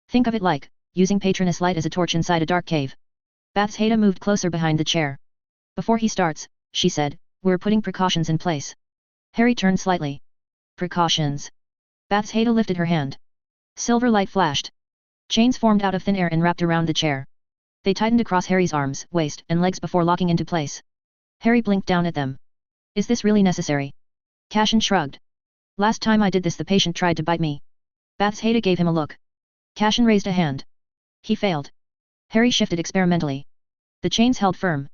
Think of it like, using Patronus light as a torch inside a dark cave. Bathsheba moved closer behind the chair. Before he starts, she said, we're putting precautions in place. Harry turned slightly. Precautions. Bathsheba lifted her hand. Silver light flashed. Chains formed out of thin air and wrapped around the chair. They tightened across Harry's arms, waist, and legs before locking into place. Harry blinked down at them. Is this really necessary? Cashin shrugged. Last time I did this the patient tried to bite me. Bathsheba gave him a look. Cashin raised a hand. He failed. Harry shifted experimentally. The chains held firm.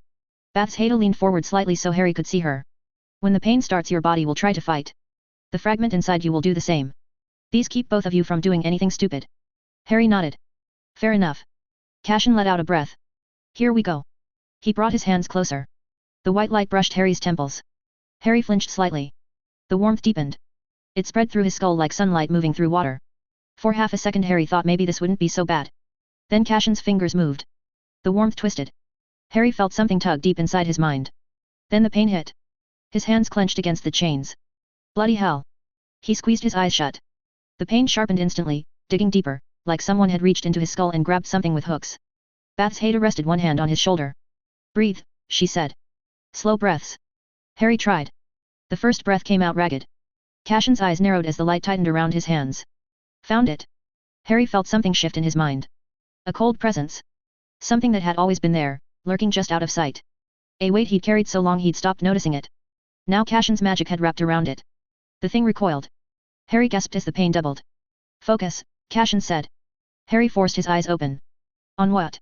Bathsheba leaned forward slightly so Harry could see her. When the pain starts your body will try to fight. The fragment inside you will do the same. These keep both of you from doing anything stupid. Harry nodded. Fair enough. Cashin let out a breath. Here we go. He brought his hands closer. The white light brushed Harry's temples. Harry flinched slightly. The warmth deepened. It spread through his skull like sunlight moving through water. For half a second Harry thought maybe this wouldn't be so bad. Then Cashin's fingers moved. The warmth twisted. Harry felt something tug deep inside his mind. Then the pain hit. His hands clenched against the chains. Bloody hell. He squeezed his eyes shut. The pain sharpened instantly, digging deeper, like someone had reached into his skull and grabbed something with hooks. Bath's Haida rested one hand on his shoulder. Breathe, she said. Slow breaths. Harry tried. The first breath came out ragged. Cashin's eyes narrowed as the light tightened around his hands. Found it. Harry felt something shift in his mind. A cold presence. Something that had always been there, lurking just out of sight. A weight he'd carried so long he'd stopped noticing it. Now Cashin's magic had wrapped around it. The thing recoiled. Harry gasped as the pain doubled. Focus, Cashin said. Harry forced his eyes open. On what?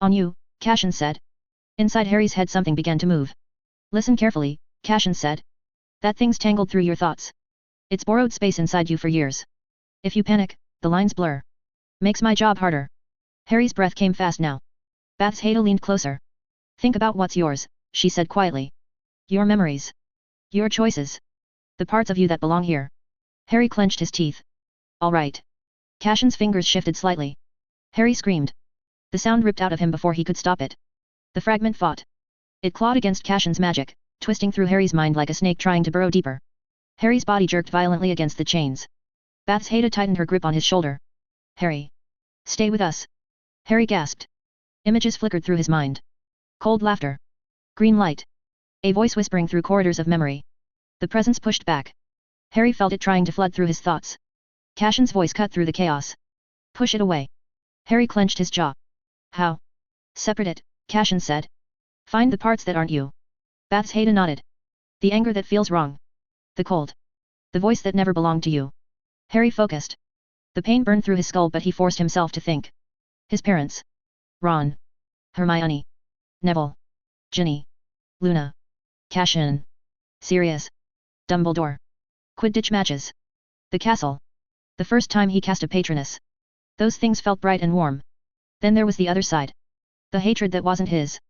On you, Cashin said. Inside Harry's head something began to move. Listen carefully, Cashin said. That thing's tangled through your thoughts. It's borrowed space inside you for years. If you panic, the lines blur. Makes my job harder. Harry's breath came fast now. Bath's Haida leaned closer. Think about what's yours, she said quietly. Your memories. Your choices. The parts of you that belong here. Harry clenched his teeth. All right. Cashin's fingers shifted slightly. Harry screamed. The sound ripped out of him before he could stop it. The fragment fought. It clawed against Cashin's magic, twisting through Harry's mind like a snake trying to burrow deeper. Harry's body jerked violently against the chains. Bath's Haida tightened her grip on his shoulder. Harry. Stay with us. Harry gasped. Images flickered through his mind. Cold laughter. Green light. A voice whispering through corridors of memory. The presence pushed back. Harry felt it trying to flood through his thoughts. Cashin's voice cut through the chaos. Push it away. Harry clenched his jaw. How? Separate it, Cashin said. Find the parts that aren't you. Bath's Haida nodded. The anger that feels wrong. The cold. The voice that never belonged to you. Harry focused. The pain burned through his skull but he forced himself to think. His parents. Ron. Hermione. Neville. Ginny. Luna. Cashin. Sirius. Dumbledore. Quidditch matches. The castle. The first time he cast a Patronus. Those things felt bright and warm. Then there was the other side. The hatred that wasn't his.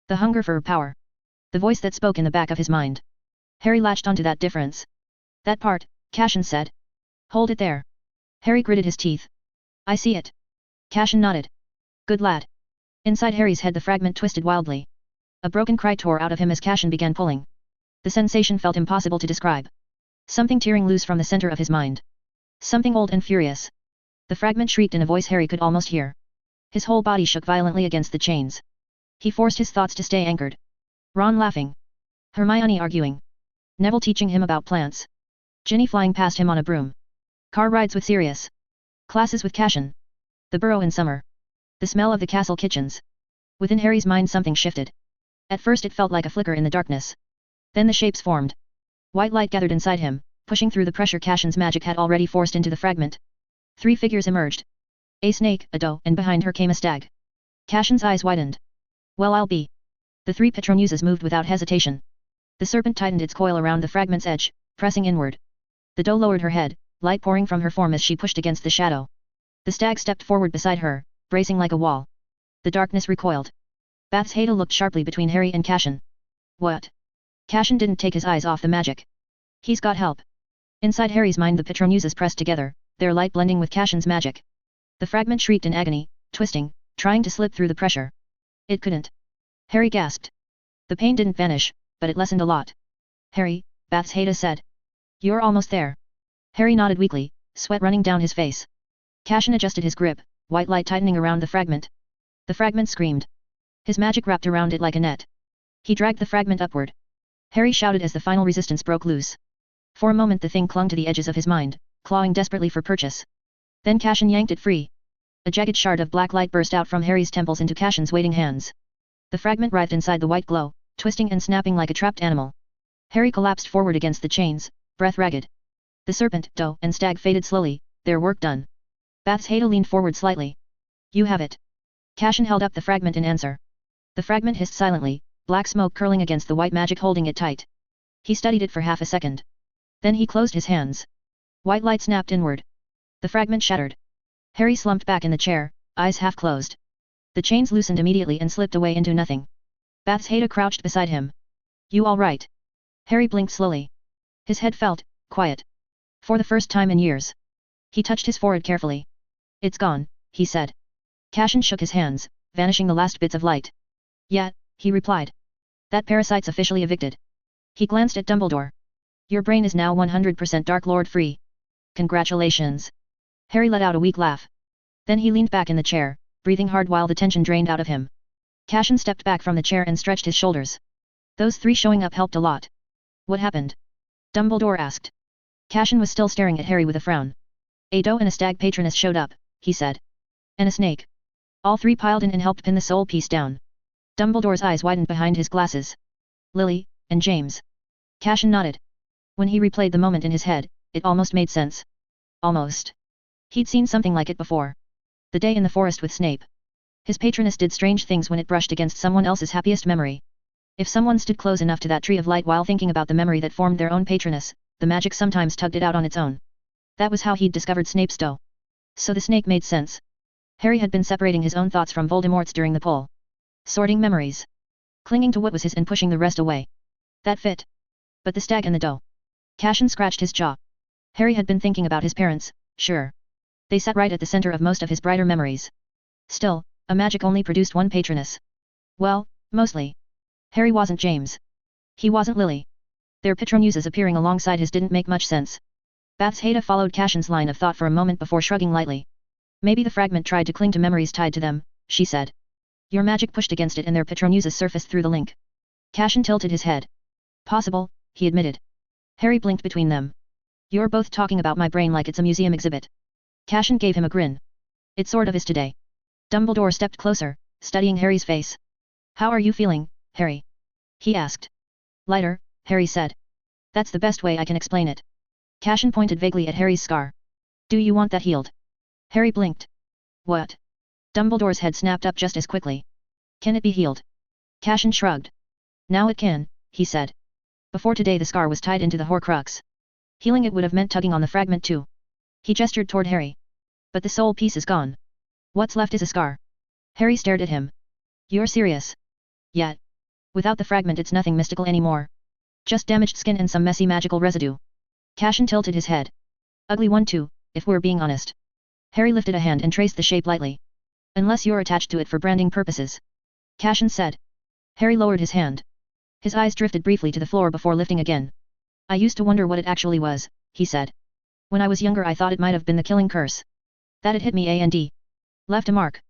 The hunger for power. The voice that spoke in the back of his mind. Harry latched onto that difference. That part, Cashin said. Hold it there. Harry gritted his teeth. I see it. Cashin nodded. Good lad. Inside Harry's head the fragment twisted wildly. A broken cry tore out of him as Cashin began pulling. The sensation felt impossible to describe. Something tearing loose from the center of his mind. Something old and furious. The fragment shrieked in a voice Harry could almost hear. His whole body shook violently against the chains. He forced his thoughts to stay anchored. Ron laughing. Hermione arguing. Neville teaching him about plants. Ginny flying past him on a broom. Car rides with Sirius. Classes with Cashin. The burrow in summer. The smell of the castle kitchens. Within Harry's mind something shifted. At first it felt like a flicker in the darkness. Then the shapes formed. White light gathered inside him, pushing through the pressure Cashin's magic had already forced into the fragment. 3 figures emerged. A snake, a doe, and behind her came a stag. Cashin's eyes widened. Well, I'll be. The 3 Patronuses moved without hesitation. The serpent tightened its coil around the fragment's edge, pressing inward. The doe lowered her head, light pouring from her form as she pushed against the shadow. The stag stepped forward beside her, bracing like a wall. The darkness recoiled. Bath's Haida looked sharply between Harry and Cashin. What? Cashin didn't take his eyes off the magic. He's got help. Inside Harry's mind the Patronuses pressed together, their light blending with Cashin's magic. The fragment shrieked in agony, twisting, trying to slip through the pressure. It couldn't. Harry gasped. The pain didn't vanish, but it lessened a lot. Harry, Bath's Haida said. You're almost there. Harry nodded weakly, sweat running down his face. Cashin adjusted his grip, white light tightening around the fragment. The fragment screamed. His magic wrapped around it like a net. He dragged the fragment upward. Harry shouted as the final resistance broke loose. For a moment the thing clung to the edges of his mind, clawing desperately for purchase. Then Cashin yanked it free. A jagged shard of black light burst out from Harry's temples into Cashin's waiting hands. The fragment writhed inside the white glow, twisting and snapping like a trapped animal. Harry collapsed forward against the chains, breath ragged. The serpent, doe, and stag faded slowly, their work done. Bath's Haida leaned forward slightly. You have it. Cashin held up the fragment in answer. The fragment hissed silently, black smoke curling against the white magic holding it tight. He studied it for half a second. Then he closed his hands. White light snapped inward. The fragment shattered. Harry slumped back in the chair, eyes half closed. The chains loosened immediately and slipped away into nothing. Bath's Haida crouched beside him. You all right? Harry blinked slowly. His head felt quiet. For the first time in years. He touched his forehead carefully. It's gone, he said. Cashin shook his hands, vanishing the last bits of light. Yeah, he replied. That parasite's officially evicted. He glanced at Dumbledore. Your brain is now 100% Dark Lord free. Congratulations. Harry let out a weak laugh. Then he leaned back in the chair, breathing hard while the tension drained out of him. Cashin stepped back from the chair and stretched his shoulders. Those three showing up helped a lot. What happened? Dumbledore asked. Cashin was still staring at Harry with a frown. A doe and a stag patroness showed up, he said. And a snake. All three piled in and helped pin the soul piece down. Dumbledore's eyes widened behind his glasses. Lily, and James. Cashin nodded. When he replayed the moment in his head, it almost made sense. Almost. He'd seen something like it before. The day in the forest with Snape. His patroness did strange things when it brushed against someone else's happiest memory. If someone stood close enough to that tree of light while thinking about the memory that formed their own patroness, the magic sometimes tugged it out on its own. That was how he'd discovered Snape's doe. So the snake made sense. Harry had been separating his own thoughts from Voldemort's during the poll. Sorting memories. Clinging to what was his and pushing the rest away. That fit. But the stag and the doe. Cashin scratched his jaw. Harry had been thinking about his parents, sure. They sat right at the center of most of his brighter memories. Still, a magic only produced one patroness. Well, mostly. Harry wasn't James. He wasn't Lily. Their Patronuses appearing alongside his didn't make much sense. Bath's Haida followed Cashin's line of thought for a moment before shrugging lightly. Maybe the fragment tried to cling to memories tied to them, she said. Your magic pushed against it and their Patronuses surfaced through the link. Cashin tilted his head. Possible, he admitted. Harry blinked between them. You're both talking about my brain like it's a museum exhibit. Cashin gave him a grin. It sort of is today. Dumbledore stepped closer, studying Harry's face. How are you feeling, Harry? He asked. Lighter, Harry said. That's the best way I can explain it. Cashin pointed vaguely at Harry's scar. Do you want that healed? Harry blinked. What? Dumbledore's head snapped up just as quickly. Can it be healed? Cashin shrugged. Now it can, he said. Before today the scar was tied into the Horcrux. Healing it would have meant tugging on the fragment too. He gestured toward Harry. But the soul piece is gone. What's left is a scar. Harry stared at him. You're serious? Yet. Without the fragment it's nothing mystical anymore. Just damaged skin and some messy magical residue. Cashin tilted his head. Ugly one too, if we're being honest. Harry lifted a hand and traced the shape lightly. Unless you're attached to it for branding purposes. Cashin said. Harry lowered his hand. His eyes drifted briefly to the floor before lifting again. I used to wonder what it actually was, he said. When I was younger I thought it might have been the killing curse. That it hit me and left a mark.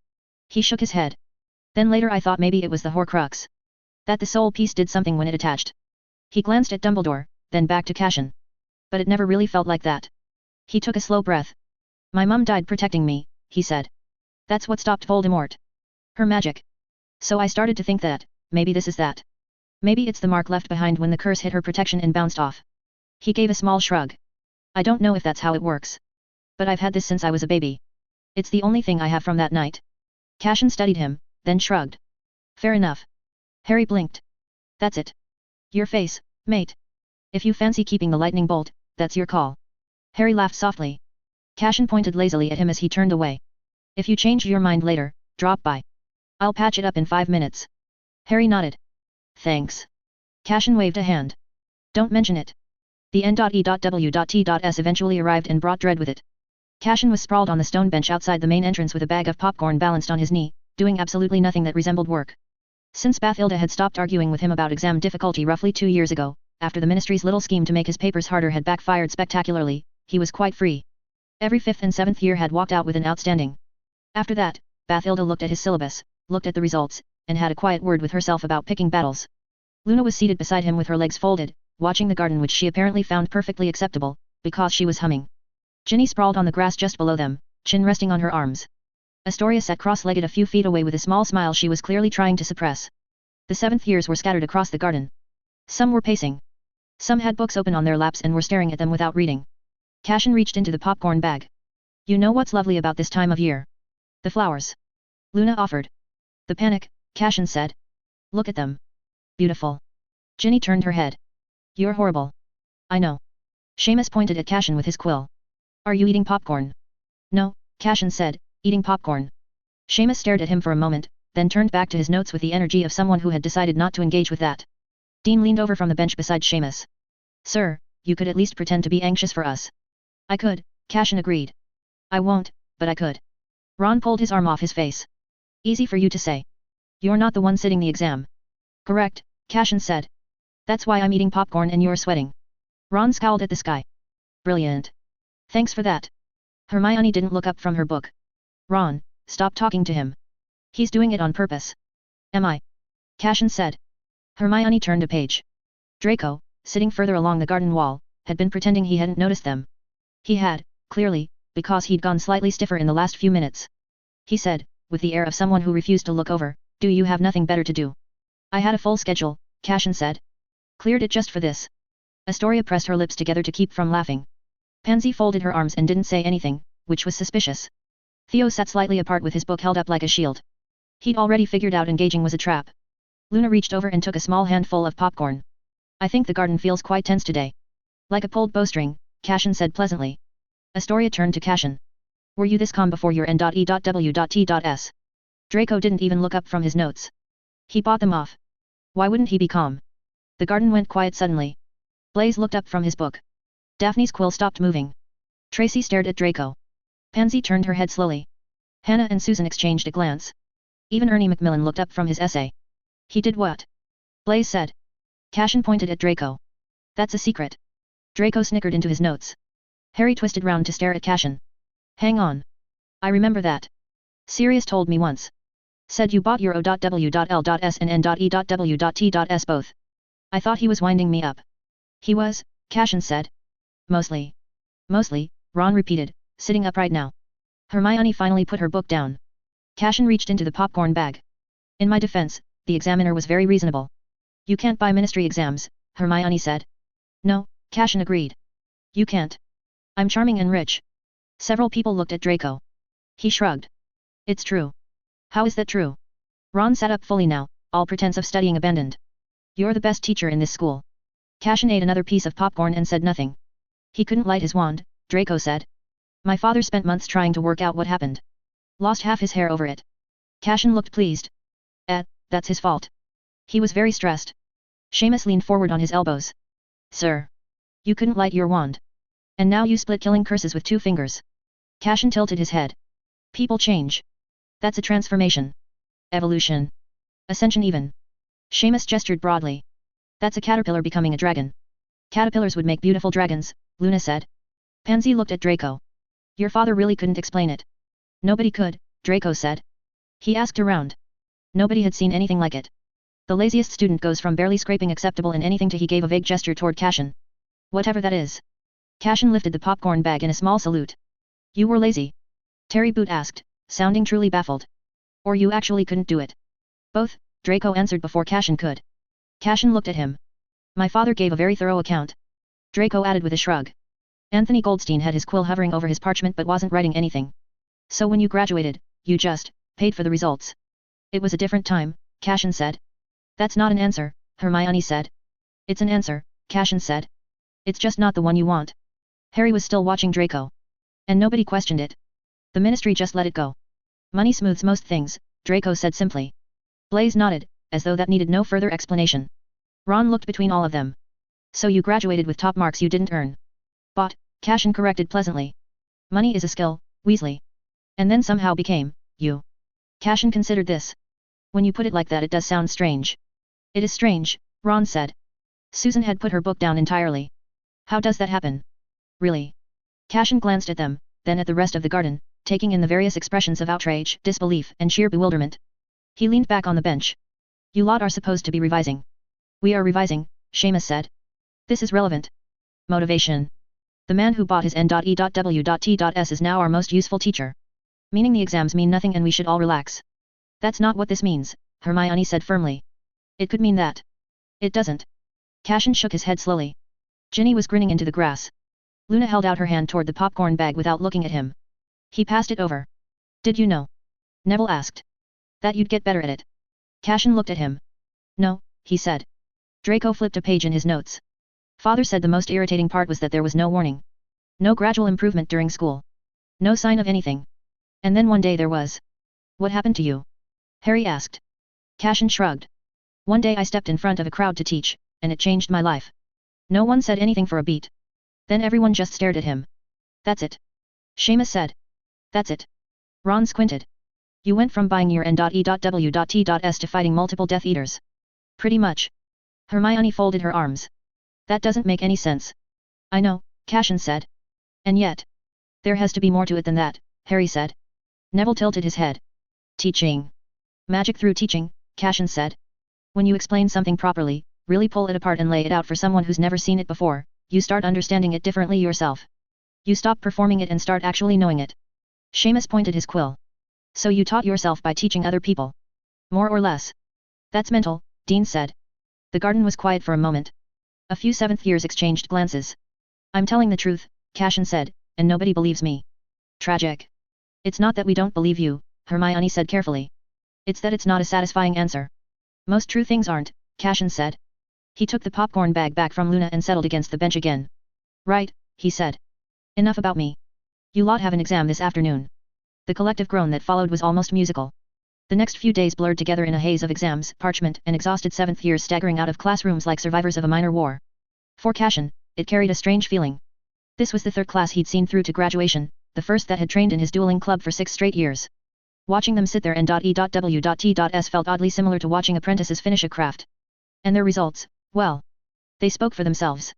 He shook his head. Then later I thought maybe it was the Horcrux. That the soul piece did something when it attached. He glanced at Dumbledore, then back to Cashin. But it never really felt like that. He took a slow breath. My mum died protecting me, he said. That's what stopped Voldemort. Her magic. So I started to think that, maybe this is that. Maybe it's the mark left behind when the curse hit her protection and bounced off. He gave a small shrug. I don't know if that's how it works. But I've had this since I was a baby. It's the only thing I have from that night. Cashin studied him, then shrugged. Fair enough. Harry blinked. That's it. Your face, mate. If you fancy keeping the lightning bolt, that's your call. Harry laughed softly. Cashin pointed lazily at him as he turned away. If you change your mind later, drop by. I'll patch it up in 5 minutes. Harry nodded. Thanks. Cashin waved a hand. Don't mention it. The N.E.W.T.S eventually arrived and brought dread with it. Cashin was sprawled on the stone bench outside the main entrance with a bag of popcorn balanced on his knee, doing absolutely nothing that resembled work. Since Bathilda had stopped arguing with him about exam difficulty roughly 2 years ago, after the Ministry's little scheme to make his papers harder had backfired spectacularly, he was quite free. Every 5th and 7th year had walked out with an outstanding. After that, Bathilda looked at his syllabus, looked at the results, and had a quiet word with herself about picking battles. Luna was seated beside him with her legs folded, watching the garden which she apparently found perfectly acceptable, because she was humming. Ginny sprawled on the grass just below them, chin resting on her arms. Astoria sat cross-legged a few feet away with a small smile she was clearly trying to suppress. The 7th years were scattered across the garden. Some were pacing. Some had books open on their laps and were staring at them without reading. Cashin reached into the popcorn bag. You know what's lovely about this time of year? The flowers. Luna offered. The panic, Cashin said. Look at them. Beautiful. Ginny turned her head. You're horrible. I know. Seamus pointed at Cashin with his quill. Are you eating popcorn? No, Cashin said, eating popcorn. Seamus stared at him for a moment, then turned back to his notes with the energy of someone who had decided not to engage with that. Dean leaned over from the bench beside Seamus. Sir, you could at least pretend to be anxious for us. I could, Cashin agreed. I won't, but I could. Ron pulled his arm off his face. Easy for you to say. You're not the one sitting the exam. Correct, Cashin said. That's why I'm eating popcorn and you're sweating. Ron scowled at the sky. Brilliant. Thanks for that. Hermione didn't look up from her book. Ron, stop talking to him. He's doing it on purpose. Am I? Cashin said. Hermione turned a page. Draco, sitting further along the garden wall, had been pretending he hadn't noticed them. He had, clearly, because he'd gone slightly stiffer in the last few minutes. He said, with the air of someone who refused to look over, "Do you have nothing better to do?" "I had a full schedule," Cashin said. "Cleared it just for this." Astoria pressed her lips together to keep from laughing. Pansy folded her arms and didn't say anything, which was suspicious. Theo sat slightly apart with his book held up like a shield. He'd already figured out engaging was a trap. Luna reached over and took a small handful of popcorn. "I think the garden feels quite tense today." "Like a pulled bowstring," Cashin said pleasantly. Astoria turned to Cashin. "Were you this calm before your N.E.W.T.S?" Draco didn't even look up from his notes. He bought them off. Why wouldn't he be calm? The garden went quiet suddenly. Blaise looked up from his book. Daphne's quill stopped moving. Tracy stared at Draco. Pansy turned her head slowly. Hannah and Susan exchanged a glance. Even Ernie Macmillan looked up from his essay. "He did what?" Blaise said. Cashin pointed at Draco. "That's a secret." Draco snickered into his notes. Harry twisted round to stare at Cashin. "Hang on. I remember that. Sirius told me once. Said you bought your O.W.L.S and N.E.W.T.S both. I thought he was winding me up." "He was," Cashin said. "Mostly." "Mostly," Ron repeated, sitting upright now. Hermione finally put her book down. Cashin reached into the popcorn bag. "In my defense, the examiner was very reasonable." "You can't buy ministry exams," Hermione said. "No," Cashin agreed. "You can't. I'm charming and rich." Several people looked at Draco. He shrugged. "It's true." "How is that true?" Ron sat up fully now, all pretense of studying abandoned. "You're the best teacher in this school." Cashin ate another piece of popcorn and said nothing. "He couldn't light his wand," Draco said. "My father spent months trying to work out what happened. Lost half his hair over it." Cashin looked pleased. That's his fault. He was very stressed." Seamus leaned forward on his elbows. "Sir. You couldn't light your wand. And now you split killing curses with 2 fingers." Cashin tilted his head. "People change. That's a transformation. Evolution. Ascension even." Seamus gestured broadly. "That's a caterpillar becoming a dragon." "Caterpillars would make beautiful dragons," Luna said. Pansy looked at Draco. "Your father really couldn't explain it." "Nobody could," Draco said. He asked around. Nobody had seen anything like it. The laziest student goes from barely scraping acceptable in anything to he gave a vague gesture toward Cashin. "Whatever that is." Cashin lifted the popcorn bag in a small salute. "You were lazy?" Terry Boot asked, sounding truly baffled. "Or you actually couldn't do it?" "Both," Draco answered before Cashin could. Cashin looked at him. "My father gave a very thorough account." Draco added with a shrug. Anthony Goldstein had his quill hovering over his parchment but wasn't writing anything. "So when you graduated, you just paid for the results." "It was a different time," Cashin said. "That's not an answer," Hermione said. "It's an answer," Cashin said. "It's just not the one you want." Harry was still watching Draco. And nobody questioned it. The ministry just let it go. "Money smooths most things," Draco said simply. Blaise nodded, as though that needed no further explanation. Ron looked between all of them. "So you graduated with top marks you didn't earn." "Bought," Cashin corrected pleasantly. "Money is a skill, Weasley. And then somehow became, you." Cashin considered this. "When you put it like that it does sound strange." "It is strange," Ron said. Susan had put her book down entirely. "How does that happen?" "Really?" Cashin glanced at them, then at the rest of the garden, taking in the various expressions of outrage, disbelief, and sheer bewilderment. He leaned back on the bench. "You lot are supposed to be revising." "We are revising," Seamus said. "This is relevant. Motivation. The man who bought his N.E.W.T.S is now our most useful teacher. Meaning the exams mean nothing and we should all relax." "That's not what this means," Hermione said firmly. "It could mean that." "It doesn't." Cashin shook his head slowly. Ginny was grinning into the grass. Luna held out her hand toward the popcorn bag without looking at him. He passed it over. "Did you know?" Neville asked. "That you'd get better at it?" Cashin looked at him. "No," he said. Draco flipped a page in his notes. "Father said the most irritating part was that there was no warning. No gradual improvement during school. No sign of anything. And then one day there was." "What happened to you?" Harry asked. Cashin shrugged. "One day I stepped in front of a crowd to teach, and it changed my life." No one said anything for a beat. Then everyone just stared at him. "That's it." Seamus said. "That's it." Ron squinted. "You went from buying your N.E.W.T.S to fighting multiple Death Eaters." "Pretty much." Hermione folded her arms. "That doesn't make any sense." "I know," Cashin said. "And yet. There has to be more to it than that," Harry said. Neville tilted his head. "Teaching. Magic through teaching, Cashin said. When you explain something properly, really pull it apart and lay it out for someone who's never seen it before, you start understanding it differently yourself. You stop performing it and start actually knowing it. Seamus pointed his quill. So you taught yourself by teaching other people? More or less. That's mental, Dean said. The garden was quiet for a moment. A few seventh years exchanged glances. I'm telling the truth, Cashin said, and nobody believes me. Tragic. It's not that we don't believe you, Hermione said carefully. It's that it's not a satisfying answer. Most true things aren't, Cashin said. He took the popcorn bag back from Luna and settled against the bench again. Right, he said. Enough about me. You lot have an exam this afternoon. The collective groan that followed was almost musical. The next few days blurred together in a haze of exams, parchment, and exhausted seventh years staggering out of classrooms like survivors of a minor war. For Cashin, it carried a strange feeling. This was the third class he'd seen through to graduation, the first that had trained in his dueling club for 6 straight years. Watching them sit there and.e.w.t.s felt oddly similar to watching apprentices finish a craft. And their results, well, they spoke for themselves.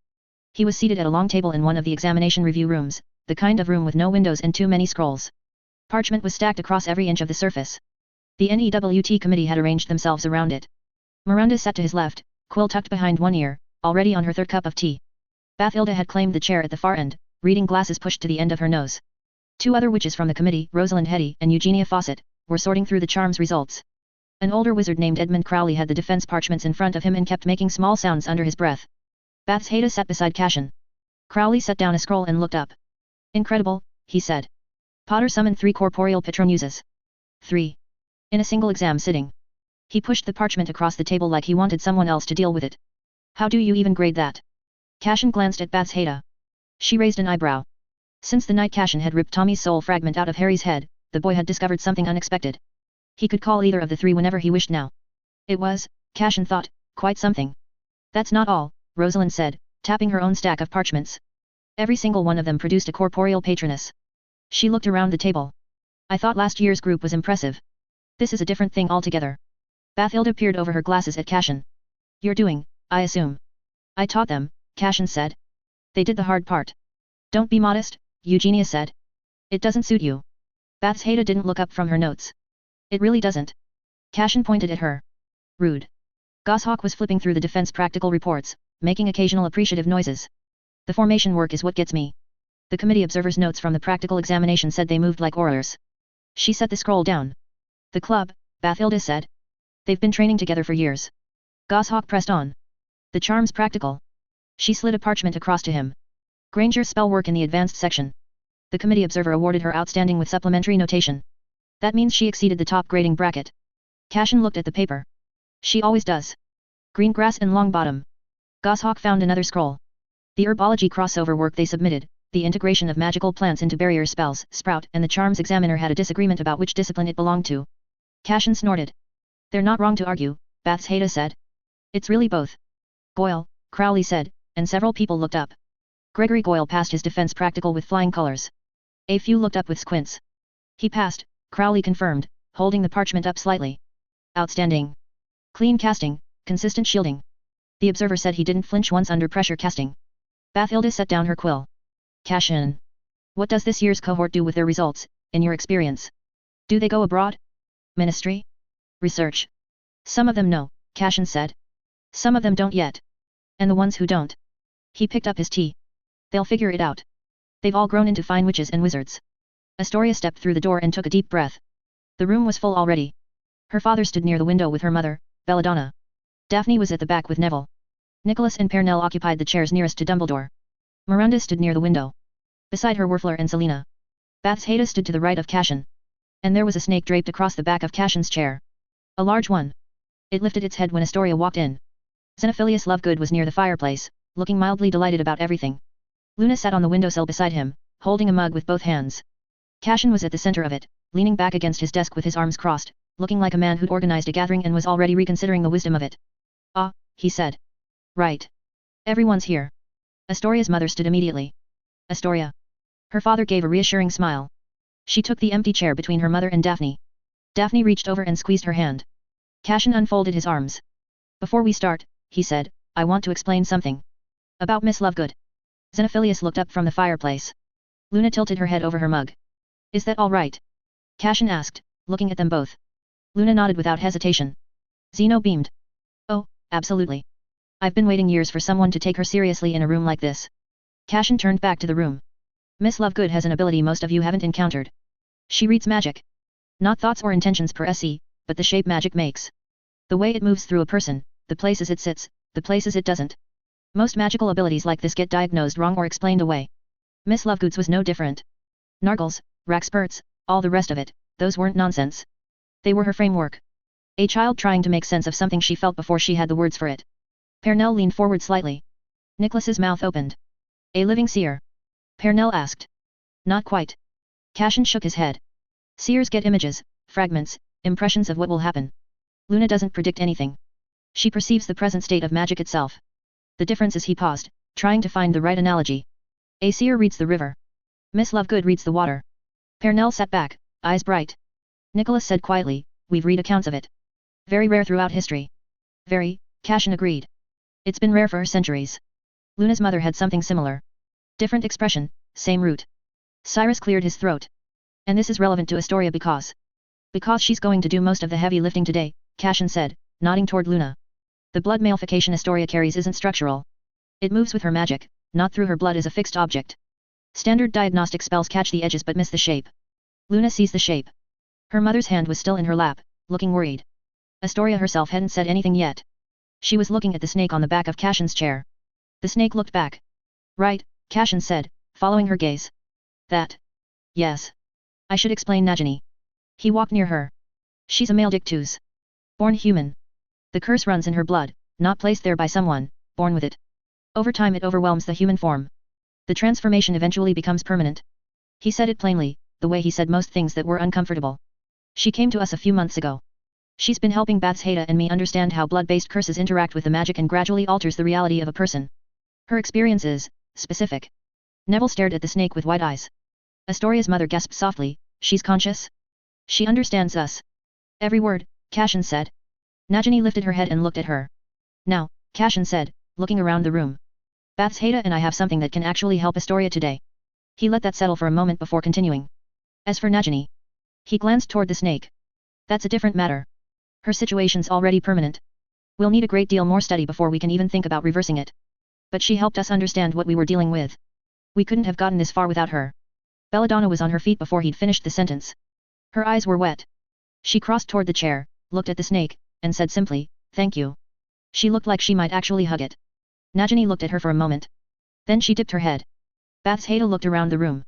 He was seated at a long table in one of the examination review rooms, the kind of room with no windows and too many scrolls. Parchment was stacked across every inch of the surface. The NEWT committee had arranged themselves around it. Miranda sat to his left, quill tucked behind one ear, already on her third cup of tea. Bathilda had claimed the chair at the far end, reading glasses pushed to the end of her nose. 2 other witches from the committee, Rosalind Hetty and Eugenia Fawcett, were sorting through the charms results. An older wizard named Edmund Crowley had the defense parchments in front of him and kept making small sounds under his breath. Bathilda sat beside Cashin. Crowley set down a scroll and looked up. Incredible, he said. Potter summoned 3 corporeal Patronuses. 3. In a single exam sitting. He pushed the parchment across the table like he wanted someone else to deal with it. How do you even grade that? Cashin glanced at Bathilda. She raised an eyebrow. Since the night Cashin had ripped Tommy's soul fragment out of Harry's head, the boy had discovered something unexpected. He could call either of the 3 whenever he wished now. It was, Cashin thought, quite something. That's not all, Rosalind said, tapping her own stack of parchments. Every single one of them produced a corporeal patroness. She looked around the table. I thought last year's group was impressive. This is a different thing altogether. Bathilda peered over her glasses at Cashin. You're doing, I assume. I taught them, Cashin said. They did the hard part. Don't be modest, Eugenia said. It doesn't suit you. Bathilda didn't look up from her notes. It really doesn't. Cashin pointed at her. Rude. Goshawk was flipping through the defense practical reports, making occasional appreciative noises. The formation work is what gets me. The committee observer's notes from the practical examination said they moved like orators. She set the scroll down. The club, Bathilda said. They've been training together for years. Goshawk pressed on. The charm's practical. She slid a parchment across to him. Granger's spell work in the advanced section. The committee observer awarded her outstanding with supplementary notation. That means she exceeded the top grading bracket. Cashin looked at the paper. She always does. Green grass and long bottom. Goshawk found another scroll. The herbology crossover work they submitted, the integration of magical plants into barrier spells, Sprout and the charms examiner had a disagreement about which discipline it belonged to. Cashin snorted. They're not wrong to argue, Bathilda said. It's really both. Goyle, Crowley said, and several people looked up. Gregory Goyle passed his defense practical with flying colors. A few looked up with squints. He passed, Crowley confirmed, holding the parchment up slightly. Outstanding. Clean casting, consistent shielding. The observer said he didn't flinch once under pressure casting. Bathilda set down her quill. Cashin. What does this year's cohort do with their results, in your experience? Do they go abroad? Ministry? Research? Some of them no, Cashin said. Some of them don't yet. And the ones who don't? He picked up his tea. They'll figure it out. They've all grown into fine witches and wizards. Astoria stepped through the door and took a deep breath. The room was full already. Her father stood near the window with her mother, Belladonna. Daphne was at the back with Neville. Nicholas and Pernell occupied the chairs nearest to Dumbledore. Miranda stood near the window. Beside her were Fleur and Selina. Bathilda stood to the right of Cashin. And there was a snake draped across the back of Cashin's chair. A large one. It lifted its head when Astoria walked in. Xenophilius Lovegood was near the fireplace, looking mildly delighted about everything. Luna sat on the windowsill beside him, holding a mug with both hands. Cashin was at the center of it, leaning back against his desk with his arms crossed, looking like a man who'd organized a gathering and was already reconsidering the wisdom of it. Ah, he said. Right. Everyone's here. Astoria's mother stood immediately. Astoria. Her father gave a reassuring smile. She took the empty chair between her mother and Daphne. Daphne reached over and squeezed her hand. Cashin unfolded his arms. Before we start, he said, I want to explain something. About Miss Lovegood. Xenophilius looked up from the fireplace. Luna tilted her head over her mug. Is that all right? Cashin asked, looking at them both. Luna nodded without hesitation. Zeno beamed. Oh, absolutely. I've been waiting years for someone to take her seriously in a room like this. Cashin turned back to the room. Miss Lovegood has an ability most of you haven't encountered. She reads magic. Not thoughts or intentions per se, but the shape magic makes. The way it moves through a person, the places it sits, the places it doesn't. Most magical abilities like this get diagnosed wrong or explained away. Miss Lovegood's was no different. Nargles, Rackspurts, all the rest of it, those weren't nonsense. They were her framework. A child trying to make sense of something she felt before she had the words for it. Pernell leaned forward slightly. Nicholas's mouth opened. A living seer? Pernell asked. Not quite. Cashin shook his head. Seers get images, fragments, impressions of what will happen. Luna doesn't predict anything. She perceives the present state of magic itself. The difference is he paused, trying to find the right analogy. A seer reads the river. Miss Lovegood reads the water. Pernell sat back, eyes bright. Nicholas said quietly, we've read accounts of it. Very rare throughout history. Very, Cashin agreed. It's been rare for centuries. Luna's mother had something similar. Different expression, same root. Cyrus cleared his throat. And this is relevant to Astoria because she's going to do most of the heavy lifting today, Cashin said, nodding toward Luna. The blood malefication Astoria carries isn't structural. It moves with her magic, not through her blood as a fixed object. Standard diagnostic spells catch the edges but miss the shape. Luna sees the shape. Her mother's hand was still in her lap, looking worried. Astoria herself hadn't said anything yet. She was looking at the snake on the back of Cashin's chair. The snake looked back. Right, Cashin said, following her gaze. That. Yes. I should explain Najini. He walked near her. She's a male Dictus. Born human. The curse runs in her blood, not placed there by someone, born with it. Over time it overwhelms the human form. The transformation eventually becomes permanent. He said it plainly, the way he said most things that were uncomfortable. She came to us a few months ago. She's been helping Bathsheba and me understand how blood-based curses interact with the magic and gradually alters the reality of a person. Her experience is specific. Neville stared at the snake with wide eyes. Astoria's mother gasped softly, she's conscious? She understands us. Every word, Cashin said. Najini lifted her head and looked at her. Now, Cashin said, looking around the room. Bathsheba and I have something that can actually help Astoria today. He let that settle for a moment before continuing. As for Najini. He glanced toward the snake. That's a different matter. Her situation's already permanent. We'll need a great deal more study before we can even think about reversing it. But she helped us understand what we were dealing with. We couldn't have gotten this far without her. Belladonna was on her feet before he'd finished the sentence. Her eyes were wet. She crossed toward the chair, looked at the snake, and said simply, thank you. She looked like she might actually hug it. Najini looked at her for a moment. Then she dipped her head. Bathsheba looked around the room.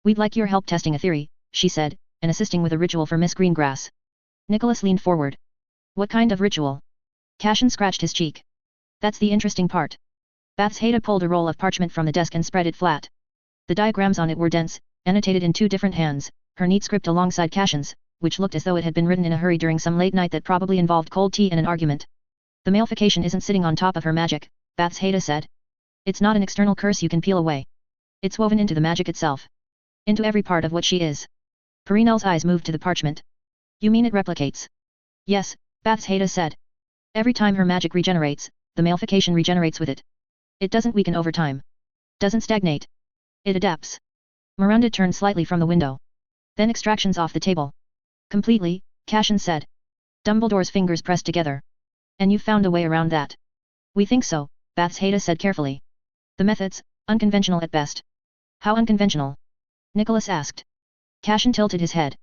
We'd like your help testing a theory, she said, and assisting with a ritual for Miss Greengrass. Nicholas leaned forward. What kind of ritual? Cashin scratched his cheek. That's the interesting part. Bathsheba pulled a roll of parchment from the desk and spread it flat. The diagrams on it were dense, annotated in two different hands, her neat script alongside Cashin's, which looked as though it had been written in a hurry during some late night that probably involved cold tea and an argument. The malefication isn't sitting on top of her magic, Bathsheba said. It's not an external curse you can peel away. It's woven into the magic itself. Into every part of what she is. Perinel's eyes moved to the parchment. You mean it replicates? Yes, Bathsheba said. Every time her magic regenerates, the malefication regenerates with it. It doesn't weaken over time. Doesn't stagnate. It adapts. Miranda turned slightly from the window. Then extractions off the table. Completely, Cashin said. Dumbledore's fingers pressed together. And you've found a way around that. We think so, Bathsheba said carefully. The methods, unconventional at best. How unconventional? Nicholas asked. Cashin tilted his head.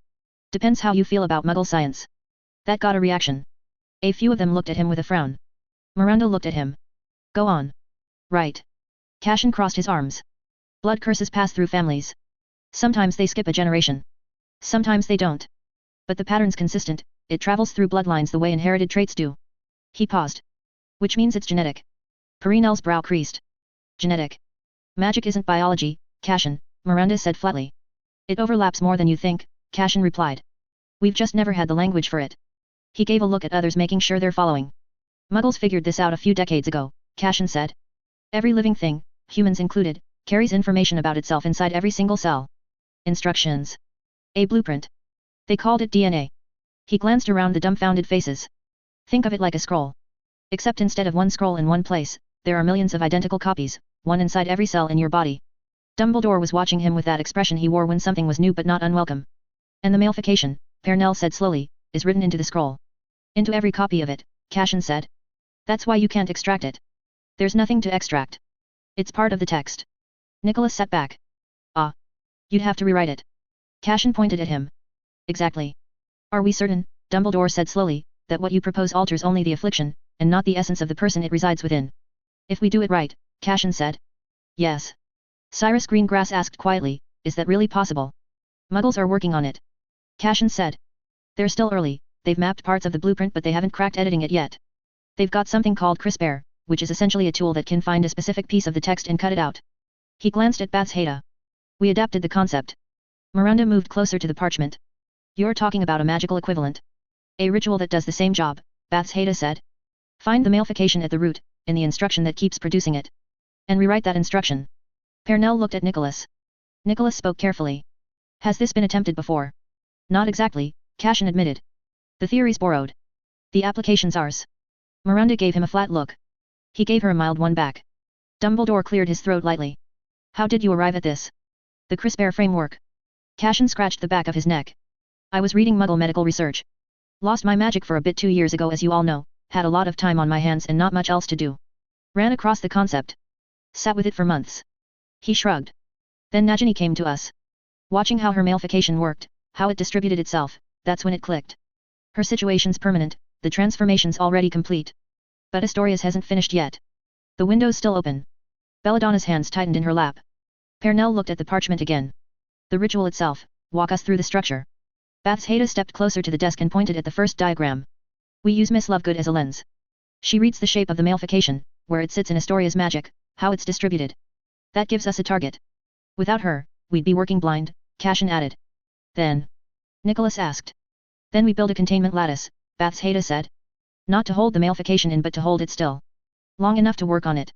Depends how you feel about Muggle science. That got a reaction. A few of them looked at him with a frown. Miranda looked at him. Go on. Right. Cashin crossed his arms. Blood curses pass through families. Sometimes they skip a generation. Sometimes they don't. But the pattern's consistent, it travels through bloodlines the way inherited traits do. He paused. Which means it's genetic. Perinel's brow creased. Genetic. Magic isn't biology, Cashin, Miranda said flatly. It overlaps more than you think, Cashin replied. We've just never had the language for it. He gave a look at others making sure they're following. Muggles figured this out a few decades ago, Cashin said. Every living thing, humans included, carries information about itself inside every single cell. Instructions. A blueprint. They called it DNA. He glanced around the dumbfounded faces. Think of it like a scroll. Except instead of one scroll in one place, there are millions of identical copies, one inside every cell in your body. Dumbledore was watching him with that expression he wore when something was new but not unwelcome. And the malefication, Pernell said slowly, is written into the scroll. Into every copy of it, Cashin said. That's why you can't extract it. There's nothing to extract. It's part of the text. Nicholas sat back. Ah. You'd have to rewrite it. Cashin pointed at him. Exactly. Are we certain, Dumbledore said slowly, that what you propose alters only the affliction, and not the essence of the person it resides within? If we do it right, Cashin said. Yes. Cyrus Greengrass asked quietly, is that really possible? Muggles are working on it. Cashin said. They're still early, they've mapped parts of the blueprint but they haven't cracked editing it yet. They've got something called CRISPR, which is essentially a tool that can find a specific piece of the text and cut it out. He glanced at Baths Haida. We adapted the concept. Miranda moved closer to the parchment. You're talking about a magical equivalent. A ritual that does the same job, Baths Haida said. Find the malefication at the root, in the instruction that keeps producing it. And rewrite that instruction. Pernell looked at Nicholas. Nicholas spoke carefully. Has this been attempted before? Not exactly, Cashin admitted. The theory's borrowed. The application's ours. Miranda gave him a flat look. He gave her a mild one back. Dumbledore cleared his throat lightly. How did you arrive at this? The CRISPR framework. Cashin scratched the back of his neck. I was reading Muggle medical research. Lost my magic for a bit 2 years ago as you all know, had a lot of time on my hands and not much else to do. Ran across the concept. Sat with it for months. He shrugged. Then Nagini came to us. Watching how her malefication worked, how it distributed itself, that's when it clicked. Her situation's permanent, the transformation's already complete. But Astoria's hasn't finished yet. The window's still open. Belladonna's hands tightened in her lap. Pernell looked at the parchment again. The ritual itself, walk us through the structure. Baths Haida stepped closer to the desk and pointed at the first diagram. We use Miss Lovegood as a lens. She reads the shape of the malefication, where it sits in Astoria's magic, how it's distributed. That gives us a target. Without her, we'd be working blind, Cashin added. Then? Nicholas asked. Then we build a containment lattice, Baths Haida said. Not to hold the malefication in but to hold it still. Long enough to work on it.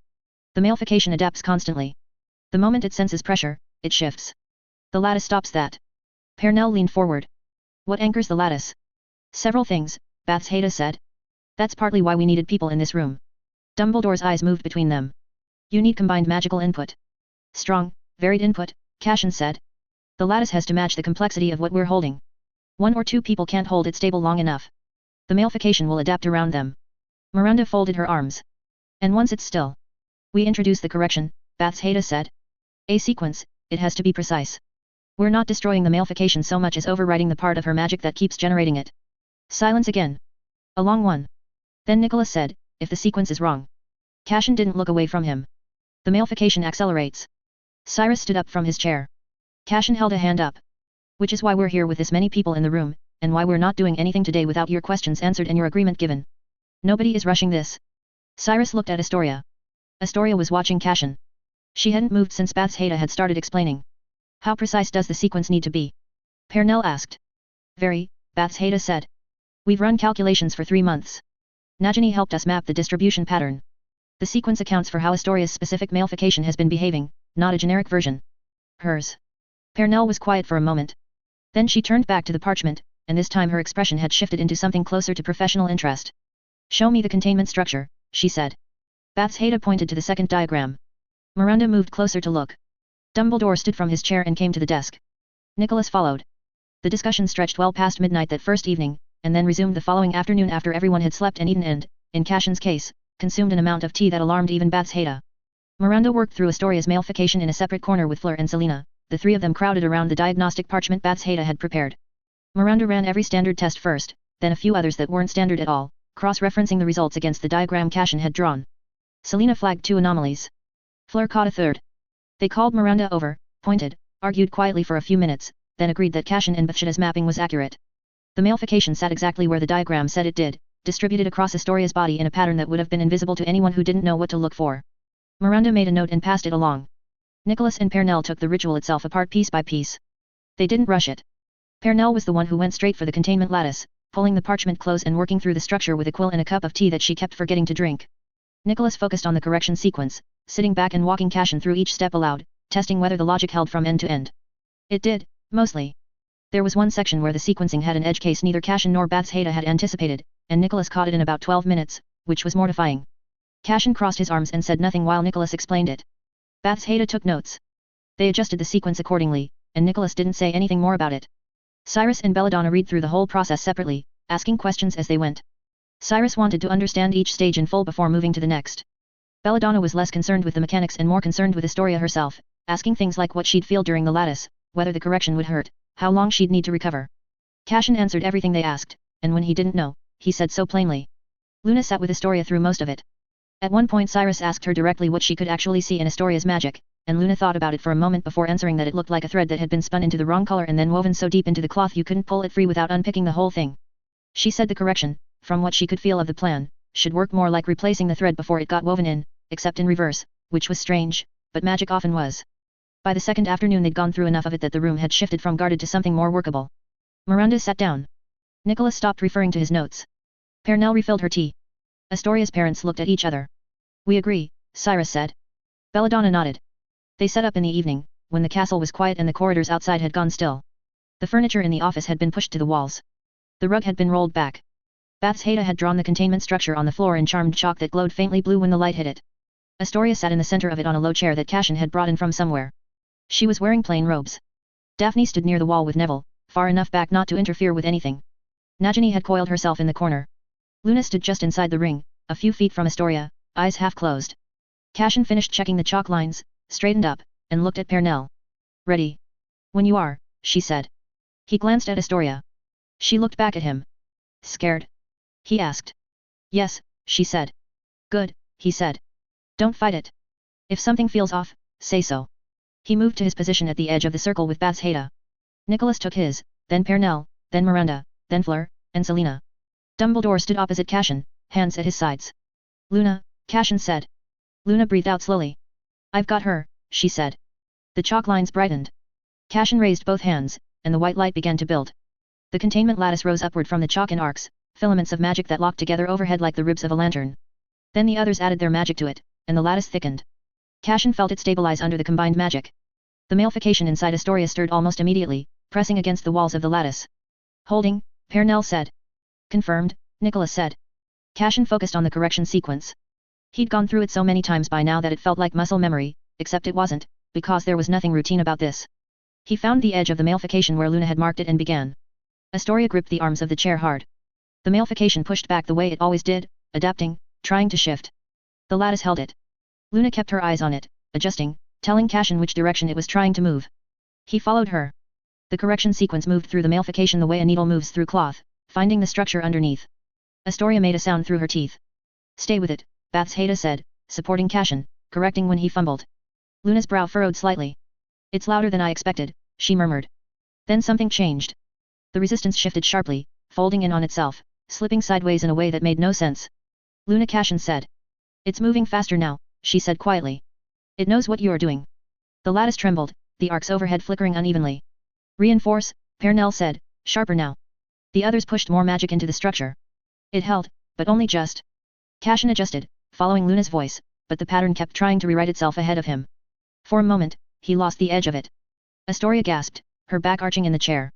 The malefication adapts constantly. The moment it senses pressure, it shifts. The lattice stops that. Pernell leaned forward. What anchors the lattice? Several things, Baths Haida said. That's partly why we needed people in this room. Dumbledore's eyes moved between them. You need combined magical input. Strong, varied input, Cashin said. The lattice has to match the complexity of what we're holding. 1 or 2 people can't hold it stable long enough. The malefication will adapt around them. Miranda folded her arms. And once it's still. We introduce the correction, Baths Haida said. A sequence, it has to be precise. We're not destroying the malefication so much as overriding the part of her magic that keeps generating it. Silence again. A long one. Then Nicholas said, if the sequence is wrong. Cashin didn't look away from him. The malefication accelerates. Cyrus stood up from his chair. Cashin held a hand up. Which is why we're here with this many people in the room, and why we're not doing anything today without your questions answered and your agreement given. Nobody is rushing this. Cyrus looked at Astoria. Astoria was watching Cashin. She hadn't moved since Baths Haida had started explaining. How precise does the sequence need to be? Pernell asked. Very, Baths Haida said. We've run calculations for 3 months. Nagini helped us map the distribution pattern. The sequence accounts for how Astoria's specific malefication has been behaving, not a generic version. Hers. Pernell was quiet for a moment. Then she turned back to the parchment, and this time her expression had shifted into something closer to professional interest. Show me the containment structure, she said. Baths Haida pointed to the second diagram. Miranda moved closer to look. Dumbledore stood from his chair and came to the desk. Nicholas followed. The discussion stretched well past midnight that first evening, and then resumed the following afternoon after everyone had slept and eaten and, in Cashin's case, consumed an amount of tea that alarmed even Baths Haida. Miranda worked through Astoria's malefication in a separate corner with Fleur and Selena, the 3 of them crowded around the diagnostic parchment Baths Haida had prepared. Miranda ran every standard test first, then a few others that weren't standard at all, cross-referencing the results against the diagram Cashin had drawn. Selena flagged 2 anomalies. Fleur caught a third. They called Miranda over, pointed, argued quietly for a few minutes, then agreed that Cashin and Bathshida's mapping was accurate. The malefication sat exactly where the diagram said it did, distributed across Astoria's body in a pattern that would have been invisible to anyone who didn't know what to look for. Miranda made a note and passed it along. Nicholas and Pernell took the ritual itself apart piece by piece. They didn't rush it. Pernell was the one who went straight for the containment lattice, pulling the parchment close and working through the structure with a quill and a cup of tea that she kept forgetting to drink. Nicholas focused on the correction sequence, sitting back and walking Cashin through each step aloud, testing whether the logic held from end to end. It did, mostly. There was one section where the sequencing had an edge case neither Cashin nor Baths Haida had anticipated, and Nicholas caught it in about 12 minutes, which was mortifying. Cashin crossed his arms and said nothing while Nicholas explained it. Baths Haida took notes. They adjusted the sequence accordingly, and Nicholas didn't say anything more about it. Cyrus and Belladonna read through the whole process separately, asking questions as they went. Cyrus wanted to understand each stage in full before moving to the next. Belladonna was less concerned with the mechanics and more concerned with Astoria herself, asking things like what she'd feel during the lattice, whether the correction would hurt, how long she'd need to recover. Cashin answered everything they asked, and when he didn't know, he said so plainly. Luna sat with Astoria through most of it. At one point Cyrus asked her directly what she could actually see in Astoria's magic, and Luna thought about it for a moment before answering that it looked like a thread that had been spun into the wrong color and then woven so deep into the cloth you couldn't pull it free without unpicking the whole thing. She said the correction, from what she could feel of the plan, should work more like replacing the thread before it got woven in, except in reverse, which was strange, but magic often was. By the second afternoon they'd gone through enough of it that the room had shifted from guarded to something more workable. Miranda sat down. Nicholas stopped referring to his notes. Pernell refilled her tea. Astoria's parents looked at each other. We agree, Cyrus said. Belladonna nodded. They set up in the evening, when the castle was quiet and the corridors outside had gone still. The furniture in the office had been pushed to the walls. The rug had been rolled back. Bathsheba had drawn the containment structure on the floor in charmed chalk that glowed faintly blue when the light hit it. Astoria sat in the center of it on a low chair that Cashin had brought in from somewhere. She was wearing plain robes. Daphne stood near the wall with Neville, far enough back not to interfere with anything. Nagini had coiled herself in the corner. Luna stood just inside the ring, a few feet from Astoria, eyes half closed. Cashin finished checking the chalk lines, straightened up, and looked at Pernell. Ready? When you are, she said. He glanced at Astoria. She looked back at him. Scared? He asked. Yes, she said. Good, he said. Don't fight it. If something feels off, say so. He moved to his position at the edge of the circle with Bathsheba. Nicholas took his, then Pernell, then Miranda, then Fleur, and Selena. Dumbledore stood opposite Cashin, hands at his sides. Luna, Cashin said. Luna breathed out slowly. I've got her, she said. The chalk lines brightened. Cashin raised both hands, and the white light began to build. The containment lattice rose upward from the chalk in arcs, filaments of magic that locked together overhead like the ribs of a lantern. Then the others added their magic to it, and the lattice thickened. Cashin felt it stabilize under the combined magic. The malefication inside Astoria stirred almost immediately, pressing against the walls of the lattice. Holding, Pernell said. Confirmed, Nicholas said. Cashin focused on the correction sequence. He'd gone through it so many times by now that it felt like muscle memory, except it wasn't, because there was nothing routine about this. He found the edge of the malefication where Luna had marked it and began. Astoria gripped the arms of the chair hard. The malefication pushed back the way it always did, adapting, trying to shift. The lattice held it. Luna kept her eyes on it, adjusting, telling Cashin which direction it was trying to move. He followed her. The correction sequence moved through the malefication the way a needle moves through cloth, finding the structure underneath. Astoria made a sound through her teeth. Stay with it, Bathsheba said, supporting Cashin, correcting when he fumbled. Luna's brow furrowed slightly. It's louder than I expected, she murmured. Then something changed. The resistance shifted sharply, folding in on itself, slipping sideways in a way that made no sense. Luna, Cashin said. It's moving faster now, she said quietly. It knows what you're doing. The lattice trembled, the arcs overhead flickering unevenly. Reinforce, Pernell said, sharper now. The others pushed more magic into the structure. It held, but only just. Cashin adjusted, following Luna's voice, but the pattern kept trying to rewrite itself ahead of him. For a moment, he lost the edge of it. Astoria gasped, her back arching in the chair.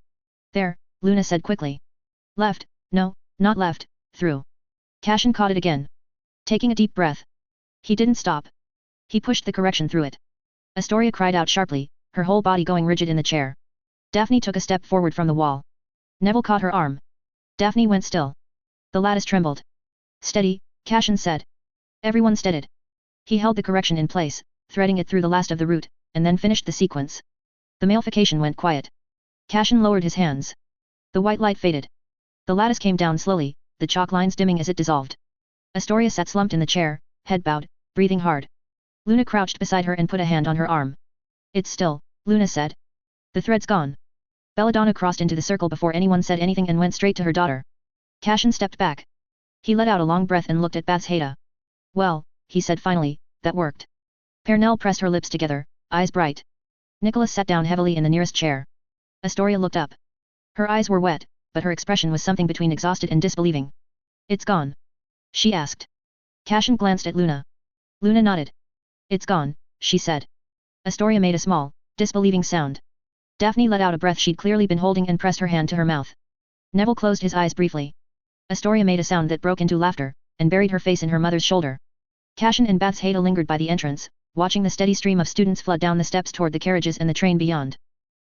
There, Luna said quickly. Left, no, not left, through. Cashin caught it again. Taking a deep breath. He didn't stop. He pushed the correction through it. Astoria cried out sharply, her whole body going rigid in the chair. Daphne took a step forward from the wall. Neville caught her arm. Daphne went still. The lattice trembled. Steady, Cashin said. Everyone steadied. He held the correction in place, threading it through the last of the root, and then finished the sequence. The malefication went quiet. Cashin lowered his hands. The white light faded. The lattice came down slowly, the chalk lines dimming as it dissolved. Astoria sat slumped in the chair, head bowed, breathing hard. Luna crouched beside her and put a hand on her arm. It's still, Luna said. The thread's gone. Belladonna crossed into the circle before anyone said anything and went straight to her daughter. Cashin stepped back. He let out a long breath and looked at Bathsheba. Well, he said finally, that worked. Pernell pressed her lips together, eyes bright. Nicholas sat down heavily in the nearest chair. Astoria looked up. Her eyes were wet, but her expression was something between exhausted and disbelieving. It's gone? She asked. Cashin glanced at Luna. Luna nodded. It's gone, she said. Astoria made a small, disbelieving sound. Daphne let out a breath she'd clearly been holding and pressed her hand to her mouth. Neville closed his eyes briefly. Astoria made a sound that broke into laughter, and buried her face in her mother's shoulder. Cashin and Bathsheba lingered by the entrance, watching the steady stream of students flood down the steps toward the carriages and the train beyond.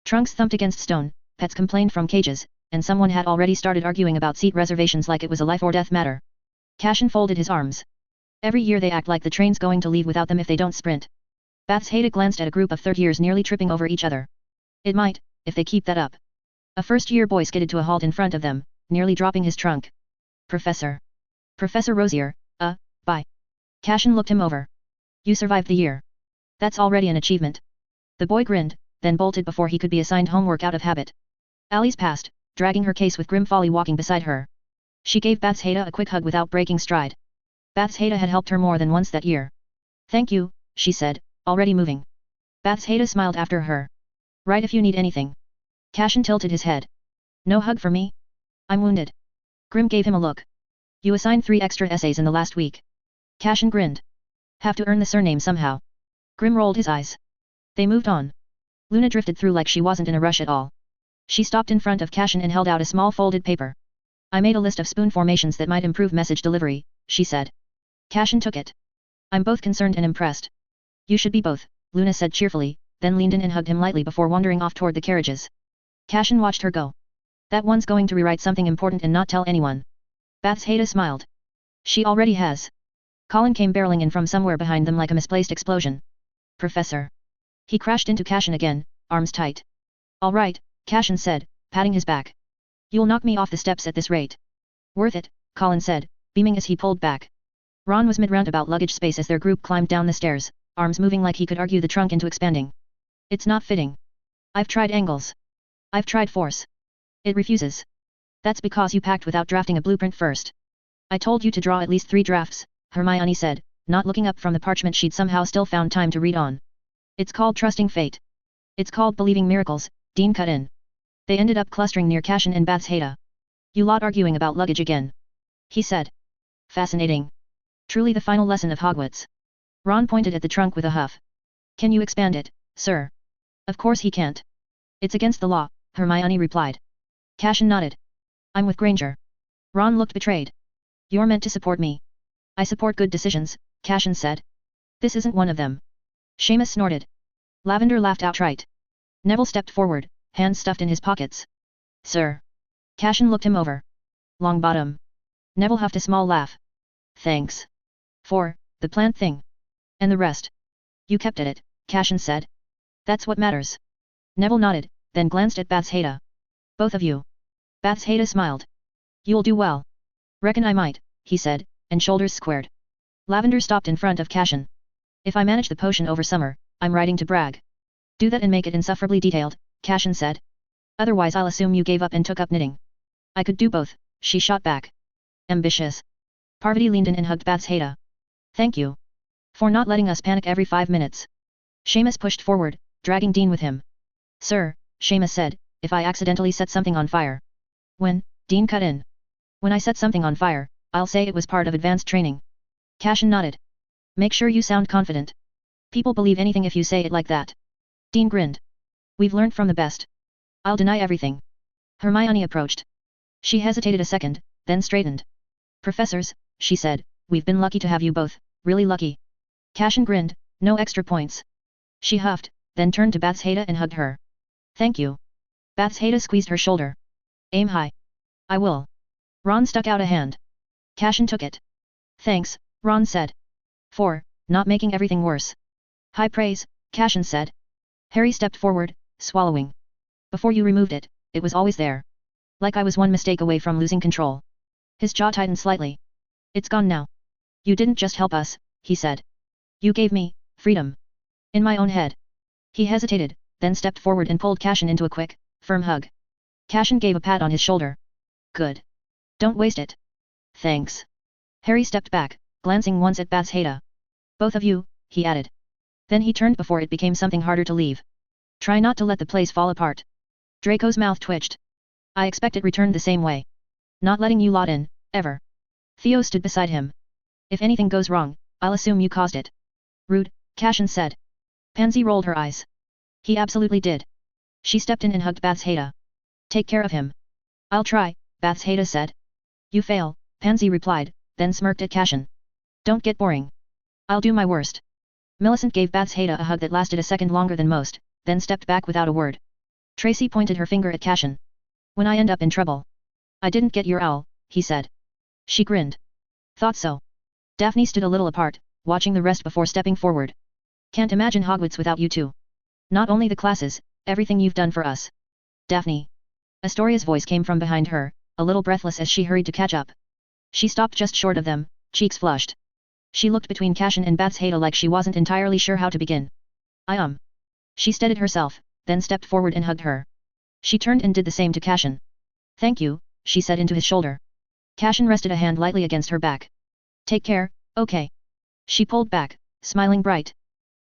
Trunks thumped against stone, pets complained from cages, and someone had already started arguing about seat reservations like it was a life or death matter. Cashin folded his arms. Every year they act like the train's going to leave without them if they don't sprint. Bathsheba glanced at a group of third years nearly tripping over each other. It might, if they keep that up. A first-year boy skidded to a halt in front of them, nearly dropping his trunk. Professor. Professor Rosier, bye. Cashin looked him over. You survived the year. That's already an achievement. The boy grinned, then bolted before he could be assigned homework out of habit. Alice passed, dragging her case with grim folly walking beside her. She gave Bathsheba a quick hug without breaking stride. Bathsheba had helped her more than once that year. Thank you, she said, already moving. Bathsheba smiled after her. Right if you need anything. Cashin tilted his head. No hug for me? I'm wounded. Grim gave him a look. You assigned 3 extra essays in the last week. Cashin grinned. Have to earn the surname somehow. Grim rolled his eyes. They moved on. Luna drifted through like she wasn't in a rush at all. She stopped in front of Cashin and held out a small folded paper. I made a list of spoon formations that might improve message delivery, she said. Cashin took it. I'm both concerned and impressed. You should be both, Luna said cheerfully, then leaned in and hugged him lightly before wandering off toward the carriages. Cashin watched her go. That one's going to rewrite something important and not tell anyone. Bathsheba smiled. She already has. Colin came barreling in from somewhere behind them like a misplaced explosion. Professor. He crashed into Cashin again, arms tight. All right, Cashin said, patting his back. You'll knock me off the steps at this rate. Worth it, Colin said, beaming as he pulled back. Ron was mid-roundabout luggage space as their group climbed down the stairs, arms moving like he could argue the trunk into expanding. It's not fitting. I've tried angles. I've tried force. It refuses. That's because you packed without drafting a blueprint first. I told you to draw at least 3 drafts, Hermione said, not looking up from the parchment she'd somehow still found time to read on. It's called trusting fate. It's called believing miracles, Dean cut in. They ended up clustering near Cashin and Bathsheba. You lot arguing about luggage again. He said. Fascinating. Truly the final lesson of Hogwarts. Ron pointed at the trunk with a huff. Can you expand it, sir? Of course he can't. It's against the law, Hermione replied. Cashin nodded. I'm with Granger. Ron looked betrayed. You're meant to support me. I support good decisions, Cashin said. This isn't one of them. Seamus snorted. Lavender laughed outright. Neville stepped forward, hands stuffed in his pockets. Sir. Cashin looked him over. Longbottom. Neville huffed a small laugh. Thanks. For, the plant thing. And the rest. You kept at it, Cashin said. That's what matters. Neville nodded, then glanced at Bathsheba. Both of you. Bathsheba smiled. You'll do well. Reckon I might, he said, and shoulders squared. Lavender stopped in front of Cashin. If I manage the potion over summer, I'm writing to brag. Do that and make it insufferably detailed, Cashin said. Otherwise I'll assume you gave up and took up knitting. I could do both, she shot back. Ambitious. Parvati leaned in and hugged Bathsheba. Thank you. For not letting us panic every 5 minutes. Seamus pushed forward, dragging Dean with him. Sir, Seamus said, if I accidentally set something on fire. When, Dean cut in. When I set something on fire, I'll say it was part of advanced training. Cashin nodded. Make sure you sound confident. People believe anything if you say it like that. Dean grinned. We've learned from the best. I'll deny everything. Hermione approached. She hesitated a second, then straightened. Professors, she said, we've been lucky to have you both, really lucky. Cashin grinned, no extra points. She huffed, then turned to Bathsheba and hugged her. Thank you. Bathsheba squeezed her shoulder. Aim high. I will. Ron stuck out a hand. Cashin took it. Thanks, Ron said. For, not making everything worse. High praise, Cashin said. Harry stepped forward, swallowing. Before you removed it, it was always there. Like I was one mistake away from losing control. His jaw tightened slightly. It's gone now. You didn't just help us, he said. You gave me, freedom. In my own head. He hesitated, then stepped forward and pulled Cashin into a quick, firm hug. Cashin gave a pat on his shoulder. Good. Don't waste it. Thanks. Harry stepped back, glancing once at Bathsheba. Both of you, he added. Then he turned before it became something harder to leave. Try not to let the place fall apart. Draco's mouth twitched. I expect it returned the same way. Not letting you lot in, ever. Theo stood beside him. If anything goes wrong, I'll assume you caused it. Rude, Cashin said. Pansy rolled her eyes. He absolutely did. She stepped in and hugged Bathsheba. Take care of him. I'll try, Bathsheba said. You fail, Pansy replied, then smirked at Cashin. Don't get boring. I'll do my worst. Millicent gave Bathsheba a hug that lasted a second longer than most, then stepped back without a word. Tracy pointed her finger at Cashin. When I end up in trouble. I didn't get your owl, he said. She grinned. Thought so. Daphne stood a little apart, watching the rest before stepping forward. Can't imagine Hogwarts without you two. Not only the classes, everything you've done for us. Daphne. Astoria's voice came from behind her, a little breathless as she hurried to catch up. She stopped just short of them, cheeks flushed. She looked between Cashin and Bathsheba like she wasn't entirely sure how to begin. She steadied herself, then stepped forward and hugged her. She turned and did the same to Cashin. Thank you, she said into his shoulder. Cashin rested a hand lightly against her back. Take care, okay. She pulled back, smiling bright.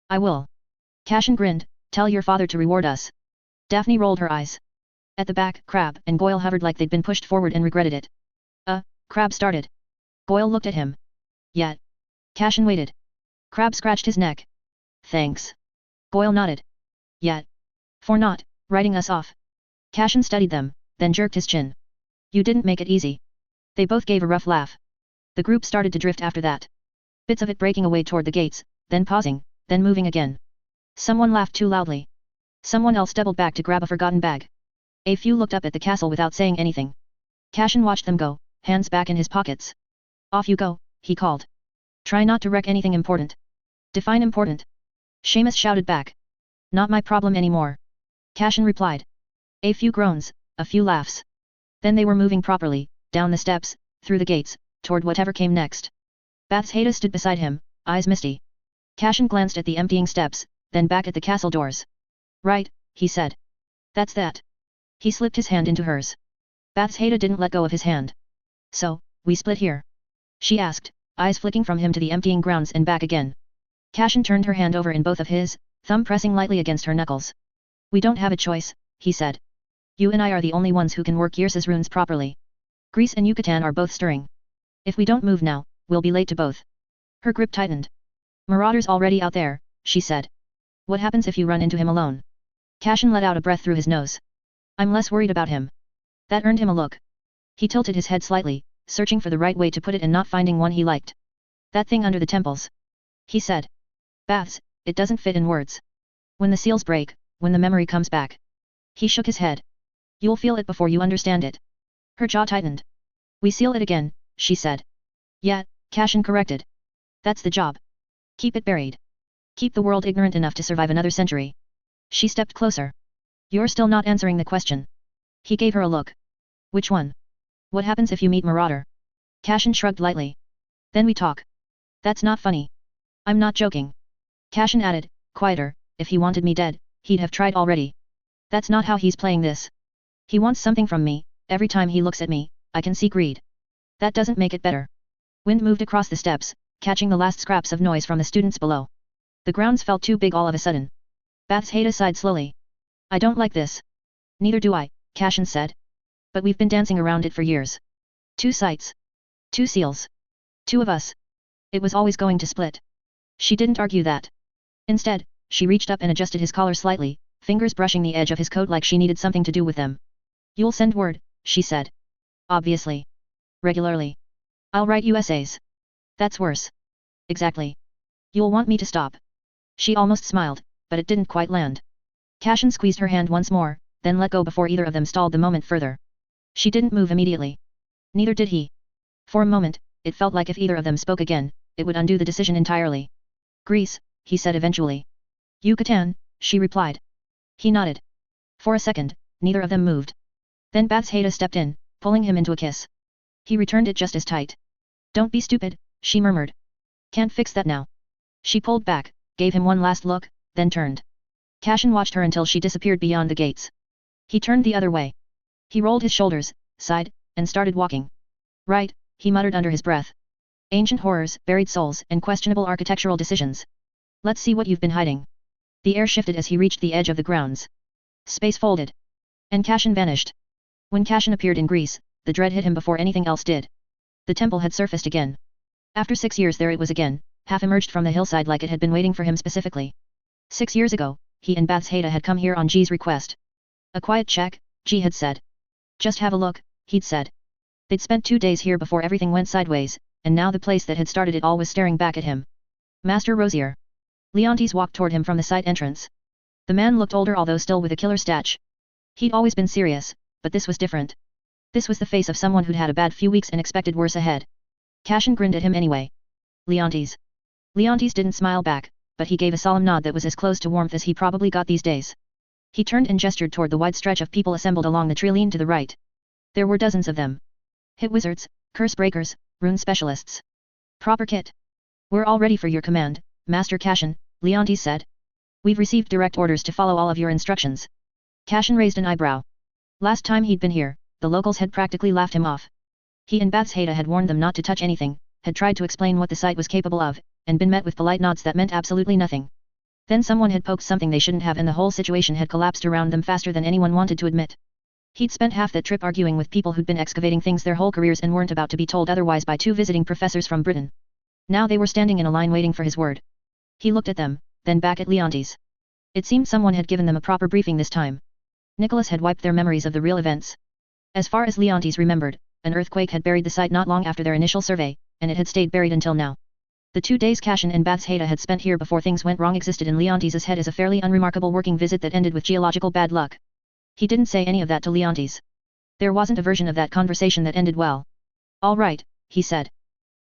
I will. Cashin grinned, tell your father to reward us. Daphne rolled her eyes. At the back, Crab and Goyle hovered like they'd been pushed forward and regretted it. Crab started. Goyle looked at him. Yet. Cashin waited. Crab scratched his neck. Thanks. Goyle nodded. Yet. For not, writing us off. Cashin studied them, then jerked his chin. You didn't make it easy. They both gave a rough laugh. The group started to drift after that. Bits of it breaking away toward the gates, then pausing, then moving again. Someone laughed too loudly. Someone else doubled back to grab a forgotten bag. A few looked up at the castle without saying anything. Cashin watched them go, hands back in his pockets. Off you go, he called. Try not to wreck anything important. Define important. Seamus shouted back. Not my problem anymore. Cashin replied. A few groans, a few laughs. Then they were moving properly, down the steps, through the gates, toward whatever came next. Bathsheba stood beside him, eyes misty. Cashin glanced at the emptying steps, then back at the castle doors. Right, he said. That's that. He slipped his hand into hers. Bathsheba didn't let go of his hand. So, we split here? She asked, eyes flicking from him to the emptying grounds and back again. Cashin turned her hand over in both of his, thumb pressing lightly against her knuckles. We don't have a choice, he said. You and I are the only ones who can work Yrsa's runes properly. Greece and Yucatan are both stirring. If we don't move now, we'll be late to both. Her grip tightened. Marauder's already out there, she said. What happens if you run into him alone? Cashin let out a breath through his nose. I'm less worried about him. That earned him a look. He tilted his head slightly, searching for the right way to put it and not finding one he liked. That thing under the temples. He said. Baths, it doesn't fit in words. When the seals break, when the memory comes back. He shook his head. You'll feel it before you understand it. Her jaw tightened. We seal it again, she said. Yeah, Cashin corrected. That's the job. Keep it buried. Keep the world ignorant enough to survive another century. She stepped closer. You're still not answering the question. He gave her a look. Which one? What happens if you meet Marauder? Cashin shrugged lightly. Then we talk. That's not funny. I'm not joking. Cashin added, quieter, if he wanted me dead, he'd have tried already. That's not how he's playing this. He wants something from me, every time he looks at me, I can see greed. That doesn't make it better. Wind moved across the steps, catching the last scraps of noise from the students below. The grounds felt too big all of a sudden. Bathsheba sighed slowly. I don't like this. Neither do I, Cashin said. But we've been dancing around it for years. 2 sites. 2 seals. 2 of us. It was always going to split. She didn't argue that. Instead, she reached up and adjusted his collar slightly, fingers brushing the edge of his coat like she needed something to do with them. You'll send word, she said. Obviously. Regularly. I'll write you essays. That's worse. Exactly. You'll want me to stop. She almost smiled, but it didn't quite land. Cashin squeezed her hand once more, then let go before either of them stalled the moment further. She didn't move immediately. Neither did he. For a moment, it felt like if either of them spoke again, it would undo the decision entirely. Greece, he said eventually. Yucatan, she replied. He nodded. For a second, neither of them moved. Then Bathsheba stepped in, pulling him into a kiss. He returned it just as tight. Don't be stupid, she murmured. Can't fix that now. She pulled back, gave him one last look, then turned. Cashin watched her until she disappeared beyond the gates. He turned the other way. He rolled his shoulders, sighed, and started walking. Right, he muttered under his breath. Ancient horrors, buried souls, and questionable architectural decisions. Let's see what you've been hiding. The air shifted as he reached the edge of the grounds. Space folded. And Cashin vanished. When Cashin appeared in Greece, the dread hit him before anything else did. The temple had surfaced again. After 6 years there it was again, half emerged from the hillside like it had been waiting for him specifically. 6 years ago, he and Bathsheba had come here on G's request. A quiet check, G had said. Just have a look, he'd said. They'd spent 2 days here before everything went sideways, and now the place that had started it all was staring back at him. Master Rosier. Leontes walked toward him from the side entrance. The man looked older although still with a killer stature. He'd always been serious, but this was different. This was the face of someone who'd had a bad few weeks and expected worse ahead. Cashin grinned at him anyway. Leontes. Leontes didn't smile back, but he gave a solemn nod that was as close to warmth as he probably got these days. He turned and gestured toward the wide stretch of people assembled along the trilene to the right. There were dozens of them. Hit wizards, curse breakers, rune specialists. Proper kit. We're all ready for your command, Master Cashin, Leontes said. We've received direct orders to follow all of your instructions. Cashin raised an eyebrow. Last time he'd been here, the locals had practically laughed him off. He and Bathsheba had warned them not to touch anything, had tried to explain what the site was capable of, and been met with polite nods that meant absolutely nothing. Then someone had poked something they shouldn't have and the whole situation had collapsed around them faster than anyone wanted to admit. He'd spent half that trip arguing with people who'd been excavating things their whole careers and weren't about to be told otherwise by 2 visiting professors from Britain. Now they were standing in a line waiting for his word. He looked at them, then back at Leontes. It seemed someone had given them a proper briefing this time. Nicholas had wiped their memories of the real events. As far as Leontes remembered, an earthquake had buried the site not long after their initial survey, and it had stayed buried until now. The 2 days Cashin and Bathsheba had spent here before things went wrong existed in Leontes' head as a fairly unremarkable working visit that ended with geological bad luck. He didn't say any of that to Leontes. There wasn't a version of that conversation that ended well. All right, he said.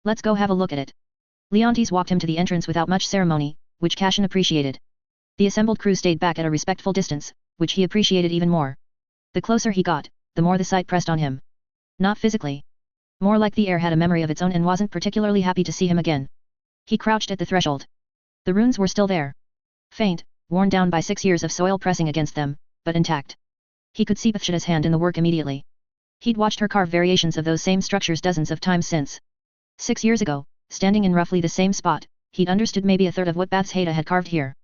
Let's go have a look at it. Leontes walked him to the entrance without much ceremony, which Cashin appreciated. The assembled crew stayed back at a respectful distance, which he appreciated even more. The closer he got, the more the sight pressed on him. Not physically. More like the air had a memory of its own and wasn't particularly happy to see him again. He crouched at the threshold. The runes were still there. Faint, worn down by 6 years of soil pressing against them, but intact. He could see Bathsheba's hand in the work immediately. He'd watched her carve variations of those same structures dozens of times since. 6 years ago, standing in roughly the same spot, he'd understood maybe a third of what Bathsheba had carved here.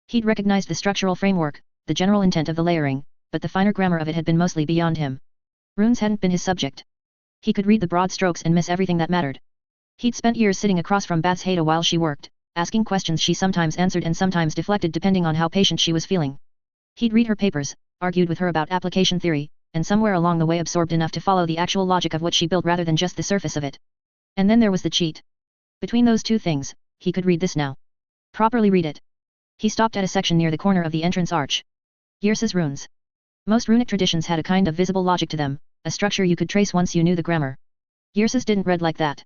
He'd recognized the structural framework, the general intent of the layering, but the finer grammar of it had been mostly beyond him. Runes hadn't been his subject. He could read the broad strokes and miss everything that mattered. He'd spent years sitting across from Bathsheba while she worked, asking questions she sometimes answered and sometimes deflected depending on how patient she was feeling. He'd read her papers, argued with her about application theory, and somewhere along the way absorbed enough to follow the actual logic of what she built rather than just the surface of it. And then there was the cheat. Between those 2 things, he could read this now. Properly read it. He stopped at a section near the corner of the entrance arch. Yersa's runes. Most runic traditions had a kind of visible logic to them, a structure you could trace once you knew the grammar. Yersa's didn't read like that.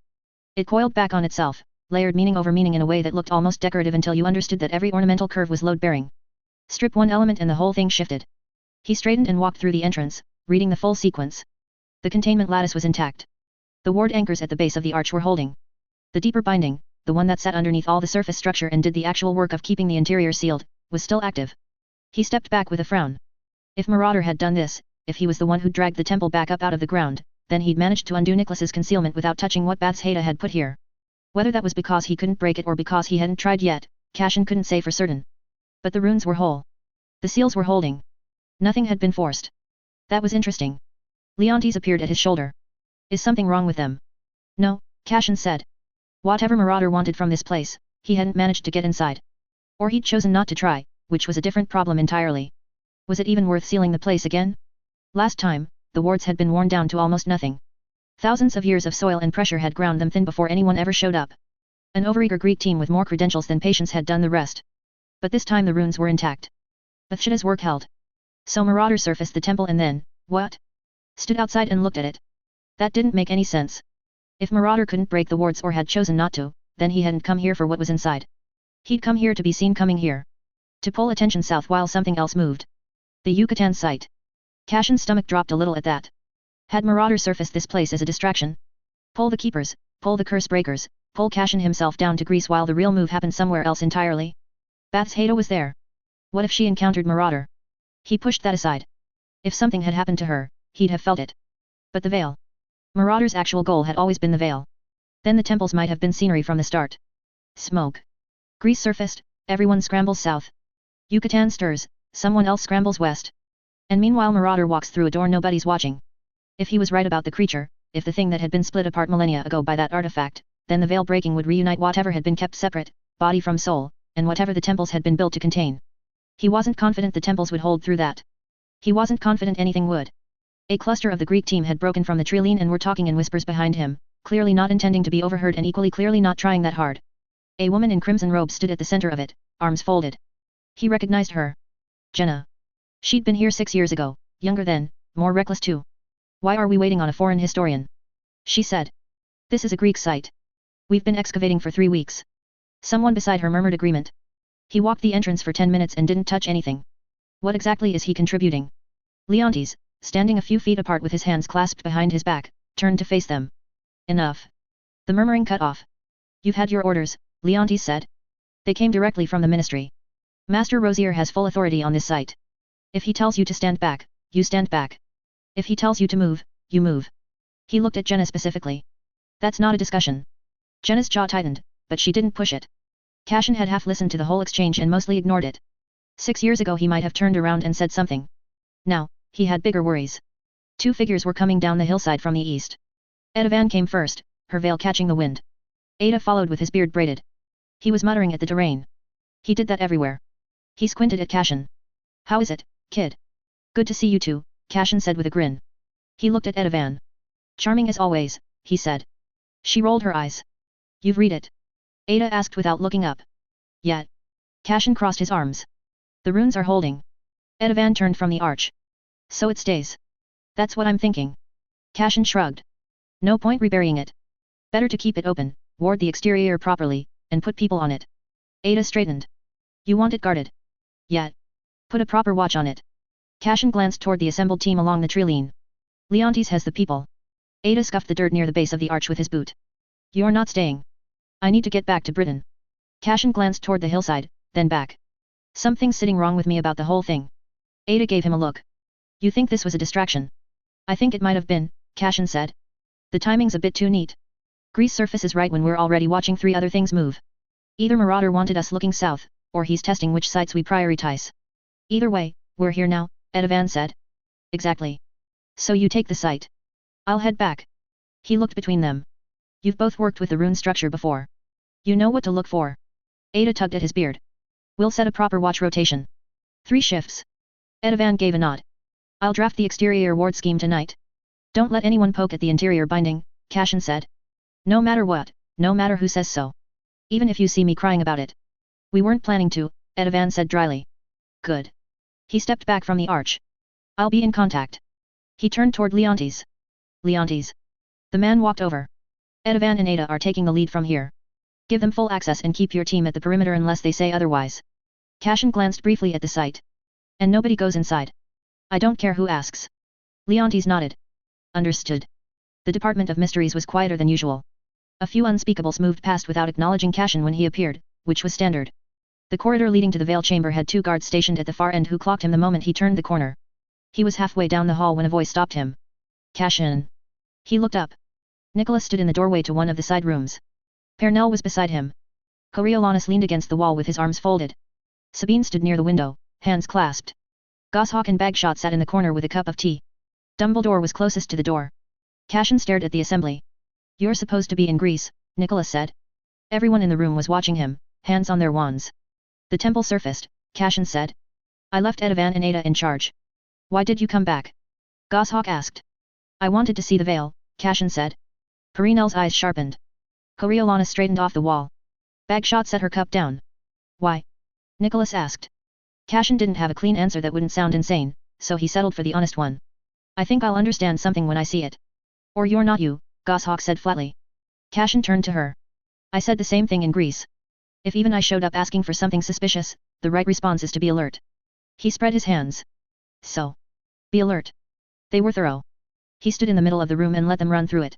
It coiled back on itself, layered meaning over meaning in a way that looked almost decorative until you understood that every ornamental curve was load-bearing. Strip one element and the whole thing shifted. He straightened and walked through the entrance, reading the full sequence. The containment lattice was intact. The ward anchors at the base of the arch were holding. The deeper binding, the one that sat underneath all the surface structure and did the actual work of keeping the interior sealed, was still active. He stepped back with a frown. If Marauder had done this, if he was the one who'd dragged the temple back up out of the ground, then he'd managed to undo Nicholas's concealment without touching what Bathsheba had put here. Whether that was because he couldn't break it or because he hadn't tried yet, Cashin couldn't say for certain. But the runes were whole. The seals were holding. Nothing had been forced. That was interesting. Leontes appeared at his shoulder. Is something wrong with them? No, Cashin said. Whatever Marauder wanted from this place, he hadn't managed to get inside. Or he'd chosen not to try, which was a different problem entirely. Was it even worth sealing the place again? Last time, the wards had been worn down to almost nothing. Thousands of years of soil and pressure had ground them thin before anyone ever showed up. An overeager Greek team with more credentials than patience had done the rest. But this time the runes were intact. Bathsheba's work held. So Marauder surfaced the temple and then, what? Stood outside and looked at it. That didn't make any sense. If Marauder couldn't break the wards or had chosen not to, then he hadn't come here for what was inside. He'd come here to be seen coming here. To pull attention south while something else moved. The Yucatan site. Cashin's stomach dropped a little at that. Had Marauder surfaced this place as a distraction? Pull the keepers, pull the curse breakers, pull Cashin himself down to Greece while the real move happened somewhere else entirely? Bathsheba was there. What if she encountered Marauder? He pushed that aside. If something had happened to her, he'd have felt it. But the veil. Marauder's actual goal had always been the veil. Then the temples might have been scenery from the start. Smoke. Greece surfaced, everyone scrambles south. Yucatan stirs, someone else scrambles west. And meanwhile Marauder walks through a door nobody's watching. If he was right about the creature, if the thing that had been split apart millennia ago by that artifact, then the veil breaking would reunite whatever had been kept separate, body from soul, and whatever the temples had been built to contain. He wasn't confident the temples would hold through that. He wasn't confident anything would. A cluster of the Greek team had broken from the trilene and were talking in whispers behind him, clearly not intending to be overheard and equally clearly not trying that hard. A woman in crimson robes stood at the center of it, arms folded. He recognized her. Jenna. She'd been here 6 years ago, younger then, more reckless too. Why are we waiting on a foreign historian? She said. This is a Greek site. We've been excavating for 3 weeks. Someone beside her murmured agreement. He walked the entrance for 10 minutes and didn't touch anything. What exactly is he contributing? Leontes, standing a few feet apart with his hands clasped behind his back, turned to face them. Enough. The murmuring cut off. You've had your orders, Leontes said. They came directly from the ministry. Master Rosier has full authority on this site. If he tells you to stand back, you stand back. If he tells you to move, you move. He looked at Jenna specifically. That's not a discussion. Jenna's jaw tightened, but she didn't push it. Cashin had half listened to the whole exchange and mostly ignored it. 6 years ago he might have turned around and said something. Now, he had bigger worries. 2 figures were coming down the hillside from the east. Edavan came first, her veil catching the wind. Ada followed with his beard braided. He was muttering at the terrain. He did that everywhere. He squinted at Cashin. How is it, kid? Good to see you too, Cashin said with a grin. He looked at Edavan. Charming as always, he said. She rolled her eyes. You've read it? Ada asked without looking up. Yet. Cashin crossed his arms. The runes are holding. Edavan turned from the arch. So it stays. That's what I'm thinking. Cashin shrugged. No point reburying it. Better to keep it open, ward the exterior properly, and put people on it. Ada straightened. You want it guarded? Yet. Put a proper watch on it. Cashin glanced toward the assembled team along the treeline. Leontes has the people. Ada scuffed the dirt near the base of the arch with his boot. You're not staying. I need to get back to Britain. Cashin glanced toward the hillside, then back. Something's sitting wrong with me about the whole thing. Ada gave him a look. You think this was a distraction? I think it might have been, Cashin said. The timing's a bit too neat. Greece surfaces right when we're already watching 3 other things move. Either Marauder wanted us looking south, or he's testing which sites we prioritize. Either way, we're here now, Edavan said. Exactly. So you take the site. I'll head back. He looked between them. You've both worked with the rune structure before. You know what to look for. Ada tugged at his beard. We'll set a proper watch rotation. 3 shifts. Edavan gave a nod. I'll draft the exterior ward scheme tonight. Don't let anyone poke at the interior binding, Cashin said. No matter what, no matter who says so. Even if you see me crying about it. We weren't planning to, Edavan said dryly. Good. He stepped back from the arch. I'll be in contact. He turned toward Leontes. Leontes. The man walked over. Edavan and Ada are taking the lead from here. Give them full access and keep your team at the perimeter unless they say otherwise. Cashin glanced briefly at the site. And nobody goes inside. I don't care who asks. Leontes nodded. Understood. The Department of Mysteries was quieter than usual. A few unspeakables moved past without acknowledging Cashin when he appeared, which was standard. The corridor leading to the Veil Chamber had 2 guards stationed at the far end who clocked him the moment he turned the corner. He was halfway down the hall when a voice stopped him. Cashin. He looked up. Nicholas stood in the doorway to one of the side rooms. Pernell was beside him. Coriolanus leaned against the wall with his arms folded. Sabine stood near the window, hands clasped. Goshawk and Bagshot sat in the corner with a cup of tea. Dumbledore was closest to the door. Cashin stared at the assembly. You're supposed to be in Greece, Nicholas said. Everyone in the room was watching him, hands on their wands. The temple surfaced, Cashin said. I left Edavan and Ada in charge. Why did you come back? Goshawk asked. I wanted to see the veil, Cashin said. Perinel's eyes sharpened. Coriolanus straightened off the wall. Bagshot set her cup down. Why? Nicholas asked. Cashin didn't have a clean answer that wouldn't sound insane, so he settled for the honest one. I think I'll understand something when I see it. Or you're not you, Goshawk said flatly. Cashin turned to her. I said the same thing in Greece. If even I showed up asking for something suspicious, the right response is to be alert. He spread his hands. So. Be alert. They were thorough. He stood in the middle of the room and let them run through it.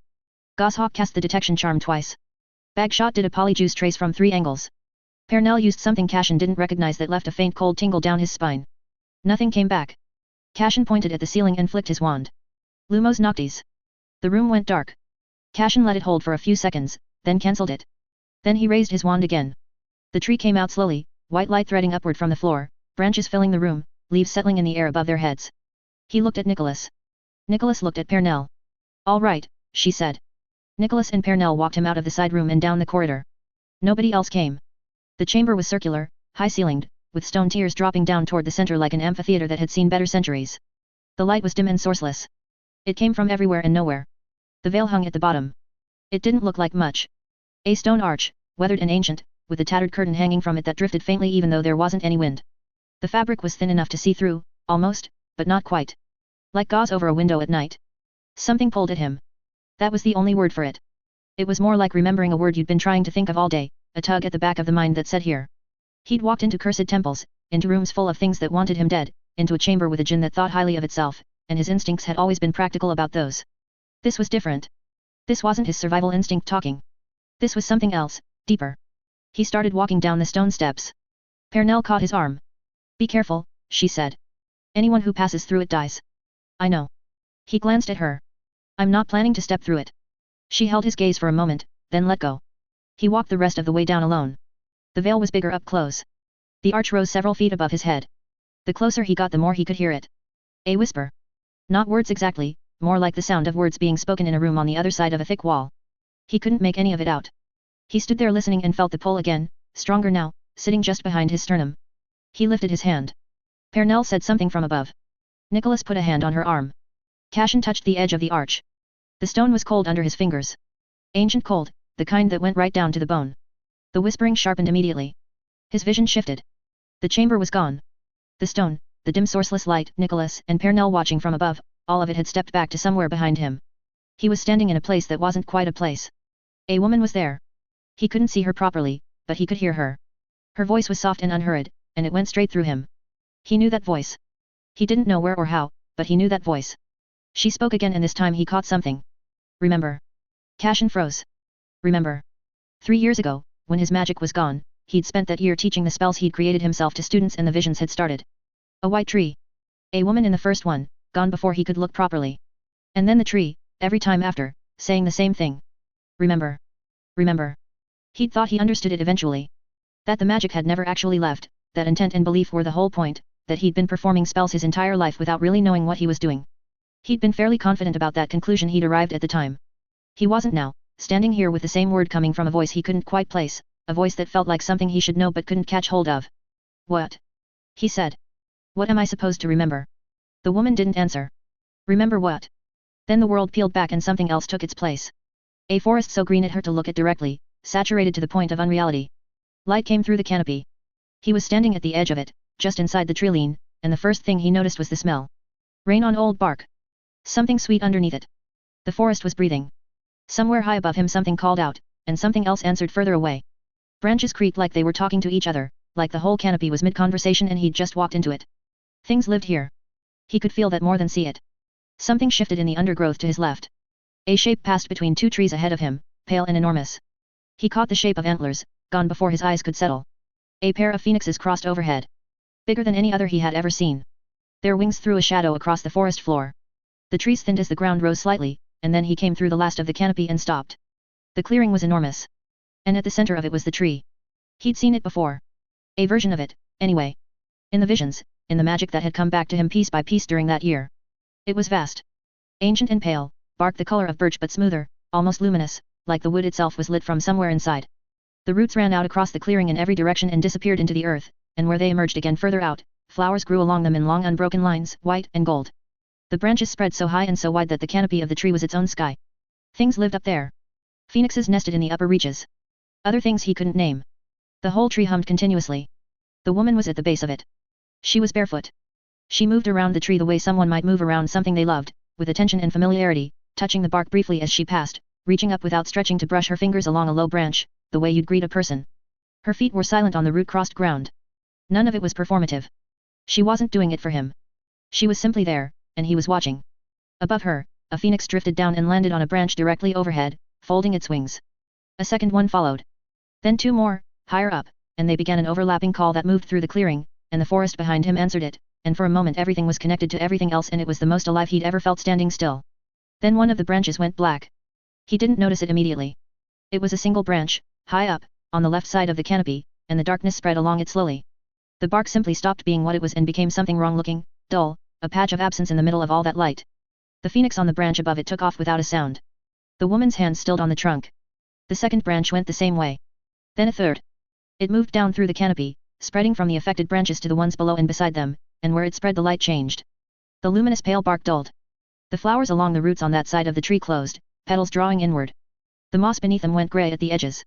Goshawk cast the detection charm twice. Bagshot did a polyjuice trace from 3 angles. Pernell used something Cashin didn't recognize that left a faint cold tingle down his spine. Nothing came back. Cashin pointed at the ceiling and flicked his wand. Lumos Noctis. The room went dark. Cashin let it hold for a few seconds, then cancelled it. Then he raised his wand again. The tree came out slowly, white light threading upward from the floor, branches filling the room, leaves settling in the air above their heads. He looked at Nicholas. Nicholas looked at Pernell. All right, she said. Nicholas and Pernell walked him out of the side room and down the corridor. Nobody else came. The chamber was circular, high-ceilinged, with stone tiers dropping down toward the center like an amphitheater that had seen better centuries. The light was dim and sourceless. It came from everywhere and nowhere. The veil hung at the bottom. It didn't look like much. A stone arch, weathered and ancient, with a tattered curtain hanging from it that drifted faintly even though there wasn't any wind. The fabric was thin enough to see through, almost, but not quite. Like gauze over a window at night. Something pulled at him. That was the only word for it. It was more like remembering a word you'd been trying to think of all day, a tug at the back of the mind that said here. He'd walked into cursed temples, into rooms full of things that wanted him dead, into a chamber with a jinn that thought highly of itself, and his instincts had always been practical about those. This was different. This wasn't his survival instinct talking. This was something else, deeper. He started walking down the stone steps. Pernell caught his arm. Be careful, she said. Anyone who passes through it dies. I know. He glanced at her. I'm not planning to step through it. She held his gaze for a moment, then let go. He walked the rest of the way down alone. The veil was bigger up close. The arch rose several feet above his head. The closer he got the more he could hear it. A whisper. Not words exactly, more like the sound of words being spoken in a room on the other side of a thick wall. He couldn't make any of it out. He stood there listening and felt the pull again, stronger now, sitting just behind his sternum. He lifted his hand. Pernell said something from above. Nicholas put a hand on her arm. Cashin touched the edge of the arch. The stone was cold under his fingers. Ancient cold, the kind that went right down to the bone. The whispering sharpened immediately. His vision shifted. The chamber was gone. The stone, the dim sourceless light, Nicholas and Pernell watching from above, all of it had stepped back to somewhere behind him. He was standing in a place that wasn't quite a place. A woman was there. He couldn't see her properly, but he could hear her. Her voice was soft and unhurried, and it went straight through him. He knew that voice. He didn't know where or how, but he knew that voice. She spoke again and this time he caught something. Remember. Cashin froze. Remember. 3 years ago, when his magic was gone, he'd spent that year teaching the spells he'd created himself to students and the visions had started. A white tree. A woman in the first one, gone before he could look properly. And then the tree, every time after, saying the same thing. Remember. Remember. He'd thought he understood it eventually. That the magic had never actually left, that intent and belief were the whole point, that he'd been performing spells his entire life without really knowing what he was doing. He'd been fairly confident about that conclusion he'd arrived at the time. He wasn't now, standing here with the same word coming from a voice he couldn't quite place, a voice that felt like something he should know but couldn't catch hold of. What? He said. What am I supposed to remember? The woman didn't answer. Remember what? Then the world peeled back and something else took its place. A forest so green it hurt to look at directly, saturated to the point of unreality. Light came through the canopy. He was standing at the edge of it, just inside the treeline, and the first thing he noticed was the smell. Rain on old bark. Something sweet underneath it. The forest was breathing. Somewhere high above him something called out, and something else answered further away. Branches creaked like they were talking to each other, like the whole canopy was mid-conversation and he'd just walked into it. Things lived here. He could feel that more than see it. Something shifted in the undergrowth to his left. A shape passed between 2 trees ahead of him, pale and enormous. He caught the shape of antlers, gone before his eyes could settle. A pair of phoenixes crossed overhead. Bigger than any other he had ever seen. Their wings threw a shadow across the forest floor. The trees thinned as the ground rose slightly, and then he came through the last of the canopy and stopped. The clearing was enormous. And at the center of it was the tree. He'd seen it before. A version of it, anyway. In the visions, in the magic that had come back to him piece by piece during that year. It was vast. Ancient and pale, bark the color of birch but smoother, almost luminous, like the wood itself was lit from somewhere inside. The roots ran out across the clearing in every direction and disappeared into the earth, and where they emerged again further out, flowers grew along them in long unbroken lines, white and gold. The branches spread so high and so wide that the canopy of the tree was its own sky. Things lived up there. Phoenixes nested in the upper reaches. Other things he couldn't name. The whole tree hummed continuously. The woman was at the base of it. She was barefoot. She moved around the tree the way someone might move around something they loved, with attention and familiarity, touching the bark briefly as she passed, reaching up without stretching to brush her fingers along a low branch, the way you'd greet a person. Her feet were silent on the root-crossed ground. None of it was performative. She wasn't doing it for him. She was simply there, and he was watching. Above her, a phoenix drifted down and landed on a branch directly overhead, folding its wings. A second one followed. Then 2 more, higher up, and they began an overlapping call that moved through the clearing, and the forest behind him answered it, and for a moment everything was connected to everything else and it was the most alive he'd ever felt standing still. Then one of the branches went black. He didn't notice it immediately. It was a single branch, high up, on the left side of the canopy, and the darkness spread along it slowly. The bark simply stopped being what it was and became something wrong-looking, dull, a patch of absence in the middle of all that light. The phoenix on the branch above it took off without a sound. The woman's hand stilled on the trunk. The second branch went the same way. Then a third. It moved down through the canopy, spreading from the affected branches to the ones below and beside them, and where it spread the light changed. The luminous pale bark dulled. The flowers along the roots on that side of the tree closed, petals drawing inward. The moss beneath them went grey at the edges.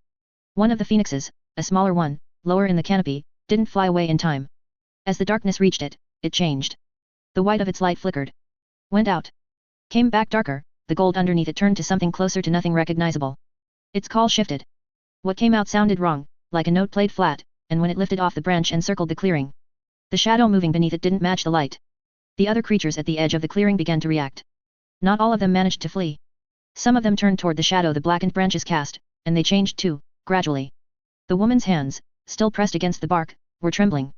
One of the phoenixes, a smaller one, lower in the canopy, didn't fly away in time. As the darkness reached it, it changed. The white of its light flickered. Went out. Came back darker, the gold underneath it turned to something closer to nothing recognizable. Its call shifted. What came out sounded wrong, like a note played flat, and when it lifted off the branch and circled the clearing, the shadow moving beneath it didn't match the light. The other creatures at the edge of the clearing began to react. Not all of them managed to flee. Some of them turned toward the shadow the blackened branches cast, and they changed too, gradually. The woman's hands, still pressed against the bark, were trembling.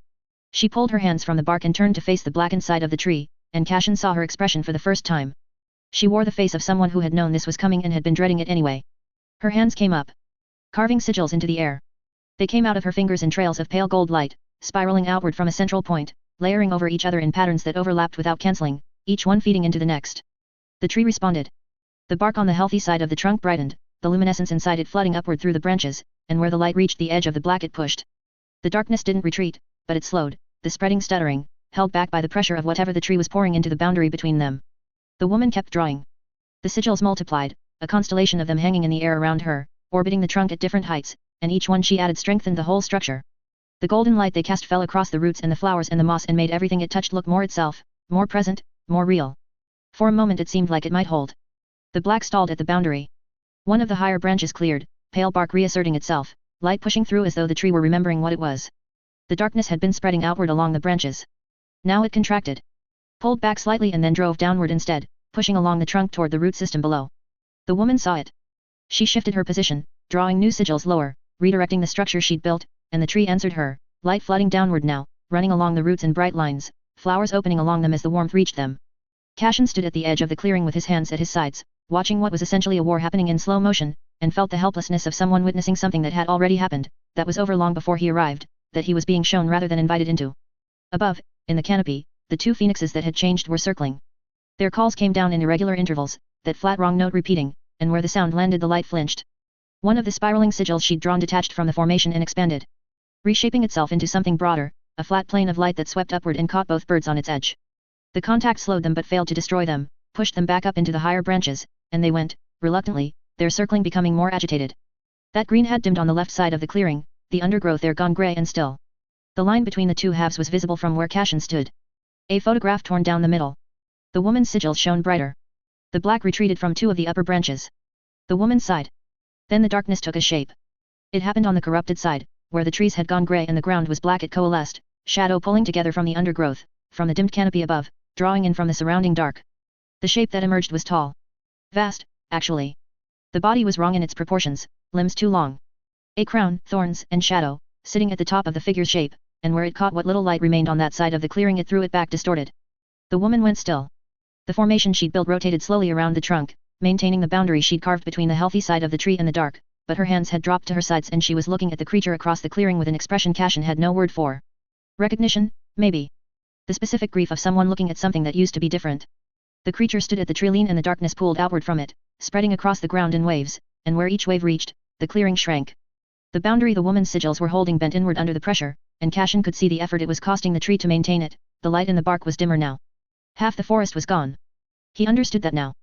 She pulled her hands from the bark and turned to face the blackened side of the tree, and Cashin saw her expression for the first time. She wore the face of someone who had known this was coming and had been dreading it anyway. Her hands came up, carving sigils into the air. They came out of her fingers in trails of pale gold light, spiraling outward from a central point, layering over each other in patterns that overlapped without cancelling, each one feeding into the next. The tree responded. The bark on the healthy side of the trunk brightened, the luminescence inside it flooding upward through the branches, and where the light reached the edge of the black it pushed. The darkness didn't retreat, but it slowed, the spreading stuttering, held back by the pressure of whatever the tree was pouring into the boundary between them. The woman kept drawing. The sigils multiplied, a constellation of them hanging in the air around her, orbiting the trunk at different heights, and each one she added strengthened the whole structure. The golden light they cast fell across the roots and the flowers and the moss and made everything it touched look more itself, more present, more real. For a moment it seemed like it might hold. The black stalled at the boundary. One of the higher branches cleared, pale bark reasserting itself, light pushing through as though the tree were remembering what it was. The darkness had been spreading outward along the branches. Now it contracted. Pulled back slightly and then drove downward instead, pushing along the trunk toward the root system below. The woman saw it. She shifted her position, drawing new sigils lower, redirecting the structure she'd built, and the tree answered her, light flooding downward now, running along the roots in bright lines, flowers opening along them as the warmth reached them. Cashin stood at the edge of the clearing with his hands at his sides, watching what was essentially a war happening in slow motion, and felt the helplessness of someone witnessing something that had already happened, that was over long before he arrived, that he was being shown rather than invited into. Above, in the canopy, the two phoenixes that had changed were circling. Their calls came down in irregular intervals, that flat wrong note repeating, and where the sound landed the light flinched. One of the spiraling sigils she'd drawn detached from the formation and expanded, reshaping itself into something broader, a flat plane of light that swept upward and caught both birds on its edge. The contact slowed them but failed to destroy them, pushed them back up into the higher branches, and they went, reluctantly, their circling becoming more agitated. That green had dimmed on the left side of the clearing, the undergrowth there gone grey and still. The line between the two halves was visible from where Cashin stood. A photograph torn down the middle. The woman's sigils shone brighter. The black retreated from two of the upper branches. The woman sighed. Then the darkness took a shape. It happened on the corrupted side, where the trees had gone grey and the ground was black. It coalesced, shadow pulling together from the undergrowth, from the dimmed canopy above, drawing in from the surrounding dark. The shape that emerged was tall. Vast, actually. The body was wrong in its proportions, limbs too long. A crown, thorns, and shadow, sitting at the top of the figure's shape, and where it caught what little light remained on that side of the clearing it threw it back distorted. The woman went still. The formation she'd built rotated slowly around the trunk, maintaining the boundary she'd carved between the healthy side of the tree and the dark, but her hands had dropped to her sides and she was looking at the creature across the clearing with an expression Cashin had no word for. Recognition, maybe. The specific grief of someone looking at something that used to be different. The creature stood at the tree and the darkness pooled outward from it, spreading across the ground in waves, and where each wave reached, the clearing shrank. The boundary the woman's sigils were holding bent inward under the pressure, and Cashin could see the effort it was costing the tree to maintain it. The light in the bark was dimmer now. Half the forest was gone. He understood that now.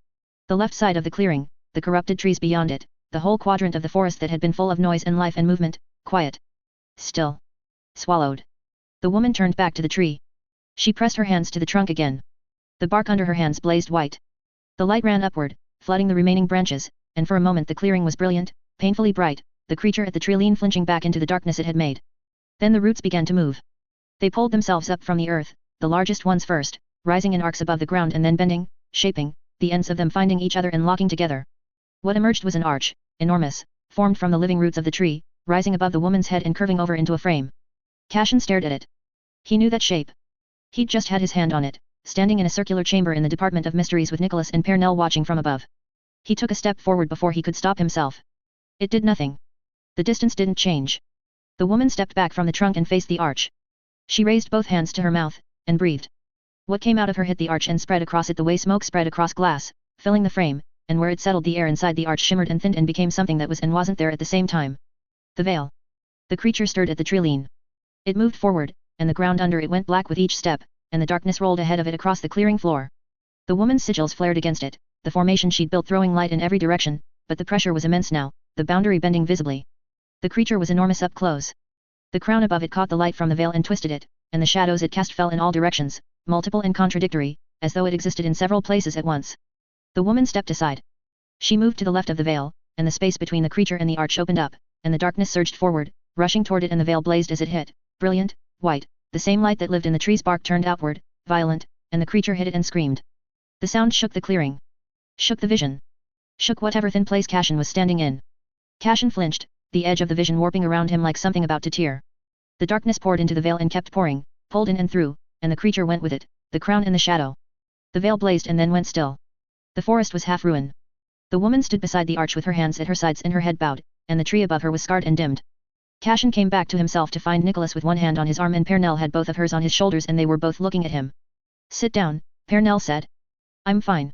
The left side of the clearing, the corrupted trees beyond it, the whole quadrant of the forest that had been full of noise and life and movement, quiet. Still. Swallowed. The woman turned back to the tree. She pressed her hands to the trunk again. The bark under her hands blazed white. The light ran upward, flooding the remaining branches, and for a moment the clearing was brilliant, painfully bright, the creature at the tree lean flinching back into the darkness it had made. Then the roots began to move. They pulled themselves up from the earth, the largest ones first, rising in arcs above the ground and then bending, shaping, the ends of them finding each other and locking together. What emerged was an arch, enormous, formed from the living roots of the tree, rising above the woman's head and curving over into a frame. Cashin stared at it. He knew that shape. He'd just had his hand on it, standing in a circular chamber in the Department of Mysteries with Nicholas and Pernell watching from above. He took a step forward before he could stop himself. It did nothing. The distance didn't change. The woman stepped back from the trunk and faced the arch. She raised both hands to her mouth, and breathed. What came out of her hit the arch and spread across it the way smoke spread across glass, filling the frame, and where it settled the air inside the arch shimmered and thinned and became something that was and wasn't there at the same time. The veil. The creature stirred at the tree lean. It moved forward, and the ground under it went black with each step, and the darkness rolled ahead of it across the clearing floor. The woman's sigils flared against it, the formation she'd built throwing light in every direction, but the pressure was immense now, the boundary bending visibly. The creature was enormous up close. The crown above it caught the light from the veil and twisted it, and the shadows it cast fell in all directions, multiple and contradictory, as though it existed in several places at once. The woman stepped aside. She moved to the left of the veil, and the space between the creature and the arch opened up, and the darkness surged forward, rushing toward it, and the veil blazed as it hit, brilliant, white, the same light that lived in the tree's bark turned outward, violent, and the creature hit it and screamed. The sound shook the clearing. Shook the vision. Shook whatever thin place Cashin was standing in. Cashin flinched, the edge of the vision warping around him like something about to tear. The darkness poured into the veil and kept pouring, pulled in and through, and the creature went with it, the crown and the shadow. The veil blazed and then went still. The forest was half ruin. The woman stood beside the arch with her hands at her sides and her head bowed, and the tree above her was scarred and dimmed. Cashin came back to himself to find Nicholas with one hand on his arm and Pernell had both of hers on his shoulders and they were both looking at him. "Sit down," Pernell said. "I'm fine."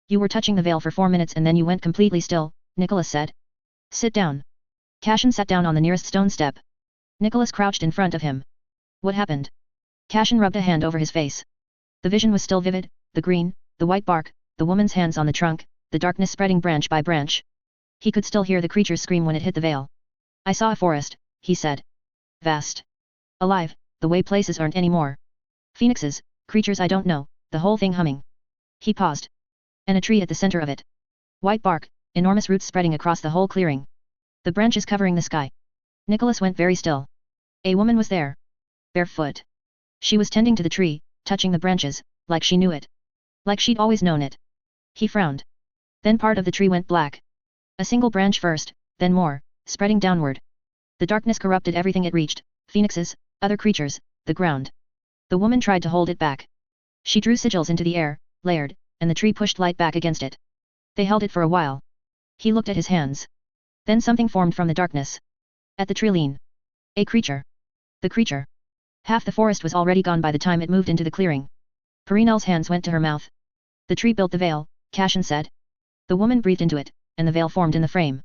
"You were touching the veil for 4 minutes and then you went completely still," Nicholas said. "Sit down." Cashin sat down on the nearest stone step. Nicholas crouched in front of him. "What happened?" Cashin rubbed a hand over his face. The vision was still vivid, the green, the white bark, the woman's hands on the trunk, the darkness spreading branch by branch. He could still hear the creature's scream when it hit the veil. "I saw a forest," he said. "Vast. Alive, the way places aren't anymore. Phoenixes, creatures I don't know, the whole thing humming." He paused. "And a tree at the center of it. White bark, enormous roots spreading across the whole clearing. The branches covering the sky." Nicholas went very still. A woman was there. Barefoot. She was tending to the tree, touching the branches, like she knew it. Like she'd always known it. He frowned. Then part of the tree went black. A single branch first, then more, spreading downward. The darkness corrupted everything it reached, phoenixes, other creatures, the ground. The woman tried to hold it back. She drew sigils into the air, layered, and the tree pushed light back against it. They held it for a while. He looked at his hands. Then something formed from the darkness. At the tree lean. A creature. The creature. Half the forest was already gone by the time it moved into the clearing. Perinel's hands went to her mouth. "The tree built the veil," Cashin said. The woman breathed into it, and the veil formed in the frame.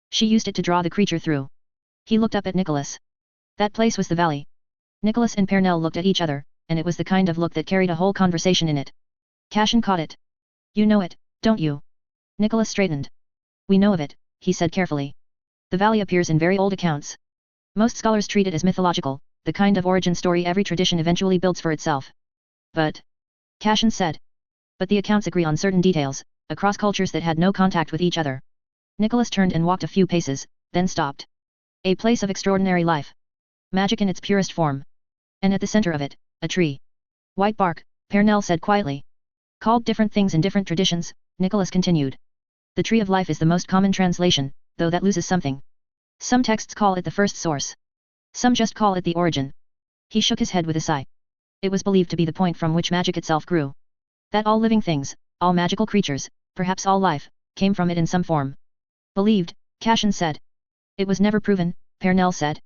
She used it to draw the creature through. He looked up at Nicholas. That place was the valley. Nicholas and Pernell looked at each other, and it was the kind of look that carried a whole conversation in it. Cashin caught it. "You know it, don't you?" Nicholas straightened. "We know of it," he said carefully. "The valley appears in very old accounts. Most scholars treat it as mythological, the kind of origin story every tradition eventually builds for itself. But," Cashin said. "But the accounts agree on certain details, across cultures that had no contact with each other." Nicholas turned and walked a few paces, then stopped. "A place of extraordinary life. Magic in its purest form. And at the center of it, a tree. White bark," Pernell said quietly. "Called different things in different traditions," Nicholas continued. "The tree of life is the most common translation, though that loses something. Some texts call it the first source. Some just call it the origin." He shook his head with a sigh. It was believed to be the point from which magic itself grew. That all living things, all magical creatures, perhaps all life, came from it in some form. "Believed," Cashin said. "It was never proven," Pernell said.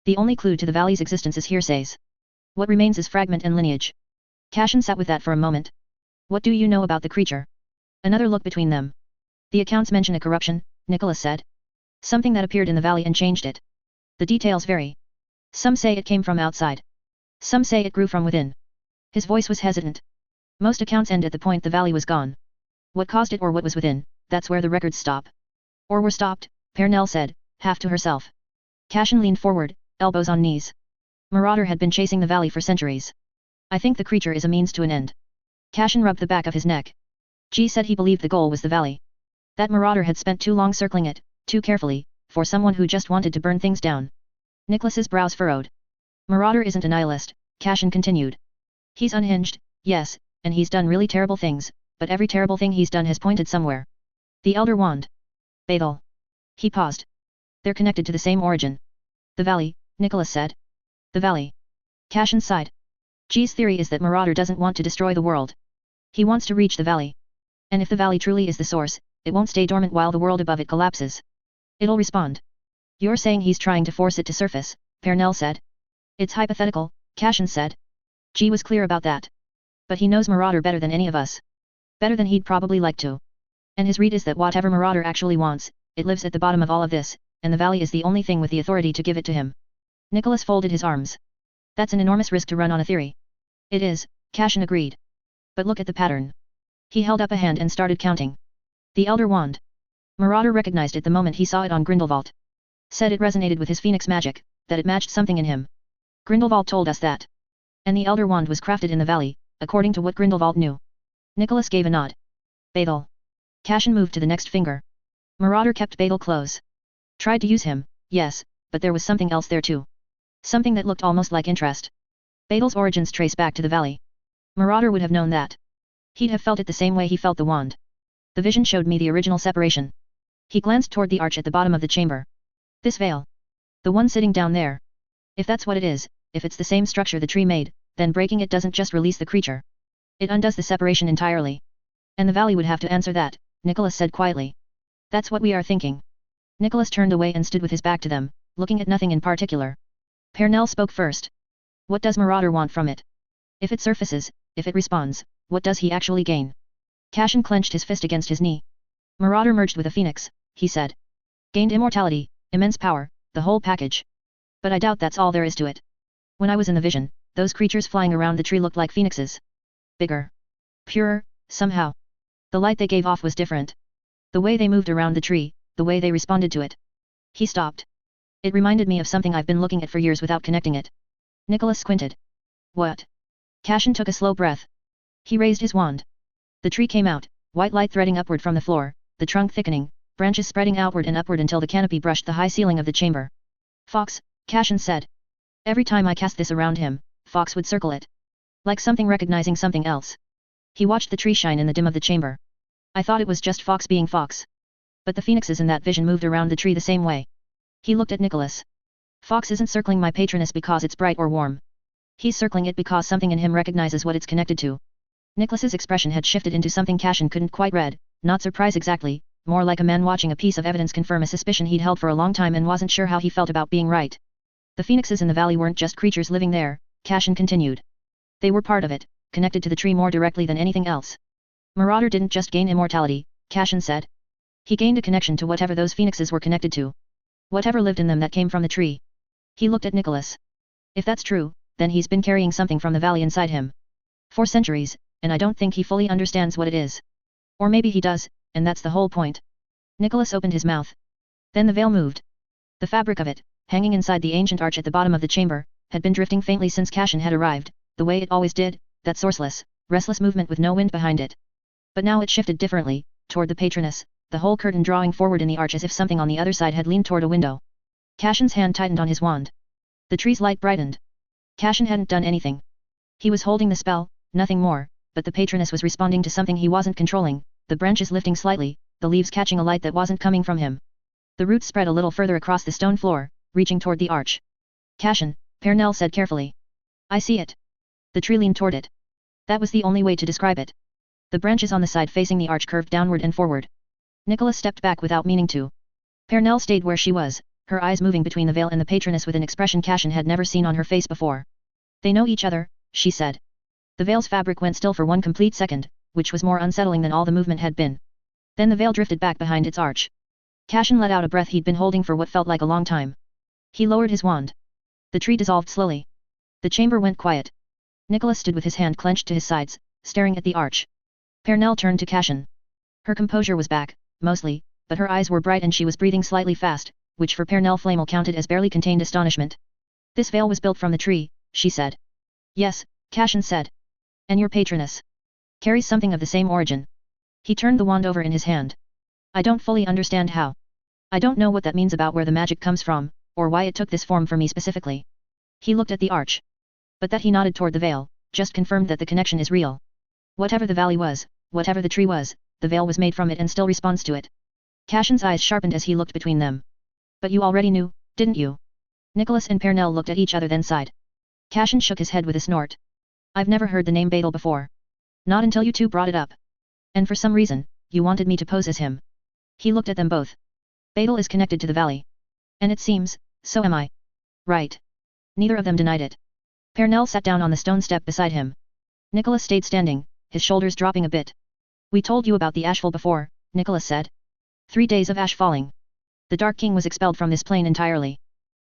"The only clue to the valley's existence is hearsays. What remains is fragment and lineage." Cashin sat with that for a moment. "What do you know about the creature?" Another look between them. "The accounts mention a corruption," Nicholas said. "Something that appeared in the valley and changed it. The details vary. Some say it came from outside. Some say it grew from within." His voice was hesitant. "Most accounts end at the point the valley was gone. What caused it or what was within, that's where the records stop." "Or were stopped," Pernell said, half to herself. Cashin leaned forward, elbows on knees. "Marauder had been chasing the valley for centuries. I think the creature is a means to an end." Cashin rubbed the back of his neck. G said he believed the goal was the valley. That Marauder had spent too long circling it, too carefully, for someone who just wanted to burn things down. Nicholas's brows furrowed. "Marauder isn't a nihilist," Cashin continued. "He's unhinged, yes, and he's done really terrible things, but every terrible thing he's done has pointed somewhere. The Elder Wand. Bethel." He paused. "They're connected to the same origin." "The valley," Nicholas said. "The valley." Cashin sighed. "G's theory is that Marauder doesn't want to destroy the world. He wants to reach the valley. And if the valley truly is the source, it won't stay dormant while the world above it collapses. It'll respond." "You're saying he's trying to force it to surface," Pernell said. "It's hypothetical," Cashin said. G was clear about that. "But he knows Marauder better than any of us. Better than he'd probably like to. And his read is that whatever Marauder actually wants, it lives at the bottom of all of this, and the valley is the only thing with the authority to give it to him." Nicholas folded his arms. "That's an enormous risk to run on a theory." "It is," Cashin agreed. "But look at the pattern." He held up a hand and started counting. "The Elder Wand." Marauder recognized it the moment he saw it on Grindelwald. Said it resonated with his phoenix magic, that it matched something in him. Grindelwald told us that. And the Elder Wand was crafted in the valley, according to what Grindelwald knew. Nicholas gave a nod. Beidel. Cashin moved to the next finger. Marauder kept Beidel close. Tried to use him, yes, but there was something else there too. Something that looked almost like interest. Beidel's origins trace back to the valley. Marauder would have known that. He'd have felt it the same way he felt the wand. The vision showed me the original separation. He glanced toward the arch at the bottom of the chamber. This veil. The one sitting down there. If that's what it is, if it's the same structure the tree made, then breaking it doesn't just release the creature. It undoes the separation entirely. And the valley would have to answer that, Nicholas said quietly. That's what we are thinking. Nicholas turned away and stood with his back to them, looking at nothing in particular. Pernell spoke first. What does Marauder want from it? If it surfaces, if it responds, what does he actually gain? Cashin clenched his fist against his knee. Marauder merged with a phoenix, he said. Gained immortality, immense power, the whole package. But I doubt that's all there is to it. When I was in the vision, those creatures flying around the tree looked like phoenixes. Bigger. Purer, somehow. The light they gave off was different. The way they moved around the tree, the way they responded to it. He stopped. It reminded me of something I've been looking at for years without connecting it. Nicholas squinted. What? Cashin took a slow breath. He raised his wand. The tree came out, white light threading upward from the floor, the trunk thickening, branches spreading outward and upward until the canopy brushed the high ceiling of the chamber. Fox, Cashin said. Every time I cast this around him, Fox would circle it. Like something recognizing something else. He watched the tree shine in the dim of the chamber. I thought it was just Fox being Fox. But the phoenixes in that vision moved around the tree the same way. He looked at Nicholas. Fox isn't circling my patroness because it's bright or warm. He's circling it because something in him recognizes what it's connected to. Nicholas's expression had shifted into something Cashin couldn't quite read, not surprise exactly, more like a man watching a piece of evidence confirm a suspicion he'd held for a long time and wasn't sure how he felt about being right. The phoenixes in the valley weren't just creatures living there, Cashin continued. They were part of it, connected to the tree more directly than anything else. Marauder didn't just gain immortality, Cashin said. He gained a connection to whatever those phoenixes were connected to. Whatever lived in them that came from the tree. He looked at Nicholas. If that's true, then he's been carrying something from the valley inside him. For centuries, and I don't think he fully understands what it is. Or maybe he does, and that's the whole point. Nicholas opened his mouth. Then the veil moved. The fabric of it, hanging inside the ancient arch at the bottom of the chamber, had been drifting faintly since Cashin had arrived, the way it always did, that sourceless, restless movement with no wind behind it. But now it shifted differently, toward the patroness, the whole curtain drawing forward in the arch as if something on the other side had leaned toward a window. Cashin's hand tightened on his wand. The tree's light brightened. Cashin hadn't done anything. He was holding the spell, nothing more, but the patroness was responding to something he wasn't controlling, the branches lifting slightly, the leaves catching a light that wasn't coming from him. The roots spread a little further across the stone floor, reaching toward the arch. Cashin, Pernell said carefully. I see it. The tree leaned toward it. That was the only way to describe it. The branches on the side facing the arch curved downward and forward. Nicholas stepped back without meaning to. Pernell stayed where she was, her eyes moving between the veil and the patroness with an expression Cashin had never seen on her face before. They know each other, she said. The veil's fabric went still for one complete second, which was more unsettling than all the movement had been. Then the veil drifted back behind its arch. Cashin let out a breath he'd been holding for what felt like a long time. He lowered his wand. The tree dissolved slowly. The chamber went quiet. Nicholas stood with his hand clenched to his sides, staring at the arch. Pernell turned to Cashin. Her composure was back, mostly, but her eyes were bright and she was breathing slightly fast, which for Pernell Flamel counted as barely contained astonishment. This veil was built from the tree, she said. Yes, Cashin said. And your patroness carries something of the same origin. He turned the wand over in his hand. I don't fully understand how. I don't know what that means about where the magic comes from, or why it took this form for me specifically. He looked at the arch. But that he nodded toward the veil, just confirmed that the connection is real. Whatever the valley was, whatever the tree was, the veil was made from it and still responds to it. Cashin's eyes sharpened as he looked between them. But you already knew, didn't you? Nicholas and Pernell looked at each other then sighed. Cashin shook his head with a snort. I've never heard the name Beidel before. Not until you two brought it up. And for some reason, you wanted me to pose as him. He looked at them both. Beidel is connected to the valley. And it seems, so am I. Right. Neither of them denied it. Pernell sat down on the stone step beside him. Nicholas stayed standing, his shoulders dropping a bit. We told you about the ashfall before, Nicholas said. 3 days of ash falling. The Dark King was expelled from this plane entirely.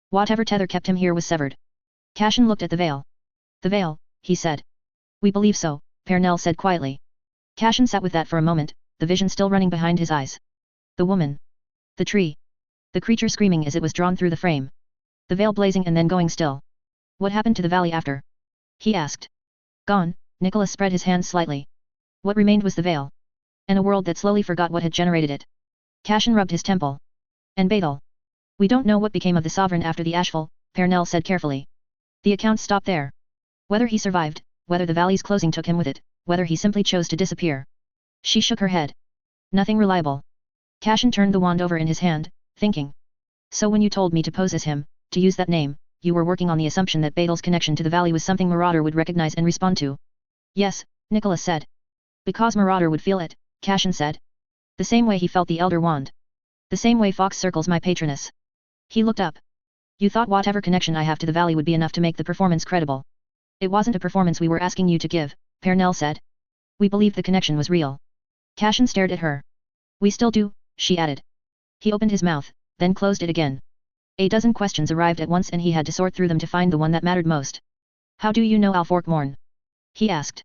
Whatever tether kept him here was severed. Cashin looked at the veil. The veil, he said. We believe so, Pernell said quietly. Cashin sat with that for a moment, the vision still running behind his eyes. The woman. The tree. The creature screaming as it was drawn through the frame. The veil blazing and then going still. What happened to the valley after? He asked. Gone, Nicholas spread his hands slightly. What remained was the veil. And a world that slowly forgot what had generated it. Cashin rubbed his temple. And Badal. We don't know what became of the sovereign after the ashfall, Pernell said carefully. The accounts stopped there. Whether he survived, whether the valley's closing took him with it, whether he simply chose to disappear. She shook her head. Nothing reliable. Cashin turned the wand over in his hand, thinking. So when you told me to pose as him, to use that name, you were working on the assumption that Badal's connection to the valley was something Marauder would recognize and respond to. Yes, Nicholas said. Because Marauder would feel it, Cashin said. The same way he felt the Elder Wand. The same way Fox circles my patroness. He looked up. You thought whatever connection I have to the valley would be enough to make the performance credible. It wasn't a performance we were asking you to give, Pernell said. We believed the connection was real. Cashin stared at her. We still do, she added. He opened his mouth, then closed it again. A dozen questions arrived at once and he had to sort through them to find the one that mattered most. How do you know Alfork Morn? He asked.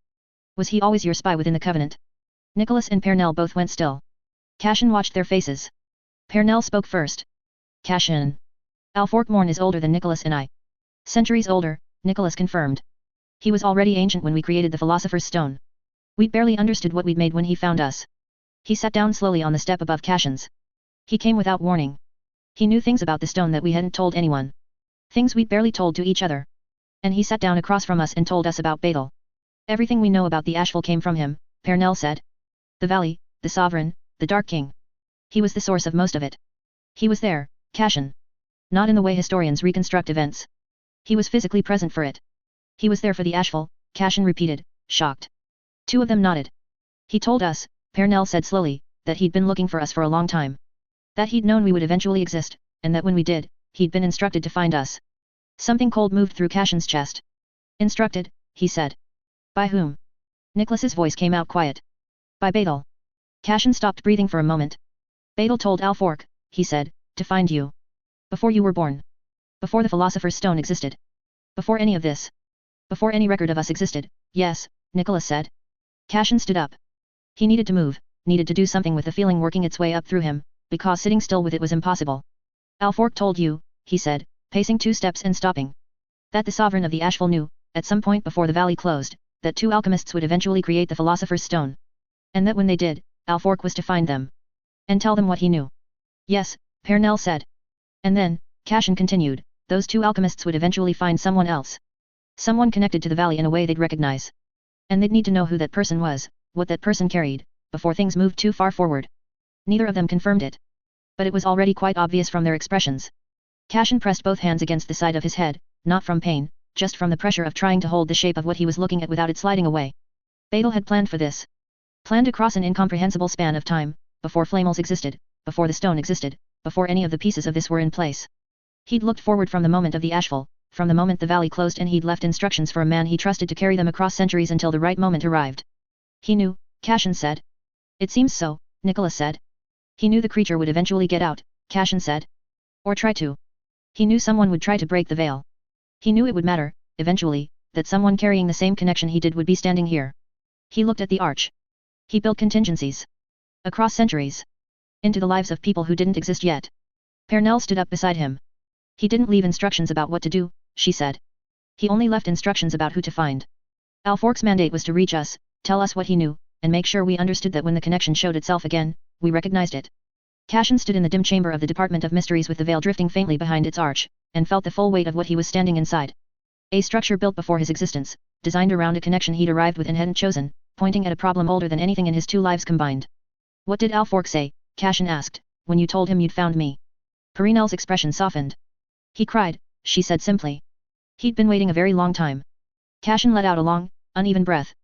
Was he always your spy within the Covenant? Nicholas and Pernell both went still. Cashin watched their faces. Pernell spoke first. Cashin. Alfork Morn is older than Nicholas and I. Centuries older, Nicholas confirmed. He was already ancient when we created the Philosopher's Stone. We'd barely understood what we'd made when he found us. He sat down slowly on the step above Cashin's. He came without warning. He knew things about the stone that we hadn't told anyone. Things we'd barely told to each other. And he sat down across from us and told us about Badal. Everything we know about the ashfall came from him, Pernell said. The valley, the sovereign, the Dark King. He was the source of most of it. He was there, Cashin. Not in the way historians reconstruct events. He was physically present for it. He was there for the ashfall, Cashin repeated, shocked. Two of them nodded. He told us, Pernell said slowly, that he'd been looking for us for a long time. That he'd known we would eventually exist, and that when we did, he'd been instructed to find us. Something cold moved through Cashin's chest. Instructed, he said. By whom? Nicholas's voice came out quiet. By Badal. Cashin stopped breathing for a moment. Badal told Alfork, he said, to find you. Before you were born. Before the Philosopher's Stone existed. Before any of this. Before any record of us existed, yes, Nicholas said. Cashin stood up. He needed to move, needed to do something with the feeling working its way up through him, because sitting still with it was impossible. Alfork told you, he said, pacing 2 steps and stopping. That the sovereign of the ashfall knew, at some point before the valley closed, that 2 alchemists would eventually create the Philosopher's Stone. And that when they did, Alfork was to find them. And tell them what he knew. Yes, Pernell said. And then, Cashin continued, those 2 alchemists would eventually find someone else. Someone connected to the valley in a way they'd recognize. And they'd need to know who that person was, what that person carried, before things moved too far forward. Neither of them confirmed it. But it was already quite obvious from their expressions. Cashin pressed both hands against the side of his head, not from pain, just from the pressure of trying to hold the shape of what he was looking at without it sliding away. Badal had planned for this. Planned across an incomprehensible span of time, before Flamels existed, before the stone existed, before any of the pieces of this were in place. He'd looked forward from the moment of the ashfall, from the moment the valley closed, and he'd left instructions for a man he trusted to carry them across centuries until the right moment arrived. He knew, Cashin said. It seems so, Nicholas said. He knew the creature would eventually get out, Cashin said. Or try to. He knew someone would try to break the veil. He knew it would matter, eventually, that someone carrying the same connection he did would be standing here. He looked at the arch. He built contingencies. Across centuries. Into the lives of people who didn't exist yet. Pernell stood up beside him. He didn't leave instructions about what to do, she said. He only left instructions about who to find. Alfork's mandate was to reach us, tell us what he knew, and make sure we understood that when the connection showed itself again, we recognized it. Cashin stood in the dim chamber of the Department of Mysteries with the veil drifting faintly behind its arch, and felt the full weight of what he was standing inside. A structure built before his existence, designed around a connection he'd arrived with and hadn't chosen, pointing at a problem older than anything in his 2 lives combined. What did Alfork say, Cashin asked, when you told him you'd found me? Perinel's expression softened. He cried, she said simply. He'd been waiting a very long time. Cashin let out a long, uneven breath.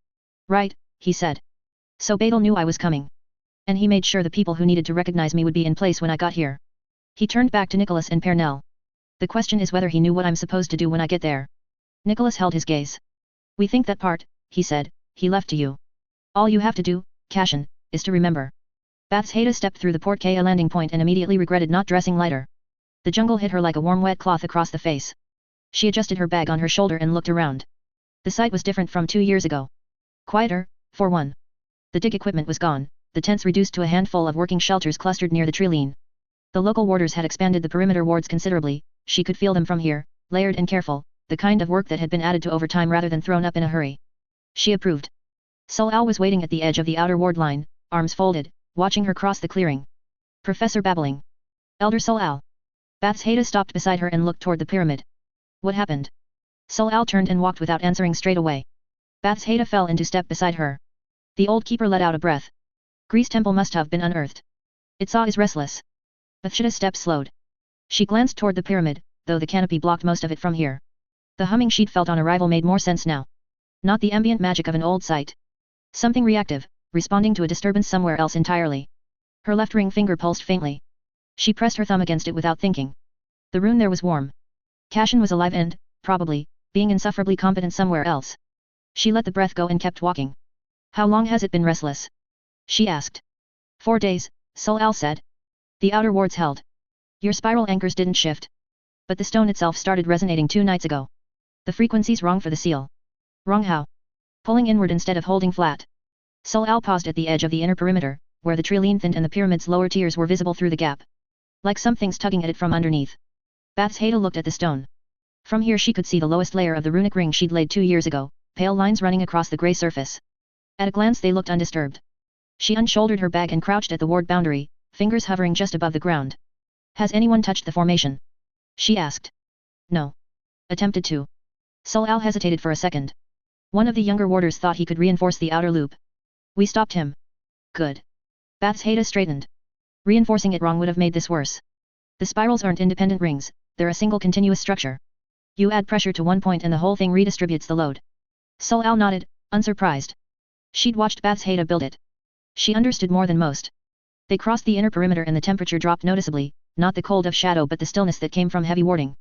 Right, he said. So Badal knew I was coming. And he made sure the people who needed to recognize me would be in place when I got here. He turned back to Nicholas and Pernell. The question is whether he knew what I'm supposed to do when I get there. Nicholas held his gaze. We think that part, he said, he left to you. All you have to do, Cashin, is to remember. Bath's Haida stepped through the Port Kea landing point and immediately regretted not dressing lighter. The jungle hit her like a warm wet cloth across the face. She adjusted her bag on her shoulder and looked around. The site was different from 2 years ago. Quieter, for one. The dig equipment was gone, the tents reduced to a handful of working shelters clustered near the treeline. The local warders had expanded the perimeter wards considerably, she could feel them from here, layered and careful, the kind of work that had been added to over time rather than thrown up in a hurry. She approved. Sul-Al was waiting at the edge of the outer ward line, arms folded, watching her cross the clearing. Professor babbling. Elder Sul-Al. Bathsheba stopped beside her and looked toward the pyramid. What happened? Sul-Al turned and walked without answering straight away. Bathsheba fell into step beside her. The old keeper let out a breath. Greece temple must have been unearthed. Itza is restless. Bathsheba's steps slowed. She glanced toward the pyramid, though the canopy blocked most of it from here. The humming she'd felt on arrival made more sense now. Not the ambient magic of an old site. Something reactive, responding to a disturbance somewhere else entirely. Her left ring finger pulsed faintly. She pressed her thumb against it without thinking. The rune there was warm. Cashin was alive and, probably, being insufferably competent somewhere else. She let the breath go and kept walking. How long has it been restless? She asked. 4 days, Sul-Al said. The outer wards held. Your spiral anchors didn't shift. But the stone itself started resonating 2 nights ago. The frequency's wrong for the seal. Wrong how? Pulling inward instead of holding flat. Sul-Al paused at the edge of the inner perimeter, where the trilene thinned and the pyramid's lower tiers were visible through the gap. Like something's tugging at it from underneath. Bathsheba looked at the stone. From here she could see the lowest layer of the runic ring she'd laid 2 years ago, pale lines running across the grey surface. At a glance they looked undisturbed. She unshouldered her bag and crouched at the ward boundary, fingers hovering just above the ground. Has anyone touched the formation? She asked. No. Attempted to. Sul-Al hesitated for a second. One of the younger warders thought he could reinforce the outer loop. We stopped him. Good. Bathsheba straightened. Reinforcing it wrong would have made this worse. The spirals aren't independent rings, they're a single continuous structure. You add pressure to one point and the whole thing redistributes the load. Sul-Al nodded, unsurprised. She'd watched Bathsheba build it. She understood more than most. They crossed the inner perimeter and the temperature dropped noticeably, not the cold of shadow but the stillness that came from heavy warding.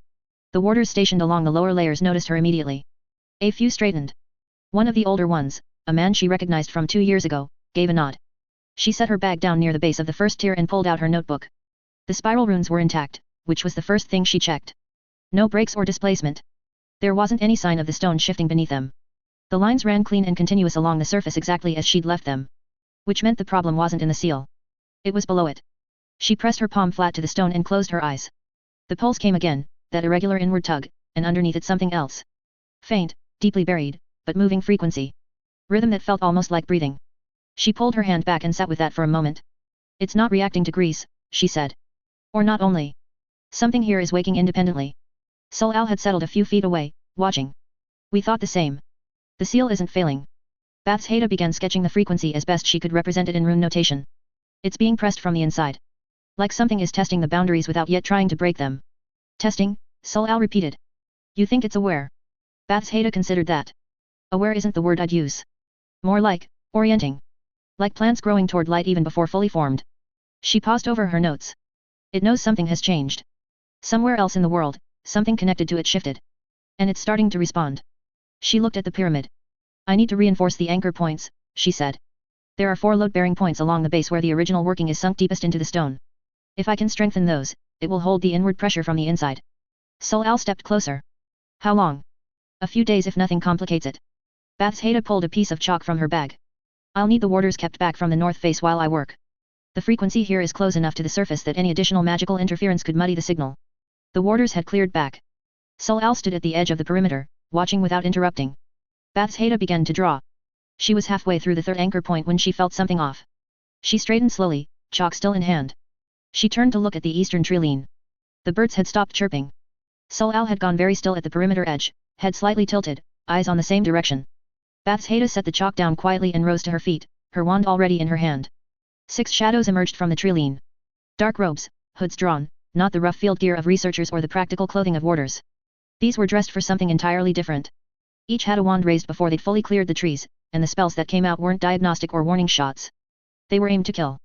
The warders stationed along the lower layers noticed her immediately. A few straightened. One of the older ones, a man she recognized from 2 years ago, gave a nod. She set her bag down near the base of the first tier and pulled out her notebook. The spiral runes were intact, which was the first thing she checked. No breaks or displacement. There wasn't any sign of the stone shifting beneath them. The lines ran clean and continuous along the surface exactly as she'd left them. Which meant the problem wasn't in the seal. It was below it. She pressed her palm flat to the stone and closed her eyes. The pulse came again, that irregular inward tug, and underneath it something else. Faint, deeply buried, but moving frequency. Rhythm that felt almost like breathing. She pulled her hand back and sat with that for a moment. It's not reacting to grease, she said. Or not only. Something here is waking independently. Sul-Al had settled a few feet away, watching. We thought the same. The seal isn't failing. Bathsheba began sketching the frequency as best she could represent it in rune notation. It's being pressed from the inside. Like something is testing the boundaries without yet trying to break them. Testing, Sul-Al repeated. You think it's aware? Bathsheba considered that. Aware isn't the word I'd use. More like, orienting. Like plants growing toward light even before fully formed. She paused over her notes. It knows something has changed. Somewhere else in the world, something connected to it shifted. And it's starting to respond. She looked at the pyramid. I need to reinforce the anchor points, she said. There are 4 load-bearing points along the base where the original working is sunk deepest into the stone. If I can strengthen those, it will hold the inward pressure from the inside. Sul-Al stepped closer. How long? A few days if nothing complicates it. Bathsheba pulled a piece of chalk from her bag. I'll need the warders kept back from the north face while I work. The frequency here is close enough to the surface that any additional magical interference could muddy the signal. The warders had cleared back. Sul-Al stood at the edge of the perimeter, watching without interrupting. Bathsheba began to draw. She was halfway through the 3rd anchor point when she felt something off. She straightened slowly, chalk still in hand. She turned to look at the eastern trilene. The birds had stopped chirping. Sul-Al had gone very still at the perimeter edge, head slightly tilted, eyes on the same direction. Bathsheba set the chalk down quietly and rose to her feet, her wand already in her hand. 6 shadows emerged from the trilene. Dark robes, hoods drawn, not the rough field gear of researchers or the practical clothing of warders. These were dressed for something entirely different. Each had a wand raised before they'd fully cleared the trees, and the spells that came out weren't diagnostic or warning shots. They were aimed to kill.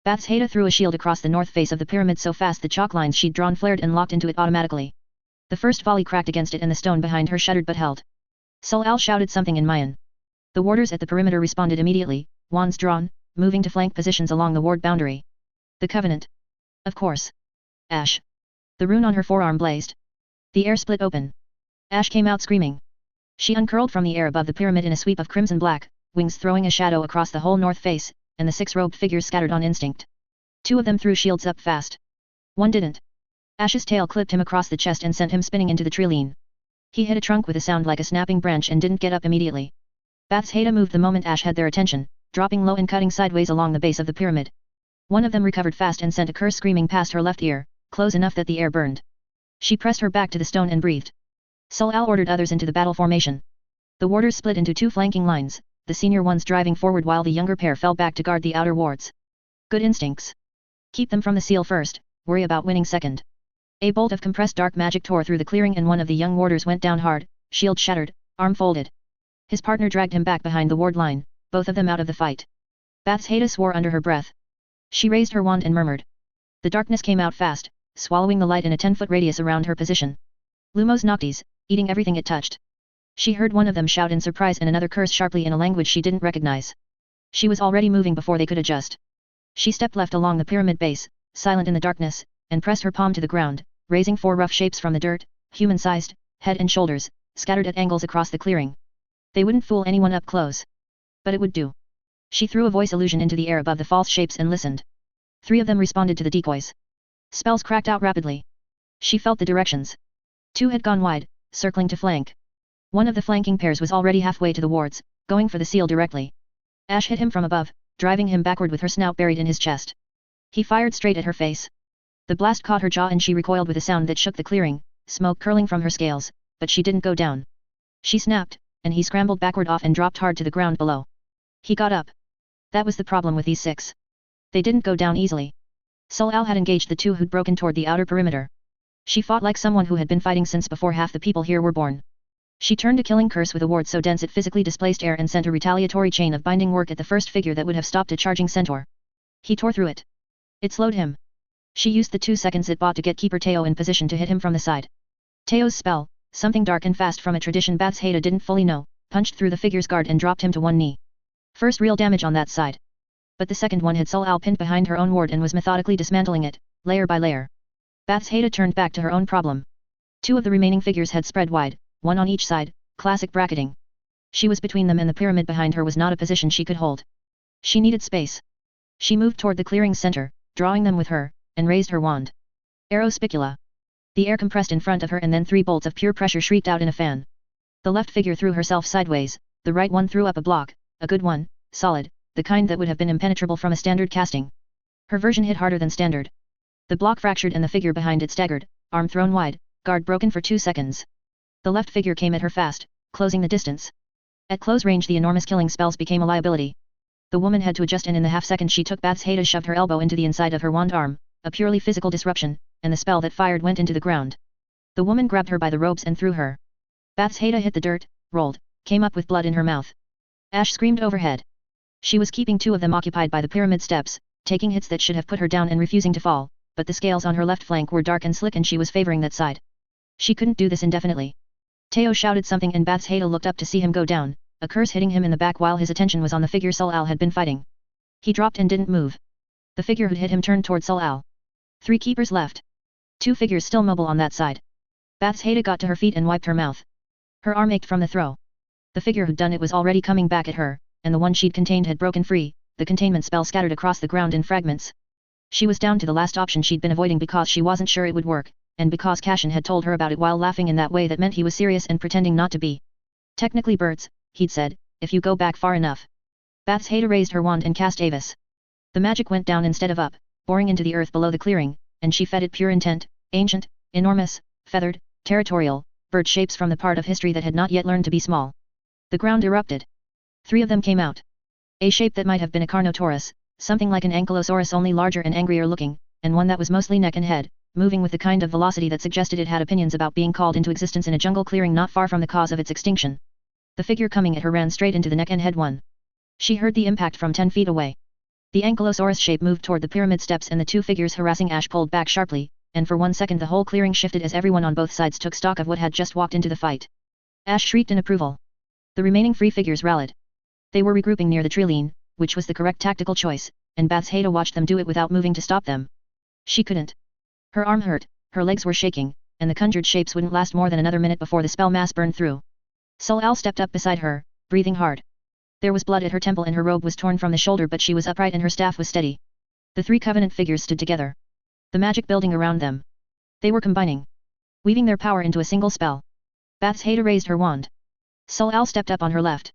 Bathsheba threw a shield across the north face of the pyramid so fast the chalk lines she'd drawn flared and locked into it automatically. The first volley cracked against it and the stone behind her shuddered but held. Sul-Al shouted something in Mayan. The warders at the perimeter responded immediately, wands drawn, moving to flank positions along the ward boundary. The Covenant. Of course. Ash. The rune on her forearm blazed. The air split open. Ash came out screaming. She uncurled from the air above the pyramid in a sweep of crimson black, wings throwing a shadow across the whole north face, and the 6 robed figures scattered on instinct. 2 of them threw shields up fast. One didn't. Ash's tail clipped him across the chest and sent him spinning into the trilene. He hit a trunk with a sound like a snapping branch and didn't get up immediately. Bath's Haida moved the moment Ash had their attention, dropping low and cutting sideways along the base of the pyramid. One of them recovered fast and sent a curse screaming past her left ear, close enough that the air burned. She pressed her back to the stone and breathed. Sol-Al ordered others into the battle formation. The warders split into two flanking lines, the senior ones driving forward while the younger pair fell back to guard the outer wards. Good instincts. Keep them from the seal first, worry about winning second. A bolt of compressed dark magic tore through the clearing and one of the young warders went down hard, shield shattered, arm folded. His partner dragged him back behind the ward line, both of them out of the fight. Bath's Haida swore under her breath. She raised her wand and murmured. The darkness came out fast, swallowing the light in a 10-foot radius around her position. Lumos Noctis, eating everything it touched. She heard one of them shout in surprise and another curse sharply in a language she didn't recognize. She was already moving before they could adjust. She stepped left along the pyramid base, silent in the darkness, and pressed her palm to the ground, raising four rough shapes from the dirt, human-sized, head and shoulders, scattered at angles across the clearing. They wouldn't fool anyone up close. But it would do. She threw a voice illusion into the air above the false shapes and listened. 3 of them responded to the decoys. Spells cracked out rapidly. She felt the directions. 2 had gone wide, circling to flank. One of the flanking pairs was already halfway to the wards, going for the seal directly. Ash hit him from above, driving him backward with her snout buried in his chest. He fired straight at her face. The blast caught her jaw and she recoiled with a sound that shook the clearing, smoke curling from her scales, but she didn't go down. She snapped, and he scrambled backward off and dropped hard to the ground below. He got up. That was the problem with these 6. They didn't go down easily. Sol-Al had engaged the 2 who'd broken toward the outer perimeter. She fought like someone who had been fighting since before half the people here were born. She turned a killing curse with a ward so dense it physically displaced air and sent a retaliatory chain of binding work at the first figure that would have stopped a charging centaur. He tore through it. It slowed him. She used the 2 seconds it bought to get Keeper Teo in position to hit him from the side. Teo's spell, something dark and fast from a tradition Bath's Haida didn't fully know, punched through the figure's guard and dropped him to one knee. First real damage on that side. But the second one had Sol-Al pinned behind her own ward and was methodically dismantling it, layer by layer. Bath's Haida turned back to her own problem. 2 of the remaining figures had spread wide, one on each side, classic bracketing. She was between them and the pyramid behind her was not a position she could hold. She needed space. She moved toward the clearing's center, drawing them with her, and raised her wand. Arrow spicula. The air compressed in front of her and then 3 bolts of pure pressure shrieked out in a fan. The left figure threw herself sideways, the right one threw up a block, a good one, solid, the kind that would have been impenetrable from a standard casting. Her version hit harder than standard. The block fractured and the figure behind it staggered, arm thrown wide, guard broken for 2 seconds. The left figure came at her fast, closing the distance. At close range the enormous killing spells became a liability. The woman had to adjust and in the half second she took Bath's Haida shoved her elbow into the inside of her wand arm, a purely physical disruption, and the spell that fired went into the ground. The woman grabbed her by the robes and threw her. Bath's Haida hit the dirt, rolled, came up with blood in her mouth. Ash screamed overhead. She was keeping 2 of them occupied by the pyramid steps, taking hits that should have put her down and refusing to fall, but the scales on her left flank were dark and slick and she was favoring that side. She couldn't do this indefinitely. Teo shouted something and Bath's Haida looked up to see him go down, a curse hitting him in the back while his attention was on the figure Sol-Al had been fighting. He dropped and didn't move. The figure who'd hit him turned toward Sol-Al. 3 keepers left. 2 figures still mobile on that side. Bath's Haida got to her feet and wiped her mouth. Her arm ached from the throw. The figure who'd done it was already coming back at her, and the one she'd contained had broken free, the containment spell scattered across the ground in fragments. She was down to the last option she'd been avoiding because she wasn't sure it would work, and because Cashin had told her about it while laughing in that way that meant he was serious and pretending not to be. Technically birds, he'd said, if you go back far enough. Bath's Haida raised her wand and cast Avis. The magic went down instead of up, boring into the earth below the clearing, and she fed it pure intent, ancient, enormous, feathered, territorial, bird shapes from the part of history that had not yet learned to be small. The ground erupted. 3 of them came out. A shape that might have been a Carnotaurus, something like an Ankylosaurus only larger and angrier looking, and one that was mostly neck and head, moving with the kind of velocity that suggested it had opinions about being called into existence in a jungle clearing not far from the cause of its extinction. The figure coming at her ran straight into the neck and head one. She heard the impact from 10 feet away. The Ankylosaurus shape moved toward the pyramid steps and the 2 figures harassing Ash pulled back sharply, and for 1 second the whole clearing shifted as everyone on both sides took stock of what had just walked into the fight. Ash shrieked in approval. The remaining free figures rallied. They were regrouping near the trilene, which was the correct tactical choice, and Bath's Haida watched them do it without moving to stop them. She couldn't. Her arm hurt, her legs were shaking, and the conjured shapes wouldn't last more than another minute before the spell mass burned through. Sol-Al stepped up beside her, breathing hard. There was blood at her temple and her robe was torn from the shoulder but she was upright and her staff was steady. The 3 covenant figures stood together. The magic building around them. They were combining. Weaving their power into a single spell. Bath's Haida raised her wand. Sol-Al stepped up on her left.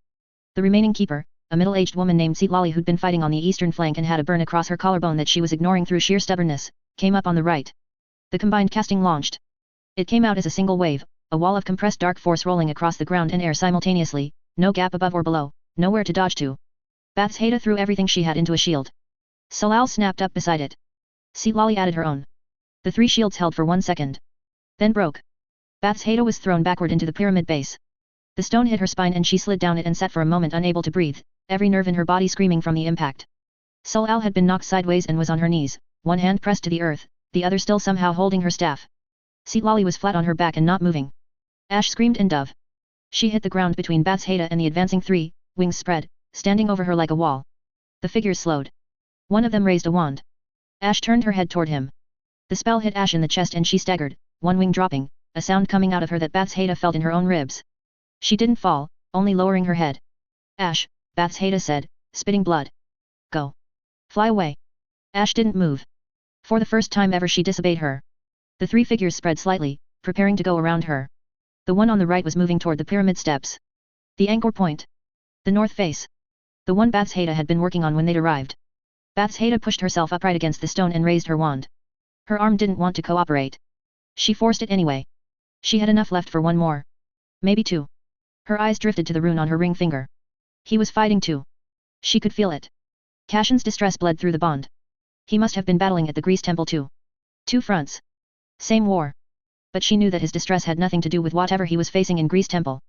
The remaining keeper, a middle-aged woman named Seetlali who'd been fighting on the eastern flank and had a burn across her collarbone that she was ignoring through sheer stubbornness, came up on the right. The combined casting launched. It came out as a single wave, a wall of compressed dark force rolling across the ground and air simultaneously, no gap above or below, nowhere to dodge to. Bathsheba threw everything she had into a shield. Salal snapped up beside it. Seetlali added her own. The three shields held for 1 second. Then broke. Bathsheba was thrown backward into the pyramid base. The stone hit her spine and she slid down it and sat for a moment unable to breathe, every nerve in her body screaming from the impact. Salal had been knocked sideways and was on her knees, one hand pressed to the earth, the other still somehow holding her staff. Seetlali was flat on her back and not moving. Ash screamed in dove. She hit the ground between Bathsheba and the advancing three, wings spread, standing over her like a wall. The figures slowed. One of them raised a wand. Ash turned her head toward him. The spell hit Ash in the chest and she staggered, one wing dropping, a sound coming out of her that Bathsheba felt in her own ribs. She didn't fall, only lowering her head. Ash, Bathsheba said, spitting blood. Go. Fly away. Ash didn't move. For the first time ever she disobeyed her. The three figures spread slightly, preparing to go around her. The one on the right was moving toward the pyramid steps. The anchor point. The north face. The one Bathsheba had been working on when they'd arrived. Bathsheba pushed herself upright against the stone and raised her wand. Her arm didn't want to cooperate. She forced it anyway. She had enough left for one more. Maybe two. Her eyes drifted to the rune on her ring finger. He was fighting too. She could feel it. Cashin's distress bled through the bond. He must have been battling at the Grease Temple too. Two fronts. Same war. But she knew that his distress had nothing to do with whatever he was facing in Grease Temple.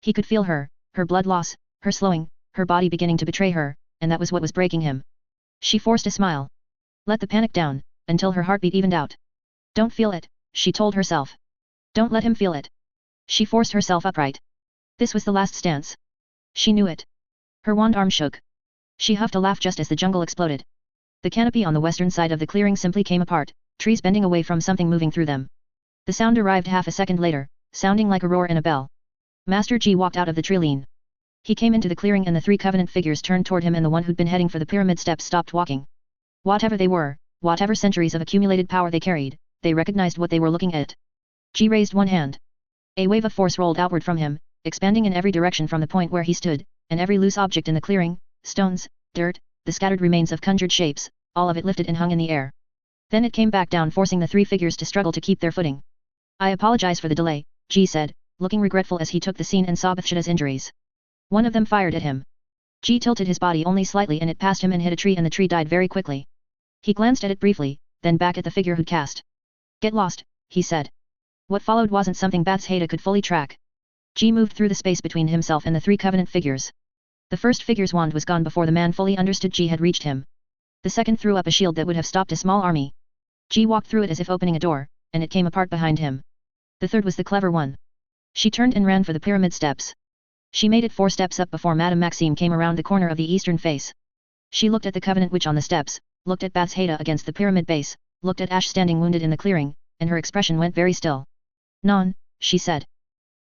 He could feel her blood loss, her slowing, her body beginning to betray her, and that was what was breaking him. She forced a smile. Let the panic down, until her heartbeat evened out. Don't feel it, she told herself. Don't let him feel it. She forced herself upright. This was the last stance. She knew it. Her wand arm shook. She huffed a laugh just as the jungle exploded. The canopy on the western side of the clearing simply came apart, trees bending away from something moving through them. The sound arrived half a second later, sounding like a roar in a bell. Master Ji walked out of the treeline. He came into the clearing and the three covenant figures turned toward him and the one who'd been heading for the pyramid steps stopped walking. Whatever they were, whatever centuries of accumulated power they carried, they recognized what they were looking at. Ji raised one hand. A wave of force rolled outward from him, expanding in every direction from the point where he stood, and every loose object in the clearing, stones, dirt, the scattered remains of conjured shapes, all of it lifted and hung in the air. Then it came back down forcing the three figures to struggle to keep their footing. I apologize for the delay, Ji said, looking regretful as he took the scene and saw Bathsheba's injuries. One of them fired at him. Ji tilted his body only slightly and it passed him and hit a tree and the tree died very quickly. He glanced at it briefly, then back at the figure who'd cast. Get lost, he said. What followed wasn't something Bathsheba could fully track. Ji moved through the space between himself and the three covenant figures. The first figure's wand was gone before the man fully understood Ji had reached him. The second threw up a shield that would have stopped a small army. Ji walked through it as if opening a door, and it came apart behind him. The third was the clever one. She turned and ran for the pyramid steps. She made it 4 steps up before Madame Maxime came around the corner of the eastern face. She looked at the Covenant Witch on the steps, looked at Bathsheba against the pyramid base, looked at Ash standing wounded in the clearing, and her expression went very still. Non, she said.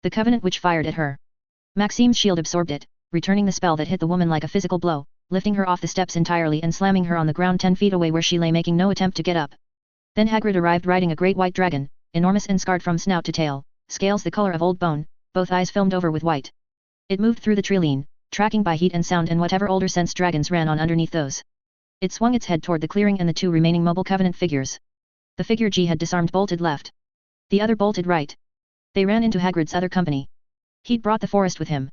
The Covenant Witch fired at her. Maxime's shield absorbed it, returning the spell that hit the woman like a physical blow, lifting her off the steps entirely and slamming her on the ground 10 feet away where she lay making no attempt to get up. Then Hagrid arrived riding a great white dragon, enormous and scarred from snout to tail, scales the color of old bone, both eyes filmed over with white. It moved through the treeline, tracking by heat and sound and whatever older sense dragons ran on underneath those. It swung its head toward the clearing and the 2 remaining mobile Covenant figures. The figure G had disarmed bolted left. The other bolted right. They ran into Hagrid's other company. He'd brought the forest with him.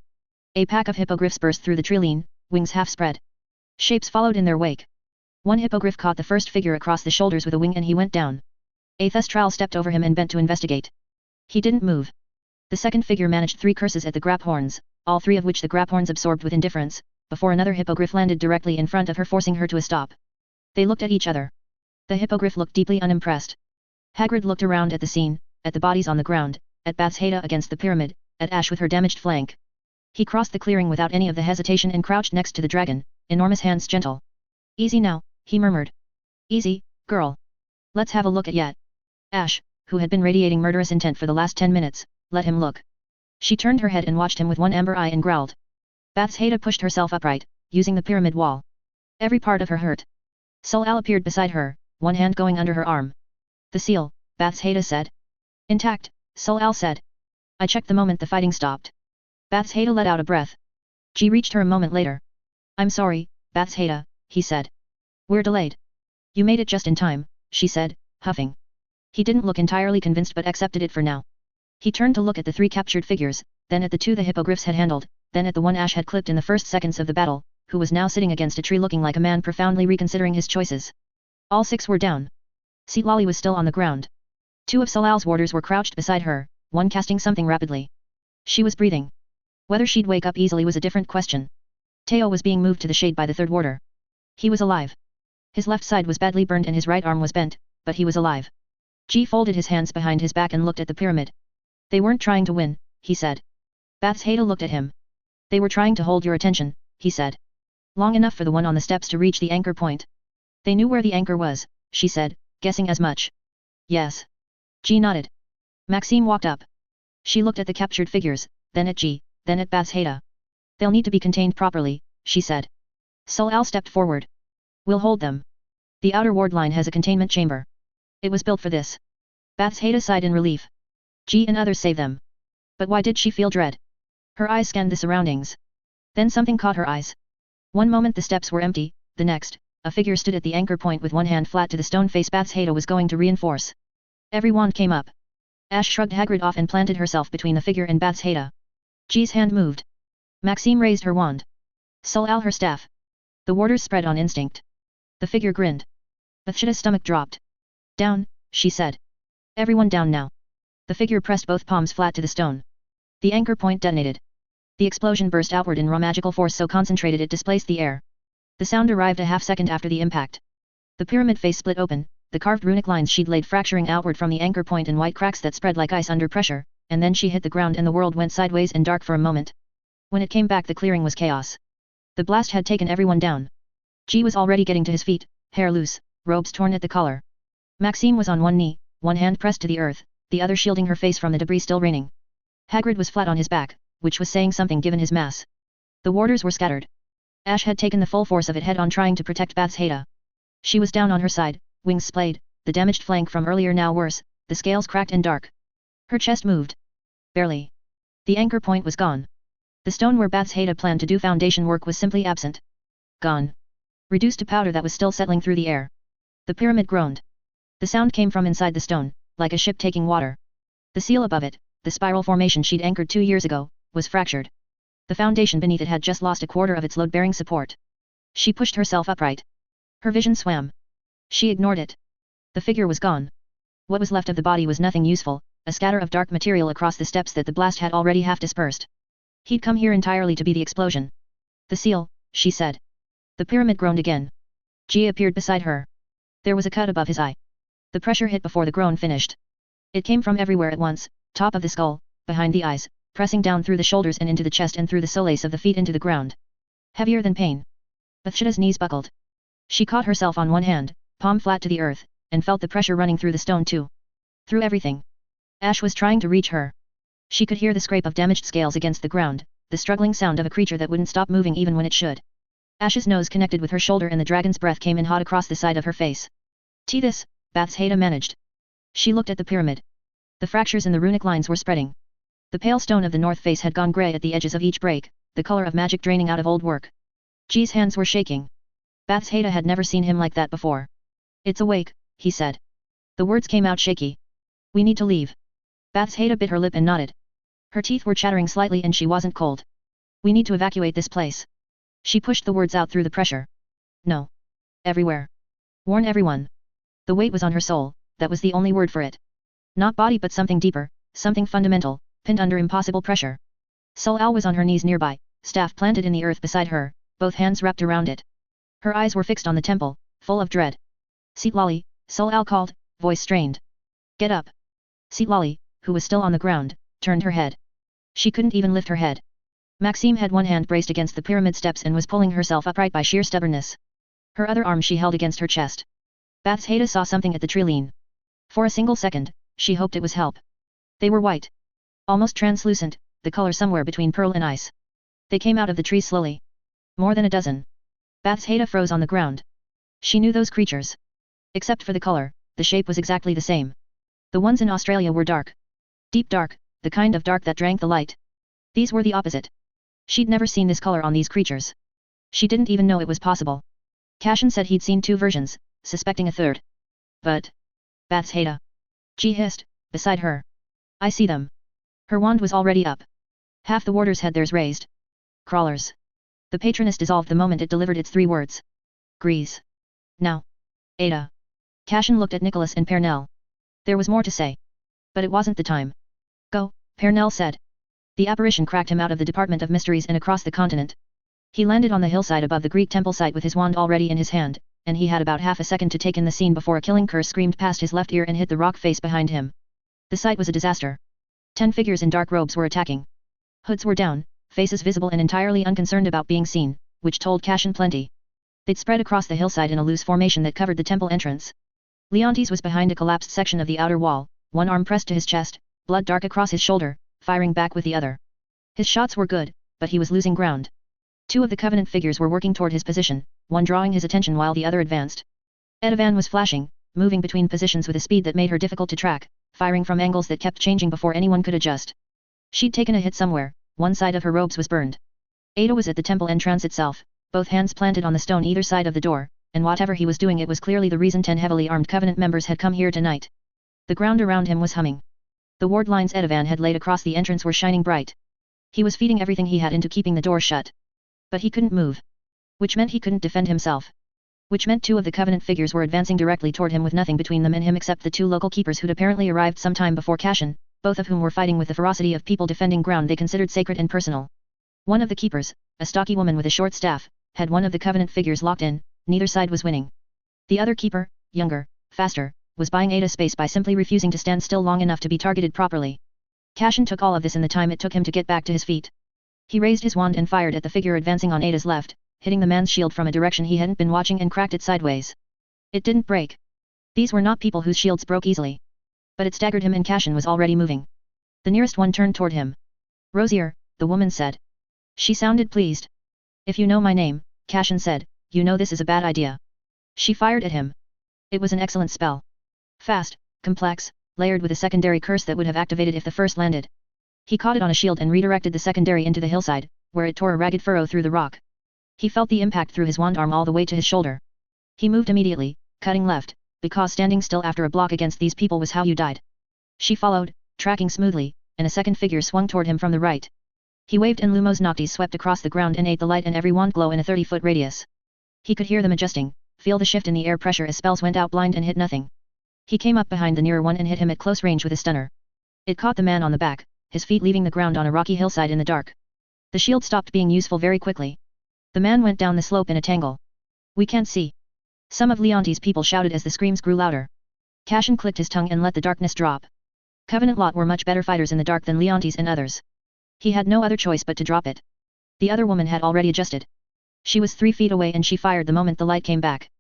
A pack of hippogriffs burst through the treeline, wings half spread. Shapes followed in their wake. One hippogriff caught the first figure across the shoulders with a wing and he went down. A thestral stepped over him and bent to investigate. He didn't move. The second figure managed 3 curses at the grap horns, all 3 of which the grap horns absorbed with indifference, before another hippogriff landed directly in front of her forcing her to a stop. They looked at each other. The hippogriff looked deeply unimpressed. Hagrid looked around at the scene, at the bodies on the ground, at Bathsheba against the pyramid, at Ash with her damaged flank. He crossed the clearing without any of the hesitation and crouched next to the dragon, enormous hands gentle. Easy now, he murmured. Easy, girl. Let's have a look at yet. Ash, who had been radiating murderous intent for the last 10 minutes, let him look. She turned her head and watched him with one amber eye and growled. Bathsheba pushed herself upright, using the pyramid wall. Every part of her hurt. Sulal appeared beside her, one hand going under her arm. The seal, Bathsheba said. Intact, Sulal said. I checked the moment the fighting stopped. Bathsheba let out a breath. Ji reached her a moment later. I'm sorry, Bathsheba, he said. We're delayed. You made it just in time, she said, huffing. He didn't look entirely convinced but accepted it for now. He turned to look at the 3 captured figures, then at the 2 the hippogriffs had handled, then at the one Ash had clipped in the first seconds of the battle, who was now sitting against a tree looking like a man profoundly reconsidering his choices. All 6 were down. Seetlali was still on the ground. 2 of Solal's warders were crouched beside her, one casting something rapidly. She was breathing. Whether she'd wake up easily was a different question. Teo was being moved to the shade by the 3rd warder. He was alive. His left side was badly burned and his right arm was bent, but he was alive. Ji folded his hands behind his back and looked at the pyramid. They weren't trying to win, he said. Bathsheba looked at him. They were trying to hold your attention, he said. Long enough for the one on the steps to reach the anchor point. They knew where the anchor was, she said, guessing as much. Yes. Ji nodded. Maxime walked up. She looked at the captured figures, then at Ji, then at Bathsheba. They'll need to be contained properly, she said. Solal stepped forward. We'll hold them. The outer ward line has a containment chamber. It was built for this. Bathsheba sighed in relief. Ji and others save them. But why did she feel dread? Her eyes scanned the surroundings. Then something caught her eyes. One moment the steps were empty, the next, a figure stood at the anchor point with one hand flat to the stone face Bathsheba was going to reinforce. Every wand came up. Ash shrugged Hagrid off and planted herself between the figure and Bathsheba. Ji's hand moved. Maxime raised her wand. Solal her staff. The warders spread on instinct. The figure grinned. Bathsheba's stomach dropped. Down, she said. Everyone down now. The figure pressed both palms flat to the stone. The anchor point detonated. The explosion burst outward in raw magical force so concentrated it displaced the air. The sound arrived a half-second after the impact. The pyramid face split open, the carved runic lines she'd laid fracturing outward from the anchor point in white cracks that spread like ice under pressure, and then she hit the ground and the world went sideways and dark for a moment. When it came back the clearing was chaos. The blast had taken everyone down. Ji was already getting to his feet, hair loose, robes torn at the collar. Maxime was on one knee, one hand pressed to the earth, the other shielding her face from the debris still raining. Hagrid was flat on his back, which was saying something given his mass. The warders were scattered. Ash had taken the full force of it head on trying to protect Bathsheba. She was down on her side, wings splayed, the damaged flank from earlier now worse, the scales cracked and dark. Her chest moved. Barely. The anchor point was gone. The stone where Bathsheba planned to do foundation work was simply absent. Gone. Reduced to powder that was still settling through the air. The pyramid groaned. The sound came from inside the stone, like a ship taking water. The seal above it, the spiral formation she'd anchored 2 years ago, was fractured. The foundation beneath it had just lost a quarter of its load-bearing support. She pushed herself upright. Her vision swam. She ignored it. The figure was gone. What was left of the body was nothing useful, a scatter of dark material across the steps that the blast had already half dispersed. He'd come here entirely to be the explosion. The seal, she said. The pyramid groaned again. Ji appeared beside her. There was a cut above his eye. The pressure hit before the groan finished. It came from everywhere at once, top of the skull, behind the eyes, pressing down through the shoulders and into the chest and through the solace of the feet into the ground. Heavier than pain. Bathsheba's knees buckled. She caught herself on one hand, palm flat to the earth, and felt the pressure running through the stone too. Through everything. Ash was trying to reach her. She could hear the scrape of damaged scales against the ground, the struggling sound of a creature that wouldn't stop moving even when it should. Ash's nose connected with her shoulder and the dragon's breath came in hot across the side of her face. This, Bathsheba managed. She looked at the pyramid. The fractures in the runic lines were spreading. The pale stone of the north face had gone grey at the edges of each break, the color of magic draining out of old work. Ji's hands were shaking. Bathsheba had never seen him like that before. It's awake, he said. The words came out shaky. We need to leave. Bathsheba bit her lip and nodded. Her teeth were chattering slightly and she wasn't cold. We need to evacuate this place. She pushed the words out through the pressure. No. Everywhere. Warn everyone. The weight was on her soul, that was the only word for it. Not body but something deeper, something fundamental, pinned under impossible pressure. Solal was on her knees nearby, staff planted in the earth beside her, both hands wrapped around it. Her eyes were fixed on the temple, full of dread. Seetlali, Solal called, voice strained. Get up. Seetlali, who was still on the ground, turned her head. She couldn't even lift her head. Maxime had one hand braced against the pyramid steps and was pulling herself upright by sheer stubbornness. Her other arm she held against her chest. Bathsheba saw something at the trilene. For a single second, she hoped it was help. They were white. Almost translucent, the color somewhere between pearl and ice. They came out of the trees slowly. More than a dozen. Bathsheba froze on the ground. She knew those creatures. Except for the color, the shape was exactly the same. The ones in Australia were dark. Deep dark, the kind of dark that drank the light. These were the opposite. She'd never seen this color on these creatures. She didn't even know it was possible. Cashin said he'd seen 2 versions, suspecting a third. But... That's Ada. She hissed, beside her. I see them. Her wand was already up. Half the warders had theirs raised. Crawlers. The patroness dissolved the moment it delivered its 3 words. Grease. Now. Ada. Cashin looked at Nicholas and Pernell. There was more to say. But it wasn't the time. Go, Pernell said. The apparition cracked him out of the Department of Mysteries and across the continent. He landed on the hillside above the Greek temple site with his wand already in his hand, and he had about half a second to take in the scene before a killing curse screamed past his left ear and hit the rock face behind him. The sight was a disaster. 10 figures in dark robes were attacking. Hoods were down, faces visible and entirely unconcerned about being seen, which told Cashin plenty. They'd spread across the hillside in a loose formation that covered the temple entrance. Leontes was behind a collapsed section of the outer wall, one arm pressed to his chest, blood dark across his shoulder, firing back with the other. His shots were good, but he was losing ground. 2 of the Covenant figures were working toward his position, one drawing his attention while the other advanced. Edavan was flashing, moving between positions with a speed that made her difficult to track, firing from angles that kept changing before anyone could adjust. She'd taken a hit somewhere, one side of her robes was burned. Ada was at the temple entrance itself, both hands planted on the stone either side of the door, and whatever he was doing it was clearly the reason 10 heavily armed Covenant members had come here tonight. The ground around him was humming. The ward lines Edavan had laid across the entrance were shining bright. He was feeding everything he had into keeping the door shut. But he couldn't move. Which meant he couldn't defend himself. Which meant 2 of the Covenant figures were advancing directly toward him with nothing between them and him except the 2 local keepers who'd apparently arrived some time before Cashin, both of whom were fighting with the ferocity of people defending ground they considered sacred and personal. One of the keepers, a stocky woman with a short staff, had one of the Covenant figures locked in, neither side was winning. The other keeper, younger, faster, was buying Ada space by simply refusing to stand still long enough to be targeted properly. Cashin took all of this in the time it took him to get back to his feet. He raised his wand and fired at the figure advancing on Ada's left, hitting the man's shield from a direction he hadn't been watching and cracked it sideways. It didn't break. These were not people whose shields broke easily. But it staggered him and Cashin was already moving. The nearest one turned toward him. Rosier, the woman said. She sounded pleased. If you know my name, Cashin said, you know this is a bad idea. She fired at him. It was an excellent spell. Fast, complex, layered with a secondary curse that would have activated if the first landed. He caught it on a shield and redirected the secondary into the hillside, where it tore a ragged furrow through the rock. He felt the impact through his wand arm all the way to his shoulder. He moved immediately, cutting left, because standing still after a block against these people was how you died. She followed, tracking smoothly, and a second figure swung toward him from the right. He waved and Lumos Noctis swept across the ground and ate the light and every wand glow in a 30-foot radius. He could hear them adjusting, feel the shift in the air pressure as spells went out blind and hit nothing. He came up behind the nearer one and hit him at close range with a stunner. It caught the man on the back, his feet leaving the ground on a rocky hillside in the dark. The shield stopped being useful very quickly. The man went down the slope in a tangle. We can't see. Some of Leontes' people shouted as the screams grew louder. Cashin clicked his tongue and let the darkness drop. Covenant lot were much better fighters in the dark than Leontes and others. He had no other choice but to drop it. The other woman had already adjusted. She was 3 feet away and she fired the moment the light came back.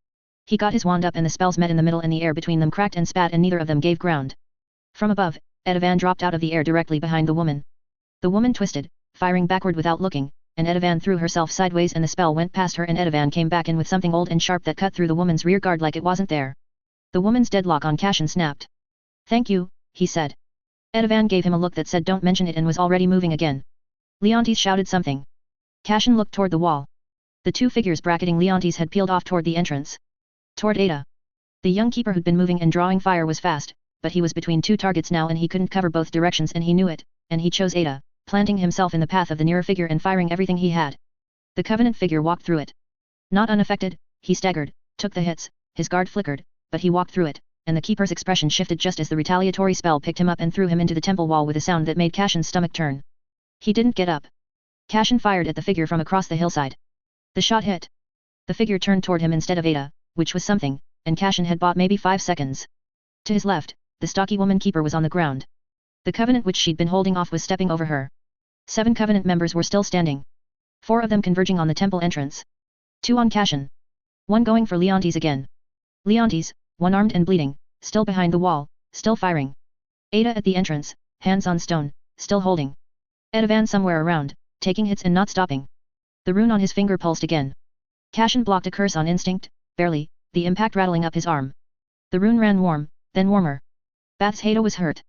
He got his wand up and the spells met in the middle and the air between them cracked and spat and neither of them gave ground. From above, Edavan dropped out of the air directly behind the woman. The woman twisted, firing backward without looking, and Edavan threw herself sideways and the spell went past her and Edavan came back in with something old and sharp that cut through the woman's rear guard like it wasn't there. The woman's deadlock on Cashin snapped. Thank you, he said. Edavan gave him a look that said don't mention it and was already moving again. Leontes shouted something. Cashin looked toward the wall. The 2 figures bracketing Leontes had peeled off toward the entrance. Toward Ada. The young keeper who'd been moving and drawing fire was fast, but he was between 2 targets now and he couldn't cover both directions and he knew it, and he chose Ada, planting himself in the path of the nearer figure and firing everything he had. The Covenant figure walked through it. Not unaffected, he staggered, took the hits, his guard flickered, but he walked through it, and the keeper's expression shifted just as the retaliatory spell picked him up and threw him into the temple wall with a sound that made Cashin's stomach turn. He didn't get up. Cashin fired at the figure from across the hillside. The shot hit. The figure turned toward him instead of Ada, which was something, and Cashin had bought maybe 5 seconds. To his left, the stocky woman keeper was on the ground. The Covenant which she'd been holding off was stepping over her. 7 Covenant members were still standing. 4 of them converging on the temple entrance. 2 on Cashin. 1 going for Leontes again. Leontes, one armed and bleeding, still behind the wall, still firing. Ada at the entrance, hands on stone, still holding. Edavan somewhere around, taking hits and not stopping. The rune on his finger pulsed again. Cashin blocked a curse on instinct, barely, the impact rattling up his arm. The rune ran warm, then warmer. Bath's Ada was hurt.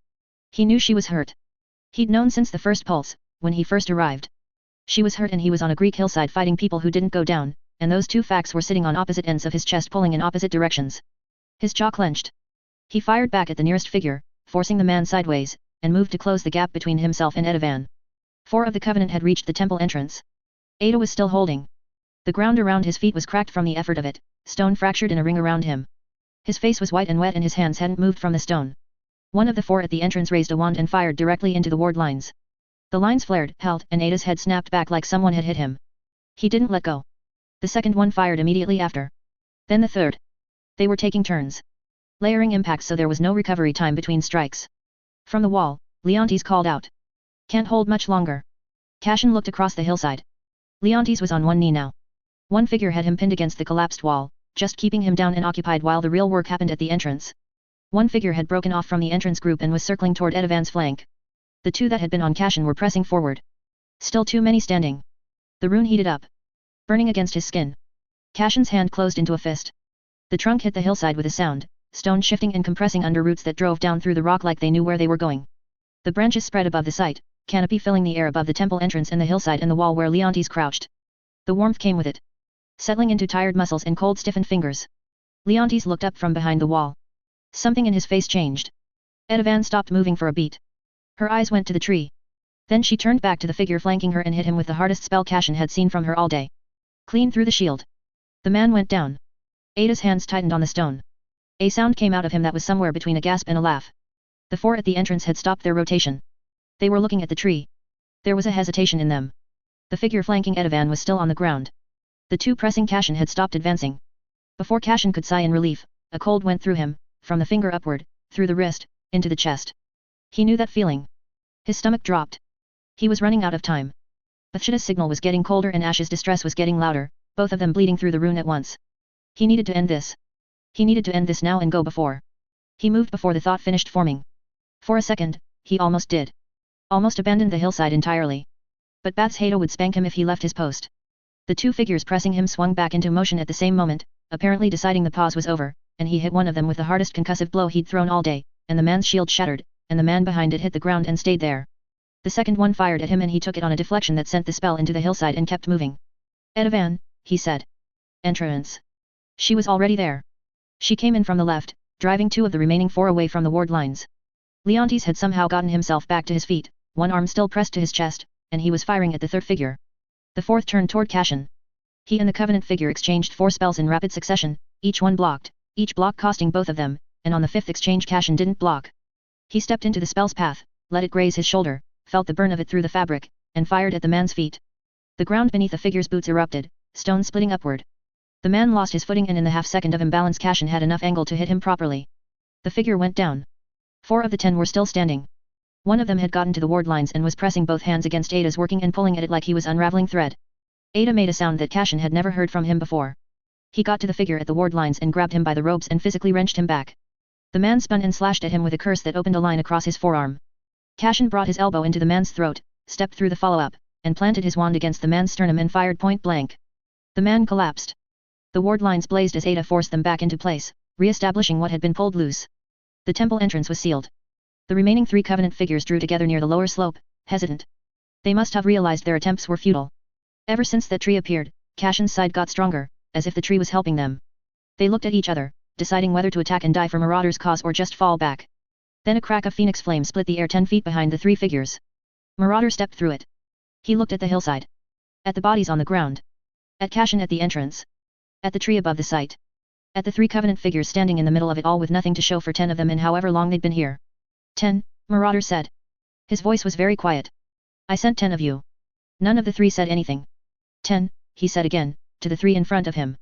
He knew she was hurt. He'd known since the first pulse, when he first arrived. She was hurt and he was on a Greek hillside fighting people who didn't go down, and those two facts were sitting on opposite ends of his chest pulling in opposite directions. His jaw clenched. He fired back at the nearest figure, forcing the man sideways, and moved to close the gap between himself and Etivan. 4 of the Covenant had reached the temple entrance. Ada was still holding. The ground around his feet was cracked from the effort of it, stone fractured in a ring around him. His face was white and wet and his hands hadn't moved from the stone. One of the 4 at the entrance raised a wand and fired directly into the ward lines. The lines flared, held, and Ada's head snapped back like someone had hit him. He didn't let go. The second one fired immediately after. Then the third. They were taking turns, layering impacts so there was no recovery time between strikes. From the wall, Leontes called out. Can't hold much longer. Cashin looked across the hillside. Leontes was on one knee now. One figure had him pinned against the collapsed wall, just keeping him down and occupied while the real work happened at the entrance. One figure had broken off from the entrance group and was circling toward Etivan's flank. The 2 that had been on Cashin were pressing forward. Still too many standing. The rune heated up, burning against his skin. Cashin's hand closed into a fist. The trunk hit the hillside with a sound, stone shifting and compressing under roots that drove down through the rock like they knew where they were going. The branches spread above the site, canopy filling the air above the temple entrance and the hillside and the wall where Leontes crouched. The warmth came with it, settling into tired muscles and cold stiffened fingers. Leontes looked up from behind the wall. Something in his face changed. Etivan stopped moving for a beat. Her eyes went to the tree. Then she turned back to the figure flanking her and hit him with the hardest spell Cashin had seen from her all day. Clean through the shield. The man went down. Ada's hands tightened on the stone. A sound came out of him that was somewhere between a gasp and a laugh. The 4 at the entrance had stopped their rotation. They were looking at the tree. There was a hesitation in them. The figure flanking Etivan was still on the ground. The 2 pressing Cashin had stopped advancing. Before Cashin could sigh in relief, a cold went through him, from the finger upward, through the wrist, into the chest. He knew that feeling. His stomach dropped. He was running out of time. Bathsheda's signal was getting colder and Ash's distress was getting louder, both of them bleeding through the rune at once. He needed to end this. He needed to end this now and go before. He moved before the thought finished forming. For a second, he almost did. Almost abandoned the hillside entirely. But Bathsheba would spank him if he left his post. The 2 figures pressing him swung back into motion at the same moment, apparently deciding the pause was over, and he hit one of them with the hardest concussive blow he'd thrown all day, and the man's shield shattered, and the man behind it hit the ground and stayed there. The second one fired at him and he took it on a deflection that sent the spell into the hillside and kept moving. Etivan, he said. Entrance. She was already there. She came in from the left, driving 2 of the remaining 4 away from the ward lines. Leontes had somehow gotten himself back to his feet, one arm still pressed to his chest, and he was firing at the 3rd figure. The 4th turned toward Cashin. He and the Covenant figure exchanged 4 spells in rapid succession, each one blocked, each block costing both of them, and on the 5th exchange Cashin didn't block. He stepped into the spell's path, let it graze his shoulder, felt the burn of it through the fabric, and fired at the man's feet. The ground beneath the figure's boots erupted, stone splitting upward. The man lost his footing and in the half-second of imbalance Cashin had enough angle to hit him properly. The figure went down. 4 of the 10 were still standing. One of them had gotten to the ward lines and was pressing both hands against Ada's working and pulling at it like he was unraveling thread. Ada made a sound that Cashin had never heard from him before. He got to the figure at the ward lines and grabbed him by the robes and physically wrenched him back. The man spun and slashed at him with a curse that opened a line across his forearm. Cashin brought his elbow into the man's throat, stepped through the follow-up, and planted his wand against the man's sternum and fired point blank. The man collapsed. The ward lines blazed as Ada forced them back into place, re-establishing what had been pulled loose. The temple entrance was sealed. The remaining 3 Covenant figures drew together near the lower slope, hesitant. They must have realized their attempts were futile. Ever since that tree appeared, Cashin's side got stronger, as if the tree was helping them. They looked at each other, deciding whether to attack and die for Marauder's cause or just fall back. Then a crack of phoenix flame split the air 10 feet behind the 3 figures. Marauder stepped through it. He looked at the hillside. At the bodies on the ground. At Cashin at the entrance. At the tree above the site. At the 3 Covenant figures standing in the middle of it all with nothing to show for 10 of them in however long they'd been here. 10, Marauder said. His voice was very quiet. I sent 10 of you. None of the 3 said anything. 10, he said again, to the 3 in front of him.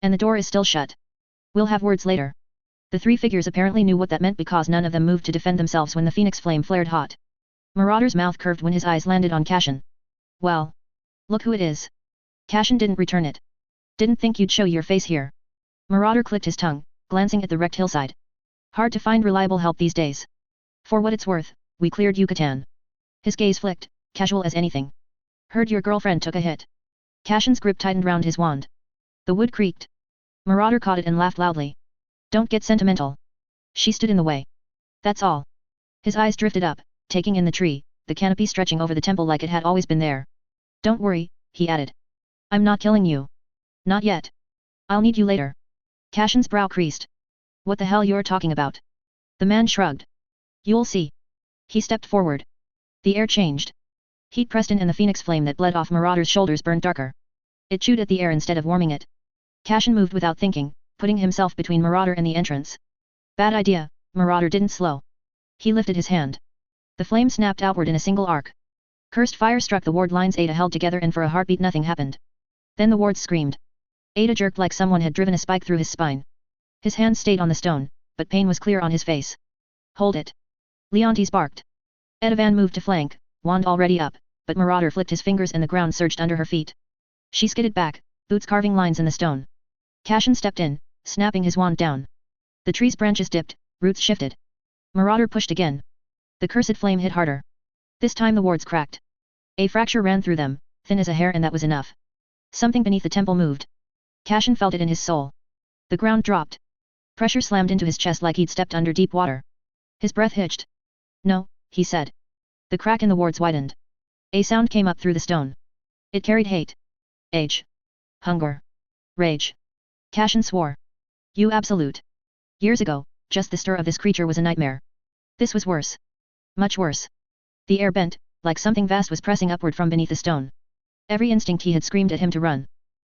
And the door is still shut. We'll have words later. The 3 figures apparently knew what that meant because none of them moved to defend themselves when the phoenix flame flared hot. Marauder's mouth curved when his eyes landed on Cashin. Well. Look who it is. Cashin didn't return it. Didn't think you'd show your face here. Marauder clicked his tongue, glancing at the wrecked hillside. Hard to find reliable help these days. For what it's worth, we cleared Yucatan. His gaze flicked, casual as anything. Heard your girlfriend took a hit. Cashin's grip tightened round his wand. The wood creaked. Marauder caught it and laughed loudly. Don't get sentimental. She stood in the way. That's all. His eyes drifted up, taking in the tree, the canopy stretching over the temple like it had always been there. Don't worry, he added. I'm not killing you. Not yet. I'll need you later. Cashin's brow creased. What the hell you're talking about? The man shrugged. You'll see. He stepped forward. The air changed. Heat pressed in and the phoenix flame that bled off Marauder's shoulders burned darker. It chewed at the air instead of warming it. Cashin moved without thinking, putting himself between Marauder and the entrance. Bad idea, Marauder didn't slow. He lifted his hand. The flame snapped outward in a single arc. Cursed fire struck the ward lines Ada held together and for a heartbeat nothing happened. Then the wards screamed. Ada jerked like someone had driven a spike through his spine. His hand stayed on the stone, but pain was clear on his face. Hold it. Leontes barked. Edavan moved to flank, wand already up, but Marauder flicked his fingers and the ground surged under her feet. She skidded back, boots carving lines in the stone. Cashin stepped in, snapping his wand down. The tree's branches dipped, roots shifted. Marauder pushed again. The cursed flame hit harder. This time the wards cracked. A fracture ran through them, thin as a hair, and that was enough. Something beneath the temple moved. Cashin felt it in his soul. The ground dropped. Pressure slammed into his chest like he'd stepped under deep water. His breath hitched. No, he said. The crack in the wards widened. A sound came up through the stone. It carried hate. Age. Hunger. Rage. Cashin swore. You absolute. Years ago, just the stir of this creature was a nightmare. This was worse. Much worse. The air bent, like something vast was pressing upward from beneath the stone. Every instinct he had screamed at him to run.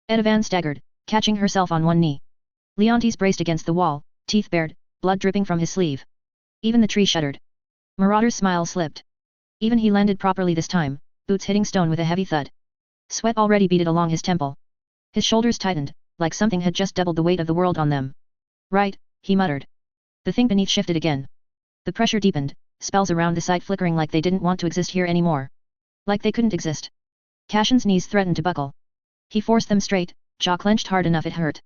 Edavan staggered, catching herself on one knee. Leontes braced against the wall, teeth bared, blood dripping from his sleeve. Even the tree shuddered. Marauder's smile slipped. Even he landed properly this time, boots hitting stone with a heavy thud. Sweat already beaded along his temple. His shoulders tightened, like something had just doubled the weight of the world on them. Right, he muttered. The thing beneath shifted again. The pressure deepened, spells around the site flickering like they didn't want to exist here anymore. Like they couldn't exist. Cashin's knees threatened to buckle. He forced them straight, jaw clenched hard enough it hurt.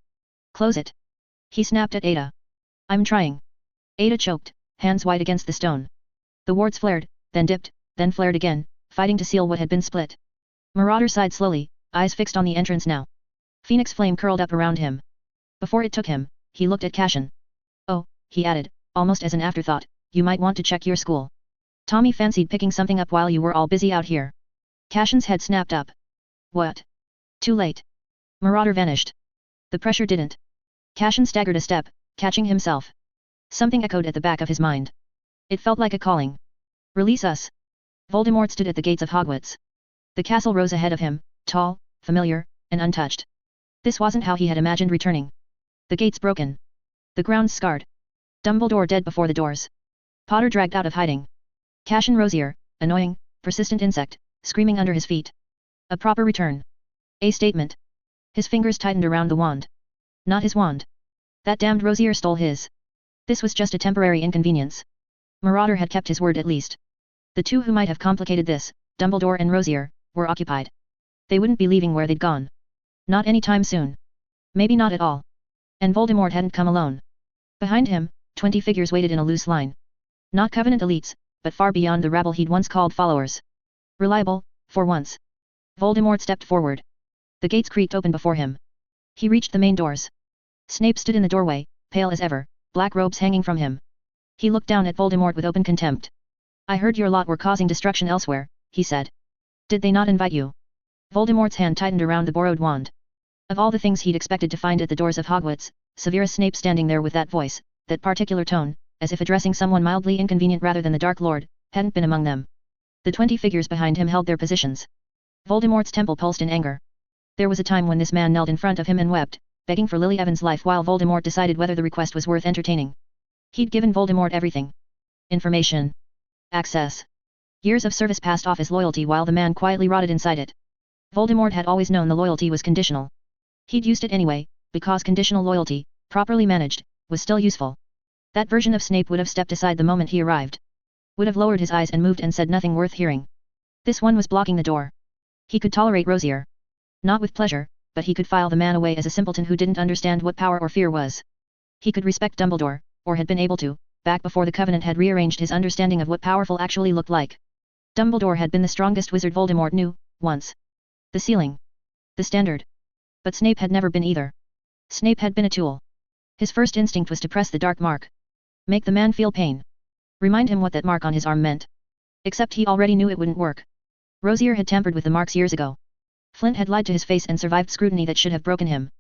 Close it. He snapped at Ada. I'm trying. Ada choked, hands wide against the stone. The wards flared, then dipped, then flared again, fighting to seal what had been split. Marauder sighed slowly, eyes fixed on the entrance now. Phoenix flame curled up around him. Before it took him, he looked at Cashin. Oh, he added, almost as an afterthought, you might want to check your school. Tommy fancied picking something up while you were all busy out here. Cashin's head snapped up. What? Too late. Marauder vanished. The pressure didn't. Cashin staggered a step, catching himself. Something echoed at the back of his mind. It felt like a calling. Release us. Voldemort stood at the gates of Hogwarts. The castle rose ahead of him, tall, familiar, and untouched. This wasn't how he had imagined returning. The gates broken. The ground scarred. Dumbledore dead before the doors. Potter dragged out of hiding. Cashin Rosier, annoying, persistent insect, screaming under his feet. A proper return. A statement. His fingers tightened around the wand. Not his wand. That damned Rosier stole his. This was just a temporary inconvenience. Marauder had kept his word at least. The two who might have complicated this, Dumbledore and Rosier, were occupied. They wouldn't be leaving where they'd gone. Not any time soon. Maybe not at all. And Voldemort hadn't come alone. Behind him, 20 figures waited in a loose line. Not Covenant elites, but far beyond the rabble he'd once called followers. Reliable, for once. Voldemort stepped forward. The gates creaked open before him. He reached the main doors. Snape stood in the doorway, pale as ever, black robes hanging from him. He looked down at Voldemort with open contempt. I heard your lot were causing destruction elsewhere, he said. Did they not invite you? Voldemort's hand tightened around the borrowed wand. Of all the things he'd expected to find at the doors of Hogwarts, Severus Snape standing there with that voice, that particular tone, as if addressing someone mildly inconvenient rather than the Dark Lord, hadn't been among them. The 20 figures behind him held their positions. Voldemort's temple pulsed in anger. There was a time when this man knelt in front of him and wept, begging for Lily Evans' life while Voldemort decided whether the request was worth entertaining. He'd given Voldemort everything. Information. Access. Years of service passed off as loyalty while the man quietly rotted inside it. Voldemort had always known the loyalty was conditional. He'd used it anyway, because conditional loyalty, properly managed, was still useful. That version of Snape would have stepped aside the moment he arrived. Would have lowered his eyes and moved and said nothing worth hearing. This one was blocking the door. He could tolerate Rosier. Not with pleasure, but he could file the man away as a simpleton who didn't understand what power or fear was. He could respect Dumbledore, or had been able to, back before the Covenant had rearranged his understanding of what powerful actually looked like. Dumbledore had been the strongest wizard Voldemort knew, once. The ceiling. The standard. But Snape had never been either. Snape had been a tool. His first instinct was to press the dark mark. Make the man feel pain. Remind him what that mark on his arm meant. Except he already knew it wouldn't work. Rosier had tampered with the marks years ago. Flint had lied to his face and survived scrutiny that should have broken him.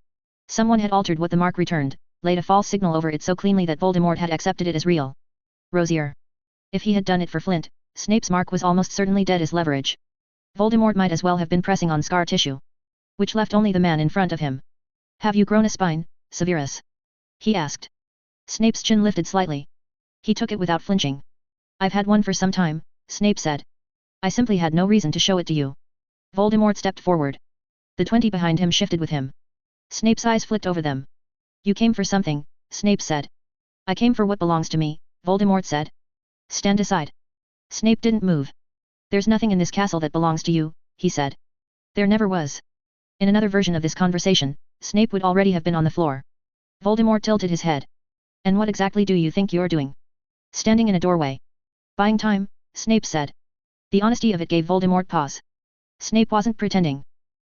Someone had altered what the mark returned, laid a false signal over it so cleanly that Voldemort had accepted it as real. Rosier. If he had done it for Flint, Snape's mark was almost certainly dead as leverage. Voldemort might as well have been pressing on scar tissue. Which left only the man in front of him. Have you grown a spine, Severus? He asked. Snape's chin lifted slightly. He took it without flinching. I've had one for some time, Snape said. I simply had no reason to show it to you. Voldemort stepped forward. The 20 behind him shifted with him. Snape's eyes flicked over them. You came for something, Snape said. I came for what belongs to me, Voldemort said. Stand aside. Snape didn't move. There's nothing in this castle that belongs to you, he said. There never was. In another version of this conversation, Snape would already have been on the floor. Voldemort tilted his head. And what exactly do you think you're doing? Standing in a doorway. Buying time, Snape said. The honesty of it gave Voldemort pause. Snape wasn't pretending.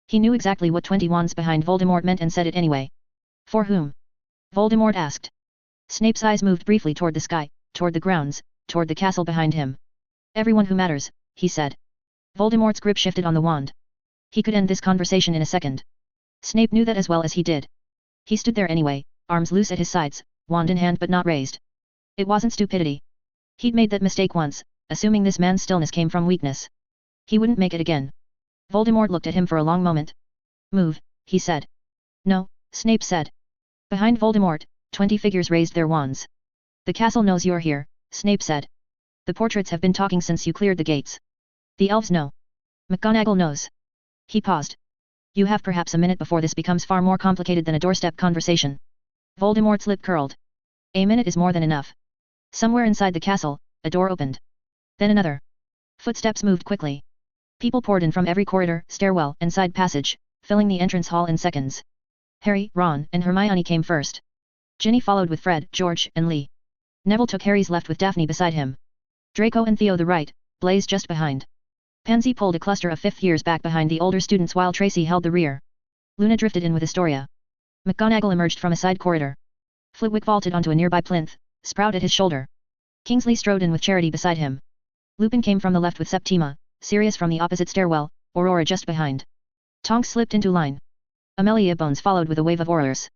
He knew exactly what 20 wands behind Voldemort meant and said it anyway. For whom? Voldemort asked. Snape's eyes moved briefly toward the sky, toward the grounds, toward the castle behind him. Everyone who matters, he said. Voldemort's grip shifted on the wand. He could end this conversation in a second. Snape knew that as well as he did. He stood there anyway, arms loose at his sides, wand in hand but not raised. It wasn't stupidity. He'd made that mistake once, assuming this man's stillness came from weakness. He wouldn't make it again. Voldemort looked at him for a long moment. Move, he said. No, Snape said. Behind Voldemort, 20 figures raised their wands. The castle knows you're here, Snape said. The portraits have been talking since you cleared the gates. The elves know. McGonagall knows. He paused. You have perhaps a minute before this becomes far more complicated than a doorstep conversation. Voldemort's lip curled. A minute is more than enough. Somewhere inside the castle, a door opened. Then another. Footsteps moved quickly. People poured in from every corridor, stairwell, and side passage, filling the entrance hall in seconds. Harry, Ron, and Hermione came first. Ginny followed with Fred, George, and Lee. Neville took Harry's left with Daphne beside him. Draco and Theo the right, Blaise just behind. Pansy pulled a cluster of fifth years back behind the older students while Tracy held the rear. Luna drifted in with Astoria. McGonagall emerged from a side corridor. Flitwick vaulted onto a nearby plinth, Sprout at his shoulder. Kingsley strode in with Charity beside him. Lupin came from the left with Septima, Sirius from the opposite stairwell, Aurora just behind. Tonks slipped into line. Amelia Bones followed with a wave of Aurors.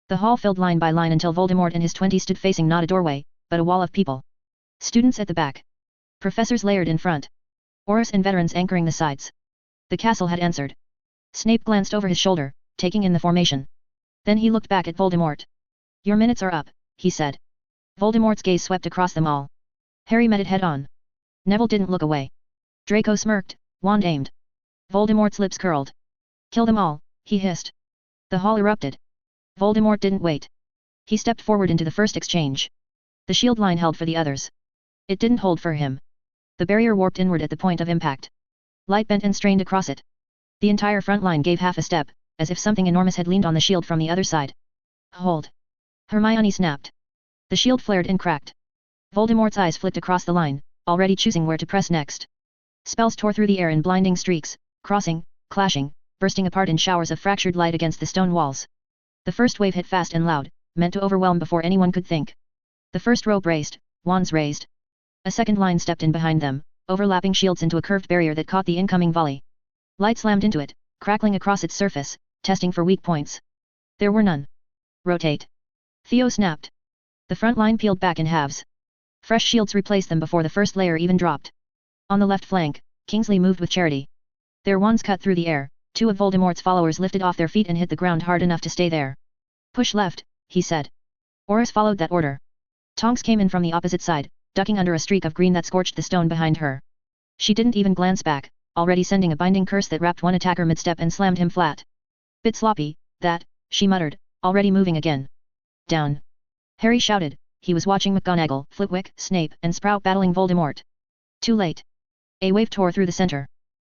The hall filled line by line until Voldemort and his 20 stood facing not a doorway, but a wall of people. Students at the back. Professors layered in front. Aurors and veterans anchoring the sides. The castle had answered. Snape glanced over his shoulder, taking in the formation. Then he looked back at Voldemort. Your minutes are up, he said. Voldemort's gaze swept across them all. Harry met it head-on. Neville didn't look away. Draco smirked, wand aimed. Voldemort's lips curled. Kill them all, he hissed. The hall erupted. Voldemort didn't wait. He stepped forward into the first exchange. The shield line held for the others. It didn't hold for him. The barrier warped inward at the point of impact. Light bent and strained across it. The entire front line gave half a step, as if something enormous had leaned on the shield from the other side. Hold. Hermione snapped. The shield flared and cracked. Voldemort's eyes flicked across the line, already choosing where to press next. Spells tore through the air in blinding streaks, crossing, clashing, bursting apart in showers of fractured light against the stone walls. The first wave hit fast and loud, meant to overwhelm before anyone could think. The first row braced, wands raised. A second line stepped in behind them, overlapping shields into a curved barrier that caught the incoming volley. Light slammed into it, crackling across its surface, testing for weak points. There were none. Rotate. Theo snapped. The front line peeled back in halves. Fresh shields replaced them before the first layer even dropped. On the left flank, Kingsley moved with Charity. Their wands cut through the air, two of Voldemort's followers lifted off their feet and hit the ground hard enough to stay there. Push left, he said. Oris followed that order. Tonks came in from the opposite side, ducking under a streak of green that scorched the stone behind her. She didn't even glance back, already sending a binding curse that wrapped one attacker mid-step and slammed him flat. Bit sloppy, that, she muttered, already moving again. Down. Harry shouted. He was watching McGonagall, Flitwick, Snape, and Sprout battling Voldemort. Too late. A wave tore through the center.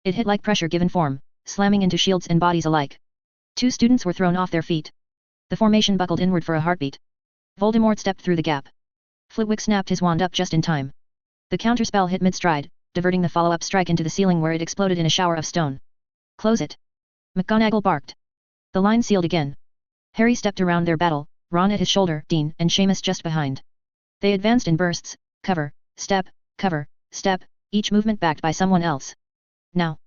It hit like pressure given form, slamming into shields and bodies alike. Two students were thrown off their feet. The formation buckled inward for a heartbeat. Voldemort stepped through the gap. Flitwick snapped his wand up just in time. The counterspell hit mid-stride, diverting the follow-up strike into the ceiling where it exploded in a shower of stone. Close it. McGonagall barked. The line sealed again. Harry stepped around their battle, Ron at his shoulder, Dean and Seamus just behind. They advanced in bursts, cover, step, each movement backed by someone else. Now!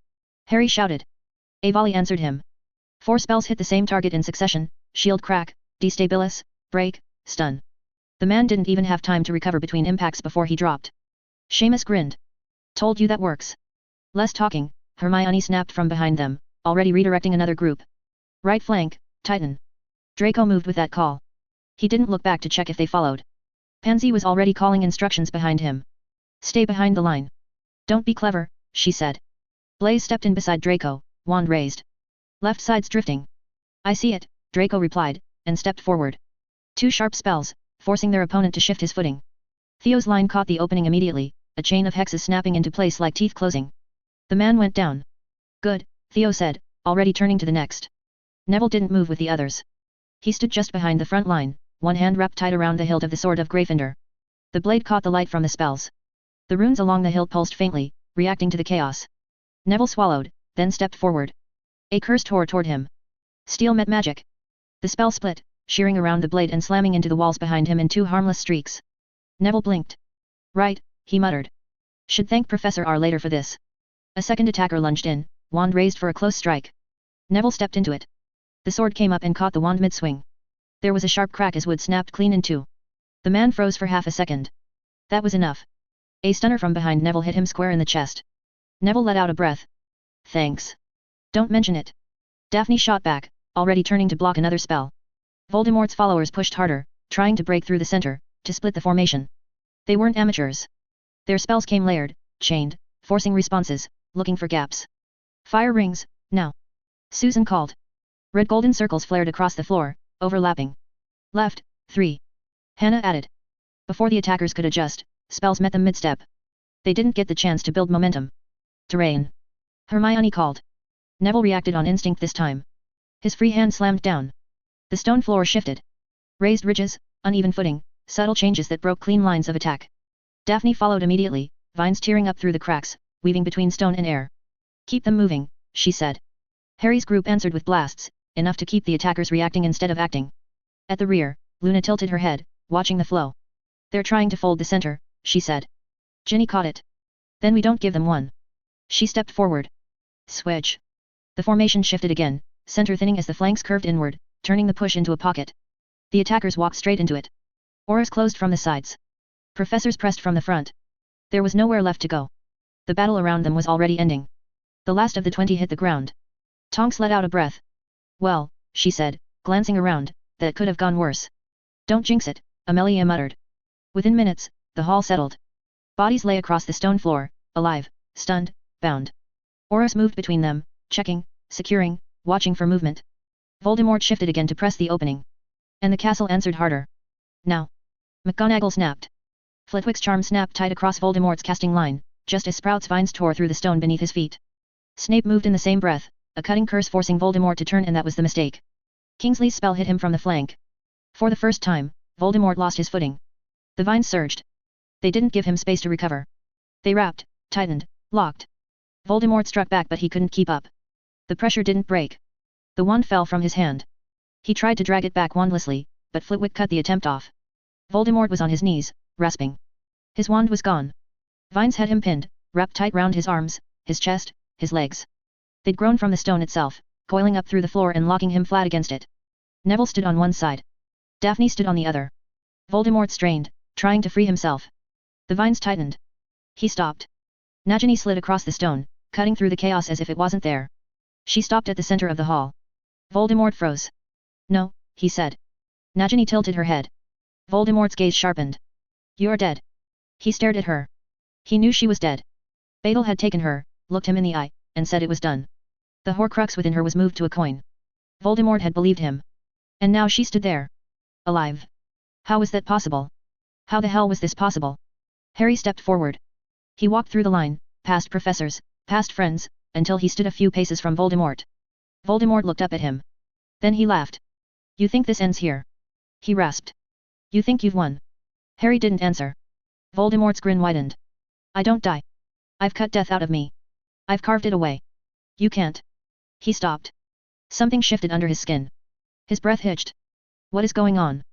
Harry shouted. A volley answered him. 4 spells hit the same target in succession: shield crack, destabilize, break, stun. The man didn't even have time to recover between impacts before he dropped. Seamus grinned. Told you that works. Less talking, Hermione snapped from behind them, already redirecting another group. Right flank, Titan. Draco moved with that call. He didn't look back to check if they followed. Pansy was already calling instructions behind him. Stay behind the line. Don't be clever, she said. Blaze stepped in beside Draco, wand raised. Left side's drifting. I see it, Draco replied, and stepped forward. 2 sharp spells, forcing their opponent to shift his footing. Theo's line caught the opening immediately, a chain of hexes snapping into place like teeth closing. The man went down. Good, Theo said, already turning to the next. Neville didn't move with the others. He stood just behind the front line, one hand wrapped tight around the hilt of the sword of Gryffindor. The blade caught the light from the spells. The runes along the hilt pulsed faintly, reacting to the chaos. Neville swallowed, then stepped forward. A curse tore toward him. Steel met magic. The spell split, shearing around the blade and slamming into the walls behind him in 2 harmless streaks. Neville blinked. Right, he muttered. Should thank Professor R later for this. A second attacker lunged in, wand raised for a close strike. Neville stepped into it. The sword came up and caught the wand mid-swing. There was a sharp crack as wood snapped clean in 2. The man froze for half a second. That was enough. A stunner from behind Neville hit him square in the chest. Neville let out a breath. Thanks. Don't mention it. Daphne shot back, already turning to block another spell. Voldemort's followers pushed harder, trying to break through the center, to split the formation. They weren't amateurs. Their spells came layered, chained, forcing responses, looking for gaps. Fire rings, now. Susan called. Red golden circles flared across the floor, overlapping. Left, 3. Hannah added. Before the attackers could adjust, spells met them mid-step. They didn't get the chance to build momentum. Terrain. Hermione called. Neville reacted on instinct this time. His free hand slammed down. The stone floor shifted. Raised ridges, uneven footing, subtle changes that broke clean lines of attack. Daphne followed immediately, vines tearing up through the cracks, weaving between stone and air. Keep them moving, she said. Harry's group answered with blasts, enough to keep the attackers reacting instead of acting. At the rear, Luna tilted her head, watching the flow. They're trying to fold the center, she said. Ginny caught it. Then we don't give them one. She stepped forward. Swedge. The formation shifted again, center thinning as the flanks curved inward, turning the push into a pocket. The attackers walked straight into it. Auras closed from the sides. Professors pressed from the front. There was nowhere left to go. The battle around them was already ending. The last of the 20 hit the ground. Tonks let out a breath. Well, she said, glancing around, that could have gone worse. Don't jinx it, Amelia muttered. Within minutes, the hall settled. Bodies lay across the stone floor, alive, stunned, bound. Auras moved between them, checking, securing, watching for movement. Voldemort shifted again to press the opening. And the castle answered harder. Now. McGonagall snapped. Flitwick's charm snapped tight across Voldemort's casting line, just as Sprout's vines tore through the stone beneath his feet. Snape moved in the same breath, a cutting curse forcing Voldemort to turn, and that was the mistake. Kingsley's spell hit him from the flank. For the first time, Voldemort lost his footing. The vines surged. They didn't give him space to recover. They wrapped, tightened, locked. Voldemort struck back, but he couldn't keep up. The pressure didn't break. The wand fell from his hand. He tried to drag it back wandlessly, but Flitwick cut the attempt off. Voldemort was on his knees, rasping. His wand was gone. Vines had him pinned, wrapped tight round his arms, his chest, his legs. They'd grown from the stone itself, coiling up through the floor and locking him flat against it. Neville stood on one side. Daphne stood on the other. Voldemort strained, trying to free himself. The vines tightened. He stopped. Nagini slid across the stone, cutting through the chaos as if it wasn't there. She stopped at the center of the hall. Voldemort froze. No, he said. Nagini tilted her head. Voldemort's gaze sharpened. You're dead. He stared at her. He knew she was dead. Badal had taken her, looked him in the eye, and said it was done. The Horcrux within her was moved to a coin. Voldemort had believed him. And now she stood there. Alive. How was that possible? How the hell was this possible? Harry stepped forward. He walked through the line, past professors, past friends, until he stood a few paces from Voldemort. Voldemort looked up at him. Then he laughed. You think this ends here? He rasped. You think you've won? Harry didn't answer. Voldemort's grin widened. I don't die. I've cut death out of me. I've carved it away. You can't. He stopped. Something shifted under his skin. His breath hitched. What is going on?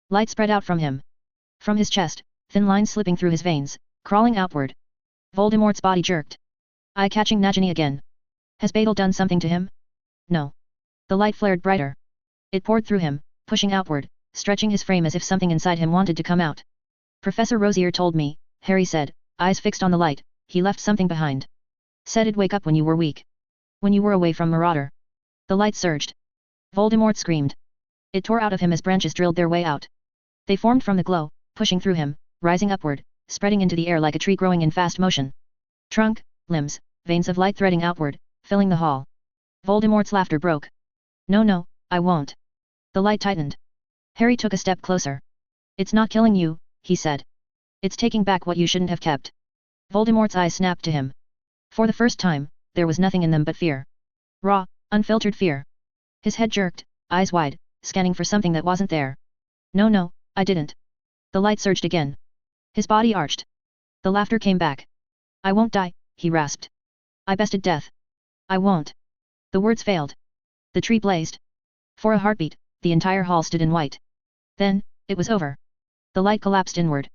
Light spread out from him. From his chest, thin lines slipping through his veins, crawling outward. Voldemort's body jerked. Eye-catching Nagini again. Has Badal done something to him? No. The light flared brighter. It poured through him, pushing outward, stretching his frame as if something inside him wanted to come out. Professor Rosier told me, Harry said, eyes fixed on the light, he left something behind. Said it'd wake up when you were weak. When you were away from Marauder. The light surged. Voldemort screamed. It tore out of him as branches drilled their way out. They formed from the glow, pushing through him, rising upward, spreading into the air like a tree growing in fast motion. Trunk, limbs, veins of light threading outward, filling the hall. Voldemort's laughter broke. No, I won't. The light tightened. Harry took a step closer. It's not killing you, he said. It's taking back what you shouldn't have kept. Voldemort's eyes snapped to him. For the first time, there was nothing in them but fear. Raw, unfiltered fear. His head jerked, eyes wide, scanning for something that wasn't there. No, I didn't. The light surged again. His body arched. The laughter came back. I won't die, he rasped. I bested death. I won't. The words failed. The tree blazed. For a heartbeat, the entire hall stood in white. Then, it was over. The light collapsed inward.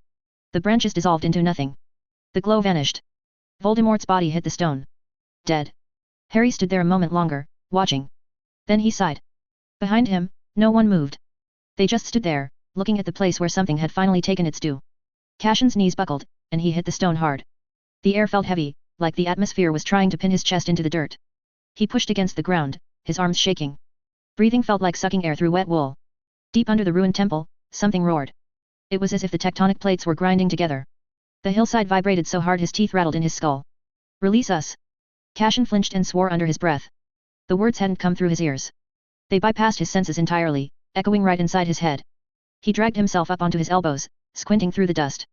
The branches dissolved into nothing. The glow vanished. Voldemort's body hit the stone. Dead. Harry stood there a moment longer, watching. Then he sighed. Behind him, no one moved. They just stood there, looking at the place where something had finally taken its due. Cashin's knees buckled, and he hit the stone hard. The air felt heavy, like the atmosphere was trying to pin his chest into the dirt. He pushed against the ground, his arms shaking. Breathing felt like sucking air through wet wool. Deep under the ruined temple, something roared. It was as if the tectonic plates were grinding together. The hillside vibrated so hard his teeth rattled in his skull. Release us! Cashin flinched and swore under his breath. The words hadn't come through his ears. They bypassed his senses entirely, echoing right inside his head. He dragged himself up onto his elbows, squinting through the dust.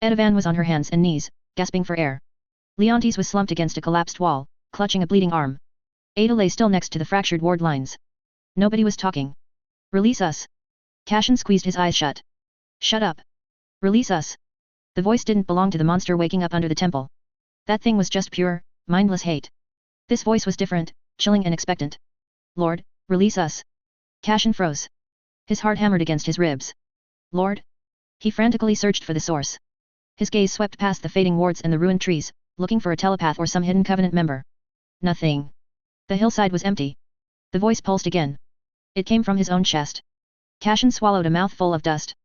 Edavan was on her hands and knees, gasping for air. Leontes was slumped against a collapsed wall, clutching a bleeding arm. Ada lay still next to the fractured ward lines. Nobody was talking. Release us! Cashin squeezed his eyes shut. Shut up! Release us! The voice didn't belong to the monster waking up under the temple. That thing was just pure, mindless hate. This voice was different, chilling and expectant. Lord, release us! Cashin froze. His heart hammered against his ribs. Lord? He frantically searched for the source. His gaze swept past the fading wards and the ruined trees, looking for a telepath or some hidden Covenant member. Nothing. The hillside was empty. The voice pulsed again. It came from his own chest. Cashin swallowed a mouthful of dust.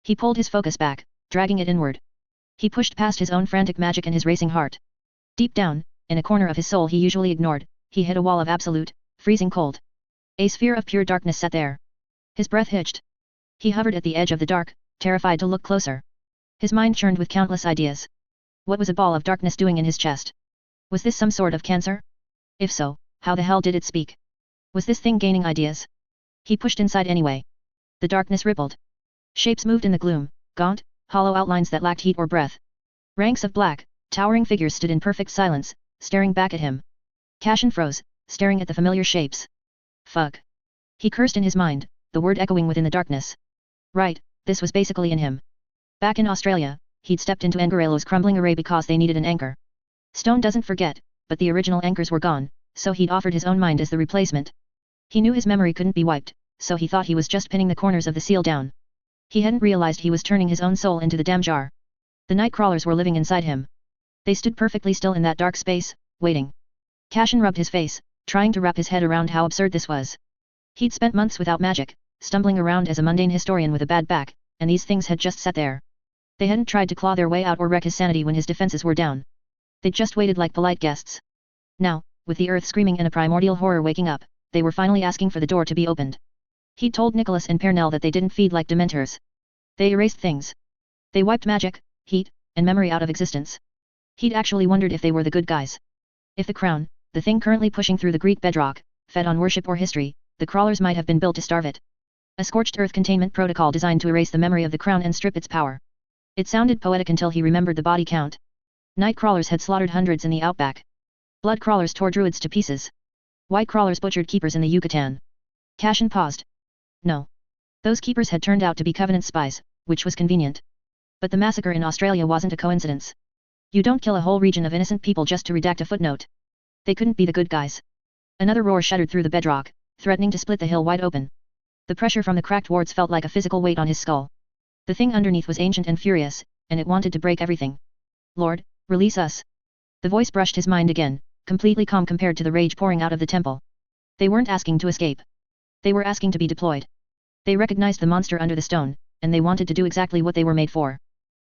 He pulled his focus back, dragging it inward. He pushed past his own frantic magic and his racing heart. Deep down, in a corner of his soul he usually ignored, he hit a wall of absolute, freezing cold. A sphere of pure darkness sat there. His breath hitched. He hovered at the edge of the dark, terrified to look closer. His mind churned with countless ideas. What was a ball of darkness doing in his chest? Was this some sort of cancer? If so, how the hell did it speak? Was this thing gaining ideas? He pushed inside anyway. The darkness rippled. Shapes moved in the gloom, gaunt, hollow outlines that lacked heat or breath. Ranks of black, towering figures stood in perfect silence, staring back at him. Cashin froze, staring at the familiar shapes. Fuck. He cursed in his mind, the word echoing within the darkness. Right, this was basically in him. Back in Australia, he'd stepped into Angarello's crumbling array because they needed an anchor. Stone doesn't forget, but the original anchors were gone, so he'd offered his own mind as the replacement. He knew his memory couldn't be wiped, so he thought he was just pinning the corners of the seal down. He hadn't realized he was turning his own soul into the damn jar. The night crawlers were living inside him. They stood perfectly still in that dark space, waiting. Cashin rubbed his face, trying to wrap his head around how absurd this was. He'd spent months without magic, stumbling around as a mundane historian with a bad back, and these things had just sat there. They hadn't tried to claw their way out or wreck his sanity when his defenses were down. They'd just waited like polite guests. Now, with the earth screaming and a primordial horror waking up, they were finally asking for the door to be opened. He'd told Nicholas and Pernell that they didn't feed like dementors. They erased things. They wiped magic, heat, and memory out of existence. He'd actually wondered if they were the good guys. If the crown, the thing currently pushing through the Greek bedrock, fed on worship or history, the crawlers might have been built to starve it. A scorched earth containment protocol designed to erase the memory of the crown and strip its power. It sounded poetic until he remembered the body count. Night crawlers had slaughtered hundreds in the outback. Blood crawlers tore druids to pieces. White crawlers butchered keepers in the Yucatan. Cashin paused. No. Those keepers had turned out to be Covenant spies, which was convenient. But the massacre in Australia wasn't a coincidence. You don't kill a whole region of innocent people just to redact a footnote. They couldn't be the good guys. Another roar shuddered through the bedrock, threatening to split the hill wide open. The pressure from the cracked wards felt like a physical weight on his skull. The thing underneath was ancient and furious, and it wanted to break everything. Lord, release us. The voice brushed his mind again, completely calm compared to the rage pouring out of the temple. They weren't asking to escape. They were asking to be deployed. They recognized the monster under the stone, and they wanted to do exactly what they were made for.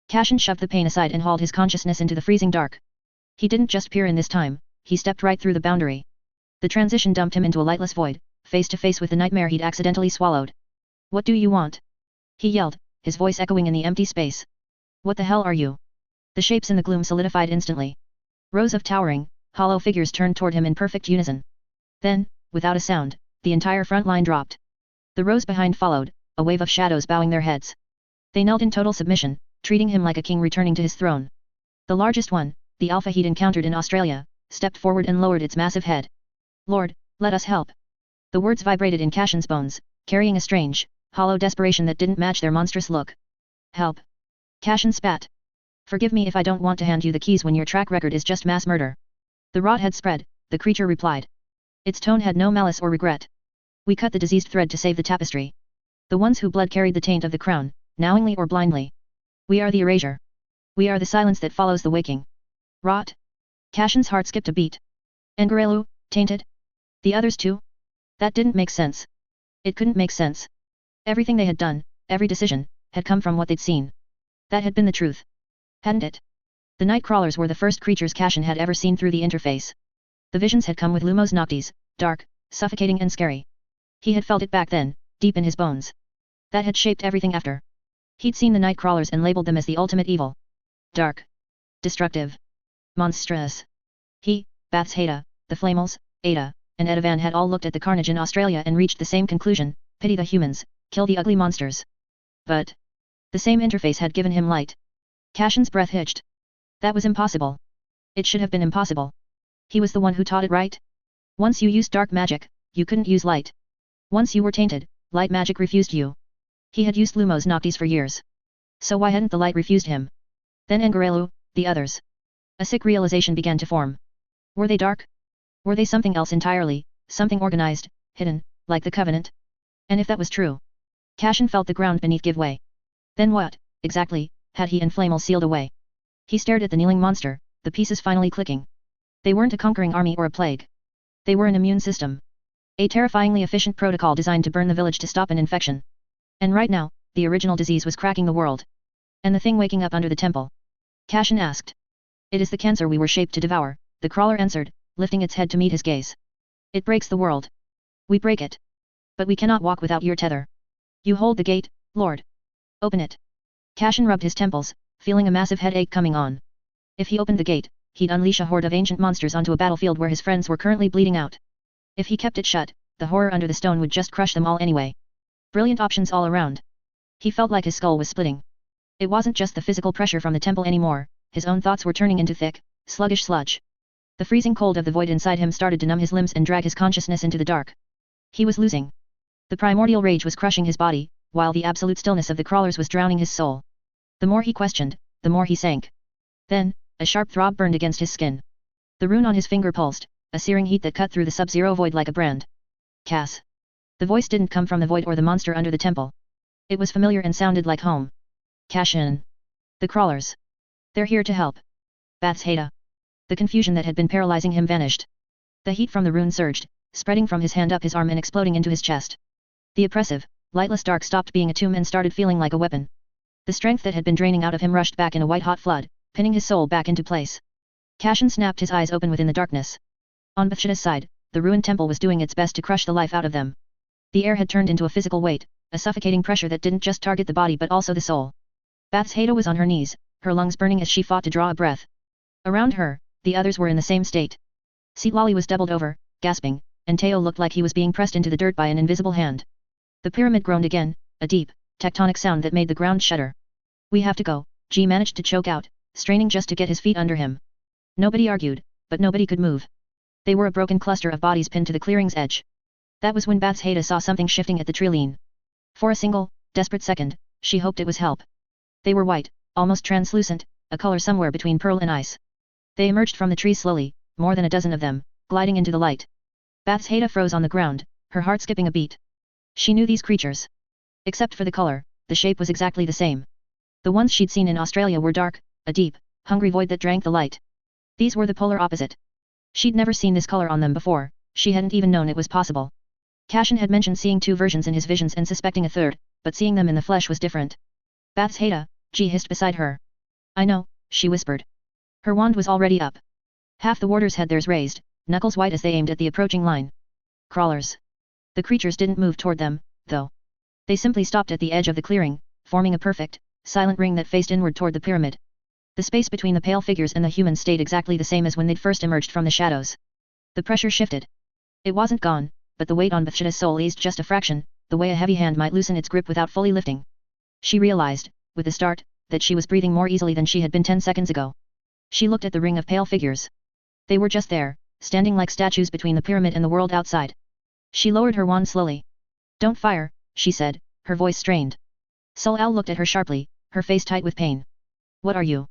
Cashin shoved the pain aside and hauled his consciousness into the freezing dark. He didn't just peer in this time, he stepped right through the boundary. The transition dumped him into a lightless void, face to face with the nightmare he'd accidentally swallowed. What do you want? He yelled, his voice echoing in the empty space. What the hell are you? The shapes in the gloom solidified instantly. Rows of towering, hollow figures turned toward him in perfect unison. Then, without a sound, the entire front line dropped. The rows behind followed, a wave of shadows bowing their heads. They knelt in total submission, treating him like a king returning to his throne. The largest one, the alpha he'd encountered in Australia, stepped forward and lowered its massive head. Lord, let us help. The words vibrated in Cashin's bones, carrying a strange, hollow desperation that didn't match their monstrous look. Help. Cashin spat. Forgive me if I don't want to hand you the keys when your track record is just mass murder. The rot had spread, the creature replied. Its tone had no malice or regret. We cut the diseased thread to save the tapestry. The ones who bled carried the taint of the crown, knowingly or blindly. We are the erasure. We are the silence that follows the waking. Rot? Cashin's heart skipped a beat. Engarelu, tainted? The others too? That didn't make sense. It couldn't make sense. Everything they had done, every decision, had come from what they'd seen. That had been the truth. Hadn't it? The night crawlers were the first creatures Cashin had ever seen through the interface. The visions had come with Lumos Noctis, dark, suffocating and scary. He had felt it back then, deep in his bones. That had shaped everything after. He'd seen the night crawlers and labeled them as the ultimate evil. Dark. Destructive. Monstrous. He, Baths Haida, the Flamels, Ada, and Edavan had all looked at the carnage in Australia and reached the same conclusion: pity the humans, kill the ugly monsters. But the same interface had given him light. Cashin's breath hitched. That was impossible. It should have been impossible. He was the one who taught it, right? Once you used dark magic, you couldn't use light. Once you were tainted, light magic refused you. He had used Lumos Noctis for years. So why hadn't the light refused him? Then Engarelu, the others. A sick realization began to form. Were they dark? Were they something else entirely, something organized, hidden, like the Covenant? And if that was true? Cashin felt the ground beneath give way. Then what, exactly, had he and Flamel sealed away? He stared at the kneeling monster, the pieces finally clicking. They weren't a conquering army or a plague. They were an immune system. A terrifyingly efficient protocol designed to burn the village to stop an infection. And right now, the original disease was cracking the world. And the thing waking up under the temple? Cashin asked. It is the cancer we were shaped to devour, the crawler answered, lifting its head to meet his gaze. It breaks the world. We break it. But we cannot walk without your tether. You hold the gate, Lord. Open it. Cashin rubbed his temples, feeling a massive headache coming on. If he opened the gate, he'd unleash a horde of ancient monsters onto a battlefield where his friends were currently bleeding out. If he kept it shut, the horror under the stone would just crush them all anyway. Brilliant options all around. He felt like his skull was splitting. It wasn't just the physical pressure from the temple anymore, his own thoughts were turning into thick, sluggish sludge. The freezing cold of the void inside him started to numb his limbs and drag his consciousness into the dark. He was losing. The primordial rage was crushing his body, while the absolute stillness of the crawlers was drowning his soul. The more he questioned, the more he sank. Then, a sharp throb burned against his skin. The rune on his finger pulsed, a searing heat that cut through the sub-zero void like a brand. Cass. The voice didn't come from the void or the monster under the temple. It was familiar and sounded like home. Cashin. The crawlers. They're here to help. Baths Haida. The confusion that had been paralyzing him vanished. The heat from the rune surged, spreading from his hand up his arm and exploding into his chest. The oppressive, lightless dark stopped being a tomb and started feeling like a weapon. The strength that had been draining out of him rushed back in a white-hot flood, pinning his soul back into place. Cashin snapped his eyes open within the darkness. On Bathshada's side, the ruined temple was doing its best to crush the life out of them. The air had turned into a physical weight, a suffocating pressure that didn't just target the body but also the soul. Baths Haida was on her knees, her lungs burning as she fought to draw a breath. Around her, the others were in the same state. Seatlali was doubled over, gasping, and Teo looked like he was being pressed into the dirt by an invisible hand. The pyramid groaned again, a deep, tectonic sound that made the ground shudder. We have to go, G managed to choke out, straining just to get his feet under him. Nobody argued, but nobody could move. They were a broken cluster of bodies pinned to the clearing's edge. That was when Baths Haida saw something shifting at the trilene. For a single, desperate second, she hoped it was help. They were white, almost translucent, a color somewhere between pearl and ice. They emerged from the trees slowly, more than a dozen of them, gliding into the light. Baths Haida froze on the ground, her heart skipping a beat. She knew these creatures. Except for the color, the shape was exactly the same. The ones she'd seen in Australia were dark, a deep, hungry void that drank the light. These were the polar opposite. She'd never seen this color on them before, she hadn't even known it was possible. Cashin had mentioned seeing two versions in his visions and suspecting a third, but seeing them in the flesh was different. Baths Hada, Ji hissed beside her. I know, she whispered. Her wand was already up. Half the warders had theirs raised, knuckles white as they aimed at the approaching line. Crawlers. The creatures didn't move toward them, though. They simply stopped at the edge of the clearing, forming a perfect, silent ring that faced inward toward the pyramid. The space between the pale figures and the humans stayed exactly the same as when they'd first emerged from the shadows. The pressure shifted. It wasn't gone, but the weight on Bathshada's soul eased just a fraction, the way a heavy hand might loosen its grip without fully lifting. She realized, with a start, that she was breathing more easily than she had been 10 seconds ago. She looked at the ring of pale figures. They were just there, standing like statues between the pyramid and the world outside. She lowered her wand slowly. Don't fire, she said, her voice strained. Sul-Al looked at her sharply, her face tight with pain. What are you?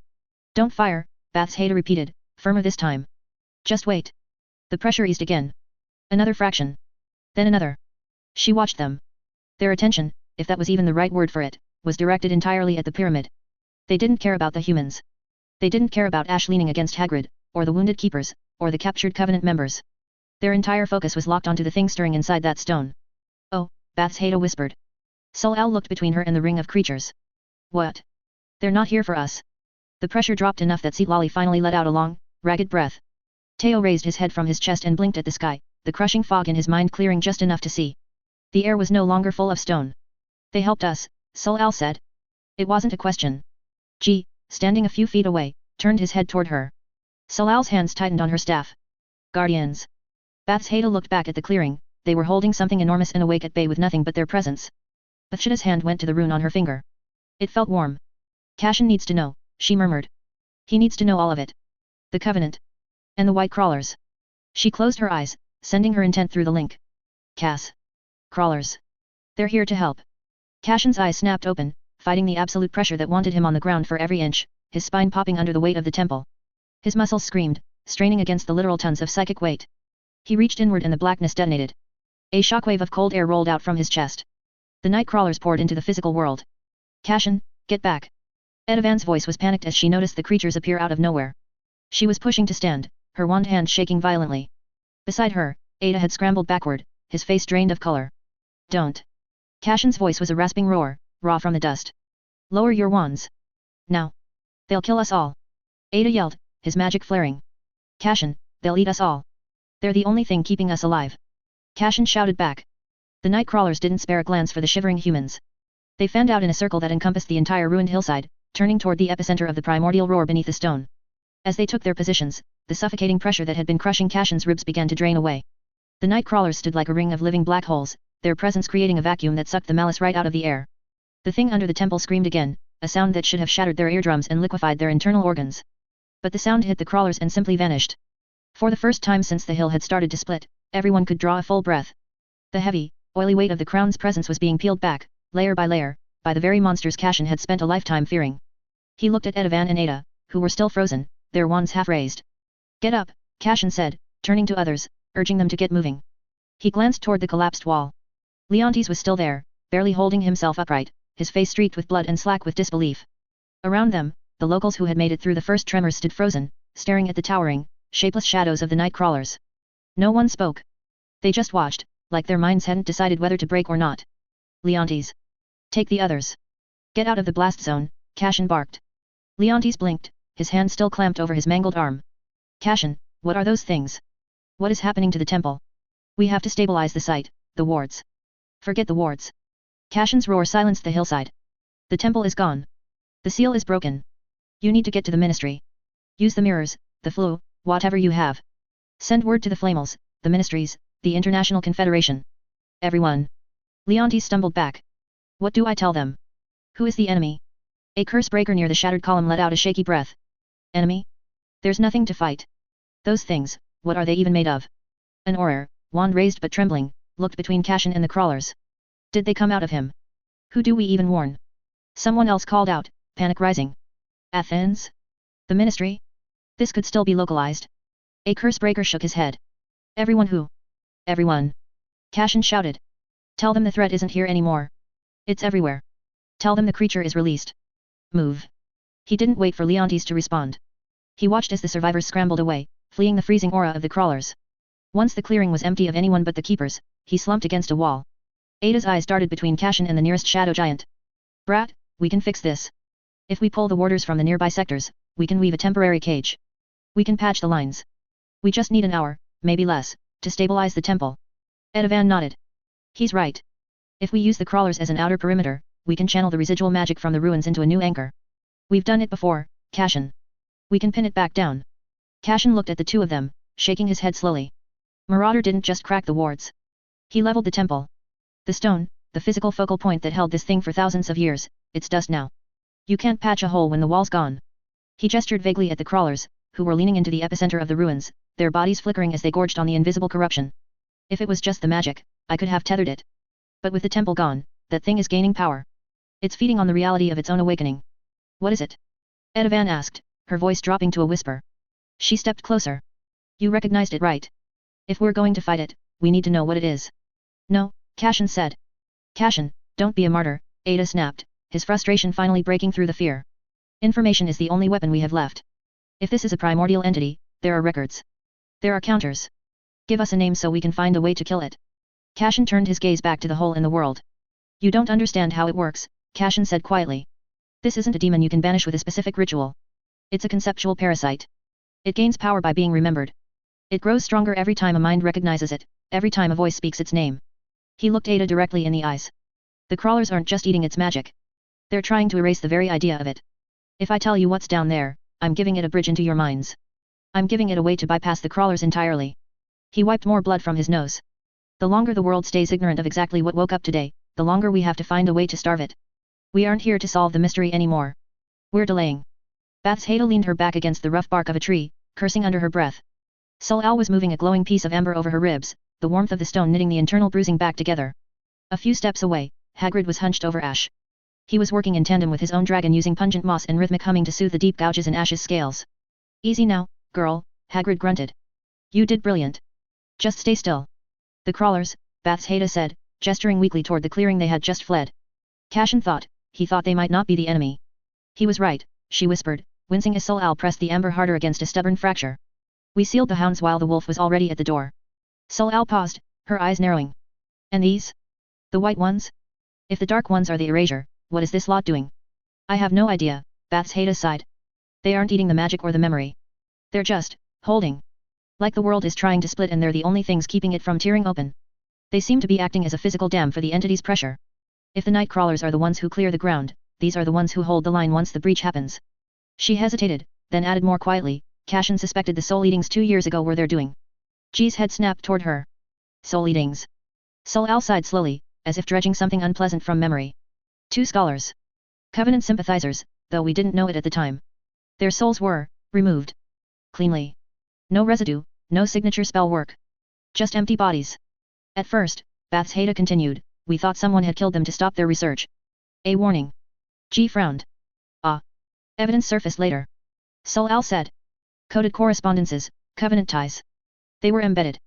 Don't fire, Baths Hada repeated, firmer this time. Just wait. The pressure eased again. Another fraction. Then another. She watched them. Their attention, if that was even the right word for it, was directed entirely at the pyramid. They didn't care about the humans. They didn't care about Ash leaning against Hagrid, or the wounded keepers, or the captured Covenant members. Their entire focus was locked onto the thing stirring inside that stone. Oh, Baths Hada whispered. Sul-Al looked between her and the ring of creatures. What? They're not here for us. The pressure dropped enough that Seetlali finally let out a long, ragged breath. Teo raised his head from his chest and blinked at the sky, the crushing fog in his mind clearing just enough to see. The air was no longer full of stone. They helped us, Sul-Al said. It wasn't a question. Ji, standing a few feet away, turned his head toward her. Sul-Al's hands tightened on her staff. Guardians. Baths Hada looked back at the clearing, they were holding something enormous and awake at bay with nothing but their presence. Bathshada's hand went to the rune on her finger. It felt warm. Cashin needs to know, she murmured. He needs to know all of it. The Covenant. And the White Crawlers. She closed her eyes, sending her intent through the link. Cass. Crawlers. They're here to help. Cashin's eyes snapped open, fighting the absolute pressure that wanted him on the ground for every inch, his spine popping under the weight of the temple. His muscles screamed, straining against the literal tons of psychic weight. He reached inward and the blackness detonated. A shockwave of cold air rolled out from his chest. The night crawlers poured into the physical world. Cashin, get back. Edavan's voice was panicked as she noticed the creatures appear out of nowhere. She was pushing to stand, her wand hand shaking violently. Beside her, Ada had scrambled backward, his face drained of color. Don't. Cashin's voice was a rasping roar, raw from the dust. Lower your wands. Now. They'll kill us all. Ada yelled, his magic flaring. Cashin, they'll eat us all. They're the only thing keeping us alive. Cashin shouted back. The night crawlers didn't spare a glance for the shivering humans. They fanned out in a circle that encompassed the entire ruined hillside, turning toward the epicenter of the primordial roar beneath the stone. As they took their positions, the suffocating pressure that had been crushing Cashin's ribs began to drain away. The night crawlers stood like a ring of living black holes, their presence creating a vacuum that sucked the malice right out of the air. The thing under the temple screamed again, a sound that should have shattered their eardrums and liquefied their internal organs. But the sound hit the crawlers and simply vanished. For the first time since the hill had started to split, everyone could draw a full breath. The heavy, oily weight of the crown's presence was being peeled back, layer by layer, by the very monsters Cashin had spent a lifetime fearing. He looked at Edavan and Ada, who were still frozen, their wands half raised. Get up, Cashin said, turning to others, urging them to get moving. He glanced toward the collapsed wall. Leontes was still there, barely holding himself upright, his face streaked with blood and slack with disbelief. Around them, the locals who had made it through the first tremors stood frozen, staring at the towering, shapeless shadows of the night crawlers. No one spoke. They just watched, like their minds hadn't decided whether to break or not. Leontes. Take the others. Get out of the blast zone, Cashin barked. Leontes blinked, his hand still clamped over his mangled arm. Cashin, what are those things? What is happening to the temple? We have to stabilize the site, the wards. Forget the wards. Cashin's roar silenced the hillside. The temple is gone. The seal is broken. You need to get to the ministry. Use the mirrors, the flu, whatever you have. Send word to the Flamels, the ministries, the International Confederation. Everyone. Leontes stumbled back. What do I tell them? Who is the enemy? A curse breaker near the shattered column let out a shaky breath. Enemy? There's nothing to fight. Those things, what are they even made of? An Auror, wand raised but trembling, looked between Cashin and the crawlers. Did they come out of him? Who do we even warn? Someone else called out, panic rising. Athens? The ministry? This could still be localized. A curse breaker shook his head. Everyone who? Everyone. Cashin shouted. Tell them the threat isn't here anymore. It's everywhere. Tell them the creature is released. Move. He didn't wait for Leontes to respond. He watched as the survivors scrambled away, fleeing the freezing aura of the crawlers. Once the clearing was empty of anyone but the keepers, he slumped against a wall. Ada's eyes darted between Cashin and the nearest shadow giant. Brat, we can fix this. If we pull the warders from the nearby sectors, we can weave a temporary cage. We can patch the lines. We just need an hour, maybe less, to stabilize the temple. Edavan nodded. He's right. If we use the crawlers as an outer perimeter, we can channel the residual magic from the ruins into a new anchor. We've done it before, Cashin. We can pin it back down. Cashin looked at the two of them, shaking his head slowly. Marauder didn't just crack the wards. He leveled the temple. The stone, the physical focal point that held this thing for thousands of years, it's dust now. You can't patch a hole when the wall's gone. He gestured vaguely at the crawlers, who were leaning into the epicenter of the ruins, their bodies flickering as they gorged on the invisible corruption. If it was just the magic, I could have tethered it. But with the temple gone, that thing is gaining power. It's feeding on the reality of its own awakening. What is it? Edavan asked, her voice dropping to a whisper. She stepped closer. You recognized it, right? If we're going to fight it, we need to know what it is. No, Cashin said. Cashin, don't be a martyr, Ada snapped, his frustration finally breaking through the fear. Information is the only weapon we have left. If this is a primordial entity, there are records. There are counters. Give us a name so we can find a way to kill it. Cashin turned his gaze back to the hole in the world. You don't understand how it works, Cashin said quietly. This isn't a demon you can banish with a specific ritual. It's a conceptual parasite. It gains power by being remembered. It grows stronger every time a mind recognizes it, every time a voice speaks its name. He looked Ada directly in the eyes. The crawlers aren't just eating its magic. They're trying to erase the very idea of it. If I tell you what's down there, I'm giving it a bridge into your minds. I'm giving it a way to bypass the crawlers entirely. He wiped more blood from his nose. The longer the world stays ignorant of exactly what woke up today, the longer we have to find a way to starve it. We aren't here to solve the mystery anymore. We're delaying. Bathsheba leaned her back against the rough bark of a tree, cursing under her breath. Sul-Al was moving a glowing piece of ember over her ribs, the warmth of the stone knitting the internal bruising back together. A few steps away, Hagrid was hunched over Ash. He was working in tandem with his own dragon using pungent moss and rhythmic humming to soothe the deep gouges in Ash's scales. Easy now, girl, Hagrid grunted. You did brilliant. Just stay still. The crawlers, Bathsheba said, gesturing weakly toward the clearing they had just fled. Cashin thought, he thought they might not be the enemy. He was right, she whispered, wincing as Sul-Al pressed the ember harder against a stubborn fracture. We sealed the hounds while the wolf was already at the door. Sul-Al paused, her eyes narrowing. And these? The white ones? If the dark ones are the erasure, what is this lot doing? I have no idea, Bathsheba sighed. They aren't eating the magic or the memory. They're just, holding. Like the world is trying to split and they're the only things keeping it from tearing open. They seem to be acting as a physical dam for the entity's pressure. If the night crawlers are the ones who clear the ground, these are the ones who hold the line once the breach happens. She hesitated, then added more quietly, Cashin suspected the soul eatings 2 years ago were their doing. G's head snapped toward her. Soul eatings. Sul-Al sighed slowly, as if dredging something unpleasant from memory. 2 scholars. Covenant sympathizers, though we didn't know it at the time. Their souls were removed. Cleanly. No residue, no signature spell work. Just empty bodies. At first, Bathsheba continued, we thought someone had killed them to stop their research. A warning. G frowned. Ah. Evidence surfaced later. Sul-Al said. Coded correspondences, covenant ties. They were embedded.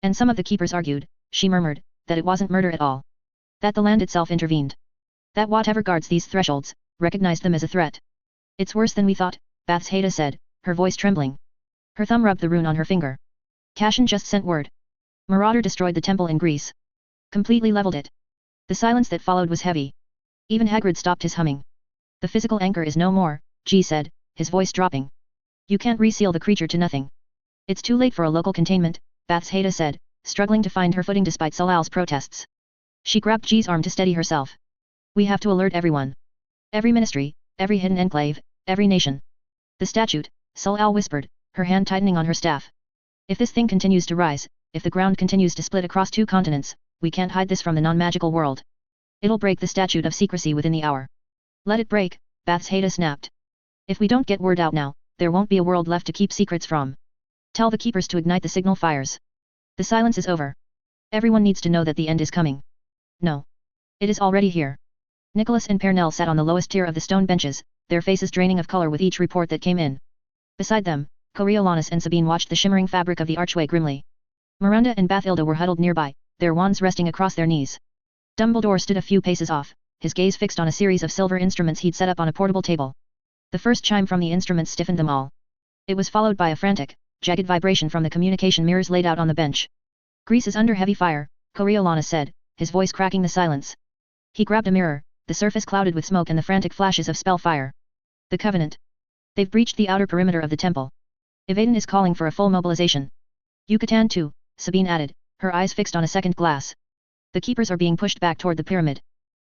And some of the keepers argued, she murmured, that it wasn't murder at all. That the land itself intervened. That whatever guards these thresholds, recognized them as a threat. It's worse than we thought, Bathsheba said, her voice trembling. Her thumb rubbed the rune on her finger. Cashin just sent word. Marauder destroyed the temple in Greece. Completely leveled it. The silence that followed was heavy. Even Hagrid stopped his humming. The physical anchor is no more, G said, his voice dropping. You can't reseal the creature to nothing. It's too late for a local containment, Bathsheba said, struggling to find her footing despite Sul-Al's protests. She grabbed G's arm to steady herself. We have to alert everyone. Every ministry, every hidden enclave, every nation. The statute, Sul-Al whispered, her hand tightening on her staff. If this thing continues to rise, if the ground continues to split across 2 continents, we can't hide this from the non-magical world. It'll break the statute of secrecy within the hour. Let it break, Bathsheba snapped. If we don't get word out now, there won't be a world left to keep secrets from. Tell the keepers to ignite the signal fires. The silence is over. Everyone needs to know that the end is coming. No. It is already here. Nicholas and Pernell sat on the lowest tier of the stone benches, their faces draining of color with each report that came in. Beside them, Coriolanus and Sabine watched the shimmering fabric of the archway grimly. Miranda and Bathilda were huddled nearby, their wands resting across their knees. Dumbledore stood a few paces off, his gaze fixed on a series of silver instruments he'd set up on a portable table. The first chime from the instruments stiffened them all. It was followed by a frantic, jagged vibration from the communication mirrors laid out on the bench. Greece is under heavy fire, Coriolanus said, his voice cracking the silence. He grabbed a mirror, the surface clouded with smoke and the frantic flashes of spell fire. The Covenant. They've breached the outer perimeter of the temple. Evadin is calling for a full mobilization. Yucatan too, Sabine added, her eyes fixed on a second glass. The keepers are being pushed back toward the pyramid.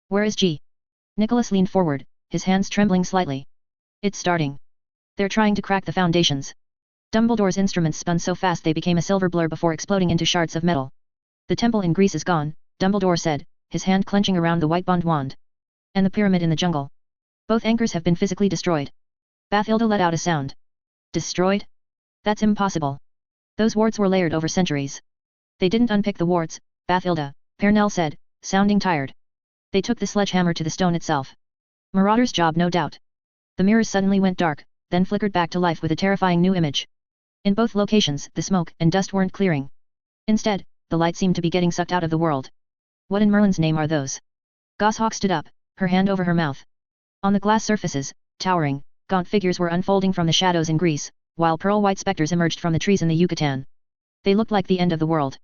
Where is G? Nicholas leaned forward, his hands trembling slightly. It's starting. They're trying to crack the foundations. Dumbledore's instruments spun so fast they became a silver blur before exploding into shards of metal. The temple in Greece is gone, Dumbledore said, his hand clenching around the white bond wand. And the pyramid in the jungle. Both anchors have been physically destroyed. Bathilda let out a sound. Destroyed? That's impossible. Those wards were layered over centuries. They didn't unpick the wards, Bathilda, Pernell said, sounding tired. They took the sledgehammer to the stone itself. Marauder's job no doubt. The mirrors suddenly went dark, then flickered back to life with a terrifying new image. In both locations, the smoke and dust weren't clearing. Instead, the light seemed to be getting sucked out of the world. What in Merlin's name are those? Goshawk stood up, her hand over her mouth. On the glass surfaces, towering, gaunt figures were unfolding from the shadows in Greece, while pearl-white specters emerged from the trees in the Yucatan. They looked like the end of the world.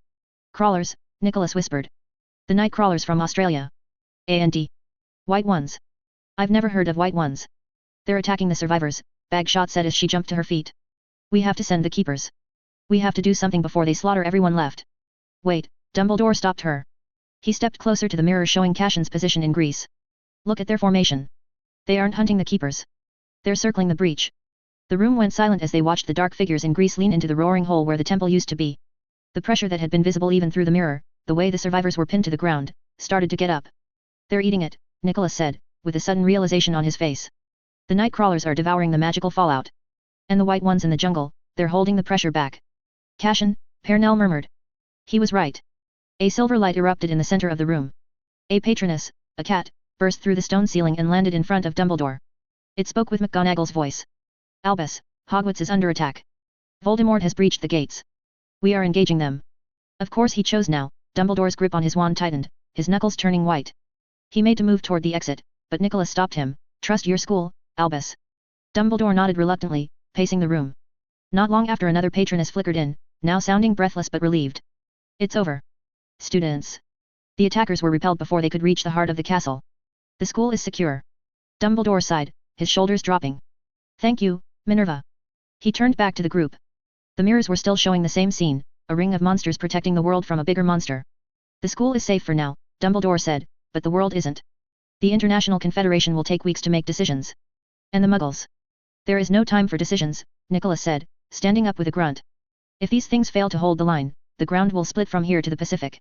Crawlers, Nicholas whispered. The night crawlers from Australia. A&D. White ones. I've never heard of white ones. They're attacking the survivors, Bagshot said as she jumped to her feet. We have to send the keepers. We have to do something before they slaughter everyone left. Wait, Dumbledore stopped her. He stepped closer to the mirror showing Cassion's position in Greece. Look at their formation. They aren't hunting the keepers. They're circling the breach. The room went silent as they watched the dark figures in Greece lean into the roaring hole where the temple used to be. The pressure that had been visible even through the mirror, the way the survivors were pinned to the ground, started to get up. They're eating it, Nicholas said, with a sudden realization on his face. The night crawlers are devouring the magical fallout. And the white ones in the jungle, they're holding the pressure back. Cassion, Pernell murmured. He was right. A silver light erupted in the center of the room. A patroness, a cat, burst through the stone ceiling and landed in front of Dumbledore. It spoke with McGonagall's voice. Albus, Hogwarts is under attack. Voldemort has breached the gates. We are engaging them. Of course he chose now, Dumbledore's grip on his wand tightened, his knuckles turning white. He made to move toward the exit, but Nicholas stopped him. Trust your school, Albus. Dumbledore nodded reluctantly, pacing the room. Not long after another patroness flickered in, now sounding breathless but relieved. It's over. Students. The attackers were repelled before they could reach the heart of the castle. The school is secure. Dumbledore sighed, his shoulders dropping. Thank you, Minerva. He turned back to the group. The mirrors were still showing the same scene, a ring of monsters protecting the world from a bigger monster. The school is safe for now, Dumbledore said, but the world isn't. The International Confederation will take weeks to make decisions. And the Muggles. There is no time for decisions, Nicholas said, standing up with a grunt. If these things fail to hold the line, the ground will split from here to the Pacific.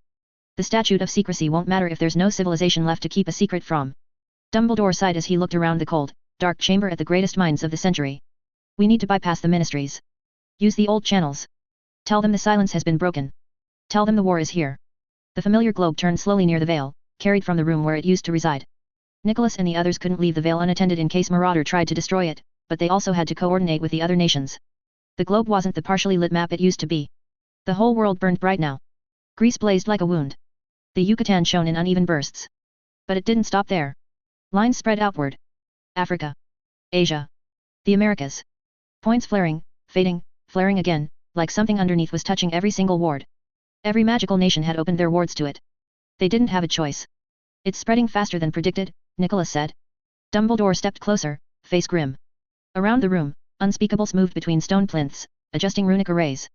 The statute of secrecy won't matter if there's no civilization left to keep a secret from. Dumbledore sighed as he looked around the cold, dark chamber at the greatest minds of the century. We need to bypass the ministries. Use the old channels. Tell them the silence has been broken. Tell them the war is here. The familiar globe turned slowly near the veil, carried from the room where it used to reside. Nicholas and the others couldn't leave the veil unattended in case Marauder tried to destroy it, but they also had to coordinate with the other nations. The globe wasn't the partially lit map it used to be. The whole world burned bright now. Greece blazed like a wound. The Yucatan shone in uneven bursts. But it didn't stop there. Lines spread outward. Africa. Asia. The Americas. Points flaring, fading, flaring again, like something underneath was touching every single ward. Every magical nation had opened their wards to it. They didn't have a choice. It's spreading faster than predicted, Nicholas said. Dumbledore stepped closer, face grim. Around the room, unspeakables moved between stone plinths, adjusting runic arrays.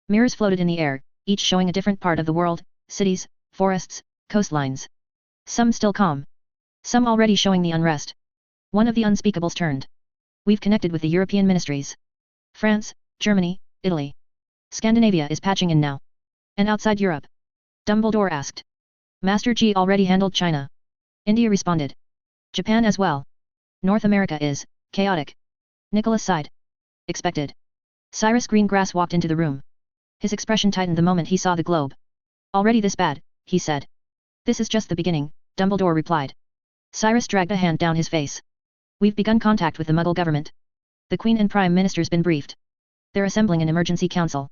Mirrors floated in the air, each showing a different part of the world, cities, forests, coastlines. Some still calm. Some already showing the unrest. One of the unspeakables turned. We've connected with the European ministries. France, Germany, Italy. Scandinavia is patching in now. And outside Europe? Dumbledore asked. Master G already handled China. India responded. Japan as well. North America is chaotic. Nicholas sighed. Expected. Cyrus Greengrass walked into the room. His expression tightened the moment he saw the globe. Already this bad, he said. This is just the beginning, Dumbledore replied. Cyrus dragged a hand down his face. We've begun contact with the Muggle government. The Queen and Prime Minister's been briefed. They're assembling an emergency council.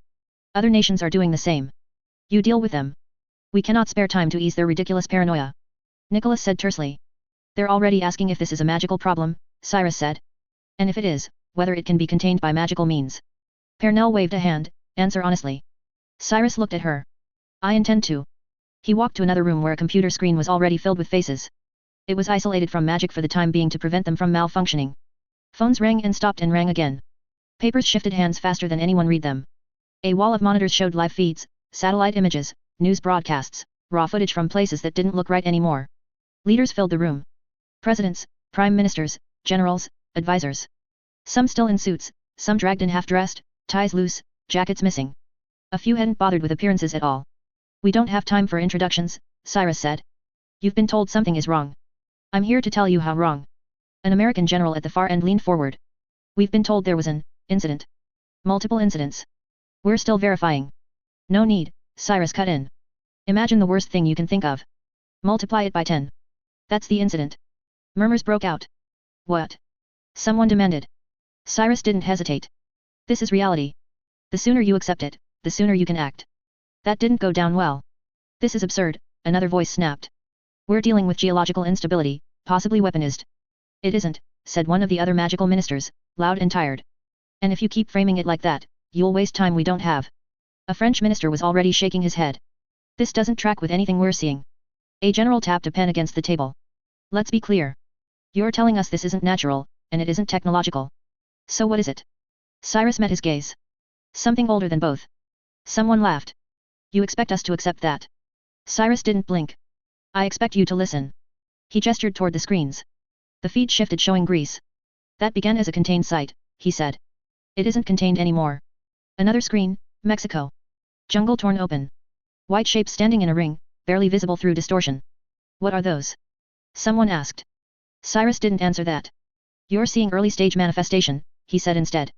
Other nations are doing the same. You deal with them. We cannot spare time to ease their ridiculous paranoia. Nicholas said tersely. They're already asking if this is a magical problem, Cyrus said. And if it is, whether it can be contained by magical means. Pernell waved a hand, answer honestly. Cyrus looked at her. I intend to. He walked to another room where a computer screen was already filled with faces. It was isolated from magic for the time being to prevent them from malfunctioning. Phones rang and stopped and rang again. Papers shifted hands faster than anyone read them. A wall of monitors showed live feeds, satellite images, news broadcasts, raw footage from places that didn't look right anymore. Leaders filled the room. Presidents, prime ministers, generals, advisors. Some still in suits, some dragged in half-dressed, ties loose, jackets missing. A few hadn't bothered with appearances at all. We don't have time for introductions, Cyrus said. You've been told something is wrong. I'm here to tell you how wrong. An American general at the far end leaned forward. We've been told there was an incident. Multiple incidents. We're still verifying. No need, Cyrus cut in. Imagine the worst thing you can think of. Multiply it by 10. That's the incident. Murmurs broke out. What? Someone demanded. Cyrus didn't hesitate. This is reality. The sooner you accept it, the sooner you can act. That didn't go down well. This is absurd, another voice snapped. We're dealing with geological instability, possibly weaponized. It isn't, said one of the other magical ministers, loud and tired. And if you keep framing it like that, you'll waste time we don't have. A French minister was already shaking his head. This doesn't track with anything we're seeing. A general tapped a pen against the table. Let's be clear. You're telling us this isn't natural, and it isn't technological. So what is it? Cyrus met his gaze. Something older than both. Someone laughed. You expect us to accept that? Cyrus didn't blink. I expect you to listen. He gestured toward the screens. The feed shifted showing Greece. That began as a contained site, he said. It isn't contained anymore. Another screen, Mexico. Jungle torn open. White shapes standing in a ring, barely visible through distortion. What are those? Someone asked. Cyrus didn't answer that. You're seeing early stage manifestation, he said instead.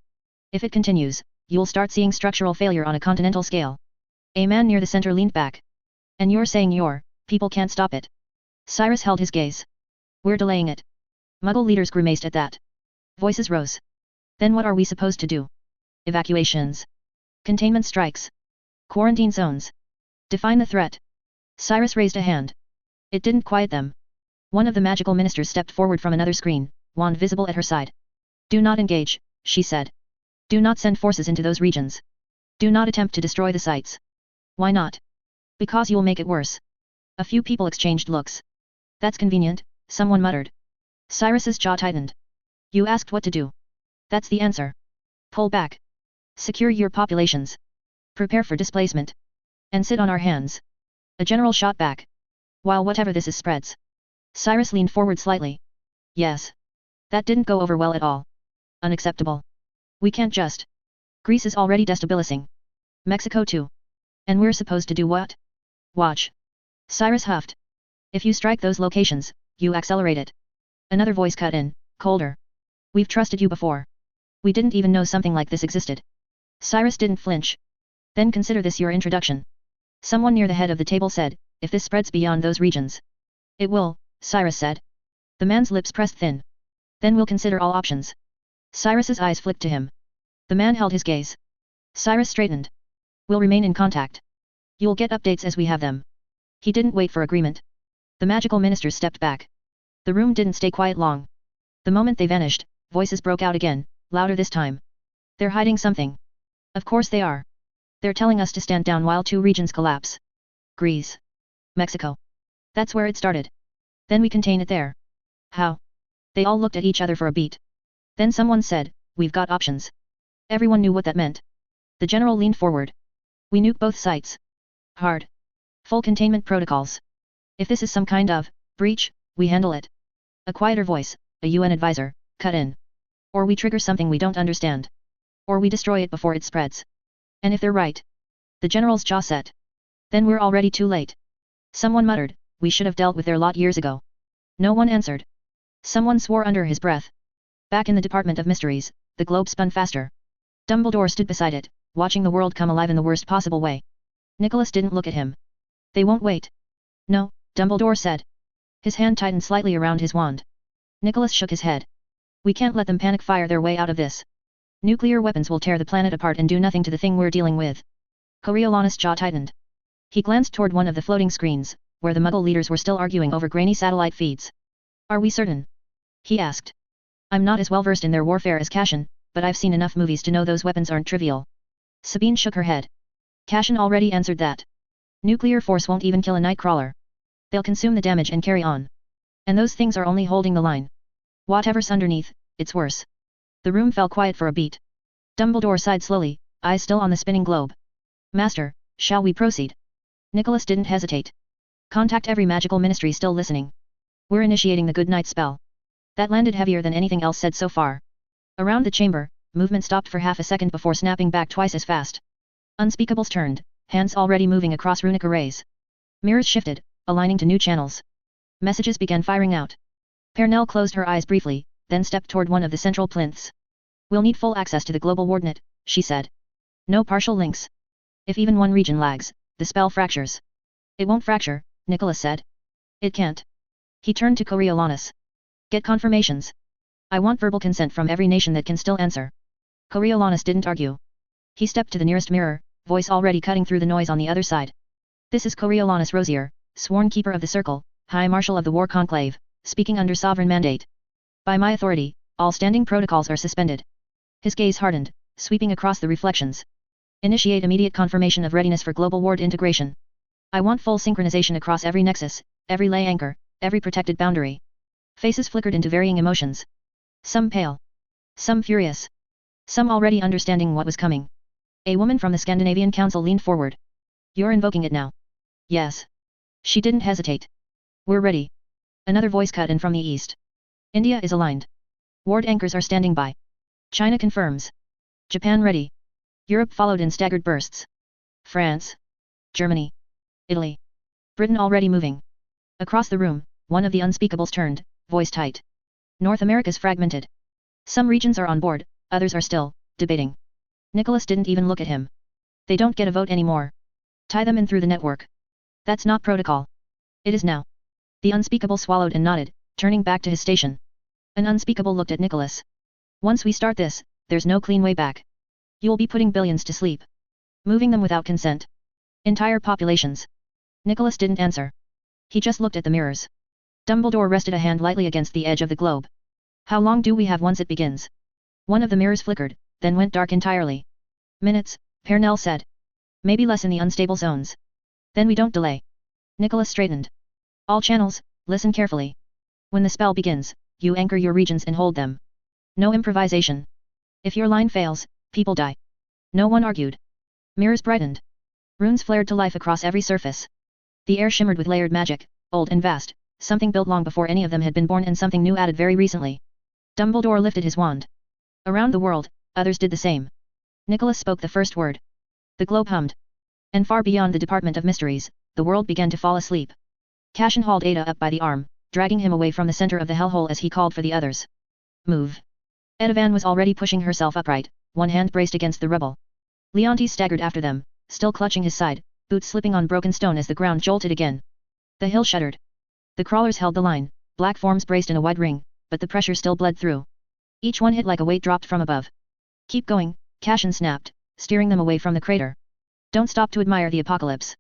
If it continues, you'll start seeing structural failure on a continental scale. A man near the center leaned back. And you're saying people can't stop it. Cyrus held his gaze. We're delaying it. Muggle leaders grimaced at that. Voices rose. Then what are we supposed to do? Evacuations. Containment strikes. Quarantine zones. Define the threat. Cyrus raised a hand. It didn't quiet them. One of the magical ministers stepped forward from another screen, wand visible at her side. Do not engage, she said. Do not send forces into those regions. Do not attempt to destroy the sites. Why not? Because you'll make it worse. A few people exchanged looks. That's convenient, someone muttered. Cyrus's jaw tightened. You asked what to do. That's the answer. Pull back. Secure your populations. Prepare for displacement. And sit on our hands. A general shot back. While whatever this is spreads. Cyrus leaned forward slightly. Yes. That didn't go over well at all. Unacceptable. We can't just. Greece is already destabilizing. Mexico too. And we're supposed to do what? Watch. Cyrus huffed. If you strike those locations, you accelerate it. Another voice cut in, colder. We've trusted you before. We didn't even know something like this existed. Cyrus didn't flinch. Then consider this your introduction. Someone near the head of the table said, if this spreads beyond those regions. It will, Cyrus said. The man's lips pressed thin. Then we'll consider all options. Cyrus's eyes flicked to him. The man held his gaze. Cyrus straightened. We'll remain in contact. You'll get updates as we have them. He didn't wait for agreement. The magical ministers stepped back. The room didn't stay quiet long. The moment they vanished, voices broke out again, louder this time. They're hiding something. Of course they are. They're telling us to stand down while 2 regions collapse. Greece. Mexico. That's where it started. Then we contain it there. How? They all looked at each other for a beat. Then someone said, we've got options. Everyone knew what that meant. The general leaned forward. We nuke both sites. Hard. Full containment protocols. If this is some kind of breach, we handle it. A quieter voice, a UN advisor, cut in. Or we trigger something we don't understand. Or we destroy it before it spreads. And if they're right. The general's jaw set. Then we're already too late. Someone muttered, we should have dealt with their lot years ago. No one answered. Someone swore under his breath. Back in the Department of Mysteries, the globe spun faster. Dumbledore stood beside it, watching the world come alive in the worst possible way. Nicholas didn't look at him. They won't wait. No, Dumbledore said. His hand tightened slightly around his wand. Nicholas shook his head. We can't let them panic fire their way out of this. Nuclear weapons will tear the planet apart and do nothing to the thing we're dealing with. Coriolanus' jaw tightened. He glanced toward one of the floating screens, where the Muggle leaders were still arguing over grainy satellite feeds. Are we certain? He asked. I'm not as well versed in their warfare as Cashin, but I've seen enough movies to know those weapons aren't trivial. Sabine shook her head. Cashin already answered that. Nuclear force won't even kill a nightcrawler. They'll consume the damage and carry on. And those things are only holding the line. Whatever's underneath, it's worse. The room fell quiet for a beat. Dumbledore sighed slowly, eyes still on the spinning globe. Master, shall we proceed? Nicholas didn't hesitate. Contact every magical ministry still listening. We're initiating the good night spell. That landed heavier than anything else said so far. Around the chamber, movement stopped for half a second before snapping back twice as fast. Unspeakables turned, hands already moving across runic arrays. Mirrors shifted, aligning to new channels. Messages began firing out. Pernell closed her eyes briefly, then stepped toward one of the central plinths. We'll need full access to the global wardnet, she said. No partial links. If even one region lags, the spell fractures. It won't fracture, Nicholas said. It can't. He turned to Coriolanus. Get confirmations. I want verbal consent from every nation that can still answer. Coriolanus didn't argue. He stepped to the nearest mirror, voice already cutting through the noise on the other side. This is Coriolanus Rosier, sworn keeper of the Circle, High Marshal of the War Conclave, speaking under sovereign mandate. By my authority, all standing protocols are suspended. His gaze hardened, sweeping across the reflections. Initiate immediate confirmation of readiness for global ward integration. I want full synchronization across every nexus, every lay anchor, every protected boundary. Faces flickered into varying emotions. Some pale. Some furious. Some already understanding what was coming. A woman from the Scandinavian Council leaned forward. You're invoking it now. Yes. She didn't hesitate. We're ready. Another voice cut in from the east. India is aligned. Ward anchors are standing by. China confirms. Japan ready. Europe followed in staggered bursts. France. Germany. Italy. Britain already moving. Across the room, one of the unspeakables turned, voice tight. North America's fragmented. Some regions are on board, others are still, debating. Nicholas didn't even look at him. They don't get a vote anymore. Tie them in through the network. That's not protocol. It is now. The unspeakable swallowed and nodded, turning back to his station. An unspeakable looked at Nicholas. Once we start this, there's no clean way back. You'll be putting billions to sleep. Moving them without consent. Entire populations. Nicholas didn't answer. He just looked at the mirrors. Dumbledore rested a hand lightly against the edge of the globe. How long do we have once it begins? One of the mirrors flickered, then went dark entirely. Minutes, Pernell said. Maybe less in the unstable zones. Then we don't delay. Nicholas straightened. All channels, listen carefully. When the spell begins, you anchor your regions and hold them. No improvisation. If your line fails, people die. No one argued. Mirrors brightened. Runes flared to life across every surface. The air shimmered with layered magic, old and vast, something built long before any of them had been born and something new added very recently. Dumbledore lifted his wand. Around the world, others did the same. Nicholas spoke the first word. The globe hummed. And far beyond the Department of Mysteries, the world began to fall asleep. Cashin hauled Ada up by the arm, dragging him away from the center of the hellhole as he called for the others. Move. Edavan was already pushing herself upright, one hand braced against the rubble. Leontes staggered after them, still clutching his side, boots slipping on broken stone as the ground jolted again. The hill shuddered. The crawlers held the line, black forms braced in a wide ring, but the pressure still bled through. Each one hit like a weight dropped from above. Keep going, Cashin snapped, steering them away from the crater. Don't stop to admire the apocalypse.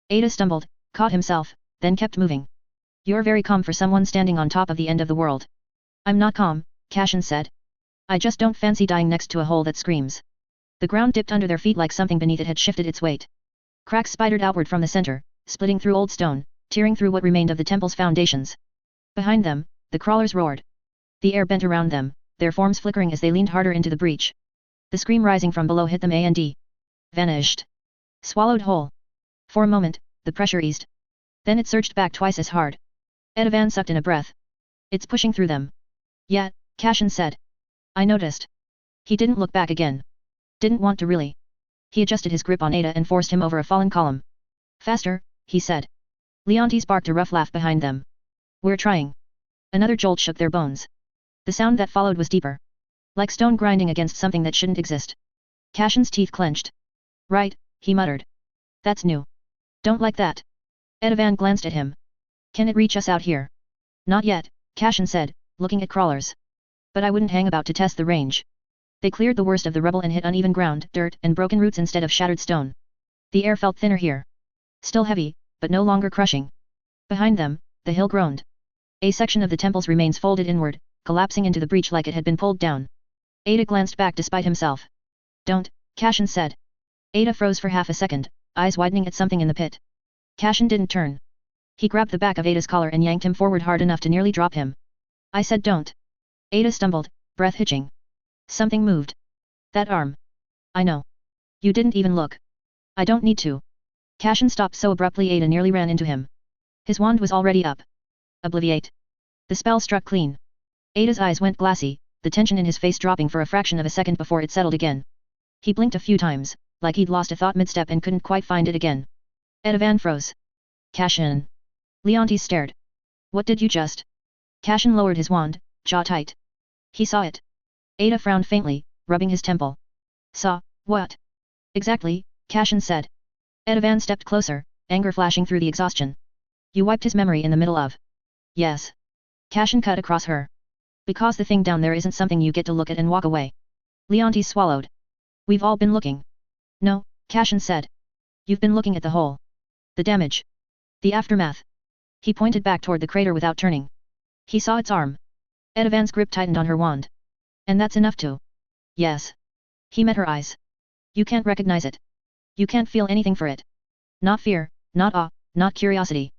Ada stumbled, caught himself, then kept moving. You're very calm for someone standing on top of the end of the world. I'm not calm, Cashin said. I just don't fancy dying next to a hole that screams. The ground dipped under their feet like something beneath it had shifted its weight. Cracks spidered outward from the center, splitting through old stone, tearing through what remained of the temple's foundations. Behind them, the crawlers roared. The air bent around them, their forms flickering as they leaned harder into the breach. The scream rising from below hit them and vanished. Swallowed whole. For a moment, the pressure eased. Then it surged back twice as hard. Edavan sucked in a breath. It's pushing through them. Yeah, Cashin said. I noticed. He didn't look back again. Didn't want to really. He adjusted his grip on Ada and forced him over a fallen column. Faster, he said. Leontes barked a rough laugh behind them. We're trying. Another jolt shook their bones. The sound that followed was deeper. Like stone grinding against something that shouldn't exist. Cashin's teeth clenched. Right, he muttered. That's new. Don't like that. Edavan glanced at him. Can it reach us out here? Not yet, Cashin said, looking at crawlers. But I wouldn't hang about to test the range. They cleared the worst of the rubble and hit uneven ground, dirt, and broken roots instead of shattered stone. The air felt thinner here. Still heavy, but no longer crushing. Behind them, the hill groaned. A section of the temple's remains folded inward, collapsing into the breach like it had been pulled down. Ada glanced back despite himself. Don't, Cashin said. Ada froze for half a second, eyes widening at something in the pit. Cashin didn't turn. He grabbed the back of Ada's collar and yanked him forward hard enough to nearly drop him. I said don't. Ada stumbled, breath hitching. Something moved. That arm. I know. You didn't even look. I don't need to. Cashin stopped so abruptly Ada nearly ran into him. His wand was already up. Obliviate. The spell struck clean. Ada's eyes went glassy, the tension in his face dropping for a fraction of a second before it settled again. He blinked a few times, like he'd lost a thought mid-step and couldn't quite find it again. Edavan froze. Cashin. Leontes stared. What did you just? Cashin lowered his wand, jaw tight. He saw it. Ada frowned faintly, rubbing his temple. Saw, what? Exactly, Cashin said. Edavan stepped closer, anger flashing through the exhaustion. You wiped his memory in the middle of. Yes. Cashin cut across her. Because the thing down there isn't something you get to look at and walk away. Leontes swallowed. We've all been looking. No, Cashin said. You've been looking at the hole. The damage. The aftermath. He pointed back toward the crater without turning. He saw its arm. Edavan's grip tightened on her wand. And that's enough to. Yes. He met her eyes. You can't recognize it. You can't feel anything for it. Not fear, not awe, not curiosity.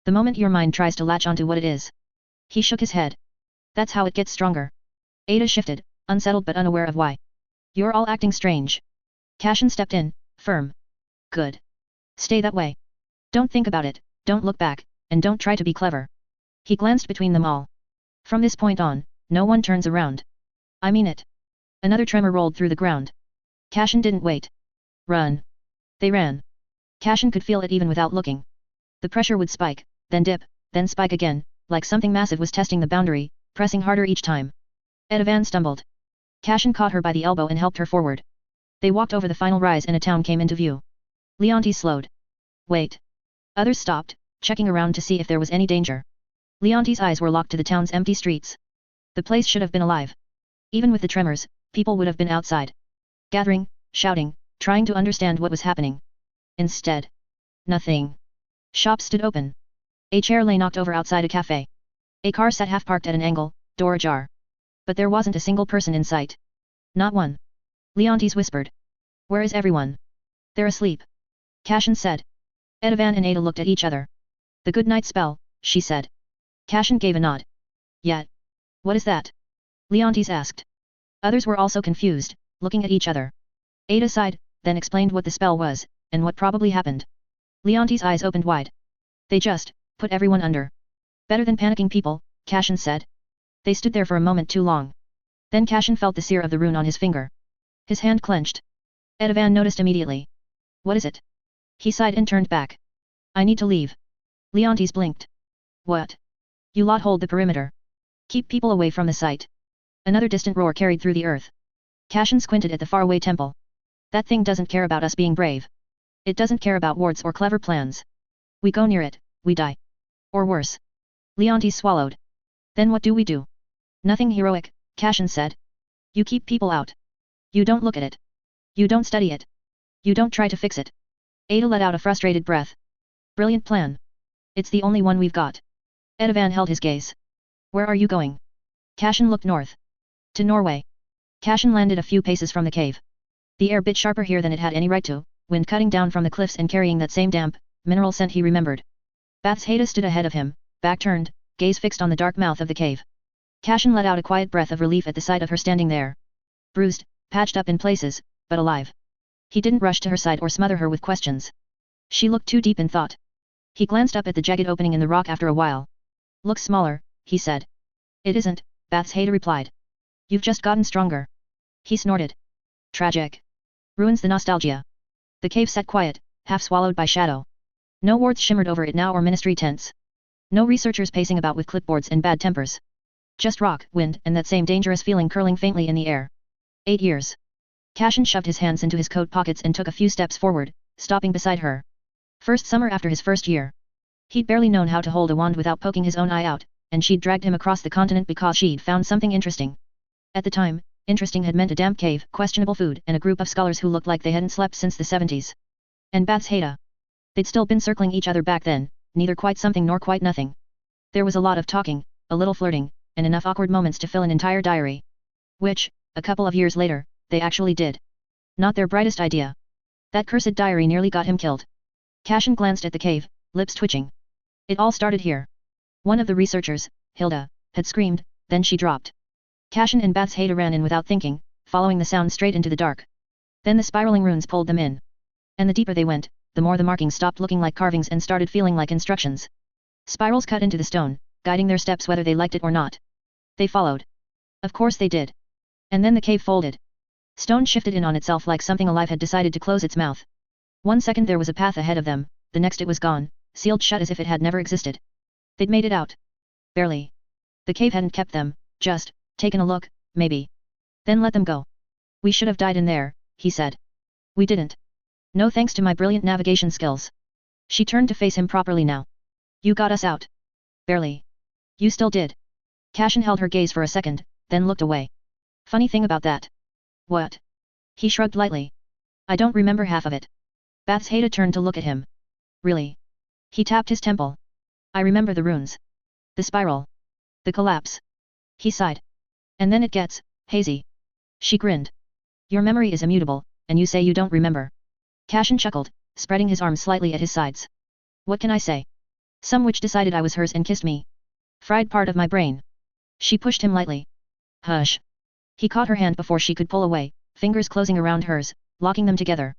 The moment your mind tries to latch onto what it is. He shook his head. That's how it gets stronger. Ada shifted, unsettled but unaware of why. You're all acting strange. Cashin stepped in, firm. Good. Stay that way. Don't think about it, don't look back, and don't try to be clever. He glanced between them all. From this point on, no one turns around. I mean it. Another tremor rolled through the ground. Cashin didn't wait. Run. They ran. Cashin could feel it even without looking. The pressure would spike, then dip, then spike again, like something massive was testing the boundary, pressing harder each time. Edavan stumbled. Cashin caught her by the elbow and helped her forward. They walked over the final rise and a town came into view. Leontes slowed. Wait. Others stopped, checking around to see if there was any danger. Leontes' eyes were locked to the town's empty streets. The place should have been alive. Even with the tremors, people would have been outside. Gathering, shouting, trying to understand what was happening. Instead. Nothing. Shops stood open. A chair lay knocked over outside a cafe. A car sat half-parked at an angle, door ajar. But there wasn't a single person in sight. Not one. Leontes whispered. Where is everyone? They're asleep. Cashin said. Edavan and Ada looked at each other. The good night spell, she said. Cashin gave a nod. Yet. What is that? Leontes asked. Others were also confused, looking at each other. Ada sighed, then explained what the spell was, and what probably happened. Leontes' eyes opened wide. They just put everyone under. Better than panicking people, Cashin said. They stood there for a moment too long. Then Cashin felt the sear of the rune on his finger. His hand clenched. Edavan noticed immediately. What is it? He sighed and turned back. I need to leave. Leontes blinked. What? You lot hold the perimeter. Keep people away from the site. Another distant roar carried through the earth. Cashin squinted at the faraway temple. That thing doesn't care about us being brave. It doesn't care about wards or clever plans. We go near it, we die. Or worse. Leontes swallowed. Then what do we do? Nothing heroic, Cashin said. You keep people out. You don't look at it. You don't study it. You don't try to fix it. Ada let out a frustrated breath. Brilliant plan. It's the only one we've got. Edavan held his gaze. Where are you going? Cashin looked north. To Norway. Cashin landed a few paces from the cave. The air bit sharper here than it had any right to, wind cutting down from the cliffs and carrying that same damp, mineral scent he remembered. Bathsheda stood ahead of him, back turned, gaze fixed on the dark mouth of the cave. Cashin let out a quiet breath of relief at the sight of her standing there. Bruised, patched up in places, but alive. He didn't rush to her side or smother her with questions. She looked too deep in thought. He glanced up at the jagged opening in the rock after a while. Looks smaller, he said. It isn't, Bathsheda replied. You've just gotten stronger. He snorted. Tragic. Ruins the nostalgia. The cave sat quiet, half swallowed by shadow. No wards shimmered over it now or ministry tents. No researchers pacing about with clipboards and bad tempers. Just rock, wind and that same dangerous feeling curling faintly in the air. 8 years. Cashin shoved his hands into his coat pockets and took a few steps forward, stopping beside her. First summer after his first year. He'd barely known how to hold a wand without poking his own eye out, and she'd dragged him across the continent because she'd found something interesting. At the time, interesting had meant a damp cave, questionable food and a group of scholars who looked like they hadn't slept since the 70s. And Bathsheda. They'd still been circling each other back then, neither quite something nor quite nothing. There was a lot of talking, a little flirting, and enough awkward moments to fill an entire diary. Which, a couple of years later, they actually did. Not their brightest idea. That cursed diary nearly got him killed. Cashin glanced at the cave, lips twitching. It all started here. One of the researchers, Hilda, had screamed, then she dropped. Cashin and Bath's Haida ran in without thinking, following the sound straight into the dark. Then the spiraling runes pulled them in. And the deeper they went, the more the markings stopped looking like carvings and started feeling like instructions. Spirals cut into the stone, guiding their steps whether they liked it or not. They followed. Of course they did. And then the cave folded. Stone shifted in on itself like something alive had decided to close its mouth. 1 second there was a path ahead of them, the next it was gone, sealed shut as if it had never existed. They'd made it out. Barely. The cave hadn't kept them, just, taken a look, maybe. Then let them go. We should have died in there, he said. We didn't. No thanks to my brilliant navigation skills. She turned to face him properly now. You got us out. Barely. You still did. Cashin held her gaze for a second, then looked away. Funny thing about that. What? He shrugged lightly. I don't remember half of it. Bath's Haida turned to look at him. Really? He tapped his temple. I remember the runes. The spiral. The collapse. He sighed. And then it gets hazy. She grinned. Your memory is immutable, and you say you don't remember. Cashin chuckled, spreading his arms slightly at his sides. What can I say? Some witch decided I was hers and kissed me. Fried part of my brain. She pushed him lightly. Hush. He caught her hand before she could pull away, fingers closing around hers, locking them together.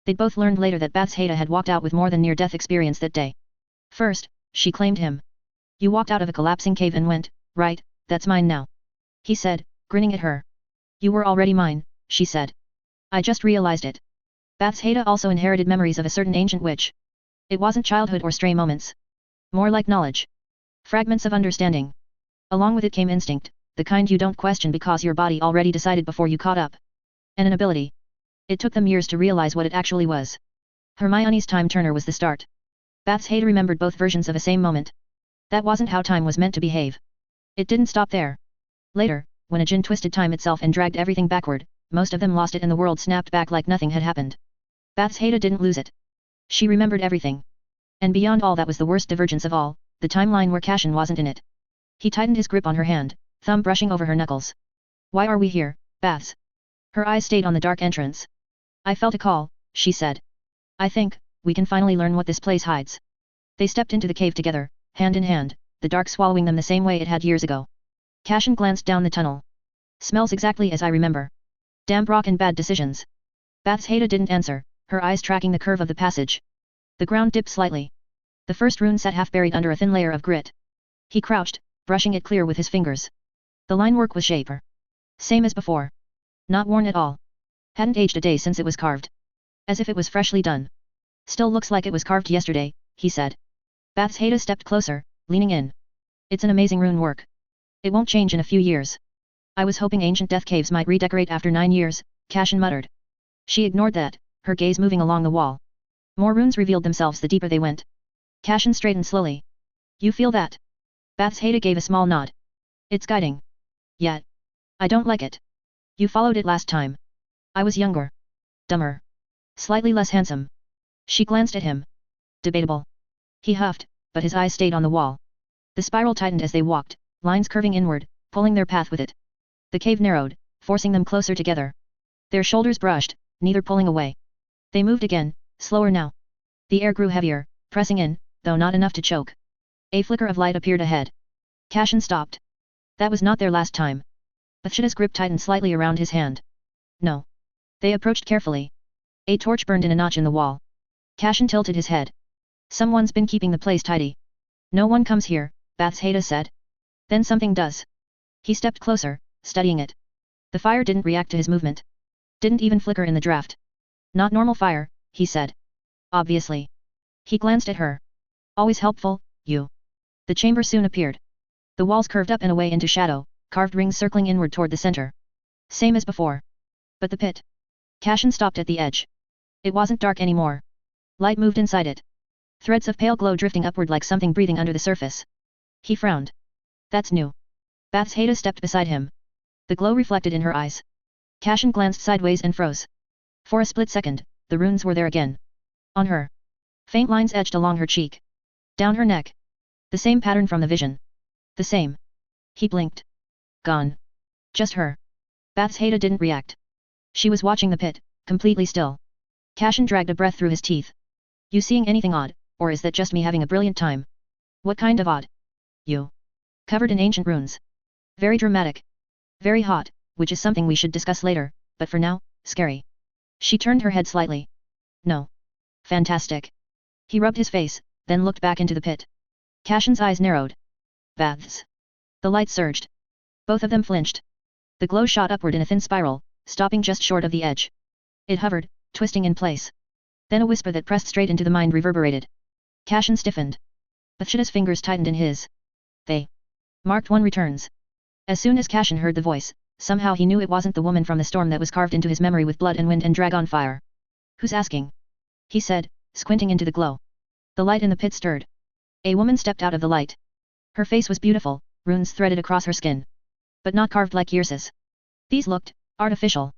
They'd both learned later that Bath's Haida had walked out with more than near-death experience that day. First, she claimed him. You walked out of a collapsing cave and went, right, that's mine now. He said, grinning at her. You were already mine, she said. I just realized it. Bath's Haida also inherited memories of a certain ancient witch. It wasn't childhood or stray moments. More like knowledge. Fragments of understanding. Along with it came instinct, the kind you don't question because your body already decided before you caught up. And an ability. It took them years to realize what it actually was. Hermione's time turner was the start. Bath's Haida remembered both versions of a same moment. That wasn't how time was meant to behave. It didn't stop there. Later, when a djinn twisted time itself and dragged everything backward, most of them lost it and the world snapped back like nothing had happened. Bath's Haida didn't lose it. She remembered everything. And beyond all that was the worst divergence of all, the timeline where Cashin wasn't in it. He tightened his grip on her hand, thumb brushing over her knuckles. Why are we here, Baths? Her eyes stayed on the dark entrance. I felt a call, she said. I think, we can finally learn what this place hides. They stepped into the cave together, hand in hand, the dark swallowing them the same way it had years ago. Cashin glanced down the tunnel. Smells exactly as I remember. Damp rock and bad decisions. Bath's Haida didn't answer, her eyes tracking the curve of the passage. The ground dipped slightly. The first rune sat half buried under a thin layer of grit. He crouched, brushing it clear with his fingers. The line work was shaper. Same as before. Not worn at all. Hadn't aged a day since it was carved. As if it was freshly done. Still looks like it was carved yesterday, he said. Bath's Haida stepped closer, leaning in. It's an amazing rune work. It won't change in a few years. I was hoping ancient death caves might redecorate after 9 years, Cashin muttered. She ignored that, her gaze moving along the wall. More runes revealed themselves the deeper they went. Cashin straightened slowly. You feel that? Bath's Haida gave a small nod. It's guiding. Yet. I don't like it. You followed it last time. I was younger. Dumber. Slightly less handsome. She glanced at him. Debatable. He huffed, but his eyes stayed on the wall. The spiral tightened as they walked, lines curving inward, pulling their path with it. The cave narrowed, forcing them closer together. Their shoulders brushed, neither pulling away. They moved again, slower now. The air grew heavier, pressing in, though not enough to choke. A flicker of light appeared ahead. Cashin stopped. That was not their last time. Bathsheda's grip tightened slightly around his hand. No. They approached carefully. A torch burned in a notch in the wall. Cashin tilted his head. Someone's been keeping the place tidy. No one comes here, Bath's Haida said. Then something does. He stepped closer, studying it. The fire didn't react to his movement. Didn't even flicker in the draft. Not normal fire, he said. Obviously. He glanced at her. Always helpful, you. The chamber soon appeared. The walls curved up and away into shadow, carved rings circling inward toward the center. Same as before. But the pit. Cashin stopped at the edge. It wasn't dark anymore. Light moved inside it. Threads of pale glow drifting upward like something breathing under the surface. He frowned. That's new. Bath's Haida stepped beside him. The glow reflected in her eyes. Cashin glanced sideways and froze. For a split second, the runes were there again. On her. Faint lines edged along her cheek. Down her neck. The same pattern from the vision. The same. He blinked. Gone. Just her. Bathsheba didn't react. She was watching the pit, completely still. Cashin dragged a breath through his teeth. You seeing anything odd, or is that just me having a brilliant time? What kind of odd? You. Covered in ancient runes. Very dramatic. Very hot, which is something we should discuss later, but for now, scary. She turned her head slightly. No. Fantastic. He rubbed his face, then looked back into the pit. Cashin's eyes narrowed. Baths. The light surged. Both of them flinched. The glow shot upward in a thin spiral, stopping just short of the edge. It hovered, twisting in place. Then a whisper that pressed straight into the mind reverberated. Cashin stiffened. Bathsheba's fingers tightened in his. They. Marked 1 returns. As soon as Cashin heard the voice, somehow he knew it wasn't the woman from the storm that was carved into his memory with blood and wind and dragon fire. Who's asking? He said, squinting into the glow. The light in the pit stirred. A woman stepped out of the light. Her face was beautiful, runes threaded across her skin. But not carved like Yrsa's. These looked artificial.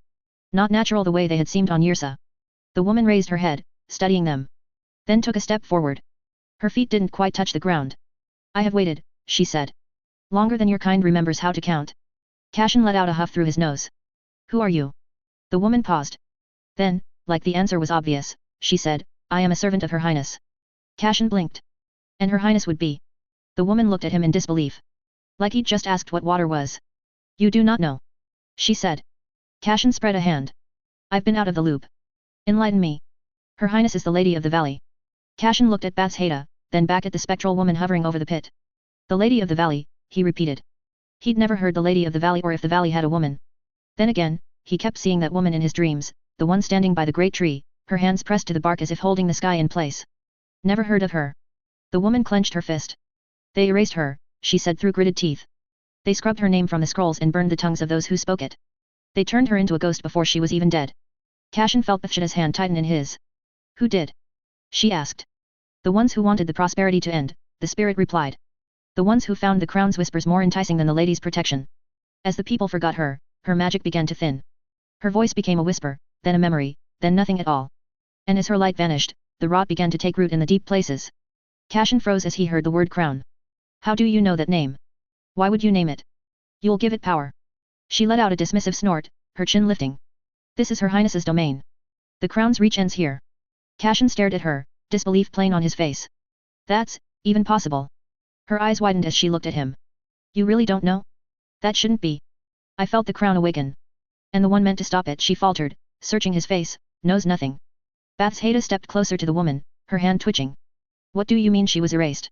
Not natural the way they had seemed on Yrsa. The woman raised her head, studying them. Then took a step forward. Her feet didn't quite touch the ground. I have waited, she said. Longer than your kind remembers how to count. Cashin let out a huff through his nose. Who are you? The woman paused. Then, like the answer was obvious, she said, I am a servant of Her Highness. Cashin blinked. And Her Highness would be. The woman looked at him in disbelief. Like he'd just asked what water was. You do not know. She said. Cashin spread a hand. I've been out of the loop. Enlighten me. Her Highness is the Lady of the Valley. Cashin looked at Bathsheba, then back at the spectral woman hovering over the pit. The Lady of the Valley, he repeated. He'd never heard the Lady of the Valley or if the valley had a woman. Then again, he kept seeing that woman in his dreams, the one standing by the great tree, her hands pressed to the bark as if holding the sky in place. Never heard of her. The woman clenched her fist. They erased her, she said through gritted teeth. They scrubbed her name from the scrolls and burned the tongues of those who spoke it. They turned her into a ghost before she was even dead. Cashin felt Bathsheba's hand tighten in his. Who did? She asked. The ones who wanted the prosperity to end, the spirit replied. The ones who found the crown's whispers more enticing than the lady's protection. As the people forgot her, her magic began to thin. Her voice became a whisper, then a memory, then nothing at all. And as her light vanished, the rot began to take root in the deep places. Cashin froze as he heard the word crown. How do you know that name? Why would you name it? You'll give it power. She let out a dismissive snort, her chin lifting. This is Her Highness's domain. The crown's reach ends here. Cashin stared at her, disbelief plain on his face. That's even possible. Her eyes widened as she looked at him. You really don't know? That shouldn't be. I felt the crown awaken. And the one meant to stop it, she faltered, searching his face, knows nothing. Bathsheba stepped closer to the woman, her hand twitching. What do you mean she was erased?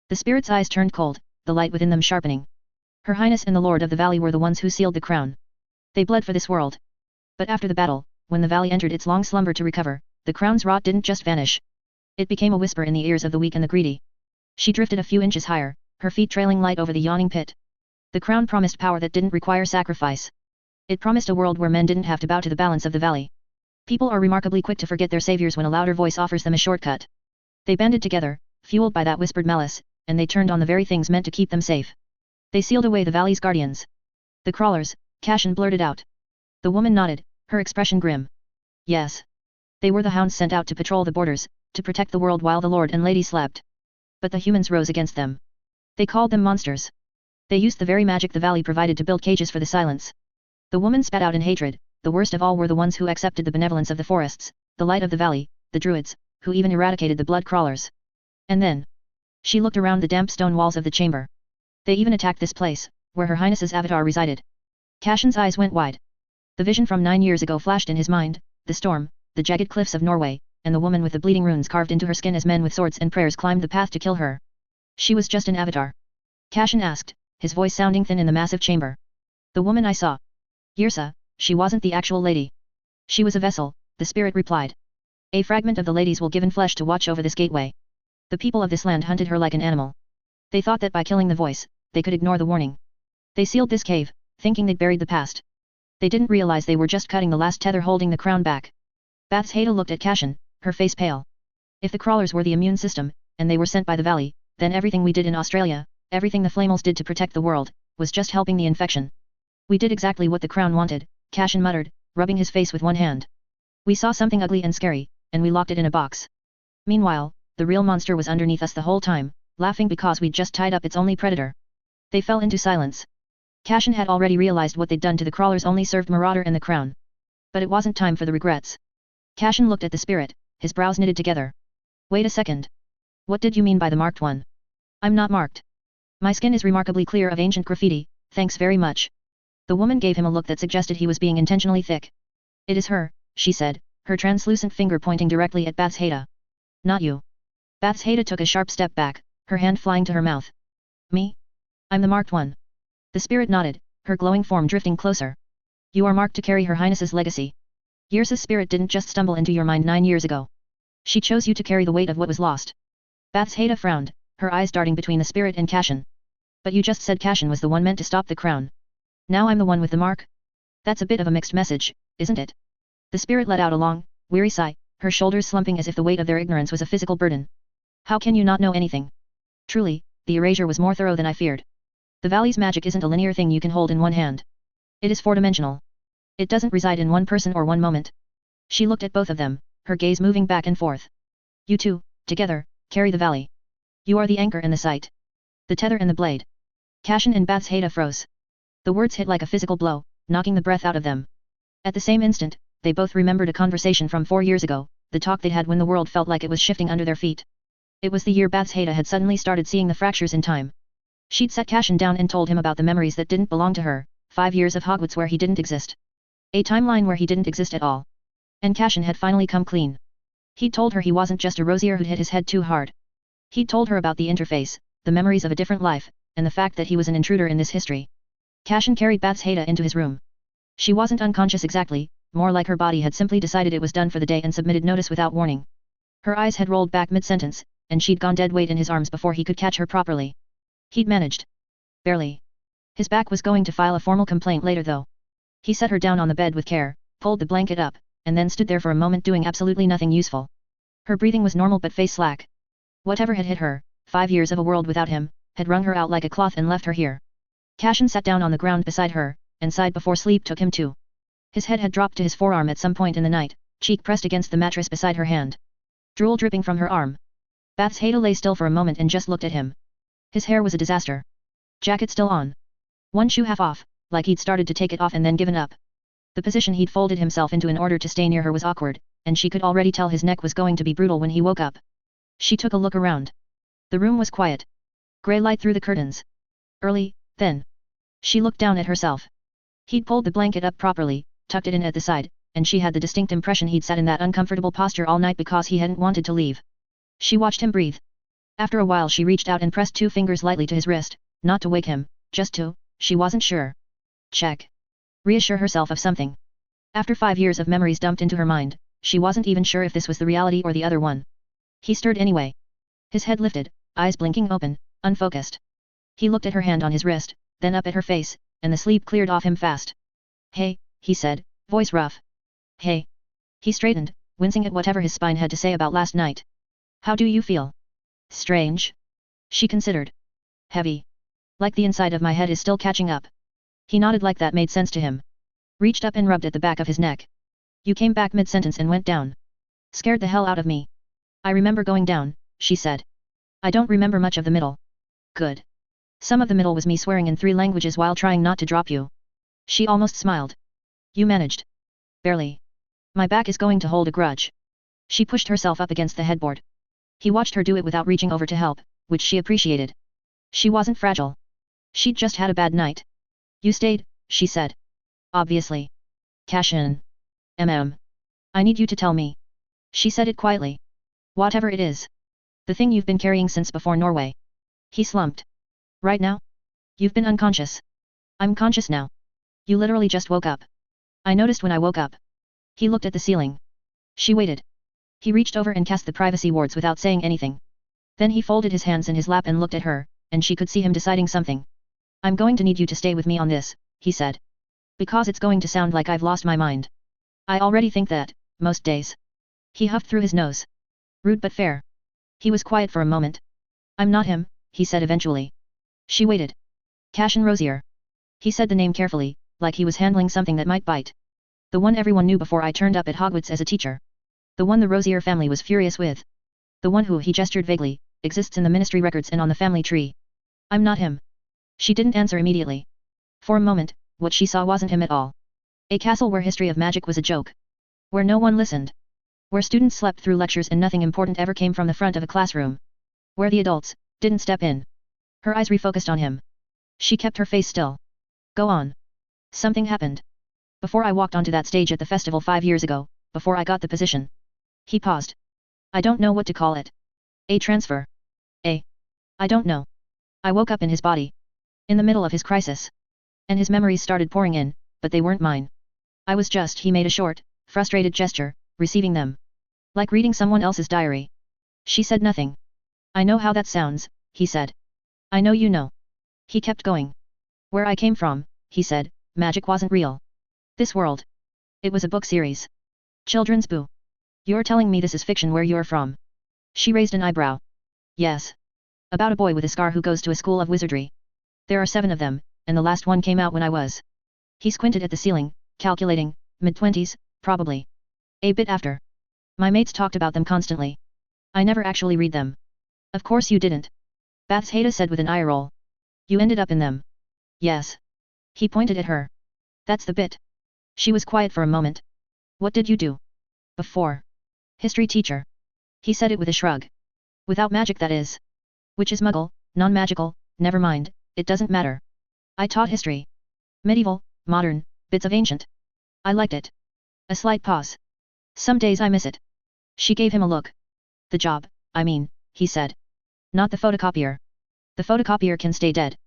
The spirit's eyes turned cold, the light within them sharpening. Her Highness and the Lord of the Valley were the ones who sealed the crown. They bled for this world. But after the battle, when the valley entered its long slumber to recover, the crown's rot didn't just vanish. It became a whisper in the ears of the weak and the greedy. She drifted a few inches higher, her feet trailing light over the yawning pit. The crown promised power that didn't require sacrifice. It promised a world where men didn't have to bow to the balance of the valley. People are remarkably quick to forget their saviors when a louder voice offers them a shortcut. They banded together, fueled by that whispered malice, and they turned on the very things meant to keep them safe. They sealed away the valley's guardians. The crawlers, Cashin blurted out. The woman nodded, her expression grim. Yes. They were the hounds sent out to patrol the borders, to protect the world while the Lord and Lady slept. But the humans rose against them. They called them monsters. They used the very magic the valley provided to build cages for the silence. The woman spat out in hatred. The worst of all were the ones who accepted the benevolence of the forests, the light of the valley, the druids, who even eradicated the blood crawlers. And then, she looked around the damp stone walls of the chamber. They even attacked this place, where Her Highness's avatar resided. Cashin's eyes went wide. The vision from 9 years ago flashed in his mind, the storm, the jagged cliffs of Norway, and the woman with the bleeding runes carved into her skin as men with swords and prayers climbed the path to kill her. She was just an avatar. Cashin asked, his voice sounding thin in the massive chamber. The woman I saw. Yrsa, she wasn't the actual lady. She was a vessel, the spirit replied. A fragment of the lady's will given flesh to watch over this gateway. The people of this land hunted her like an animal. They thought that by killing the voice, they could ignore the warning. They sealed this cave, thinking they'd buried the past. They didn't realize they were just cutting the last tether holding the crown back. Bathsheba looked at Cashin, her face pale. If the crawlers were the immune system, and they were sent by the valley, then everything we did in Australia, everything the Flamels did to protect the world, was just helping the infection. We did exactly what the crown wanted, Cashin muttered, rubbing his face with one hand. We saw something ugly and scary, and we locked it in a box. Meanwhile, the real monster was underneath us the whole time, laughing because we'd just tied up its only predator. They fell into silence. Cashin had already realized what they'd done to the crawlers only served Marauder and the crown. But it wasn't time for the regrets. Cashin looked at the spirit, his brows knitted together. Wait a second. What did you mean by the marked one? I'm not marked. My skin is remarkably clear of ancient graffiti, thanks very much. The woman gave him a look that suggested he was being intentionally thick. It is her, she said, her translucent finger pointing directly at Bathsheba. Not you. Bathsheba took a sharp step back, her hand flying to her mouth. Me? I'm the marked one. The spirit nodded, her glowing form drifting closer. You are marked to carry Her Highness's legacy. Yrsa's spirit didn't just stumble into your mind 9 years ago. She chose you to carry the weight of what was lost. Bathsheba frowned, her eyes darting between the spirit and Cashin. But you just said Cashin was the one meant to stop the crown. Now I'm the one with the mark? That's a bit of a mixed message, isn't it? The spirit let out a long, weary sigh, her shoulders slumping as if the weight of their ignorance was a physical burden. How can you not know anything? Truly, the erasure was more thorough than I feared. The valley's magic isn't a linear thing you can hold in one hand. It is four-dimensional. It doesn't reside in one person or one moment. She looked at both of them, her gaze moving back and forth. You two, together, carry the valley. You are the anchor and the sight. The tether and the blade. Cashin and Bathsheba froze. The words hit like a physical blow, knocking the breath out of them. At the same instant, they both remembered a conversation from 4 years ago, the talk they'd had when the world felt like it was shifting under their feet. It was the year Bathsheba had suddenly started seeing the fractures in time. She'd set Cashin down and told him about the memories that didn't belong to her, 5 years of Hogwarts where he didn't exist. A timeline where he didn't exist at all. And Cashin had finally come clean. He'd told her he wasn't just a rosier who'd hit his head too hard. He'd told her about the interface, the memories of a different life, and the fact that he was an intruder in this history. Cashin carried Bathsheba into his room. She wasn't unconscious exactly, more like her body had simply decided it was done for the day and submitted notice without warning. Her eyes had rolled back mid-sentence, and she'd gone dead weight in his arms before he could catch her properly. He'd managed. Barely. His back was going to file a formal complaint later though. He set her down on the bed with care, pulled the blanket up, and then stood there for a moment doing absolutely nothing useful. Her breathing was normal but face slack. Whatever had hit her, 5 years of a world without him, had wrung her out like a cloth and left her here. Cashin sat down on the ground beside her, and sighed before sleep took him too. His head had dropped to his forearm at some point in the night, cheek pressed against the mattress beside her hand. Drool dripping from her arm. Bathsheba lay still for a moment and just looked at him. His hair was a disaster. Jacket still on. One shoe half off, like he'd started to take it off and then given up. The position he'd folded himself into in order to stay near her was awkward, and she could already tell his neck was going to be brutal when he woke up. She took a look around. The room was quiet. Grey light through the curtains. Early, then. She looked down at herself. He'd pulled the blanket up properly, tucked it in at the side, and she had the distinct impression he'd sat in that uncomfortable posture all night because he hadn't wanted to leave. She watched him breathe. After a while she reached out and pressed 2 fingers lightly to his wrist, not to wake him, just to, she wasn't sure. Check. Reassure herself of something. After 5 years of memories dumped into her mind, she wasn't even sure if this was the reality or the other one. He stirred anyway. His head lifted, eyes blinking open, unfocused. He looked at her hand on his wrist, then up at her face, and the sleep cleared off him fast. Hey, he said, voice rough. Hey. He straightened, wincing at whatever his spine had to say about last night. How do you feel? Strange. She considered. Heavy. Like the inside of my head is still catching up. He nodded like that made sense to him. Reached up and rubbed at the back of his neck. You came back mid-sentence and went down. Scared the hell out of me. I remember going down, she said. I don't remember much of the middle. Good. Some of the middle was me swearing in 3 languages while trying not to drop you. She almost smiled. You managed. Barely. My back is going to hold a grudge. She pushed herself up against the headboard. He watched her do it without reaching over to help, which she appreciated. She wasn't fragile. She'd just had a bad night. You stayed, she said. Obviously. Cashin. I need you to tell me. She said it quietly. Whatever it is. The thing you've been carrying since before Norway. He slumped. Right now? You've been unconscious. I'm conscious now. You literally just woke up. I noticed when I woke up. He looked at the ceiling. She waited. He reached over and cast the privacy wards without saying anything. Then he folded his hands in his lap and looked at her, and she could see him deciding something. I'm going to need you to stay with me on this, he said. Because it's going to sound like I've lost my mind. I already think that, most days. He huffed through his nose. Rude but fair. He was quiet for a moment. I'm not him, he said eventually. She waited. Cashin Rosier. He said the name carefully, like he was handling something that might bite. The one everyone knew before I turned up at Hogwarts as a teacher. The one the Rosier family was furious with. The one who, he gestured vaguely, exists in the ministry records and on the family tree. I'm not him. She didn't answer immediately. For a moment, what she saw wasn't him at all. A castle where history of magic was a joke. Where no one listened. Where students slept through lectures and nothing important ever came from the front of a classroom. Where the adults didn't step in. Her eyes refocused on him. She kept her face still. Go on. Something happened. Before I walked onto that stage at the festival 5 years ago, before I got the position. He paused. I don't know what to call it. A transfer. I don't know. I woke up in his body. In the middle of his crisis. And his memories started pouring in, but they weren't mine. I was just, he made a short, frustrated gesture, receiving them. Like reading someone else's diary. She said nothing. I know how that sounds, he said. I know you know. He kept going. Where I came from, he said, magic wasn't real. This world. It was a book series. Children's boo. You're telling me this is fiction where you're from? She raised an eyebrow. Yes. About a boy with a scar who goes to a school of wizardry. There are 7 of them, and the last one came out when I was. He squinted at the ceiling, calculating, mid-20s, probably. A bit after. My mates talked about them constantly. I never actually read them. Of course you didn't. Bathsheba said with an eye roll. You ended up in them. Yes. He pointed at her. That's the bit. She was quiet for a moment. What did you do? Before. History teacher. He said it with a shrug. Without magic, that is. Which is muggle, non-magical, never mind, it doesn't matter. I taught history. Medieval, modern, bits of ancient. I liked it. A slight pause. Some days I miss it. She gave him a look. The job, I mean, he said. Not the photocopier. The photocopier can stay dead.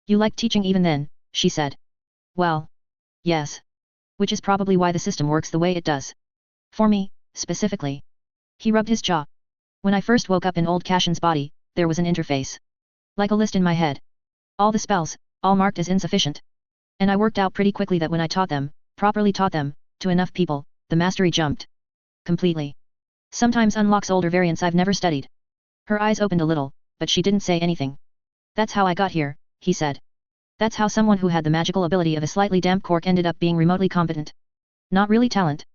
You liked teaching even then, she said. Well. Yes. Which is probably why the system works the way it does. For me, specifically. He rubbed his jaw. When I first woke up in old Cashin's body, there was an interface. Like a list in my head. All the spells, all marked as insufficient. And I worked out pretty quickly that when I taught them, properly taught them, to enough people, the mastery jumped. Completely. Sometimes unlocks older variants I've never studied. Her eyes opened a little, but she didn't say anything. That's how I got here, he said. That's how someone who had the magical ability of a slightly damp cork ended up being remotely competent. Not really talent.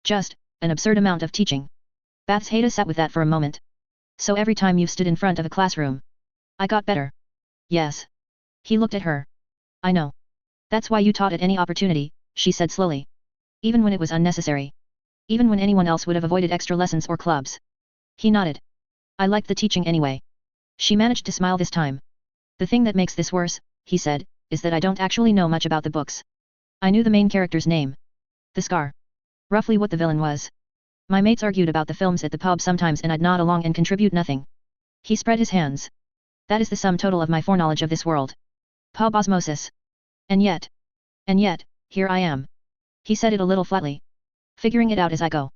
Just, an absurd amount of teaching. Bathsheba sat with that for a moment. So every time you stood in front of a classroom. I got better. Yes. He looked at her. I know. That's why you taught at any opportunity, she said slowly. Even when it was unnecessary. Even when anyone else would have avoided extra lessons or clubs. He nodded. I liked the teaching anyway. She managed to smile this time. The thing that makes this worse, he said, is that I don't actually know much about the books. I knew the main character's name. The Scar. Roughly what the villain was. My mates argued about the films at the pub sometimes and I'd nod along and contribute nothing. He spread his hands. That is the sum total of my foreknowledge of this world. Pub osmosis. And yet, here I am. He said it a little flatly. Figuring it out as I go.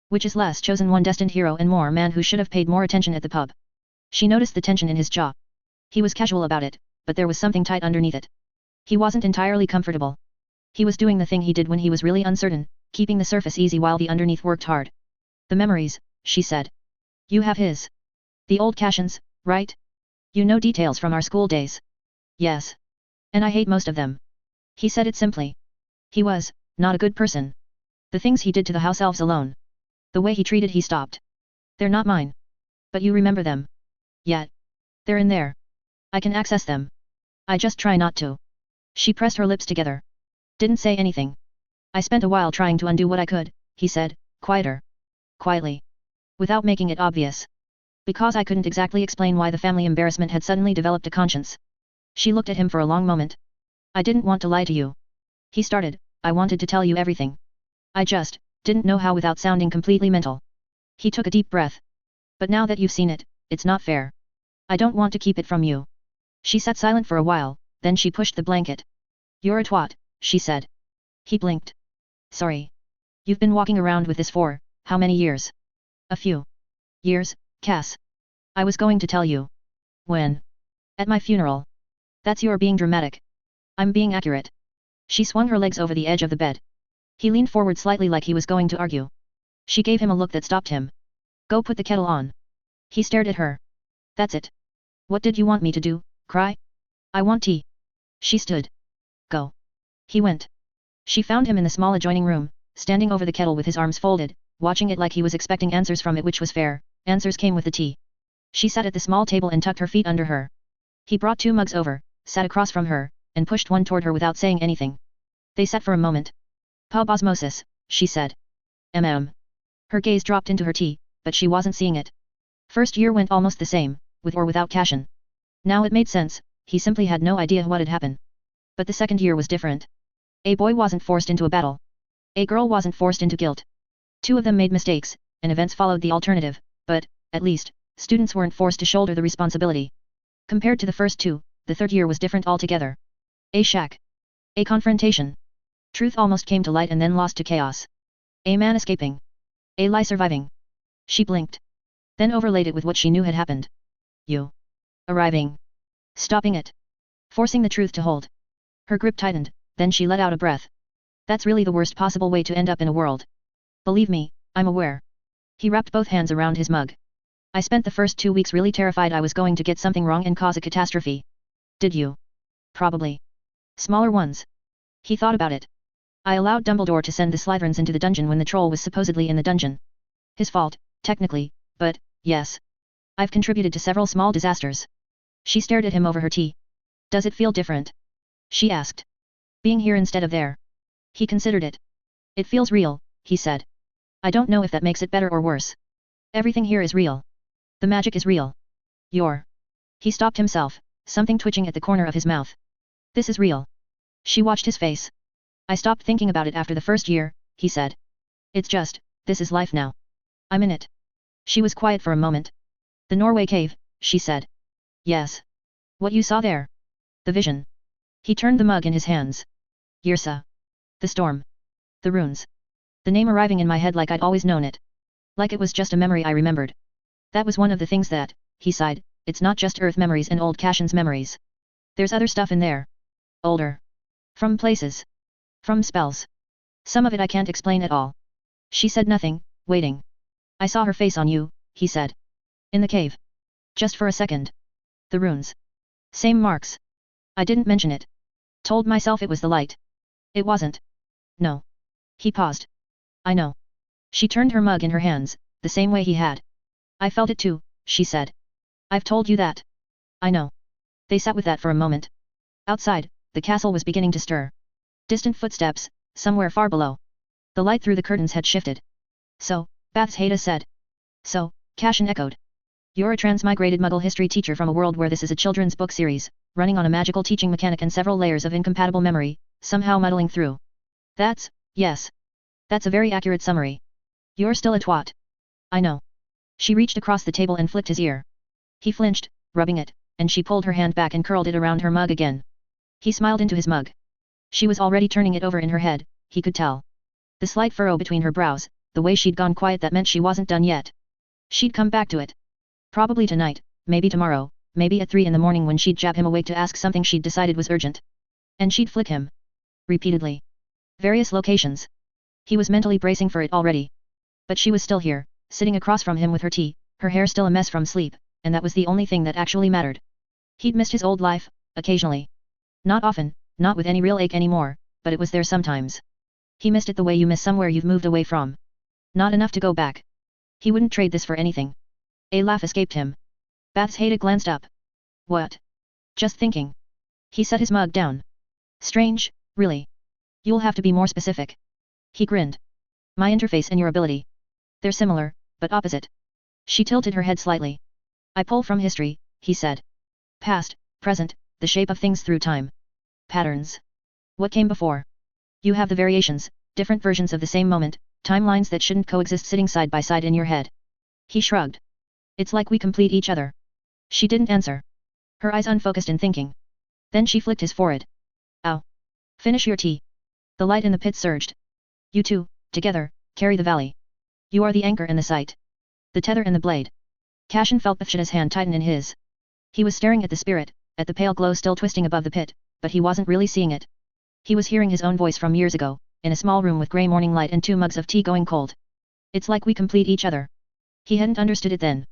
Which is less chosen one destined hero and more man who should have paid more attention at the pub. She noticed the tension in his jaw. He was casual about it, but there was something tight underneath it. He wasn't entirely comfortable. He was doing the thing he did when he was really uncertain, keeping the surface easy while the underneath worked hard. The memories, she said. You have his. The old Cashins, right? You know details from our school days. Yes. And I hate most of them. He said it simply. He was, not a good person. The things he did to the house elves alone. The way he treated he stopped. They're not mine. But you remember them. Yet. They're in there. I can access them. I just try not to. She pressed her lips together. Didn't say anything. I spent a while trying to undo what I could, he said, quieter. Quietly. Without making it obvious. Because I couldn't exactly explain why the family embarrassment had suddenly developed a conscience. She looked at him for a long moment. I didn't want to lie to you. He started, I wanted to tell you everything. I just, didn't know how without sounding completely mental. He took a deep breath. But now that you've seen it, it's not fair. I don't want to keep it from you. She sat silent for a while, then she pushed the blanket. You're a twat, she said. He blinked. Sorry. You've been walking around with this for, how many years? A few. Years, Cass. I was going to tell you. When? At my funeral. That's your being dramatic. I'm being accurate. She swung her legs over the edge of the bed. He leaned forward slightly like he was going to argue. She gave him a look that stopped him. Go put the kettle on. He stared at her. That's it. What did you want me to do, cry? I want tea. She stood. Go. He went. She found him in the small adjoining room, standing over the kettle with his arms folded, watching it like he was expecting answers from it, which was fair. Answers came with the tea. She sat at the small table and tucked her feet under her. He brought 2 mugs over, sat across from her, and pushed one toward her without saying anything. They sat for a moment. Pub osmosis, she said. Her gaze dropped into her tea, but she wasn't seeing it. First year went almost the same, with or without Cashin. Now it made sense, he simply had no idea what had happened. But the second year was different. A boy wasn't forced into a battle. A girl wasn't forced into guilt. Two of them made mistakes, and events followed the alternative, but, at least, students weren't forced to shoulder the responsibility. Compared to the first two, the third year was different altogether. A shack. A confrontation. Truth almost came to light and then lost to chaos. A man escaping. A lie surviving. She blinked. Then overlaid it with what she knew had happened. You. Arriving. Stopping it. Forcing the truth to hold. Her grip tightened, then she let out a breath. That's really the worst possible way to end up in a world. Believe me, I'm aware. He wrapped both hands around his mug. I spent the first 2 weeks really terrified I was going to get something wrong and cause a catastrophe. Did you? Probably. Smaller ones. He thought about it. I allowed Dumbledore to send the Slytherins into the dungeon when the troll was supposedly in the dungeon. His fault, technically, but, yes. I've contributed to several small disasters. She stared at him over her tea. Does it feel different? She asked. Being here instead of there. He considered it. It feels real, he said. I don't know if that makes it better or worse. Everything here is real. The magic is real. He stopped himself, something twitching at the corner of his mouth. This is real. She watched his face. I stopped thinking about it after the first year, he said. It's just, this is life now. I'm in it. She was quiet for a moment. The Norway cave, she said. Yes. What you saw there? The vision. He turned the mug in his hands. Yrsa. The storm. The runes. The name arriving in my head like I'd always known it. Like it was just a memory I remembered. That was one of the things that, he sighed, it's not just Earth memories and old Cashin's memories. There's other stuff in there. Older. From places. From spells. Some of it I can't explain at all. She said nothing, waiting. I saw her face on you, he said. In the cave. Just for a second. The runes. Same marks. I didn't mention it. Told myself it was the light. It wasn't. No. He paused. I know. She turned her mug in her hands, the same way he had. I felt it too, she said. I've told you that. I know. They sat with that for a moment. Outside, the castle was beginning to stir. Distant footsteps, somewhere far below. The light through the curtains had shifted. So, Bathsheba said. So, Cashin echoed. You're a transmigrated Muggle history teacher from a world where this is a children's book series, running on a magical teaching mechanic and several layers of incompatible memory, somehow muddling through. Yes. That's a very accurate summary. You're still a twat. I know. She reached across the table and flicked his ear. He flinched, rubbing it, and she pulled her hand back and curled it around her mug again. He smiled into his mug. She was already turning it over in her head, he could tell. The slight furrow between her brows, the way she'd gone quiet, that meant she wasn't done yet. She'd come back to it. Probably tonight, maybe tomorrow, maybe at 3 in the morning when she'd jab him awake to ask something she'd decided was urgent. And she'd flick him. Repeatedly. Various locations. He was mentally bracing for it already. But she was still here, sitting across from him with her tea, her hair still a mess from sleep, and that was the only thing that actually mattered. He'd missed his old life, occasionally. Not often, not with any real ache anymore, but it was there sometimes. He missed it the way you miss somewhere you've moved away from. Not enough to go back. He wouldn't trade this for anything. A laugh escaped him. Bathsheba glanced up. What? Just thinking. He set his mug down. Strange, really. You'll have to be more specific. He grinned. My interface and your ability. They're similar, but opposite. She tilted her head slightly. I pull from history, he said. Past, present, the shape of things through time. Patterns. What came before? You have the variations, different versions of the same moment, timelines that shouldn't coexist sitting side by side in your head. He shrugged. It's like we complete each other. She didn't answer. Her eyes unfocused and thinking. Then she flicked his forehead. Ow. Finish your tea. The light in the pit surged. You two, together, carry the valley. You are the anchor and the sight. The tether and the blade. Cashin felt Bathsheba's hand tighten in his. He was staring at the spirit, at the pale glow still twisting above the pit, but he wasn't really seeing it. He was hearing his own voice from years ago, in a small room with grey morning light and 2 mugs of tea going cold. It's like we complete each other. He hadn't understood it then.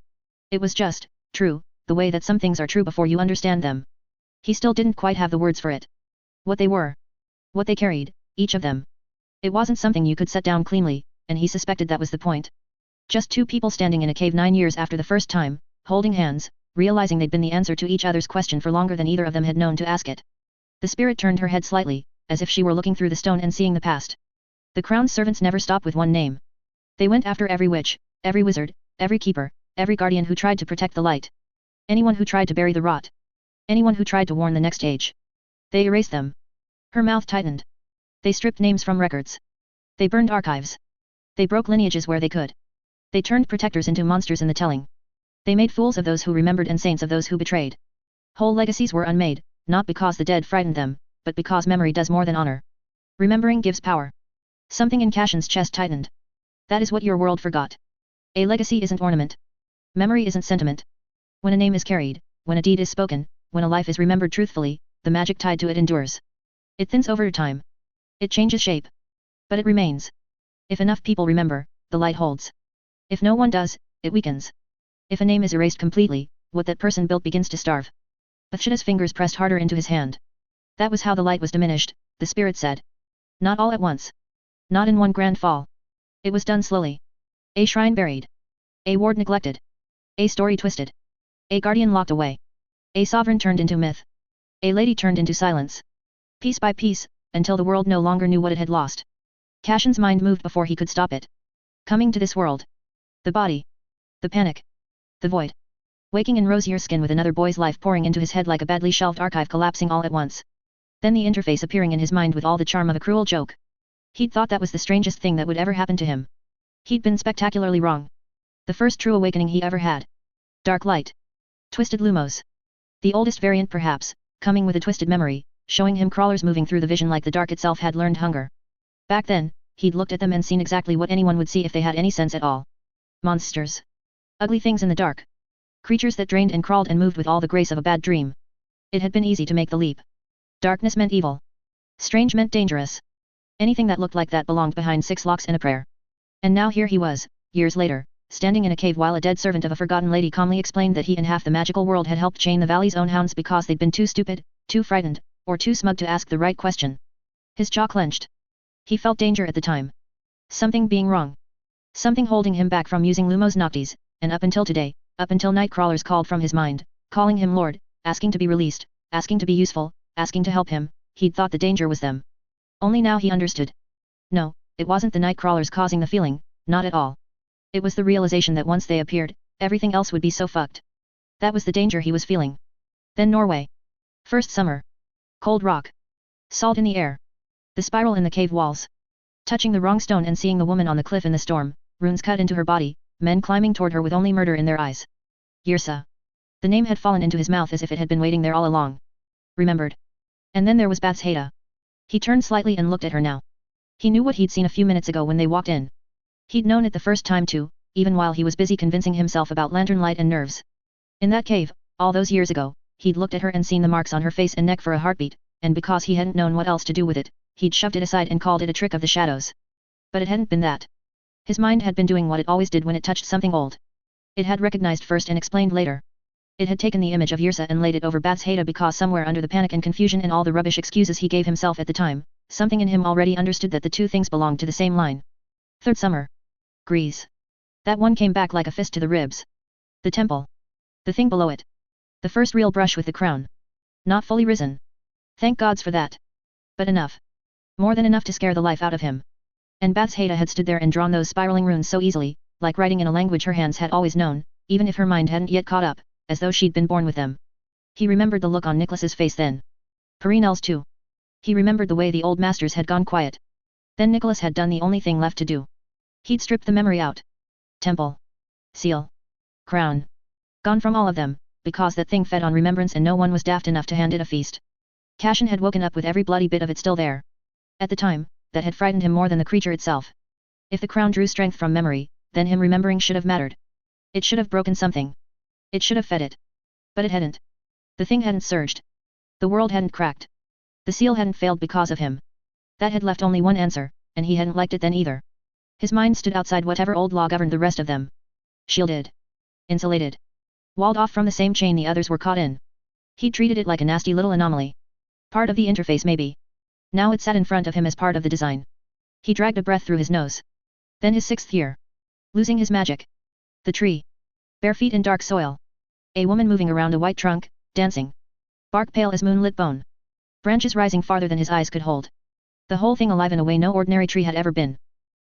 It was just, true, the way that some things are true before you understand them. He still didn't quite have the words for it. What they were. What they carried, each of them. It wasn't something you could set down cleanly, and he suspected that was the point. Just 2 people standing in a cave 9 years after the first time, holding hands, realizing they'd been the answer to each other's question for longer than either of them had known to ask it. The spirit turned her head slightly, as if she were looking through the stone and seeing the past. The crown's servants never stop with one name. They went after every witch, every wizard, every keeper, every guardian who tried to protect the light. Anyone who tried to bury the rot. Anyone who tried to warn the next age. They erased them. Her mouth tightened. They stripped names from records. They burned archives. They broke lineages where they could. They turned protectors into monsters in the telling. They made fools of those who remembered and saints of those who betrayed. Whole legacies were unmade, not because the dead frightened them, but because memory does more than honor. Remembering gives power. Something in Cashin's chest tightened. That is what your world forgot. A legacy isn't ornament. Memory isn't sentiment. When a name is carried, when a deed is spoken, when a life is remembered truthfully, the magic tied to it endures. It thins over time. It changes shape. But it remains. If enough people remember, the light holds. If no one does, it weakens. If a name is erased completely, what that person built begins to starve. Bathshata's fingers pressed harder into his hand. That was how the light was diminished, the spirit said. Not all at once. Not in one grand fall. It was done slowly. A shrine buried. A ward neglected. A story twisted. A guardian locked away. A sovereign turned into myth. A lady turned into silence. Piece by piece, until the world no longer knew what it had lost. Cashin's mind moved before he could stop it. Coming to this world. The body. The panic. The void. Waking in rosier skin with another boy's life pouring into his head like a badly shelved archive collapsing all at once. Then the interface appearing in his mind with all the charm of a cruel joke. He'd thought that was the strangest thing that would ever happen to him. He'd been spectacularly wrong. The first true awakening he ever had. Dark light. Twisted lumos. The oldest variant perhaps, coming with a twisted memory, showing him crawlers moving through the vision like the dark itself had learned hunger. Back then, he'd looked at them and seen exactly what anyone would see if they had any sense at all. Monsters. Ugly things in the dark. Creatures that drained and crawled and moved with all the grace of a bad dream. It had been easy to make the leap. Darkness meant evil. Strange meant dangerous. Anything that looked like that belonged behind 6 locks and a prayer. And now here he was, years later, standing in a cave while a dead servant of a forgotten lady calmly explained that he and half the magical world had helped chain the valley's own hounds because they'd been too stupid, too frightened, or too smug to ask the right question. His jaw clenched. He felt danger at the time. Something being wrong. Something holding him back from using Lumos Noctis, and up until today, up until night crawlers called from his mind, calling him Lord, asking to be released, asking to be useful, asking to help him, he'd thought the danger was them. Only now he understood. No, it wasn't the night crawlers causing the feeling, not at all. It was the realization that once they appeared, everything else would be so fucked. That was the danger he was feeling. Then Norway. First summer. Cold rock. Salt in the air. The spiral in the cave walls. Touching the wrong stone and seeing the woman on the cliff in the storm, runes cut into her body, men climbing toward her with only murder in their eyes. Yrsa. The name had fallen into his mouth as if it had been waiting there all along. Remembered. And then there was Bathshata. He turned slightly and looked at her now. He knew what he'd seen a few minutes ago when they walked in. He'd known it the first time too, even while he was busy convincing himself about lantern light and nerves. In that cave, all those years ago, he'd looked at her and seen the marks on her face and neck for a heartbeat, and because he hadn't known what else to do with it, he'd shoved it aside and called it a trick of the shadows. But it hadn't been that. His mind had been doing what it always did when it touched something old. It had recognized first and explained later. It had taken the image of Yrsa and laid it over Bathshata because somewhere under the panic and confusion and all the rubbish excuses he gave himself at the time, something in him already understood that the two things belonged to the same line. Third summer. Grease. That one came back like a fist to the ribs. The temple. The thing below it. The first real brush with the crown. Not fully risen. Thank gods for that. But enough. More than enough to scare the life out of him. And Bathshata had stood there and drawn those spiraling runes so easily, like writing in a language her hands had always known, even if her mind hadn't yet caught up, as though she'd been born with them. He remembered the look on Nicholas's face then. Perinel's too. He remembered the way the old masters had gone quiet. Then Nicholas had done the only thing left to do. He'd stripped the memory out. Temple. Seal. Crown. Gone from all of them, because that thing fed on remembrance and no one was daft enough to hand it a feast. Cashin had woken up with every bloody bit of it still there. At the time, that had frightened him more than the creature itself. If the crown drew strength from memory, then him remembering should have mattered. It should have broken something. It should have fed it. But it hadn't. The thing hadn't surged. The world hadn't cracked. The seal hadn't failed because of him. That had left only one answer, and he hadn't liked it then either. His mind stood outside whatever old law governed the rest of them. Shielded. Insulated. Walled off from the same chain the others were caught in. He'd treated it like a nasty little anomaly. Part of the interface maybe. Now it sat in front of him as part of the design. He dragged a breath through his nose. Then his 6th year. Losing his magic. The tree. Bare feet in dark soil. A woman moving around a white trunk, dancing. Bark pale as moonlit bone. branches rising farther than his eyes could hold. The whole thing alive in a way no ordinary tree had ever been.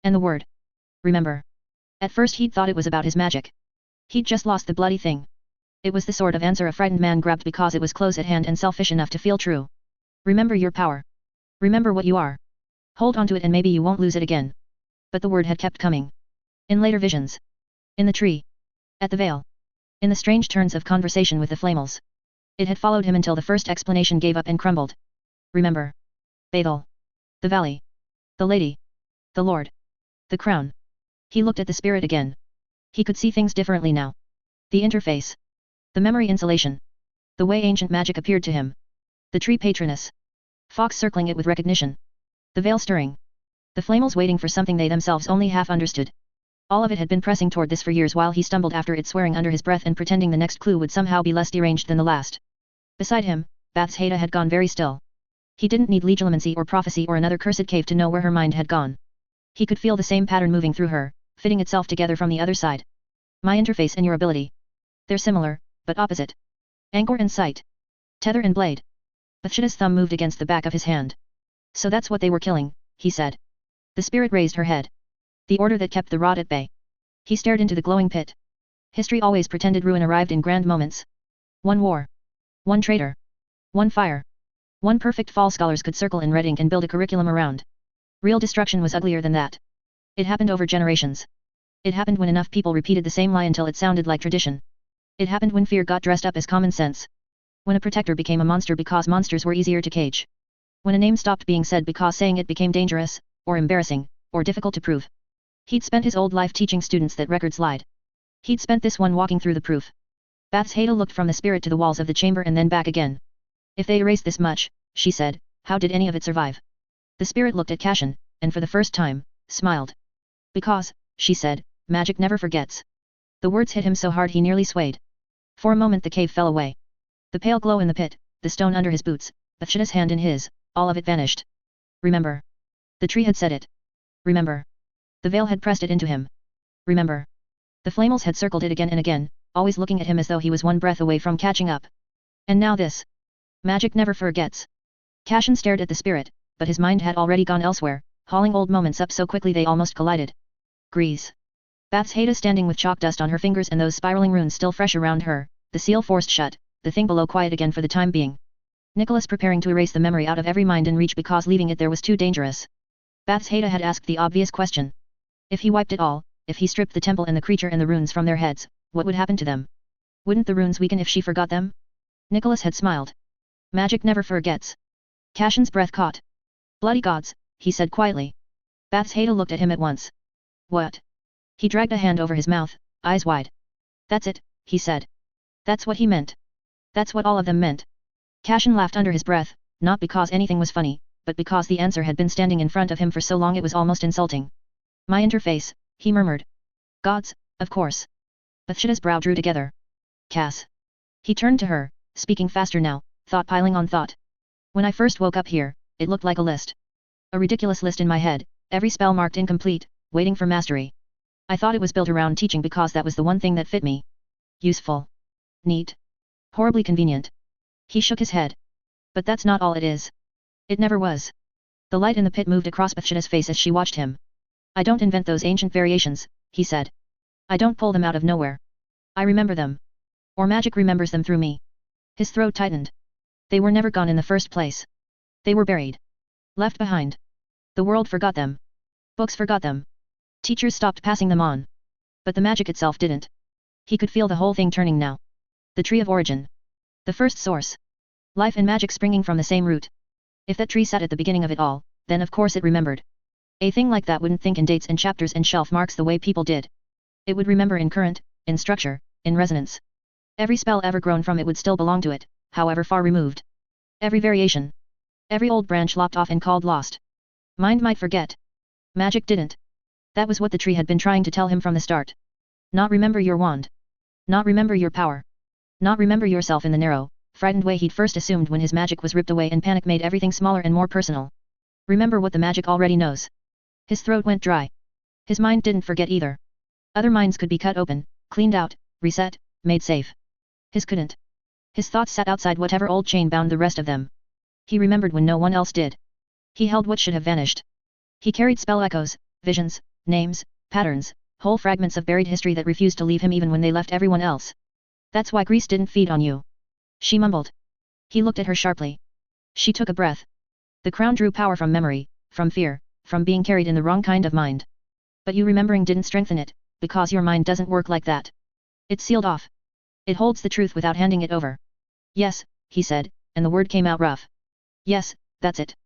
And the word. Remember. At first he'd thought it was about his magic. He'd just lost the bloody thing. It was the sort of answer a frightened man grabbed because it was close at hand and selfish enough to feel true. Remember your power. Remember what you are. Hold on to it and maybe you won't lose it again. But the word had kept coming. In later visions. In the tree. At the veil. In the strange turns of conversation with the Flamels. It had followed him until the first explanation gave up and crumbled. Remember. Bethel. The valley. The lady. The lord. The crown. He looked at the spirit again. He could see things differently now. The interface. The memory insulation. The way ancient magic appeared to him. The tree patroness. Fox circling it with recognition. The veil stirring. The Flamels waiting for something they themselves only half understood. All of it had been pressing toward this for years while he stumbled after it, swearing under his breath and pretending the next clue would somehow be less deranged than the last. Beside him, Bath's Haida had gone very still. He didn't need legilimency or prophecy or another cursed cave to know where her mind had gone. He could feel the same pattern moving through her, fitting itself together from the other side. My interface and your ability. They're similar, but opposite. Anchor and sight. Tether and blade. Bathsheda's thumb moved against the back of his hand. So that's what they were killing, he said. The spirit raised her head. The order that kept the rot at bay. He stared into the glowing pit. History always pretended ruin arrived in grand moments. One war. One traitor. One fire. One perfect fall scholars could circle in red ink and build a curriculum around. Real destruction was uglier than that. It happened over generations. It happened when enough people repeated the same lie until it sounded like tradition. It happened when fear got dressed up as common sense. When a protector became a monster because monsters were easier to cage. When a name stopped being said because saying it became dangerous, or embarrassing, or difficult to prove. He'd spent his old life teaching students that records lied. He'd spent this one walking through the proof. Bath's Haida looked from the spirit to the walls of the chamber and then back again. If they erased this much, she said, how did any of it survive? The spirit looked at Cashin, and for the first time, smiled. Because, she said, magic never forgets. The words hit him so hard he nearly swayed. For a moment the cave fell away. The pale glow in the pit, the stone under his boots, Bathsheda's hand in his, all of it vanished. Remember. The tree had said it. Remember. The veil had pressed it into him. Remember. The Flamels had circled it again and again, always looking at him as though he was one breath away from catching up. And now this. Magic never forgets. Cashin stared at the spirit, but his mind had already gone elsewhere, hauling old moments up so quickly they almost collided. Grease. Bath's Haida standing with chalk dust on her fingers and those spiraling runes still fresh around her, the seal forced shut, the thing below quiet again for the time being. Nicholas preparing to erase the memory out of every mind and reach because leaving it there was too dangerous. Bath's Haida had asked the obvious question. If he wiped it all, if he stripped the temple and the creature and the runes from their heads, what would happen to them? Wouldn't the runes weaken if she forgot them? Nicholas had smiled. Magic never forgets. Cashin's breath caught. Bloody gods, he said quietly. Bath's Haida looked at him at once. What? He dragged a hand over his mouth, eyes wide. That's it, he said. That's what he meant. That's what all of them meant. Cashin laughed under his breath, not because anything was funny, but because the answer had been standing in front of him for so long it was almost insulting. My interface, he murmured. Gods, of course. Bathsheda's brow drew together. Cass. He turned to her, speaking faster now, thought piling on thought. When I first woke up here, it looked like a list. A ridiculous list in my head, every spell marked incomplete, waiting for mastery. I thought it was built around teaching because that was the one thing that fit me. Useful. Neat. Horribly convenient. He shook his head. But that's not all it is. It never was. The light in the pit moved across Bathsheda's face as she watched him. I don't invent those ancient variations, he said. I don't pull them out of nowhere. I remember them. Or magic remembers them through me. His throat tightened. They were never gone in the first place. They were buried. Left behind. The world forgot them. Books forgot them. Teachers stopped passing them on. But the magic itself didn't. He could feel the whole thing turning now. The tree of origin. The first source. Life and magic springing from the same root. If that tree sat at the beginning of it all, then of course it remembered. A thing like that wouldn't think in dates and chapters and shelf marks the way people did. It would remember in current, in structure, in resonance. Every spell ever grown from it would still belong to it, however far removed. Every variation. Every old branch lopped off and called lost. Mind might forget. Magic didn't. That was what the tree had been trying to tell him from the start. Not remember your wand. Not remember your power. Not remember yourself in the narrow, frightened way he'd first assumed when his magic was ripped away and panic made everything smaller and more personal. Remember what the magic already knows. His throat went dry. His mind didn't forget either. Other minds could be cut open, cleaned out, reset, made safe. His couldn't. His thoughts sat outside whatever old chain bound the rest of them. He remembered when no one else did. He held what should have vanished. He carried spell echoes, visions, names, patterns, whole fragments of buried history that refused to leave him even when they left everyone else. That's why Greece didn't feed on you. She mumbled. He looked at her sharply. She took a breath. The crown drew power from memory, from fear, from being carried in the wrong kind of mind. But you remembering didn't strengthen it, because your mind doesn't work like that. It's sealed off. It holds the truth without handing it over. Yes, he said, and the word came out rough. Yes, that's it.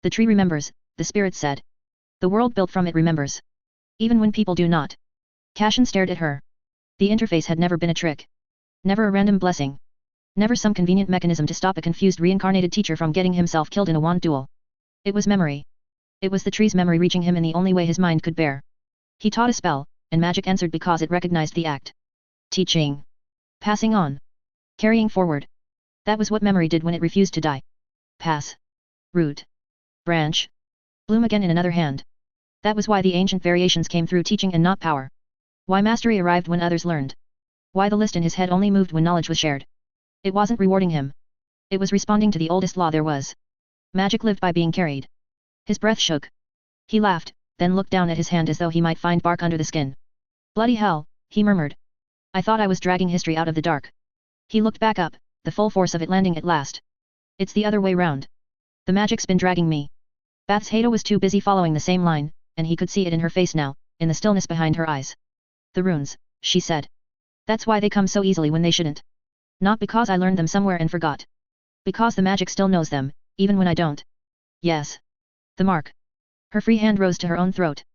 The tree remembers, the spirit said. The world built from it remembers. Even when people do not. Cashin stared at her. The interface had never been a trick. Never a random blessing. Never some convenient mechanism to stop a confused reincarnated teacher from getting himself killed in a wand duel. It was memory. It was the tree's memory reaching him in the only way his mind could bear. He taught a spell, and magic answered because it recognized the act. Teaching. Passing on. Carrying forward. That was what memory did when it refused to die. Pass. Root. Branch. Bloom again in another hand. That was why the ancient variations came through teaching and not power. Why mastery arrived when others learned. Why the list in his head only moved when knowledge was shared. It wasn't rewarding him. It was responding to the oldest law there was. Magic lived by being carried. His breath shook. He laughed, then looked down at his hand as though he might find bark under the skin. Bloody hell, he murmured. I thought I was dragging history out of the dark. He looked back up, the full force of it landing at last. It's the other way round. The magic's been dragging me. Bathsheba was too busy following the same line, and he could see it in her face now, in the stillness behind her eyes. The runes, she said. That's why they come so easily when they shouldn't. Not because I learned them somewhere and forgot. Because the magic still knows them, even when I don't. Yes. The mark. Her free hand rose to her own throat.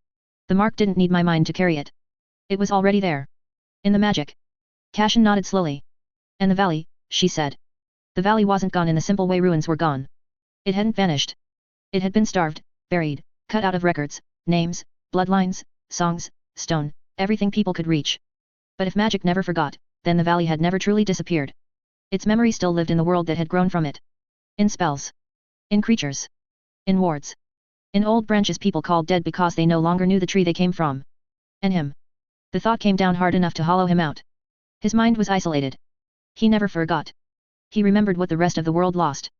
The mark didn't need my mind to carry it. It was already there. In the magic. Cashin nodded slowly. And the valley, she said. The valley wasn't gone in the simple way ruins were gone. It hadn't vanished. It had been starved, buried, cut out of records, names, bloodlines, songs, stone, everything people could reach. But if magic never forgot, then the valley had never truly disappeared. Its memory still lived in the world that had grown from it. In spells. In creatures. In wards. In old branches people called dead because they no longer knew the tree they came from. And him. The thought came down hard enough to hollow him out. His mind was isolated. He never forgot. He remembered what the rest of the world lost.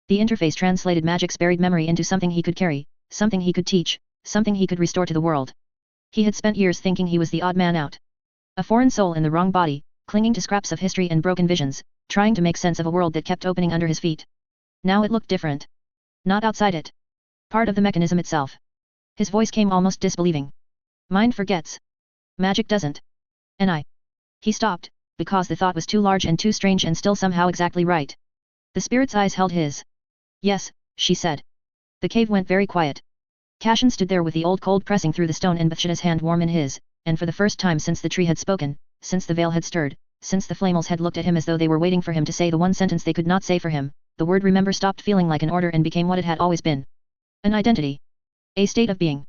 The interface translated magic's buried memory into something he could carry, something he could teach, something he could restore to the world. He had spent years thinking he was the odd man out. A foreign soul in the wrong body, clinging to scraps of history and broken visions, trying to make sense of a world that kept opening under his feet. Now it looked different. Not outside it. Part of the mechanism itself. His voice came almost disbelieving. Mind forgets. Magic doesn't. And I. He stopped, because the thought was too large and too strange and still somehow exactly right. The spirit's eyes held his. Yes, she said. The cave went very quiet. Cashin stood there with the old cold pressing through the stone and Bathsheba's hand warm in his, and for the first time since the tree had spoken, since the veil had stirred, since the flamels had looked at him as though they were waiting for him to say the one sentence they could not say for him, the word remember stopped feeling like an order and became what it had always been. An identity. A state of being.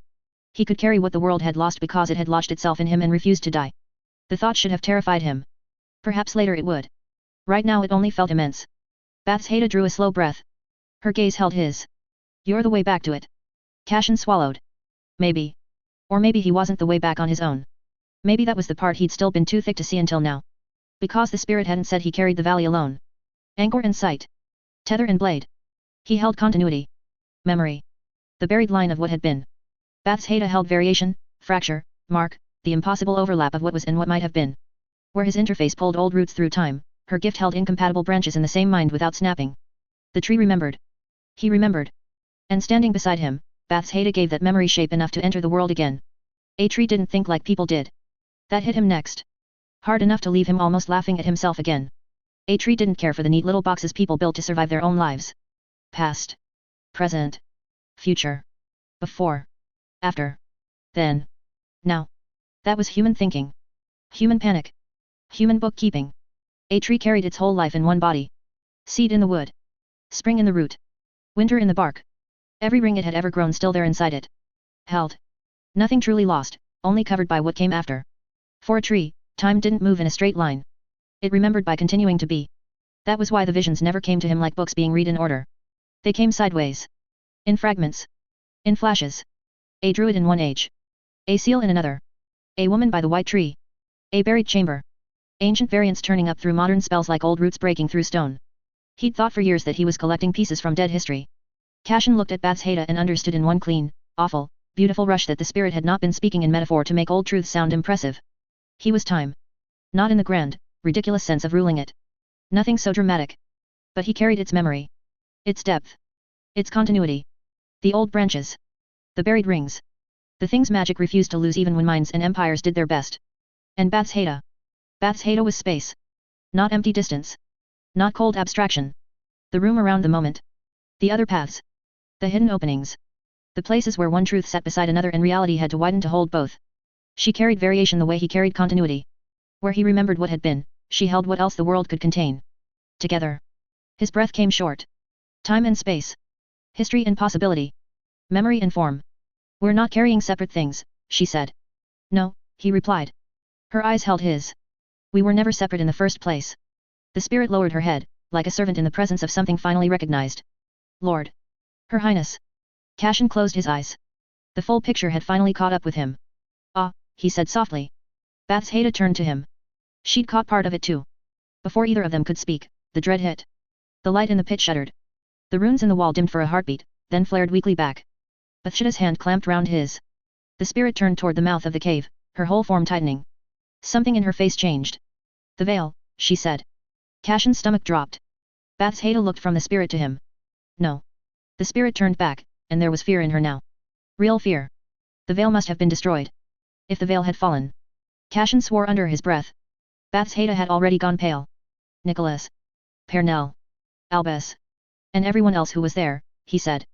He could carry what the world had lost because it had lodged itself in him and refused to die. The thought should have terrified him. Perhaps later it would. Right now it only felt immense. Bathsheba drew a slow breath. Her gaze held his. You're the way back to it. Cashin swallowed. Maybe. Or maybe he wasn't the way back on his own. Maybe that was the part he'd still been too thick to see until now. Because the spirit hadn't said he carried the valley alone. Anchor and sight. Tether and blade. He held continuity. Memory. The buried line of what had been. Bathsheba held variation, fracture, mark, the impossible overlap of what was and what might have been. Where his interface pulled old roots through time, her gift held incompatible branches in the same mind without snapping. The tree remembered. He remembered. And standing beside him, Bathsheba gave that memory shape enough to enter the world again. A tree didn't think like people did. That hit him next. Hard enough to leave him almost laughing at himself again. A tree didn't care for the neat little boxes people built to survive their own lives. Past. Present. Future. Before. After. Then. Now. That was human thinking. Human panic. Human bookkeeping. A tree carried its whole life in one body. Seed in the wood. Spring in the root. Winter in the bark. Every ring it had ever grown still there inside it. Held. Nothing truly lost, only covered by what came after. For a tree, time didn't move in a straight line. It remembered by continuing to be. That was why the visions never came to him like books being read in order. They came sideways. In fragments. In flashes. A druid in one age. A seal in another. A woman by the white tree. A buried chamber. Ancient variants turning up through modern spells like old roots breaking through stone. He'd thought for years that he was collecting pieces from dead history. Cashin looked at Bathsheba and understood in one clean, awful, beautiful rush that the spirit had not been speaking in metaphor to make old truths sound impressive. He was time. Not in the grand, ridiculous sense of ruling it. Nothing so dramatic. But he carried its memory. Its depth. Its continuity. The old branches. The buried rings. The things magic refused to lose even when minds and empires did their best. And Bathsheba. Bathsheba was space. Not empty distance. Not cold abstraction. The room around the moment. The other paths. The hidden openings. The places where one truth sat beside another and reality had to widen to hold both. She carried variation the way he carried continuity. Where he remembered what had been, she held what else the world could contain. Together. His breath came short. Time and space. History and possibility. Memory and form. We're not carrying separate things, she said. No, he replied. Her eyes held his. We were never separate in the first place. The spirit lowered her head, like a servant in the presence of something finally recognized. Lord. Her Highness. Cashin closed his eyes. The full picture had finally caught up with him. Ah, he said softly. Bathsheba turned to him. She'd caught part of it too. Before either of them could speak, the dread hit. The light in the pit shuddered. The runes in the wall dimmed for a heartbeat, then flared weakly back. Bathsheba's hand clamped round his. The spirit turned toward the mouth of the cave, her whole form tightening. Something in her face changed. The veil, she said. Cashin's stomach dropped. Bathsheba looked from the spirit to him. No. The spirit turned back, and there was fear in her now. Real fear. The veil must have been destroyed. If the veil had fallen. Cashin swore under his breath. Bathsheba had already gone pale. Nicholas. Pernell. Albus. And everyone else who was there, he said.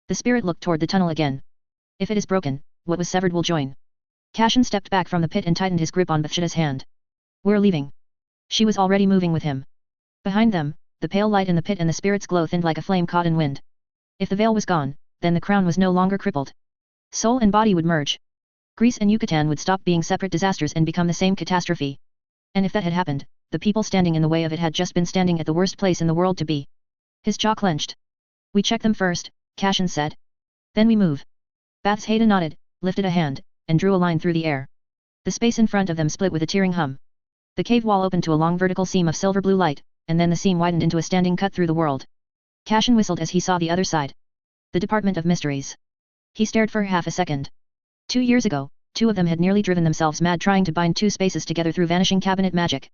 The spirit looked toward the tunnel again. If it is broken, what was severed will join. Cashin stepped back from the pit and tightened his grip on Bathsheba's hand. We're leaving. She was already moving with him. Behind them, the pale light in the pit and the spirit's glow thinned like a flame caught in wind. If the veil was gone, then the crown was no longer crippled. Soul and body would merge. Greece and Yucatan would stop being separate disasters and become the same catastrophe. And if that had happened, the people standing in the way of it had just been standing at the worst place in the world to be. His jaw clenched. We check them first, Cashin said. Then we move. Bathsheba nodded, lifted a hand, and drew a line through the air. The space in front of them split with a tearing hum. The cave wall opened to a long vertical seam of silver blue light, and then the seam widened into a standing cut through the world. Cashin whistled as he saw the other side. The Department of Mysteries. He stared for half a second. 2 years ago, two of them had nearly driven themselves mad trying to bind two spaces together through vanishing cabinet magic.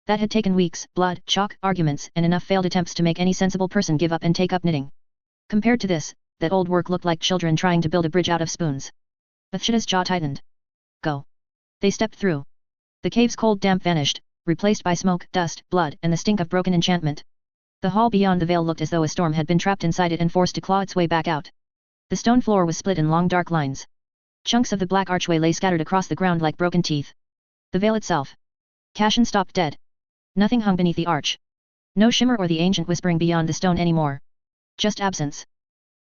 That had taken weeks, blood, chalk, arguments, and enough failed attempts to make any sensible person give up and take up knitting. Compared to this, that old work looked like children trying to build a bridge out of spoons. Bathsheba's jaw tightened. Go. They stepped through. The cave's cold damp vanished, replaced by smoke, dust, blood, and the stink of broken enchantment. The hall beyond the veil looked as though a storm had been trapped inside it and forced to claw its way back out. The stone floor was split in long dark lines. Chunks of the black archway lay scattered across the ground like broken teeth. The veil itself. Cashin stopped dead. Nothing hung beneath the arch. No shimmer or the ancient whispering beyond the stone anymore. Just absence.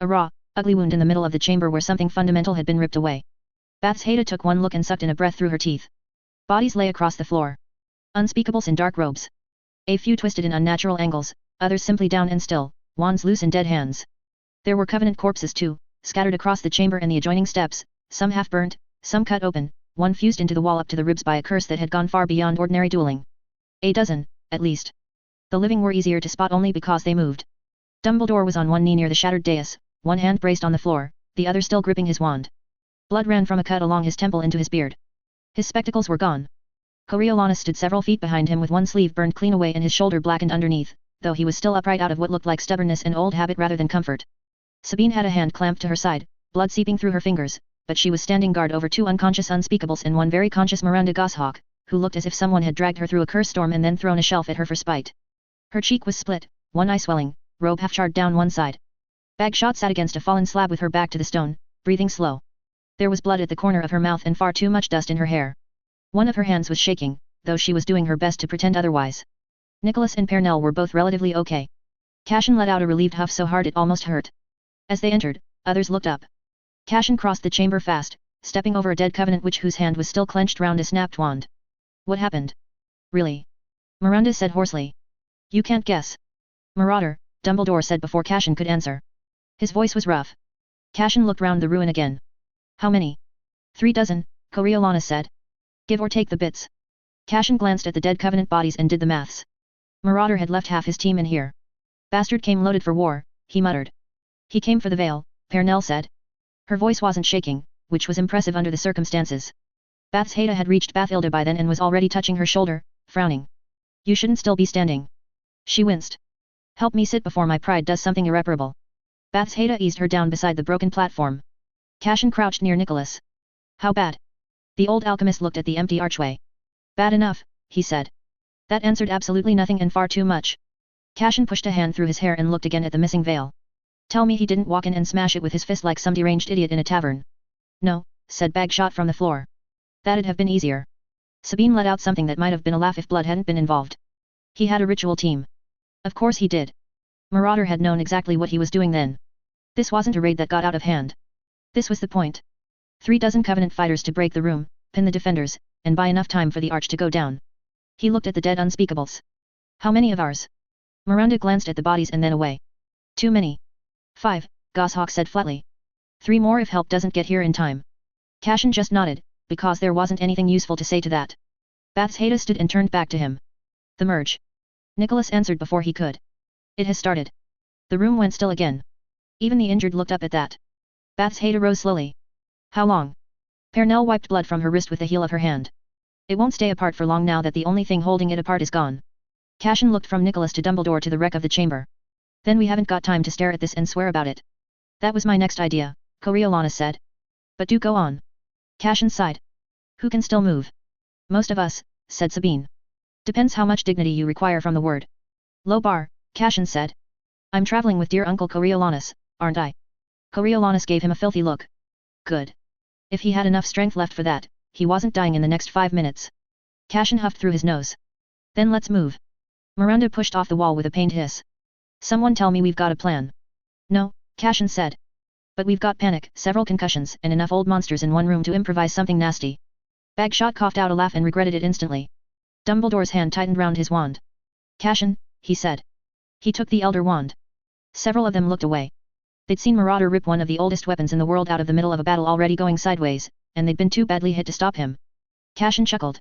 A raw, ugly wound in the middle of the chamber where something fundamental had been ripped away. Bathsheba took one look and sucked in a breath through her teeth. Bodies lay across the floor. Unspeakables in dark robes. A few twisted in unnatural angles, others simply down and still, wands loose in dead hands. There were covenant corpses too, scattered across the chamber and the adjoining steps, some half burnt, some cut open, one fused into the wall up to the ribs by a curse that had gone far beyond ordinary dueling. A dozen, at least. The living were easier to spot only because they moved. Dumbledore was on one knee near the shattered dais, one hand braced on the floor, the other still gripping his wand. Blood ran from a cut along his temple into his beard. His spectacles were gone. Coriolanus stood several feet behind him with one sleeve burned clean away and his shoulder blackened underneath, though he was still upright out of what looked like stubbornness and old habit rather than comfort. Sabine had a hand clamped to her side, blood seeping through her fingers, but she was standing guard over two unconscious unspeakables and one very conscious Miranda Goshawk, who looked as if someone had dragged her through a curse storm and then thrown a shelf at her for spite. Her cheek was split, one eye swelling, robe half charred down one side. Bagshot sat against a fallen slab with her back to the stone, breathing slow. There was blood at the corner of her mouth and far too much dust in her hair. One of her hands was shaking, though she was doing her best to pretend otherwise. Nicholas and Pernell were both relatively okay. Cashin let out a relieved huff so hard it almost hurt. As they entered, others looked up. Cashin crossed the chamber fast, stepping over a dead covenant witch whose hand was still clenched round a snapped wand. What happened? Really? Miranda said hoarsely. You can't guess. Marauder, Dumbledore said before Cashin could answer. His voice was rough. Cashin looked round the ruin again. How many? 3 dozen, Coriolanus said. Give or take the bits. Cashin glanced at the dead covenant bodies and did the maths. Marauder had left half his team in here. Bastard came loaded for war, he muttered. He came for the veil, Pernell said. Her voice wasn't shaking, which was impressive under the circumstances. Bathilda had reached Bathilda by then and was already touching her shoulder, frowning. You shouldn't still be standing. She winced. Help me sit before my pride does something irreparable. Bathilda eased her down beside the broken platform. Cashin crouched near Nicholas. How bad? The old alchemist looked at the empty archway. Bad enough, he said. That answered absolutely nothing and far too much. Cashin pushed a hand through his hair and looked again at the missing veil. Tell me he didn't walk in and smash it with his fist like some deranged idiot in a tavern. No, said Bagshot from the floor. That'd have been easier. Sabine let out something that might have been a laugh if blood hadn't been involved. He had a ritual team. Of course he did. Marauder had known exactly what he was doing then. This wasn't a raid that got out of hand. This was the point. 36 Covenant fighters to break the room, pin the defenders, and buy enough time for the arch to go down. He looked at the dead unspeakables. How many of ours? Miranda glanced at the bodies and then away. Too many. 5, Goshawk said flatly. 3 more if help doesn't get here in time. Cashin just nodded, because there wasn't anything useful to say to that. Bathilda stood and turned back to him. The merge. Nicholas answered before he could. It has started. The room went still again. Even the injured looked up at that. Bathilda rose slowly. How long? Pernell wiped blood from her wrist with the heel of her hand. It won't stay apart for long now that the only thing holding it apart is gone. Cashin looked from Nicholas to Dumbledore to the wreck of the chamber. Then we haven't got time to stare at this and swear about it. That was my next idea, Coriolanus said. But do go on. Cashin sighed. Who can still move? Most of us, said Sabine. Depends how much dignity you require from the word. Low bar, Cashin said. I'm traveling with dear Uncle Coriolanus, aren't I? Coriolanus gave him a filthy look. Good. If he had enough strength left for that, he wasn't dying in the next 5 minutes. Cashin huffed through his nose. Then let's move. Miranda pushed off the wall with a pained hiss. Someone tell me we've got a plan. No, Cashin said. But we've got panic, several concussions, and enough old monsters in one room to improvise something nasty. Bagshot coughed out a laugh and regretted it instantly. Dumbledore's hand tightened round his wand. Cashin, he said. He took the elder wand. Several of them looked away. They'd seen Marauder rip one of the oldest weapons in the world out of the middle of a battle already going sideways, and they'd been too badly hit to stop him. Cashin chuckled.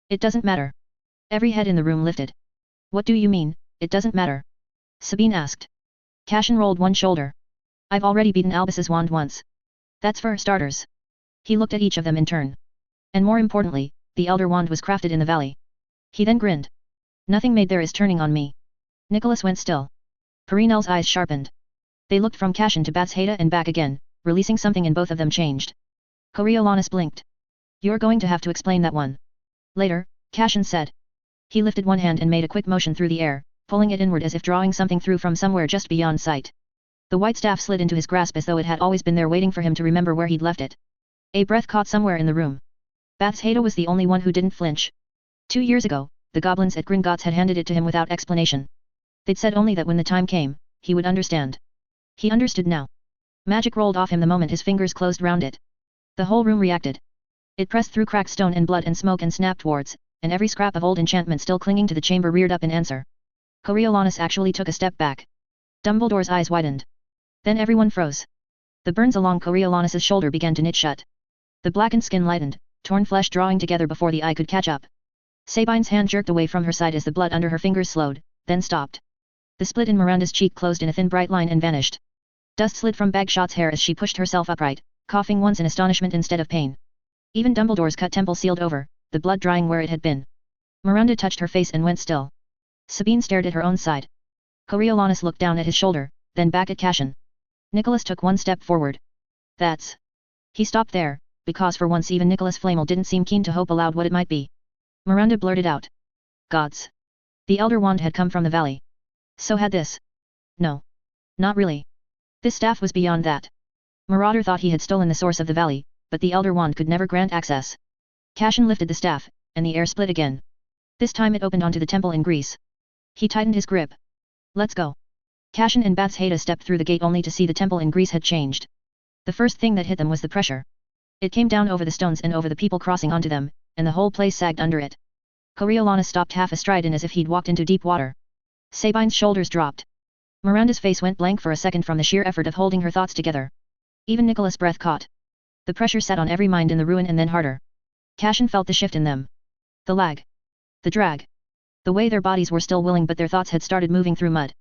It doesn't matter. Every head in the room lifted. What do you mean, it doesn't matter? Sabine asked. Cashin rolled one shoulder. I've already beaten Albus's wand once. That's for starters. He looked at each of them in turn. And more importantly, the elder wand was crafted in the valley. He then grinned. Nothing made there is turning on me. Nicholas went still. Perinel's eyes sharpened. They looked from Cashin to Bathilda and back again, releasing something and both of them changed. Coriolanus blinked. You're going to have to explain that one. Later, Cashin said. He lifted one hand and made a quick motion through the air, pulling it inward as if drawing something through from somewhere just beyond sight. The white staff slid into his grasp as though it had always been there waiting for him to remember where he'd left it. A breath caught somewhere in the room. Bathilda was the only one who didn't flinch. 2 years ago, the goblins at Gringotts had handed it to him without explanation. They'd said only that when the time came, he would understand. He understood now. Magic rolled off him the moment his fingers closed round it. The whole room reacted. It pressed through cracked stone and blood and smoke and snapped wards, and every scrap of old enchantment still clinging to the chamber reared up in answer. Coriolanus actually took a step back. Dumbledore's eyes widened. Then everyone froze. The burns along Coriolanus's shoulder began to knit shut. The blackened skin lightened, torn flesh drawing together before the eye could catch up. Sabine's hand jerked away from her side as the blood under her fingers slowed, then stopped. The split in Miranda's cheek closed in a thin bright line and vanished. Dust slid from Bagshot's hair as she pushed herself upright, coughing once in astonishment instead of pain. Even Dumbledore's cut temple sealed over, the blood drying where it had been. Miranda touched her face and went still. Sabine stared at her own side. Coriolanus looked down at his shoulder, then back at Cashin. Nicholas took one step forward. That's... He stopped there, because for once even Nicholas Flamel didn't seem keen to hope aloud what it might be. Miranda blurted out. Gods. The elder wand had come from the valley. So had this. No. Not really. This staff was beyond that. Marauder thought he had stolen the source of the valley, but the elder wand could never grant access. Cashin lifted the staff, and the air split again. This time it opened onto the temple in Greece. He tightened his grip. Let's go. Cashin and Bathilda stepped through the gate only to see the temple in Greece had changed. The first thing that hit them was the pressure. It came down over the stones and over the people crossing onto them, and the whole place sagged under it. Coriolanus stopped half astride in as if he'd walked into deep water. Sabine's shoulders dropped. Miranda's face went blank for a second from the sheer effort of holding her thoughts together. Even Nicholas' breath caught. The pressure sat on every mind in the ruin and then harder. Cashin felt the shift in them. The lag. The drag. The way their bodies were still willing but their thoughts had started moving through mud.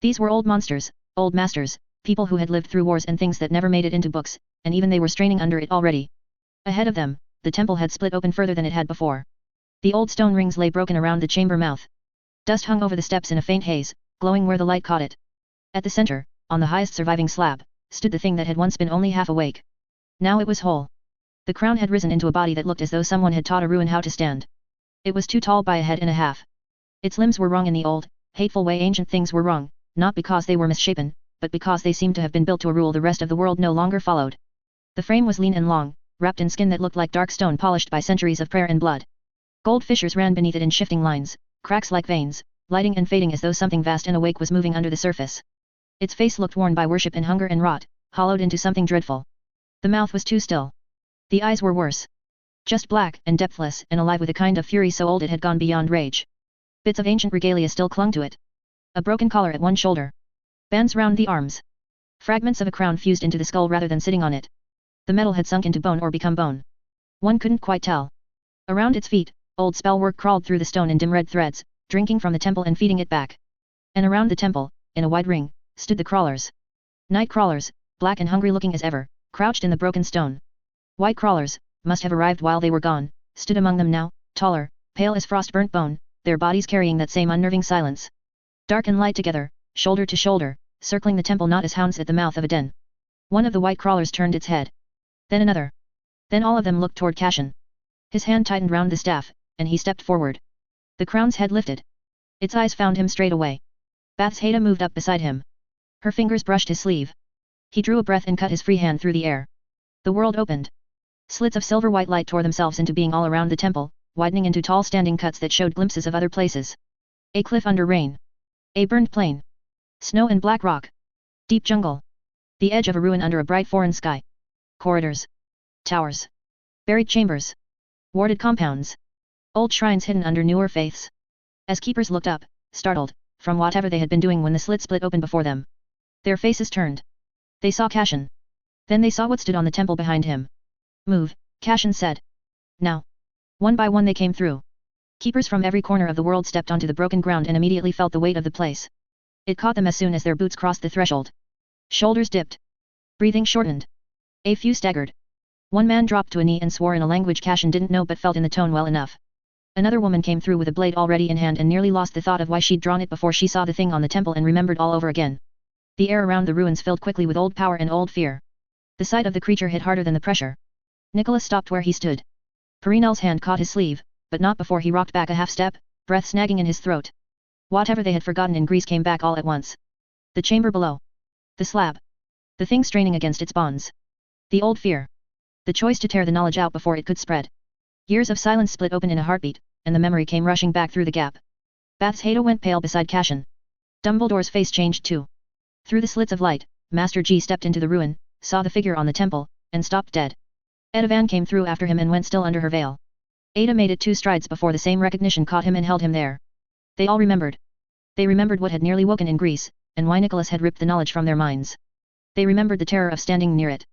These were old monsters, old masters, people who had lived through wars and things that never made it into books, and even they were straining under it already. Ahead of them, the temple had split open further than it had before. The old stone rings lay broken around the chamber mouth. Dust hung over the steps in a faint haze, glowing where the light caught it. At the center, on the highest surviving slab, stood the thing that had once been only half awake. Now it was whole. The crown had risen into a body that looked as though someone had taught a ruin how to stand. It was too tall by a head and a half. Its limbs were wrong in the old, hateful way ancient things were wrong, not because they were misshapen, but because they seemed to have been built to a rule the rest of the world no longer followed. The frame was lean and long, wrapped in skin that looked like dark stone polished by centuries of prayer and blood. Gold fissures ran beneath it in shifting lines, cracks like veins, lighting and fading as though something vast and awake was moving under the surface. Its face looked worn by worship and hunger and rot, hollowed into something dreadful. The mouth was too still. The eyes were worse. Just black and depthless and alive with a kind of fury so old it had gone beyond rage. Bits of ancient regalia still clung to it. A broken collar at one shoulder. Bands round the arms. Fragments of a crown fused into the skull rather than sitting on it. The metal had sunk into bone or become bone. One couldn't quite tell. Around its feet, old spellwork crawled through the stone in dim red threads, drinking from the temple and feeding it back. And around the temple, in a wide ring, stood the crawlers. Night crawlers, black and hungry looking as ever, crouched in the broken stone. White crawlers, must have arrived while they were gone, stood among them now, taller, pale as frost-burnt bone, their bodies carrying that same unnerving silence. Dark and light together, shoulder to shoulder, circling the temple not as hounds at the mouth of a den. One of the white crawlers turned its head. Then another. Then all of them looked toward Cashin. His hand tightened round the staff, and he stepped forward. The crown's head lifted. Its eyes found him straight away. Bathsheba moved up beside him. Her fingers brushed his sleeve. He drew a breath and cut his free hand through the air. The world opened. Slits of silver-white light tore themselves into being all around the temple, widening into tall standing cuts that showed glimpses of other places. A cliff under rain. A burned plain. Snow and black rock. Deep jungle. The edge of a ruin under a bright foreign sky. Corridors. Towers. Buried chambers. Warded compounds. Old shrines hidden under newer faiths. As keepers looked up, startled, from whatever they had been doing when the slit split open before them. Their faces turned. They saw Cashin. Then they saw what stood on the temple behind him. Move, Cashin said. Now. One by one they came through. Keepers from every corner of the world stepped onto the broken ground and immediately felt the weight of the place. It caught them as soon as their boots crossed the threshold. Shoulders dipped. Breathing shortened. A few staggered. One man dropped to a knee and swore in a language Cashin didn't know but felt in the tone well enough. Another woman came through with a blade already in hand and nearly lost the thought of why she'd drawn it before she saw the thing on the temple and remembered all over again. The air around the ruins filled quickly with old power and old fear. The sight of the creature hit harder than the pressure. Nicholas stopped where he stood. Perinel's hand caught his sleeve, but not before he rocked back a half-step, breath snagging in his throat. Whatever they had forgotten in Greece came back all at once. The chamber below. The slab. The thing straining against its bonds. The old fear. The choice to tear the knowledge out before it could spread. Years of silence split open in a heartbeat, and the memory came rushing back through the gap. Bathsheba went pale beside Cashin. Dumbledore's face changed too. Through the slits of light, Master G stepped into the ruin, saw the figure on the temple, and stopped dead. Edavan came through after him and went still under her veil. Ada made it 2 strides before the same recognition caught him and held him there. They all remembered. They remembered what had nearly woken in Greece, and why Nicholas had ripped the knowledge from their minds. They remembered the terror of standing near it.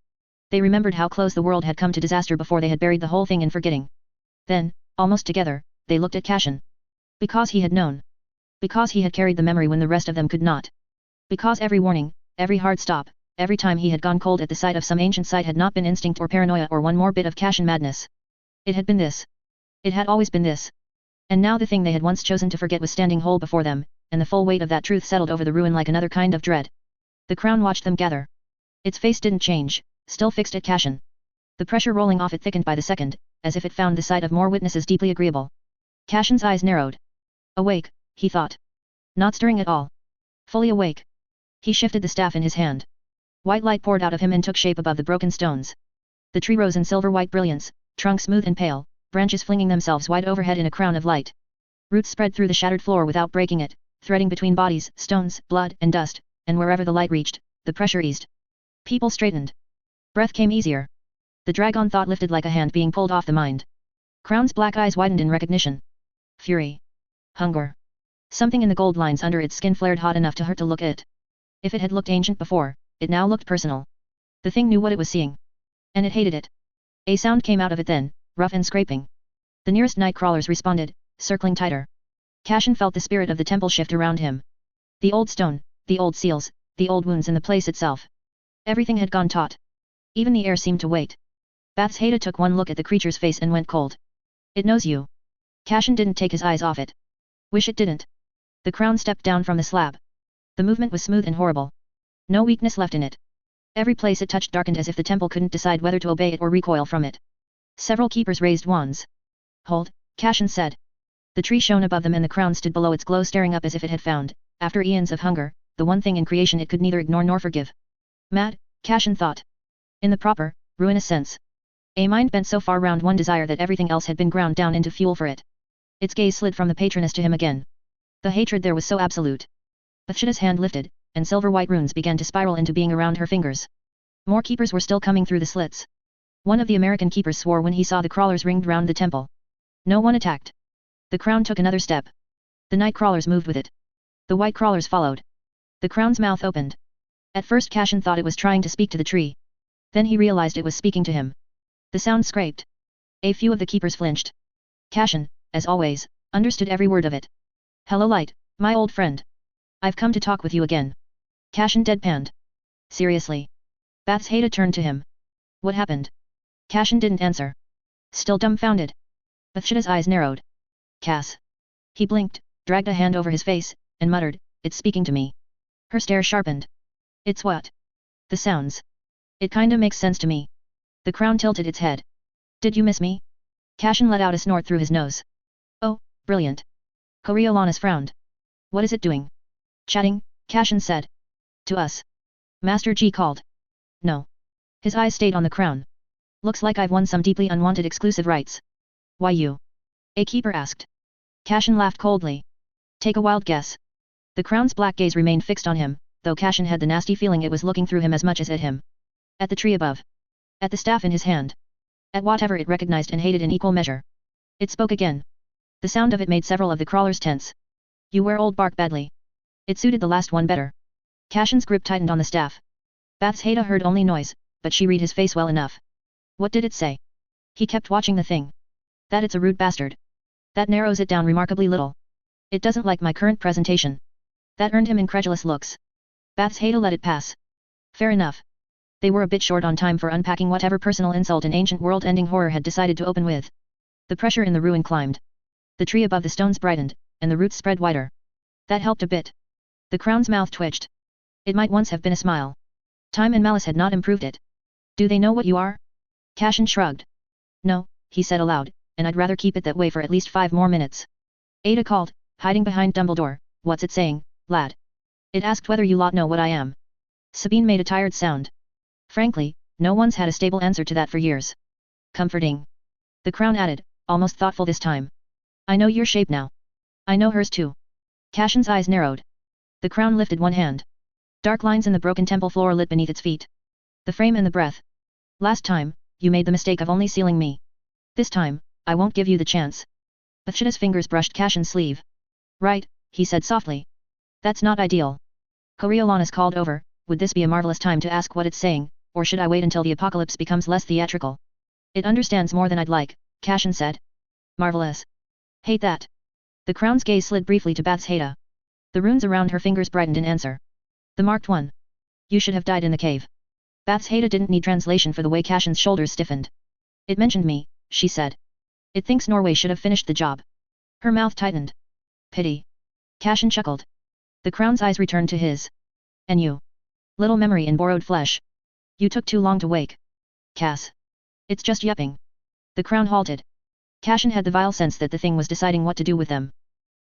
They remembered how close the world had come to disaster before they had buried the whole thing in forgetting. Then, almost together, they looked at Cashin. Because he had known. Because he had carried the memory when the rest of them could not. Because every warning, every hard stop, every time he had gone cold at the sight of some ancient sight had not been instinct or paranoia or one more bit of Cashin madness. It had been this. It had always been this. And now the thing they had once chosen to forget was standing whole before them, and the full weight of that truth settled over the ruin like another kind of dread. The crown watched them gather. Its face didn't change, still fixed at Cashin. The pressure rolling off it thickened by the second, as if it found the sight of more witnesses deeply agreeable. Cashin's eyes narrowed. Awake, he thought. Not stirring at all. Fully awake. He shifted the staff in his hand. White light poured out of him and took shape above the broken stones. The tree rose in silver-white brilliance, trunk smooth and pale, branches flinging themselves wide overhead in a crown of light. Roots spread through the shattered floor without breaking it, threading between bodies, stones, blood, and dust, and wherever the light reached, the pressure eased. People straightened. Breath came easier. The dragon thought lifted like a hand being pulled off the mind. Crown's black eyes widened in recognition. Fury. Hunger. Something in the gold lines under its skin flared hot enough to hurt to look at. If it had looked ancient before, it now looked personal. The thing knew what it was seeing. And it hated it. A sound came out of it then, rough and scraping. The nearest night crawlers responded, circling tighter. Cashin felt the spirit of the temple shift around him. The old stone, the old seals, the old wounds in the place itself. Everything had gone taut. Even the air seemed to wait. Bathsheba took one look at the creature's face and went cold. It knows you. Cashin didn't take his eyes off it. Wish it didn't. The crown stepped down from the slab. The movement was smooth and horrible. No weakness left in it. Every place it touched darkened as if the temple couldn't decide whether to obey it or recoil from it. Several keepers raised wands. Hold, Cashin said. The tree shone above them and the crown stood below its glow staring up as if it had found, after eons of hunger, the one thing in creation it could neither ignore nor forgive. Mad, Cashin thought. In the proper, ruinous sense. A mind bent so far round one desire that everything else had been ground down into fuel for it. Its gaze slid from the patroness to him again. The hatred there was so absolute. Bathsheba's hand lifted, and silver-white runes began to spiral into being around her fingers. More keepers were still coming through the slits. One of the American keepers swore when he saw the crawlers ringed round the temple. No one attacked. The crown took another step. The night crawlers moved with it. The white crawlers followed. The crown's mouth opened. At first Cashin thought it was trying to speak to the tree. Then he realized it was speaking to him. The sound scraped. A few of the keepers flinched. Cashin, as always, understood every word of it. Hello Light, my old friend. I've come to talk with you again. Cashin deadpanned. Seriously? Bathsheba turned to him. What happened? Cashin didn't answer. Still dumbfounded. Bathsheba's eyes narrowed. Cass. He blinked, dragged a hand over his face, and muttered, It's speaking to me. Her stare sharpened. It's what? The sounds. It kinda makes sense to me. The crown tilted its head. Did you miss me? Cashin let out a snort through his nose. Oh, brilliant. Coriolanus frowned. What is it doing? Chatting, Cashin said. To us. Master G called. No. His eyes stayed on the crown. Looks like I've won some deeply unwanted exclusive rights. Why you? A keeper asked. Cashin laughed coldly. Take a wild guess. The crown's black gaze remained fixed on him, though Cashin had the nasty feeling it was looking through him as much as at him. At the tree above. At the staff in his hand. At whatever it recognized and hated in equal measure. It spoke again. The sound of it made several of the crawlers tense. You wear old bark badly. It suited the last one better. Cashin's grip tightened on the staff. Bathsheba heard only noise, but she read his face well enough. What did it say? He kept watching the thing. That it's a rude bastard. That narrows it down remarkably little. It doesn't like my current presentation. That earned him incredulous looks. Bathsheba let it pass. Fair enough. They were a bit short on time for unpacking whatever personal insult an ancient world-ending horror had decided to open with. The pressure in the ruin climbed. The tree above the stones brightened, and the roots spread wider. That helped a bit. The crown's mouth twitched. It might once have been a smile. Time and malice had not improved it. Do they know what you are? Cashin shrugged. No, he said aloud, and I'd rather keep it that way for at least 5 more minutes. Ada called, hiding behind Dumbledore, what's it saying, lad? It asked whether you lot know what I am. Sabine made a tired sound. Frankly, no one's had a stable answer to that for years. Comforting. The crown added, almost thoughtful this time. I know your shape now. I know hers too. Cashin's eyes narrowed. The crown lifted one hand. Dark lines in the broken temple floor lit beneath its feet. The frame and the breath. Last time, you made the mistake of only sealing me. This time, I won't give you the chance. Bathsheba's fingers brushed Cashin's sleeve. Right, he said softly. That's not ideal. Coriolanus called over, would this be a marvelous time to ask what it's saying, or should I wait until the apocalypse becomes less theatrical? It understands more than I'd like, Cashin said. Marvelous. Hate that. The crown's gaze slid briefly to Bathsheba. The runes around her fingers brightened in answer. The marked one. You should have died in the cave. Bathsheba didn't need translation for the way Cashin's shoulders stiffened. It mentioned me, she said. It thinks Norway should have finished the job. Her mouth tightened. Pity. Cashin chuckled. The crown's eyes returned to his. And you? Little memory in borrowed flesh. You took too long to wake. Cass. It's just yupping. The crown halted. Cashin had the vile sense that the thing was deciding what to do with them.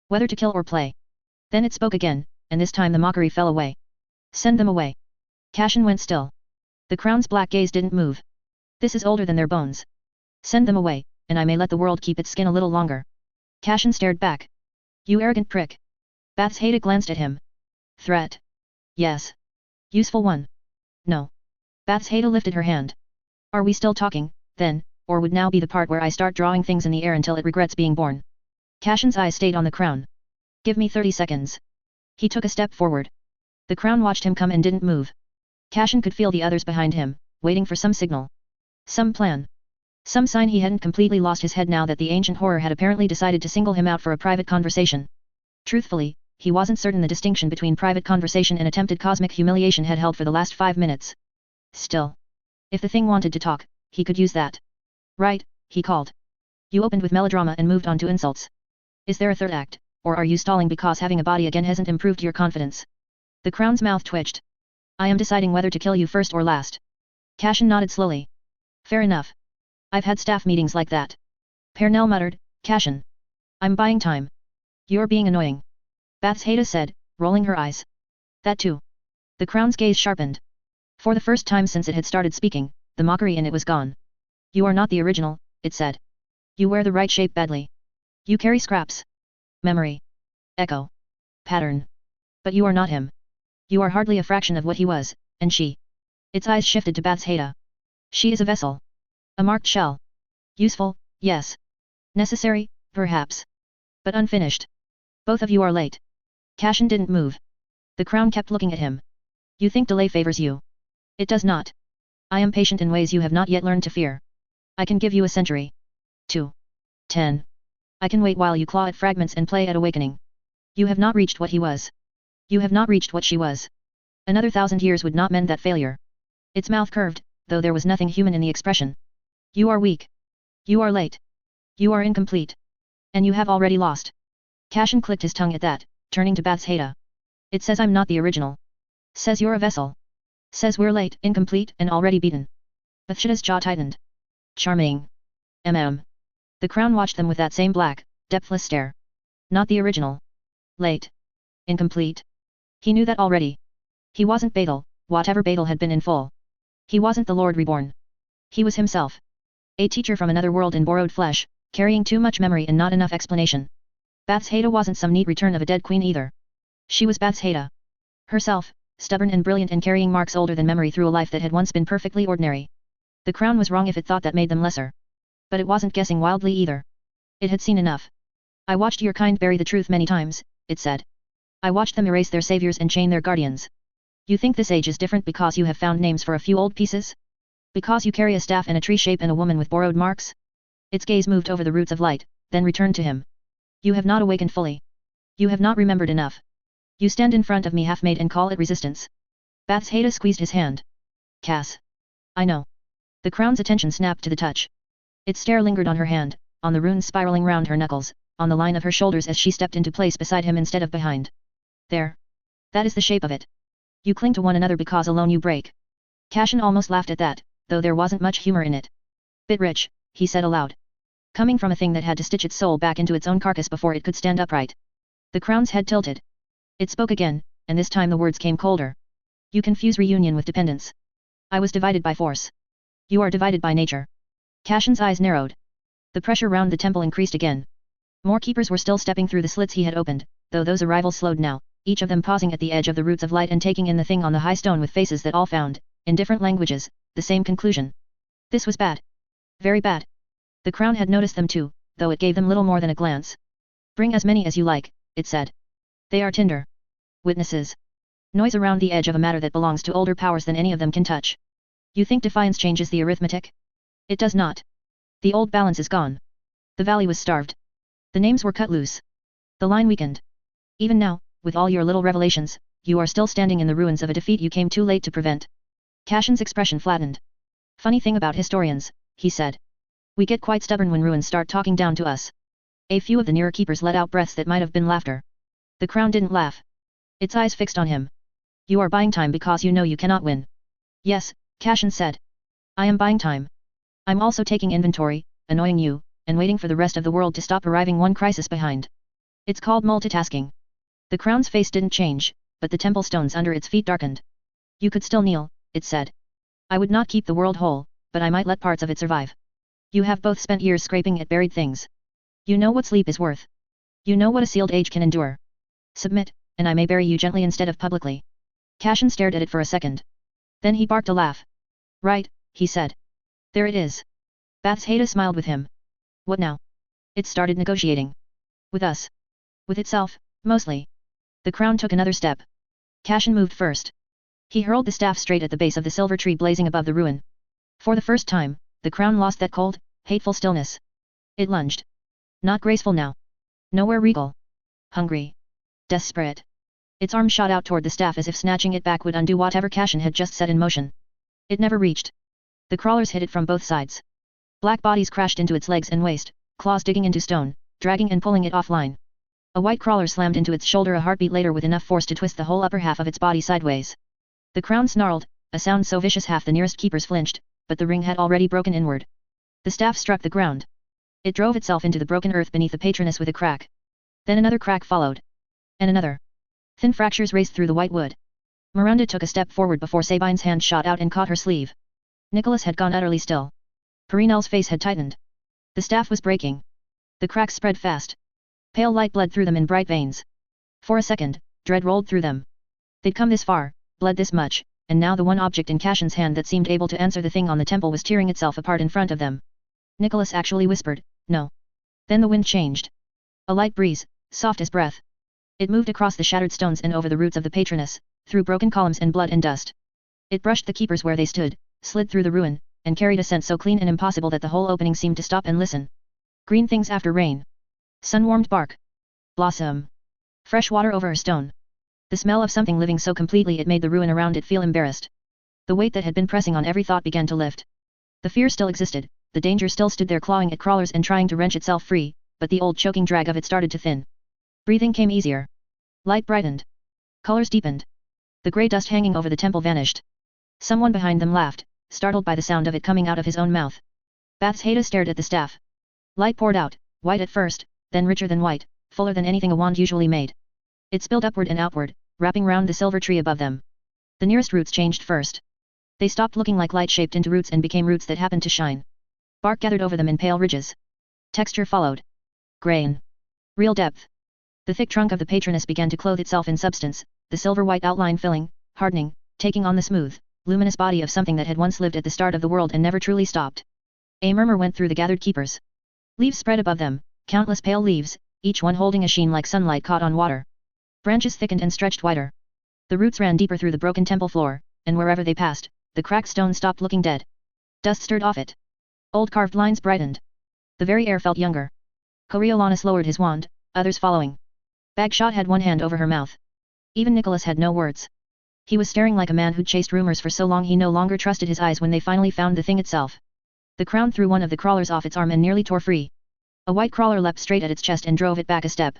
Whether to kill or play. Then it spoke again, and this time the mockery fell away. Send them away. Cashin went still. The crown's black gaze didn't move. This is older than their bones. Send them away, and I may let the world keep its skin a little longer. Cashin stared back. You arrogant prick. Bathsheba glanced at him. Threat. Yes. Useful one. No. Bathsheba lifted her hand. Are we still talking, then, or would now be the part where I start drawing things in the air until it regrets being born? Cashin's eyes stayed on the crown. Give me 30 seconds. He took a step forward. The crown watched him come and didn't move. Cashin could feel the others behind him, waiting for some signal. Some plan. Some sign he hadn't completely lost his head now that the ancient horror had apparently decided to single him out for a private conversation. Truthfully, he wasn't certain the distinction between private conversation and attempted cosmic humiliation had held for the last 5 minutes. Still, if the thing wanted to talk, he could use that. Right, he called. You opened with melodrama and moved on to insults. Is there a third act, or are you stalling because having a body again hasn't improved your confidence? The Crown's mouth twitched. I am deciding whether to kill you first or last. Cashin nodded slowly. Fair enough. I've had staff meetings like that. Pernell muttered, Cashin. I'm buying time. You're being annoying. Bathsheba said, rolling her eyes. That too. The Crown's gaze sharpened. For the first time since it had started speaking, the mockery in it was gone. You are not the original, it said. You wear the right shape badly. You carry scraps. Memory. Echo. Pattern. But you are not him. You are hardly a fraction of what he was, and she. Its eyes shifted to Bathsheba. She is a vessel. A marked shell. Useful, yes. Necessary, perhaps. But unfinished. Both of you are late. Cashin didn't move. The Crown kept looking at him. You think delay favors you. It does not. I am patient in ways you have not yet learned to fear. I can give you a century. 2. 10. I can wait while you claw at fragments and play at awakening. You have not reached what he was. You have not reached what she was. Another 1,000 years would not mend that failure. Its mouth curved, though there was nothing human in the expression. You are weak. You are late. You are incomplete. And you have already lost. Cashin clicked his tongue at that, turning to Bathsheba. It says I'm not the original. Says you're a vessel. Says we're late, incomplete, and already beaten. Bathsheba's jaw tightened. Charming. The Crown watched them with that same black, depthless stare. Not the original. Late. Incomplete. He knew that already. He wasn't Batel, whatever Batel had been in full. He wasn't the Lord Reborn. He was himself. A teacher from another world in borrowed flesh, carrying too much memory and not enough explanation. Bathsheba wasn't some neat return of a dead queen either. She was Bathsheba. Herself, stubborn and brilliant and carrying marks older than memory through a life that had once been perfectly ordinary. The Crown was wrong if it thought that made them lesser. But it wasn't guessing wildly either. It had seen enough. I watched your kind bury the truth many times, it said. I watched them erase their saviors and chain their guardians. You think this age is different because you have found names for a few old pieces? Because you carry a staff and a tree shape and a woman with borrowed marks? Its gaze moved over the roots of light, then returned to him. You have not awakened fully. You have not remembered enough. You stand in front of me half-made and call it resistance. Bathsheba squeezed his hand. Cass. I know. The Crown's attention snapped to the touch. Its stare lingered on her hand, on the runes spiraling round her knuckles, on the line of her shoulders as she stepped into place beside him instead of behind. There. That is the shape of it. You cling to one another because alone you break. Cashin almost laughed at that, though there wasn't much humor in it. Bit rich, he said aloud. Coming from a thing that had to stitch its soul back into its own carcass before it could stand upright. The Crown's head tilted. It spoke again, and this time the words came colder. You confuse reunion with dependence. I was divided by force. You are divided by nature. Cashin's eyes narrowed. The pressure round the temple increased again. More keepers were still stepping through the slits he had opened, though those arrivals slowed now, each of them pausing at the edge of the roots of light and taking in the thing on the high stone with faces that all found, in different languages, the same conclusion. This was bad. Very bad. The Crown had noticed them too, though it gave them little more than a glance. Bring as many as you like, it said. They are tinder. Witnesses. Noise around the edge of a matter that belongs to older powers than any of them can touch. You think defiance changes the arithmetic? It does not. The old balance is gone. The valley was starved. The names were cut loose. The line weakened. Even now, with all your little revelations, you are still standing in the ruins of a defeat you came too late to prevent. Cashin's expression flattened. Funny thing about historians, he said. We get quite stubborn when ruins start talking down to us. A few of the nearer keepers let out breaths that might have been laughter. The Crown didn't laugh. Its eyes fixed on him. You are buying time because you know you cannot win. Yes, Cashin said. I am buying time. I'm also taking inventory, annoying you, and waiting for the rest of the world to stop arriving one crisis behind. It's called multitasking. The Crown's face didn't change, but the temple stones under its feet darkened. You could still kneel, it said. I would not keep the world whole, but I might let parts of it survive. You have both spent years scraping at buried things. You know what sleep is worth. You know what a sealed age can endure. Submit, and I may bury you gently instead of publicly. Cashin stared at it for a second. Then he barked a laugh. Right, he said. There it is. Bathsheba smiled with him. What now? It started negotiating. With us. With itself, mostly. The Crown took another step. Cashin moved first. He hurled the staff straight at the base of the silver tree blazing above the ruin. For the first time, the Crown lost that cold, hateful stillness. It lunged. Not graceful now. Nowhere regal. Hungry. Desperate. Its arm shot out toward the staff as if snatching it back would undo whatever Cashin had just set in motion. It never reached. The crawlers hit it from both sides. Black bodies crashed into its legs and waist, claws digging into stone, dragging and pulling it offline. A white crawler slammed into its shoulder a heartbeat later with enough force to twist the whole upper half of its body sideways. The crown snarled, a sound so vicious half the nearest keepers flinched, but the ring had already broken inward. The staff struck the ground. It drove itself into the broken earth beneath the patroness with a crack. Then another crack followed. And another. Thin fractures raced through the white wood. Miranda took a step forward before Sabine's hand shot out and caught her sleeve. Nicholas had gone utterly still. Perinel's face had tightened. The staff was breaking. The cracks spread fast. Pale light bled through them in bright veins. For a second, dread rolled through them. They'd come this far, bled this much, and now the one object in Cashin's hand that seemed able to answer the thing on the temple was tearing itself apart in front of them. Nicholas actually whispered, "No." Then the wind changed. A light breeze, soft as breath. It moved across the shattered stones and over the roots of the patroness, through broken columns and blood and dust. It brushed the keepers where they stood, slid through the ruin, and carried a scent so clean and impossible that the whole opening seemed to stop and listen. Green things after rain. Sun-warmed bark. Blossom. Fresh water over a stone. The smell of something living so completely it made the ruin around it feel embarrassed. The weight that had been pressing on every thought began to lift. The fear still existed, the danger still stood there clawing at crawlers and trying to wrench itself free, but the old choking drag of it started to thin. Breathing came easier. Light brightened. Colors deepened. The grey dust hanging over the temple vanished. Someone behind them laughed, startled by the sound of it coming out of his own mouth. Bath's Haida stared at the staff. Light poured out, white at first, then richer than white, fuller than anything a wand usually made. It spilled upward and outward, wrapping round the silver tree above them. The nearest roots changed first. They stopped looking like light shaped into roots and became roots that happened to shine. Bark gathered over them in pale ridges. Texture followed. Grain. Real depth. The thick trunk of the patroness began to clothe itself in substance, the silver-white outline filling, hardening, taking on the smooth, luminous body of something that had once lived at the start of the world and never truly stopped. A murmur went through the gathered keepers. Leaves spread above them, countless pale leaves, each one holding a sheen like sunlight caught on water. Branches thickened and stretched wider. The roots ran deeper through the broken temple floor, and wherever they passed, the cracked stone stopped looking dead. Dust stirred off it. Old carved lines brightened. The very air felt younger. Coriolanus lowered his wand, others following. Bagshot had one hand over her mouth. Even Nicholas had no words. He was staring like a man who'd chased rumors for so long he no longer trusted his eyes when they finally found the thing itself. The crown threw one of the crawlers off its arm and nearly tore free. A white crawler leapt straight at its chest and drove it back a step.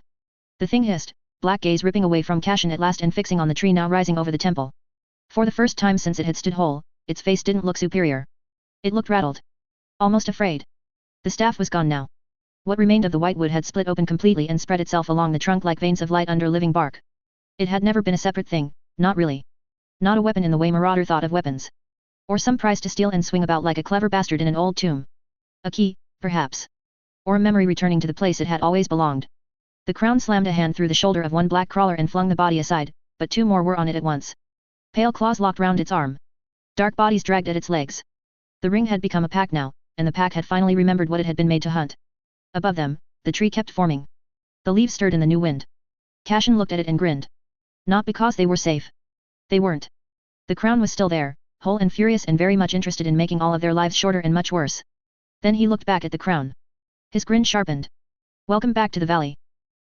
The thing hissed, black gaze ripping away from Cashin at last and fixing on the tree now rising over the temple. For the first time since it had stood whole, its face didn't look superior. It looked rattled. Almost afraid. The staff was gone now. What remained of the white wood had split open completely and spread itself along the trunk like veins of light under living bark. It had never been a separate thing, not really. Not a weapon in the way Marauder thought of weapons. Or some prize to steal and swing about like a clever bastard in an old tomb. A key, perhaps. Or a memory returning to the place it had always belonged. The crown slammed a hand through the shoulder of one black crawler and flung the body aside, but two more were on it at once. Pale claws locked round its arm. Dark bodies dragged at its legs. The ring had become a pack now, and the pack had finally remembered what it had been made to hunt. Above them, the tree kept forming. The leaves stirred in the new wind. Cashin looked at it and grinned. Not because they were safe. They weren't. The crown was still there, whole and furious and very much interested in making all of their lives shorter and much worse. Then he looked back at the crown. His grin sharpened. Welcome back to the valley.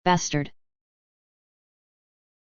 Bastard.